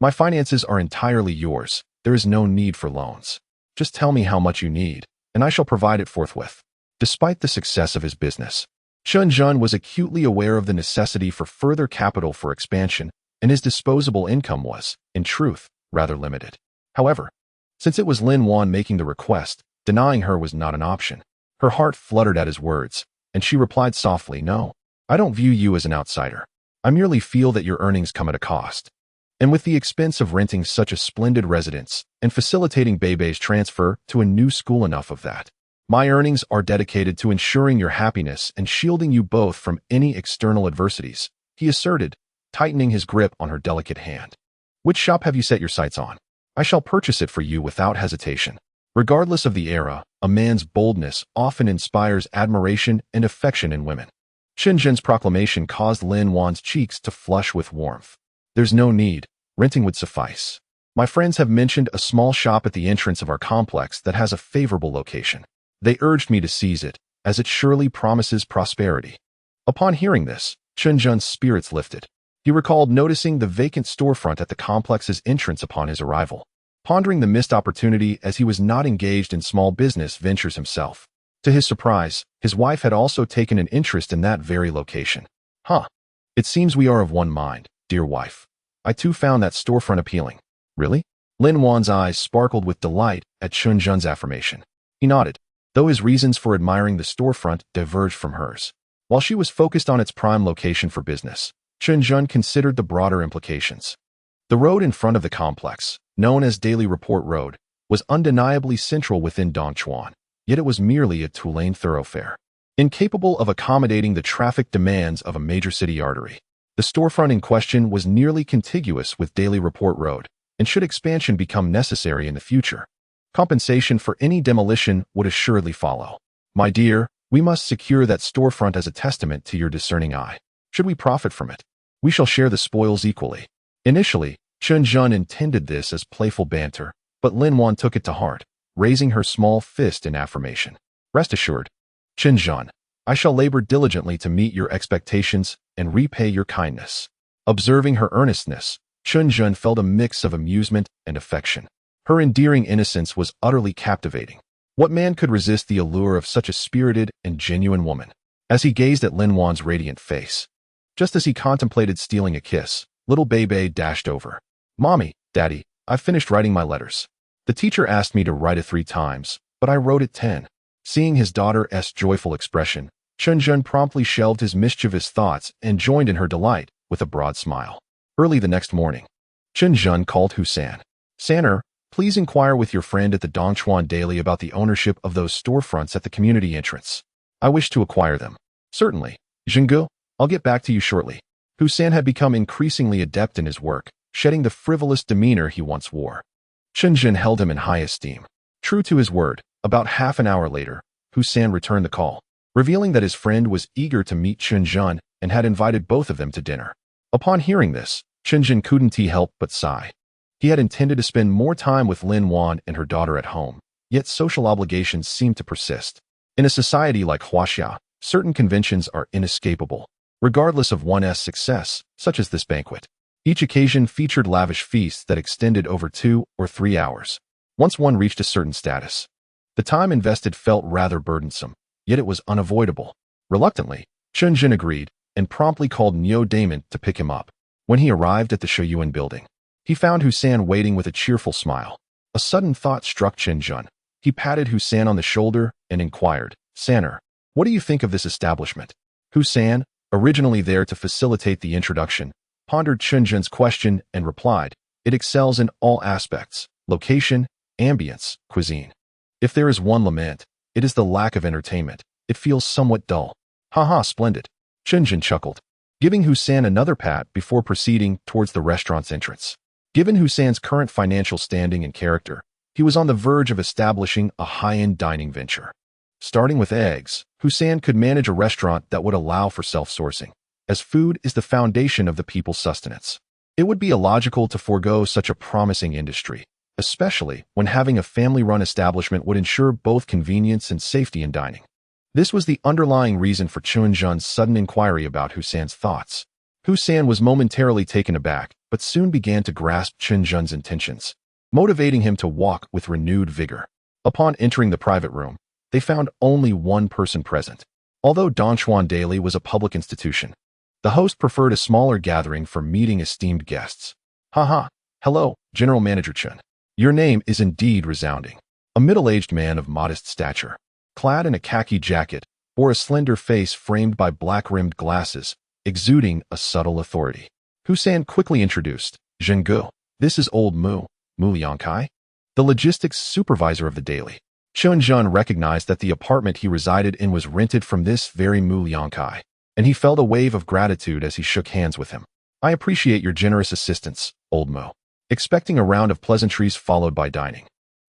"My finances are entirely yours. There is no need for loans. Just tell me how much you need, and I shall provide it forthwith." Despite the success of his business, Chen Zhen was acutely aware of the necessity for further capital for expansion, and his disposable income was, in truth, rather limited. However, since it was Lin Wan making the request, denying her was not an option. Her heart fluttered at his words, and she replied softly, "No, I don't view you as an outsider. I merely feel that your earnings come at a cost. And with the expense of renting such a splendid residence and facilitating Beibei's transfer to a new school, enough of that. My earnings are dedicated to ensuring your happiness and shielding you both from any external adversities," he asserted, tightening his grip on her delicate hand. "Which shop have you set your sights on? I shall purchase it for you without hesitation." Regardless of the era, a man's boldness often inspires admiration and affection in women. Chen Zhen's proclamation caused Lin Wan's cheeks to flush with warmth. "There's no need. Renting would suffice. My friends have mentioned a small shop at the entrance of our complex that has a favorable location. They urged me to seize it, as it surely promises prosperity." Upon hearing this, Chen Zhen's spirits lifted. He recalled noticing the vacant storefront at the complex's entrance upon his arrival. pondering the missed opportunity as he was not engaged in small business ventures himself. To his surprise, his wife had also taken an interest in that very location. Huh. It seems we are of one mind, dear wife. I too found that storefront appealing. Really? Lin Wan's eyes sparkled with delight at Chen Zhen's affirmation. He nodded, though his reasons for admiring the storefront diverged from hers. While she was focused on its prime location for business, Chen Zhen considered the broader implications. The road in front of the complex, known as Daily Report Road, was undeniably central within Dongchuan, yet it was merely a two-lane thoroughfare, incapable of accommodating the traffic demands of a major city artery. The storefront in question was nearly contiguous with Daily Report Road, and should expansion become necessary in the future, compensation for any demolition would assuredly follow. My dear, we must secure that storefront as a testament to your discerning eye. Should we profit from it, we shall share the spoils equally. Initially, Chen Zhen intended this as playful banter, but Lin Wan took it to heart, raising her small fist in affirmation. Rest assured, Chen Zhen, I shall labor diligently to meet your expectations and repay your kindness. Observing her earnestness, Chen Zhen felt a mix of amusement and affection. Her endearing innocence was utterly captivating. What man could resist the allure of such a spirited and genuine woman? As he gazed at Lin Wan's radiant face, just as he contemplated stealing a kiss, little Beibei dashed over. Mommy, Daddy, I've finished writing my letters. The teacher asked me to write it 3 times, but I wrote it 10. Seeing his daughter's joyful expression, Chen Zhen promptly shelved his mischievous thoughts and joined in her delight with a broad smile. Early the next morning, Chen Zhen called Husan. Sanner, please inquire with your friend at the Dongchuan Daily about the ownership of those storefronts at the community entrance. I wish to acquire them. Certainly. Zhenggu, I'll get back to you shortly. Husan had become increasingly adept in his work, shedding the frivolous demeanor he once wore. Chen Zhen held him in high esteem. True to his word, about half an hour later, Husan returned the call, revealing that his friend was eager to meet Chen Zhen and had invited both of them to dinner. Upon hearing this, Chen Zhen couldn't help but sigh. He had intended to spend more time with Lin Wan and her daughter at home, yet social obligations seemed to persist. In a society like Huaxia, certain conventions are inescapable, regardless of one's success, such as this banquet. Each occasion featured lavish feasts that extended over 2 or 3 hours. Once one reached a certain status, the time invested felt rather burdensome, yet it was unavoidable. Reluctantly, Chen Zhen agreed and promptly called Neo Damon to pick him up. When he arrived at the Shuyuan building, he found Husan waiting with a cheerful smile. A sudden thought struck Chen Zhen. He patted Husan on the shoulder and inquired, Sanner, what do you think of this establishment? Husan, originally there to facilitate the introduction, pondered Chen Zhen's question and replied, it excels in all aspects, location, ambience, cuisine. If there is one lament, it is the lack of entertainment. It feels somewhat dull. Haha, splendid. Chen Zhen chuckled, giving Husan another pat before proceeding towards the restaurant's entrance. Given Husan's current financial standing and character, he was on the verge of establishing a high-end dining venture. Starting with eggs, Husan could manage a restaurant that would allow for self-sourcing, as food is the foundation of the people's sustenance. It would be illogical to forego such a promising industry, especially when having a family-run establishment would ensure both convenience and safety in dining. This was the underlying reason for Chen Zhen's sudden inquiry about Husan's thoughts. Husan was momentarily taken aback, but soon began to grasp Chen Zhen's intentions, motivating him to walk with renewed vigor. Upon entering the private room, they found only one person present. Although Dongchuan Daily was a public institution, the host preferred a smaller gathering for meeting esteemed guests. Haha, hello, General Manager Chen. Your name is indeed resounding. A middle-aged man of modest stature, clad in a khaki jacket, bore a slender face framed by black-rimmed glasses, exuding a subtle authority. Husan quickly introduced, Zhenggu, this is old Mu Liangkai, the logistics supervisor of the Daily. Chen Zhen recognized that the apartment he resided in was rented from this very Mu Liangkai, and he felt a wave of gratitude as he shook hands with him. I appreciate your generous assistance, old Mu. Expecting a round of pleasantries followed by dining,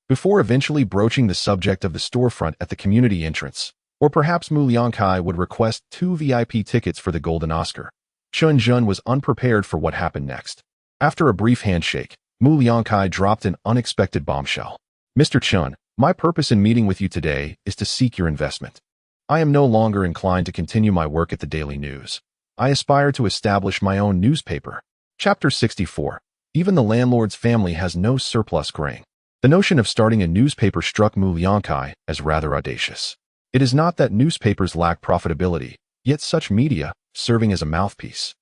before eventually broaching the subject of the storefront at the community entrance, or perhaps Mu Liangkai would request 2 VIP tickets for the Golden Oscar. Chen Zhen was unprepared for what happened next. After a brief handshake, Mu Liangkai dropped an unexpected bombshell. Mr. Chen, my purpose in meeting with you today is to seek your investment. I am no longer inclined to continue my work at the Daily News. I aspire to establish my own newspaper. Chapter 64. Even the landlord's family has no surplus grain. The notion of starting a newspaper struck Mu Liangkai as rather audacious. It is not that newspapers lack profitability, yet such media, serving as a mouthpiece,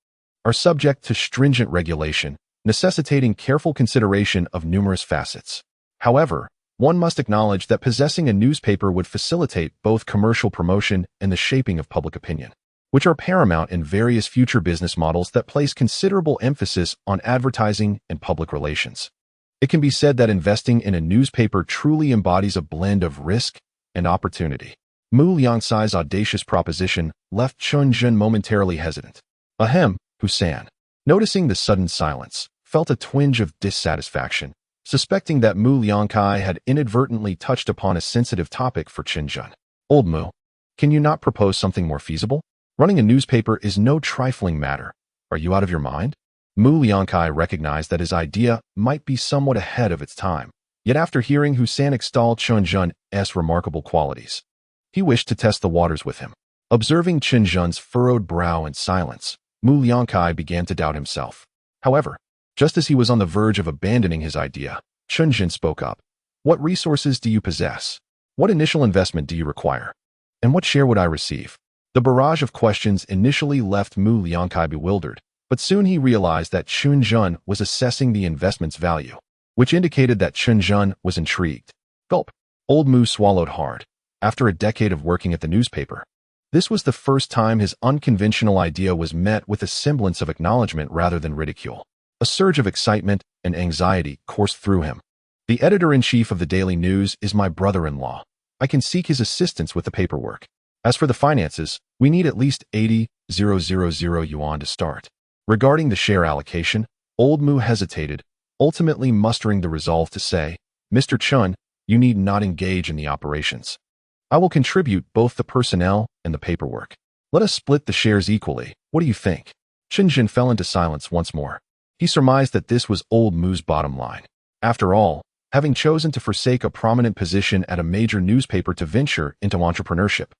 are subject to stringent regulation, necessitating careful consideration of numerous facets. However, one must acknowledge that possessing a newspaper would facilitate both commercial promotion and the shaping of public opinion, which are paramount in various future business models that place considerable emphasis on advertising and public relations. It can be said that investing in a newspaper truly embodies a blend of risk and opportunity. Mu Liangcai's audacious proposition left Chen Zhen momentarily hesitant. Ahem, Husan, noticing the sudden silence, felt a twinge of dissatisfaction, suspecting that Mu Liangcai had inadvertently touched upon a sensitive topic for Chen Zhen. Old Mu, can you not propose something more feasible? Running a newspaper is no trifling matter. Are you out of your mind? Mu Liangcai recognized that his idea might be somewhat ahead of its time, yet after hearing Husan extol Chen Zhen's remarkable qualities, he wished to test the waters with him. Observing Chen Zhen's furrowed brow in silence, Mu Liangcai began to doubt himself. However, just as he was on the verge of abandoning his idea, Chen Zhen spoke up. What resources do you possess? What initial investment do you require? And what share would I receive? The barrage of questions initially left Mu Liangcai bewildered, but soon he realized that Chen Zhen was assessing the investment's value, which indicated that Chen Zhen was intrigued. Gulp. Old Mu swallowed hard. After a decade of working at the newspaper, this was the first time his unconventional idea was met with a semblance of acknowledgement rather than ridicule. A surge of excitement and anxiety coursed through him. The editor-in-chief of the Daily News is my brother-in-law. I can seek his assistance with the paperwork. As for the finances, we need at least 80,000 yuan to start. Regarding the share allocation, Old Mu hesitated, ultimately mustering the resolve to say, Mr. Chen, you need not engage in the operations. I will contribute both the personnel and the paperwork. Let us split the shares equally. What do you think? Chen Zhen fell into silence once more. He surmised that this was Old Mu's bottom line. After all, having chosen to forsake a prominent position at a major newspaper to venture into entrepreneurship,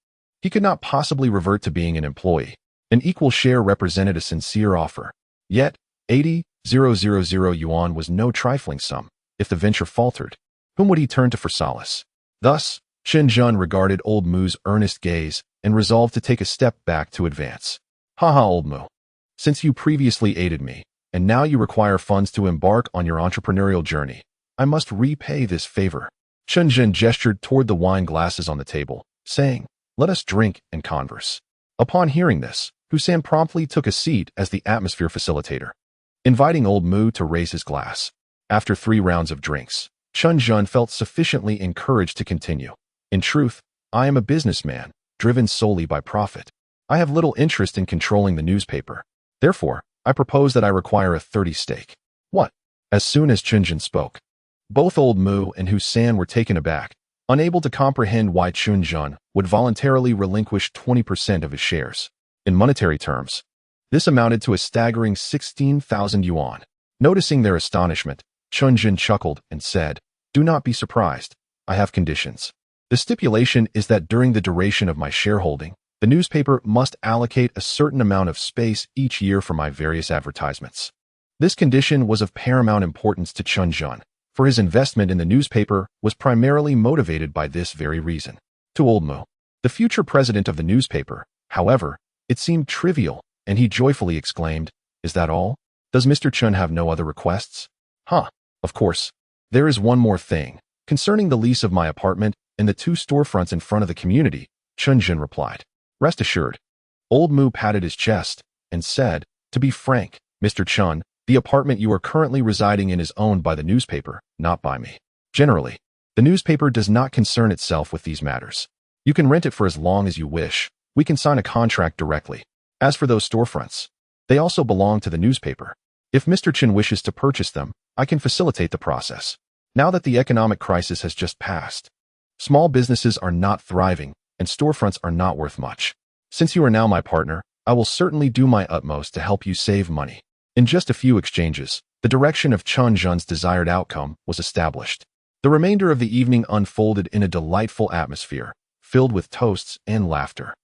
he could not possibly revert to being an employee. An equal share represented a sincere offer. Yet, 80,000 yuan was no trifling sum. If the venture faltered, whom would he turn to for solace? Thus, Chen Zhen regarded Old Mu's earnest gaze and resolved to take a step back to advance. Haha, Old Mu. Since you previously aided me, and now you require funds to embark on your entrepreneurial journey, I must repay this favor. Chen Zhen gestured toward the wine glasses on the table, saying, Let us drink and converse. Upon hearing this, Husan promptly took a seat as the atmosphere facilitator, inviting Old Mu to raise his glass. After 3 rounds of drinks, Chen Zhen felt sufficiently encouraged to continue. In truth, I am a businessman, driven solely by profit. I have little interest in controlling the newspaper. Therefore, I propose that I require a 30 stake. What? As soon as Chen Zhen spoke, both Old Mu and Husan were taken aback, unable to comprehend why Chen Zhen would voluntarily relinquish 20% of his shares. In monetary terms, this amounted to a staggering 16,000 yuan. Noticing their astonishment, Chen Zhen chuckled and said, Do not be surprised. I have conditions. The stipulation is that during the duration of my shareholding, the newspaper must allocate a certain amount of space each year for my various advertisements. This condition was of paramount importance to Chen Zhen, for his investment in the newspaper was primarily motivated by this very reason. To Old Mu, the future president of the newspaper, however, it seemed trivial, and he joyfully exclaimed, Is that all? Does Mr. Chen have no other requests? Of course. There is one more thing. Concerning the lease of my apartment and the 2 storefronts in front of the community, Chen Zhen replied. Rest assured. Old Mu patted his chest and said, To be frank, Mr. Chen, the apartment you are currently residing in is owned by the newspaper, not by me. Generally, the newspaper does not concern itself with these matters. You can rent it for as long as you wish. We can sign a contract directly. As for those storefronts, they also belong to the newspaper. If Mr. Chen wishes to purchase them, I can facilitate the process. Now that the economic crisis has just passed, small businesses are not thriving and storefronts are not worth much. Since you are now my partner, I will certainly do my utmost to help you save money. In just a few exchanges, the direction of Chen Zhen's desired outcome was established. The remainder of the evening unfolded in a delightful atmosphere, filled with toasts and laughter.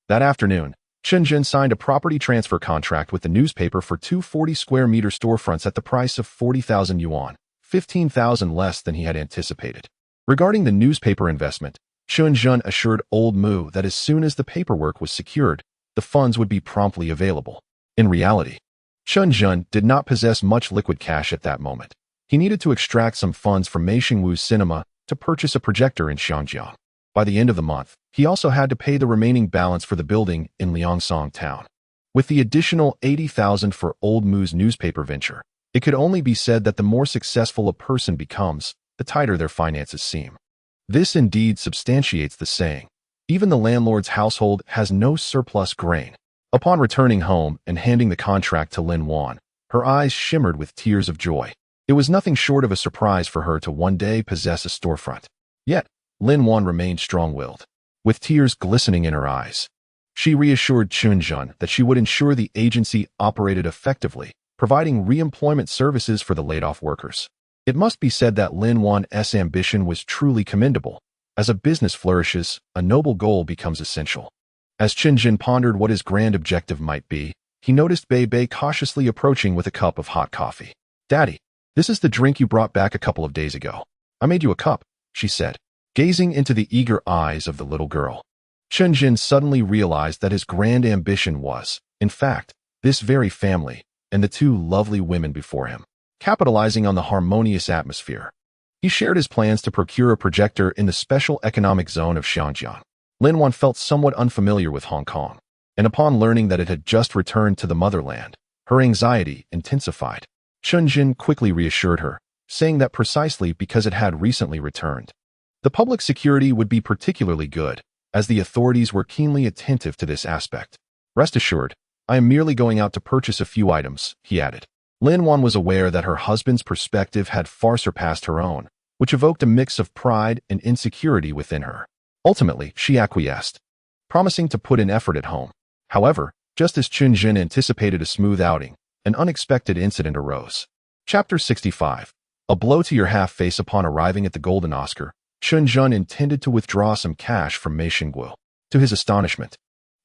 That afternoon, Chen Zhen signed a property transfer contract with the newspaper for 2 40 square meter storefronts at the price of 40,000 yuan, 15,000 less than he had anticipated. Regarding the newspaper investment, Chen Zhen assured old Mu that as soon as the paperwork was secured, the funds would be promptly available. In reality, Chen Zhen did not possess much liquid cash at that moment. He needed to extract some funds from Mei Xingwu's cinema to purchase a projector in Xiangjiang. By the end of the month, he also had to pay the remaining balance for the building in Liangsong town. With the additional 80,000 for old Mu's newspaper venture, it could only be said that the more successful a person becomes, the tighter their finances seem. This indeed substantiates the saying, even the landlord's household has no surplus grain. Upon returning home and handing the contract to Lin Wan, her eyes shimmered with tears of joy. It was nothing short of a surprise for her to one day possess a storefront. Yet, Lin Wan remained strong-willed. With tears glistening in her eyes, she reassured Chen Zhen that she would ensure the agency operated effectively, providing re-employment services for the laid-off workers. It must be said that Lin Wan's ambition was truly commendable. As a business flourishes, a noble goal becomes essential. As Chen Zhen pondered what his grand objective might be, he noticed Beibei cautiously approaching with a cup of hot coffee. "Daddy, this is the drink you brought back a couple of days ago. I made you a cup," she said, gazing into the eager eyes of the little girl. Chen Zhen suddenly realized that his grand ambition was, in fact, this very family and the two lovely women before him. Capitalizing on the harmonious atmosphere, he shared his plans to procure a projector in the special economic zone of Xiangjiang. Lin Wan felt somewhat unfamiliar with Hong Kong, and upon learning that it had just returned to the motherland, her anxiety intensified. Chen Zhen quickly reassured her, saying that precisely because it had recently returned, the public security would be particularly good, as the authorities were keenly attentive to this aspect. "Rest assured, I am merely going out to purchase a few items," he added. Lin Wan was aware that her husband's perspective had far surpassed her own, which evoked a mix of pride and insecurity within her. Ultimately, she acquiesced, promising to put in effort at home. However, just as Chen Zhen anticipated a smooth outing, an unexpected incident arose. Chapter 65. A blow to your half-face. Upon arriving at the Golden Oscar, Chen Zhen intended to withdraw some cash from Mei Xingwu. To his astonishment,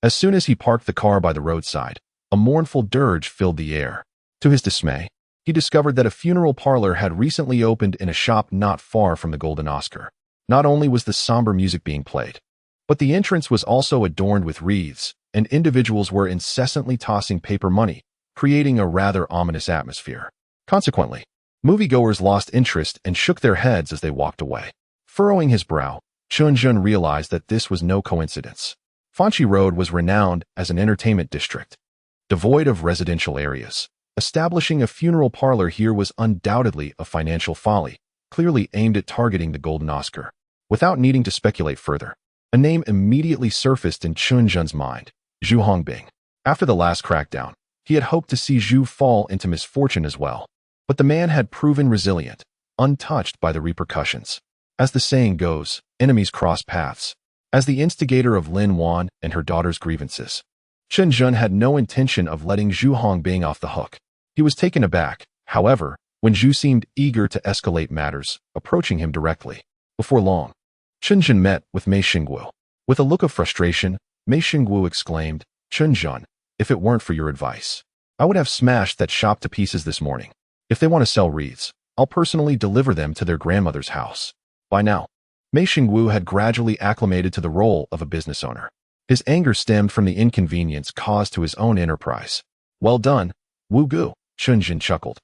as soon as he parked the car by the roadside, a mournful dirge filled the air. To his dismay, he discovered that a funeral parlor had recently opened in a shop not far from the Golden Oscar. Not only was the somber music being played, but the entrance was also adorned with wreaths, and individuals were incessantly tossing paper money, creating a rather ominous atmosphere. Consequently, moviegoers lost interest and shook their heads as they walked away. Furrowing his brow, Chen Zhen realized that this was no coincidence. Fanchi Road was renowned as an entertainment district, devoid of residential areas. Establishing a funeral parlor here was undoubtedly a financial folly, clearly aimed at targeting the Golden Oscar. Without needing to speculate further, a name immediately surfaced in Chen Zhen's mind, Zhu Hongbing. After the last crackdown, he had hoped to see Zhu fall into misfortune as well. But the man had proven resilient, untouched by the repercussions. As the saying goes, enemies cross paths. As the instigator of Lin Wan and her daughter's grievances, Chen Zhen had no intention of letting Zhu Hongbing off the hook. He was taken aback, however, when Zhu seemed eager to escalate matters, approaching him directly. Before long, Chen Zhen met with Mei Xingwu. With a look of frustration, Mei Xingwu exclaimed, "Chen Zhen, if it weren't for your advice, I would have smashed that shop to pieces this morning. If they want to sell wreaths, I'll personally deliver them to their grandmother's house." By now, Mei Xingwu had gradually acclimated to the role of a business owner. His anger stemmed from the inconvenience caused to his own enterprise. "Well done, Wu Gu," Chen Zhen chuckled,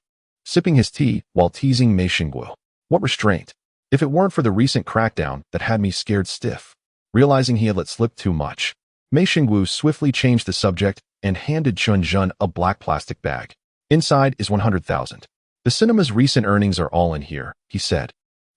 sipping his tea while teasing Mei Xingwu. "What restraint! If it weren't for the recent crackdown that had me scared stiff." Realizing he had let slip too much, Mei Xingwu swiftly changed the subject and handed Chen Zhen a black plastic bag. "Inside is 100,000. The cinema's recent earnings are all in here," he said.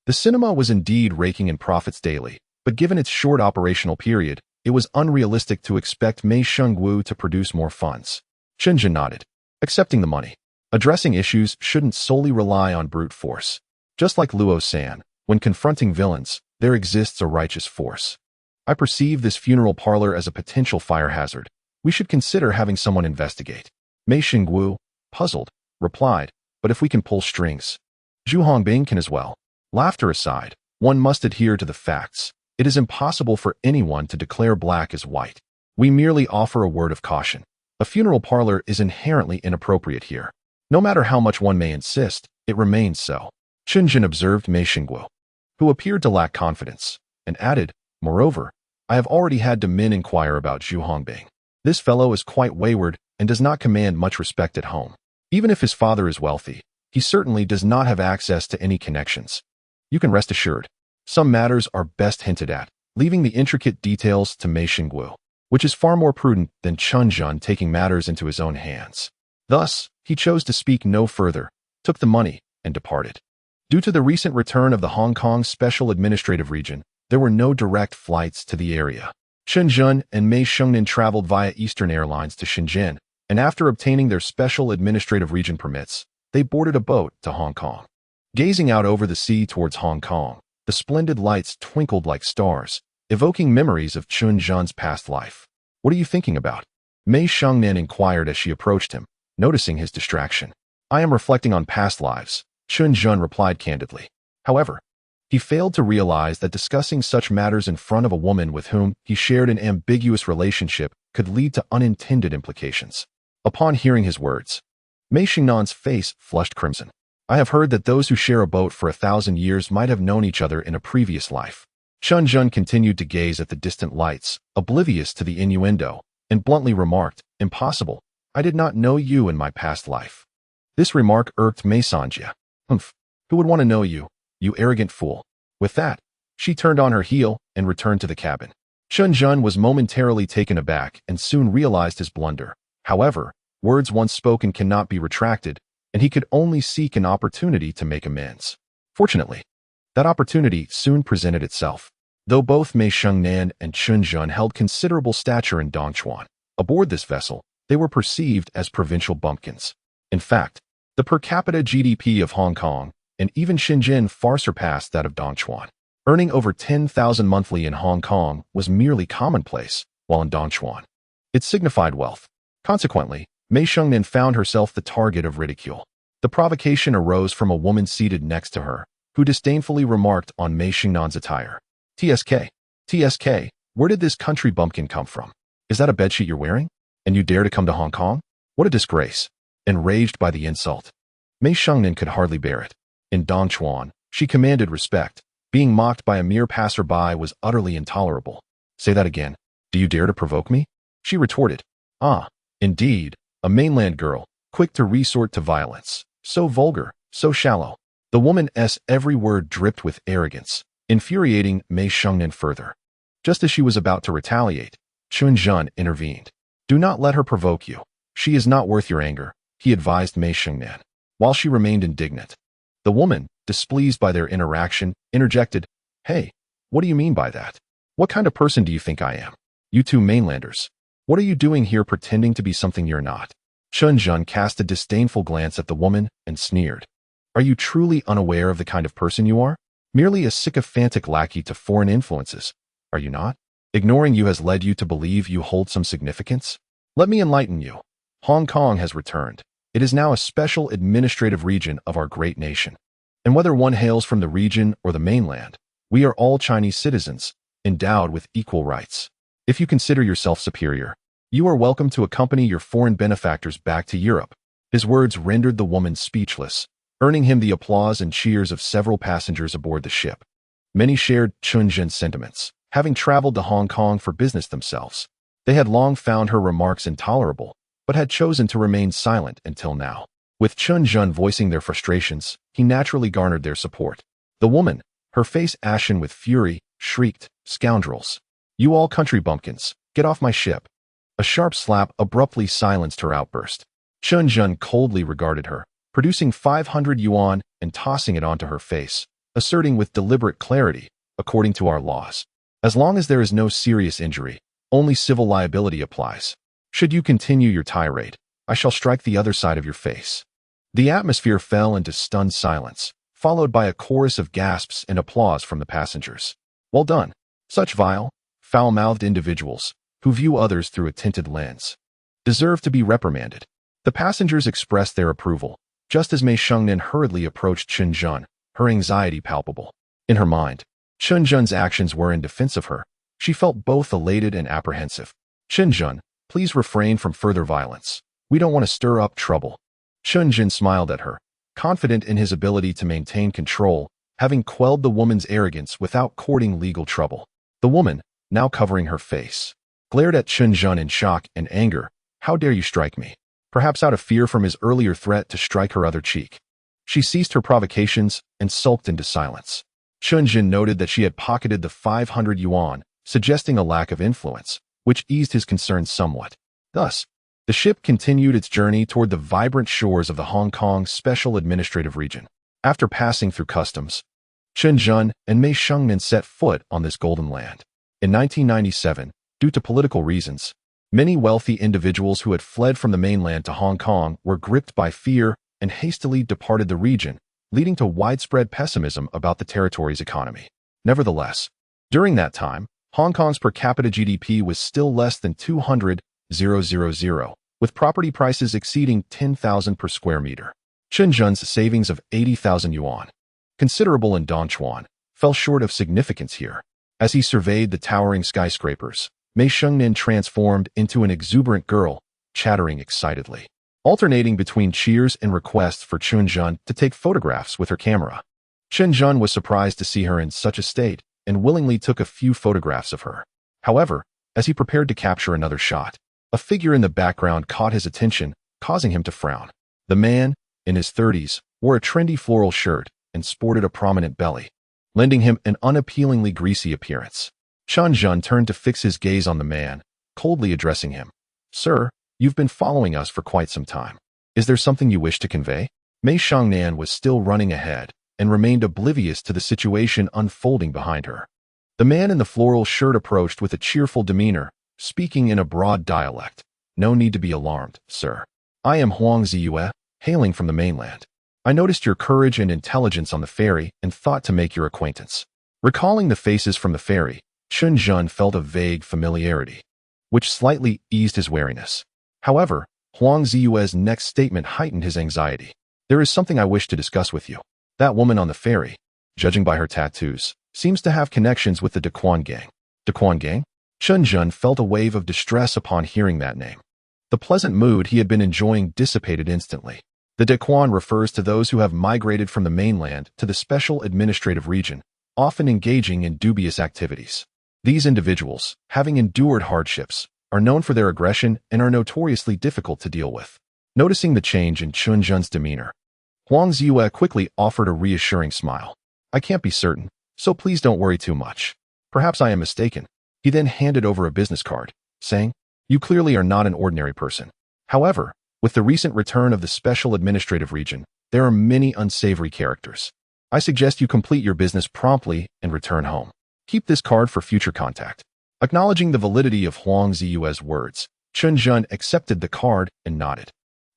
The cinema was indeed raking in profits daily, but given its short operational period, it was unrealistic to expect Mei Xingwu to produce more funds. Chen Zhen nodded, accepting the money. Addressing issues shouldn't solely rely on brute force. Just like Luo San, when confronting villains, there exists a righteous force. "I perceive this funeral parlor as a potential fire hazard. We should consider having someone investigate." Mei Xingwu, puzzled, replied, "But if we can pull strings, Zhu Hongbing can as well." Laughter aside, one must adhere to the facts. It is impossible for anyone to declare black as white. We merely offer a word of caution. A funeral parlor is inherently inappropriate here. No matter how much one may insist, it remains so. Chen Zhen observed Mei Xingguo, who appeared to lack confidence, and added, "Moreover, I have already had de Min inquire about Zhu Hongbing. This fellow is quite wayward and does not command much respect at home. Even if his father is wealthy, he certainly does not have access to any connections. You can rest assured. Some matters are best hinted at, leaving the intricate details to Mei Xingguo, which is far more prudent than Chen Zhen taking matters into his own hands." Thus, he chose to speak no further, took the money, and departed. Due to the recent return of the Hong Kong Special Administrative Region, there were no direct flights to the area. Chen Zhen and Mei Xingnan traveled via Eastern Airlines to Shenzhen, and after obtaining their Special Administrative Region permits, they boarded a boat to Hong Kong. Gazing out over the sea towards Hong Kong, the splendid lights twinkled like stars, evoking memories of Chen Zhen's past life. "What are you thinking about?" Mei Xingnan inquired as she approached him, noticing his distraction. "I am reflecting on past lives," Chen Zhen replied candidly. However, he failed to realize that discussing such matters in front of a woman with whom he shared an ambiguous relationship could lead to unintended implications. Upon hearing his words, Mei Xingnan's face flushed crimson. "I have heard that those who share a boat for 1,000 years might have known each other in a previous life." Chen Zhen continued to gaze at the distant lights, oblivious to the innuendo, and bluntly remarked, "Impossible. I did not know you in my past life." This remark irked Mei Sanjia. "Humph, who would want to know you, you arrogant fool?" With that, she turned on her heel and returned to the cabin. Chen Zhen was momentarily taken aback and soon realized his blunder. However, words once spoken cannot be retracted, and he could only seek an opportunity to make amends. Fortunately, that opportunity soon presented itself. Though both Mei Xingnan and Chen Zhen held considerable stature in Dongchuan, aboard this vessel, they were perceived as provincial bumpkins. In fact, the per capita GDP of Hong Kong and even Shenzhen far surpassed that of Dongchuan. Earning over 10,000 monthly in Hong Kong was merely commonplace, while in Dongchuan, it signified wealth. Consequently, Mei Xingnan found herself the target of ridicule. The provocation arose from a woman seated next to her, who disdainfully remarked on Mei Xingnan's attire. TSK, where did this country bumpkin come from? Is that a bedsheet you're wearing? And you dare to come to Hong Kong? What a disgrace." Enraged by the insult, Mei Xingnan could hardly bear it. In Dongchuan, she commanded respect. Being mocked by a mere passerby was utterly intolerable. "Say that again. Do you dare to provoke me?" she retorted. "Ah, indeed, a mainland girl, quick to resort to violence. So vulgar, so shallow." The woman's every word dripped with arrogance, infuriating Mei Xingnan further. Just as she was about to retaliate, Chen Zhen intervened. "Do not let her provoke you. She is not worth your anger," he advised Mei Xingnan. While she remained indignant, the woman, displeased by their interaction, interjected, "Hey, what do you mean by that? What kind of person do you think I am? You two mainlanders. What are you doing here pretending to be something you're not?" Chen Zhen cast a disdainful glance at the woman and sneered. "Are you truly unaware of the kind of person you are? Merely a sycophantic lackey to foreign influences, are you not? Ignoring you has led you to believe you hold some significance? Let me enlighten you. Hong Kong has returned. It is now a special administrative region of our great nation. And whether one hails from the region or the mainland, we are all Chinese citizens, endowed with equal rights. If you consider yourself superior, you are welcome to accompany your foreign benefactors back to Europe." His words rendered the woman speechless, earning him the applause and cheers of several passengers aboard the ship. Many shared Chen Zhen's sentiments, having traveled to Hong Kong for business themselves. They had long found her remarks intolerable, but had chosen to remain silent until now. With Chen Zhen voicing their frustrations, he naturally garnered their support. The woman, her face ashen with fury, shrieked, "Scoundrels! You all country bumpkins, get off my ship." A sharp slap abruptly silenced her outburst. Chen Zhen coldly regarded her, producing 500 yuan and tossing it onto her face, asserting with deliberate clarity, "According to our laws, as long as there is no serious injury, only civil liability applies. Should you continue your tirade, I shall strike the other side of your face." The atmosphere fell into stunned silence, followed by a chorus of gasps and applause from the passengers. "Well done. Such vile, foul-mouthed individuals, who view others through a tinted lens, deserve to be reprimanded." The passengers expressed their approval, just as Mei Xingnan hurriedly approached Chen Zhen, her anxiety palpable. In her mind, Chen Zhen's actions were in defense of her. She felt both elated and apprehensive. "Chen Zhen, please refrain from further violence. We don't want to stir up trouble." Chen Zhen smiled at her, confident in his ability to maintain control, having quelled the woman's arrogance without courting legal trouble. The woman, now covering her face, glared at Chen Zhen in shock and anger. "How dare you strike me?" Perhaps out of fear from his earlier threat to strike her other cheek. She ceased her provocations and sulked into silence. Chen Zhen noted that she had pocketed the 500 yuan, suggesting a lack of influence, which eased his concerns somewhat. Thus, the ship continued its journey toward the vibrant shores of the Hong Kong Special Administrative Region. After passing through customs, Chen Zhen and Mei Shengnan set foot on this golden land. In 1997, due to political reasons, many wealthy individuals who had fled from the mainland to Hong Kong were gripped by fear and hastily departed the region, leading to widespread pessimism about the territory's economy. Nevertheless, during that time, Hong Kong's per capita GDP was still less than 200,000, with property prices exceeding 10,000 per square meter. Chen Zhen's savings of 80,000 yuan, considerable in Dongchuan, fell short of significance here. As he surveyed the towering skyscrapers, Mei Shengnan transformed into an exuberant girl, chattering excitedly, alternating between cheers and requests for Chen Zhen to take photographs with her camera. Chen Zhen was surprised to see her in such a state and willingly took a few photographs of her. However, as he prepared to capture another shot, a figure in the background caught his attention, causing him to frown. The man, in his 30s, wore a trendy floral shirt and sported a prominent belly, lending him an unappealingly greasy appearance. Chen Zhen turned to fix his gaze on the man, coldly addressing him. "Sir, you've been following us for quite some time. Is there something you wish to convey?" Mei Shengnan was still running ahead and remained oblivious to the situation unfolding behind her. The man in the floral shirt approached with a cheerful demeanor, speaking in a broad dialect. "No need to be alarmed, sir. I am Huang Ziyue, hailing from the mainland. I noticed your courage and intelligence on the ferry and thought to make your acquaintance." Recalling the faces from the ferry, Chen Zhen felt a vague familiarity, which slightly eased his wariness. However, Huang Ziyue's next statement heightened his anxiety. "There is something I wish to discuss with you. That woman on the ferry, judging by her tattoos, seems to have connections with the Daquan gang." Daquan gang? Chen Zhen felt a wave of distress upon hearing that name. The pleasant mood he had been enjoying dissipated instantly. The Daquan refers to those who have migrated from the mainland to the Special Administrative Region, often engaging in dubious activities. These individuals, having endured hardships, are known for their aggression and are notoriously difficult to deal with. Noticing the change in Chen Zhen's demeanor, Huang Ziyue quickly offered a reassuring smile. "I can't be certain, so please don't worry too much. Perhaps I am mistaken." He then handed over a business card, saying, "You clearly are not an ordinary person. However, with the recent return of the Special Administrative Region, there are many unsavory characters. I suggest you complete your business promptly and return home. Keep this card for future contact." Acknowledging the validity of Huang Ziyue's words, Chen Zhen accepted the card and nodded.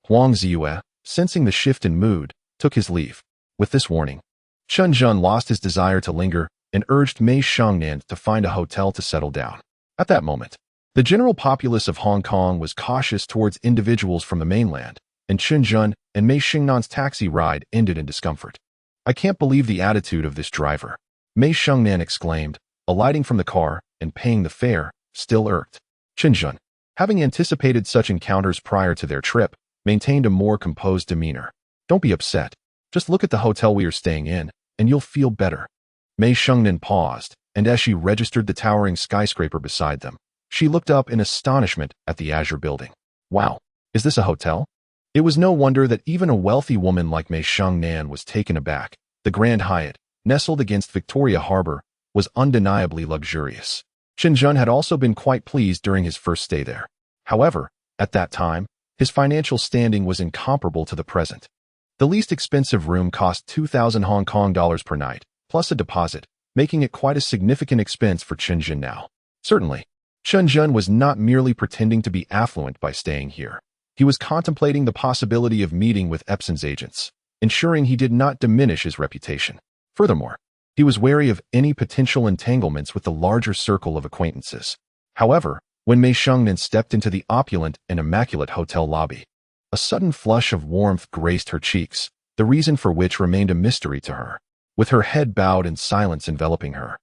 Huang Ziyue, sensing the shift in mood, took his leave. With this warning, Chen Zhen lost his desire to linger and urged Mei Shengnan to find a hotel to settle down. At that moment, the general populace of Hong Kong was cautious towards individuals from the mainland, and Chen Zhen and Mei Shengnan's taxi ride ended in discomfort. "I can't believe the attitude of this driver," Mei Shengnan exclaimed, alighting from the car and paying the fare, still irked. Chen Zhen, having anticipated such encounters prior to their trip, maintained a more composed demeanor. "Don't be upset. Just look at the hotel we are staying in, and you'll feel better." Mei Shengnan paused, and as she registered the towering skyscraper beside them, she looked up in astonishment at the azure building. "Wow, is this a hotel?" It was no wonder that even a wealthy woman like Mei Shengnan was taken aback. The Grand Hyatt, nestled against Victoria Harbor, was undeniably luxurious. Chen Zhen had also been quite pleased during his first stay there. However, at that time, his financial standing was incomparable to the present. The least expensive room cost 2,000 Hong Kong dollars per night, plus a deposit, making it quite a significant expense for Chen Zhen now. Certainly, Chen Zhen was not merely pretending to be affluent by staying here. He was contemplating the possibility of meeting with Epson's agents, ensuring he did not diminish his reputation. Furthermore, he was wary of any potential entanglements with the larger circle of acquaintances. However, when Mei Shengnan stepped into the opulent and immaculate hotel lobby, a sudden flush of warmth graced her cheeks, the reason for which remained a mystery to her. With her head bowed and silence enveloping her,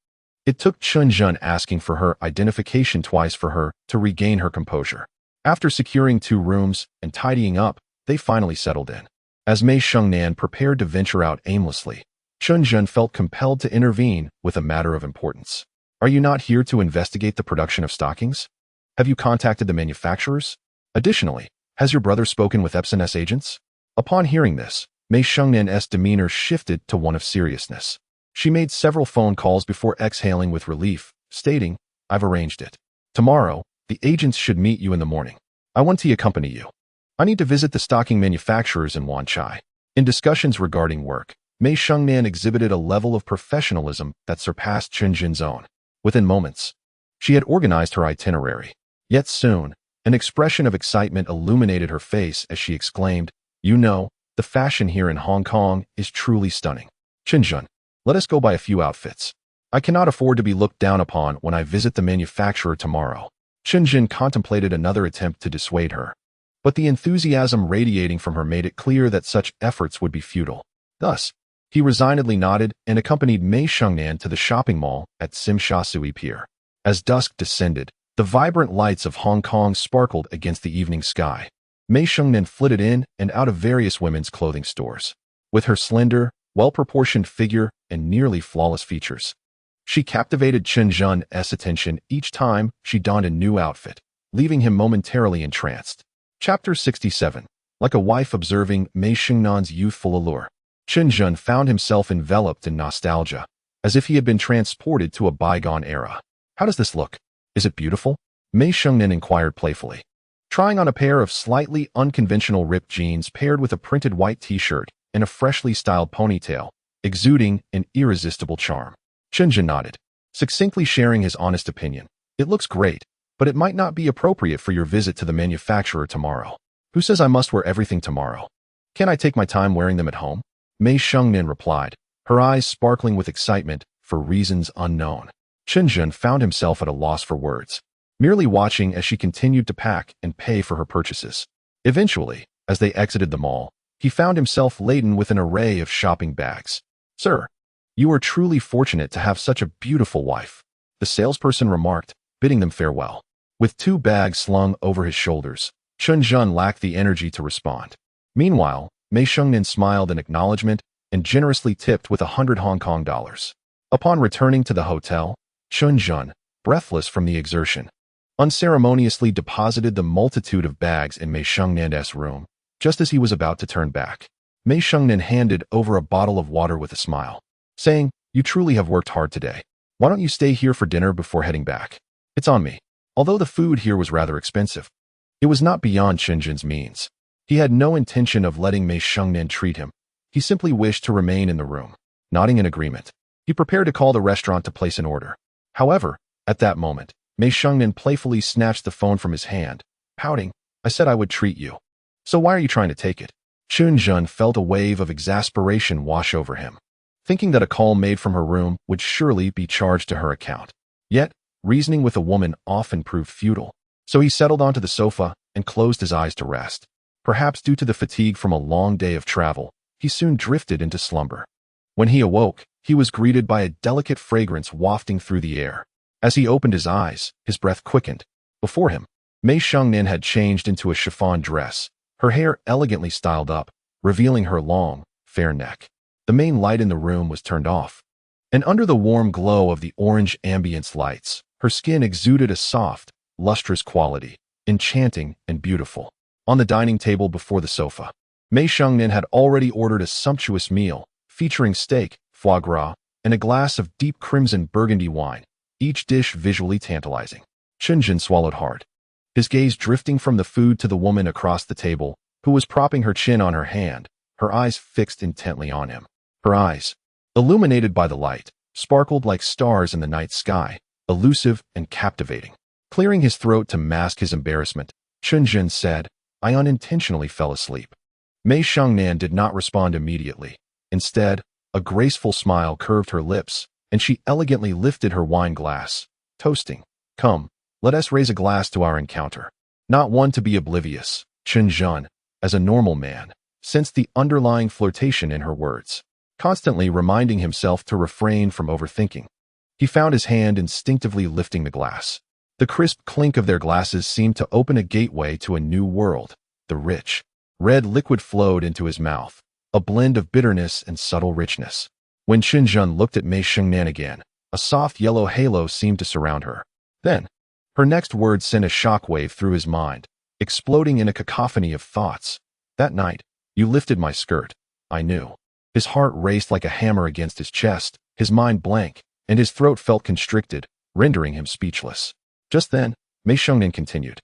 it took Chen Zhen asking for her identification twice for her to regain her composure. After securing 2 rooms and tidying up, they finally settled in. As Mei Shengnan prepared to venture out aimlessly, Chen Zhen felt compelled to intervene with a matter of importance. Are you not here to investigate the production of stockings? Have you contacted the manufacturers? Additionally, has your brother spoken with Epson's agents? Upon hearing this, Mei Shengnan's demeanor shifted to one of seriousness. She made several phone calls before exhaling with relief, stating, I've arranged it. Tomorrow, the agents should meet you in the morning. I want to accompany you. I need to visit the stocking manufacturers in Wanchai. In discussions regarding work, Mei Shengnan exhibited a level of professionalism that surpassed Chen Zhen's own. Within moments, she had organized her itinerary. Yet soon, an expression of excitement illuminated her face as she exclaimed, You know, the fashion here in Hong Kong is truly stunning. Chen Zhen, let us go buy a few outfits. I cannot afford to be looked down upon when I visit the manufacturer tomorrow. Chen Zhen contemplated another attempt to dissuade her, but the enthusiasm radiating from her made it clear that such efforts would be futile. Thus, he resignedly nodded and accompanied Mei Shengnan to the shopping mall at Sim Sha Sui Pier. As dusk descended, the vibrant lights of Hong Kong sparkled against the evening sky. Mei Shengnan flitted in and out of various women's clothing stores. With her slender, well-proportioned figure and nearly flawless features, she captivated Chen Zhen's attention each time she donned a new outfit, leaving him momentarily entranced. Chapter 67. Like a wife observing Mei Shengnan's youthful allure, Chen Zhen found himself enveloped in nostalgia, as if he had been transported to a bygone era. How does this look? Is it beautiful? Mei Shengnan inquired playfully, trying on a pair of slightly unconventional ripped jeans paired with a printed white t-shirt and a freshly styled ponytail, exuding an irresistible charm. Chen Zhen nodded, succinctly sharing his honest opinion. It looks great, but it might not be appropriate for your visit to the manufacturer tomorrow. Who says I must wear everything tomorrow? Can't I take my time wearing them at home? Mei Shengnan replied, her eyes sparkling with excitement for reasons unknown. Chen Zhen found himself at a loss for words, merely watching as she continued to pack and pay for her purchases. Eventually, as they exited the mall, he found himself laden with an array of shopping bags. Sir, you are truly fortunate to have such a beautiful wife, the salesperson remarked, bidding them farewell. With 2 bags slung over his shoulders, Chen Zhen lacked the energy to respond. Meanwhile, Mei Shengnan smiled in acknowledgement and generously tipped with 100 Hong Kong dollars. Upon returning to the hotel, Chen Zhen, breathless from the exertion, unceremoniously deposited the multitude of bags in Mei Shengnan's room. Just as he was about to turn back, Mei Shengnan handed over a bottle of water with a smile, saying, You truly have worked hard today. Why don't you stay here for dinner before heading back? It's on me. Although the food here was rather expensive, it was not beyond Chen Zhen's means. He had no intention of letting Mei Shengnan treat him. He simply wished to remain in the room. Nodding in agreement, he prepared to call the restaurant to place an order. However, at that moment, Mei Shengnan playfully snatched the phone from his hand, pouting, I said I would treat you. So why are you trying to take it? Chen Zhen felt a wave of exasperation wash over him, thinking that a call made from her room would surely be charged to her account. Yet, reasoning with a woman often proved futile, so he settled onto the sofa and closed his eyes to rest. Perhaps due to the fatigue from a long day of travel, he soon drifted into slumber. When he awoke, he was greeted by a delicate fragrance wafting through the air. As he opened his eyes, his breath quickened. Before him, Mei Shengnan had changed into a chiffon dress, her hair elegantly styled up, revealing her long, fair neck. The main light in the room was turned off, and under the warm glow of the orange ambience lights, her skin exuded a soft, lustrous quality, enchanting and beautiful. On the dining table before the sofa, Mei Shengnan had already ordered a sumptuous meal, featuring steak, foie gras, and a glass of deep crimson burgundy wine, each dish visually tantalizing. Chen Zhen swallowed hard, his gaze drifting from the food to the woman across the table, who was propping her chin on her hand, her eyes fixed intently on him. Her eyes, illuminated by the light, sparkled like stars in the night sky, elusive and captivating. Clearing his throat to mask his embarrassment, Chen Zhen said, I unintentionally fell asleep. Mei Shengnan did not respond immediately. Instead, a graceful smile curved her lips, and she elegantly lifted her wine glass, toasting, Come, let us raise a glass to our encounter. Not one to be oblivious, Chen Zhen, as a normal man, sensed the underlying flirtation in her words, constantly reminding himself to refrain from overthinking. He found his hand instinctively lifting the glass. The crisp clink of their glasses seemed to open a gateway to a new world, the rich, Red liquid flowed into his mouth, a blend of bitterness and subtle richness. When Chen Zhen looked at Mei Shengnan again, a soft yellow halo seemed to surround her. Then, her next words sent a shockwave through his mind, exploding in a cacophony of thoughts. That night, you lifted my skirt. I knew. His heart raced like a hammer against his chest, his mind blank, and his throat felt constricted, rendering him speechless. Just then, Mei Shengnan continued.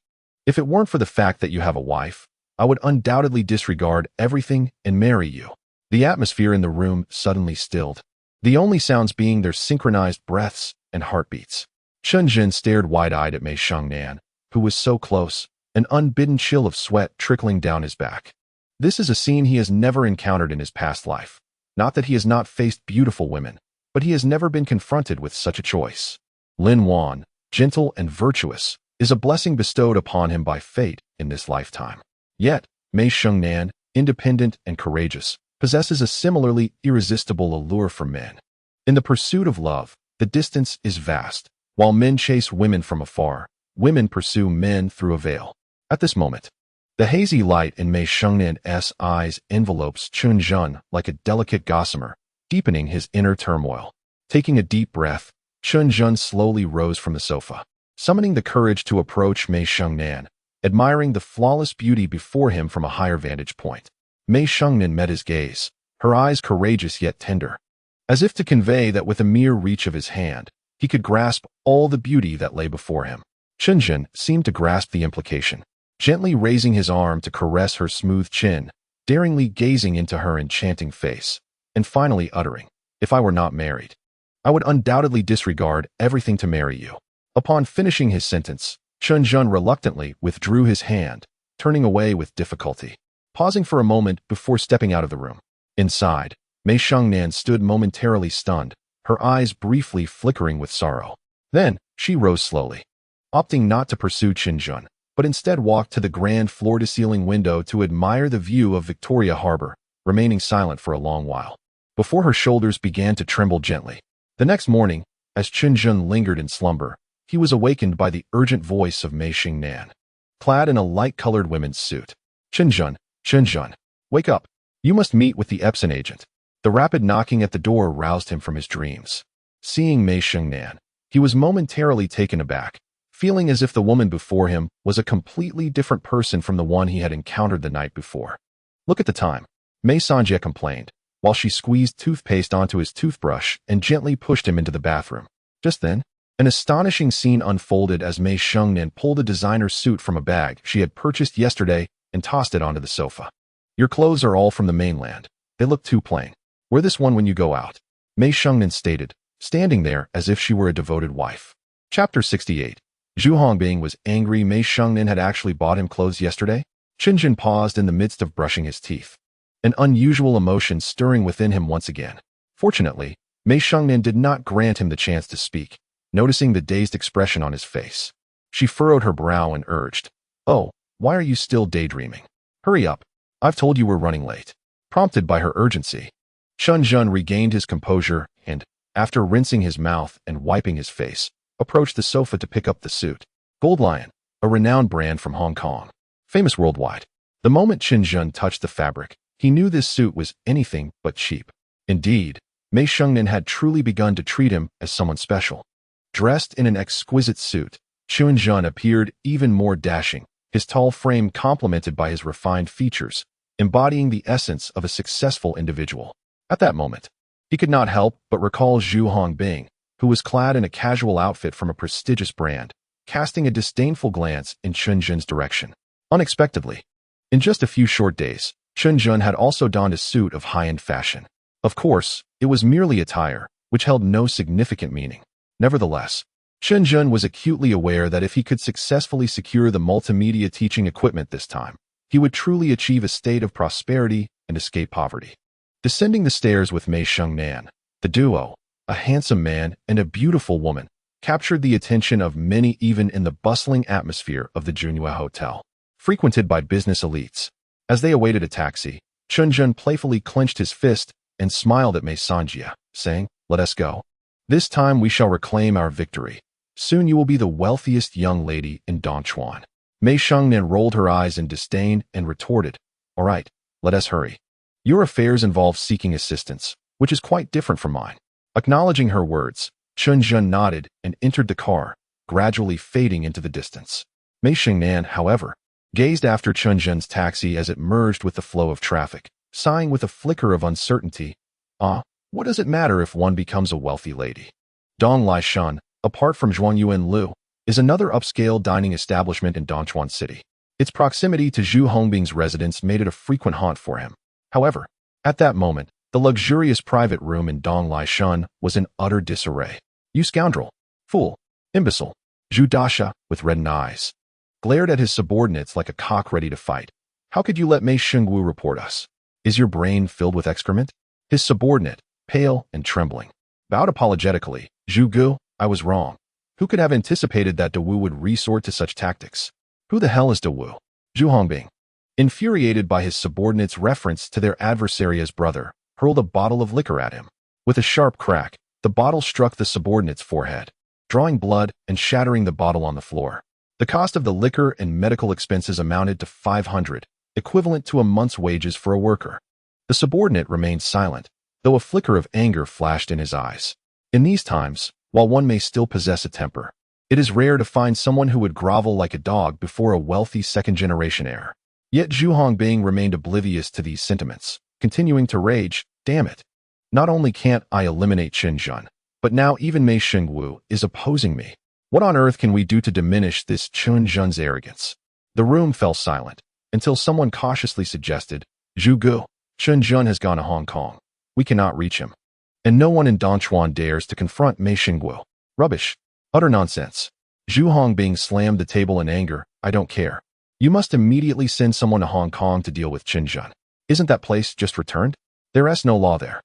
If it weren't for the fact that you have a wife, I would undoubtedly disregard everything and marry you. The atmosphere in the room suddenly stilled, the only sounds being their synchronized breaths and heartbeats. Chen Zhen stared wide-eyed at Mei Shengnan, who was so close, an unbidden chill of sweat trickling down his back. This is a scene he has never encountered in his past life. Not that he has not faced beautiful women, but he has never been confronted with such a choice. Lin Wan, gentle and virtuous, is a blessing bestowed upon him by fate in this lifetime. Yet, Mei Shengnan, independent and courageous, possesses a similarly irresistible allure for men. In the pursuit of love, the distance is vast. While men chase women from afar, women pursue men through a veil. At this moment, the hazy light in Mei Shengnan's eyes envelopes Chen Zhen like a delicate gossamer, deepening his inner turmoil. Taking a deep breath, Chen Zhen slowly rose from the sofa, summoning the courage to approach Mei Shengnan, admiring the flawless beauty before him from a higher vantage point. Mei Shengnan met his gaze, her eyes courageous yet tender, as if to convey that with a mere reach of his hand, he could grasp all the beauty that lay before him. Chen Zhen seemed to grasp the implication, gently raising his arm to caress her smooth chin, daringly gazing into her enchanting face, and finally uttering, "If I were not married, I would undoubtedly disregard everything to marry you." Upon finishing his sentence, Chen Zhen reluctantly withdrew his hand, turning away with difficulty, pausing for a moment before stepping out of the room. Inside, Mei Shengnan stood momentarily stunned, her eyes briefly flickering with sorrow. Then, she rose slowly, opting not to pursue Chen Zhen, but instead walked to the grand floor-to-ceiling window to admire the view of Victoria Harbor, remaining silent for a long while, before her shoulders began to tremble gently. The next morning, as Chen Zhen lingered in slumber, he was awakened by the urgent voice of Mei Shengnan, clad in a light-colored women's suit. Chen Zhen, wake up. You must meet with the Epson agent." The rapid knocking at the door roused him from his dreams. Seeing Mei Shengnan, he was momentarily taken aback, feeling as if the woman before him was a completely different person from the one he had encountered the night before. "Look at the time," Mei Sanjie complained, while she squeezed toothpaste onto his toothbrush and gently pushed him into the bathroom. Just then, an astonishing scene unfolded as Mei Shengnan pulled a designer suit from a bag she had purchased yesterday and tossed it onto the sofa. "Your clothes are all from the mainland. They look too plain. Wear this one when you go out," Mei Shengnan stated, standing there as if she were a devoted wife. Chapter 68. Zhu Hongbing was angry Mei Shengnan had actually bought him clothes yesterday. Chen Zhen paused in the midst of brushing his teeth, an unusual emotion stirring within him once again. Fortunately, Mei Shengnan did not grant him the chance to speak, noticing the dazed expression on his face. She furrowed her brow and urged, "Oh, why are you still daydreaming? Hurry up. I've told you we're running late." Prompted by her urgency, Chen Zhen regained his composure and, after rinsing his mouth and wiping his face, approached the sofa to pick up the suit. Gold Lion, a renowned brand from Hong Kong, famous worldwide. The moment Chen Zhen touched the fabric, he knew this suit was anything but cheap. Indeed, Mei Shengnan had truly begun to treat him as someone special. Dressed in an exquisite suit, Chen Zhen appeared even more dashing, his tall frame complemented by his refined features, embodying the essence of a successful individual. At that moment, he could not help but recall Zhu Hongbing, who was clad in a casual outfit from a prestigious brand, casting a disdainful glance in Chen Zhen's direction. Unexpectedly, in just a few short days, Chen Zhen had also donned a suit of high-end fashion. Of course, it was merely attire, which held no significant meaning. Nevertheless, Chen Zhen was acutely aware that if he could successfully secure the multimedia teaching equipment this time, he would truly achieve a state of prosperity and escape poverty. Descending the stairs with Mei Shengnan, the duo, a handsome man and a beautiful woman, captured the attention of many even in the bustling atmosphere of the Junhua Hotel, frequented by business elites. As they awaited a taxi, Chen Zhen playfully clenched his fist and smiled at Mei Sanjie, saying, "Let us go. This time we shall reclaim our victory. Soon you will be the wealthiest young lady in Dongchuan." Mei Shengnan rolled her eyes in disdain and retorted, All right, let us hurry. Your affairs involve seeking assistance, which is quite different from mine. Acknowledging her words, Chen Zhen nodded and entered the car, gradually fading into the distance. Mei Xingnan, however, gazed after Chen Zhen's taxi as it merged with the flow of traffic, sighing with a flicker of uncertainty. What does it matter if one becomes a wealthy lady? Dong Laishan, apart from Zhuangyuan Lu, is another upscale dining establishment in Dongchuan City. Its proximity to Zhu Hongbing's residence made it a frequent haunt for him. However, at that moment, the luxurious private room in Dong Laishan was in utter disarray. You scoundrel! Fool! Imbecile! Zhu Dasha, with reddened eyes, glared at his subordinates like a cock ready to fight. How could you let Mei Xingwu report us? Is your brain filled with excrement? His subordinate, pale and trembling, bowed apologetically. Zhu Gu, I was wrong. Who could have anticipated that De Wu would resort to such tactics? Who the hell is De Wu? Zhu Hongbing, infuriated by his subordinate's reference to their adversary as brother, hurled a bottle of liquor at him. With a sharp crack, the bottle struck the subordinate's forehead, drawing blood and shattering the bottle on the floor. The cost of the liquor and medical expenses amounted to 500, equivalent to a month's wages for a worker. The subordinate remained silent, though a flicker of anger flashed in his eyes. In these times, while one may still possess a temper, it is rare to find someone who would grovel like a dog before a wealthy second-generation heir. Yet Zhu Hongbing remained oblivious to these sentiments, continuing to rage, damn it. Not only can't I eliminate Chen Zhen, but now even Mei Xingwu is opposing me. What on earth can we do to diminish this Chen Zhen's arrogance? The room fell silent, until someone cautiously suggested, Zhu Gu, Chen Zhen has gone to Hong Kong. We cannot reach him. And no one in Dongchuan dares to confront Mei Xingwu. Rubbish. Utter nonsense. Zhu Hongbing slammed the table in anger. I don't care. You must immediately send someone to Hong Kong to deal with Chen Zhen. Isn't that place just returned? There's no law there.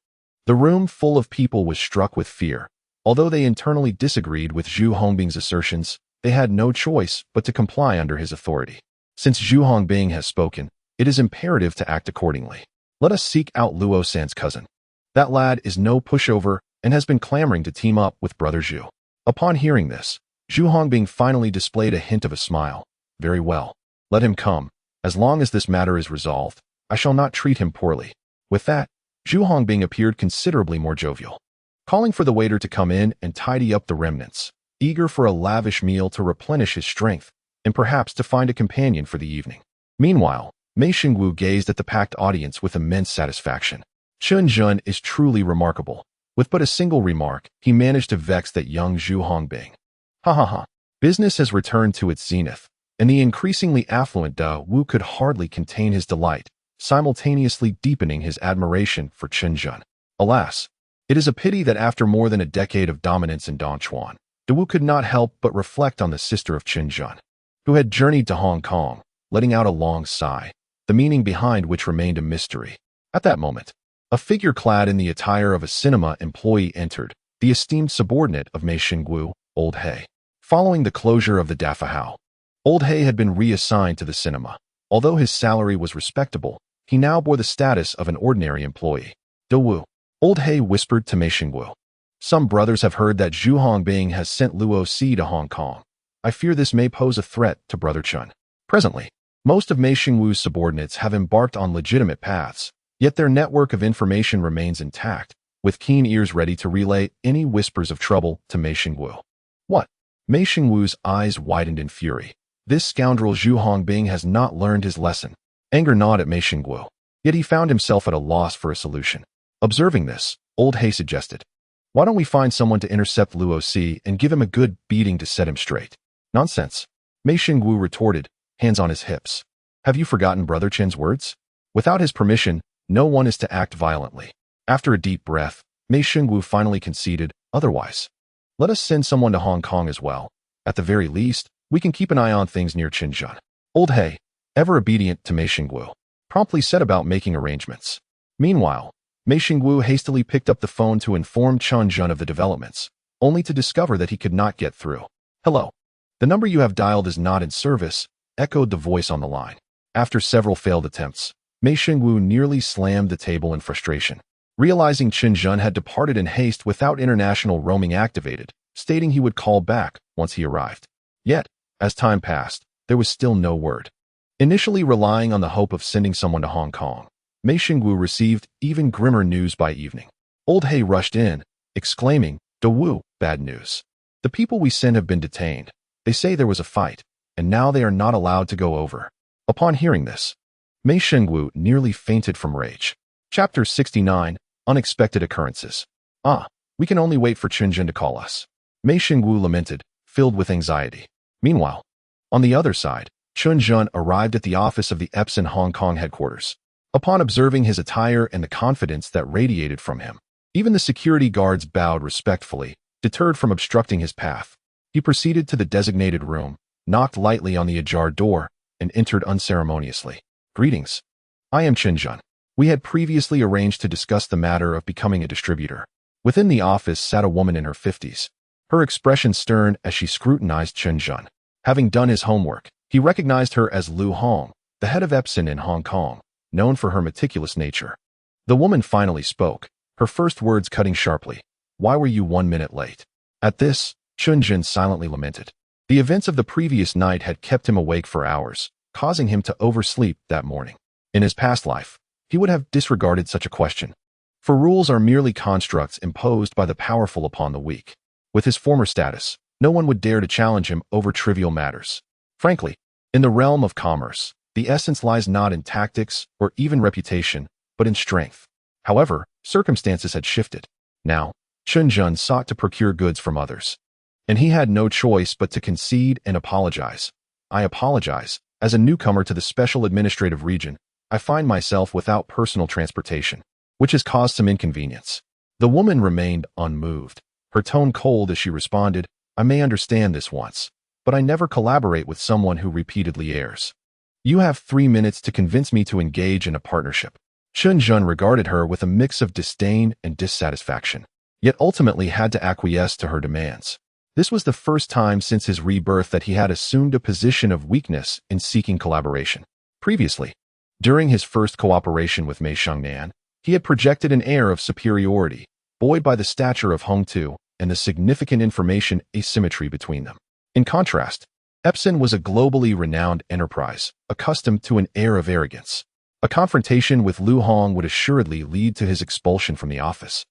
The room full of people was struck with fear. Although they internally disagreed with Zhu Hongbing's assertions, they had no choice but to comply under his authority. Since Zhu Hongbing has spoken, it is imperative to act accordingly. Let us seek out Luo San's cousin. That lad is no pushover and has been clamoring to team up with brother Zhu. Upon hearing this, Zhu Hongbing finally displayed a hint of a smile. Very well. Let him come. As long as this matter is resolved, I shall not treat him poorly. With that, Zhu Hongbing appeared considerably more jovial, calling for the waiter to come in and tidy up the remnants, eager for a lavish meal to replenish his strength, and perhaps to find a companion for the evening. Meanwhile, Mei Xingwu gazed at the packed audience with immense satisfaction. Chen Zhen is truly remarkable. With but a single remark, he managed to vex that young Zhu Hongbing. Ha ha ha. Business has returned to its zenith, and the increasingly affluent De Wu could hardly contain his delight, simultaneously deepening his admiration for Chen Zhen. Alas, it is a pity that after more than a decade of dominance in Dongchuan, De Wu could not help but reflect on the sister of Chen Zhen, who had journeyed to Hong Kong, letting out a long sigh, the meaning behind which remained a mystery. At that moment, a figure clad in the attire of a cinema employee entered, the esteemed subordinate of Mei Xingwu, Old He. Following the closure of the Dafahao, Old He had been reassigned to the cinema. Although his salary was respectable, he now bore the status of an ordinary employee. De Wu, Old He whispered to Mei Xingwu. Some brothers have heard that Zhu Hongbing has sent Luo Si to Hong Kong. I fear this may pose a threat to Brother Chen. Presently, most of Mei Xingwu's subordinates have embarked on legitimate paths, yet their network of information remains intact, with keen ears ready to relay any whispers of trouble to Mei Xingwu. What? Mei Xingwu's eyes widened in fury. This scoundrel Zhu Hongbing has not learned his lesson. Anger gnawed at Mei Xingwu, yet he found himself at a loss for a solution. Observing this, Old He suggested, why don't we find someone to intercept Luo Si and give him a good beating to set him straight? Nonsense. Mei Xingwu retorted, hands on his hips. Have you forgotten Brother Chen's words? Without his permission, no one is to act violently. After a deep breath, Mei Xingwu finally conceded, otherwise. Let us send someone to Hong Kong as well. At the very least, we can keep an eye on things near Chen Zhen. Old He, ever obedient to Mei Xingwu, promptly set about making arrangements. Meanwhile, Mei Xingwu hastily picked up the phone to inform Chen Zhen of the developments, only to discover that he could not get through. Hello. The number you have dialed is not in service, echoed the voice on the line. After several failed attempts, Mei Xingwu nearly slammed the table in frustration. Realizing Chen Zhen had departed in haste without international roaming activated, stating he would call back once he arrived. Yet, as time passed, there was still no word. Initially relying on the hope of sending someone to Hong Kong, Mei Xingwu received even grimmer news by evening. Old He rushed in, exclaiming, "Dawu, bad news. The people we sent have been detained. They say there was a fight, and now they are not allowed to go over." Upon hearing this, Mei Xingwu nearly fainted from rage. Chapter 69, Unexpected Occurrences. We can only wait for Chen Zhen to call us. Mei Xingwu lamented, filled with anxiety. Meanwhile, on the other side, Chen Zhen arrived at the office of the Epson Hong Kong headquarters. Upon observing his attire and the confidence that radiated from him, even the security guards bowed respectfully, deterred from obstructing his path. He proceeded to the designated room, knocked lightly on the ajar door, and entered unceremoniously. "Greetings. I am Chen Zhen. We had previously arranged to discuss the matter of becoming a distributor." Within the office sat a woman in her 50s, her expression stern as she scrutinized Chen Zhen. Having done his homework, he recognized her as Lu Hong, the head of Epson in Hong Kong, known for her meticulous nature. The woman finally spoke, her first words cutting sharply. "Why were you 1 minute late?" At this, Chen Zhen silently lamented. The events of the previous night had kept him awake for hours, causing him to oversleep that morning. In his past life, he would have disregarded such a question, for rules are merely constructs imposed by the powerful upon the weak. With his former status, no one would dare to challenge him over trivial matters. Frankly, in the realm of commerce, the essence lies not in tactics or even reputation, but in strength. However, circumstances had shifted. Now, Chen Zhen sought to procure goods from others, and he had no choice but to concede and apologize. "I apologize. As a newcomer to the special administrative region, I find myself without personal transportation, which has caused some inconvenience." The woman remained unmoved, her tone cold as she responded, "I may understand this once, but I never collaborate with someone who repeatedly errs. You have 3 minutes to convince me to engage in a partnership." Chen Zhen regarded her with a mix of disdain and dissatisfaction, yet ultimately had to acquiesce to her demands. This was the first time since his rebirth that he had assumed a position of weakness in seeking collaboration. Previously, during his first cooperation with Mei Shengnan, he had projected an air of superiority, buoyed by the stature of Hong Tu and the significant information asymmetry between them. In contrast, Epson was a globally renowned enterprise, accustomed to an air of arrogance. A confrontation with Lu Hong would assuredly lead to his expulsion from the office,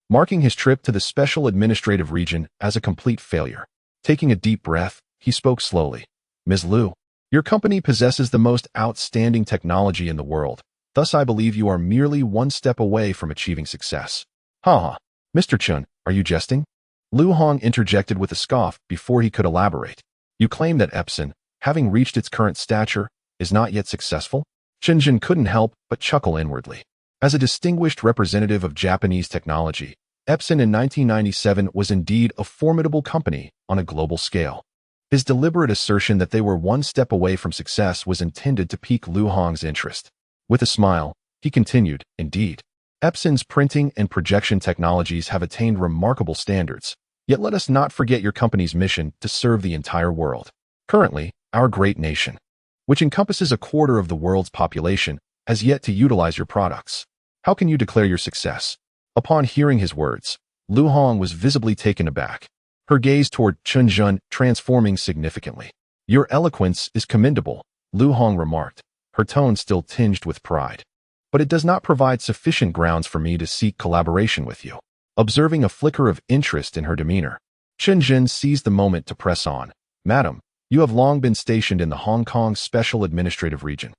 marking his trip to the special administrative region as a complete failure. Taking a deep breath, he spoke slowly. "Ms. Lu, your company possesses the most outstanding technology in the world. Thus, I believe you are merely one step away from achieving success." Mr. Chen, are you jesting?" Lu Hong interjected with a scoff before he could elaborate. "You claim that Epson, having reached its current stature, is not yet successful?" Chen Zhen couldn't help but chuckle inwardly. As a distinguished representative of Japanese technology, Epson in 1997 was indeed a formidable company on a global scale. His deliberate assertion that they were one step away from success was intended to pique Lu Hong's interest. With a smile, he continued, "Indeed, Epson's printing and projection technologies have attained remarkable standards, yet let us not forget your company's mission to serve the entire world. Currently, our great nation, which encompasses a quarter of the world's population, has yet to utilize your products. How can you declare your success?" Upon hearing his words, Lu Hong was visibly taken aback, her gaze toward Chen Zhen transforming significantly. "Your eloquence is commendable," Lu Hong remarked, her tone still tinged with pride. "But it does not provide sufficient grounds for me to seek collaboration with you." Observing a flicker of interest in her demeanor, Chen Zhen seized the moment to press on. "Madam, you have long been stationed in the Hong Kong Special Administrative Region.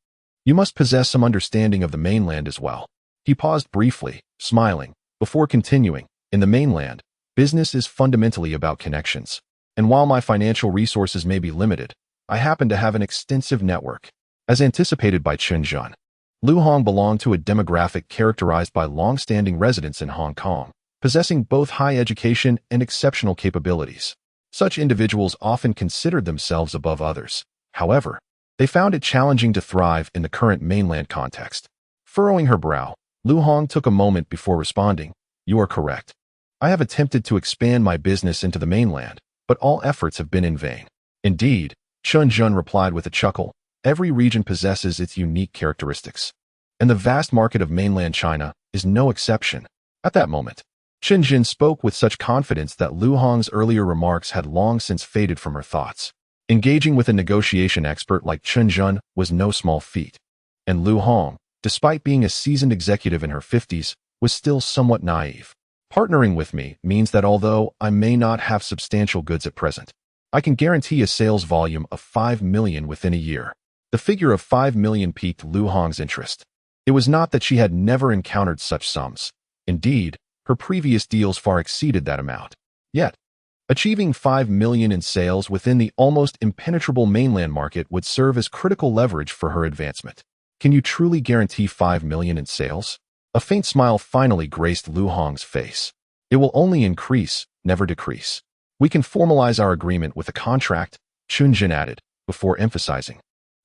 You must possess some understanding of the mainland as well." He paused briefly, smiling, before continuing, "In the mainland, business is fundamentally about connections. And while my financial resources may be limited, I happen to have an extensive network." As anticipated by Chen Zhen, Lu Hong belonged to a demographic characterized by long-standing residents in Hong Kong, possessing both high education and exceptional capabilities. Such individuals often considered themselves above others. However, they found it challenging to thrive in the current mainland context. Furrowing her brow, Lu Hong took a moment before responding, "You are correct. I have attempted to expand my business into the mainland, but all efforts have been in vain." "Indeed," Chen Zhen replied with a chuckle, "every region possesses its unique characteristics, and the vast market of mainland China is no exception." At that moment, Chen Zhen spoke with such confidence that Lu Hong's earlier remarks had long since faded from her thoughts. Engaging with a negotiation expert like Chen Zhen was no small feat. And Lu Hong, despite being a seasoned executive in her 50s, was still somewhat naive. Partnering with me means that although I may not have substantial goods at present, I can guarantee a sales volume of 5 million within a year. The figure of 5 million piqued Lu Hong's interest. It was not that she had never encountered such sums. Indeed, her previous deals far exceeded that amount. Yet, achieving 5 million in sales within the almost impenetrable mainland market would serve as critical leverage for her advancement. Can you truly guarantee 5 million in sales? A faint smile finally graced Lu Hong's face. It will only increase, never decrease. We can formalize our agreement with a contract, Chen Zhen added, before emphasizing.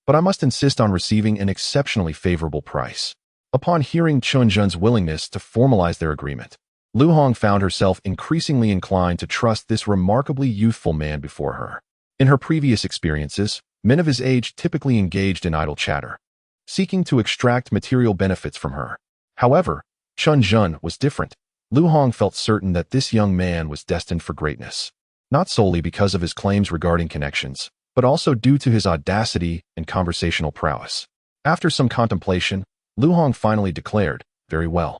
But I must insist on receiving an exceptionally favorable price. Upon hearing Chen Zhen's willingness to formalize their agreement, Lu Hong found herself increasingly inclined to trust this remarkably youthful man before her. In her previous experiences, men of his age typically engaged in idle chatter, seeking to extract material benefits from her. However, Chen Zhen was different. Lu Hong felt certain that this young man was destined for greatness, not solely because of his claims regarding connections, but also due to his audacity and conversational prowess. After some contemplation, Lu Hong finally declared, "Very well.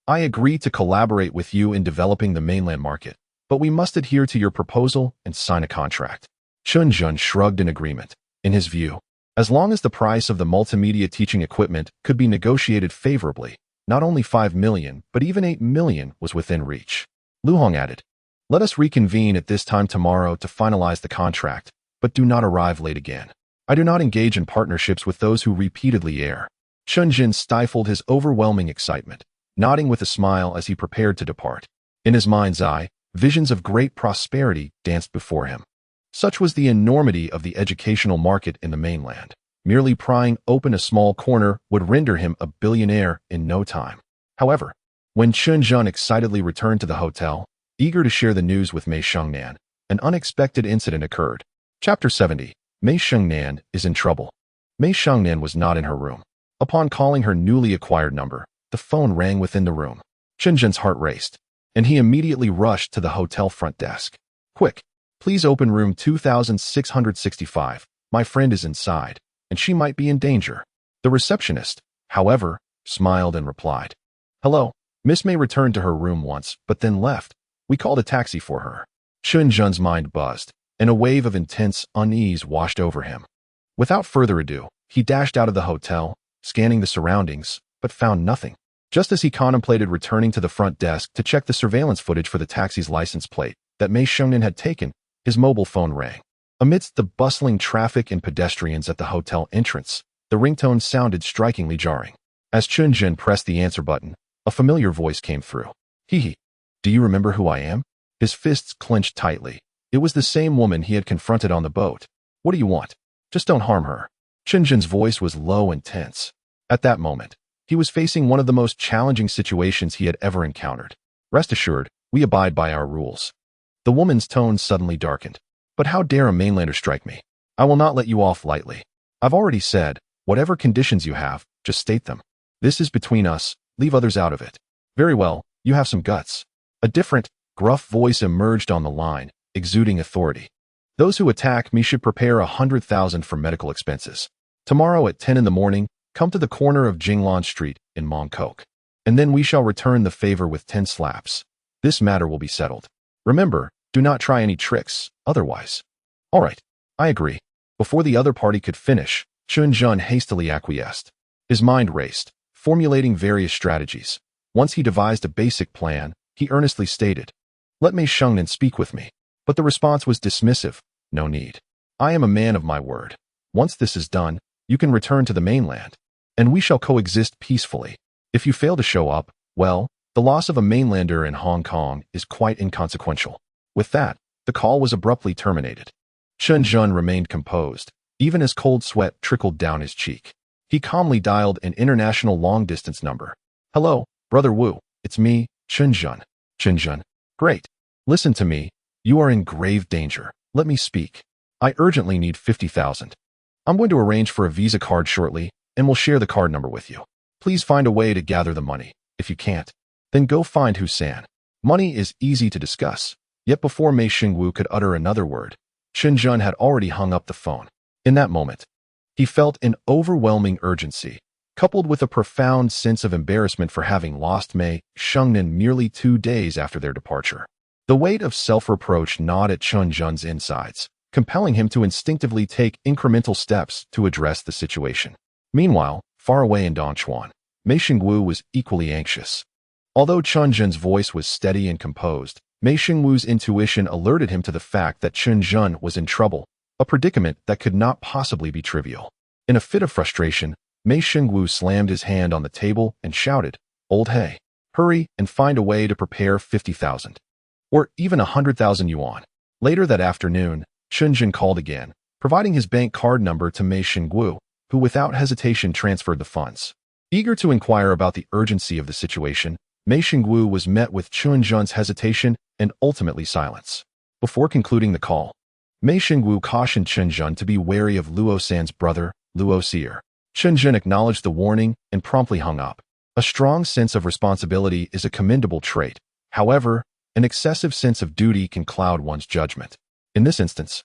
I agree to collaborate with you in developing the mainland market, but we must adhere to your proposal and sign a contract." Chen Zhen shrugged in agreement. In his view, as long as the price of the multimedia teaching equipment could be negotiated favorably, not only 5 million, but even 8 million was within reach. Lu Hong added, "Let us reconvene at this time tomorrow to finalize the contract, but do not arrive late again. I do not engage in partnerships with those who repeatedly err." Chen Zhen stifled his overwhelming excitement, nodding with a smile as he prepared to depart. In his mind's eye, visions of great prosperity danced before him. Such was the enormity of the educational market in the mainland. Merely prying open a small corner would render him a billionaire in no time. However, when Chen Zhen excitedly returned to the hotel, eager to share the news with Mei Shengnan, an unexpected incident occurred. Chapter 70. Mei Shengnan is in trouble. Mei Shengnan was not in her room. Upon calling her newly acquired number, the phone rang within the room. Chen Zhen's heart raced, and he immediately rushed to the hotel front desk. "Quick, please open room 2665. My friend is inside, and she might be in danger." The receptionist, however, smiled and replied, "Hello." Miss Mei returned to her room once, but then left. "We called a taxi for her." Chen Zhen's mind buzzed, and a wave of intense unease washed over him. Without further ado, he dashed out of the hotel, scanning the surroundings, but found nothing. Just as he contemplated returning to the front desk to check the surveillance footage for the taxi's license plate that Mei Shengnan had taken, his mobile phone rang. Amidst the bustling traffic and pedestrians at the hotel entrance, the ringtone sounded strikingly jarring. As Chen Zhen pressed the answer button, a familiar voice came through. "Hee. Do you remember who I am?" His fists clenched tightly. It was the same woman he had confronted on the boat. "What do you want? Just don't harm her." Chen Zhen's voice was low and tense. At that moment, he was facing one of the most challenging situations he had ever encountered. "Rest assured, we abide by our rules." The woman's tone suddenly darkened. "But how dare a mainlander strike me? I will not let you off lightly. I've already said, whatever conditions you have, just state them. This is between us, leave others out of it." "Very well, you have some guts." A different, gruff voice emerged on the line, exuding authority. "Those who attack me should prepare 100,000 for medical expenses. Tomorrow at 10 in the morning, come to the corner of Jinglan Street in Mongkok, and then we shall return the favor with 10 slaps. This matter will be settled. Remember, do not try any tricks, otherwise." "All right, I agree." Before the other party could finish, Chen Zhen hastily acquiesced. His mind raced, formulating various strategies. Once he devised a basic plan, he earnestly stated, "Let Mei Shengnan speak with me." But the response was dismissive. "No need. I am a man of my word. Once this is done, you can return to the mainland, and we shall coexist peacefully. If you fail to show up, well, the loss of a mainlander in Hong Kong is quite inconsequential." With that, the call was abruptly terminated. Chen Zhen remained composed, even as cold sweat trickled down his cheek. He calmly dialed an international long-distance number. "Hello, Brother Wu, it's me, Chen Zhen." "Chen Zhen. Great. Listen to me. You are in grave danger. Let me speak. I urgently need 50,000. I'm going to arrange for a Visa card shortly, and will share the card number with you. Please find a way to gather the money. If you can't, then go find Husan." Money is easy to discuss, yet before Mei Xingwu could utter another word, Chen Zhen had already hung up the phone. In that moment, he felt an overwhelming urgency, coupled with a profound sense of embarrassment for having lost Mei Shengnan merely 2 days after their departure. The weight of self-reproach gnawed at Chen Zhen's insides, compelling him to instinctively take incremental steps to address the situation. Meanwhile, far away in Dongchuan, Mei Xingwu was equally anxious. Although Chen Zhen's voice was steady and composed, Mei Xingwu's intuition alerted him to the fact that Chen Zhen was in trouble, a predicament that could not possibly be trivial. In a fit of frustration, Mei Xingwu slammed his hand on the table and shouted, "Old He, hurry and find a way to prepare 50,000. Or even 100,000 yuan." Later that afternoon, Chen Zhen called again, providing his bank card number to Mei Xingwu, who without hesitation transferred the funds. Eager to inquire about the urgency of the situation, Mei Xingwu was met with Chen Zhen's hesitation and ultimately silence. Before concluding the call, Mei Xingwu cautioned Chen Zhen to be wary of Luo San's brother, Luo Seer. Chen Zhen acknowledged the warning and promptly hung up. A strong sense of responsibility is a commendable trait. However, an excessive sense of duty can cloud one's judgment. In this instance,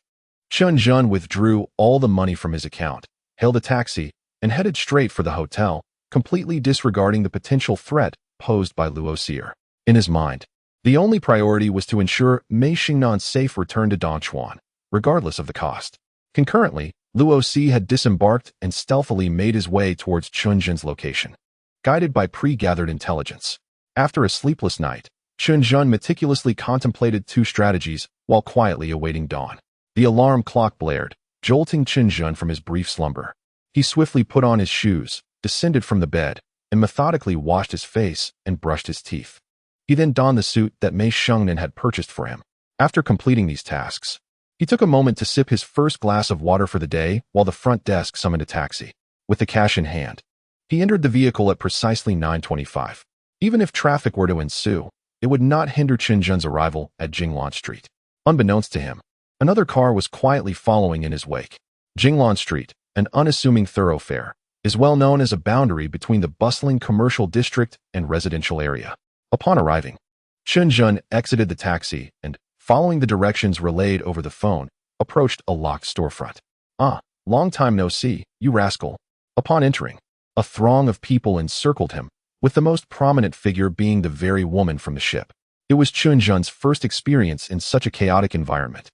Chen Zhen withdrew all the money from his account, hailed a taxi, and headed straight for the hotel, completely disregarding the potential threat posed by Luo Seer. In his mind, the only priority was to ensure Mei Xingnan's safe return to Dongchuan, regardless of the cost. Concurrently, Luo Si had disembarked and stealthily made his way towards Chen Zhen's location, guided by pre-gathered intelligence. After a sleepless night, Chen Zhen meticulously contemplated 2 strategies while quietly awaiting dawn. The alarm clock blared, jolting Chen Zhen from his brief slumber. He swiftly put on his shoes, descended from the bed, and methodically washed his face and brushed his teeth. He then donned the suit that Mei Shengnan had purchased for him. After completing these tasks, he took a moment to sip his first glass of water for the day while the front desk summoned a taxi. With the cash in hand, he entered the vehicle at precisely 9:25. Even if traffic were to ensue, it would not hinder Chen Zhen's arrival at Jinglan Street. Unbeknownst to him, another car was quietly following in his wake. Jinglan Street, an unassuming thoroughfare, is well known as a boundary between the bustling commercial district and residential area. Upon arriving, Chen Zhen exited the taxi and, following the directions relayed over the phone, approached a locked storefront. "Ah, long time no see, you rascal." Upon entering, a throng of people encircled him, with the most prominent figure being the very woman from the ship. It was Chen Zhen's first experience in such a chaotic environment.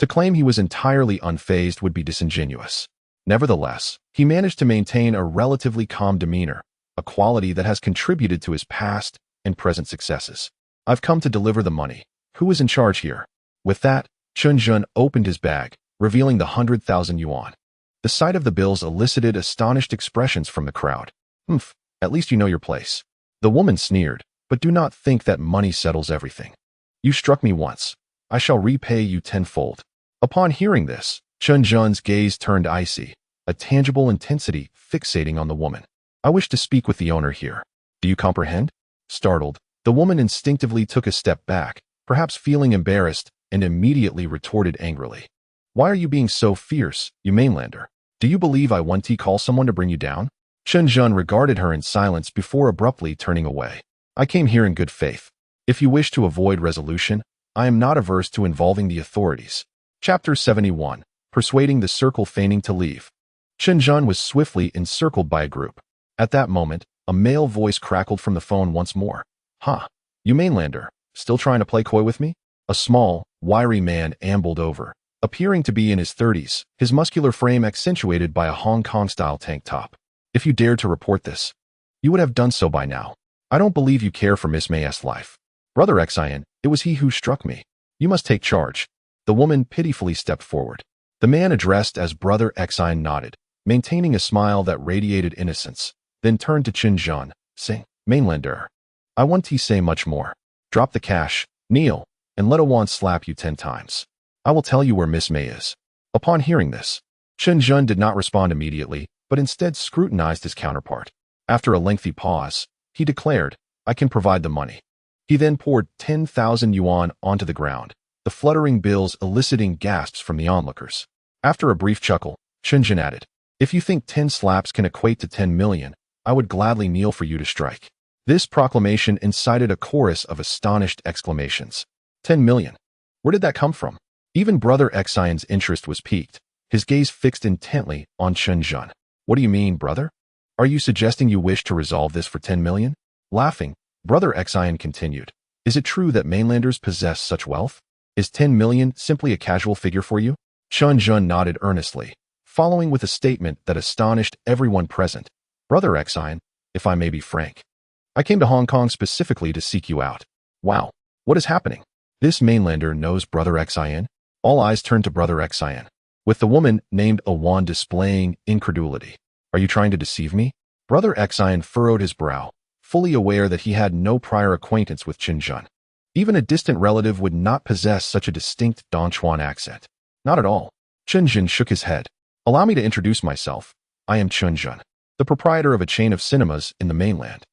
To claim he was entirely unfazed would be disingenuous. Nevertheless, he managed to maintain a relatively calm demeanor, a quality that has contributed to his past and present successes. "I've come to deliver the money. Who is in charge here?" With that, Chen Zhen opened his bag, revealing the 100,000 yuan. The sight of the bills elicited astonished expressions from the crowd. "Humph, at least you know your place." The woman sneered, "But do not think that money settles everything. You struck me once. I shall repay you tenfold." Upon hearing this, Chen Zhen's gaze turned icy, a tangible intensity fixating on the woman. "I wish to speak with the owner here. Do you comprehend?" Startled, the woman instinctively took a step back, perhaps feeling embarrassed, and immediately retorted angrily. "Why are you being so fierce, you mainlander? Do you believe I want to call someone to bring you down?" Chen Zhen regarded her in silence before abruptly turning away. "I came here in good faith. If you wish to avoid resolution, I am not averse to involving the authorities." Chapter 71. Persuading the circle feigning to leave. Chen Zhen was swiftly encircled by a group. At that moment, a male voice crackled from the phone once more. "Ha! You mainlander, still trying to play coy with me?" A small, wiry man ambled over, appearing to be in his 30s, his muscular frame accentuated by a Hong Kong-style tank top. "If you dared to report this, you would have done so by now. I don't believe you care for Miss May's life. Brother Xian, it was he who struck me. You must take charge." The woman pitifully stepped forward. The man addressed as Brother Xian nodded, maintaining a smile that radiated innocence, then turned to Chen Zhen, saying, "Mainlander, I want to say much more. Drop the cash, kneel, and let a wand slap you 10 times. I will tell you where Miss May is." Upon hearing this, Chen Zhen did not respond immediately, but instead scrutinized his counterpart. After a lengthy pause, he declared, "I can provide the money." He then poured 10,000 yuan onto the ground, the fluttering bills eliciting gasps from the onlookers. After a brief chuckle, Chen Zhen added, "If you think 10 slaps can equate to 10 million, I would gladly kneel for you to strike." This proclamation incited a chorus of astonished exclamations. 10 million? Where did that come from? Even Brother Xian's interest was piqued, his gaze fixed intently on Chen Zhen. What do you mean, brother? Are you suggesting you wish to resolve this for 10 million? Laughing, Brother Xian continued. Is it true that mainlanders possess such wealth? Is 10 million simply a casual figure for you? Chen Zhen nodded earnestly, following with a statement that astonished everyone present. Brother Xian, if I may be frank, I came to Hong Kong specifically to seek you out. Wow, what is happening? This mainlander knows Brother Xian? All eyes turned to Brother Xian, with the woman named Lin Wan displaying incredulity. Are you trying to deceive me? Brother Xian furrowed his brow, fully aware that he had no prior acquaintance with Chen Zhen. Even a distant relative would not possess such a distinct Donchuan accent. Not at all. Chen Zhen shook his head. Allow me to introduce myself. I am Chen Zhen, the proprietor of a chain of cinemas in the mainland.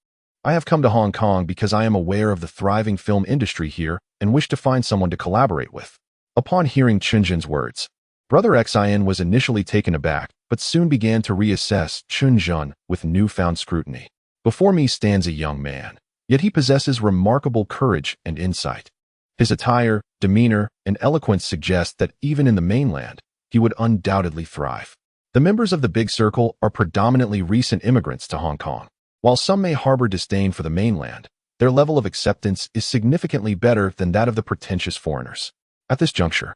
I have come to Hong Kong because I am aware of the thriving film industry here and wish to find someone to collaborate with. Upon hearing Chen Zhen's words, Brother Xian was initially taken aback, but soon began to reassess Chen Zhen with newfound scrutiny. Before me stands a young man, yet he possesses remarkable courage and insight. His attire, demeanor, and eloquence suggest that even in the mainland, he would undoubtedly thrive. The members of the Big Circle are predominantly recent immigrants to Hong Kong. While some may harbor disdain for the mainland, their level of acceptance is significantly better than that of the pretentious foreigners. At this juncture,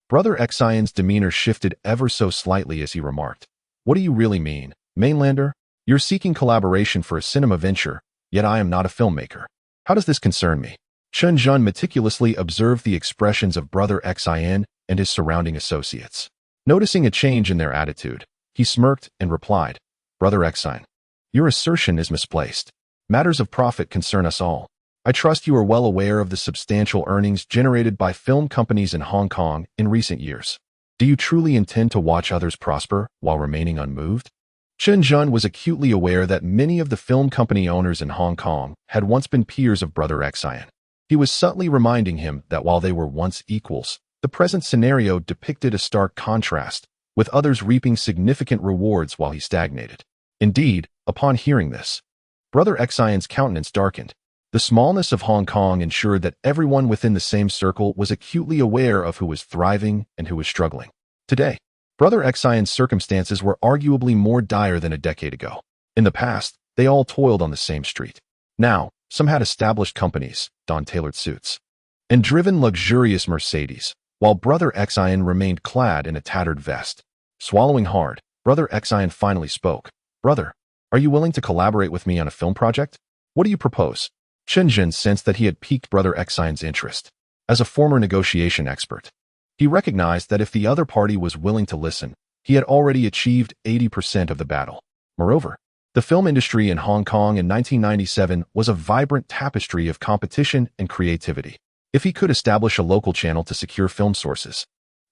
Brother Xian's demeanor shifted ever so slightly as he remarked, What do you really mean, mainlander? You're seeking collaboration for a cinema venture, yet I am not a filmmaker. How does this concern me? Chen Zhen meticulously observed the expressions of Brother Xian and his surrounding associates. Noticing a change in their attitude, he smirked and replied, Brother Xian, your assertion is misplaced. Matters of profit concern us all. I trust you are well aware of the substantial earnings generated by film companies in Hong Kong in recent years. Do you truly intend to watch others prosper while remaining unmoved? Chen Zhen was acutely aware that many of the film company owners in Hong Kong had once been peers of Brother Xian. He was subtly reminding him that while they were once equals, the present scenario depicted a stark contrast, with others reaping significant rewards while he stagnated. Indeed, upon hearing this, Brother Xian's countenance darkened. The smallness of Hong Kong ensured that everyone within the same circle was acutely aware of who was thriving and who was struggling. Today, Brother Xian's circumstances were arguably more dire than a decade ago. In the past, they all toiled on the same street. Now, some had established companies, donned tailored suits, and driven luxurious Mercedes, while Brother Xian remained clad in a tattered vest. Swallowing hard, Brother Xian finally spoke. Brother, are you willing to collaborate with me on a film project? What do you propose? Chen Zhen sensed that he had piqued Brother Xian's interest. As a former negotiation expert, he recognized that if the other party was willing to listen, he had already achieved 80% of the battle. Moreover, the film industry in Hong Kong in 1997 was a vibrant tapestry of competition and creativity. If he could establish a local channel to secure film sources,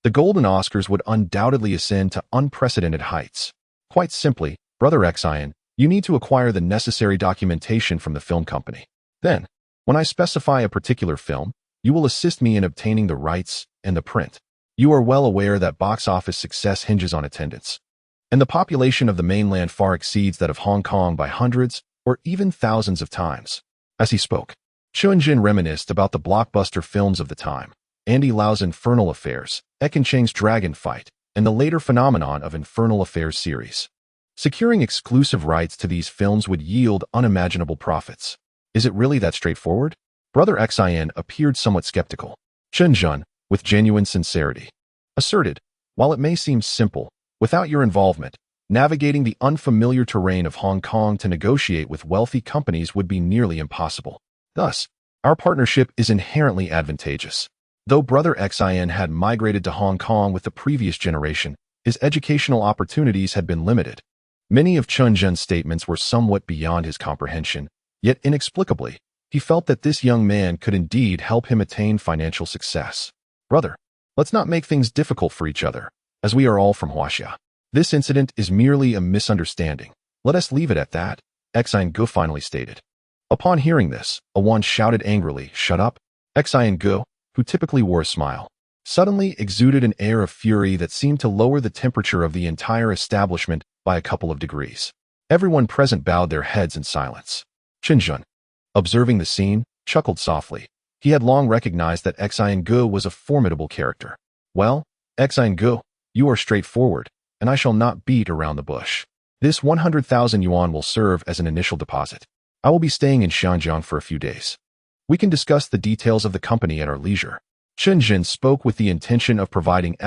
the Golden Oscars would undoubtedly ascend to unprecedented heights. Quite simply, Brother Xian, you need to acquire the necessary documentation from the film company. Then, when I specify a particular film, you will assist me in obtaining the rights and the print. You are well aware that box office success hinges on attendance, and the population of the mainland far exceeds that of Hong Kong by hundreds or even thousands of times. As he spoke, Chen Zhen reminisced about the blockbuster films of the time, Andy Lau's Infernal Affairs, Ekin Cheng's Dragon Fight, and the later phenomenon of Infernal Affairs series. Securing exclusive rights to these films would yield unimaginable profits. Is it really that straightforward? Brother Xian appeared somewhat skeptical. Chen Zhen, with genuine sincerity, asserted, while it may seem simple, without your involvement, navigating the unfamiliar terrain of Hong Kong to negotiate with wealthy companies would be nearly impossible. Thus, our partnership is inherently advantageous. Though Brother Xian had migrated to Hong Kong with the previous generation, his educational opportunities had been limited. Many of Chen Zhen's statements were somewhat beyond his comprehension, yet inexplicably, he felt that this young man could indeed help him attain financial success. Brother, let's not make things difficult for each other, as we are all from Huaxia. This incident is merely a misunderstanding. Let us leave it at that, Xian Gu finally stated. Upon hearing this, Awan shouted angrily, Shut up! Xian Gu, who typically wore a smile, suddenly exuded an air of fury that seemed to lower the temperature of the entire establishment by a couple of degrees. Everyone present bowed their heads in silence. Chen Zhen, observing the scene, chuckled softly. He had long recognized that Xian Gu was a formidable character. Well, Gu, you are straightforward, and I shall not beat around the bush. This 100,000 yuan will serve as an initial deposit. I will be staying in Xianjiang for a few days. We can discuss the details of the company at our leisure. Chen Zhen spoke with the intention of providing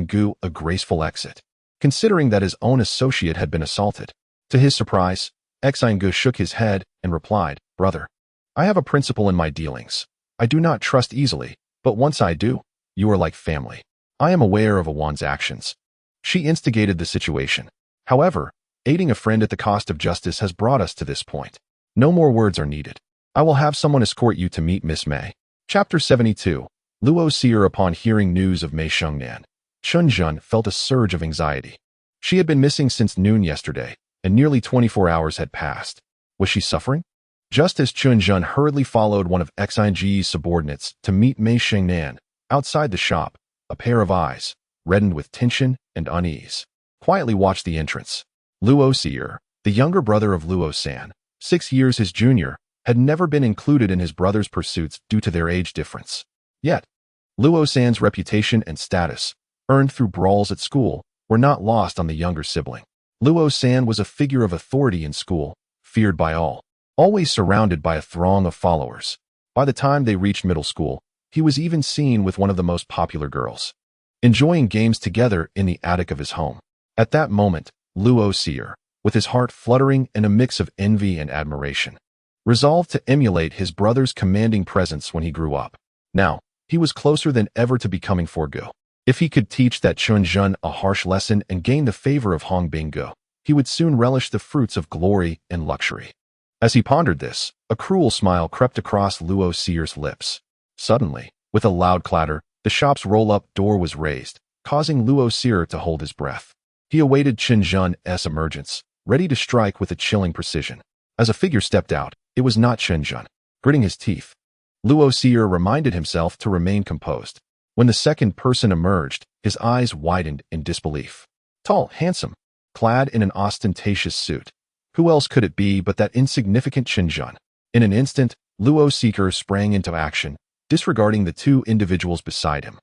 Gu a graceful exit, considering that his own associate had been assaulted. To his surprise, Gu shook his head and replied, "Brother, I have a principle in my dealings. I do not trust easily, but once I do, you are like family. I am aware of Wan's actions. She instigated the situation. However, aiding a friend at the cost of justice has brought us to this point. No more words are needed. I will have someone escort you to meet Miss Mei." Chapter 72. Luo Seer. Upon hearing news of Mei Shengnan, Chen Zhen felt a surge of anxiety. She had been missing since noon yesterday, and nearly 24 hours had passed. Was she suffering? Just as Chen Zhen hurriedly followed one of Xing's subordinates to meet Mei Shengnan, outside the shop, a pair of eyes, reddened with tension and unease, quietly watched the entrance. Luo Seer, the younger brother of Luo San, 6 years his junior, had never been included in his brother's pursuits due to their age difference. Yet, Luo San's reputation and status, earned through brawls at school, were not lost on the younger sibling. Luo San was a figure of authority in school, feared by all, always surrounded by a throng of followers. By the time they reached middle school, he was even seen with one of the most popular girls, enjoying games together in the attic of his home. At that moment, Luo Seer, with his heart fluttering and a mix of envy and admiration, resolved to emulate his brother's commanding presence when he grew up. Now, he was closer than ever to becoming Gu. If he could teach that Chen Zhen a harsh lesson and gain the favor of Gu, he would soon relish the fruits of glory and luxury. As he pondered this, a cruel smile crept across Luo Seer's lips. Suddenly, with a loud clatter, the shop's roll-up door was raised, causing Luo Seer to hold his breath. He awaited Chen Zhen's emergence, ready to strike with a chilling precision. As a figure stepped out, it was not Chen Zhen. Gritting his teeth, Luo Seer reminded himself to remain composed. When the second person emerged, his eyes widened in disbelief. Tall, handsome, clad in an ostentatious suit. Who else could it be but that insignificant Chen Zhen? In an instant, Luo Seer sprang into action, disregarding the two individuals beside him,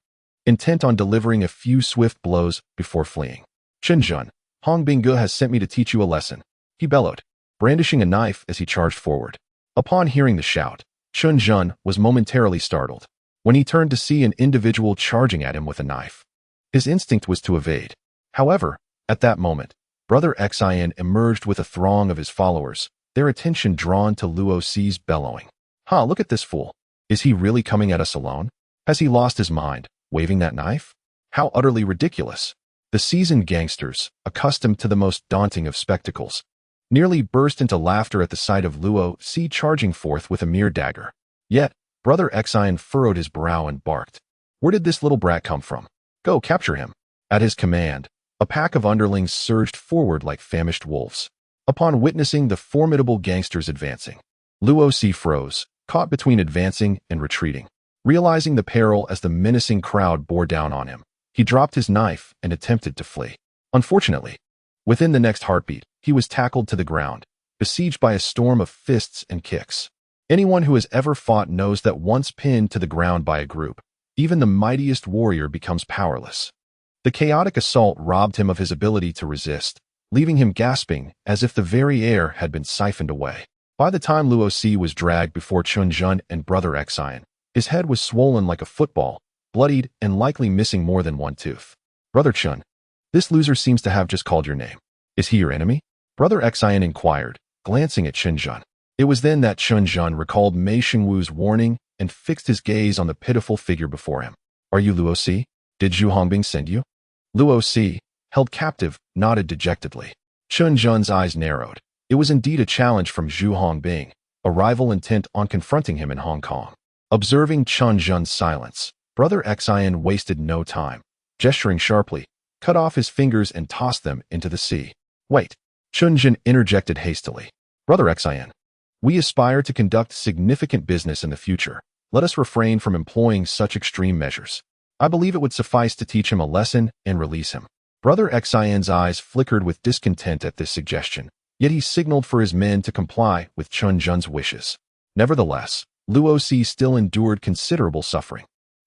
intent on delivering a few swift blows before fleeing. "Chen Zhen, Gu has sent me to teach you a lesson," he bellowed, brandishing a knife as he charged forward. Upon hearing the shout, Chen Zhen was momentarily startled. When he turned to see an individual charging at him with a knife, his instinct was to evade. However, at that moment, Brother Xin emerged with a throng of his followers, their attention drawn to Luo Seer's bellowing. Look at this fool. Is he really coming at us alone? Has he lost his mind, waving that knife? How utterly ridiculous. The seasoned gangsters, accustomed to the most daunting of spectacles, nearly burst into laughter at the sight of Luo Seer charging forth with a mere dagger. Yet, Brother Xin furrowed his brow and barked. Where did this little brat come from? Go capture him. At his command, a pack of underlings surged forward like famished wolves. Upon witnessing the formidable gangsters advancing, Luo Seer froze, caught between advancing and retreating. Realizing the peril as the menacing crowd bore down on him, he dropped his knife and attempted to flee. Unfortunately, within the next heartbeat, he was tackled to the ground, besieged by a storm of fists and kicks. Anyone who has ever fought knows that once pinned to the ground by a group, even the mightiest warrior becomes powerless. The chaotic assault robbed him of his ability to resist, leaving him gasping as if the very air had been siphoned away. By the time Luo Seer was dragged before Chen Zhen and Brother Xin, his head was swollen like a football, bloodied and likely missing more than one tooth. "Brother Chen, this loser seems to have just called your name. Is he your enemy?" Brother Xin inquired, glancing at Chen Zhen. It was then that Chen Zhen recalled Mei Shengwu's warning and fixed his gaze on the pitiful figure before him. "Are you Luo Seer? Did Zhu Hongbing send you?" Luo Seer, held captive, nodded dejectedly. Chen Zhen's eyes narrowed. It was indeed a challenge from Zhu Hongbing, a rival intent on confronting him in Hong Kong. Observing Chen Zhen's silence, Brother Xin wasted no time. Gesturing sharply, cut off his fingers and tossed them into the sea. "Wait," Chen Zhen interjected hastily. "Brother Xin, we aspire to conduct significant business in the future. Let us refrain from employing such extreme measures. I believe it would suffice to teach him a lesson and release him." Brother Xin's eyes flickered with discontent at this suggestion, yet he signaled for his men to comply with Chen Zhen's wishes. Nevertheless, Luo Seer still endured considerable suffering.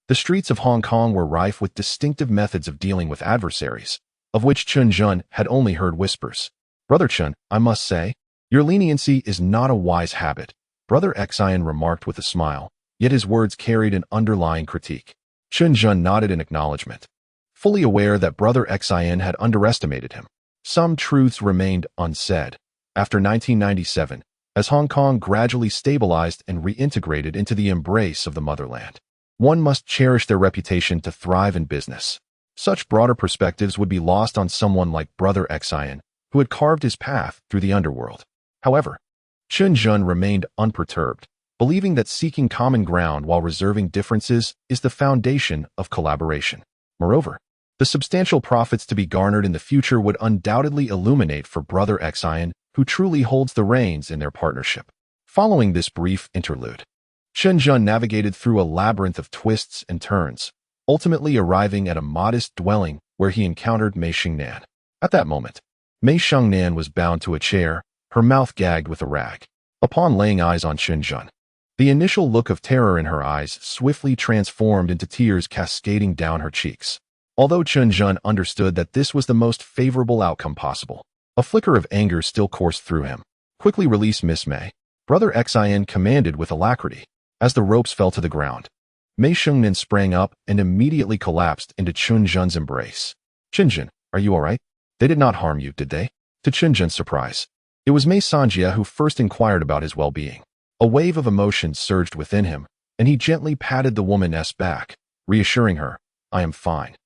The streets of Hong Kong were rife with distinctive methods of dealing with adversaries, of which Chen Zhen had only heard whispers. Brother Chen, I must say, your leniency is not a wise habit, Brother Xian remarked with a smile, yet his words carried an underlying critique. Chen Zhen nodded in acknowledgement, fully aware that Brother Xian had underestimated him. Some truths remained unsaid. After 1997, as Hong Kong gradually stabilized and reintegrated into the embrace of the motherland, one must cherish their reputation to thrive in business. Such broader perspectives would be lost on someone like Brother Xian, who had carved his path through the underworld. However, Chen Zhen remained unperturbed, believing that seeking common ground while reserving differences is the foundation of collaboration. Moreover, the substantial profits to be garnered in the future would undoubtedly illuminate for Brother Xian, who truly holds the reins in their partnership. Following this brief interlude, Chen Zhen navigated through a labyrinth of twists and turns, ultimately arriving at a modest dwelling where he encountered Mei Xingnan. At that moment, Mei Xingnan was bound to a chair, her mouth gagged with a rag. Upon laying eyes on Chen Zhen, the initial look of terror in her eyes swiftly transformed into tears cascading down her cheeks. Although Chen Zhen understood that this was the most favorable outcome possible, a flicker of anger still coursed through him. Quickly release Miss Mei, Brother Xian commanded with alacrity. As the ropes fell to the ground, Mei Xingnan sprang up and immediately collapsed into Chen Zhen's embrace. Chen Zhen, are you all right? They did not harm you, did they? To Chen Zhen's surprise, it was Mei Sanjia who first inquired about his well-being. A wave of emotion surged within him, and he gently patted the woman's back, reassuring her, I am fine.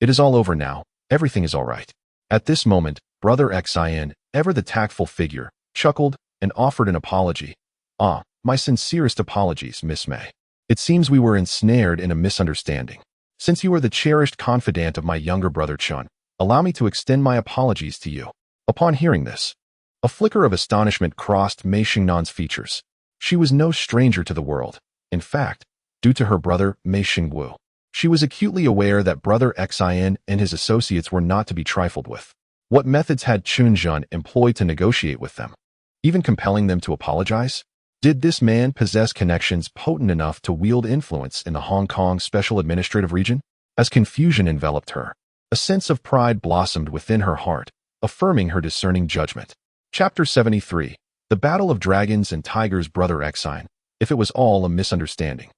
It is all over now, everything is all right. At this moment, Brother Xian, ever the tactful figure, chuckled and offered an apology. Ah, my sincerest apologies, Miss Mei. It seems we were ensnared in a misunderstanding. Since you are the cherished confidant of my younger brother Chen, allow me to extend my apologies to you. Upon hearing this, a flicker of astonishment crossed Mei Xingnan's features. She was no stranger to the world. In fact, due to her brother Mei Xingwu, she was acutely aware that Brother Xian and his associates were not to be trifled with. What methods had Chen Zhen employed to negotiate with them? Even compelling them to apologize? Did this man possess connections potent enough to wield influence in the Hong Kong Special Administrative Region? As confusion enveloped her, a sense of pride blossomed within her heart, affirming her discerning judgment. Chapter 73. The Battle of Dragons and Tigers. Brother Xian, if it was all a misunderstanding,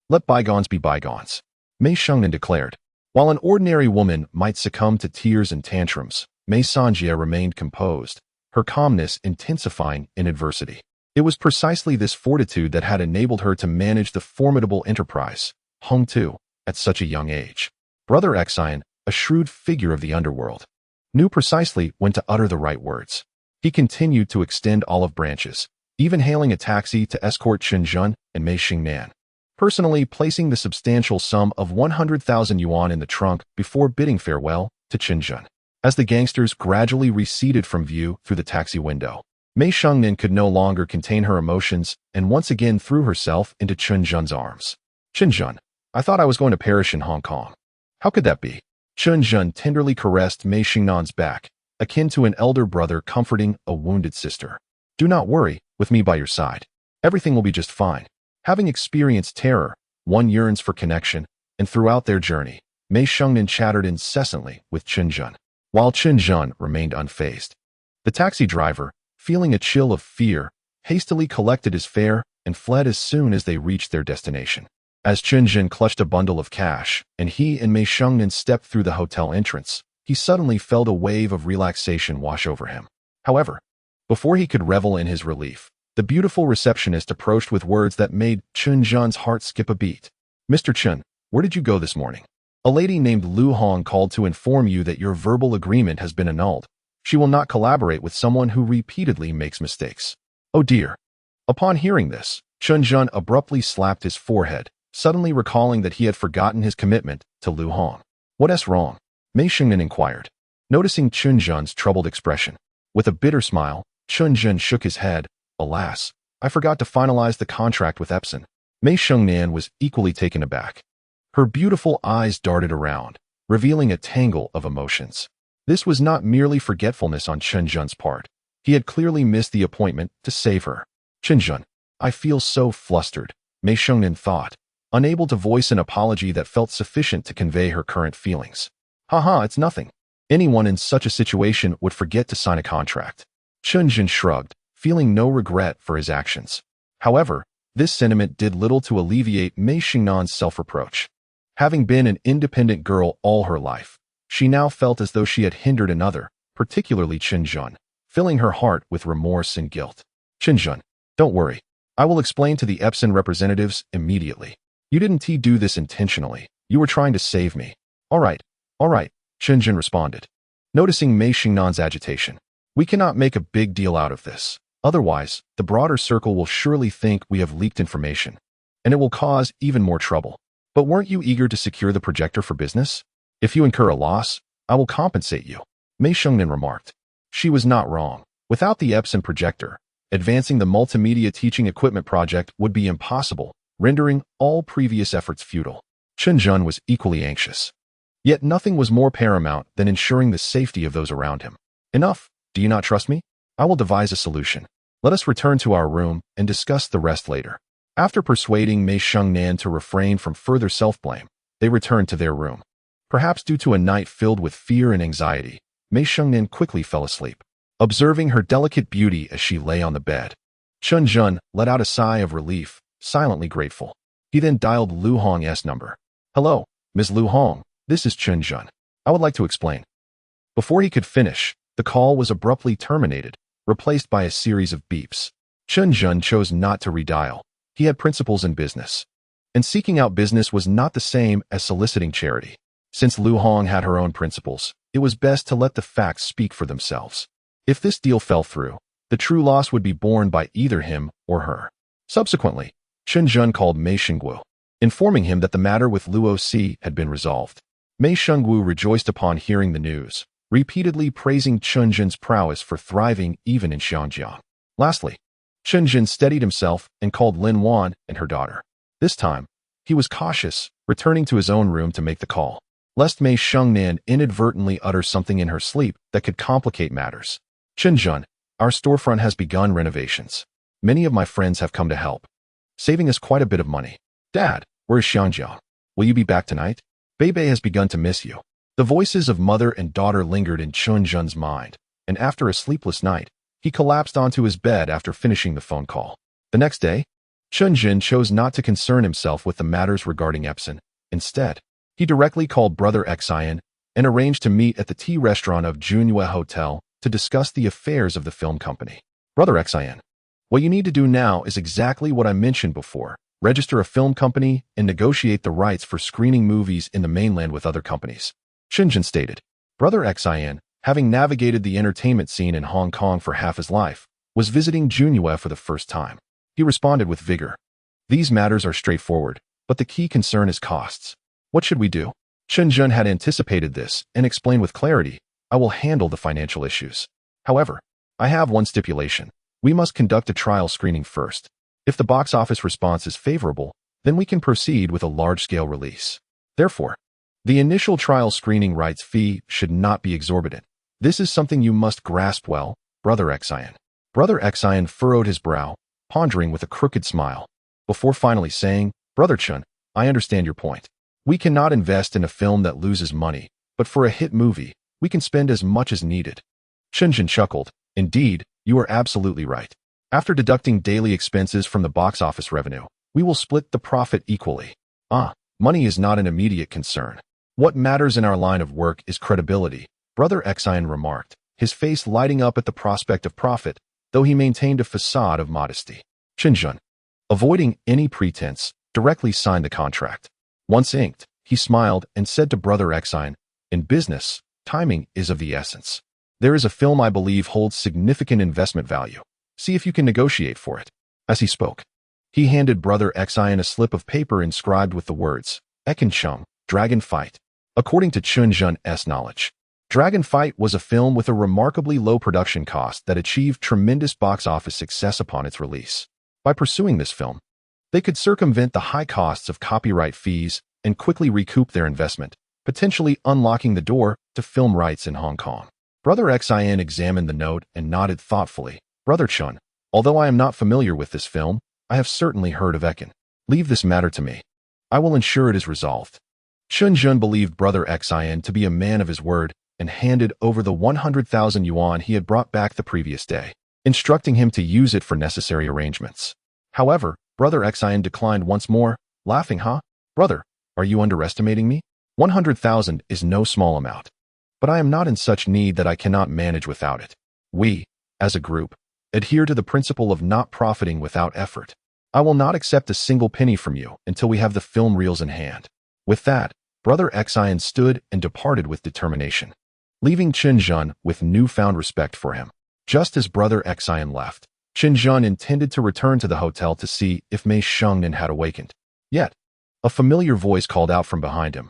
let bygones be bygones, Mei Xingnan declared. While an ordinary woman might succumb to tears and tantrums, Mei Sanjia remained composed, her calmness intensifying in adversity. It was precisely this fortitude that had enabled her to manage the formidable enterprise, Hung Tu, at such a young age. Brother Xian, a shrewd figure of the underworld, knew precisely when to utter the right words. He continued to extend olive branches, even hailing a taxi to escort Chen Zhen and Mei Xingnan, personally placing the substantial sum of 100,000 yuan in the trunk before bidding farewell to Chen Zhen. As the gangsters gradually receded from view through the taxi window, Mei Xingnan could no longer contain her emotions and once again threw herself into Chen Zhen's arms. Chen Zhen, I thought I was going to perish in Hong Kong. How could that be? Chen Zhen tenderly caressed Mei Xingnan's back, akin to an elder brother comforting a wounded sister. Do not worry, with me by your side. Everything will be just fine. Having experienced terror, one yearns for connection, and throughout their journey, Mei Xingnan chattered incessantly with Chen Zhen, while Chen Zhen remained unfazed. The taxi driver, feeling a chill of fear, hastily collected his fare and fled as soon as they reached their destination. As Chen Zhen clutched a bundle of cash, and he and Mei Xingnan stepped through the hotel entrance, he suddenly felt a wave of relaxation wash over him. However, before he could revel in his relief, the beautiful receptionist approached with words that made Chen Zhen's heart skip a beat. Mr. Chen, where did you go this morning? A lady named Lu Hong called to inform you that your verbal agreement has been annulled. She will not collaborate with someone who repeatedly makes mistakes. Oh dear. Upon hearing this, Chen Zhen abruptly slapped his forehead, suddenly recalling that he had forgotten his commitment to Lu Hong. What's wrong? Mei Xingnan inquired, noticing Chen Zhen's troubled expression. With a bitter smile, Chen Zhen shook his head. Alas, I forgot to finalize the contract with Epson. Mei Xingnan was equally taken aback. Her beautiful eyes darted around, revealing a tangle of emotions. This was not merely forgetfulness on Chen Zhen's part. He had clearly missed the appointment to save her. Chen Zhen, I feel so flustered, Mei Xingnan thought, unable to voice an apology that felt sufficient to convey her current feelings. Haha, it's nothing. Anyone in such a situation would forget to sign a contract. Chen Zhen shrugged, feeling no regret for his actions. However, this sentiment did little to alleviate Mei Xingnan's self-reproach. Having been an independent girl all her life, she now felt as though she had hindered another, particularly Chen Zhen, filling her heart with remorse and guilt. Chen Zhen, don't worry. I will explain to the Epson representatives immediately. You didn't do this intentionally. You were trying to save me. All right, Chen Zhen responded. Noticing Mei Xingnan's agitation, we cannot make a big deal out of this. Otherwise, the broader circle will surely think we have leaked information, and it will cause even more trouble. But weren't you eager to secure the projector for business? If you incur a loss, I will compensate you, Mei Xingnan remarked. She was not wrong. Without the Epson projector, advancing the multimedia teaching equipment project would be impossible, rendering all previous efforts futile. Chen Zhen was equally anxious. Yet nothing was more paramount than ensuring the safety of those around him. Enough, do you not trust me? I will devise a solution. Let us return to our room and discuss the rest later. After persuading Mei Xingnan to refrain from further self-blame, they returned to their room. Perhaps due to a night filled with fear and anxiety, Mei Xingnan quickly fell asleep. Observing her delicate beauty as she lay on the bed, Chen Zhen let out a sigh of relief, silently grateful. He then dialed Lu Hong's number. Hello, Ms. Lu Hong, this is Chen Zhen. I would like to explain. Before he could finish, the call was abruptly terminated, replaced by a series of beeps. Chen Zhen chose not to redial. He had principles in business. And seeking out business was not the same as soliciting charity. Since Lu Hong had her own principles, it was best to let the facts speak for themselves. If this deal fell through, the true loss would be borne by either him or her. Subsequently, Chen Zhen called Mei Xingguo, informing him that the matter with Luo Si had been resolved. Mei Xingguo rejoiced upon hearing the news, repeatedly praising Chen Zhen's prowess for thriving even in Xiangjiang. Lastly, Chen Zhen steadied himself and called Lin Wan and her daughter. This time, he was cautious, returning to his own room to make the call, lest Mei Xingnan inadvertently utter something in her sleep that could complicate matters. Chen Zhen, our storefront has begun renovations. Many of my friends have come to help, saving us quite a bit of money. Dad, where is Xiangjiang? Will you be back tonight? Beibei has begun to miss you. The voices of mother and daughter lingered in Chen Zhen's mind, and after a sleepless night, he collapsed onto his bed after finishing the phone call. The next day, Chen Zhen chose not to concern himself with the matters regarding Epson. Instead, he directly called Brother Xian and arranged to meet at the tea restaurant of Junyue Hotel to discuss the affairs of the film company. Brother Xian, what you need to do now is exactly what I mentioned before. Register a film company and negotiate the rights for screening movies in the mainland with other companies. Chen Zhen stated. Brother Xian, having navigated the entertainment scene in Hong Kong for half his life, was visiting Junyue for the first time. He responded with vigor. These matters are straightforward, but the key concern is costs. What should we do? Chen Zhen had anticipated this and explained with clarity, I will handle the financial issues. However, I have one stipulation. We must conduct a trial screening first. If the box office response is favorable, then we can proceed with a large-scale release. Therefore, the initial trial screening rights fee should not be exorbitant. This is something you must grasp well, Brother Xian. Brother Xian furrowed his brow, pondering with a crooked smile, before finally saying, Brother Chen, I understand your point. We cannot invest in a film that loses money, but for a hit movie, we can spend as much as needed. Chen Zhen chuckled. Indeed, you are absolutely right. After deducting daily expenses from the box office revenue, we will split the profit equally. Money is not an immediate concern. What matters in our line of work is credibility, Brother Xian remarked, his face lighting up at the prospect of profit, though he maintained a facade of modesty. Chen Zhen, avoiding any pretense, directly signed the contract. Once inked, he smiled and said to Brother Xian, in business, timing is of the essence. There is a film I believe holds significant investment value. See if you can negotiate for it. As he spoke, he handed Brother Xian a slip of paper inscribed with the words, Ekencheng, Dragon Fight. According to Chen Zhen's knowledge, Dragon Fight was a film with a remarkably low production cost that achieved tremendous box office success upon its release. By pursuing this film, they could circumvent the high costs of copyright fees and quickly recoup their investment, potentially unlocking the door to film rights in Hong Kong. Brother Xian examined the note and nodded thoughtfully. Brother Chen, although I am not familiar with this film, I have certainly heard of Eken. Leave this matter to me. I will ensure it is resolved. Chen Zhen believed Brother Xian to be a man of his word and handed over the 100,000 yuan he had brought back the previous day, instructing him to use it for necessary arrangements. However, Brother Xian declined once more, laughing, Brother, are you underestimating me? 100,000 is no small amount. But I am not in such need that I cannot manage without it. We, as a group, adhere to the principle of not profiting without effort. I will not accept a single penny from you until we have the film reels in hand. With that, Brother Xian stood and departed with determination, leaving Chen Zhen with newfound respect for him. Just as Brother Xian left, Chen Zhen intended to return to the hotel to see if Mei Shengnan had awakened. Yet, a familiar voice called out from behind him.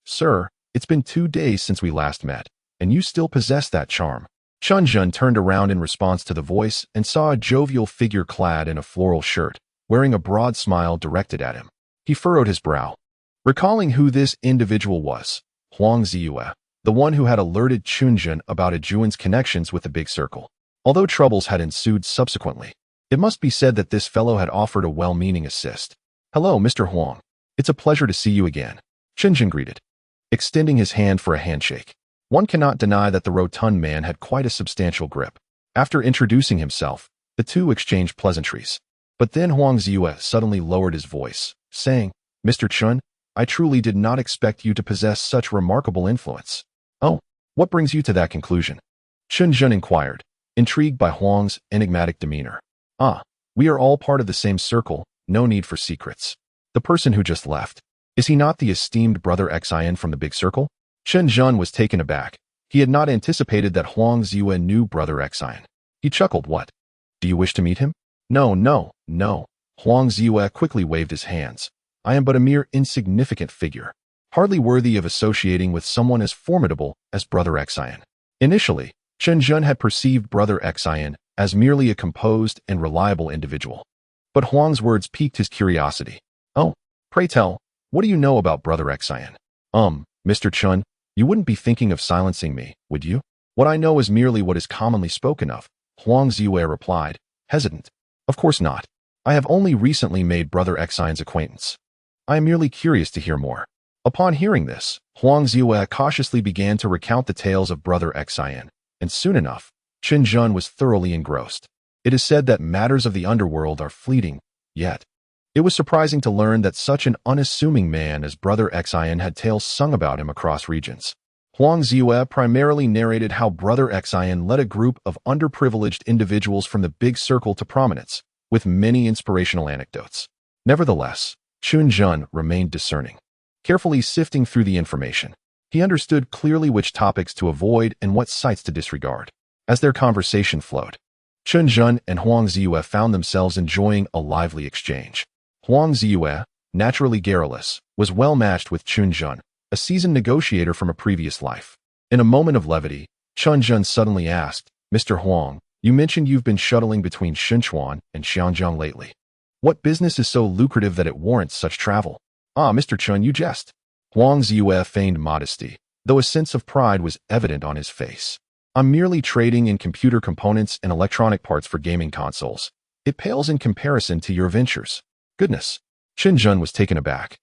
Sir, it's been 2 days since we last met, and you still possess that charm. Chen Zhen turned around in response to the voice and saw a jovial figure clad in a floral shirt, wearing a broad smile directed at him. He furrowed his brow, recalling who this individual was, Huang Ziyue, the one who had alerted Chen Zhen about Ajuan's connections with the Big Circle. Although troubles had ensued subsequently, it must be said that this fellow had offered a well-meaning assist. Hello, Mr. Huang. It's a pleasure to see you again, Chen Zhen greeted, extending his hand for a handshake. One cannot deny that the rotund man had quite a substantial grip. After introducing himself, the two exchanged pleasantries. But then Huang Ziyue suddenly lowered his voice, saying, Mr. Chen, I truly did not expect you to possess such remarkable influence. Oh, what brings you to that conclusion? Chen Zhen inquired, intrigued by Huang's enigmatic demeanor. We are all part of the same circle, no need for secrets. The person who just left, is he not the esteemed Brother Xian from the Big Circle? Chen Zhen was taken aback. He had not anticipated that Huang Ziyue knew Brother Xian. He chuckled. What? Do you wish to meet him? No. Huang Ziyue quickly waved his hands. I am but a mere insignificant figure, hardly worthy of associating with someone as formidable as Brother Xian. Initially, Chen Zhen had perceived Brother Xian as merely a composed and reliable individual. But Huang's words piqued his curiosity. Pray tell, what do you know about Brother Xian? Mr. Chen, you wouldn't be thinking of silencing me, would you? What I know is merely what is commonly spoken of, Huang Ziyue replied, hesitant. Of course not. I have only recently made Brother Xian's acquaintance. I am merely curious to hear more. Upon hearing this, Huang Ziyue cautiously began to recount the tales of Brother Xian, and soon enough, Chen Zhen was thoroughly engrossed. It is said that matters of the underworld are fleeting, yet it was surprising to learn that such an unassuming man as Brother Xian had tales sung about him across regions. Huang Ziyue primarily narrated how Brother Xian led a group of underprivileged individuals from the Big Circle to prominence, with many inspirational anecdotes. Nevertheless, Chen Zhen remained discerning. Carefully sifting through the information, he understood clearly which topics to avoid and what sites to disregard. As their conversation flowed, Chen Zhen and Huang Ziyue found themselves enjoying a lively exchange. Huang Ziyue, naturally garrulous, was well matched with Chen Zhen, a seasoned negotiator from a previous life. In a moment of levity, Chen Zhen suddenly asked, Mr. Huang, you mentioned you've been shuttling between Xinchuan and Xianjiang lately. What business is so lucrative that it warrants such travel? Mr. Chen, you jest. Huang Ziyue feigned modesty, though a sense of pride was evident on his face. I'm merely trading in computer components and electronic parts for gaming consoles. It pales in comparison to your ventures. Goodness. Chen Zhen was taken aback,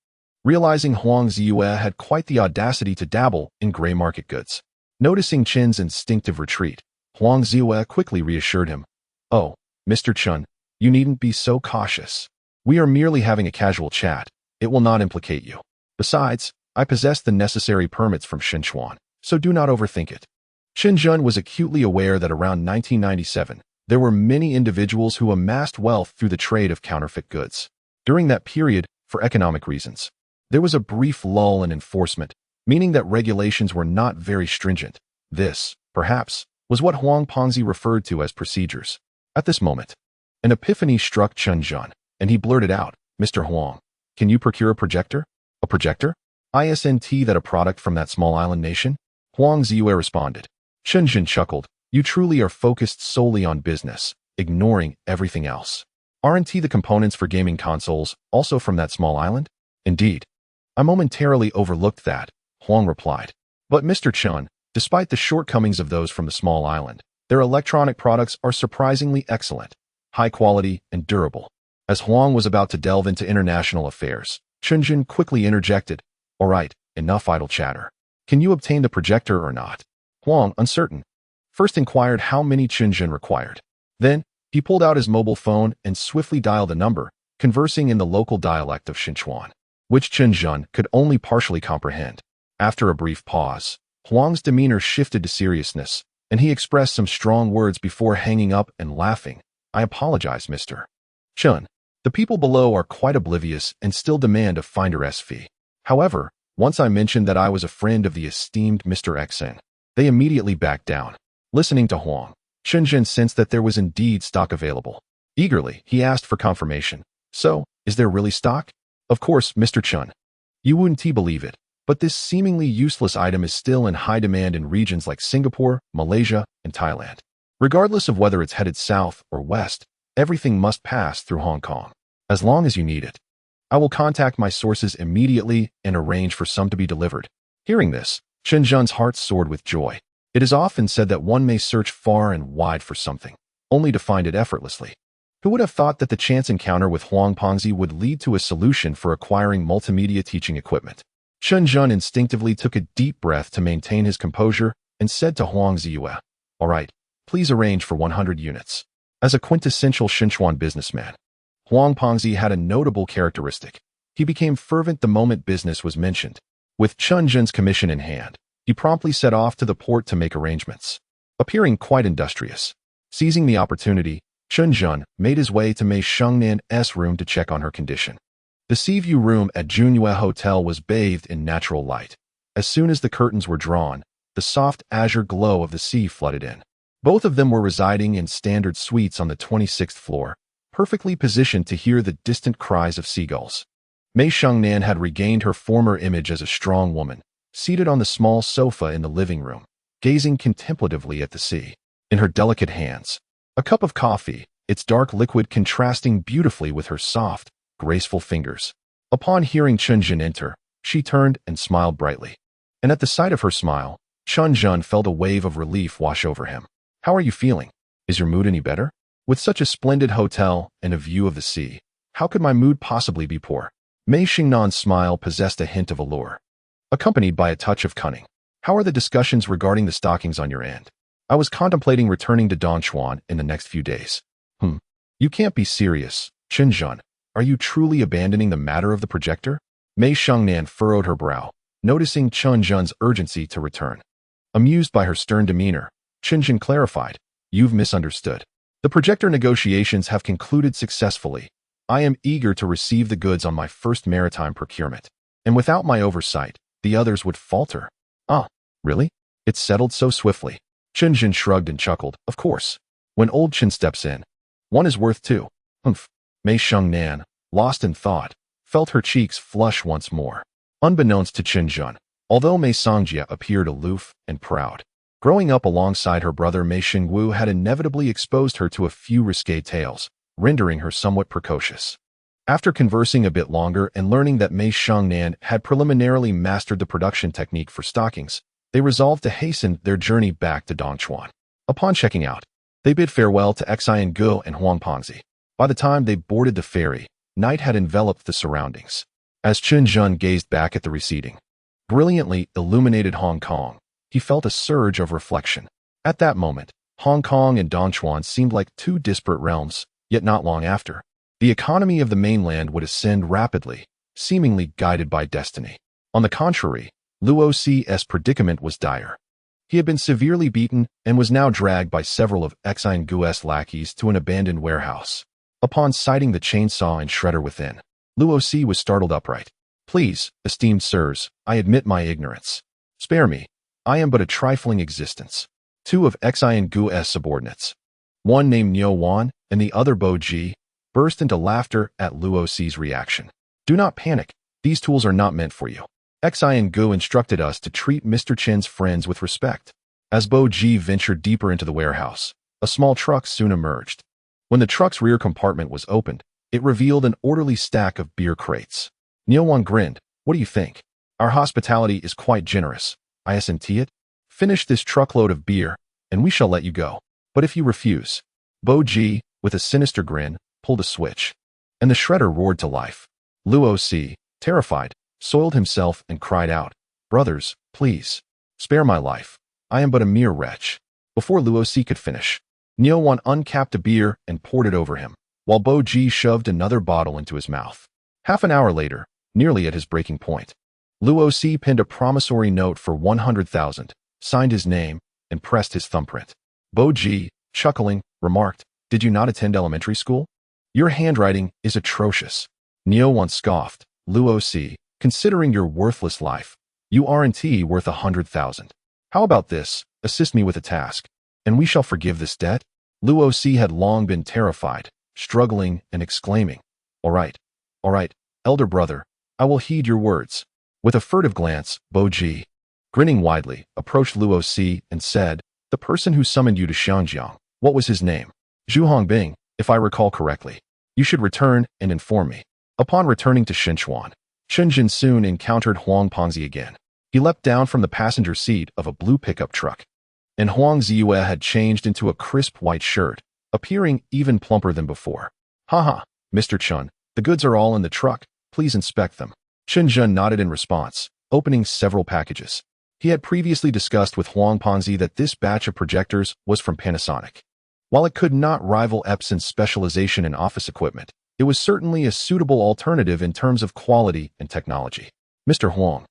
realizing Huang Ziyue had quite the audacity to dabble in gray market goods. Noticing Chen's instinctive retreat, Huang Ziyue quickly reassured him. Oh, Mr. Chen, you needn't be so cautious. We are merely having a casual chat. It will not implicate you. Besides, I possess the necessary permits from Xinchuan, so do not overthink it. Chen Zhen was acutely aware that around 1997, there were many individuals who amassed wealth through the trade of counterfeit goods. During that period, for economic reasons, there was a brief lull in enforcement, meaning that regulations were not very stringent. This, perhaps, was what Huang Pengzi referred to as procedures. At this moment, an epiphany struck Chen Zhen, and he blurted out, Mr. Huang, can you procure a projector? A projector? Isn't that a product from that small island nation? Huang Ziyue responded. Chen Zhen chuckled. You truly are focused solely on business, ignoring everything else. Aren't the components for gaming consoles also from that small island? Indeed. I momentarily overlooked that, Huang replied. But Mr. Chen, despite the shortcomings of those from the small island, their electronic products are surprisingly excellent, high quality, and durable. As Huang was about to delve into international affairs, Chen Zhen quickly interjected, "All right, enough idle chatter. Can you obtain the projector or not?" Huang, uncertain, first inquired how many Chen Zhen required. Then, he pulled out his mobile phone and swiftly dialed a number, conversing in the local dialect of Sichuan, which Chen Zhen could only partially comprehend. After a brief pause, Huang's demeanor shifted to seriousness, and he expressed some strong words before hanging up and laughing. "I apologize, Mr. Chen. The people below are quite oblivious and still demand a finder's fee. However, once I mentioned that I was a friend of the esteemed Mr. Xen, they immediately backed down." Listening to Huang, Chen Zhen sensed that there was indeed stock available. Eagerly, he asked for confirmation. "So, is there really stock?" "Of course, Mr. Chen. You wouldn't believe it, but this seemingly useless item is still in high demand in regions like Singapore, Malaysia, and Thailand. Regardless of whether it's headed south or west, everything must pass through Hong Kong. As long as you need it. I will contact my sources immediately and arrange for some to be delivered." Hearing this, Chen Zhen's heart soared with joy. It is often said that one may search far and wide for something, only to find it effortlessly. Who would have thought that the chance encounter with Huang Pengzi would lead to a solution for acquiring multimedia teaching equipment? Chen Zhen instinctively took a deep breath to maintain his composure and said to Huang Ziyue, "All right, please arrange for 100 units. As a quintessential Sichuan businessman, Huang Pengzi had a notable characteristic. He became fervent the moment business was mentioned. With Chen Zhen's commission in hand, he promptly set off to the port to make arrangements. Appearing quite industrious. Seizing the opportunity, Chen Zhen made his way to Mei Xiangnan's room to check on her condition. The sea view room at Junyue Hotel was bathed in natural light. As soon as the curtains were drawn, the soft azure glow of the sea flooded in. Both of them were residing in standard suites on the 26th floor, perfectly positioned to hear the distant cries of seagulls. Mei Xiangnan had regained her former image as a strong woman, seated on the small sofa in the living room, gazing contemplatively at the sea. In her delicate hands, a cup of coffee, its dark liquid contrasting beautifully with her soft, graceful fingers. Upon hearing Chen Zhen enter, she turned and smiled brightly. And at the sight of her smile, Chen Zhen felt a wave of relief wash over him. "How are you feeling? Is your mood any better? With such a splendid hotel and a view of the sea, how could my mood possibly be poor?" Mei Xingnan's smile possessed a hint of allure, accompanied by a touch of cunning. "How are the discussions regarding the stockings on your end? I was contemplating returning to Dongchuan in the next few days." You can't be serious, Chen Zhen. Are you truly abandoning the matter of the projector?" Mei Xiangnan furrowed her brow, noticing Chen Zhen's urgency to return. Amused by her stern demeanor, Chen Zhen clarified, "You've misunderstood. The projector negotiations have concluded successfully. I am eager to receive the goods on my first maritime procurement, and without my oversight, the others would falter." "Ah, really? It's settled so swiftly." Chen Zhen shrugged and chuckled. "Of course. When old Chen steps in, one is worth two." Mei Xiangnan, lost in thought, felt her cheeks flush once more. Unbeknownst to Chen Zhen, although Mei Songjie appeared aloof and proud, growing up alongside her brother Mei Xingwu had inevitably exposed her to a few risque tales, rendering her somewhat precocious. After conversing a bit longer and learning that Mei Xiangnan had preliminarily mastered the production technique for stockings, they resolved to hasten their journey back to Dongchuan. Upon checking out, they bid farewell to Xian Gu and Huang Pengzi. By the time they boarded the ferry, night had enveloped the surroundings. As Chen Zhen gazed back at the receding, brilliantly illuminated Hong Kong, he felt a surge of reflection. At that moment, Hong Kong and Dongchuan seemed like two disparate realms, yet not long after, the economy of the mainland would ascend rapidly, seemingly guided by destiny. On the contrary, Luo's predicament was dire. He had been severely beaten and was now dragged by several of Xian Gu's lackeys to an abandoned warehouse. Upon sighting the chainsaw and shredder within, Luo was startled upright. "Please, esteemed sirs, I admit my ignorance. Spare me. I am but a trifling existence." Two of Xian Gu's subordinates, one named Lin Wan and the other Beibei, burst into laughter at Luo's reaction. "Do not panic. These tools are not meant for you. Xian Gu instructed us to treat Mr. Chen's friends with respect." As Beibei ventured deeper into the warehouse, a small truck soon emerged. When the truck's rear compartment was opened, it revealed an orderly stack of beer crates. Lin Wan grinned. "What do you think? Our hospitality is quite generous. Isn't it? Finish this truckload of beer, and we shall let you go. But if you refuse..." Beibei, with a sinister grin, pulled a switch, and the shredder roared to life. Luo Terrified, soiled himself and cried out, "Brothers, please, spare my life. I am but a mere wretch." Before Luo Si could finish, Lin Wan uncapped a beer and poured it over him, while Bo Ji shoved another bottle into his mouth. Half an hour later, nearly at his breaking point, Luo Si pinned a promissory note for 100,000, signed his name, and pressed his thumbprint. Bo Ji, chuckling, remarked, "Did you not attend elementary school? Your handwriting is atrocious." Lin Wan scoffed, "Luo Si, considering your worthless life, you aren't worth 100,000. How about this? Assist me with a task, and we shall forgive this debt." Luo Si had long been terrified, struggling and exclaiming, all right, elder brother, I will heed your words." With a furtive glance, Bo Ji, grinning widely, approached Luo Si and said, "The person who summoned you to Xiangjiang, what was his name?" "Zhu Hongbing, if I recall correctly. You should return and inform me." Upon returning to Shinchuan, Chen Zhen soon encountered Huang Pengzi again. He leapt down from the passenger seat of a blue pickup truck, and Huang Ziyue had changed into a crisp white shirt, appearing even plumper than before. "Haha, Mr. Chen, the goods are all in the truck, please inspect them." Chen Zhen nodded in response, opening several packages. He had previously discussed with Huang Pengzi that this batch of projectors was from Panasonic. While it could not rival Epson's specialization in office equipment, it was certainly a suitable alternative in terms of quality and technology. "Mr. Huang,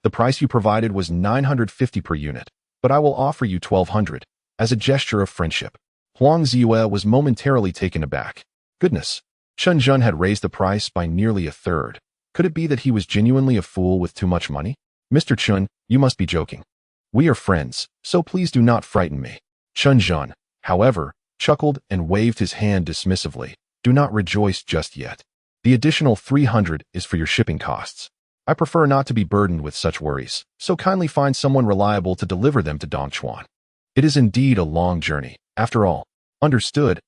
the price you provided was 950 per unit, but I will offer you 1,200, as a gesture of friendship." Huang Ziyue was momentarily taken aback. Goodness, Chen Zhen had raised the price by nearly a third. Could it be that he was genuinely a fool with too much money? "Mr. Chen, you must be joking. We are friends, so please do not frighten me." Chen Zhen, however, chuckled and waved his hand dismissively. "Do not rejoice just yet. The additional 300 is for your shipping costs. I prefer not to be burdened with such worries, so kindly find someone reliable to deliver them to Dongchuan. It is indeed a long journey, after all." Understood.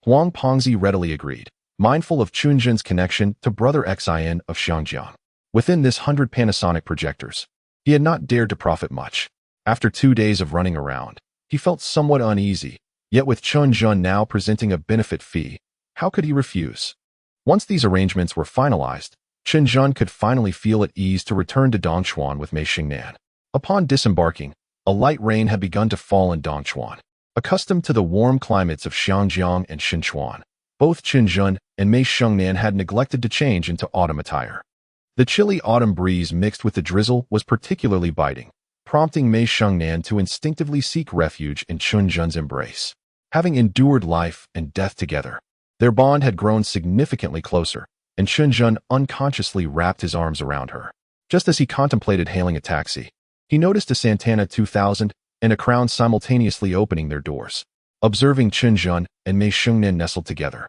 Huang Pengzi readily agreed, mindful of Chen Zhen's connection to Brother Xin of Xiangjiang. Within this 100 Panasonic projectors, he had not dared to profit much. After 2 days of running around, he felt somewhat uneasy, yet with Chen Zhen now presenting a benefit fee, how could he refuse? Once these arrangements were finalized, Chen Zhen could finally feel at ease to return to Dongchuan with Mei Xingnan. Upon disembarking, a light rain had begun to fall in Dongchuan. Accustomed to the warm climates of Xiangjiang and Shinchuan, both Chen Zhen and Mei Xingnan had neglected to change into autumn attire. The chilly autumn breeze mixed with the drizzle was particularly biting, prompting Mei Xingnan to instinctively seek refuge in Chen Zhen's embrace. Having endured life and death together, their bond had grown significantly closer, and Chen Zhen unconsciously wrapped his arms around her. Just as he contemplated hailing a taxi, he noticed a Santana 2000 and a Crown simultaneously opening their doors. Observing Chen Zhen and Mei Xingnan nestled together,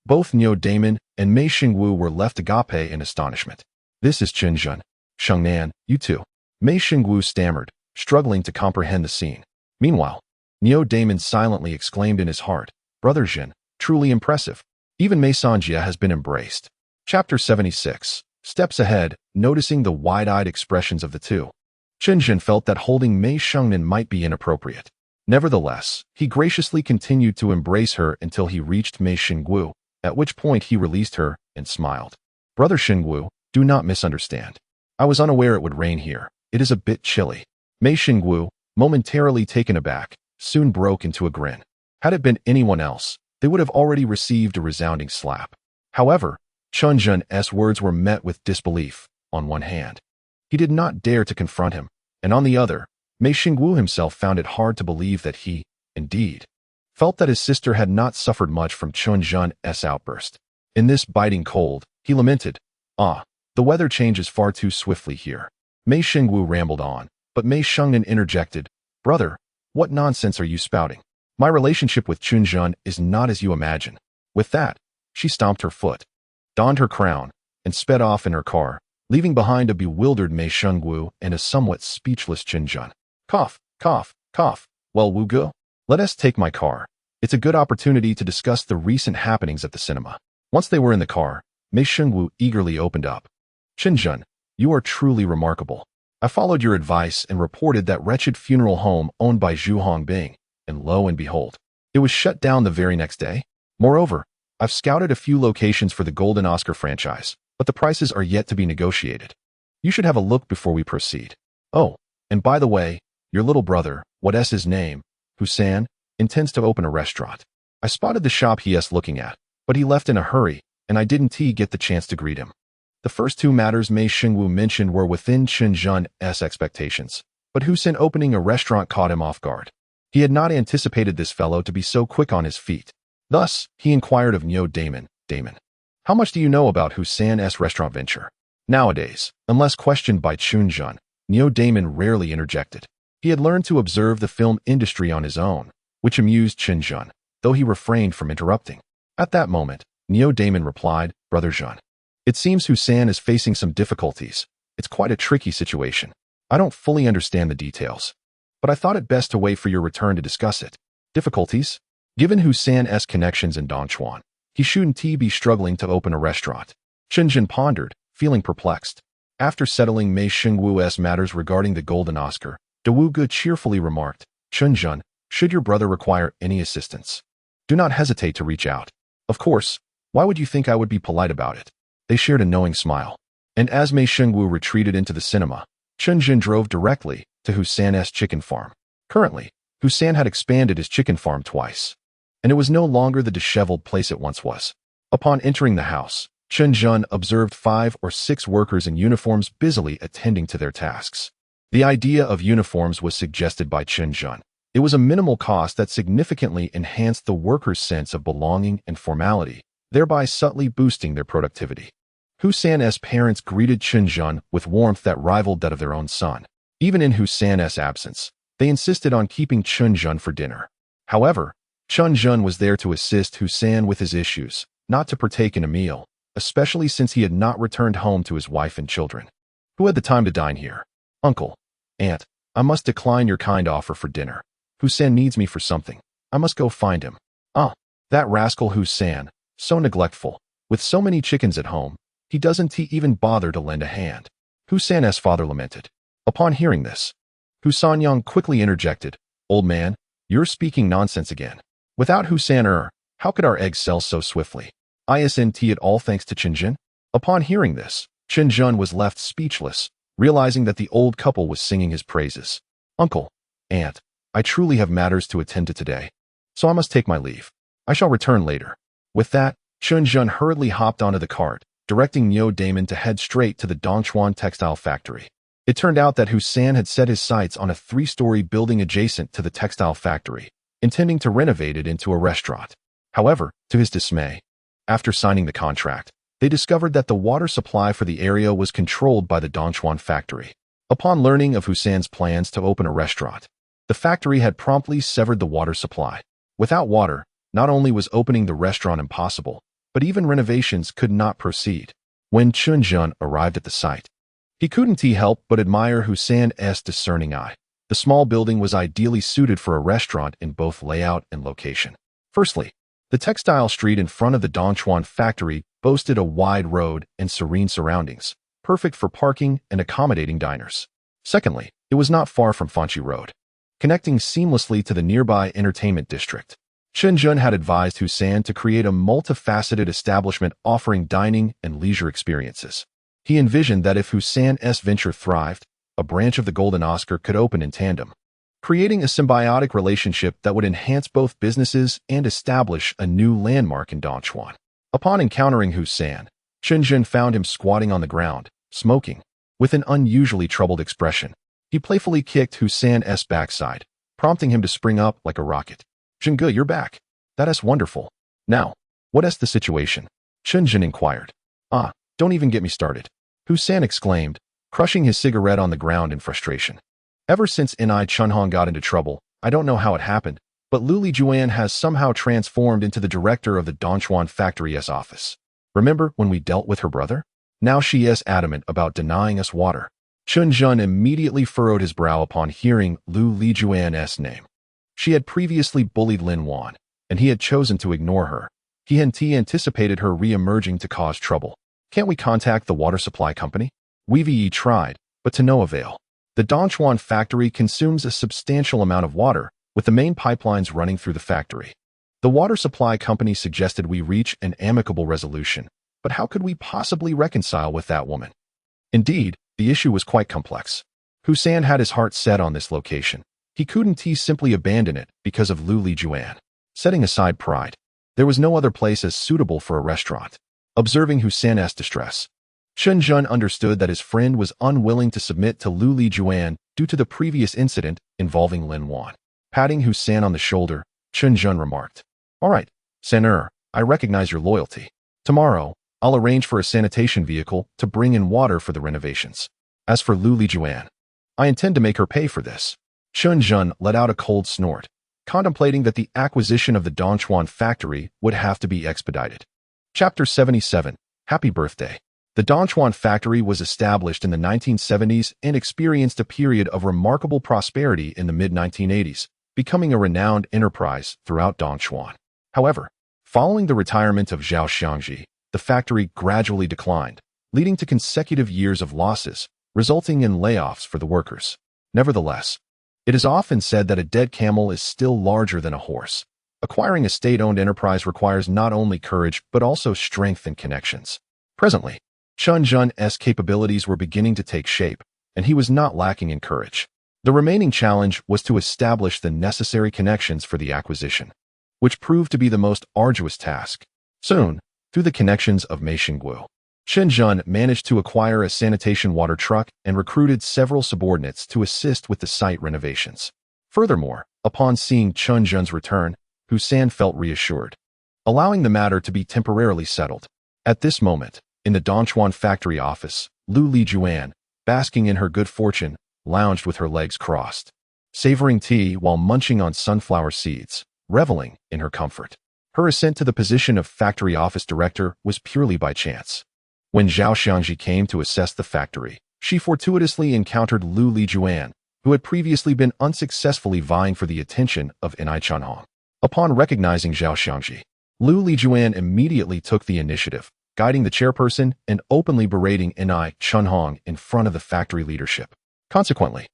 both Niu Damon and Mei Xingwu were left agape in astonishment. "This is Chen Zhen. Xingnan, you too." Mei Xingwu stammered, struggling to comprehend the scene. Meanwhile, Niu Damon silently exclaimed in his heart, "Brother Zhen, truly impressive. Even Mei Sanjia has been embraced." Chapter 76. Steps ahead, noticing the wide-eyed expressions of the two, Chen Zhen felt that holding Mei Xingnan might be inappropriate. Nevertheless, he graciously continued to embrace her until he reached Mei Xingwu, at which point he released her and smiled. "Brother Xingwu, do not misunderstand. I was unaware it would rain here. It is a bit chilly." Mei Xingwu, momentarily taken aback, soon broke into a grin. Had it been anyone else, they would have already received a resounding slap. However, Chen Zhen's words were met with disbelief. On one hand, he did not dare to confront him, and on the other, Mei Xingwu himself found it hard to believe that he, indeed, felt that his sister had not suffered much from Chen Zhen's outburst. In this biting cold, he lamented, "Ah, the weather changes far too swiftly here." Mei Xingwu rambled on, but Mei Xingnan interjected, "Brother, what nonsense are you spouting? My relationship with Chen Zhen is not as you imagine." With that, she stomped her foot, donned her crown, and sped off in her car, leaving behind a bewildered Mei Xingwu and a somewhat speechless Chen Zhen. Cough, cough, cough. "Well, Wu Ge, let us take my car. It's a good opportunity to discuss the recent happenings at the cinema." Once they were in the car, Mei Xingwu eagerly opened up. "Chen Zhen, you are truly remarkable. I followed your advice and reported that wretched funeral home owned by Zhu Hongbing, and lo and behold, it was shut down the very next day. Moreover, I've scouted a few locations for the Golden Oscar franchise, but the prices are yet to be negotiated. You should have a look before we proceed. Oh, and by the way, your little brother, what's his name, Hussein, intends to open a restaurant. I spotted the shop he's looking at, but he left in a hurry, and I didn't get the chance to greet him. The first two matters Mei Xingwu mentioned were within Chen Zhen's expectations, but Hussein opening a restaurant caught him off guard. He had not anticipated this fellow to be so quick on his feet. Thus, he inquired of Neo Damon, how much do you know about Hussein's restaurant venture? Nowadays, unless questioned by Chen Zhen, Neo Damon rarely interjected. He had learned to observe the film industry on his own, which amused Chen Zhen, though he refrained from interrupting. At that moment, Neo Damon replied, Brother Zhen, it seems Hussein is facing some difficulties. It's quite a tricky situation. I don't fully understand the details, but I thought it best to wait for your return to discuss it. Difficulties? Given Hussein's connections in Dongchuan, he shouldn't be struggling to open a restaurant. Chen Zhen pondered, feeling perplexed. After settling Mei Xingwu's matters regarding the Golden Oscar, Wu Ge cheerfully remarked, Chen Zhen, should your brother require any assistance, do not hesitate to reach out. Of course, why would you think I would be polite about it? They shared a knowing smile. And as Mei Xingwu retreated into the cinema, Chen Zhen drove directly to Hussein's chicken farm. Currently, Hussein had expanded his chicken farm twice, and it was no longer the disheveled place it once was. Upon entering the house, Chen Zhen observed 5 or 6 workers in uniforms busily attending to their tasks. The idea of uniforms was suggested by Chen Zhen. It was a minimal cost that significantly enhanced the workers' sense of belonging and formality, thereby subtly boosting their productivity. Hussein's parents greeted Chen Zhen with warmth that rivaled that of their own son. Even in Hussein's absence, they insisted on keeping Chen Zhen for dinner. However, Chen Zhen was there to assist Hussein with his issues, not to partake in a meal, especially since he had not returned home to his wife and children. Who had the time to dine here? Uncle, aunt, I must decline your kind offer for dinner. Hussein needs me for something. I must go find him. Ah, that rascal Hussein, so neglectful. With so many chickens at home, he doesn't even bother to lend a hand. Hussein's father lamented. Upon hearing this, Hussanyang quickly interjected, Old man, you're speaking nonsense again. Without Hussein, how could our eggs sell so swiftly? Isn't it all thanks to Chen Zhen? Upon hearing this, Chen Zhen was left speechless, realizing that the old couple was singing his praises. Uncle, aunt, I truly have matters to attend to today, so I must take my leave. I shall return later. With that, Chen Zhen hurriedly hopped onto the cart, directing Neo Damon to head straight to the Dongchuan textile factory. It turned out that Hussein had set his sights on a 3-story building adjacent to the textile factory, intending to renovate it into a restaurant. However, to his dismay, after signing the contract, they discovered that the water supply for the area was controlled by the Dongchuan factory. Upon learning of Hussein's plans to open a restaurant, the factory had promptly severed the water supply. Without water, not only was opening the restaurant impossible, but even renovations could not proceed. When Chen Zhen arrived at the site, he couldn't help but admire Hussein's discerning eye. The small building was ideally suited for a restaurant in both layout and location. Firstly, the textile street in front of the Dongchuan factory boasted a wide road and serene surroundings, perfect for parking and accommodating diners. Secondly, it was not far from Fanchi Road, connecting seamlessly to the nearby entertainment district. Chen Zhen had advised Hussein to create a multifaceted establishment offering dining and leisure experiences. He envisioned that if Hussein's venture thrived, a branch of the Golden Oscar could open in tandem, creating a symbiotic relationship that would enhance both businesses and establish a new landmark in Dongchuan. Upon encountering Hussein, Chen Zhen found him squatting on the ground, smoking. With an unusually troubled expression, he playfully kicked Hussein's backside, prompting him to spring up like a rocket. Zhengge, you're back. That's wonderful. Now, what's the situation? Chen Zhen inquired. Ah, don't even get me started, Hussein exclaimed, crushing his cigarette on the ground in frustration. Ever since Ni Chunhong got into trouble, I don't know how it happened, but Lu Lijuan has somehow transformed into the director of the Dongchuan factory's office. Remember when we dealt with her brother? Now she is adamant about denying us water. Chen Zhen immediately furrowed his brow upon hearing Lu Lijuan's name. She had previously bullied Lin Wan, and he had chosen to ignore her. He had anticipated her re-emerging to cause trouble. Can't we contact the water supply company? We've tried, but to no avail. The Dongchuan factory consumes a substantial amount of water, with the main pipelines running through the factory. The water supply company suggested we reach an amicable resolution, But how could we possibly reconcile with that woman? Indeed, the issue was quite complex. Hussein had his heart set on this location. He couldn't simply abandon it because of Lu Lijuan. Setting aside pride, there was no other place as suitable for a restaurant. Observing Hussein's distress, Chen Zhen understood that his friend was unwilling to submit to Lu Lijuan due to the previous incident involving Lin Wan. Patting Hussein on the shoulder, Chen Zhen remarked, "All right, Senor, I recognize your loyalty. Tomorrow, I'll arrange for a sanitation vehicle to bring in water for the renovations. As for Lu Lijuan, I intend to make her pay for this." Chen Zhen let out a cold snort, contemplating that the acquisition of the Dongchuan factory would have to be expedited. Chapter 77, Happy Birthday. The Dongchuan factory was established in the 1970s and experienced a period of remarkable prosperity in the mid-1980s, becoming a renowned enterprise throughout Dongchuan. However, following the retirement of Zhao Xiangji, the factory gradually declined, leading to consecutive years of losses, resulting in layoffs for the workers. Nevertheless, it is often said that a dead camel is still larger than a horse. Acquiring a state-owned enterprise requires not only courage but also strength and connections. Presently, Chen Zhen's capabilities were beginning to take shape, and he was not lacking in courage. The remaining challenge was to establish the necessary connections for the acquisition, which proved to be the most arduous task. Soon, through the connections of Mei Xingguo, Chen Zhen managed to acquire a sanitation water truck and recruited several subordinates to assist with the site renovations. Furthermore, upon seeing Chen Zhen's return, Hussein felt reassured, allowing the matter to be temporarily settled. At this moment, in the Dongchuan factory office, Lu Lijuan, basking in her good fortune, lounged with her legs crossed, savoring tea while munching on sunflower seeds, reveling in her comfort. Her ascent to the position of factory office director was purely by chance. When Zhao Xiangji came to assess the factory, she fortuitously encountered Lu Lijuan, who had previously been unsuccessfully vying for the attention of Nai Chunhong. Upon recognizing Zhao Xiangji, Lu Lijuan immediately took the initiative, guiding the chairperson and openly berating Nai Chunhong in front of the factory leadership. Consequently,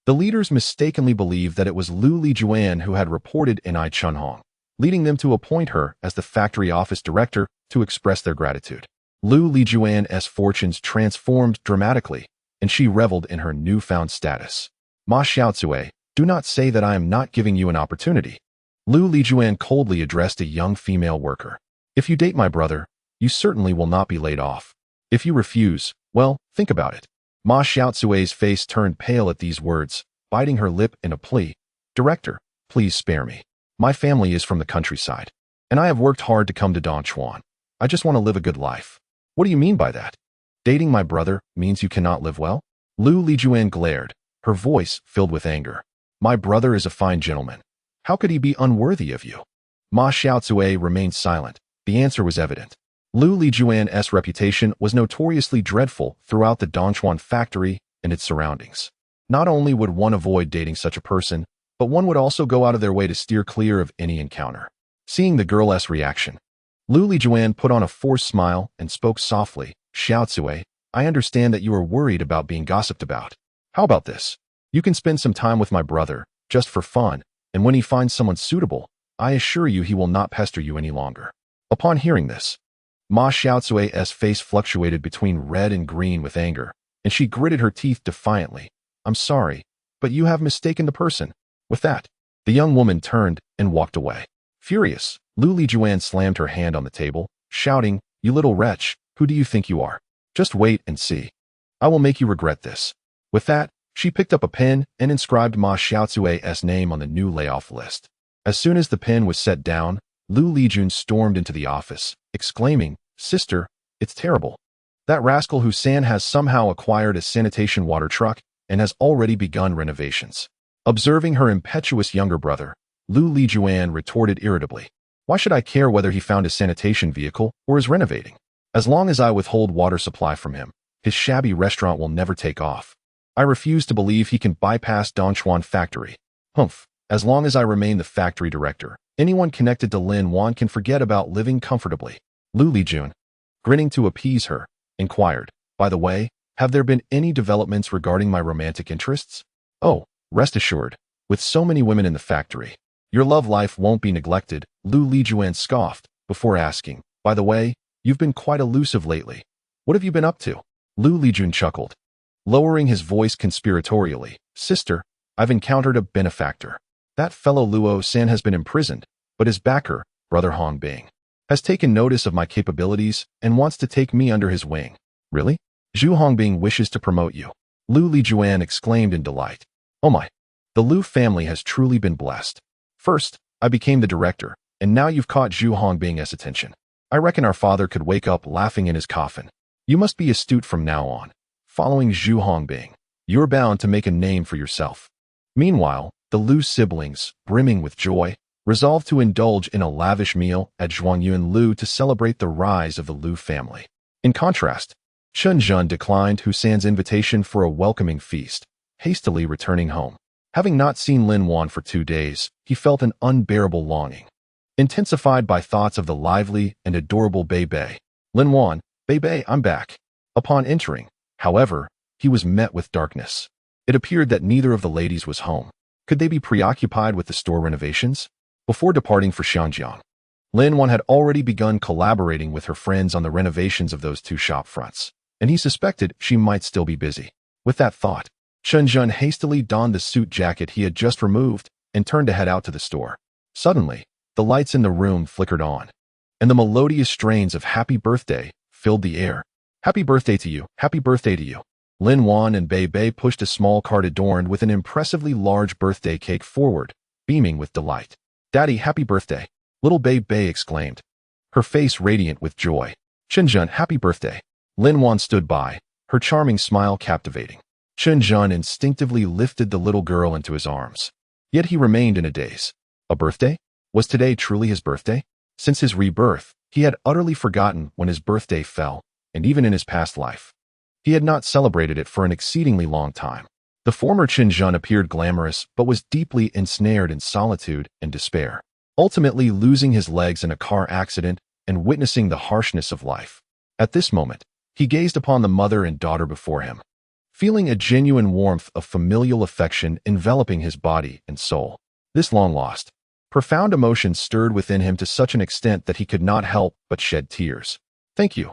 the leaders mistakenly believed that it was Lu Lijuan who had reported Nai Chunhong, leading them to appoint her as the factory office director to express their gratitude. Lu Lijuan's fortunes transformed dramatically, and she reveled in her newfound status. "Ma Xiaozue, do not say that I am not giving you an opportunity." Lu Lijuan coldly addressed a young female worker. "If you date my brother, you certainly will not be laid off. If you refuse, well, think about it." Ma Xiaozue's face turned pale at these words, biting her lip in a plea. "Director, please spare me. My family is from the countryside, and I have worked hard to come to Dongchuan. I just want to live a good life." "What do you mean by that? Dating my brother means you cannot live well?" Lu Lijuan glared, her voice filled with anger. "My brother is a fine gentleman. How could he be unworthy of you?" Ma Xiaozue remained silent. The answer was evident. Lu Lijuan's reputation was notoriously dreadful throughout the Dongchuan factory and its surroundings. Not only would one avoid dating such a person, but one would also go out of their way to steer clear of any encounter. Seeing the girl's reaction, Lu Lijuan put on a forced smile and spoke softly. "Xiaozue, I understand that you are worried about being gossiped about. How about this? You can spend some time with my brother, just for fun, and when he finds someone suitable, I assure you he will not pester you any longer." Upon hearing this, Ma Xiaozue's face fluctuated between red and green with anger, and she gritted her teeth defiantly. "I'm sorry, but you have mistaken the person." With that, the young woman turned and walked away. Furious, Lu Lijuan slammed her hand on the table, shouting, "You little wretch, who do you think you are? Just wait and see. I will make you regret this." With that, she picked up a pen and inscribed Ma Xiaozue's name on the new layoff list. As soon as the pen was set down, Lu Lijun stormed into the office, exclaiming, "Sister, it's terrible. That rascal Hussein has somehow acquired a sanitation water truck and has already begun renovations." Observing her impetuous younger brother, Lu Lijuan retorted irritably, "Why should I care whether he found a sanitation vehicle or is renovating? As long as I withhold water supply from him, his shabby restaurant will never take off. I refuse to believe he can bypass Dongchuan factory. Humph, as long as I remain the factory director, anyone connected to Lin Wan can forget about living comfortably." Lu Lijun, grinning to appease her, inquired, "By the way, have there been any developments regarding my romantic interests?" "Oh, rest assured, with so many women in the factory, your love life won't be neglected," Lu Lijuan scoffed, before asking, "By the way, You've been quite elusive lately. What have you been up to? Lu Lijun chuckled, lowering his voice conspiratorially. Sister, I've encountered a benefactor. That fellow Luo San has been imprisoned, but his backer, Brother Hong Bing, has taken notice of my capabilities and wants to take me under his wing. Really? Zhu Hongbing wishes to promote you. Lu Lijuan exclaimed in delight. Oh my. The Lu family has truly been blessed. First, I became the director, and now you've caught Zhu Hongbing's attention. I reckon our father could wake up laughing in his coffin. You must be astute from now on. Following Zhu Hongbing, you're bound to make a name for yourself. Meanwhile, the Lu siblings, brimming with joy, resolved to indulge in a lavish meal at Zhuangyuan Lu to celebrate the rise of the Lu family. In contrast, Chen Zhen declined Husan's invitation for a welcoming feast, hastily returning home. Having not seen Lin Wan for 2 days, he felt an unbearable longing, intensified by thoughts of the lively and adorable Beibei. Lin Wan, Beibei, I'm back. Upon entering, however, he was met with darkness. It appeared that neither of the ladies was home. Could they be preoccupied with the store renovations? Before departing for Xianjiang, Lin Wan had already begun collaborating with her friends on the renovations of those 2 shop fronts, and he suspected she might still be busy. With that thought, Chen Zhen hastily donned the suit jacket he had just removed and turned to head out to the store. Suddenly, the lights in the room flickered on, and the melodious strains of Happy Birthday filled the air. Happy birthday to you, happy birthday to you. Lin Wan and Beibei pushed a small cart adorned with an impressively large birthday cake forward, beaming with delight. Daddy, happy birthday, little Beibei exclaimed, her face radiant with joy. Chen Zhen, happy birthday. Lin Wan stood by, her charming smile captivating. Chen Zhen instinctively lifted the little girl into his arms. Yet he remained in a daze. A birthday? Was today truly his birthday? Since his rebirth, he had utterly forgotten when his birthday fell, and even in his past life, he had not celebrated it for an exceedingly long time. The former Chen Zhen appeared glamorous, but was deeply ensnared in solitude and despair, ultimately losing his legs in a car accident and witnessing the harshness of life. At this moment, he gazed upon the mother and daughter before him, feeling a genuine warmth of familial affection enveloping his body and soul. This long-lost, profound emotion stirred within him to such an extent that he could not help but shed tears. Thank you,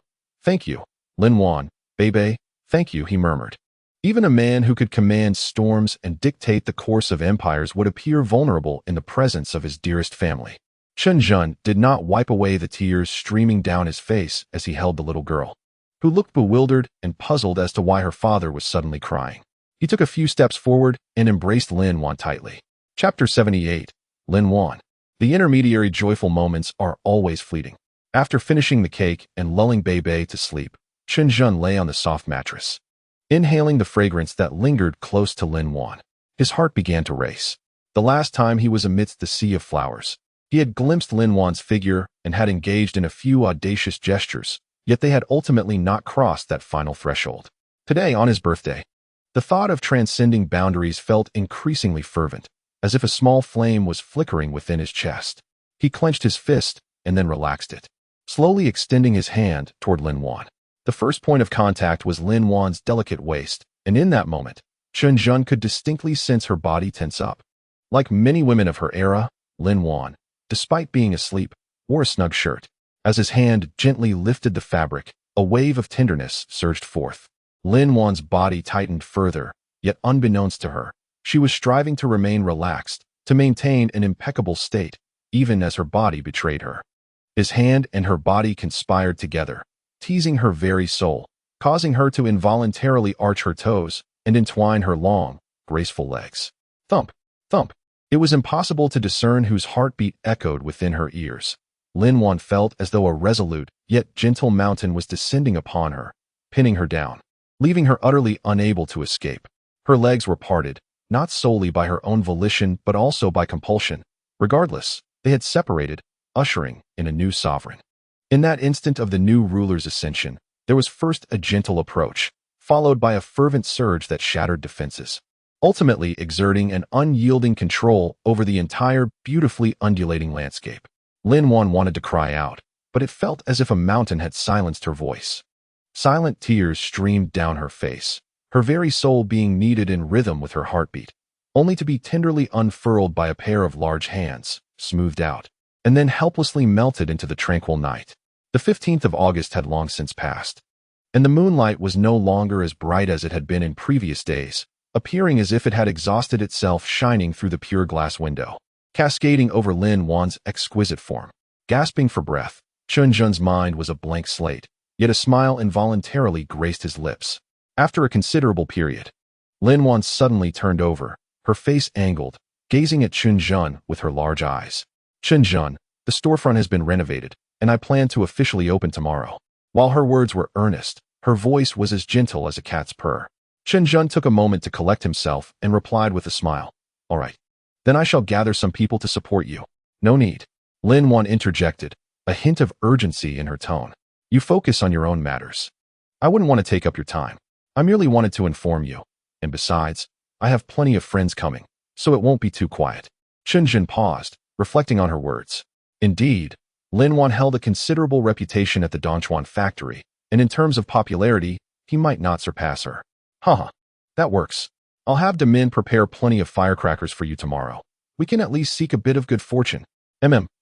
Lin Wan, Beibei, thank you, he murmured. Even a man who could command storms and dictate the course of empires would appear vulnerable in the presence of his dearest family. Chen Zhen did not wipe away the tears streaming down his face as he held the little girl, who looked bewildered and puzzled as to why her father was suddenly crying. He took a few steps forward and embraced Lin Wan tightly. Chapter 78. Lin Wan. The intermediary joyful moments are always fleeting. After finishing the cake and lulling Beibei to sleep, Chen Zhen lay on the soft mattress, inhaling the fragrance that lingered close to Lin Wan. His heart began to race. The last time he was amidst the sea of flowers, he had glimpsed Lin Wan's figure and had engaged in a few audacious gestures, yet they had ultimately not crossed that final threshold. Today, on his birthday, the thought of transcending boundaries felt increasingly fervent, as if a small flame was flickering within his chest. He clenched his fist and then relaxed it, slowly extending his hand toward Lin Wan. The first point of contact was Lin Wan's delicate waist, and in that moment, Chen Zhen could distinctly sense her body tense up. Like many women of her era, Lin Wan, despite being asleep, wore a snug shirt. As his hand gently lifted the fabric, a wave of tenderness surged forth. Lin Wan's body tightened further, yet unbeknownst to her, she was striving to remain relaxed, to maintain an impeccable state, even as her body betrayed her. His hand and her body conspired together, teasing her very soul, causing her to involuntarily arch her toes and entwine her long, graceful legs. Thump, thump. It was impossible to discern whose heartbeat echoed within her ears. Lin Wan felt as though a resolute, yet gentle mountain was descending upon her, pinning her down, leaving her utterly unable to escape. Her legs were parted, not solely by her own volition but also by compulsion. Regardless, they had separated, ushering in a new sovereign. In that instant of the new ruler's ascension, there was first a gentle approach, followed by a fervent surge that shattered defenses, ultimately exerting an unyielding control over the entire beautifully undulating landscape. Lin Wan wanted to cry out, but it felt as if a mountain had silenced her voice. Silent tears streamed down her face, her very soul being kneaded in rhythm with her heartbeat, only to be tenderly unfurled by a pair of large hands, smoothed out, and then helplessly melted into the tranquil night. The 15th of August had long since passed, and the moonlight was no longer as bright as it had been in previous days, appearing as if it had exhausted itself, shining through the pure glass window, cascading over Lin Wan's exquisite form. Gasping for breath, Chen Zhen's mind was a blank slate, yet a smile involuntarily graced his lips. After a considerable period, Lin Wan suddenly turned over, her face angled, gazing at Chen Zhen with her large eyes. Chen Zhen, the storefront has been renovated, and I plan to officially open tomorrow. While her words were earnest, her voice was as gentle as a cat's purr. Chen Zhen took a moment to collect himself and replied with a smile. All right. Then I shall gather some people to support you. No need. Lin Wan interjected, a hint of urgency in her tone. You focus on your own matters. I wouldn't want to take up your time. I merely wanted to inform you. And besides, I have plenty of friends coming, so it won't be too quiet. Chen Zhen paused, reflecting on her words. Indeed, Lin Wan held a considerable reputation at the Donchuan factory, and in terms of popularity, he might not surpass her. Haha, that works. I'll have Demin prepare plenty of firecrackers for you tomorrow. We can at least seek a bit of good fortune.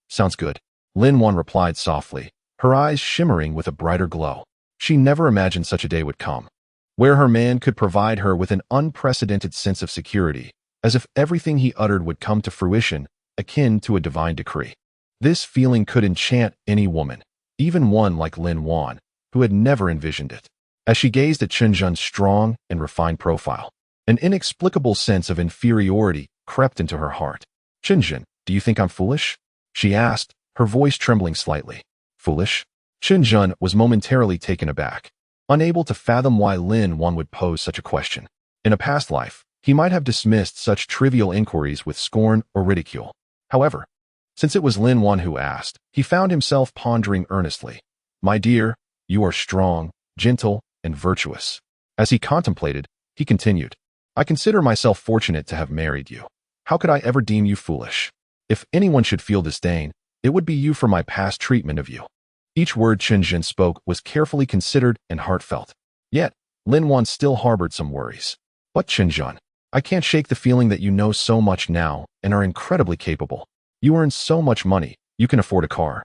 Sounds good. Lin Wan replied softly, her eyes shimmering with a brighter glow. She never imagined such a day would come, where her man could provide her with an unprecedented sense of security, as if everything he uttered would come to fruition, akin to a divine decree. This feeling could enchant any woman, even one like Lin Wan, who had never envisioned it. As she gazed at Chen Zhen's strong and refined profile, an inexplicable sense of inferiority crept into her heart. Chen Zhen, do you think I'm foolish? She asked, her voice trembling slightly. Foolish? Chen Zhen was momentarily taken aback, unable to fathom why Lin Wan would pose such a question. In a past life, he might have dismissed such trivial inquiries with scorn or ridicule. However, since it was Lin Wan who asked, he found himself pondering earnestly. My dear, you are strong, gentle, and virtuous. As he contemplated, he continued, I consider myself fortunate to have married you. How could I ever deem you foolish? If anyone should feel disdain, it would be you for my past treatment of you. Each word Chen Zhen spoke was carefully considered and heartfelt. Yet, Lin Wan still harbored some worries. But Chen Zhen, I can't shake the feeling that you know so much now and are incredibly capable. You earn so much money, you can afford a car.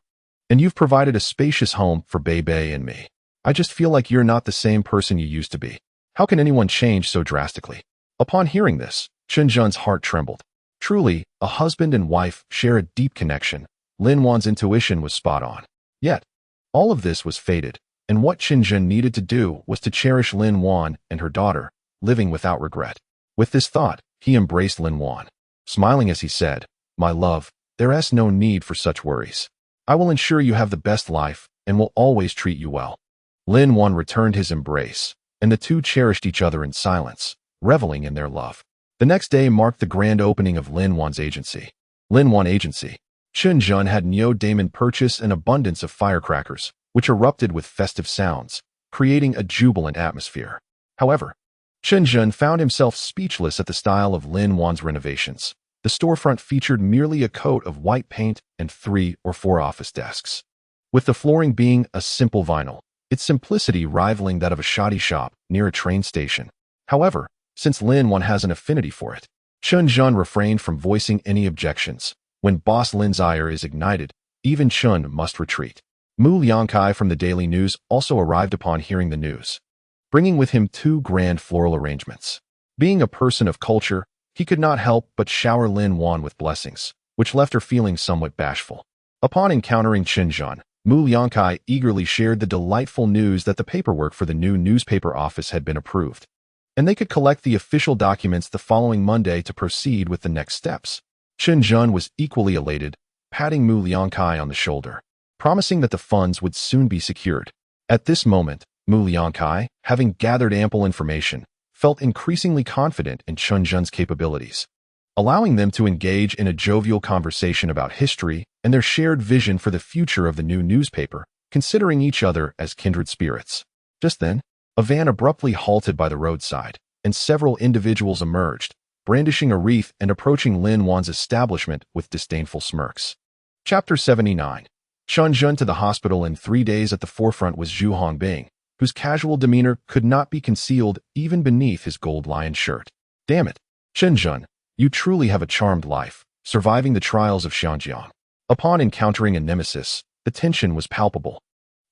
And you've provided a spacious home for Beibei and me. I just feel like you're not the same person you used to be. How can anyone change so drastically? Upon hearing this, Chen Zhen's heart trembled. Truly, a husband and wife share a deep connection. Lin Wan's intuition was spot on. Yet, all of this was fated, and what Chen Zhen needed to do was to cherish Lin Wan and her daughter, living without regret. With this thought, he embraced Lin Wan, smiling as he said, My love, there is no need for such worries. I will ensure you have the best life and will always treat you well. Lin Wan returned his embrace, and the two cherished each other in silence, reveling in their love. The next day marked the grand opening of Lin Wan's agency. Lin Wan Agency. Chen Zhen had Neo Damon purchase an abundance of firecrackers, which erupted with festive sounds, creating a jubilant atmosphere. However, Chen Zhen found himself speechless at the style of Lin Wan's renovations. The storefront featured merely a coat of white paint and 3 or 4 office desks, with the flooring being a simple vinyl, its simplicity rivaling that of a shoddy shop near a train station. However, since Lin Wan has an affinity for it, Chen Zhen refrained from voicing any objections. When Boss Lin's ire is ignited, even Chen must retreat. Mu Liangkai from the Daily News also arrived upon hearing the news, bringing with him 2 grand floral arrangements. Being a person of culture, he could not help but shower Lin Wan with blessings, which left her feeling somewhat bashful. Upon encountering Chen Zhen, Mu Liangkai eagerly shared the delightful news that the paperwork for the new newspaper office had been approved, and they could collect the official documents the following Monday to proceed with the next steps. Chen Zhen was equally elated, patting Mu Liangkai on the shoulder, promising that the funds would soon be secured. At this moment, Mu Liangkai, having gathered ample information, felt increasingly confident in Chen Zhen's capabilities, allowing them to engage in a jovial conversation about history and their shared vision for the future of the new newspaper, considering each other as kindred spirits. Just then, a van abruptly halted by the roadside, and several individuals emerged, brandishing a wreath and approaching Lin Wan's establishment with disdainful smirks. Chapter 79. Chen Zhen to the hospital in 3 days. At the forefront was Zhu Hongbing, whose casual demeanor could not be concealed even beneath his gold lion shirt. Damn it, Chen Zhen, you truly have a charmed life, surviving the trials of Xianjiang. Upon encountering a nemesis, the tension was palpable.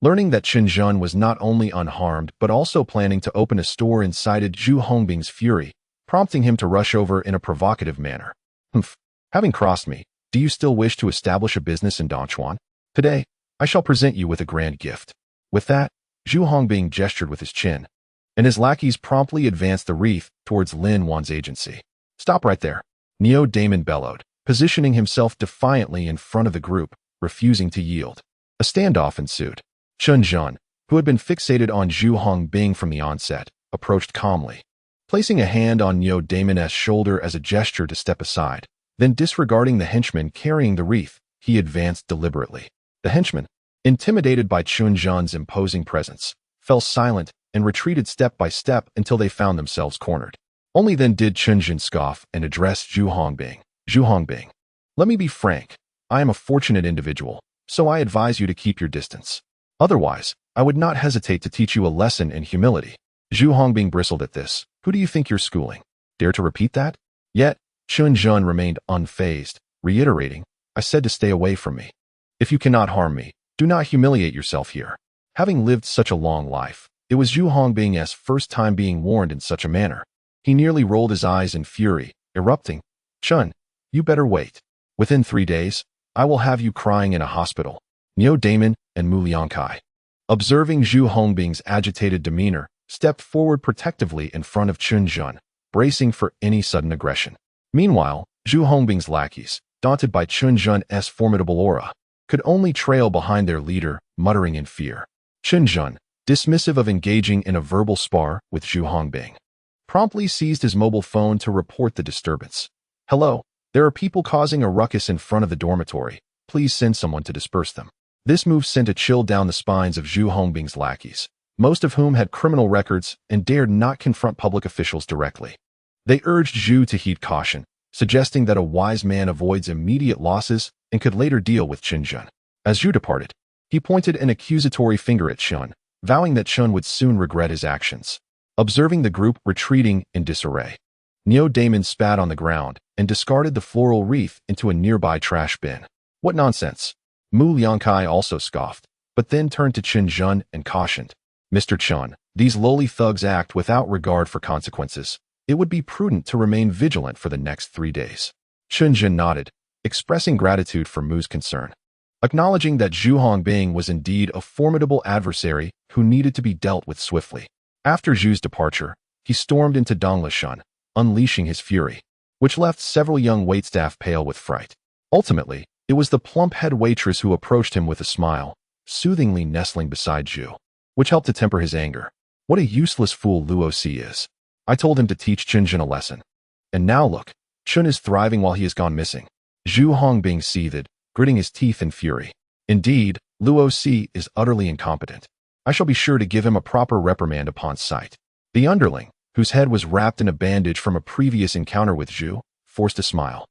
Learning that Chen Zhen was not only unharmed but also planning to open a store incited Zhu Hongbing's fury, prompting him to rush over in a provocative manner. Humph. Having crossed me, do you still wish to establish a business in Dongchuan? Today, I shall present you with a grand gift. With that, Zhu Hongbing gestured with his chin, and his lackeys promptly advanced the wreath towards Lin Wan's agency. Stop right there, Neo Damon bellowed, positioning himself defiantly in front of the group, refusing to yield. A standoff ensued. Chen Zhen, who had been fixated on Zhu Hongbing from the onset, approached calmly, placing a hand on Neo Damon's shoulder as a gesture to step aside. Then, disregarding the henchman carrying the wreath, he advanced deliberately. The henchman, intimidated by Chen Zhen's imposing presence, fell silent and retreated step by step until they found themselves cornered. Only then did Chen Zhen scoff and address Zhu Hongbing. Zhu Hongbing, let me be frank. I am a fortunate individual, so I advise you to keep your distance. Otherwise, I would not hesitate to teach you a lesson in humility. Zhu Hongbing bristled at this. Who do you think you're schooling? Dare to repeat that? Yet, Chen Zhen remained unfazed, reiterating, I said to stay away from me. If you cannot harm me, do not humiliate yourself here. Having lived such a long life, it was Zhu Hongbing's first time being warned in such a manner. He nearly rolled his eyes in fury, erupting, Chen, you better wait. Within 3 days, I will have you crying in a hospital. Neo Damon and Mu Liangkai, observing Zhu Hongbing's agitated demeanor, stepped forward protectively in front of Chen Zhen, bracing for any sudden aggression. Meanwhile, Zhu Hongbing's lackeys, daunted by Chen Zhen's formidable aura, could only trail behind their leader, muttering in fear. Chen Zhen, dismissive of engaging in a verbal spar with Zhu Hongbing, promptly seized his mobile phone to report the disturbance. Hello, there are people causing a ruckus in front of the dormitory. Please send someone to disperse them. This move sent a chill down the spines of Zhu Hongbing's lackeys, most of whom had criminal records and dared not confront public officials directly. They urged Zhu to heed caution, suggesting that a wise man avoids immediate losses and could later deal with Chen Zhen. As Zhu departed, he pointed an accusatory finger at Chen, vowing that Chen would soon regret his actions. Observing the group retreating in disarray, Neo Damon spat on the ground and discarded the floral wreath into a nearby trash bin. What nonsense! Mu Liangkai also scoffed, but then turned to Chen Zhen and cautioned, Mr. Chen, these lowly thugs act without regard for consequences. It would be prudent to remain vigilant for the next 3 days. Chen Zhen nodded, expressing gratitude for Mu's concern, acknowledging that Zhu Hongbing was indeed a formidable adversary who needed to be dealt with swiftly. After Zhu's departure, he stormed into Donglishan, unleashing his fury, which left several young waitstaff pale with fright. Ultimately, it was the plump head waitress who approached him with a smile, soothingly nestling beside Zhu, which helped to temper his anger. What a useless fool Luo Si is. I told him to teach Chen Zhen a lesson. And now look, Chen is thriving while he has gone missing. Zhu Hongbing seethed, gritting his teeth in fury. Indeed, Luo Si is utterly incompetent. I shall be sure to give him a proper reprimand upon sight. The underling, whose head was wrapped in a bandage from a previous encounter with Zhu, forced a smile.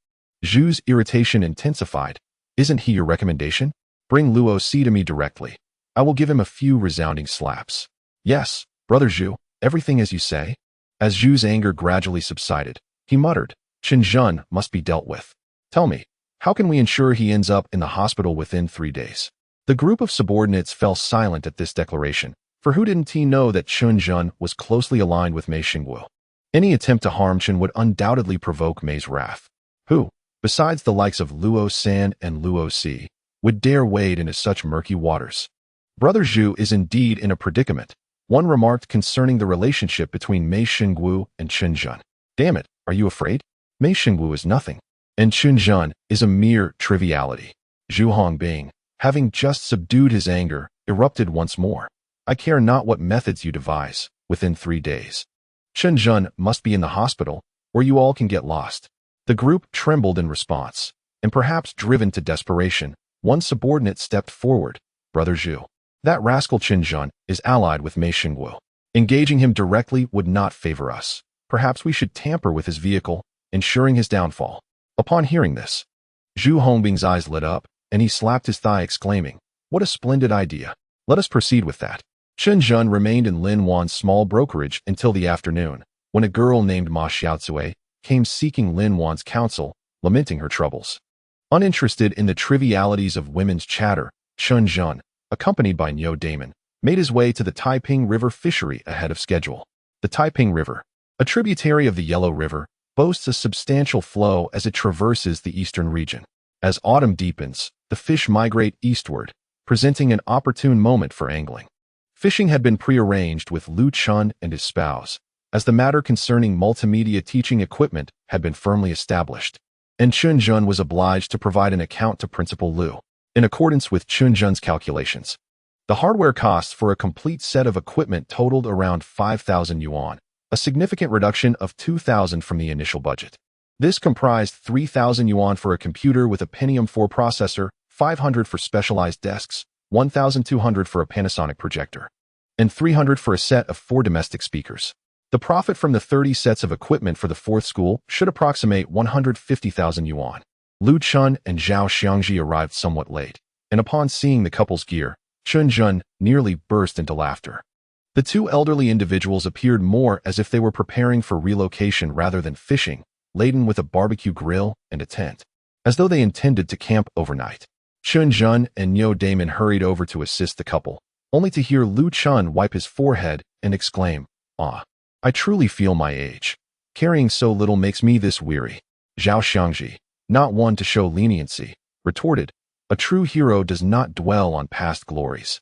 Zhu's irritation intensified. Isn't he your recommendation? Bring Luo Si to me directly. I will give him a few resounding slaps. Yes, brother Zhu, everything as you say. As Zhu's anger gradually subsided, he muttered, Chen Zhen must be dealt with. Tell me, how can we ensure he ends up in the hospital within 3 days? The group of subordinates fell silent at this declaration, for who didn't he know that Chen Zhen was closely aligned with Mei Xingwu? Any attempt to harm Chen would undoubtedly provoke Mei's wrath. Who, besides the likes of Luo San and Luo Si, would dare wade into such murky waters? Brother Zhu is indeed in a predicament, one remarked concerning the relationship between Mei Xingwu and Chen Zhen. Damn it, are you afraid? Mei Xingwu is nothing, and Chen Zhen is a mere triviality. Zhu Hongbing, having just subdued his anger, erupted once more. I care not what methods you devise, within 3 days. Chen Zhen must be in the hospital, or you all can get lost. The group trembled in response, and perhaps driven to desperation, one subordinate stepped forward. Brother Zhu, that rascal Chen Zhen is allied with Mei Xingwu. Engaging him directly would not favor us. Perhaps we should tamper with his vehicle, ensuring his downfall. Upon hearing this, Zhu Hongbing's eyes lit up, and he slapped his thigh exclaiming, what a splendid idea. Let us proceed with that. Chen Zhen remained in Lin Wan's small brokerage until the afternoon, when a girl named Ma Xiaozui came seeking Lin Wan's counsel, lamenting her troubles. Uninterested in the trivialities of women's chatter, Chen Zhen, accompanied by Niu Damon, made his way to the Taiping River fishery ahead of schedule. The Taiping River, a tributary of the Yellow River, boasts a substantial flow as it traverses the eastern region. As autumn deepens, the fish migrate eastward, presenting an opportune moment for angling. Fishing had been prearranged with Lu Chun and his spouse, as the matter concerning multimedia teaching equipment had been firmly established, and Chen Zhen was obliged to provide an account to Principal Lu. In accordance with Chen Zhen's calculations, the hardware costs for a complete set of equipment totaled around 5,000 yuan, a significant reduction of 2,000 from the initial budget. This comprised 3,000 yuan for a computer with a Pentium 4 processor, 500 for specialized desks, 1,200 for a Panasonic projector, and 300 for a set of 4 domestic speakers. The profit from the 30 sets of equipment for the 4th school should approximate 150,000 yuan. Lu Chun and Zhao Xiangji arrived somewhat late, and upon seeing the couple's gear, Chen Zhen nearly burst into laughter. The two elderly individuals appeared more as if they were preparing for relocation rather than fishing, laden with a barbecue grill and a tent, as though they intended to camp overnight. Chen Zhen and Niu Damon hurried over to assist the couple, only to hear Lu Chun wipe his forehead and exclaim, "Ah, I truly feel my age. Carrying so little makes me this weary." Zhao Xiangji, not one to show leniency, retorted, "A true hero does not dwell on past glories.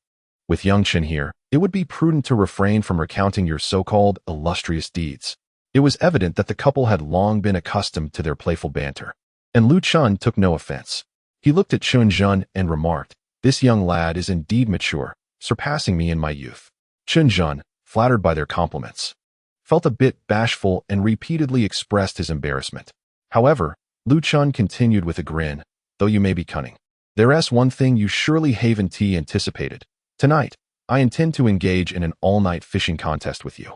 With young Chen here, it would be prudent to refrain from recounting your so-called illustrious deeds." It was evident that the couple had long been accustomed to their playful banter, and Lu Chun took no offense. He looked at Chen Zhen and remarked, "This young lad is indeed mature, surpassing me in my youth." Chen Zhen, flattered by their compliments, felt a bit bashful and repeatedly expressed his embarrassment. However, Lu Chun continued with a grin, "Though you may be cunning, there's one thing you surely haven't anticipated. Tonight, I intend to engage in an all-night fishing contest with you.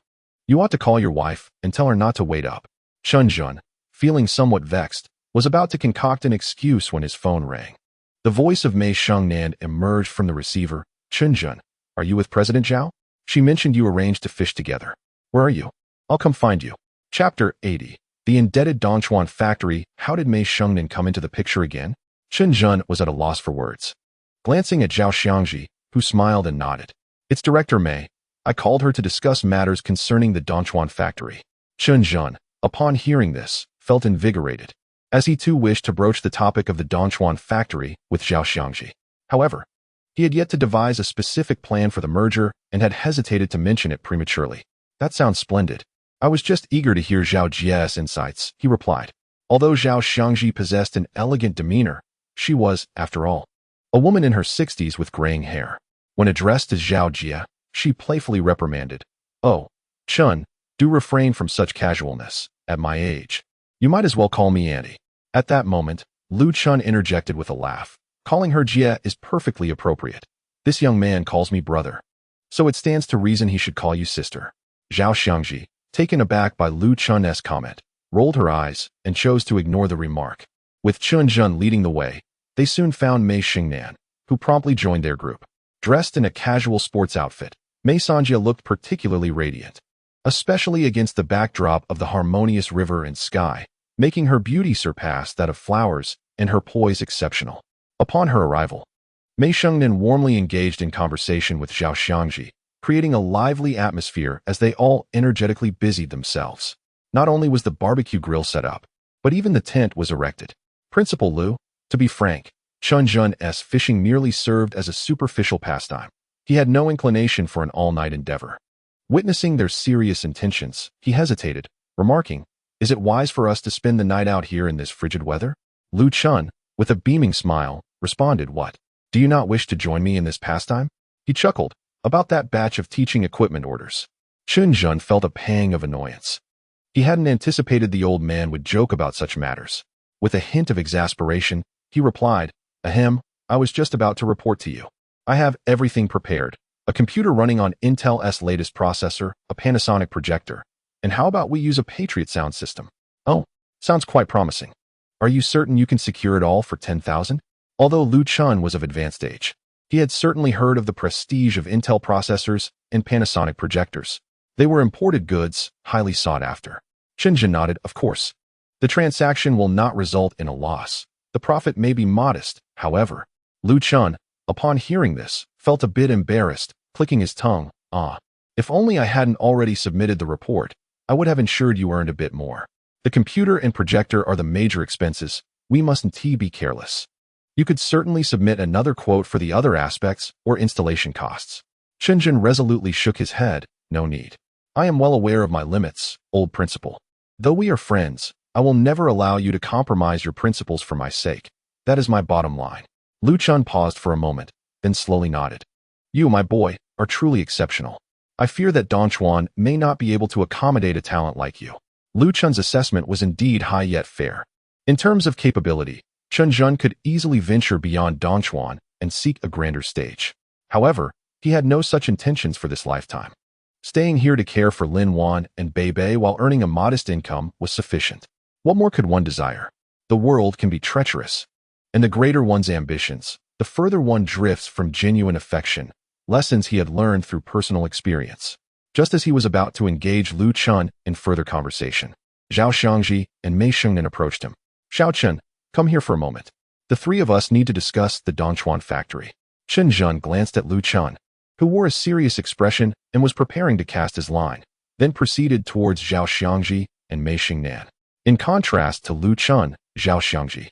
You ought to call your wife and tell her not to wait up." Chen Zhen, feeling somewhat vexed, was about to concoct an excuse when his phone rang. The voice of Mei Shengnan emerged from the receiver. "Chen Zhen, are you with President Zhao? She mentioned you arranged to fish together. Where are you? I'll come find you." Chapter 80. The indebted Dongchuan factory. How did Mei Shengnan come into the picture again? Chen Zhen was at a loss for words. Glancing at Zhao Xiangji, who smiled and nodded. "It's Director Mei. I called her to discuss matters concerning the Dongchuan factory." Chen Zhen, upon hearing this, felt invigorated, as he too wished to broach the topic of the Dongchuan factory with Zhao Xiangji. However, he had yet to devise a specific plan for the merger and had hesitated to mention it prematurely. "That sounds splendid. I was just eager to hear Zhao Jie's insights," he replied. Although Zhao Xiangji possessed an elegant demeanor, she was, after all, a woman in her 60s with graying hair. When addressed as Zhao Jie, she playfully reprimanded, "Oh, Chun, do refrain from such casualness. At my age, you might as well call me Auntie." At that moment, Lu Chun interjected with a laugh. "Calling her Jie is perfectly appropriate. This young man calls me brother, so it stands to reason he should call you sister." Zhao Xiangji, taken aback by Lu Chun's comment, rolled her eyes and chose to ignore the remark. With Chen Zhen leading the way, they soon found Mei Shengnan, who promptly joined their group. Dressed in a casual sports outfit, Mei Sanjia looked particularly radiant, especially against the backdrop of the harmonious river and sky, making her beauty surpass that of flowers and her poise exceptional. Upon her arrival, Mei Shengnan warmly engaged in conversation with Zhao Xiangji, creating a lively atmosphere as they all energetically busied themselves. Not only was the barbecue grill set up, but even the tent was erected. Principal Lu, to be frank, Chen Zhen's fishing merely served as a superficial pastime. He had no inclination for an all-night endeavor. Witnessing their serious intentions, he hesitated, remarking, "Is it wise for us to spend the night out here in this frigid weather?" Lu Chun, with a beaming smile, responded, "What? Do you not wish to join me in this pastime?" He chuckled, "About that batch of teaching equipment orders." Chen Zhen felt a pang of annoyance. He hadn't anticipated the old man would joke about such matters. With a hint of exasperation, he replied, "Ahem, I was just about to report to you. I have everything prepared. A computer running on Intel's latest processor, a Panasonic projector. And how about we use a Patriot sound system?" "Oh, sounds quite promising. Are you certain you can secure it all for 10,000? Although Lu Chun was of advanced age, he had certainly heard of the prestige of Intel processors and Panasonic projectors. They were imported goods, highly sought after. Chen Zhen nodded, "Of course. The transaction will not result in a loss. The profit may be modest, however." Lu Chun, Upon hearing this, felt a bit embarrassed, clicking his tongue. If only I hadn't already submitted the report, I would have ensured you earned a bit more. The computer and projector are the major expenses. We mustn't be careless. You could certainly submit another quote for the other aspects or installation costs. Chen Zhen resolutely shook his head. No need. I am well aware of my limits, old principal. Though we are friends, I will never allow you to compromise your principles for my sake. That is my bottom line. Lu Chun paused for a moment, then slowly nodded. You, my boy, are truly exceptional. I fear that Dongchuan may not be able to accommodate a talent like you. Lu Chun's assessment was indeed high yet fair. In terms of capability, Chen Zhen could easily venture beyond Dongchuan and seek a grander stage. However, he had no such intentions for this lifetime. Staying here to care for Lin Wan and Beibei while earning a modest income was sufficient. What more could one desire? The world can be treacherous, and the greater one's ambitions, the further one drifts from genuine affection, lessons he had learned through personal experience. Just as he was about to engage Lu Chun in further conversation, Zhao Xiangji and Mei Shengnan approached him. Xiao Chen, come here for a moment. The three of us need to discuss the Dongchuan factory. Chen Zhen glanced at Lu Chun, who wore a serious expression and was preparing to cast his line, then proceeded towards Zhao Xiangji and Mei Shengnan. In contrast to Lu Chun, Zhao Xiangji,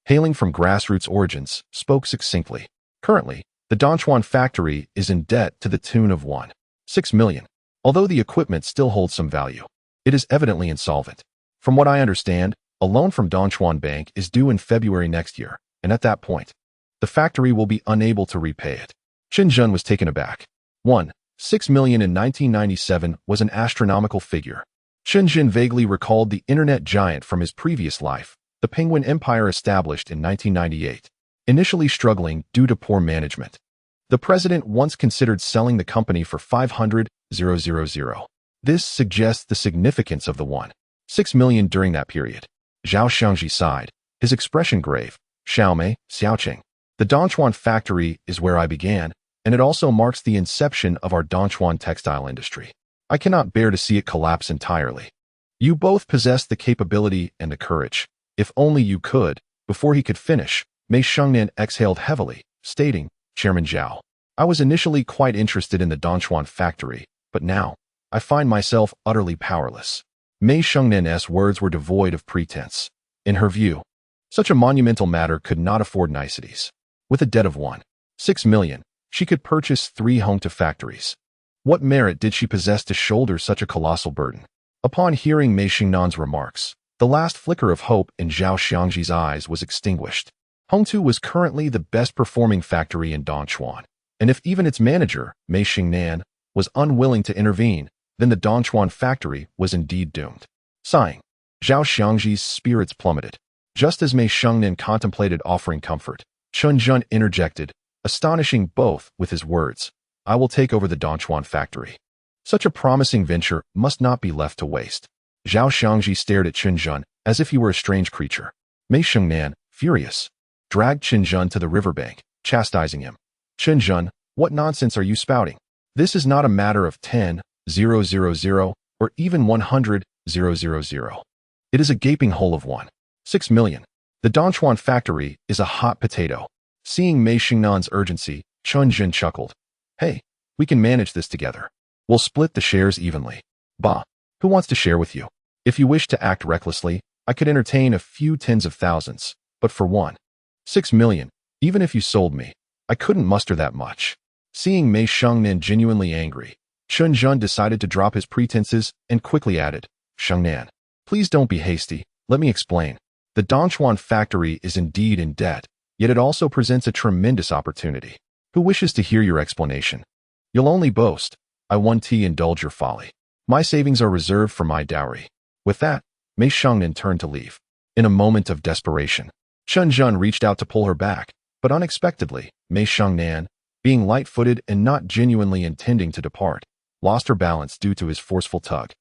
hailing from grassroots origins, spoke succinctly. Currently, the Dongchuan factory is in debt to the tune of 1.6 million. Although the equipment still holds some value, it is evidently insolvent. From what I understand, a loan from Dongchuan Bank is due in February next year, and at that point, the factory will be unable to repay it. Chen Zhen was taken aback. 1.6 million in 1997 was an astronomical figure. Chen Zhen vaguely recalled the internet giant from his previous life, the Penguin Empire established in 1998, initially struggling due to poor management. The president once considered selling the company for 500,000. This suggests the significance of the 1.6 million during that period. Zhao Xiangji sighed, his expression grave. Xiaomei, Xiaoqing. The Dongchuan factory is where I began, and it also marks the inception of our Dongchuan textile industry. I cannot bear to see it collapse entirely. You both possess the capability and the courage. If only you could. Before he could finish, Mei Shengnan exhaled heavily, stating, Chairman Zhao, I was initially quite interested in the Dongchuan factory, but now, I find myself utterly powerless. Mei Shengnan's words were devoid of pretense. In her view, such a monumental matter could not afford niceties. With a debt of 1.6 million, she could purchase 3 Hongta factories. What merit did she possess to shoulder such a colossal burden? Upon hearing Mei Shengnan's remarks, the last flicker of hope in Zhao Xiangji's eyes was extinguished. Hongtu was currently the best-performing factory in Dongchuan, and if even its manager, Mei Shengnan, was unwilling to intervene, then the Dongchuan factory was indeed doomed. Sighing, Zhao Xiangji's spirits plummeted. Just as Mei Shengnan contemplated offering comfort, Chen Zhen interjected, astonishing both with his words, I will take over the Dongchuan factory. Such a promising venture must not be left to waste. Zhao Xiangji stared at Chen Zhen as if he were a strange creature. Mei Shengnan, furious, dragged Chen Zhen to the riverbank, chastising him. Chen Zhen, what nonsense are you spouting? This is not a matter of 10,000, or even 100,000. It is a gaping hole of 1.6 million. The Dongchuan factory is a hot potato. Seeing Mei Shengnan's urgency, Chen Zhen chuckled. Hey, we can manage this together. We'll split the shares evenly. Bah, who wants to share with you? If you wish to act recklessly, I could entertain a few tens of thousands, but for 1.6 million, even if you sold me, I couldn't muster that much. Seeing Mei Shengnan genuinely angry, Chen Zhen decided to drop his pretenses and quickly added, Shengnan, please don't be hasty, let me explain. The Dongchuan factory is indeed in debt, yet it also presents a tremendous opportunity. Who wishes to hear your explanation? You'll only boast. I want to indulge your folly. My savings are reserved for my dowry. With that, Mei Shengnan turned to leave. In a moment of desperation, Chen Zhen reached out to pull her back, but unexpectedly, Mei Shengnan, being light-footed and not genuinely intending to depart, lost her balance due to his forceful tug.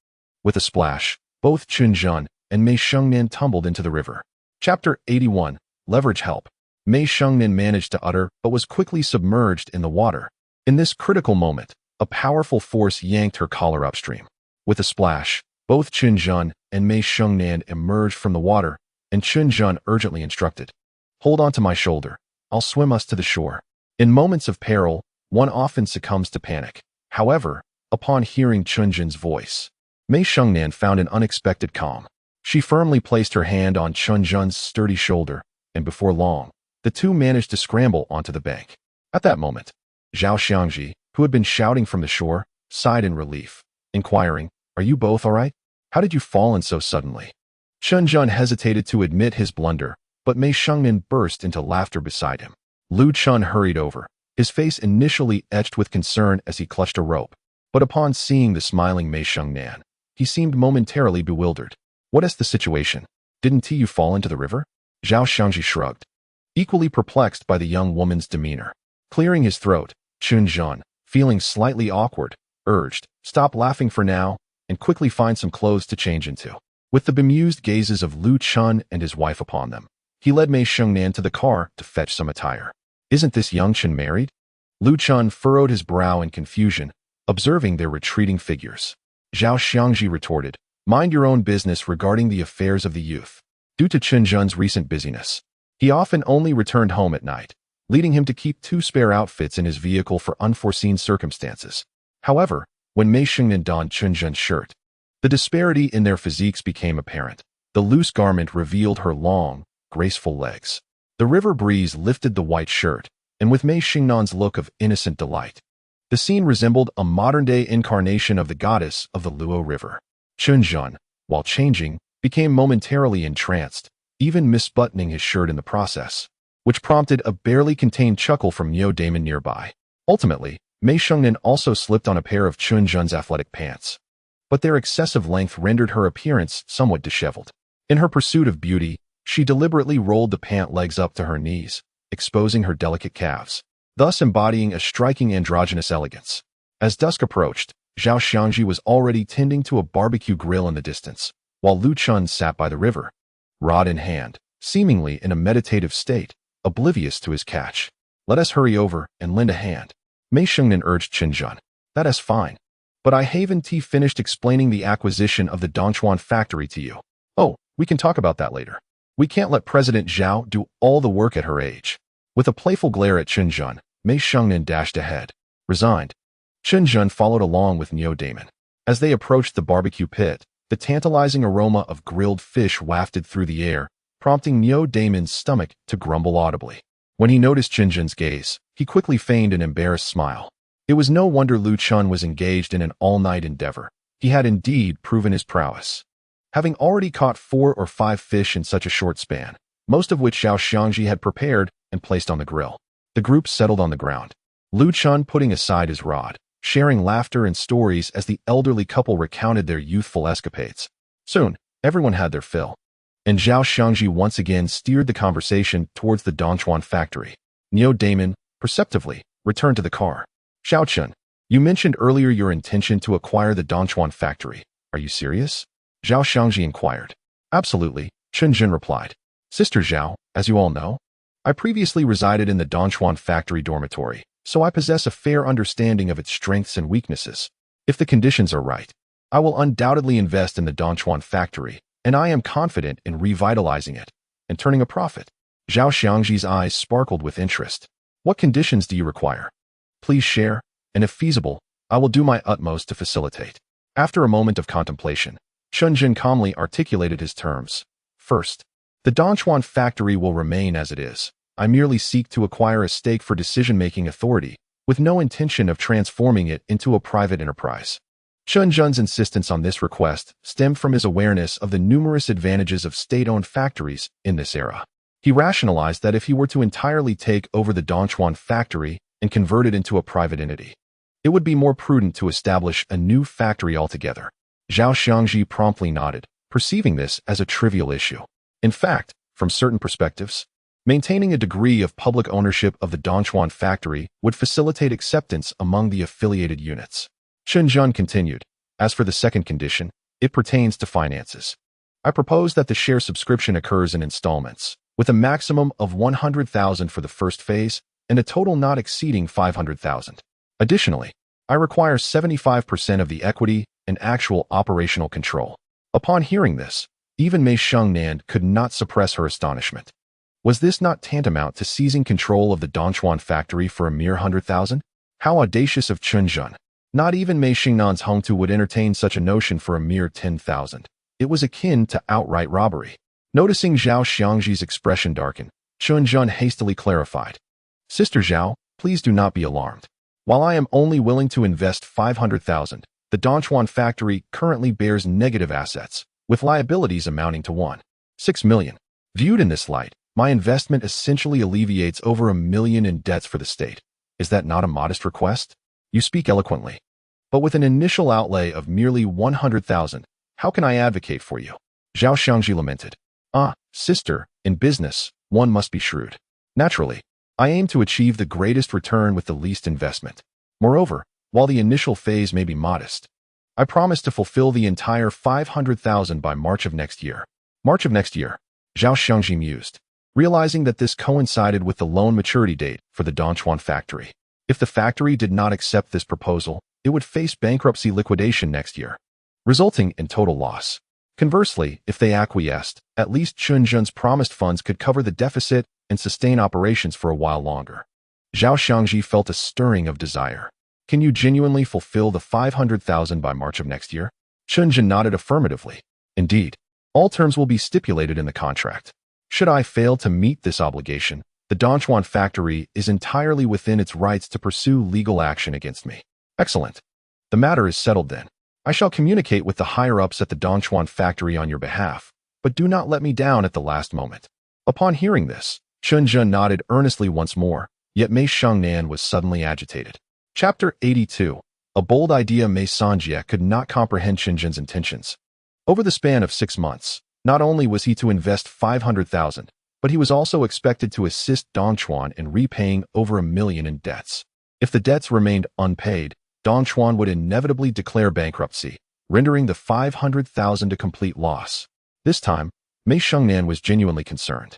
With a splash, both Chen Zhen and Mei Shengnan tumbled into the river. Chapter 81, Leverage Help. Mei Shengnan managed to utter but was quickly submerged in the water. In this critical moment, a powerful force yanked her collar upstream. With a splash, both Chen Zhen and Mei Shengnan emerged from the water, and Chen Zhen urgently instructed, Hold on to my shoulder. I'll swim us to the shore. In moments of peril, one often succumbs to panic. However, upon hearing Chen Zhen's voice, Mei Shengnan found an unexpected calm. She firmly placed her hand on Chen Zhen's sturdy shoulder, and before long, the two managed to scramble onto the bank. At that moment, Zhao Xiangji, who had been shouting from the shore, sighed in relief, inquiring, "Are you both all right? How did you fall in so suddenly?" Chen Zhen hesitated to admit his blunder, but Mei Shengnan burst into laughter beside him. Lu Chun hurried over, his face initially etched with concern as he clutched a rope, but upon seeing the smiling Mei Shengnan, he seemed momentarily bewildered. "What is the situation? Didn't you fall into the river?" Zhao Xiangji shrugged, equally perplexed by the young woman's demeanor. Clearing his throat, Chen Zhen, feeling slightly awkward, urged, "Stop laughing for now, and quickly find some clothes to change into." With the bemused gazes of Lu Chun and his wife upon them, he led Mei Shengnan to the car to fetch some attire. "Isn't this young Chen married?" Lu Chun furrowed his brow in confusion, observing their retreating figures. Zhao Xiangji retorted, "Mind your own business regarding the affairs of the youth." Due to Chen Zhen's recent busyness, he often only returned home at night, leading him to keep 2 spare outfits in his vehicle for unforeseen circumstances. However, when Mei Shengnan donned Chen Zhen's shirt, the disparity in their physiques became apparent. The loose garment revealed her long, graceful legs. The river breeze lifted the white shirt, and with Mei Shengnan's look of innocent delight, the scene resembled a modern-day incarnation of the goddess of the Luo River. Chen Zhen, while changing, became momentarily entranced, even misbuttoning his shirt in the process, which prompted a barely contained chuckle from Niu Damon nearby. Ultimately, Mei Shengnan also slipped on a pair of Chen Zhen's athletic pants, but their excessive length rendered her appearance somewhat disheveled. In her pursuit of beauty, she deliberately rolled the pant legs up to her knees, exposing her delicate calves, thus embodying a striking androgynous elegance. As dusk approached, Zhao Xiangji was already tending to a barbecue grill in the distance, while Lu Chun sat by the river, rod in hand, seemingly in a meditative state, oblivious to his catch. "Let us hurry over and lend a hand," Mei Shengnan urged Chen Zhen. "That is fine. But I haven't finished explaining the acquisition of the Dongchuan factory to you." "Oh, we can talk about that later. We can't let President Zhao do all the work at her age." With a playful glare at Chen Zhen, Mei Shengnan dashed ahead, resigned. Chen Zhen followed along with Niu Damon. As they approached the barbecue pit, the tantalizing aroma of grilled fish wafted through the air, prompting Niu Damon's stomach to grumble audibly. When he noticed Chen Zhen's gaze, he quickly feigned an embarrassed smile. It was no wonder Lu Chun was engaged in an all-night endeavor. He had indeed proven his prowess, having already caught 4 or 5 fish in such a short span, most of which Zhao Xiangji had prepared and placed on the grill. The group settled on the ground, Lu Chun putting aside his rod, sharing laughter and stories as the elderly couple recounted their youthful escapades. Soon, everyone had their fill, and Zhao Xiangji once again steered the conversation towards the Dongchuan factory. Niu Damon, perceptively, returned to the car. "Xiao Chen, you mentioned earlier your intention to acquire the Dongchuan factory. Are you serious?" Zhao Xiangji inquired. "Absolutely," Chen Zhen replied. "Sister Zhao, as you all know, I previously resided in the Dongchuan factory dormitory, so I possess a fair understanding of its strengths and weaknesses. If the conditions are right, I will undoubtedly invest in the Dongchuan factory, and I am confident in revitalizing it and turning a profit." Zhao Xiangji's eyes sparkled with interest. "What conditions do you require? Please share, and if feasible, I will do my utmost to facilitate." After a moment of contemplation, Chen Zhen calmly articulated his terms. "First, the Dongchuan factory will remain as it is. I merely seek to acquire a stake for decision-making authority, with no intention of transforming it into a private enterprise." Chen Zhen's insistence on this request stemmed from his awareness of the numerous advantages of state-owned factories in this era. He rationalized that if he were to entirely take over the Dongchuan factory and convert it into a private entity, it would be more prudent to establish a new factory altogether. Zhao Xiangji promptly nodded, perceiving this as a trivial issue. In fact, from certain perspectives, maintaining a degree of public ownership of the Dongchuan factory would facilitate acceptance among the affiliated units. Chen Zhen continued, "As for the second condition, it pertains to finances. I propose that the share subscription occurs in installments, with a maximum of 100,000 for the first phase and a total not exceeding 500,000. Additionally, I require 75% of the equity and actual operational control." Upon hearing this, even Mei Shengnan could not suppress her astonishment. Was this not tantamount to seizing control of the Dongchuan factory for a mere 100,000? How audacious of Chen Zhen. Not even Mei Xingnan's Hongtu would entertain such a notion for a mere 10,000. It was akin to outright robbery. Noticing Zhao Xiangji's expression darken, Chen Zhen hastily clarified. Sister Zhao, please do not be alarmed. While I am only willing to invest 500,000, the Dongchuan factory currently bears negative assets, with liabilities amounting to 1.6 million. Viewed in this light, my investment essentially alleviates over 1 million in debts for the state. Is that not a modest request? You speak eloquently. But with an initial outlay of merely 100,000, how can I advocate for you? Zhao Xiangji lamented. Sister, in business, one must be shrewd. Naturally, I aim to achieve the greatest return with the least investment. Moreover, while the initial phase may be modest, I promise to fulfill the entire 500,000 by March of next year. March of next year, Zhao Xiangji mused, realizing that this coincided with the loan maturity date for the Dongchuan factory. If the factory did not accept this proposal, it would face bankruptcy liquidation next year, resulting in total loss. Conversely, if they acquiesced, at least Chen Zhen's promised funds could cover the deficit and sustain operations for a while longer. Zhao Xiangji felt a stirring of desire. Can you genuinely fulfill the 500,000 by March of next year? Chen Zhen nodded affirmatively. Indeed, all terms will be stipulated in the contract. Should I fail to meet this obligation, the Dongchuan factory is entirely within its rights to pursue legal action against me. Excellent. The matter is settled then. I shall communicate with the higher-ups at the Dongchuan factory on your behalf, but do not let me down at the last moment. Upon hearing this, Chen Zhen nodded earnestly once more, yet Mei Xingnan was suddenly agitated. Chapter 82. A bold idea. Mei Sanjie could not comprehend Chen Zhen's intentions. Over the span of 6 months, not only was he to invest 500,000, but he was also expected to assist Dongchuan in repaying over 1 million in debts. If the debts remained unpaid, Dongchuan would inevitably declare bankruptcy, rendering the 500,000 a complete loss. This time, Mei Xingnan was genuinely concerned.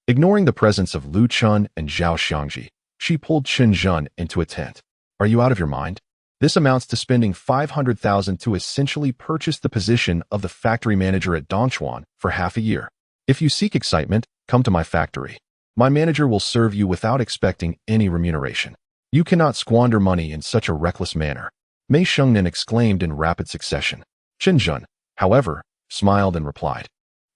Ignoring the presence of Lu Chun and Zhao Xiangji, she pulled Chen Zhen into a tent. Are you out of your mind? This amounts to spending 500,000 to essentially purchase the position of the factory manager at Dongchuan for half a year. If you seek excitement, come to my factory. My manager will serve you without expecting any remuneration. You cannot squander money in such a reckless manner. Mei Xingnan exclaimed in rapid succession. Chen Zhen, however, smiled and replied.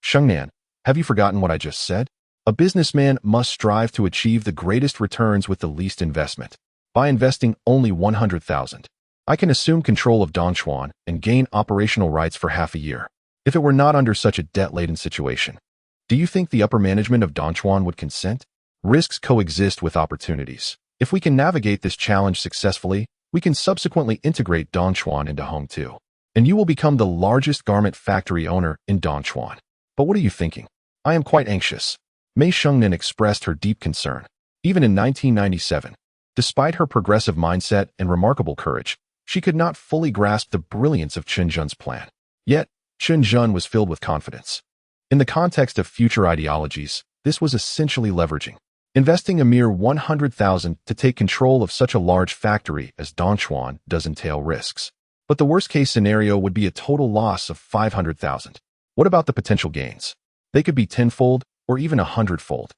Xingnan, have you forgotten what I just said? A businessman must strive to achieve the greatest returns with the least investment. By investing only 100,000, I can assume control of Dongchuan and gain operational rights for half a year. If it were not under such a debt-laden situation, do you think the upper management of Dongchuan would consent? Risks coexist with opportunities. If we can navigate this challenge successfully, we can subsequently integrate Dongchuan into Hongtu, and you will become the largest garment factory owner in Dongchuan. But what are you thinking? I am quite anxious. Mei Xingnan expressed her deep concern. Even in 1997, despite her progressive mindset and remarkable courage, she could not fully grasp the brilliance of Chen Zhen's plan. Yet, Chen Zhen was filled with confidence. In the context of future ideologies, this was essentially leveraging. Investing a mere 100,000 to take control of such a large factory as Dongchuan does entail risks. But the worst-case scenario would be a total loss of 500,000. What about the potential gains? They could be tenfold or even 100-fold.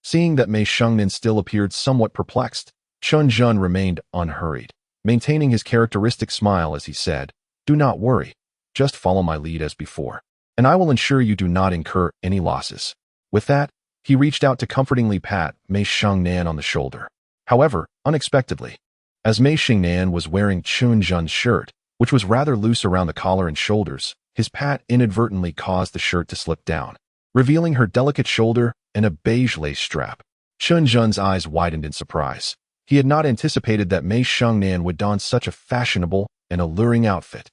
Seeing that Mei Xingnan still appeared somewhat perplexed, Chen Zhen remained unhurried, maintaining his characteristic smile as he said, Do not worry, just follow my lead as before, and I will ensure you do not incur any losses. With that, he reached out to comfortingly pat Mei Xingnan on the shoulder. However, unexpectedly, as Mei Xingnan was wearing Chen Zhen's shirt, which was rather loose around the collar and shoulders, his pat inadvertently caused the shirt to slip down, revealing her delicate shoulder and a beige lace strap. Chen Zhen's eyes widened in surprise. He had not anticipated that Mei Xingnan would don such a fashionable and alluring outfit.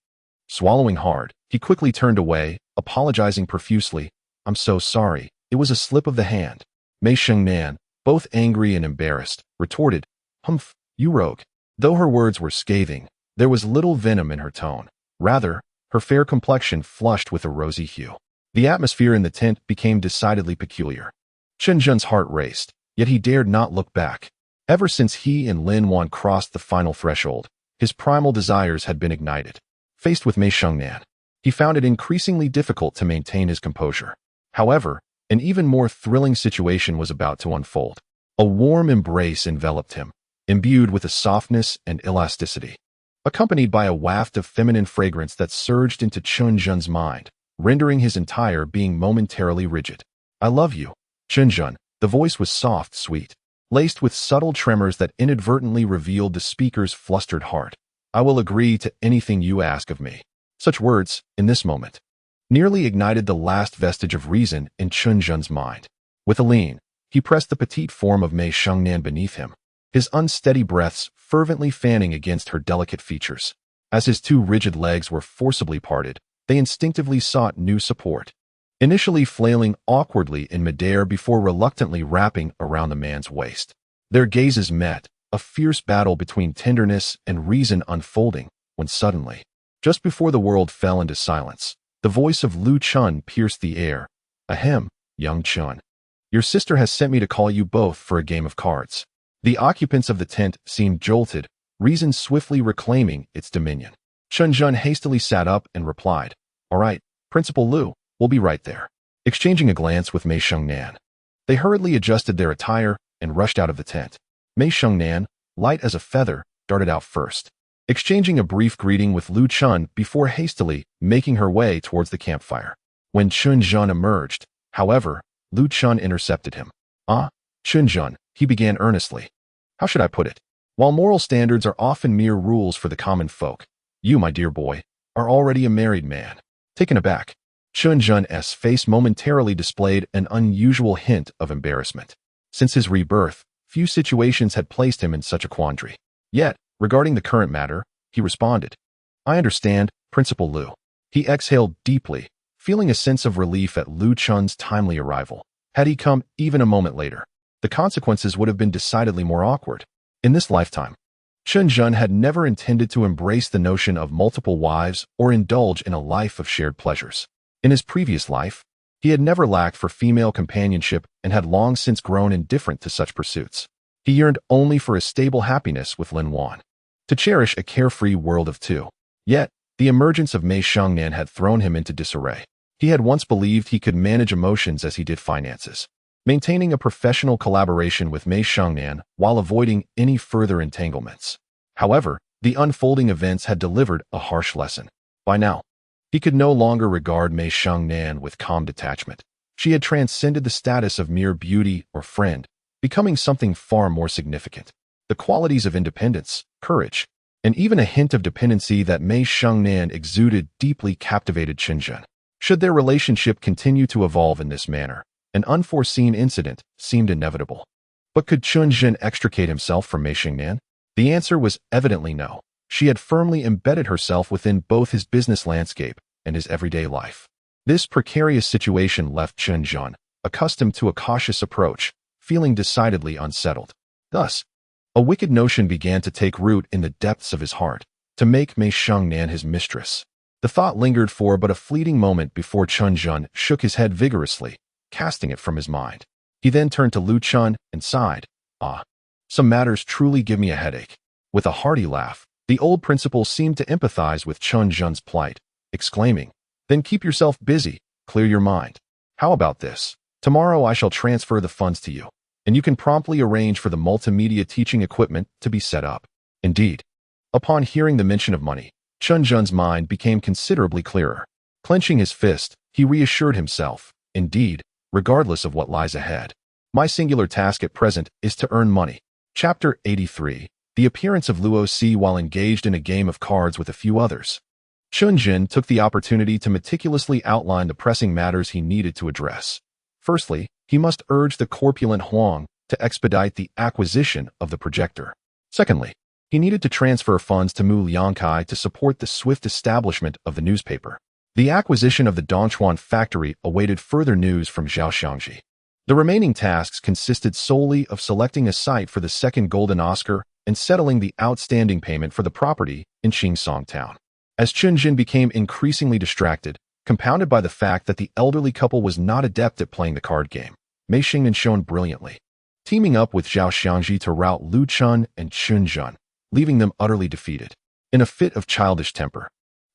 Swallowing hard, he quickly turned away, apologizing profusely. I'm so sorry. It was a slip of the hand. Mei Xingnan, both angry and embarrassed, retorted, Humph, you rogue. Though her words were scathing, there was little venom in her tone. Rather, her fair complexion flushed with a rosy hue. The atmosphere in the tent became decidedly peculiar. Chen Zhen's heart raced, yet he dared not look back. Ever since he and Lin Wan crossed the final threshold, his primal desires had been ignited. Faced with Mei Xingnan, he found it increasingly difficult to maintain his composure. However, An even more thrilling situation was about to unfold. A warm embrace enveloped him, imbued with a softness and elasticity, accompanied by a waft of feminine fragrance that surged into Chen Zhen's mind, rendering his entire being momentarily rigid. "I love you, Chen Zhen." The voice was soft, sweet, laced with subtle tremors that inadvertently revealed the speaker's flustered heart. "I will agree to anything you ask of me." Such words, in this moment, nearly ignited the last vestige of reason in Chen Zhen's mind. With a lean, he pressed the petite form of Mei Shengnan beneath him, his unsteady breaths fervently fanning against her delicate features. As his two rigid legs were forcibly parted, they instinctively sought new support, initially flailing awkwardly in midair before reluctantly wrapping around the man's waist. Their gazes met, a fierce battle between tenderness and reason unfolding, when suddenly, just before the world fell into silence, the voice of Lu Chun pierced the air. "Ahem, young Chun. Your sister has sent me to call you both for a game of cards." The occupants of the tent seemed jolted, reason swiftly reclaiming its dominion. Chen Zhen hastily sat up and replied, "All right, Principal Lu, we'll be right there." Exchanging a glance with Mei Shengnan, they hurriedly adjusted their attire and rushed out of the tent. Mei Shengnan, light as a feather, darted out first, exchanging a brief greeting with Lu Chun before hastily making her way towards the campfire. When Chen Zhen emerged, however, Lu Chun intercepted him. Chen Zhen," he began earnestly. "How should I put it? While moral standards are often mere rules for the common folk, you, my dear boy, are already a married man." Taken aback, Chen Zhen's face momentarily displayed an unusual hint of embarrassment. Since his rebirth, few situations had placed him in such a quandary. Yet, regarding the current matter, he responded, "I understand, Principal Lu." He exhaled deeply, feeling a sense of relief at Lu Chun's timely arrival. Had he come even a moment later, the consequences would have been decidedly more awkward. In this lifetime, Chen Zhen had never intended to embrace the notion of multiple wives or indulge in a life of shared pleasures. In his previous life, he had never lacked for female companionship and had long since grown indifferent to such pursuits. He yearned only for a stable happiness with Lin Wan, to cherish a carefree world of two. Yet, the emergence of Mei Shengnan had thrown him into disarray. He had once believed he could manage emotions as he did finances, maintaining a professional collaboration with Mei Shengnan while avoiding any further entanglements. However, the unfolding events had delivered a harsh lesson. By now, he could no longer regard Mei Shengnan with calm detachment. She had transcended the status of mere beauty or friend, becoming something far more significant. The qualities of independence, courage, and even a hint of dependency that Mei Shengnan exuded deeply captivated Chen Zhen. Should their relationship continue to evolve in this manner, an unforeseen incident seemed inevitable. But could Chen Zhen extricate himself from Mei Shengnan? The answer was evidently no. She had firmly embedded herself within both his business landscape and his everyday life. This precarious situation left Chen Zhen, accustomed to a cautious approach, feeling decidedly unsettled. Thus, a wicked notion began to take root in the depths of his heart, to make Mei Shengnan his mistress. The thought lingered for but a fleeting moment before Chen Zhen shook his head vigorously, casting it from his mind. He then turned to Lu Chun and sighed, "Some matters truly give me a headache." With a hearty laugh, the old principal seemed to empathize with Chen Zhen's plight, exclaiming, "Then keep yourself busy, clear your mind. How about this? Tomorrow I shall transfer the funds to you, and you can promptly arrange for the multimedia teaching equipment to be set up." Indeed, upon hearing the mention of money, Chen Zhen's mind became considerably clearer. Clenching his fist, he reassured himself, "Indeed, regardless of what lies ahead, my singular task at present is to earn money." Chapter 83. The appearance of Luo Si while engaged in a game of cards with a few others. Chen Zhen took the opportunity to meticulously outline the pressing matters he needed to address. Firstly, he must urge the corpulent Huang to expedite the acquisition of the projector. Secondly, he needed to transfer funds to Mu Liangkai to support the swift establishment of the newspaper. The acquisition of the Dongchuan factory awaited further news from Zhao Xiangji. The remaining tasks consisted solely of selecting a site for the second Golden Oscar and settling the outstanding payment for the property in Qingsong Town. As Chen Zhen became increasingly distracted, compounded by the fact that the elderly couple was not adept at playing the card game, Mei Shengnan shone brilliantly, teaming up with Zhao Xiangji to rout Lu Chun and Chen Zhen, leaving them utterly defeated. In a fit of childish temper,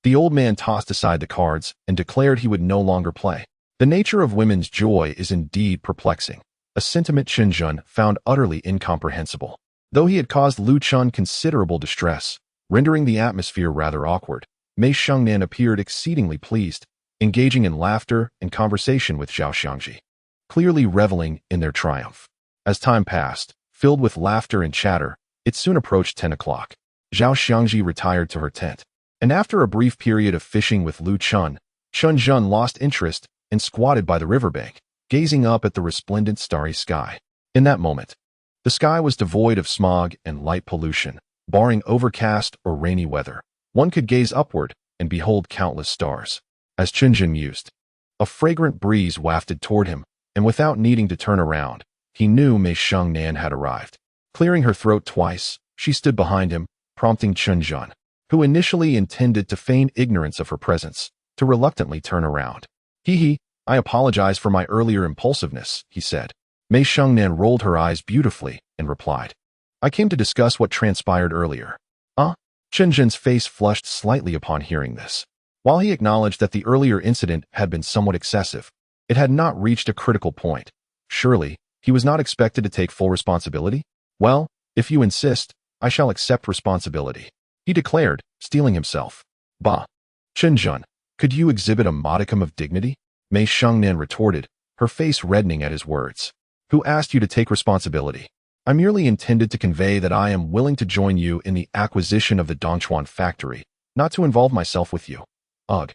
the old man tossed aside the cards and declared he would no longer play. The nature of women's joy is indeed perplexing, a sentiment Chen Zhen found utterly incomprehensible. Though he had caused Lu Chun considerable distress, rendering the atmosphere rather awkward, Mei Shengnan appeared exceedingly pleased, engaging in laughter and conversation with Zhao Xiangji, clearly reveling in their triumph. As time passed, filled with laughter and chatter, it soon approached 10 o'clock. Zhao Xiangji retired to her tent, and after a brief period of fishing with Lu Chun, Chen Zhen lost interest and squatted by the riverbank, gazing up at the resplendent starry sky. In that moment, the sky was devoid of smog and light pollution, barring overcast or rainy weather. One could gaze upward and behold countless stars. As Chen Zhen mused, a fragrant breeze wafted toward him, and without needing to turn around, he knew Mei Shengnan had arrived. Clearing her throat twice, she stood behind him, prompting Chen Zhen, who initially intended to feign ignorance of her presence, to reluctantly turn around. "Hee, I apologize for my earlier impulsiveness," he said. Mei Shengnan rolled her eyes beautifully and replied, "I came to discuss what transpired earlier." Chen Zhen's face flushed slightly upon hearing this. While he acknowledged that the earlier incident had been somewhat excessive, it had not reached a critical point. Surely, he was not expected to take full responsibility? "Well, if you insist, I shall accept responsibility," he declared, steeling himself. "Bah! Chen Zhen, could you exhibit a modicum of dignity?" Mei Shengnan retorted, her face reddening at his words. "Who asked you to take responsibility? I merely intended to convey that I am willing to join you in the acquisition of the Dongchuan factory, not to involve myself with you." Ugh.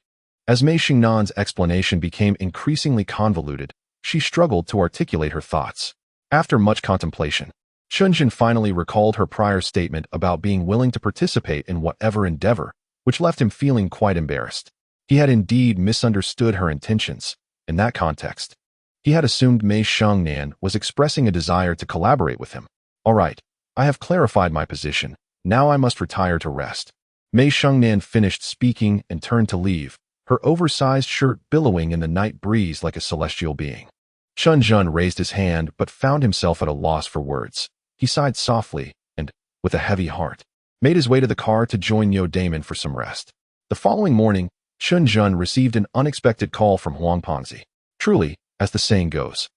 As Mei Shengnan's explanation became increasingly convoluted, she struggled to articulate her thoughts. After much contemplation, Chen Zhen finally recalled her prior statement about being willing to participate in whatever endeavor, which left him feeling quite embarrassed. He had indeed misunderstood her intentions. In that context, he had assumed Mei Shengnan was expressing a desire to collaborate with him. "All right, I have clarified my position. Now I must retire to rest." Mei Shengnan finished speaking and turned to leave, her oversized shirt billowing in the night breeze like a celestial being. Chen Zhen raised his hand but found himself at a loss for words. He sighed softly and, with a heavy heart, made his way to the car to join Niu Damon for some rest. The following morning, Chen Zhen received an unexpected call from Huang Pengzi. Truly, as the saying goes,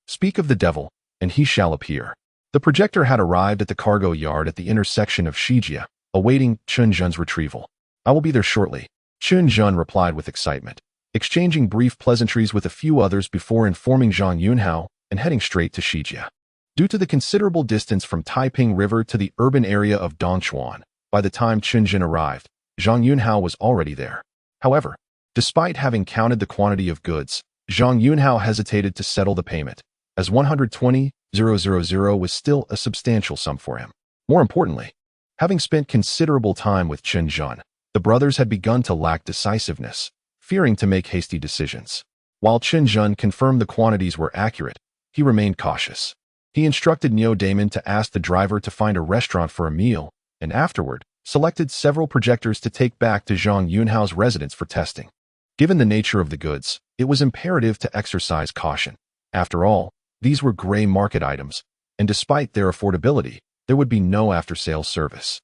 speak of the devil, and he shall appear. The projector had arrived at the cargo yard at the intersection of Shijia, awaiting Chen Zhen's retrieval. "I will be there shortly," Chen Zhen replied with excitement, exchanging brief pleasantries with a few others before informing Zhang Yunhao and heading straight to Shijia. Due to the considerable distance from Taiping River to the urban area of Dongchuan, by the time Chen Zhen arrived, Zhang Yunhao was already there. However, despite having counted the quantity of goods, Zhang Yunhao hesitated to settle the payment, as 120,000 was still a substantial sum for him. More importantly, having spent considerable time with Chen Zhen, the brothers had begun to lack decisiveness, fearing to make hasty decisions. While Chen Zhen confirmed the quantities were accurate, he remained cautious. He instructed Niu Damon to ask the driver to find a restaurant for a meal, and afterward, selected several projectors to take back to Zhang Yunhao's residence for testing. Given the nature of the goods, it was imperative to exercise caution. After all, these were gray market items, and despite their affordability, there would be no after-sales service.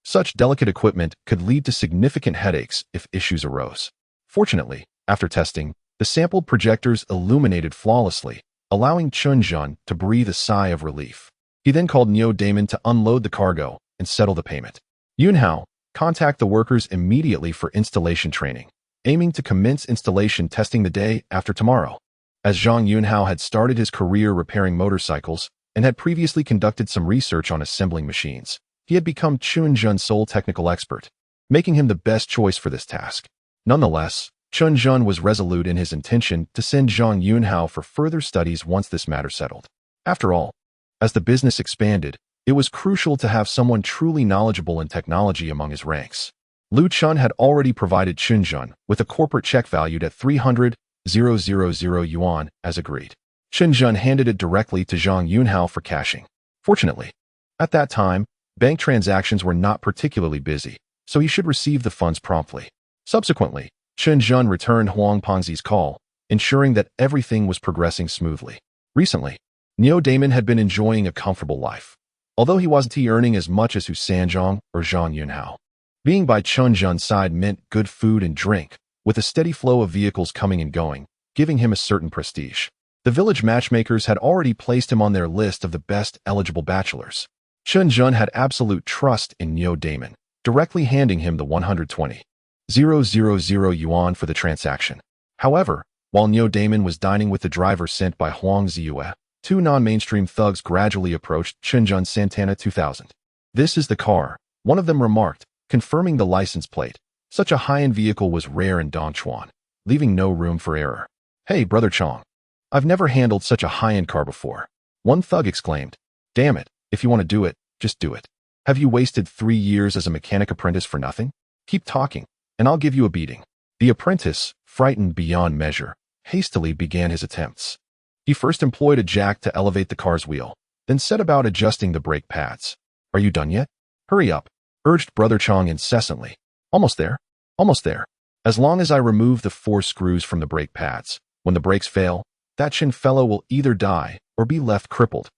Such delicate equipment could lead to significant headaches if issues arose. Fortunately, after testing, the sampled projectors illuminated flawlessly, allowing Chen Zhen to breathe a sigh of relief. He then called Niu Damon to unload the cargo and settle the payment. "Yunhao, contact the workers immediately for installation training, aiming to commence installation testing the day after tomorrow." As Zhang Yunhao had started his career repairing motorcycles and had previously conducted some research on assembling machines, he had become Chen Zhen's sole technical expert, making him the best choice for this task. Nonetheless, Chen Zhen was resolute in his intention to send Zhang Yunhao for further studies once this matter settled. After all, as the business expanded, it was crucial to have someone truly knowledgeable in technology among his ranks. Lu Chun had already provided Chen Zhen with a corporate check valued at 300,000 yuan as agreed. Chen Zhen handed it directly to Zhang Yunhao for cashing. Fortunately, at that time, bank transactions were not particularly busy, so he should receive the funds promptly. Subsequently, Chen Zhen returned Huang Pengzi's call, ensuring that everything was progressing smoothly. Recently, Niu Damon had been enjoying a comfortable life, although he wasn't earning as much as Hu Sanzhong or Zhang Yunhao. Being by Chen Zhen's side meant good food and drink, with a steady flow of vehicles coming and going, giving him a certain prestige. The village matchmakers had already placed him on their list of the best eligible bachelors. Chen Zhen had absolute trust in Niu Damon, directly handing him the 120,000 yuan for the transaction. However, while Niu Damon was dining with the driver sent by Huang Ziyue, two non-mainstream thugs gradually approached Chen Zhen Santana 2000. "This is the car," one of them remarked, confirming the license plate. Such a high-end vehicle was rare in Dongchuan, leaving no room for error. "Hey, Brother Chong, I've never handled such a high-end car before," one thug exclaimed. "Damn it, if you want to do it, just do it. Have you wasted 3 years as a mechanic apprentice for nothing? Keep talking, and I'll give you a beating." The apprentice, frightened beyond measure, hastily began his attempts. He first employed a jack to elevate the car's wheel, then set about adjusting the brake pads. "Are you done yet? Hurry up," urged Brother Chong incessantly. "Almost there. Almost there. As long as I remove the 4 screws from the brake pads, when the brakes fail, that Chen fellow will either die or be left crippled."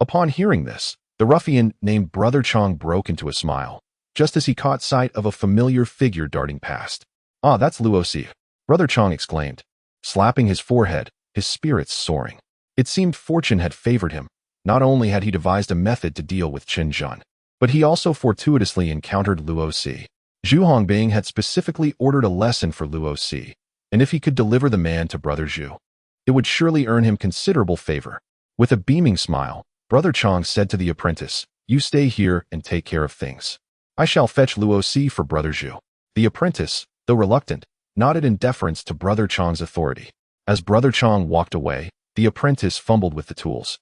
Upon hearing this, the ruffian named Brother Chong broke into a smile, just as he caught sight of a familiar figure darting past. "Ah, that's Luo Si," Brother Chong exclaimed, slapping his forehead, his spirits soaring. It seemed fortune had favored him. Not only had he devised a method to deal with Chen Zhen, but he also fortuitously encountered Luo Si. Zhu Hongbing had specifically ordered a lesson for Luo Si, and if he could deliver the man to Brother Zhu, it would surely earn him considerable favor. With a beaming smile, Brother Chong said to the apprentice, "You stay here and take care of things. I shall fetch Luo Si for Brother Zhu." The apprentice, though reluctant, nodded in deference to Brother Chong's authority. As Brother Chong walked away, the apprentice fumbled with the tools,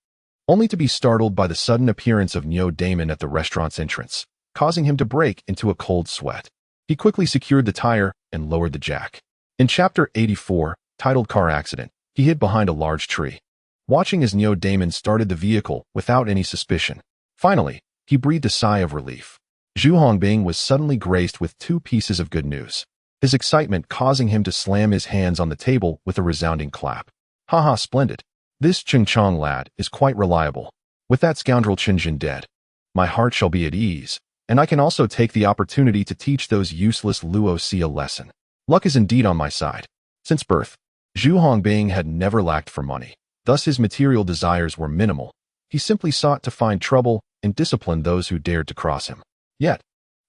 only to be startled by the sudden appearance of Niu Damon at the restaurant's entrance, causing him to break into a cold sweat. He quickly secured the tire and lowered the jack. In Chapter 84, titled Car Accident, he hid behind a large tree, watching as Niu Damon started the vehicle without any suspicion. Finally, he breathed a sigh of relief. Zhu Hongbing was suddenly graced with 2 pieces of good news, his excitement causing him to slam his hands on the table with a resounding clap. "Haha, splendid. This Cheng Chong lad is quite reliable. With that scoundrel Chen Zhen dead, my heart shall be at ease, and I can also take the opportunity to teach those useless Luo Si a lesson. Luck is indeed on my side." Since birth, Zhu Hongbing had never lacked for money. Thus his material desires were minimal. He simply sought to find trouble and discipline those who dared to cross him. Yet,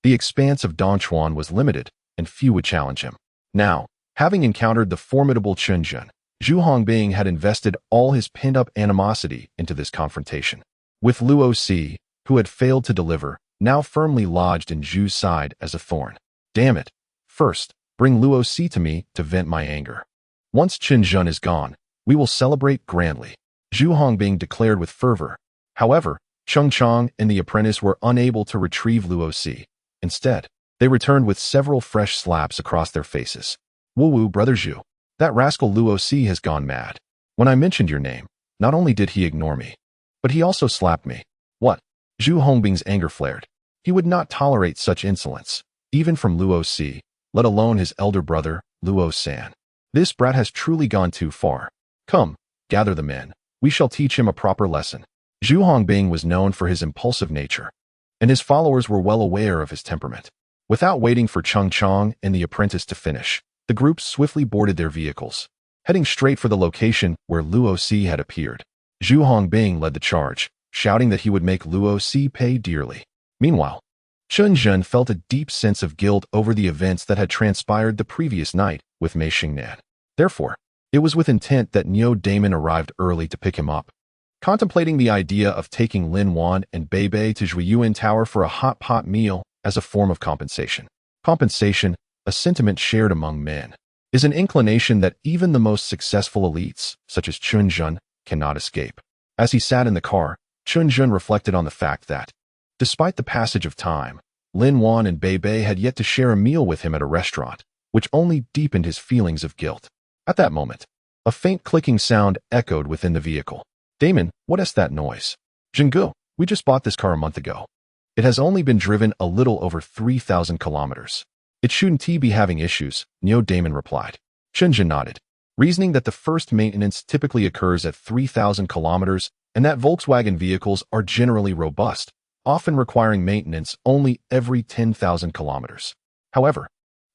the expanse of Dongchuan was limited, and few would challenge him. Now, having encountered the formidable Chen Zhen, Zhu Hongbing had invested all his pent-up animosity into this confrontation. With Luo Si, who had failed to deliver, now firmly lodged in Zhu's side as a thorn. "Damn it. First, bring Luo Si to me to vent my anger. Once Chen Zhen is gone, we will celebrate grandly," Zhu Hongbing declared with fervor. However, Cheng Chong and the apprentice were unable to retrieve Luo Si. Instead, they returned with several fresh slaps across their faces. "Woo-woo, Brother Zhu. That rascal Luo Si has gone mad. When I mentioned your name, not only did he ignore me, but he also slapped me." "What?" Zhu Hongbing's anger flared. He would not tolerate such insolence, even from Luo Si, let alone his elder brother, Luo San. This brat has truly gone too far. "Come, gather the men. We shall teach him a proper lesson." Zhu Hongbing was known for his impulsive nature, and his followers were well aware of his temperament. Without waiting for Cheng Chong and the apprentice to finish, the group swiftly boarded their vehicles, heading straight for the location where Luo Si had appeared. Zhu Hongbing led the charge, shouting that he would make Luo Si pay dearly. Meanwhile, Chen Zhen felt a deep sense of guilt over the events that had transpired the previous night with Mei Xingnan. Therefore, it was with intent that Niu Damon arrived early to pick him up. Contemplating the idea of taking Lin Wan and Beibei to Zhuiyuan Tower for a hot pot meal as a form of compensation. Compensation, a sentiment shared among men, is an inclination that even the most successful elites, such as Chen Zhen, cannot escape. As he sat in the car, Chen Zhen reflected on the fact that, despite the passage of time, Lin Wan and Beibei had yet to share a meal with him at a restaurant, which only deepened his feelings of guilt. At that moment, a faint clicking sound echoed within the vehicle. "Damon, what is that noise?" "Jinggu, we just bought this car a month ago. It has only been driven a little over 3,000 kilometers. It shouldn't be having issues," Niu Damon replied. Chen Zhen nodded, reasoning that the first maintenance typically occurs at 3,000 kilometers and that Volkswagen vehicles are generally robust, often requiring maintenance only every 10,000 kilometers. However,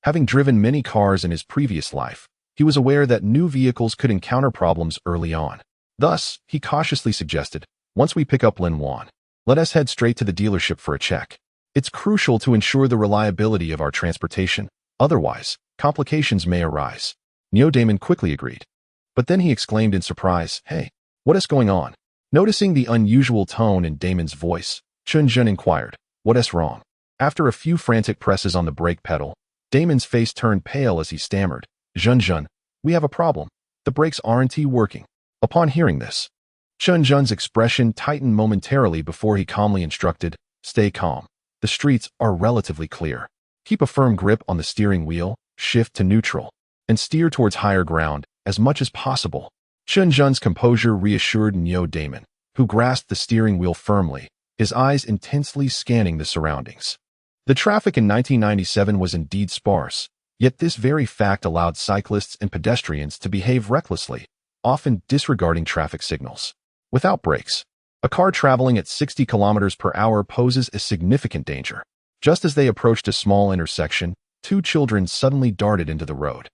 having driven many cars in his previous life, He was aware that new vehicles could encounter problems early on. Thus, he cautiously suggested, once we pick up Lin Wan, let us head straight to the dealership for a check. It's crucial to ensure the reliability of our transportation. Otherwise, complications may arise. Damon quickly agreed. But then he exclaimed in surprise, "Hey, what is going on?" Noticing the unusual tone in Damon's voice, Chen Zhen inquired, "What is wrong?" After a few frantic presses on the brake pedal, Damon's face turned pale as he stammered, Zhen, we have a problem. The brakes aren't working." Upon hearing this, Chen Zhen's expression tightened momentarily before he calmly instructed, "Stay calm. The streets are relatively clear. Keep a firm grip on the steering wheel, shift to neutral, and steer towards higher ground as much as possible." Chen Zhen's composure reassured Damon, who grasped the steering wheel firmly, his eyes intensely scanning the surroundings. The traffic in 1997 was indeed sparse, yet this very fact allowed cyclists and pedestrians to behave recklessly, often disregarding traffic signals. Without brakes, a car traveling at 60 kilometers per hour poses a significant danger. Just as they approached a small intersection, two children suddenly darted into the road,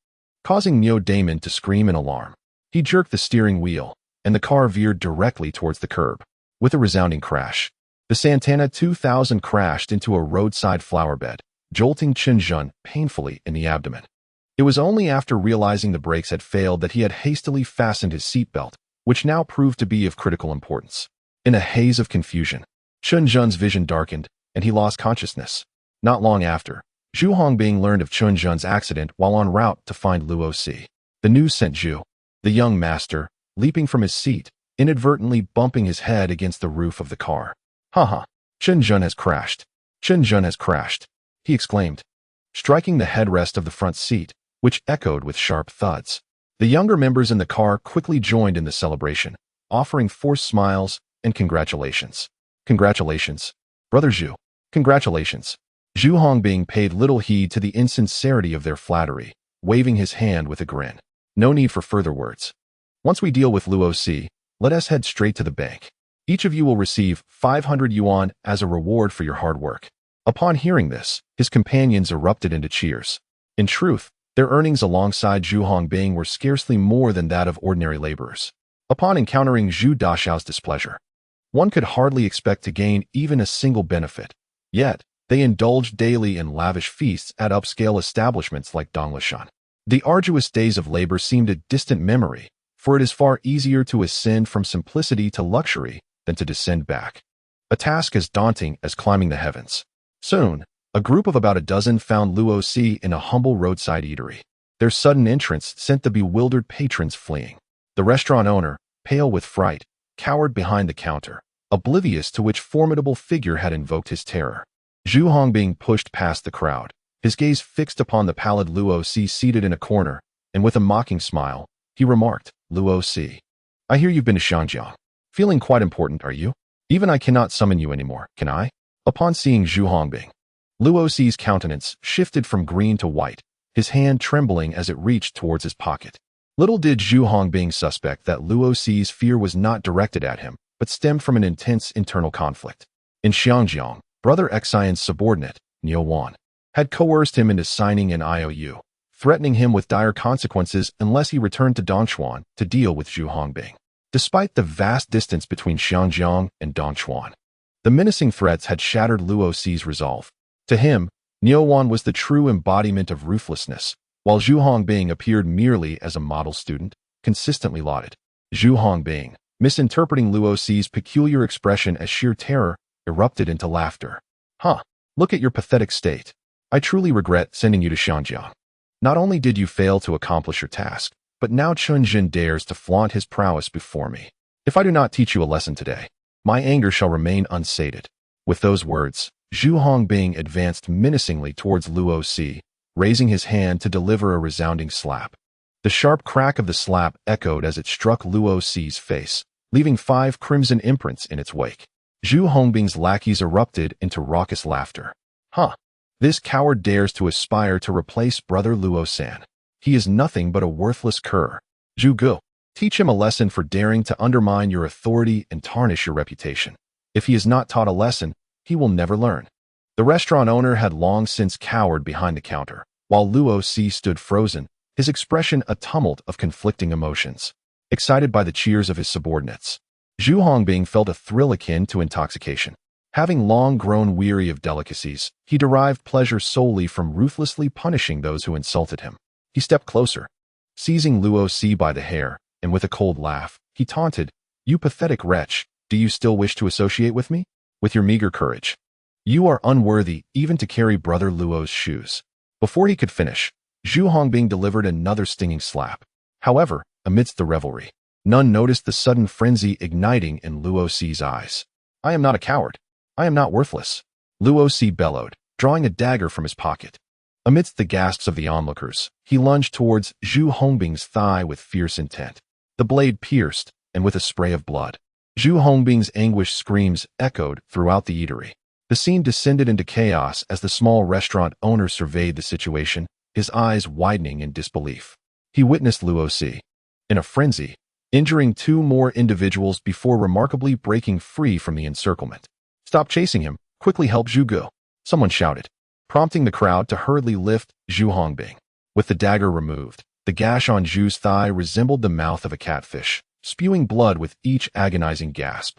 causing Damon to scream in alarm. He jerked the steering wheel, and the car veered directly towards the curb. With a resounding crash, the Santana 2000 crashed into a roadside flower bed, jolting Chen Zhen painfully in the abdomen. It was only after realizing the brakes had failed that he had hastily fastened his seatbelt, which now proved to be of critical importance. In a haze of confusion, Chen Zhen's vision darkened, and he lost consciousness. Not long after, Zhu Hongbing learned of Chen Zhen's accident while en route to find Luo Si. The news sent Zhu, the young master, leaping from his seat, inadvertently bumping his head against the roof of the car. "Haha, Chen Zhen has crashed. Chen Zhen has crashed," he exclaimed, striking the headrest of the front seat, which echoed with sharp thuds. The younger members in the car quickly joined in the celebration, offering forced smiles and congratulations. "Congratulations, Brother Zhu. Congratulations." Zhu Hongbing paid little heed to the insincerity of their flattery, waving his hand with a grin. "No need for further words. Once we deal with Luo Si, let us head straight to the bank. Each of you will receive 500 yuan as a reward for your hard work." Upon hearing this, his companions erupted into cheers. In truth, their earnings alongside Zhu Hongbing were scarcely more than that of ordinary laborers. Upon encountering Zhu Dashao's displeasure, one could hardly expect to gain even a single benefit. Yet, they indulged daily in lavish feasts at upscale establishments like Donglishan. The arduous days of labor seemed a distant memory, for it is far easier to ascend from simplicity to luxury than to descend back. A task as daunting as climbing the heavens. Soon, a group of about a dozen found Luo Si in a humble roadside eatery. Their sudden entrance sent the bewildered patrons fleeing. The restaurant owner, pale with fright, cowered behind the counter, oblivious to which formidable figure had invoked his terror. Zhu Hongbing pushed past the crowd, his gaze fixed upon the pallid Luo Si seated in a corner, and with a mocking smile, he remarked, "Luo Si, I hear you've been to Shanjiang. Feeling quite important, are you? Even I cannot summon you anymore, can I?" Upon seeing Zhu Hongbing, Luo Si's countenance shifted from green to white, his hand trembling as it reached towards his pocket. Little did Zhu Hongbing suspect that Luo Si's fear was not directed at him, but stemmed from an intense internal conflict. In Xiangjiang, Brother Xian's subordinate, Lin Wan, had coerced him into signing an IOU, threatening him with dire consequences unless he returned to Dongchuan to deal with Zhu Hongbing. Despite the vast distance between Xiangjiang and Dongchuan, the menacing threats had shattered Luo Si's resolve. To him, Lin Wan was the true embodiment of ruthlessness, while Zhu Hongbing appeared merely as a model student, consistently lauded. Zhu Hongbing, misinterpreting Luo Si's peculiar expression as sheer terror, erupted into laughter. "Huh, look at your pathetic state. I truly regret sending you to Shanjiang. Not only did you fail to accomplish your task, but now Chen Zhen dares to flaunt his prowess before me. If I do not teach you a lesson today, my anger shall remain unsated." With those words, Zhu Hongbing advanced menacingly towards Luo Si, raising his hand to deliver a resounding slap. The sharp crack of the slap echoed as it struck Luo Si's face, leaving 5 crimson imprints in its wake. Zhu Hongbing's lackeys erupted into raucous laughter. "Huh, this coward dares to aspire to replace Brother Luo San. He is nothing but a worthless cur. Zhu Gu, teach him a lesson for daring to undermine your authority and tarnish your reputation. If he is not taught a lesson, he will never learn." The restaurant owner had long since cowered behind the counter, while Luo Si stood frozen, his expression a tumult of conflicting emotions. Excited by the cheers of his subordinates, Zhu Hongbing felt a thrill akin to intoxication. Having long grown weary of delicacies, he derived pleasure solely from ruthlessly punishing those who insulted him. He stepped closer, seizing Luo Si by the hair, and with a cold laugh, he taunted, "You pathetic wretch, do you still wish to associate with me? With your meager courage? You are unworthy even to carry Brother Luo's shoes." Before he could finish, Zhu Hongbing delivered another stinging slap. However, amidst the revelry, none noticed the sudden frenzy igniting in Luo Si's eyes. "I am not a coward. I am not worthless," Luo Si bellowed, drawing a dagger from his pocket. Amidst the gasps of the onlookers, he lunged towards Zhu Hongbing's thigh with fierce intent. The blade pierced, and with a spray of blood, Zhu Hongbing's anguished screams echoed throughout the eatery. The scene descended into chaos as the small restaurant owner surveyed the situation, his eyes widening in disbelief. He witnessed Luo Si, in a frenzy, injuring two more individuals before remarkably breaking free from the encirclement. "Stop chasing him, quickly help Zhu Gu," someone shouted, prompting the crowd to hurriedly lift Zhu Hongbing. With the dagger removed, the gash on Zhu's thigh resembled the mouth of a catfish, spewing blood with each agonizing gasp,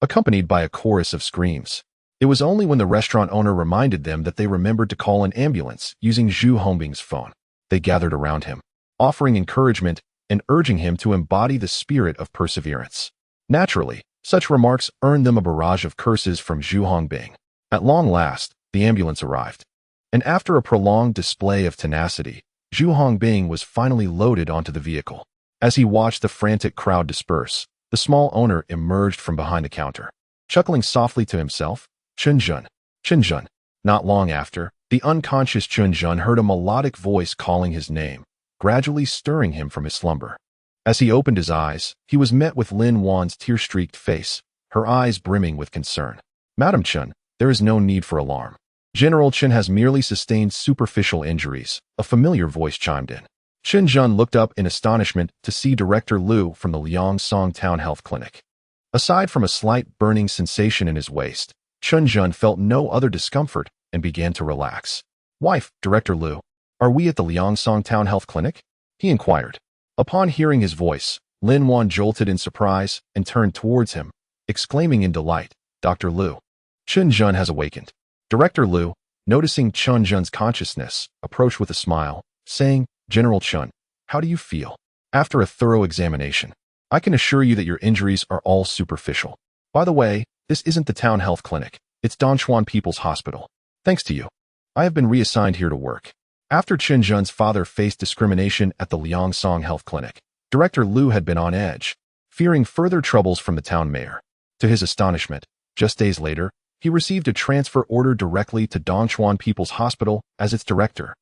accompanied by a chorus of screams. It was only when the restaurant owner reminded them that they remembered to call an ambulance using Zhu Hongbing's phone. They gathered around him, offering encouragement and urging him to embody the spirit of perseverance. Naturally, such remarks earned them a barrage of curses from Zhu Hongbing. At long last, the ambulance arrived, and after a prolonged display of tenacity, Zhu Hongbing was finally loaded onto the vehicle. As he watched the frantic crowd disperse, the small owner emerged from behind the counter, chuckling softly to himself, "Chen Zhen, Chen Zhen." Not long after, the unconscious Chen Zhen heard a melodic voice calling his name, gradually stirring him from his slumber. As he opened his eyes, he was met with Lin Wan's tear-streaked face, her eyes brimming with concern. "Madam Chen, there is no need for alarm. General Chen has merely sustained superficial injuries," a familiar voice chimed in. Chen Zhen looked up in astonishment to see Director Liu from the Liangsong Town Health Clinic. Aside from a slight burning sensation in his waist, Chen Zhen felt no other discomfort and began to relax. "Wife, Director Liu, are we at the Liangsong Town Health Clinic?" he inquired. Upon hearing his voice, Lin Wan jolted in surprise and turned towards him, exclaiming in delight, "Dr. Liu, Chen Zhen has awakened." Director Liu, noticing Chen Zhen's consciousness, approached with a smile, saying, "General Chen, how do you feel?" "After a thorough examination, I can assure you that your injuries are all superficial. By the way, this isn't the town health clinic, it's Dongchuan People's Hospital. Thanks to you, I have been reassigned here to work." After Chen Zhen's father faced discrimination at the Liangsong Health Clinic, Director Liu had been on edge, fearing further troubles from the town mayor. To his astonishment, just days later, he received a transfer order directly to Dongchuan People's Hospital as its director.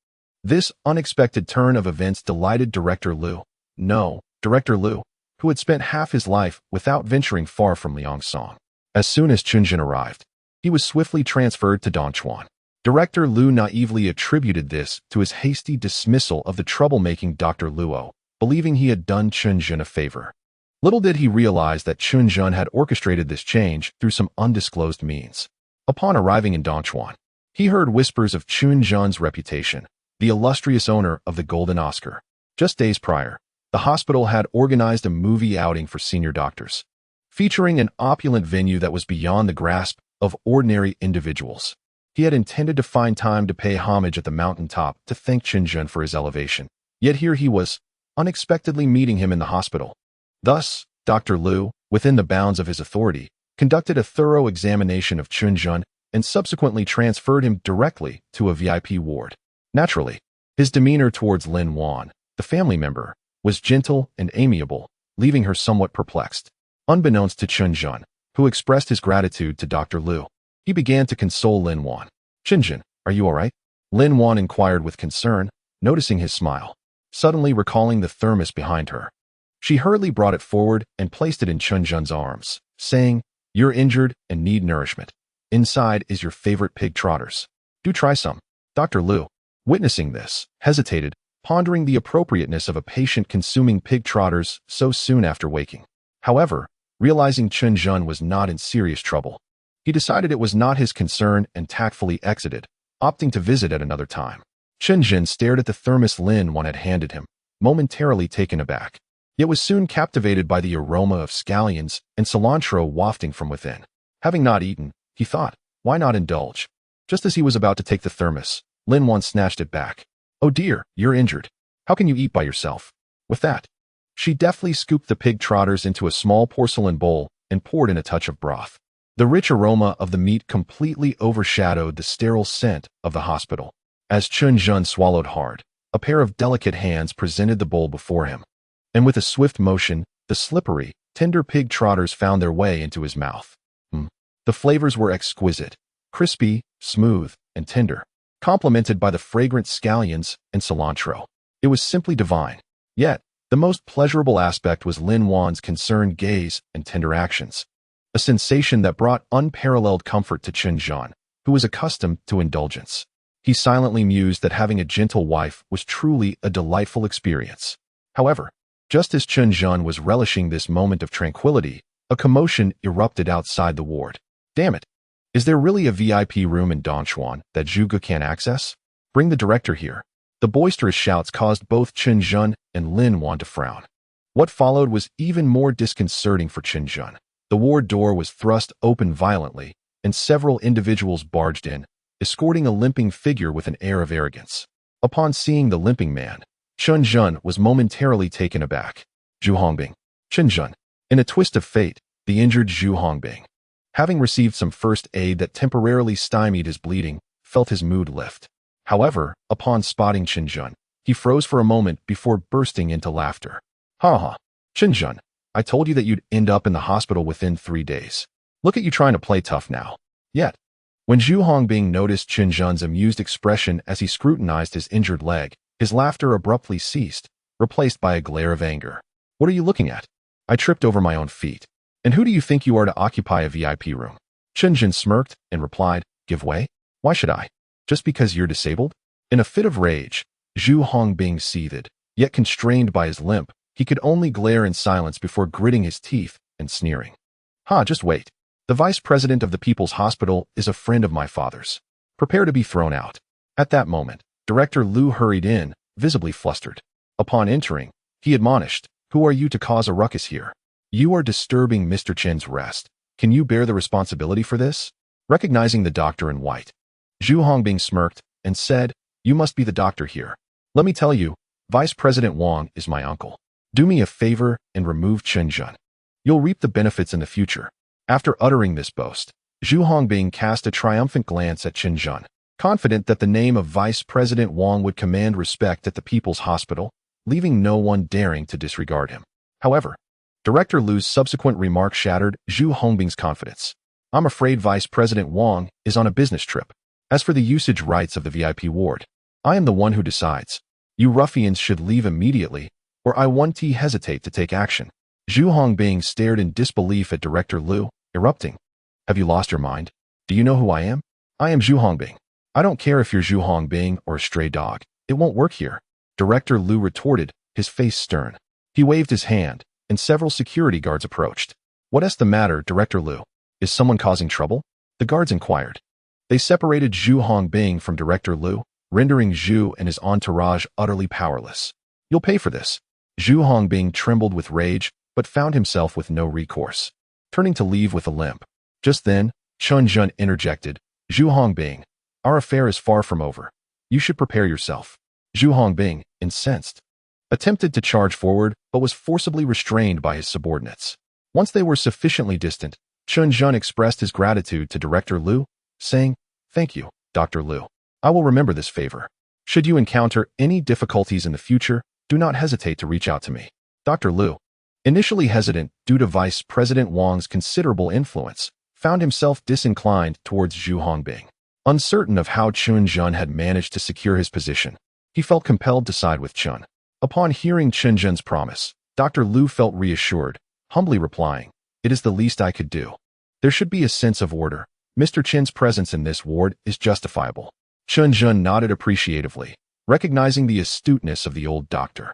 This unexpected turn of events delighted Director Liu. No, Director Liu, who had spent half his life without venturing far from Liangsong. As soon as Chen Zhen arrived, he was swiftly transferred to Dongchuan. Director Liu naively attributed this to his hasty dismissal of the troublemaking Dr. Luo, believing he had done Chen Zhen a favor. Little did he realize that Chen Zhen had orchestrated this change through some undisclosed means. Upon arriving in Dongchuan, he heard whispers of Chen Zhen's reputation, the illustrious owner of the Golden Oscar. Just days prior, the hospital had organized a movie outing for senior doctors, featuring an opulent venue that was beyond the grasp of ordinary individuals. He had intended to find time to pay homage at the mountaintop to thank Chen Zhen for his elevation. Yet here he was, unexpectedly meeting him in the hospital. Thus, Dr. Liu, within the bounds of his authority, conducted a thorough examination of Chen Zhen and subsequently transferred him directly to a VIP ward. Naturally, his demeanor towards Lin Wan, the family member, was gentle and amiable, leaving her somewhat perplexed. Unbeknownst to Chen Zhen, who expressed his gratitude to Dr. Liu, he began to console Lin Wan. "Chen Zhen, are you all right?" Lin Wan inquired with concern, noticing his smile, suddenly recalling the thermos behind her. She hurriedly brought it forward and placed it in Chen Zhen's arms, saying, "You're injured and need nourishment. Inside is your favorite pig trotters. Do try some." Dr. Liu, witnessing this, hesitated, pondering the appropriateness of a patient consuming pig trotters so soon after waking. However, realizing Chen Zhen was not in serious trouble, he decided it was not his concern and tactfully exited, opting to visit at another time. Chen Zhen stared at the thermos Lin Wan had handed him, momentarily taken aback. Yet was soon captivated by the aroma of scallions and cilantro wafting from within. Having not eaten, he thought, why not indulge? Just as he was about to take the thermos, Lin Wan snatched it back. Oh dear, you're injured. How can you eat by yourself? With that, she deftly scooped the pig trotters into a small porcelain bowl and poured in a touch of broth. The rich aroma of the meat completely overshadowed the sterile scent of the hospital. As Chen Zhen swallowed hard, a pair of delicate hands presented the bowl before him. And with a swift motion, the slippery, tender pig trotters found their way into his mouth. The flavors were exquisite, crispy, smooth, and tender, complemented by the fragrant scallions and cilantro. It was simply divine. Yet, the most pleasurable aspect was Lin Wan's concerned gaze and tender actions, a sensation that brought unparalleled comfort to Chen Zhen, who was accustomed to indulgence. He silently mused that having a gentle wife was truly a delightful experience. However, just as Chen Zhen was relishing this moment of tranquility, a commotion erupted outside the ward. Damn it! Is there really a VIP room in Dongchuan that Zhuge can't access? Bring the director here. The boisterous shouts caused both Chen Zhen and Lin Wan to frown. What followed was even more disconcerting for Chen Zhen. The ward door was thrust open violently, and several individuals barged in, escorting a limping figure with an air of arrogance. Upon seeing the limping man, Chen Zhen was momentarily taken aback. Zhu Hongbing. Chen Zhen. In a twist of fate, the injured Zhu Hongbing, having received some first aid that temporarily stymied his bleeding, felt his mood lift. However, upon spotting Chen Zhen, he froze for a moment before bursting into laughter. Ha ha. Chen Zhen, I told you that you'd end up in the hospital within 3 days. Look at you trying to play tough now. Yet, when Zhu Hongbing noticed Chen Zhen's amused expression as he scrutinized his injured leg, his laughter abruptly ceased, replaced by a glare of anger. What are you looking at? I tripped over my own feet. And who do you think you are to occupy a VIP room? Chen Zhen smirked and replied, give way? Why should I? Just because you're disabled? In a fit of rage, Zhu Hongbing seethed, yet constrained by his limp, he could only glare in silence before gritting his teeth and sneering. Just wait. The vice president of the People's Hospital is a friend of my father's. Prepare to be thrown out. At that moment, Director Liu hurried in, visibly flustered. Upon entering, he admonished, who are you to cause a ruckus here? You are disturbing Mr. Chen's rest. Can you bear the responsibility for this? Recognizing the doctor in white, Zhu Hongbing smirked and said, you must be the doctor here. Let me tell you, Vice President Wang is my uncle. Do me a favor and remove Chen Zhen. You'll reap the benefits in the future. After uttering this boast, Zhu Hongbing cast a triumphant glance at Chen Zhen, confident that the name of Vice President Wang would command respect at the People's Hospital, leaving no one daring to disregard him. However, Director Liu's subsequent remark shattered Zhu Hongbing's confidence. I'm afraid Vice President Wang is on a business trip. As for the usage rights of the VIP ward, I am the one who decides. You ruffians should leave immediately, or I won't hesitate to take action. Zhu Hongbing stared in disbelief at Director Liu, erupting. Have you lost your mind? Do you know who I am? I am Zhu Hongbing. I don't care if you're Zhu Hongbing or a stray dog. It won't work here. Director Liu retorted, his face stern. He waved his hand, and several security guards approached. What's the matter, Director Liu? Is someone causing trouble? The guards inquired. They separated Zhu Hongbing from Director Liu, rendering Zhu and his entourage utterly powerless. You'll pay for this. Zhu Hongbing trembled with rage, but found himself with no recourse, turning to leave with a limp. Just then, Chen Zhen interjected, Zhu Hongbing, our affair is far from over. You should prepare yourself. Zhu Hongbing, incensed, attempted to charge forward, but was forcibly restrained by his subordinates. Once they were sufficiently distant, Chen Zhen expressed his gratitude to Director Liu, saying, Thank you, Dr. Liu. I will remember this favor. Should you encounter any difficulties in the future, do not hesitate to reach out to me. Dr. Liu, initially hesitant due to Vice President Wang's considerable influence, found himself disinclined towards Zhu Hongbing. Uncertain of how Chen Zhen had managed to secure his position, he felt compelled to side with Chen. Upon hearing Chen Zhen's promise, Dr. Liu felt reassured, humbly replying, It is the least I could do. There should be a sense of order. Mr. Chen's presence in this ward is justifiable. Chen Zhen nodded appreciatively, recognizing the astuteness of the old doctor.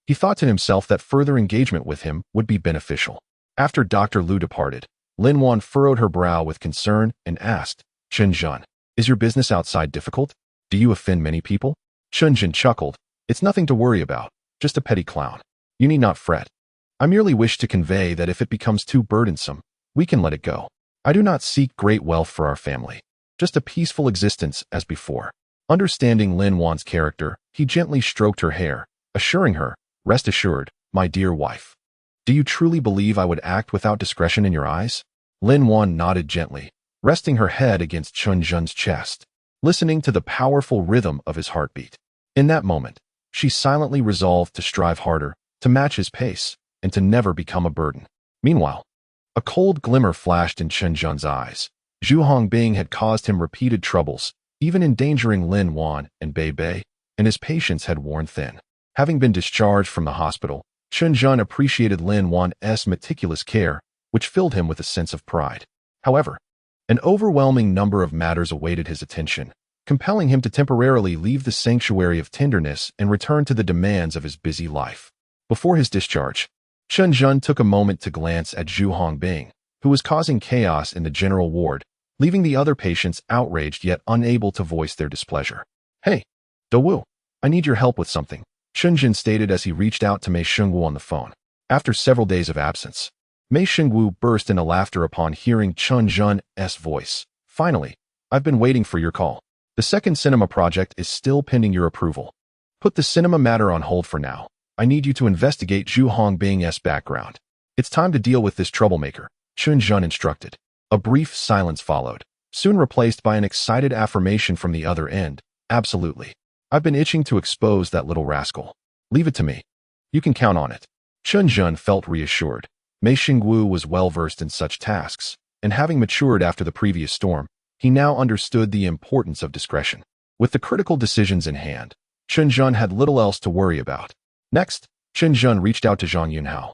He thought to himself that further engagement with him would be beneficial. After Dr. Liu departed, Lin Wan furrowed her brow with concern and asked, Chen Zhen, is your business outside difficult? Do you offend many people? Chen Zhen chuckled, It's nothing to worry about. just a petty clown. You need not fret. I merely wish to convey that if it becomes too burdensome, we can let it go. I do not seek great wealth for our family, just a peaceful existence as before. Understanding Lin Wan's character, he gently stroked her hair, assuring her, rest assured, my dear wife. Do you truly believe I would act without discretion in your eyes? Lin Wan nodded gently, resting her head against Chen Zhen's chest, listening to the powerful rhythm of his heartbeat. In that moment, she silently resolved to strive harder, to match his pace, and to never become a burden. Meanwhile, a cold glimmer flashed in Chen Zhen's eyes. Zhu Hongbing had caused him repeated troubles, even endangering Lin Wan and Beibei, and his patience had worn thin. Having been discharged from the hospital, Chen Zhen appreciated Lin Wan's meticulous care, which filled him with a sense of pride. However, an overwhelming number of matters awaited his attention, compelling him to temporarily leave the sanctuary of tenderness and return to the demands of his busy life. Before his discharge, Chen Zhen took a moment to glance at Zhu Hongbing, who was causing chaos in the general ward, leaving the other patients outraged yet unable to voice their displeasure. Hey, Dou, I need your help with something, Chen Zhen stated as he reached out to Mei Shengwu on the phone. After several days of absence, Mei Shengwu burst into laughter upon hearing Chen Zhen's voice. Finally, I've been waiting for your call. The second cinema project is still pending your approval. Put the cinema matter on hold for now. I need you to investigate Zhu Hongbing's background. It's time to deal with this troublemaker, Chen Zhen instructed. A brief silence followed, soon replaced by an excited affirmation from the other end. Absolutely. I've been itching to expose that little rascal. Leave it to me. You can count on it. Chen Zhen felt reassured. Mei Shengwu was well-versed in such tasks, and having matured after the previous storm, he now understood the importance of discretion. With the critical decisions in hand, Chen Zhen had little else to worry about. Next, Chen Zhen reached out to Zhang Yunhao,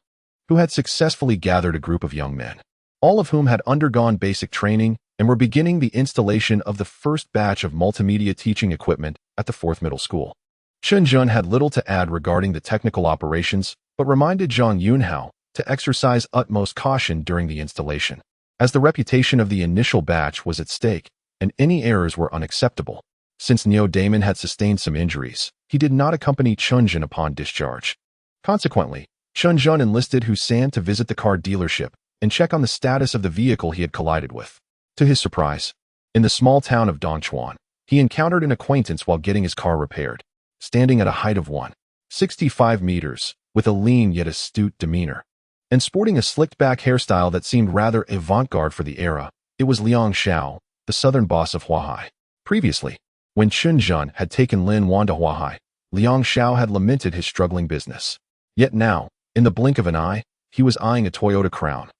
who had successfully gathered a group of young men, all of whom had undergone basic training and were beginning the installation of the first batch of multimedia teaching equipment at the 4th middle school. Chen Zhen had little to add regarding the technical operations, but reminded Zhang Yunhao to exercise utmost caution during the installation, as the reputation of the initial batch was at stake, and any errors were unacceptable. Since Neo Daemon had sustained some injuries, he did not accompany Chen Zhen upon discharge. Consequently, Chen Zhen enlisted Husan to visit the car dealership and check on the status of the vehicle he had collided with. To his surprise, in the small town of Dongchuan, he encountered an acquaintance while getting his car repaired, standing at a height of 165 meters, with a lean yet astute demeanor, and sporting a slicked-back hairstyle that seemed rather avant-garde for the era. It was Liang Xiao, the southern boss of Huahai. Previously, when Chen Zhen had taken Lin Wan to Huahai, Liang Xiao had lamented his struggling business. Yet now, in the blink of an eye, he was eyeing a Toyota Crown.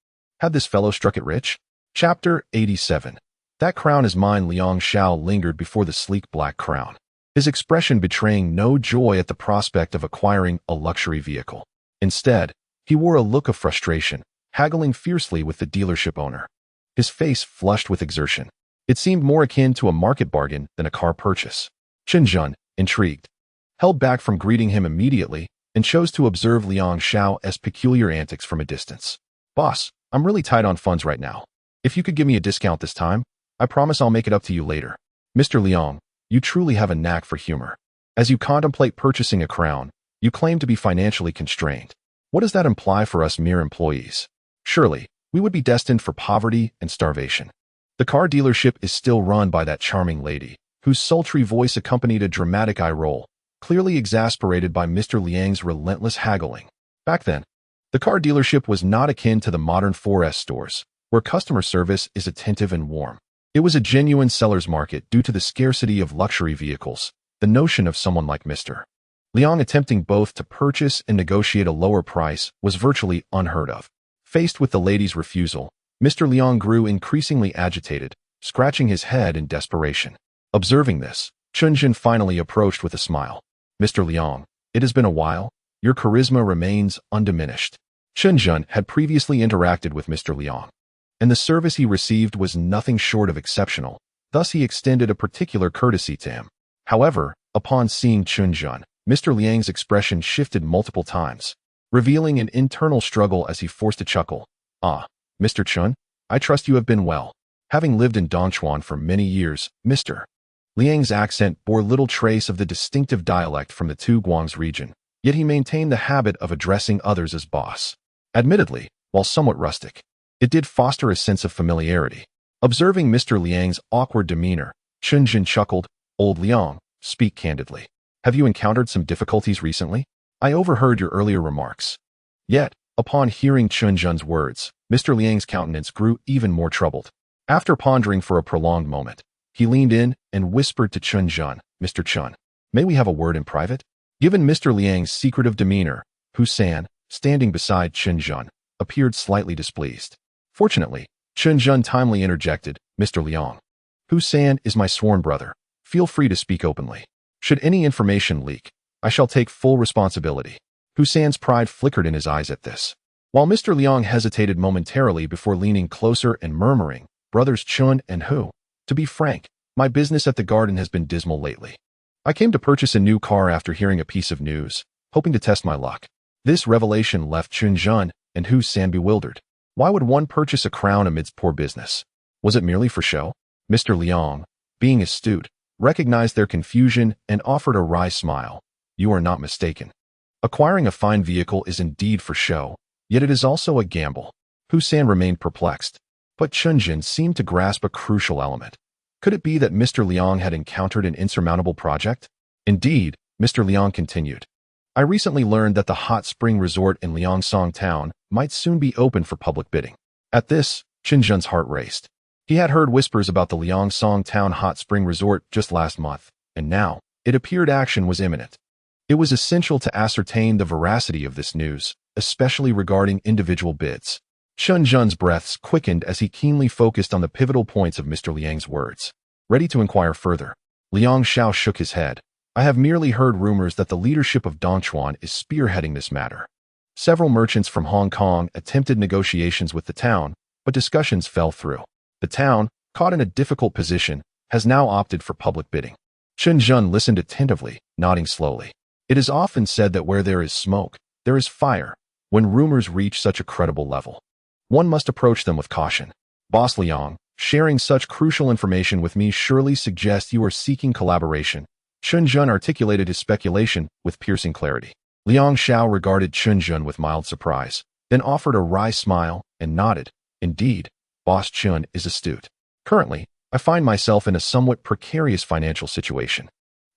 Had this fellow struck it rich? Chapter 87. That crown is mine. Liang Xiao lingered before the sleek black crown, his expression betraying no joy at the prospect of acquiring a luxury vehicle. Instead, he wore a look of frustration, haggling fiercely with the dealership owner. His face flushed with exertion. It seemed more akin to a market bargain than a car purchase. Chen Zhen, intrigued, held back from greeting him immediately and chose to observe Liang Xiao's peculiar antics from a distance. Boss, I'm really tight on funds right now. If you could give me a discount this time, I promise I'll make it up to you later. Mr. Liang, you truly have a knack for humor. As you contemplate purchasing a crown, you claim to be financially constrained. What does that imply for us mere employees? Surely, we would be destined for poverty and starvation. The car dealership is still run by that charming lady, whose sultry voice accompanied a dramatic eye roll, clearly exasperated by Mr. Liang's relentless haggling. Back then, the car dealership was not akin to the modern 4S stores, where customer service is attentive and warm. It was a genuine seller's market due to the scarcity of luxury vehicles. The notion of someone like Mr. Liang attempting both to purchase and negotiate a lower price was virtually unheard of. Faced with the lady's refusal, Mr. Liang grew increasingly agitated, scratching his head in desperation. Observing this, Chen Zhen finally approached with a smile. Mr. Liang, it has been a while. Your charisma remains undiminished. Chen Zhen had previously interacted with Mr. Liang, and the service he received was nothing short of exceptional. Thus he extended a particular courtesy to him. However, upon seeing Chen Zhen, Mr. Liang's expression shifted multiple times, revealing an internal struggle as he forced a chuckle. Ah, Mr. Chen, I trust you have been well. Having lived in Dongchuan for many years, Mr. Liang's accent bore little trace of the distinctive dialect from the Tuguang's region, yet he maintained the habit of addressing others as boss. Admittedly, while somewhat rustic, it did foster a sense of familiarity. Observing Mr. Liang's awkward demeanor, Chen Zhen chuckled. Old Liang, speak candidly. Have you encountered some difficulties recently? I overheard your earlier remarks. Yet, upon hearing Chen Zhen's words, Mr. Liang's countenance grew even more troubled. After pondering for a prolonged moment, he leaned in and whispered to Chen Zhen, Mr. Chen, may we have a word in private? Given Mr. Liang's secretive demeanor, Husan, standing beside Chen Zhen, appeared slightly displeased. Fortunately, Chen Zhen timely interjected, Mr. Liang. Husan is my sworn brother. Feel free to speak openly. Should any information leak, I shall take full responsibility. Husan's pride flickered in his eyes at this. While Mr. Liang hesitated momentarily before leaning closer and murmuring, brothers Chun and Hu. To be frank, my business at the garden has been dismal lately. I came to purchase a new car after hearing a piece of news, hoping to test my luck. This revelation left Chen Zhen and Husan bewildered. Why would one purchase a crown amidst poor business? Was it merely for show? Mr. Liang, being astute, recognized their confusion and offered a wry smile. You are not mistaken. Acquiring a fine vehicle is indeed for show, yet it is also a gamble. Husan remained perplexed, but Chen Zhen seemed to grasp a crucial element. Could it be that Mr. Liang had encountered an insurmountable project? Indeed, Mr. Liang continued. I recently learned that the hot spring resort in Liangsong town might soon be open for public bidding. At this, Chen Zhen's heart raced. He had heard whispers about the Liangsong town hot spring resort just last month, and now, it appeared action was imminent. It was essential to ascertain the veracity of this news, especially regarding individual bids. Chen Zhen's breaths quickened as he keenly focused on the pivotal points of Mr. Liang's words. Ready to inquire further, Liang Xiao shook his head. I have merely heard rumors that the leadership of Dongchuan is spearheading this matter. Several merchants from Hong Kong attempted negotiations with the town, but discussions fell through. The town, caught in a difficult position, has now opted for public bidding. Chen Zhen listened attentively, nodding slowly. It is often said that where there is smoke, there is fire. When rumors reach such a credible level, one must approach them with caution. Boss Liang, sharing such crucial information with me surely suggests you are seeking collaboration. Chen Zhen articulated his speculation with piercing clarity. Liang Xiao regarded Chen Zhen with mild surprise, then offered a wry smile and nodded. Indeed, Boss Chen is astute. Currently, I find myself in a somewhat precarious financial situation,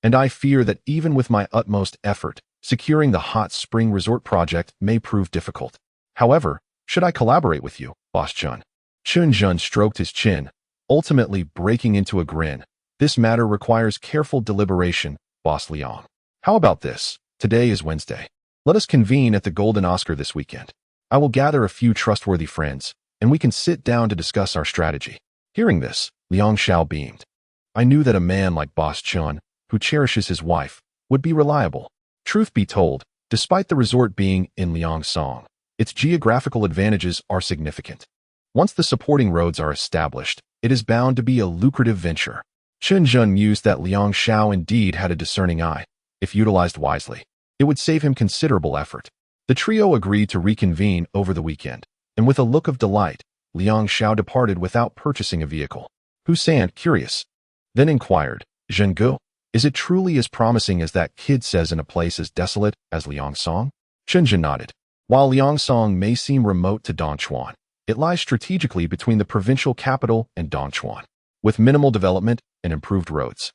and I fear that even with my utmost effort, securing the hot spring resort project may prove difficult. However, should I collaborate with you, Boss Chen? Chen Zhen stroked his chin, ultimately breaking into a grin. This matter requires careful deliberation, Boss Liang. How about this? Today is Wednesday. Let us convene at the Golden Oscar this weekend. I will gather a few trustworthy friends, and we can sit down to discuss our strategy. Hearing this, Liang Xiao beamed. I knew that a man like Boss Chen, who cherishes his wife, would be reliable. Truth be told, despite the resort being in Liangsong, its geographical advantages are significant. Once the supporting roads are established, it is bound to be a lucrative venture. Chen Zhen mused that Liang Xiao indeed had a discerning eye. If utilized wisely, it would save him considerable effort. The trio agreed to reconvene over the weekend, and with a look of delight, Liang Xiao departed without purchasing a vehicle. Husan, curious, then inquired, Zhenggu, is it truly as promising as that kid says in a place as desolate as Liangsong? Chen Zhen nodded. While Liangsong may seem remote to Dongchuan, it lies strategically between the provincial capital and Dongchuan. With minimal development and improved roads,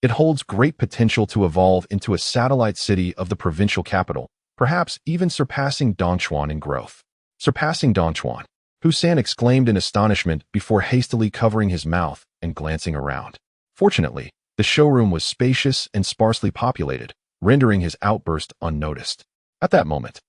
it holds great potential to evolve into a satellite city of the provincial capital, perhaps even surpassing Dongchuan in growth. Surpassing Dongchuan, Husan exclaimed in astonishment before hastily covering his mouth and glancing around. Fortunately, the showroom was spacious and sparsely populated, rendering his outburst unnoticed. At that moment,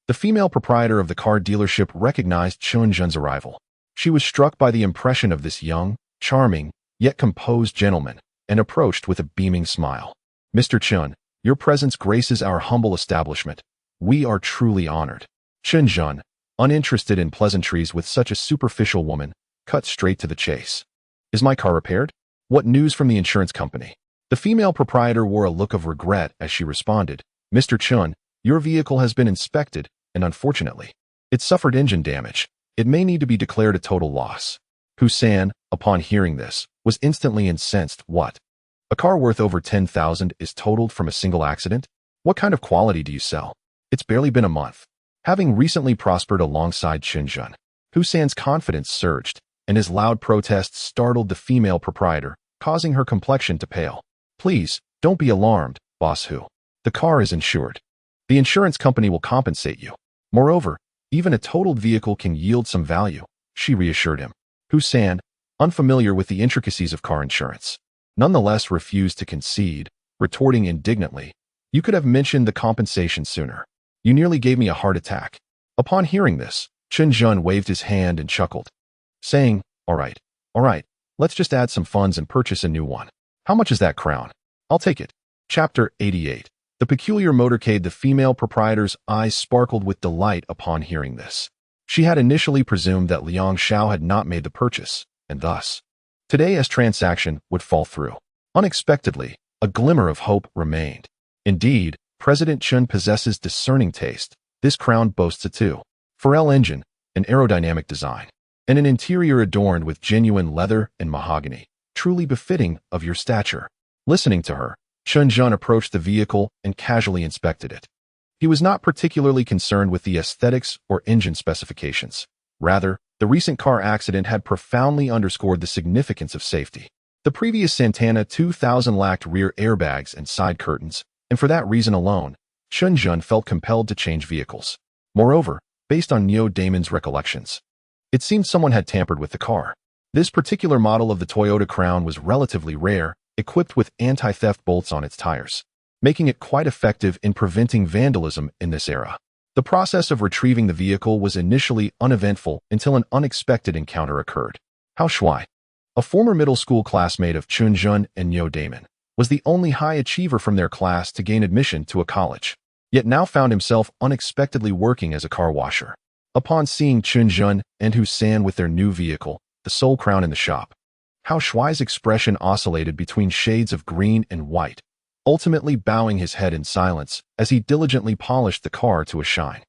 the female proprietor of the car dealership recognized Chen Zhen's arrival. She was struck by the impression of this young, charming, yet composed gentleman, and approached with a beaming smile. Mr. Chen, your presence graces our humble establishment. We are truly honored. Chen Zhen, uninterested in pleasantries with such a superficial woman, cut straight to the chase. Is my car repaired? What news from the insurance company? The female proprietor wore a look of regret as she responded, Mr. Chen, your vehicle has been inspected, and unfortunately, it suffered engine damage. It may need to be declared a total loss. Husan, upon hearing this, was instantly incensed. What? A car worth over 10,000 is totaled from a single accident? What kind of quality do you sell? It's barely been a month. Having recently prospered alongside Chen Zhen, Husan's confidence surged, and his loud protests startled the female proprietor, causing her complexion to pale. Please, don't be alarmed, Boss Hu. The car is insured. The insurance company will compensate you. Moreover, even a totaled vehicle can yield some value, she reassured him. Husan, unfamiliar with the intricacies of car insurance, nonetheless refused to concede, retorting indignantly, "You could have mentioned the compensation sooner. You nearly gave me a heart attack." Upon hearing this, Chen Zhen waved his hand and chuckled, saying, all right, let's just add some funds and purchase a new one. How much is that crown? I'll take it. Chapter 88. The peculiar motorcade. The female proprietor's eyes sparkled with delight upon hearing this. She had initially presumed that Liang Xiao had not made the purchase, and thus, today's transaction would fall through. Unexpectedly, a glimmer of hope remained. Indeed, President Chen possesses discerning taste. This crown boasts a 2.4L engine, an aerodynamic design, and an interior adorned with genuine leather and mahogany, truly befitting of your stature. Listening to her, Chen Zhen approached the vehicle and casually inspected it. He was not particularly concerned with the aesthetics or engine specifications. Rather, the recent car accident had profoundly underscored the significance of safety. The previous Santana 2000 lacked rear airbags and side curtains, and for that reason alone, Chen Zhen felt compelled to change vehicles. Moreover, based on Neo Damon's recollections, it seemed someone had tampered with the car. This particular model of the Toyota Crown was relatively rare, equipped with anti-theft bolts on its tires, making it quite effective in preventing vandalism in this era. The process of retrieving the vehicle was initially uneventful until an unexpected encounter occurred. Hao Shuai, a former middle school classmate of Chen Zhen and Neo Damon, was the only high achiever from their class to gain admission to a college, yet now found himself unexpectedly working as a car washer. Upon seeing Chen Zhen and Husan with their new vehicle, the sole crown in the shop, Hao Shuai's expression oscillated between shades of green and white, ultimately bowing his head in silence as he diligently polished the car to a shine.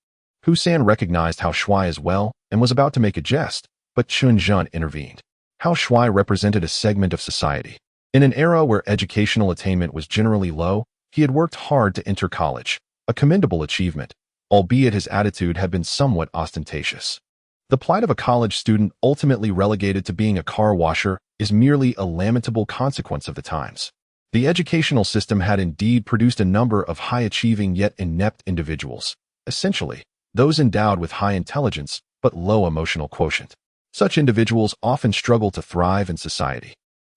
Husan recognized Hao Shuai as well and was about to make a jest, but Chen Zhen intervened. Hao Shuai represented a segment of society. In an era where educational attainment was generally low, he had worked hard to enter college, a commendable achievement, albeit his attitude had been somewhat ostentatious. The plight of a college student ultimately relegated to being a car washer is merely a lamentable consequence of the times. The educational system had indeed produced a number of high-achieving yet inept individuals, essentially, those endowed with high intelligence but low emotional quotient. Such individuals often struggle to thrive in society.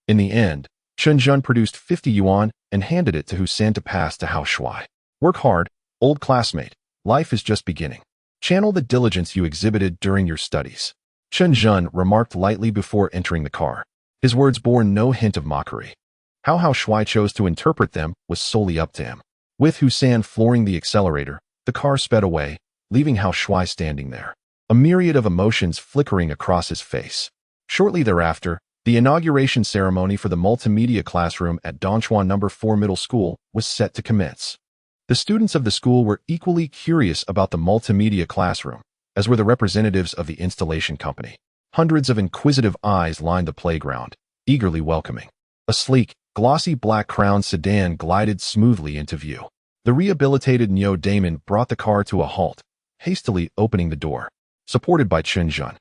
In the end, Chen Zhen produced 50 yuan and handed it to Husan to pass to Hao Shuai. Work hard, old classmate. Life is just beginning. Channel the diligence you exhibited during your studies. Chen Zhen remarked lightly before entering the car. His words bore no hint of mockery. How Hao Shuai chose to interpret them was solely up to him. With Husan flooring the accelerator, the car sped away, leaving Hao Shuai standing there, a myriad of emotions flickering across his face. Shortly thereafter, the inauguration ceremony for the multimedia classroom at Dongchuan No. 4 Middle School was set to commence. The students of the school were equally curious about the multimedia classroom, as were the representatives of the installation company. Hundreds of inquisitive eyes lined the playground, eagerly welcoming. A sleek, glossy black-crowned sedan glided smoothly into view. The rehabilitated Neo Damon brought the car to a halt, hastily opening the door. Supported by Chen Zhen,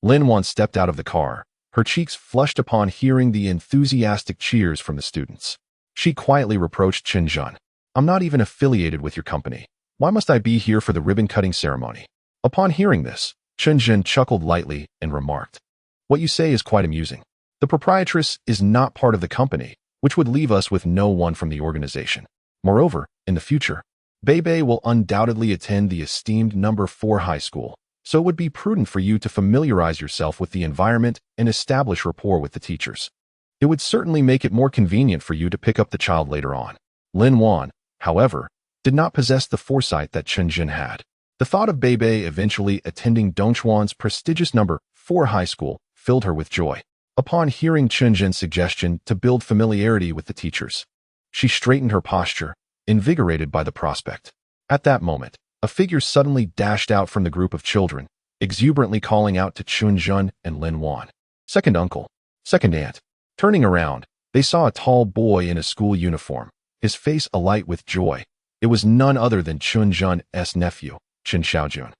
Lin Wan stepped out of the car, her cheeks flushed upon hearing the enthusiastic cheers from the students. She quietly reproached Chen Zhen. "I'm not even affiliated with your company. Why must I be here for the ribbon-cutting ceremony?" Upon hearing this, Chen Zhen chuckled lightly and remarked, "What you say is quite amusing. The proprietress is not part of the company, which would leave us with no one from the organization. Moreover, in the future, Beibei will undoubtedly attend the esteemed No. 4 high school, so it would be prudent for you to familiarize yourself with the environment and establish rapport with the teachers. It would certainly make it more convenient for you to pick up the child later on." Lin Wan, however, did not possess the foresight that Chen Zhen had. The thought of Beibei eventually attending Dongchuan's prestigious No. 4 high school filled her with joy. Upon hearing Chen Zhen's suggestion to build familiarity with the teachers, she straightened her posture, invigorated by the prospect. At that moment, a figure suddenly dashed out from the group of children, exuberantly calling out to Chen Zhen and Lin Wan, "Second uncle, second aunt." Turning around, they saw a tall boy in a school uniform, his face alight with joy, It was none other than Chen Zhen's nephew, Chen Xiaojun.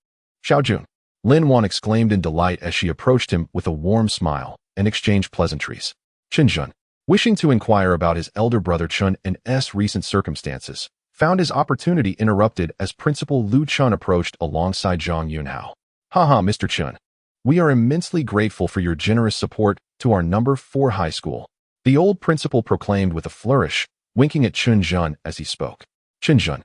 Xiaojun, Lin Wan exclaimed in delight as she approached him with a warm smile and exchanged pleasantries. Chen Zhen, wishing to inquire about his elder brother Chen's recent circumstances, found his opportunity interrupted as Principal Lu Chen approached alongside Zhang Yunhao. Haha, Mr. Chen. We are immensely grateful for your generous support to our number 4 high school, the old principal proclaimed with a flourish, winking at Chen Zhen as he spoke. Chen Zhen,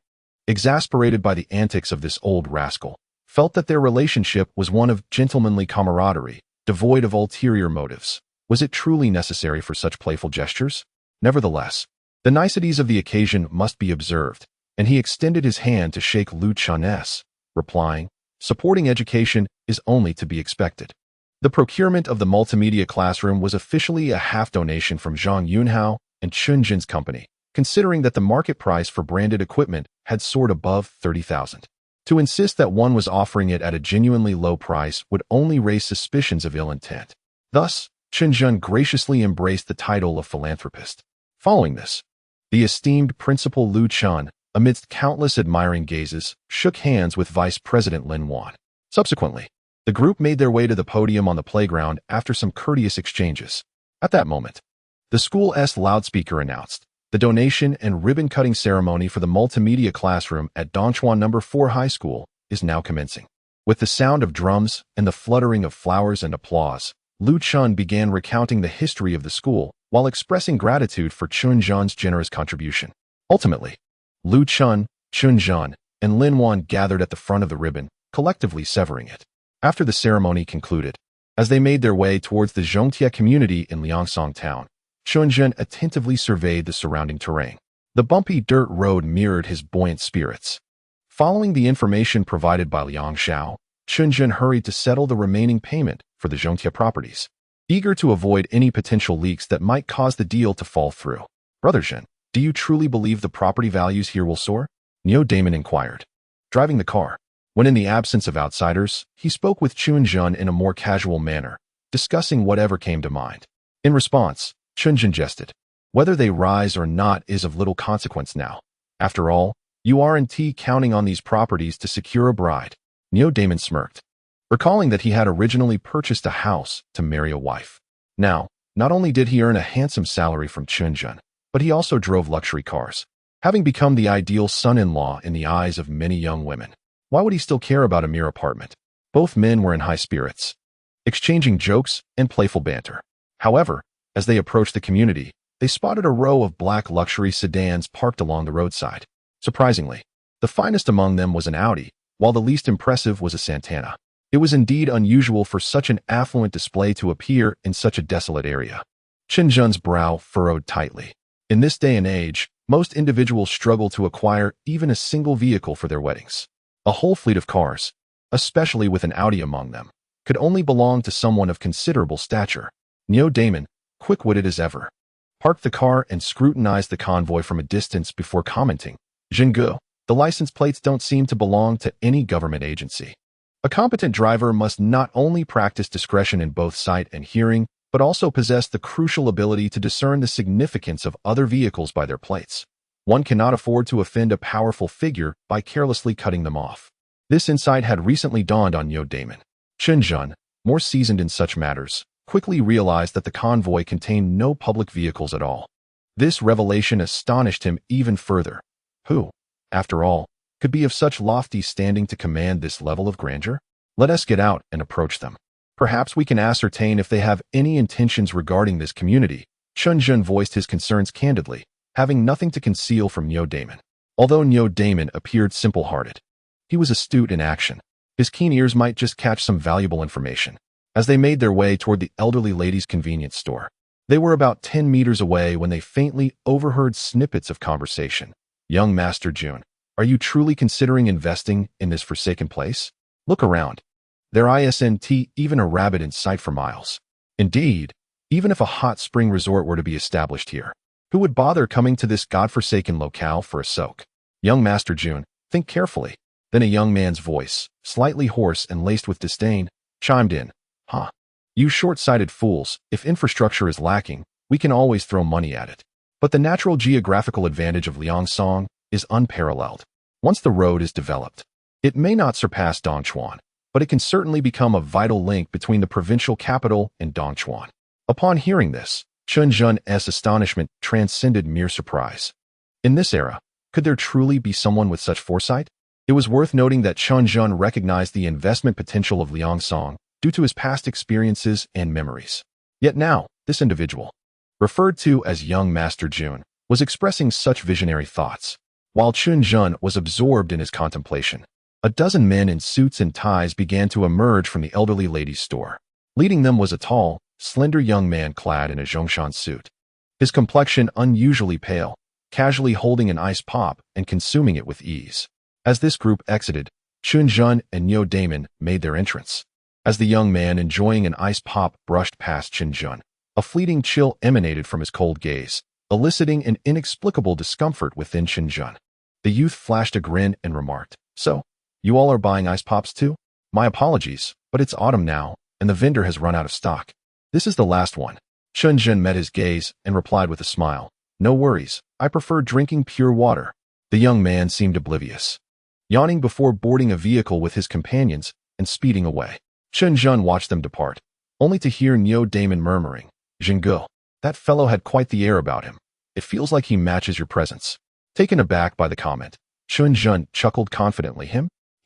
exasperated by the antics of this old rascal, felt that their relationship was one of gentlemanly camaraderie, devoid of ulterior motives. Was it truly necessary for such playful gestures? Nevertheless, the niceties of the occasion must be observed, and he extended his hand to shake Lu Chen's, replying, "Supporting education is only to be expected." The procurement of the multimedia classroom was officially a half donation from Zhang Yunhao and Chen Zhen's company, considering that the market price for branded equipment had soared above 30,000. To insist that one was offering it at a genuinely low price would only raise suspicions of ill intent. Thus, Chen Zhen graciously embraced the title of philanthropist. Following this, the esteemed Principal Lu Chen, amidst countless admiring gazes, shook hands with Vice President Lin Wan. Subsequently, the group made their way to the podium on the playground after some courteous exchanges. At that moment, the school's loudspeaker announced, "The donation and ribbon-cutting ceremony for the multimedia classroom at Dongchuan No. 4 High School is now commencing." With the sound of drums and the fluttering of flowers and applause, Lu Chen began recounting the history of the school while expressing gratitude for Chen Zhen's generous contribution. Ultimately, Lu Chen, Chen Zhen, and Lin Wan gathered at the front of the ribbon, collectively severing it. After the ceremony concluded, as they made their way towards the Zhongtia community in Liangsong town, Chen Zhen attentively surveyed the surrounding terrain. The bumpy dirt road mirrored his buoyant spirits. Following the information provided by Liang Xiao, Chen Zhen hurried to settle the remaining payment for the Zhongtia properties, eager to avoid any potential leaks that might cause the deal to fall through. "Brother Zhen, do you truly believe the property values here will soar?" Neo Damon inquired, driving the car. When in the absence of outsiders, he spoke with Chen Zhen in a more casual manner, discussing whatever came to mind. In response, Chen Zhen jested, "Whether they rise or not is of little consequence now. After all, you aren't counting on these properties to secure a bride." Neo Damon smirked, recalling that he had originally purchased a house to marry a wife. Now, not only did he earn a handsome salary from Chen Zhen, but he also drove luxury cars, having become the ideal son-in-law in the eyes of many young women. Why would he still care about a mere apartment? Both men were in high spirits, exchanging jokes and playful banter. However, as they approached the community, they spotted a row of black luxury sedans parked along the roadside. Surprisingly, the finest among them was an Audi, while the least impressive was a Santana. It was indeed unusual for such an affluent display to appear in such a desolate area. Chen Zhen's brow furrowed tightly. In this day and age, most individuals struggle to acquire even a single vehicle for their weddings. A whole fleet of cars, especially with an Audi among them, could only belong to someone of considerable stature. Neo Damon, quick-witted as ever, parked the car and scrutinized the convoy from a distance before commenting, "Zhenggu, the license plates don't seem to belong to any government agency." A competent driver must not only practice discretion in both sight and hearing, but also possess the crucial ability to discern the significance of other vehicles by their plates. One cannot afford to offend a powerful figure by carelessly cutting them off. This insight had recently dawned on Neo Damon. Chen Zhen, more seasoned in such matters, quickly realized that the convoy contained no public vehicles at all. This revelation astonished him even further. Who, after all, could be of such lofty standing to command this level of grandeur? Let us get out and approach them. Perhaps we can ascertain if they have any intentions regarding this community. Chen Zhen voiced his concerns candidly, having nothing to conceal from Neo Damon. Although Neo Damon appeared simple-hearted, he was astute in action. His keen ears might just catch some valuable information. As they made their way toward the elderly lady's convenience store, they were about 10 meters away when they faintly overheard snippets of conversation. "Young Master Jun, are you truly considering investing in this forsaken place? Look around. There isn't even a rabbit in sight for miles. Indeed, even if a hot spring resort were to be established here, who would bother coming to this godforsaken locale for a soak? Young Master Jun, think carefully." Then a young man's voice, slightly hoarse and laced with disdain, chimed in. "Huh. You short-sighted fools, if infrastructure is lacking, we can always throw money at it. But the natural geographical advantage of Liangsong is unparalleled. Once the road is developed, it may not surpass Dongchuan, but it can certainly become a vital link between the provincial capital and Dongchuan. Upon hearing this, Chen Zhen's astonishment transcended mere surprise. In this era, could there truly be someone with such foresight? It was worth noting that Chen Zhen recognized the investment potential of Liangsong due to his past experiences and memories. Yet now, this individual, referred to as young Master Jun, was expressing such visionary thoughts. While Chen Zhen was absorbed in his contemplation, a dozen men in suits and ties began to emerge from the elderly lady's store. Leading them was a tall, slender young man clad in a Zhongshan suit. His complexion unusually pale, casually holding an ice pop and consuming it with ease. As this group exited, Chen Zhen and Niu Damon made their entrance. As the young man enjoying an ice pop brushed past Chen Zhen, a fleeting chill emanated from his cold gaze, eliciting an inexplicable discomfort within Chen Zhen. The youth flashed a grin and remarked, "So, you all are buying ice pops too? My apologies, but it's autumn now, and the vendor has run out of stock. This is the last one." Chen Zhen met his gaze and replied with a smile, "No worries, I prefer drinking pure water." The young man seemed oblivious, yawning before boarding a vehicle with his companions and speeding away. Chen Zhen watched them depart, only to hear Niu Damon murmuring, "Zhengge, that fellow had quite the air about him. It feels like he matches your presence." Taken aback by the comment, Chen Zhen chuckled confidently.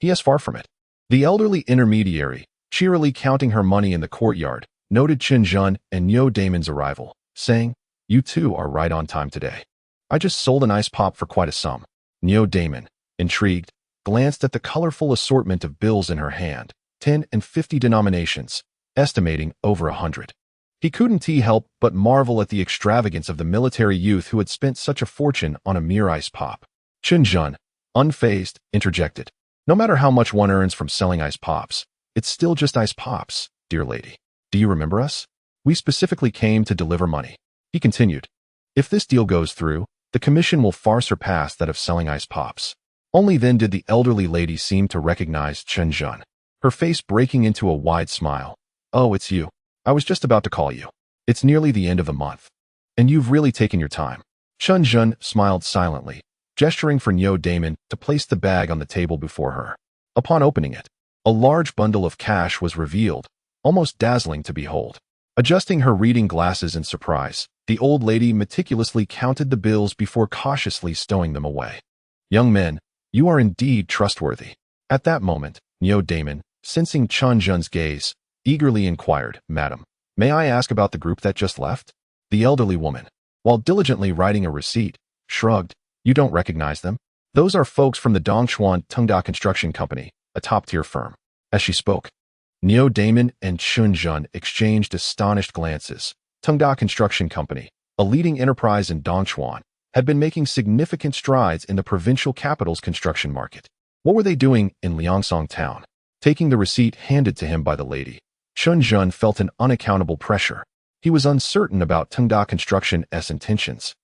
He is far from it. The elderly intermediary, cheerily counting her money in the courtyard, noted Chen Zhen and Niu Damon's arrival, saying, "You two are right on time today. I just sold an ice pop for quite a sum." Niu Damon, intrigued, glanced at the colorful assortment of bills in her hand, 10 and 50 denominations, estimating over 100. He couldn't help but marvel at the extravagance of the military youth who had spent such a fortune on a mere ice pop. Chen Zhen, unfazed, interjected, "No matter how much one earns from selling ice pops, it's still just ice pops, dear lady. Do you remember us? We specifically came to deliver money." He continued, "If this deal goes through, the commission will far surpass that of selling ice pops." Only then did the elderly lady seem to recognize Chen Zhen, her face breaking into a wide smile. "Oh, it's you. I was just about to call you. It's nearly the end of the month, and you've really taken your time." Chen Zhen smiled silently, gesturing for Niu Damon to place the bag on the table before her. Upon opening it, a large bundle of cash was revealed, almost dazzling to behold. Adjusting her reading glasses in surprise, the old lady meticulously counted the bills before cautiously stowing them away. "Young men, you are indeed trustworthy." At that moment, Niu Damon, sensing Chen Zhen's gaze, eagerly inquired, "Madam, may I ask about the group that just left?" The elderly woman, while diligently writing a receipt, shrugged, "You don't recognize them? Those are folks from the Dongchuan Tengda Construction Company, a top-tier firm." As she spoke, Niu Damon and Chen Zhen exchanged astonished glances. Tengda Construction Company, a leading enterprise in Dongchuan, had been making significant strides in the provincial capital's construction market. What were they doing in Liangsong town? Taking the receipt handed to him by the lady, Chen Zhen felt an unaccountable pressure. He was uncertain about Tengda Construction's intentions.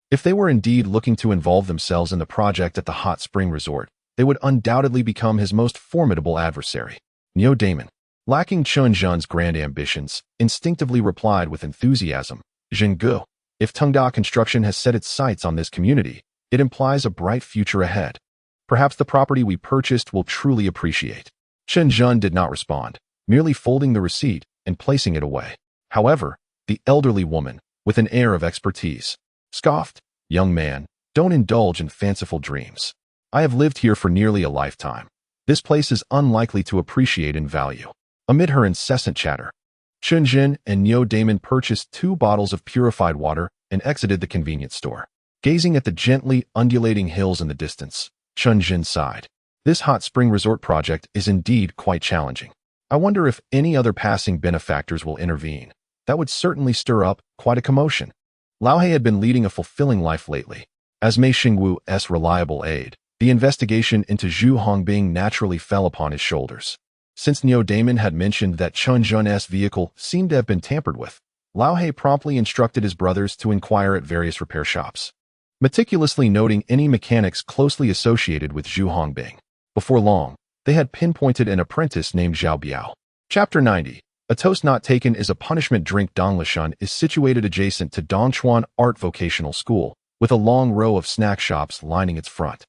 If they were indeed looking to involve themselves in the project at the hot spring resort, they would undoubtedly become his most formidable adversary. Niu Damon, lacking Chen Zhen's grand ambitions, instinctively replied with enthusiasm, "Zhengge, if Tengda Construction has set its sights on this community, it implies a bright future ahead. Perhaps the property we purchased will truly appreciate." Chen Zhen did not respond, merely folding the receipt and placing it away. However, the elderly woman, with an air of expertise, scoffed, "Young man, don't indulge in fanciful dreams. I have lived here for nearly a lifetime. This place is unlikely to appreciate in value." Amid her incessant chatter, Chen Zhen and Niu Damon purchased 2 bottles of purified water and exited the convenience store. Gazing at the gently undulating hills in the distance, Chen Zhen sighed. This hot spring resort project is indeed quite challenging. I wonder if any other passing benefactors will intervene. That would certainly stir up quite a commotion. Lao He had been leading a fulfilling life lately. As Mei Xingwu's reliable aide, the investigation into Zhu Hongbing naturally fell upon his shoulders. Since Niu Damon had mentioned that Chen Zhen's vehicle seemed to have been tampered with, Lao He promptly instructed his brothers to inquire at various repair shops, meticulously noting any mechanics closely associated with Zhu Hongbing. Before long, they had pinpointed an apprentice named Zhao Biao. Chapter 90. A toast not taken is a punishment. Drink Donglishun is situated adjacent to Dongchuan Art Vocational School, with a long row of snack shops lining its front.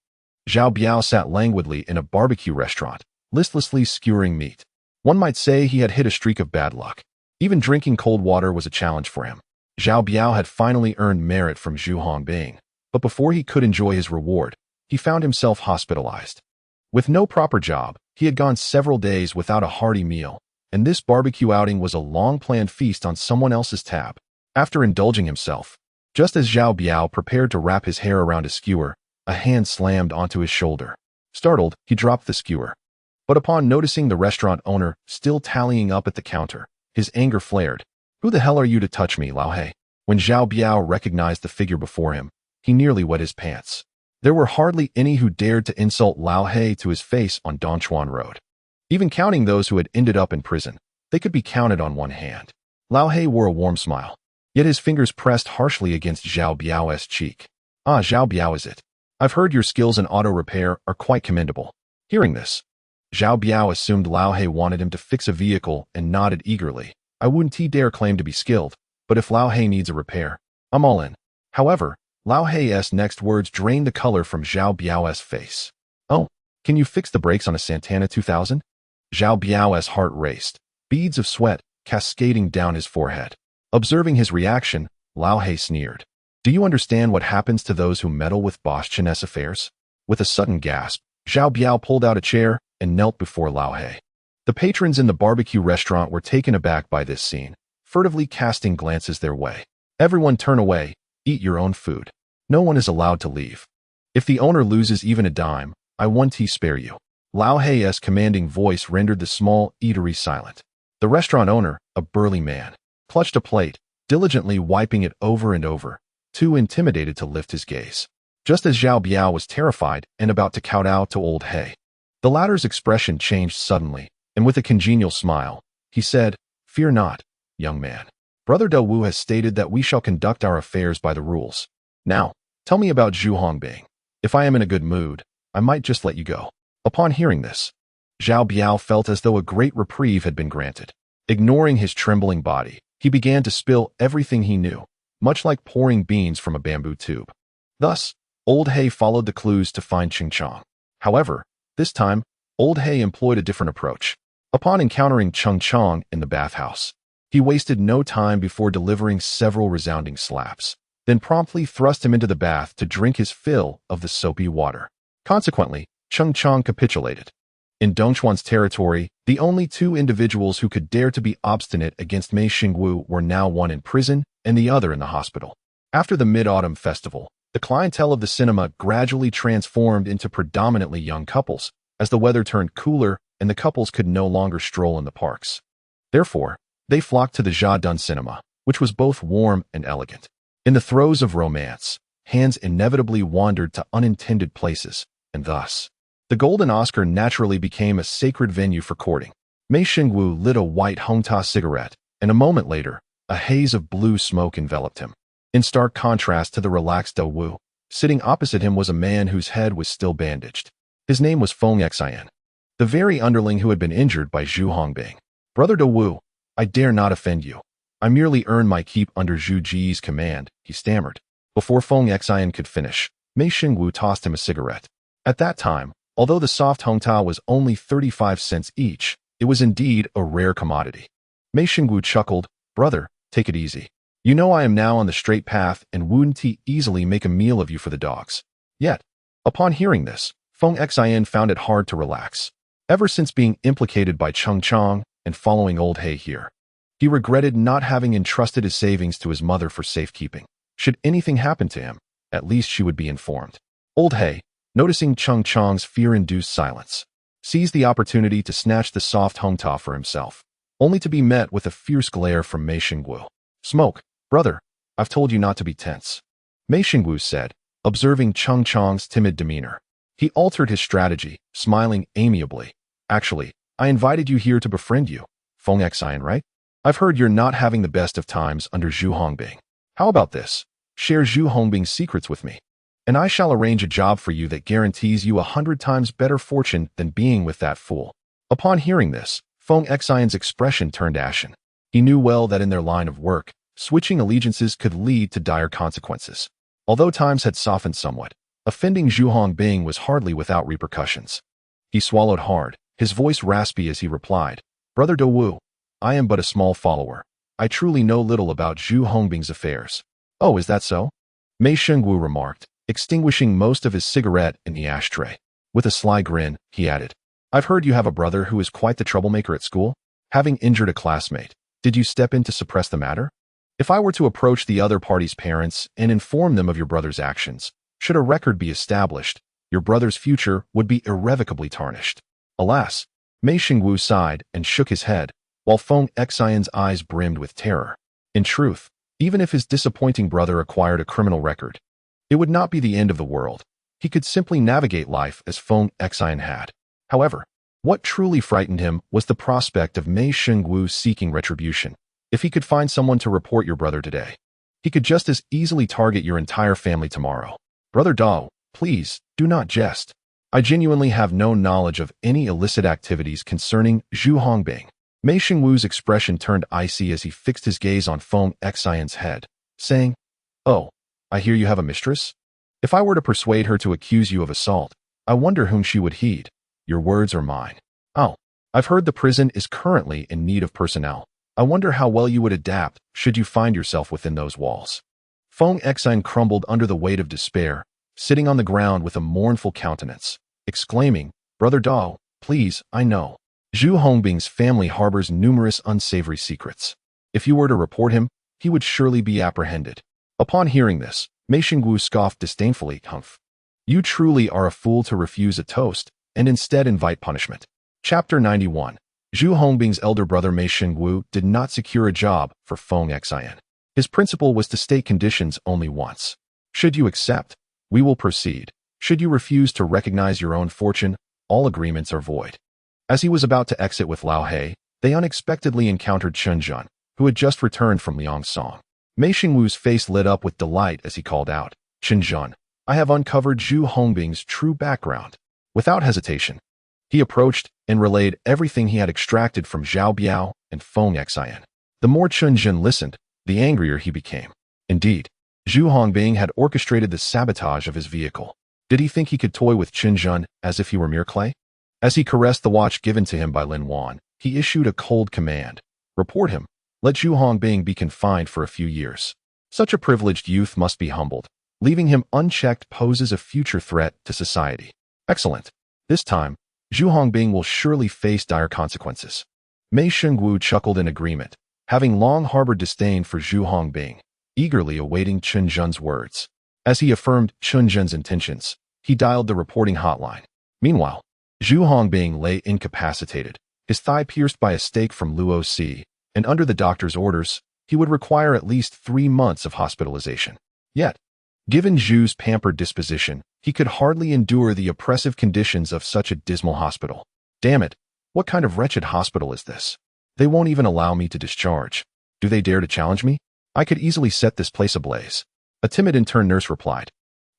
Zhao Biao sat languidly in a barbecue restaurant, listlessly skewering meat. One might say he had hit a streak of bad luck. Even drinking cold water was a challenge for him. Zhao Biao had finally earned merit from Zhu Hongbing, but before he could enjoy his reward, he found himself hospitalized. With no proper job, he had gone several days without a hearty meal, and this barbecue outing was a long-planned feast on someone else's tab. After indulging himself, just as Zhao Biao prepared to wrap his hair around a skewer, a hand slammed onto his shoulder. Startled, he dropped the skewer. But upon noticing the restaurant owner still tallying up at the counter, his anger flared. "Who the hell are you to touch me, Lao He?" When Zhao Biao recognized the figure before him, he nearly wet his pants. There were hardly any who dared to insult Lao He to his face on Dongchuan Road. Even counting those who had ended up in prison, they could be counted on one hand. Lao He wore a warm smile, yet his fingers pressed harshly against Zhao Biao's cheek. "Ah, Zhao Biao is it? I've heard your skills in auto repair are quite commendable." Hearing this, Zhao Biao assumed Lao He wanted him to fix a vehicle and nodded eagerly. "I wouldn't dare claim to be skilled, but if Lao He needs a repair, I'm all in." However, Lao He's next words drained the color from Zhao Biao's face. "Oh, can you fix the brakes on a Santana 2000? Zhao Biao's heart raced, beads of sweat cascading down his forehead. Observing his reaction, Lao He sneered. "Do you understand what happens to those who meddle with Boss Chen's affairs?" With a sudden gasp, Zhao Biao pulled out a chair and knelt before Lao He. The patrons in the barbecue restaurant were taken aback by this scene, furtively casting glances their way. "Everyone turn away, eat your own food. No one is allowed to leave. If the owner loses even a dime, I won't spare you." Lao He's commanding voice rendered the small eatery silent. The restaurant owner, a burly man, clutched a plate, diligently wiping it over and over, too intimidated to lift his gaze. Just as Zhao Biao was terrified and about to kowtow to old He, the latter's expression changed suddenly, and with a congenial smile, he said, "Fear not, young man. Brother De Wu has stated that we shall conduct our affairs by the rules. Now, tell me about Zhu Hongbing. If I am in a good mood, I might just let you go." Upon hearing this, Zhao Biao felt as though a great reprieve had been granted. Ignoring his trembling body, he began to spill everything he knew, much like pouring beans from a bamboo tube. Thus, old He followed the clues to find Ching Chong. However, this time, old He employed a different approach. Upon encountering Cheng Chong in the bathhouse, he wasted no time before delivering several resounding slaps, then promptly thrust him into the bath to drink his fill of the soapy water. Consequently, Cheng Chong capitulated. In Dongchuan's territory, the only two individuals who could dare to be obstinate against Mei Xingwu were now one in prison and the other in the hospital. After the Mid-Autumn Festival, the clientele of the cinema gradually transformed into predominantly young couples, as the weather turned cooler and the couples could no longer stroll in the parks. Therefore, they flocked to the Jiadun cinema, which was both warm and elegant. In the throes of romance, hands inevitably wandered to unintended places, and thus, the Golden Oscar naturally became a sacred venue for courting. Mei Xingwu lit a white Hongta cigarette, and a moment later, a haze of blue smoke enveloped him. In stark contrast to the relaxed De Wu, sitting opposite him was a man whose head was still bandaged. His name was Feng Xian, the very underling who had been injured by Zhu Hongbing. "Brother De Wu, I dare not offend you. I merely earned my keep under Zhu Ji's command," he stammered. Before Feng Xian could finish, Mei Xingwu tossed him a cigarette. At that time, although the soft Hongta was only 35 cents each, it was indeed a rare commodity. Mei Xingwu chuckled, "Brother, take it easy. You know I am now on the straight path and wouldn't easily make a meal of you for the dogs." Yet, upon hearing this, Feng Xian found it hard to relax. Ever since being implicated by Cheng Chong and following old He here, he regretted not having entrusted his savings to his mother for safekeeping. Should anything happen to him, at least she would be informed. Old He, noticing Cheng Chong's fear-induced silence, seized the opportunity to snatch the soft Hongta for himself, only to be met with a fierce glare from Mei Xingwu. "Smoke, brother, I've told you not to be tense," Mei Xingwu said, observing Cheng Chong's timid demeanor. He altered his strategy, smiling amiably. "Actually, I invited you here to befriend you, Feng Xian, right? I've heard you're not having the best of times under Zhu Hongbing. How about this? Share Zhu Hongbing's secrets with me, and I shall arrange a job for you that guarantees you 100 times better fortune than being with that fool." Upon hearing this, Feng Xian's expression turned ashen. He knew well that in their line of work, switching allegiances could lead to dire consequences. Although times had softened somewhat, offending Zhu Hongbing was hardly without repercussions. He swallowed hard, his voice raspy as he replied, "Brother Dou, I am but a small follower. I truly know little about Zhu Hongbing's affairs." "Oh, is that so?" Mei Shengwu remarked, extinguishing most of his cigarette in the ashtray. With a sly grin, he added, "I've heard you have a brother who is quite the troublemaker at school. Having injured a classmate, did you step in to suppress the matter? If I were to approach the other party's parents and inform them of your brother's actions, should a record be established, your brother's future would be irrevocably tarnished." Alas, Mei Shengwu sighed and shook his head, while Feng Xian's eyes brimmed with terror. In truth, even if his disappointing brother acquired a criminal record, it would not be the end of the world. He could simply navigate life as Feng Xian had. However, what truly frightened him was the prospect of Mei Shengwu seeking retribution. If he could find someone to report your brother today, he could just as easily target your entire family tomorrow. "Brother Dao, please, do not jest. I genuinely have no knowledge of any illicit activities concerning Zhu Hongbing." Mei Shengwu's expression turned icy as he fixed his gaze on Feng Xian's head, saying, "Oh, I hear you have a mistress? If I were to persuade her to accuse you of assault, I wonder whom she would heed, your words or mine. Oh, I've heard the prison is currently in need of personnel. I wonder how well you would adapt should you find yourself within those walls." Feng Xian crumbled under the weight of despair, sitting on the ground with a mournful countenance, exclaiming, "Brother Dao, please, I know. Zhu Hongbing's family harbors numerous unsavory secrets. If you were to report him, he would surely be apprehended." Upon hearing this, Mei Shengwu scoffed disdainfully, "Humph. You truly are a fool to refuse a toast and instead invite punishment." Chapter 91. Zhu Hongbing's elder brother Mei Shengwu did not secure a job for Feng Xian. His principle was to state conditions only once. Should you accept, we will proceed. Should you refuse to recognize your own fortune, all agreements are void. As he was about to exit with Lao He, they unexpectedly encountered Chen Zhen, who had just returned from Liangsong. Mei Shengwu's face lit up with delight as he called out, "Chen Zhen, I have uncovered Zhu Hongbing's true background." Without hesitation, he approached and relayed everything he had extracted from Zhao Biao and Feng Xian. The more Chen Zhen listened, the angrier he became. Indeed, Zhu Hongbing had orchestrated the sabotage of his vehicle. Did he think he could toy with Chen Zhen as if he were mere clay? As he caressed the watch given to him by Lin Wan, he issued a cold command. "Report him. Let Zhu Hongbing be confined for a few years." Such a privileged youth must be humbled. Leaving him unchecked poses a future threat to society. Excellent. This time, Zhu Hongbing will surely face dire consequences. Mei Shengwu chuckled in agreement, having long harbored disdain for Zhu Hongbing, eagerly awaiting Chen Zhen's words. As he affirmed Chen Zhen's intentions, he dialed the reporting hotline. Meanwhile, Zhu Hongbing lay incapacitated, his thigh pierced by a stake from Luo Si, and under the doctor's orders, he would require at least 3 months of hospitalization. Yet, given Zhu's pampered disposition, he could hardly endure the oppressive conditions of such a dismal hospital. Damn it, what kind of wretched hospital is this? They won't even allow me to discharge. Do they dare to challenge me? I could easily set this place ablaze. A timid intern nurse replied.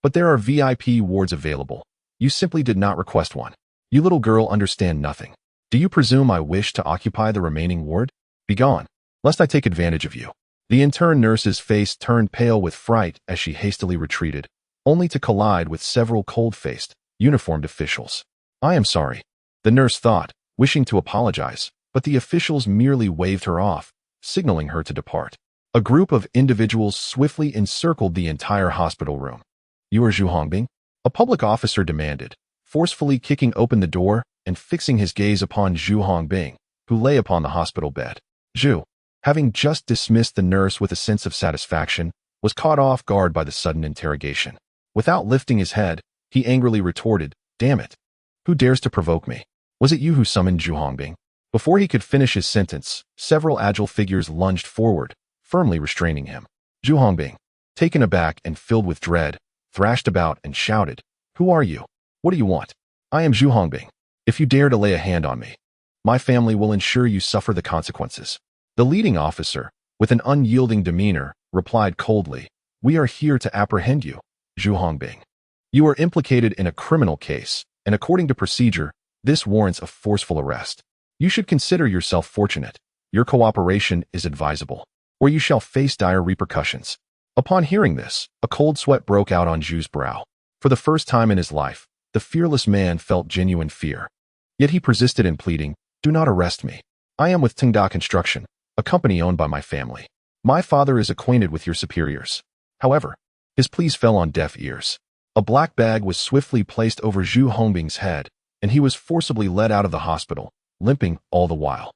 But there are VIP wards available. You simply did not request one. You little girl understand nothing. Do you presume I wish to occupy the remaining ward? Begone, lest I take advantage of you. The intern nurse's face turned pale with fright as she hastily retreated, only to collide with several cold-faced, uniformed officials. "I am sorry," the nurse thought, wishing to apologize, but the officials merely waved her off, signaling her to depart. A group of individuals swiftly encircled the entire hospital room. "You are Zhu Hongbing?" a public officer demanded, forcefully kicking open the door and fixing his gaze upon Zhu Hongbing, who lay upon the hospital bed. Zhu, having just dismissed the nurse with a sense of satisfaction, was caught off guard by the sudden interrogation. Without lifting his head, he angrily retorted, "Damn it! Who dares to provoke me? Was it you who summoned Zhu Hongbing?" Before he could finish his sentence, several agile figures lunged forward, firmly restraining him. Zhu Hongbing, taken aback and filled with dread, thrashed about and shouted, "Who are you? What do you want? I am Zhu Hongbing. If you dare to lay a hand on me, my family will ensure you suffer the consequences." The leading officer, with an unyielding demeanor, replied coldly, "We are here to apprehend you, Zhu Hongbing. You are implicated in a criminal case, and according to procedure, this warrants a forceful arrest. You should consider yourself fortunate. Your cooperation is advisable, or you shall face dire repercussions." Upon hearing this, a cold sweat broke out on Zhu's brow. For the first time in his life, the fearless man felt genuine fear. Yet he persisted in pleading, "Do not arrest me. I am with Tengda Construction, a company owned by my family. My father is acquainted with your superiors." However, his pleas fell on deaf ears. A black bag was swiftly placed over Zhu Hongbing's head, and he was forcibly led out of the hospital, limping all the while.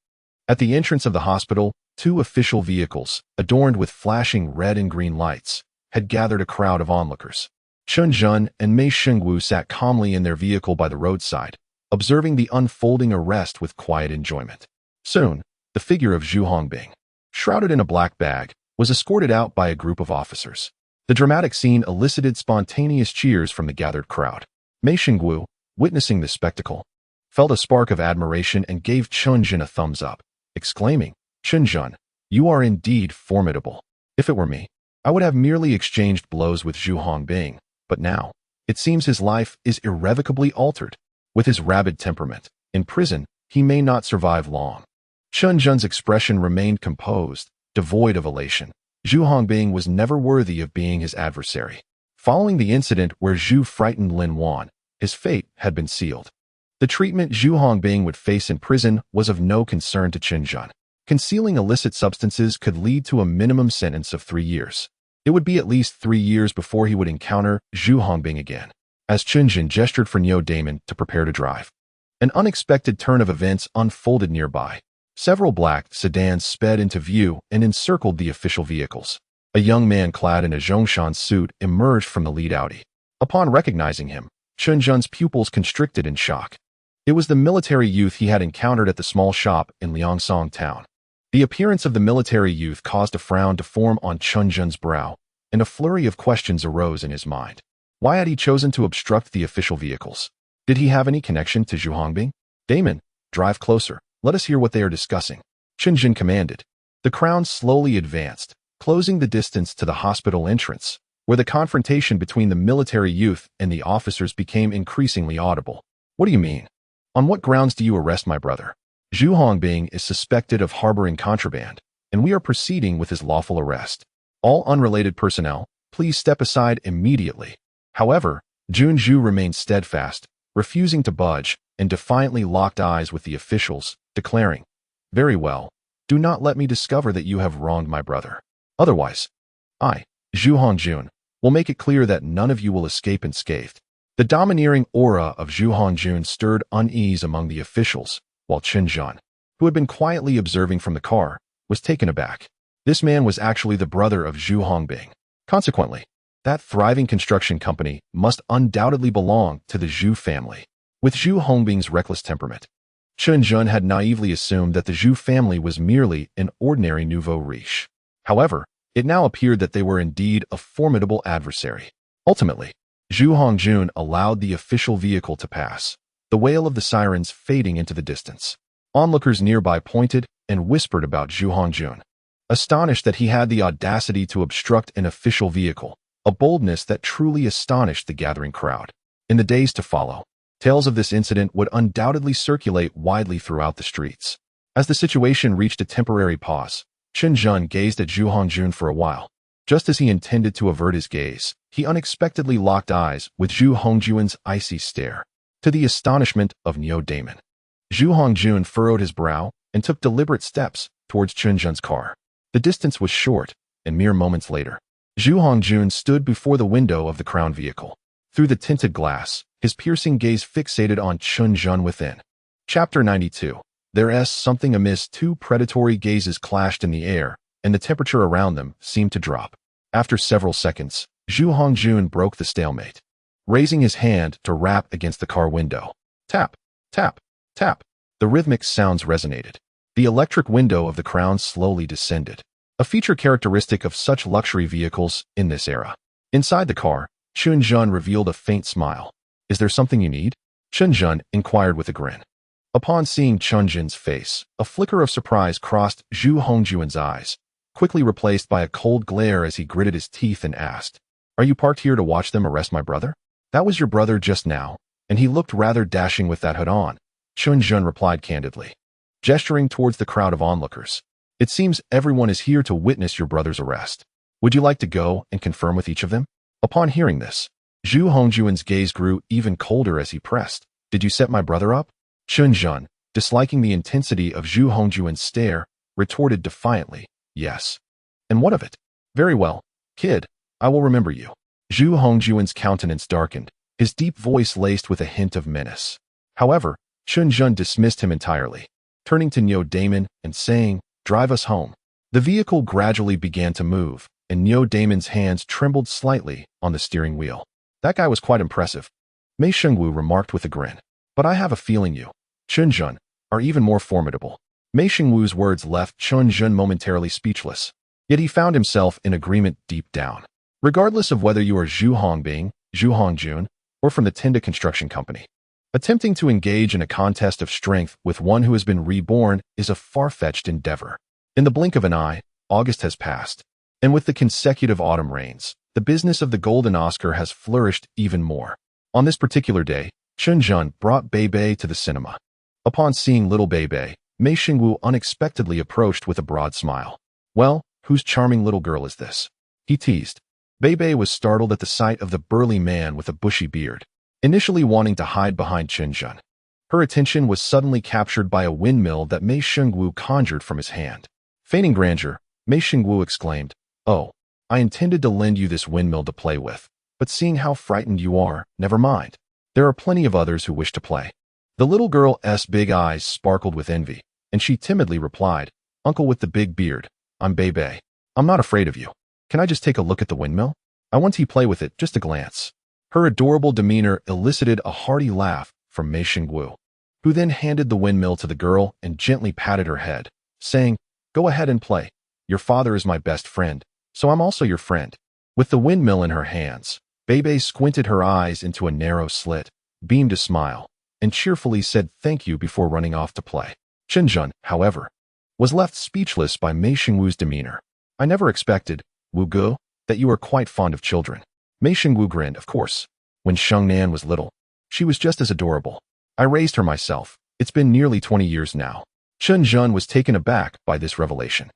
At the entrance of the hospital, two official vehicles, adorned with flashing red and green lights, had gathered a crowd of onlookers. Chen Zhen and Mei Shengwu sat calmly in their vehicle by the roadside, observing the unfolding arrest with quiet enjoyment. Soon, the figure of Zhu Hongbing, shrouded in a black bag, was escorted out by a group of officers. The dramatic scene elicited spontaneous cheers from the gathered crowd. Mei Shengwu, witnessing this spectacle, felt a spark of admiration and gave Chen Zhen a thumbs up, exclaiming, "Chen Zhen, you are indeed formidable. If it were me, I would have merely exchanged blows with Zhu Hongbing, but now, it seems his life is irrevocably altered. With his rabid temperament, in prison, he may not survive long." Chen Zhen's expression remained composed, devoid of elation. Zhu Hongbing was never worthy of being his adversary. Following the incident where Zhu frightened Lin Wan, his fate had been sealed. The treatment Zhu Hongbing would face in prison was of no concern to Chen Zhen. Concealing illicit substances could lead to a minimum sentence of 3 years. It would be at least 3 years before he would encounter Zhu Hongbing again. As Chen Zhen gestured for Niu Damon to prepare to drive, an unexpected turn of events unfolded nearby. Several black sedans sped into view and encircled the official vehicles. A young man clad in a Zhongshan suit emerged from the lead Audi. Upon recognizing him, Chen Zhen's pupils constricted in shock. It was the military youth he had encountered at the small shop in Liangsong town. The appearance of the military youth caused a frown to form on Chen Zhen's brow, and a flurry of questions arose in his mind. Why had he chosen to obstruct the official vehicles? Did he have any connection to Zhu Hongbing? "Damon, drive closer. Let us hear what they are discussing," Chen Zhen commanded. The crowd slowly advanced, closing the distance to the hospital entrance, where the confrontation between the military youth and the officers became increasingly audible. "What do you mean? On what grounds do you arrest my brother? Zhu Hongbing is suspected of harboring contraband, and we are proceeding with his lawful arrest. All unrelated personnel, please step aside immediately." However, Jun Zhu remained steadfast, refusing to budge, and defiantly locked eyes with the officials, declaring, "Very well, do not let me discover that you have wronged my brother. Otherwise, I, Zhu Hongjun, will make it clear that none of you will escape unscathed." The domineering aura of Zhu Hongjun stirred unease among the officials, while Chen Zhen, who had been quietly observing from the car, was taken aback. This man was actually the brother of Zhu Hongbing. Consequently, that thriving construction company must undoubtedly belong to the Zhu family. With Zhu Hongbing's reckless temperament, Chen Zhen had naively assumed that the Zhu family was merely an ordinary nouveau riche. However, it now appeared that they were indeed a formidable adversary. Ultimately, Zhu Hongjun allowed the official vehicle to pass, the wail of the sirens fading into the distance. Onlookers nearby pointed and whispered about Zhu Hongjun, astonished that he had the audacity to obstruct an official vehicle, a boldness that truly astonished the gathering crowd. In the days to follow, tales of this incident would undoubtedly circulate widely throughout the streets. As the situation reached a temporary pause, Chen Zhen gazed at Zhu Hongjun for a while. Just as he intended to avert his gaze, he unexpectedly locked eyes with Zhu Hongjun's icy stare. To the astonishment of Niu Damon, Zhu Hongjun furrowed his brow and took deliberate steps towards Chen Zhen's car. The distance was short, and mere moments later, Zhu Hongjun stood before the window of the crown vehicle. Through the tinted glass, his piercing gaze fixated on Chen Zhen within. Chapter 92. There's something amiss. Two predatory gazes clashed in the air, and the temperature around them seemed to drop. After several seconds, Zhu Hongjun broke the stalemate, raising his hand to rap against the car window. Tap, tap, tap. The rhythmic sounds resonated. The electric window of the crown slowly descended, a feature characteristic of such luxury vehicles in this era. Inside the car, Chen Zhen revealed a faint smile. "Is there something you need?" Chen Zhen inquired with a grin. Upon seeing Chen Zhen's face, a flicker of surprise crossed Zhu Hongjun's eyes, quickly replaced by a cold glare as he gritted his teeth and asked, "Are you parked here to watch them arrest my brother?" "That was your brother just now, and he looked rather dashing with that hood on," Chen Zhen replied candidly, gesturing towards the crowd of onlookers. "It seems everyone is here to witness your brother's arrest." Would you like to go and confirm with each of them? Upon hearing this, Zhu Hongjuan's gaze grew even colder as he pressed. Did you set my brother up? Chen Zhen, disliking the intensity of Zhu Hongjuan's stare, retorted defiantly, yes. And what of it? Very well, kid, I will remember you. Zhu Hongjuan's countenance darkened, his deep voice laced with a hint of menace. However, Chen Zhen dismissed him entirely, turning to Niu Damon and saying, drive us home. The vehicle gradually began to move, and Niu Damon's hands trembled slightly on the steering wheel. That guy was quite impressive, Mei Shengwu remarked with a grin. But I have a feeling you, Chen Zhen, are even more formidable. Mei Shengwu's words left Chen Zhen momentarily speechless, yet he found himself in agreement deep down. Regardless of whether you are Zhu Hongbing, Zhu Hongjun, or from the Tenda Construction Company, attempting to engage in a contest of strength with one who has been reborn is a far-fetched endeavor. In the blink of an eye, August has passed, and with the consecutive autumn rains, the business of the Golden Oscar has flourished even more. On this particular day, Chen Zhen brought Beibei to the cinema. Upon seeing little Beibei, Mei Shengwu unexpectedly approached with a broad smile. Well, whose charming little girl is this? He teased. Beibei was startled at the sight of the burly man with a bushy beard, initially wanting to hide behind Chen Zhen. Her attention was suddenly captured by a windmill that Mei Shengwu conjured from his hand. Feigning grandeur, Mei Shengwu exclaimed, "Oh, I intended to lend you this windmill to play with, but seeing how frightened you are, never mind. There are plenty of others who wish to play." The little girl's big eyes sparkled with envy, and she timidly replied, "Uncle with the big beard, I'm Beibei. I'm not afraid of you. Can I just take a look at the windmill? I want to play with it, just a glance." Her adorable demeanor elicited a hearty laugh from Mei Shengwu, who then handed the windmill to the girl and gently patted her head, saying, "Go ahead and play. Your father is my best friend, so I'm also your friend." With the windmill in her hands, Beibei squinted her eyes into a narrow slit, beamed a smile, and cheerfully said thank you before running off to play. Chen Zhen, however, was left speechless by Mei Shengwu's demeanor. "I never expected, Wu Ge, that you are quite fond of children." Mei Shengwu grinned, "Of course. When Shengnan was little, she was just as adorable. I raised her myself. It's been nearly 20 years now." Chen Zhen was taken aback by this revelation.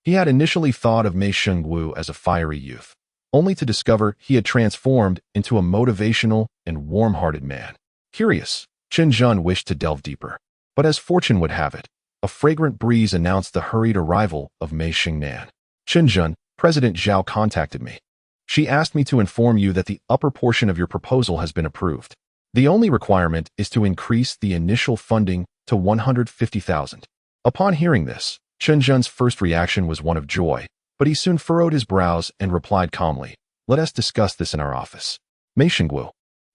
He had initially thought of Mei Shengwu as a fiery youth, only to discover he had transformed into a motivational and warm-hearted man. Curious, Chen Zhen wished to delve deeper. But as fortune would have it, a fragrant breeze announced the hurried arrival of Mei Shengnan. "Chen Zhen, President Zhao contacted me. She asked me to inform you that the upper portion of your proposal has been approved. The only requirement is to increase the initial funding to 150,000. Upon hearing this, Chen Zhen's first reaction was one of joy, but he soon furrowed his brows and replied calmly, "Let us discuss this in our office." Mei Shengwu,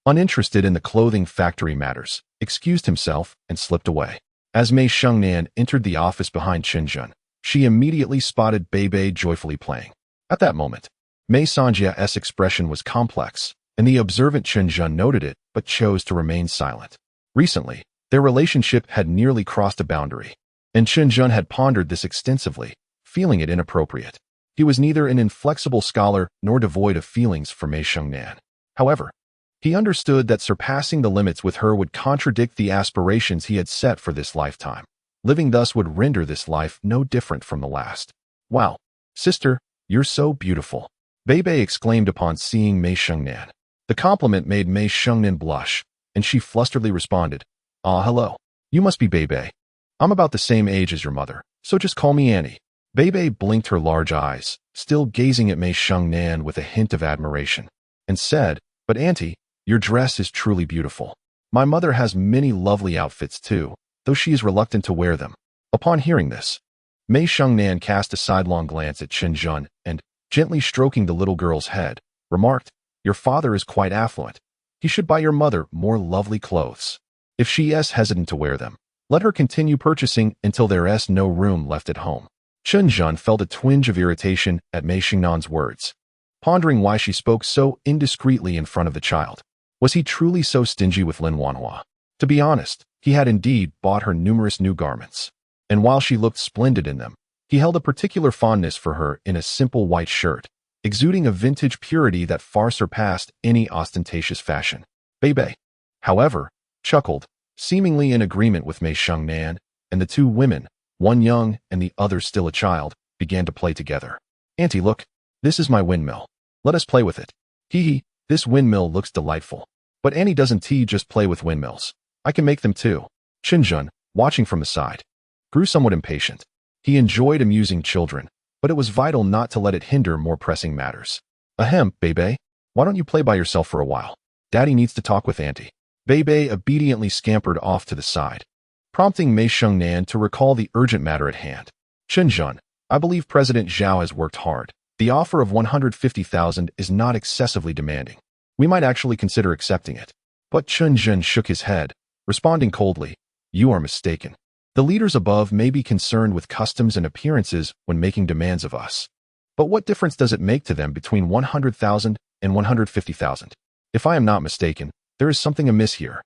uninterested in the clothing factory matters, excused himself and slipped away. As Mei Shengnan entered the office behind Chen Zhen, she immediately spotted Beibei joyfully playing. At that moment, Mei Sanjia's expression was complex, and the observant Chen Zhen noted it but chose to remain silent. Recently, their relationship had nearly crossed a boundary, and Chen Zhen had pondered this extensively, feeling it inappropriate. He was neither an inflexible scholar nor devoid of feelings for Mei Shengnan. However, he understood that surpassing the limits with her would contradict the aspirations he had set for this lifetime. Living thus would render this life no different from the last. "Wow, sister, you're so beautiful," Beibei exclaimed upon seeing Mei Shengnan. The compliment made Mei Shengnan blush, and she flusteredly responded, "Ah, hello. You must be Beibei. I'm about the same age as your mother, so just call me Annie." Beibei blinked her large eyes, still gazing at Mei Shengnan with a hint of admiration, and said, "But Auntie, your dress is truly beautiful. My mother has many lovely outfits too, though she is reluctant to wear them." Upon hearing this, Mei Shengnan cast a sidelong glance at Chen Zhen and, gently stroking the little girl's head, remarked, "Your father is quite affluent. He should buy your mother more lovely clothes. If she is hesitant to wear them, let her continue purchasing until there is no room left at home." Chen Zhen felt a twinge of irritation at Mei Shengnan's words, pondering why she spoke so indiscreetly in front of the child. Was he truly so stingy with Lin Wan? To be honest, he had indeed bought her numerous new garments, and while she looked splendid in them, he held a particular fondness for her in a simple white shirt, exuding a vintage purity that far surpassed any ostentatious fashion. Beibei, however, chuckled, seemingly in agreement with Mei Shengnan, and the two women, one young and the other still a child, began to play together. "Auntie, look, This is my windmill. Let us play with it. Hee hee, this windmill looks delightful. But Annie doesn't just play with windmills. I can make them too. Chen Zhen, watching from the side, grew somewhat impatient. He enjoyed amusing children, but it was vital not to let it hinder more pressing matters. Ahem, Beibei, why don't you play by yourself for a while? Daddy needs to talk with Auntie. Beibei obediently scampered off to the side, prompting Mei Shengnan to recall the urgent matter at hand. Chen Zhen, I believe President Zhao has worked hard. The offer of 150,000 is not excessively demanding. We might actually consider accepting it. But Chen Zhen shook his head, responding coldly, you are mistaken. The leaders above may be concerned with customs and appearances when making demands of us. But what difference does it make to them between 100,000 and 150,000? If I am not mistaken, there is something amiss here.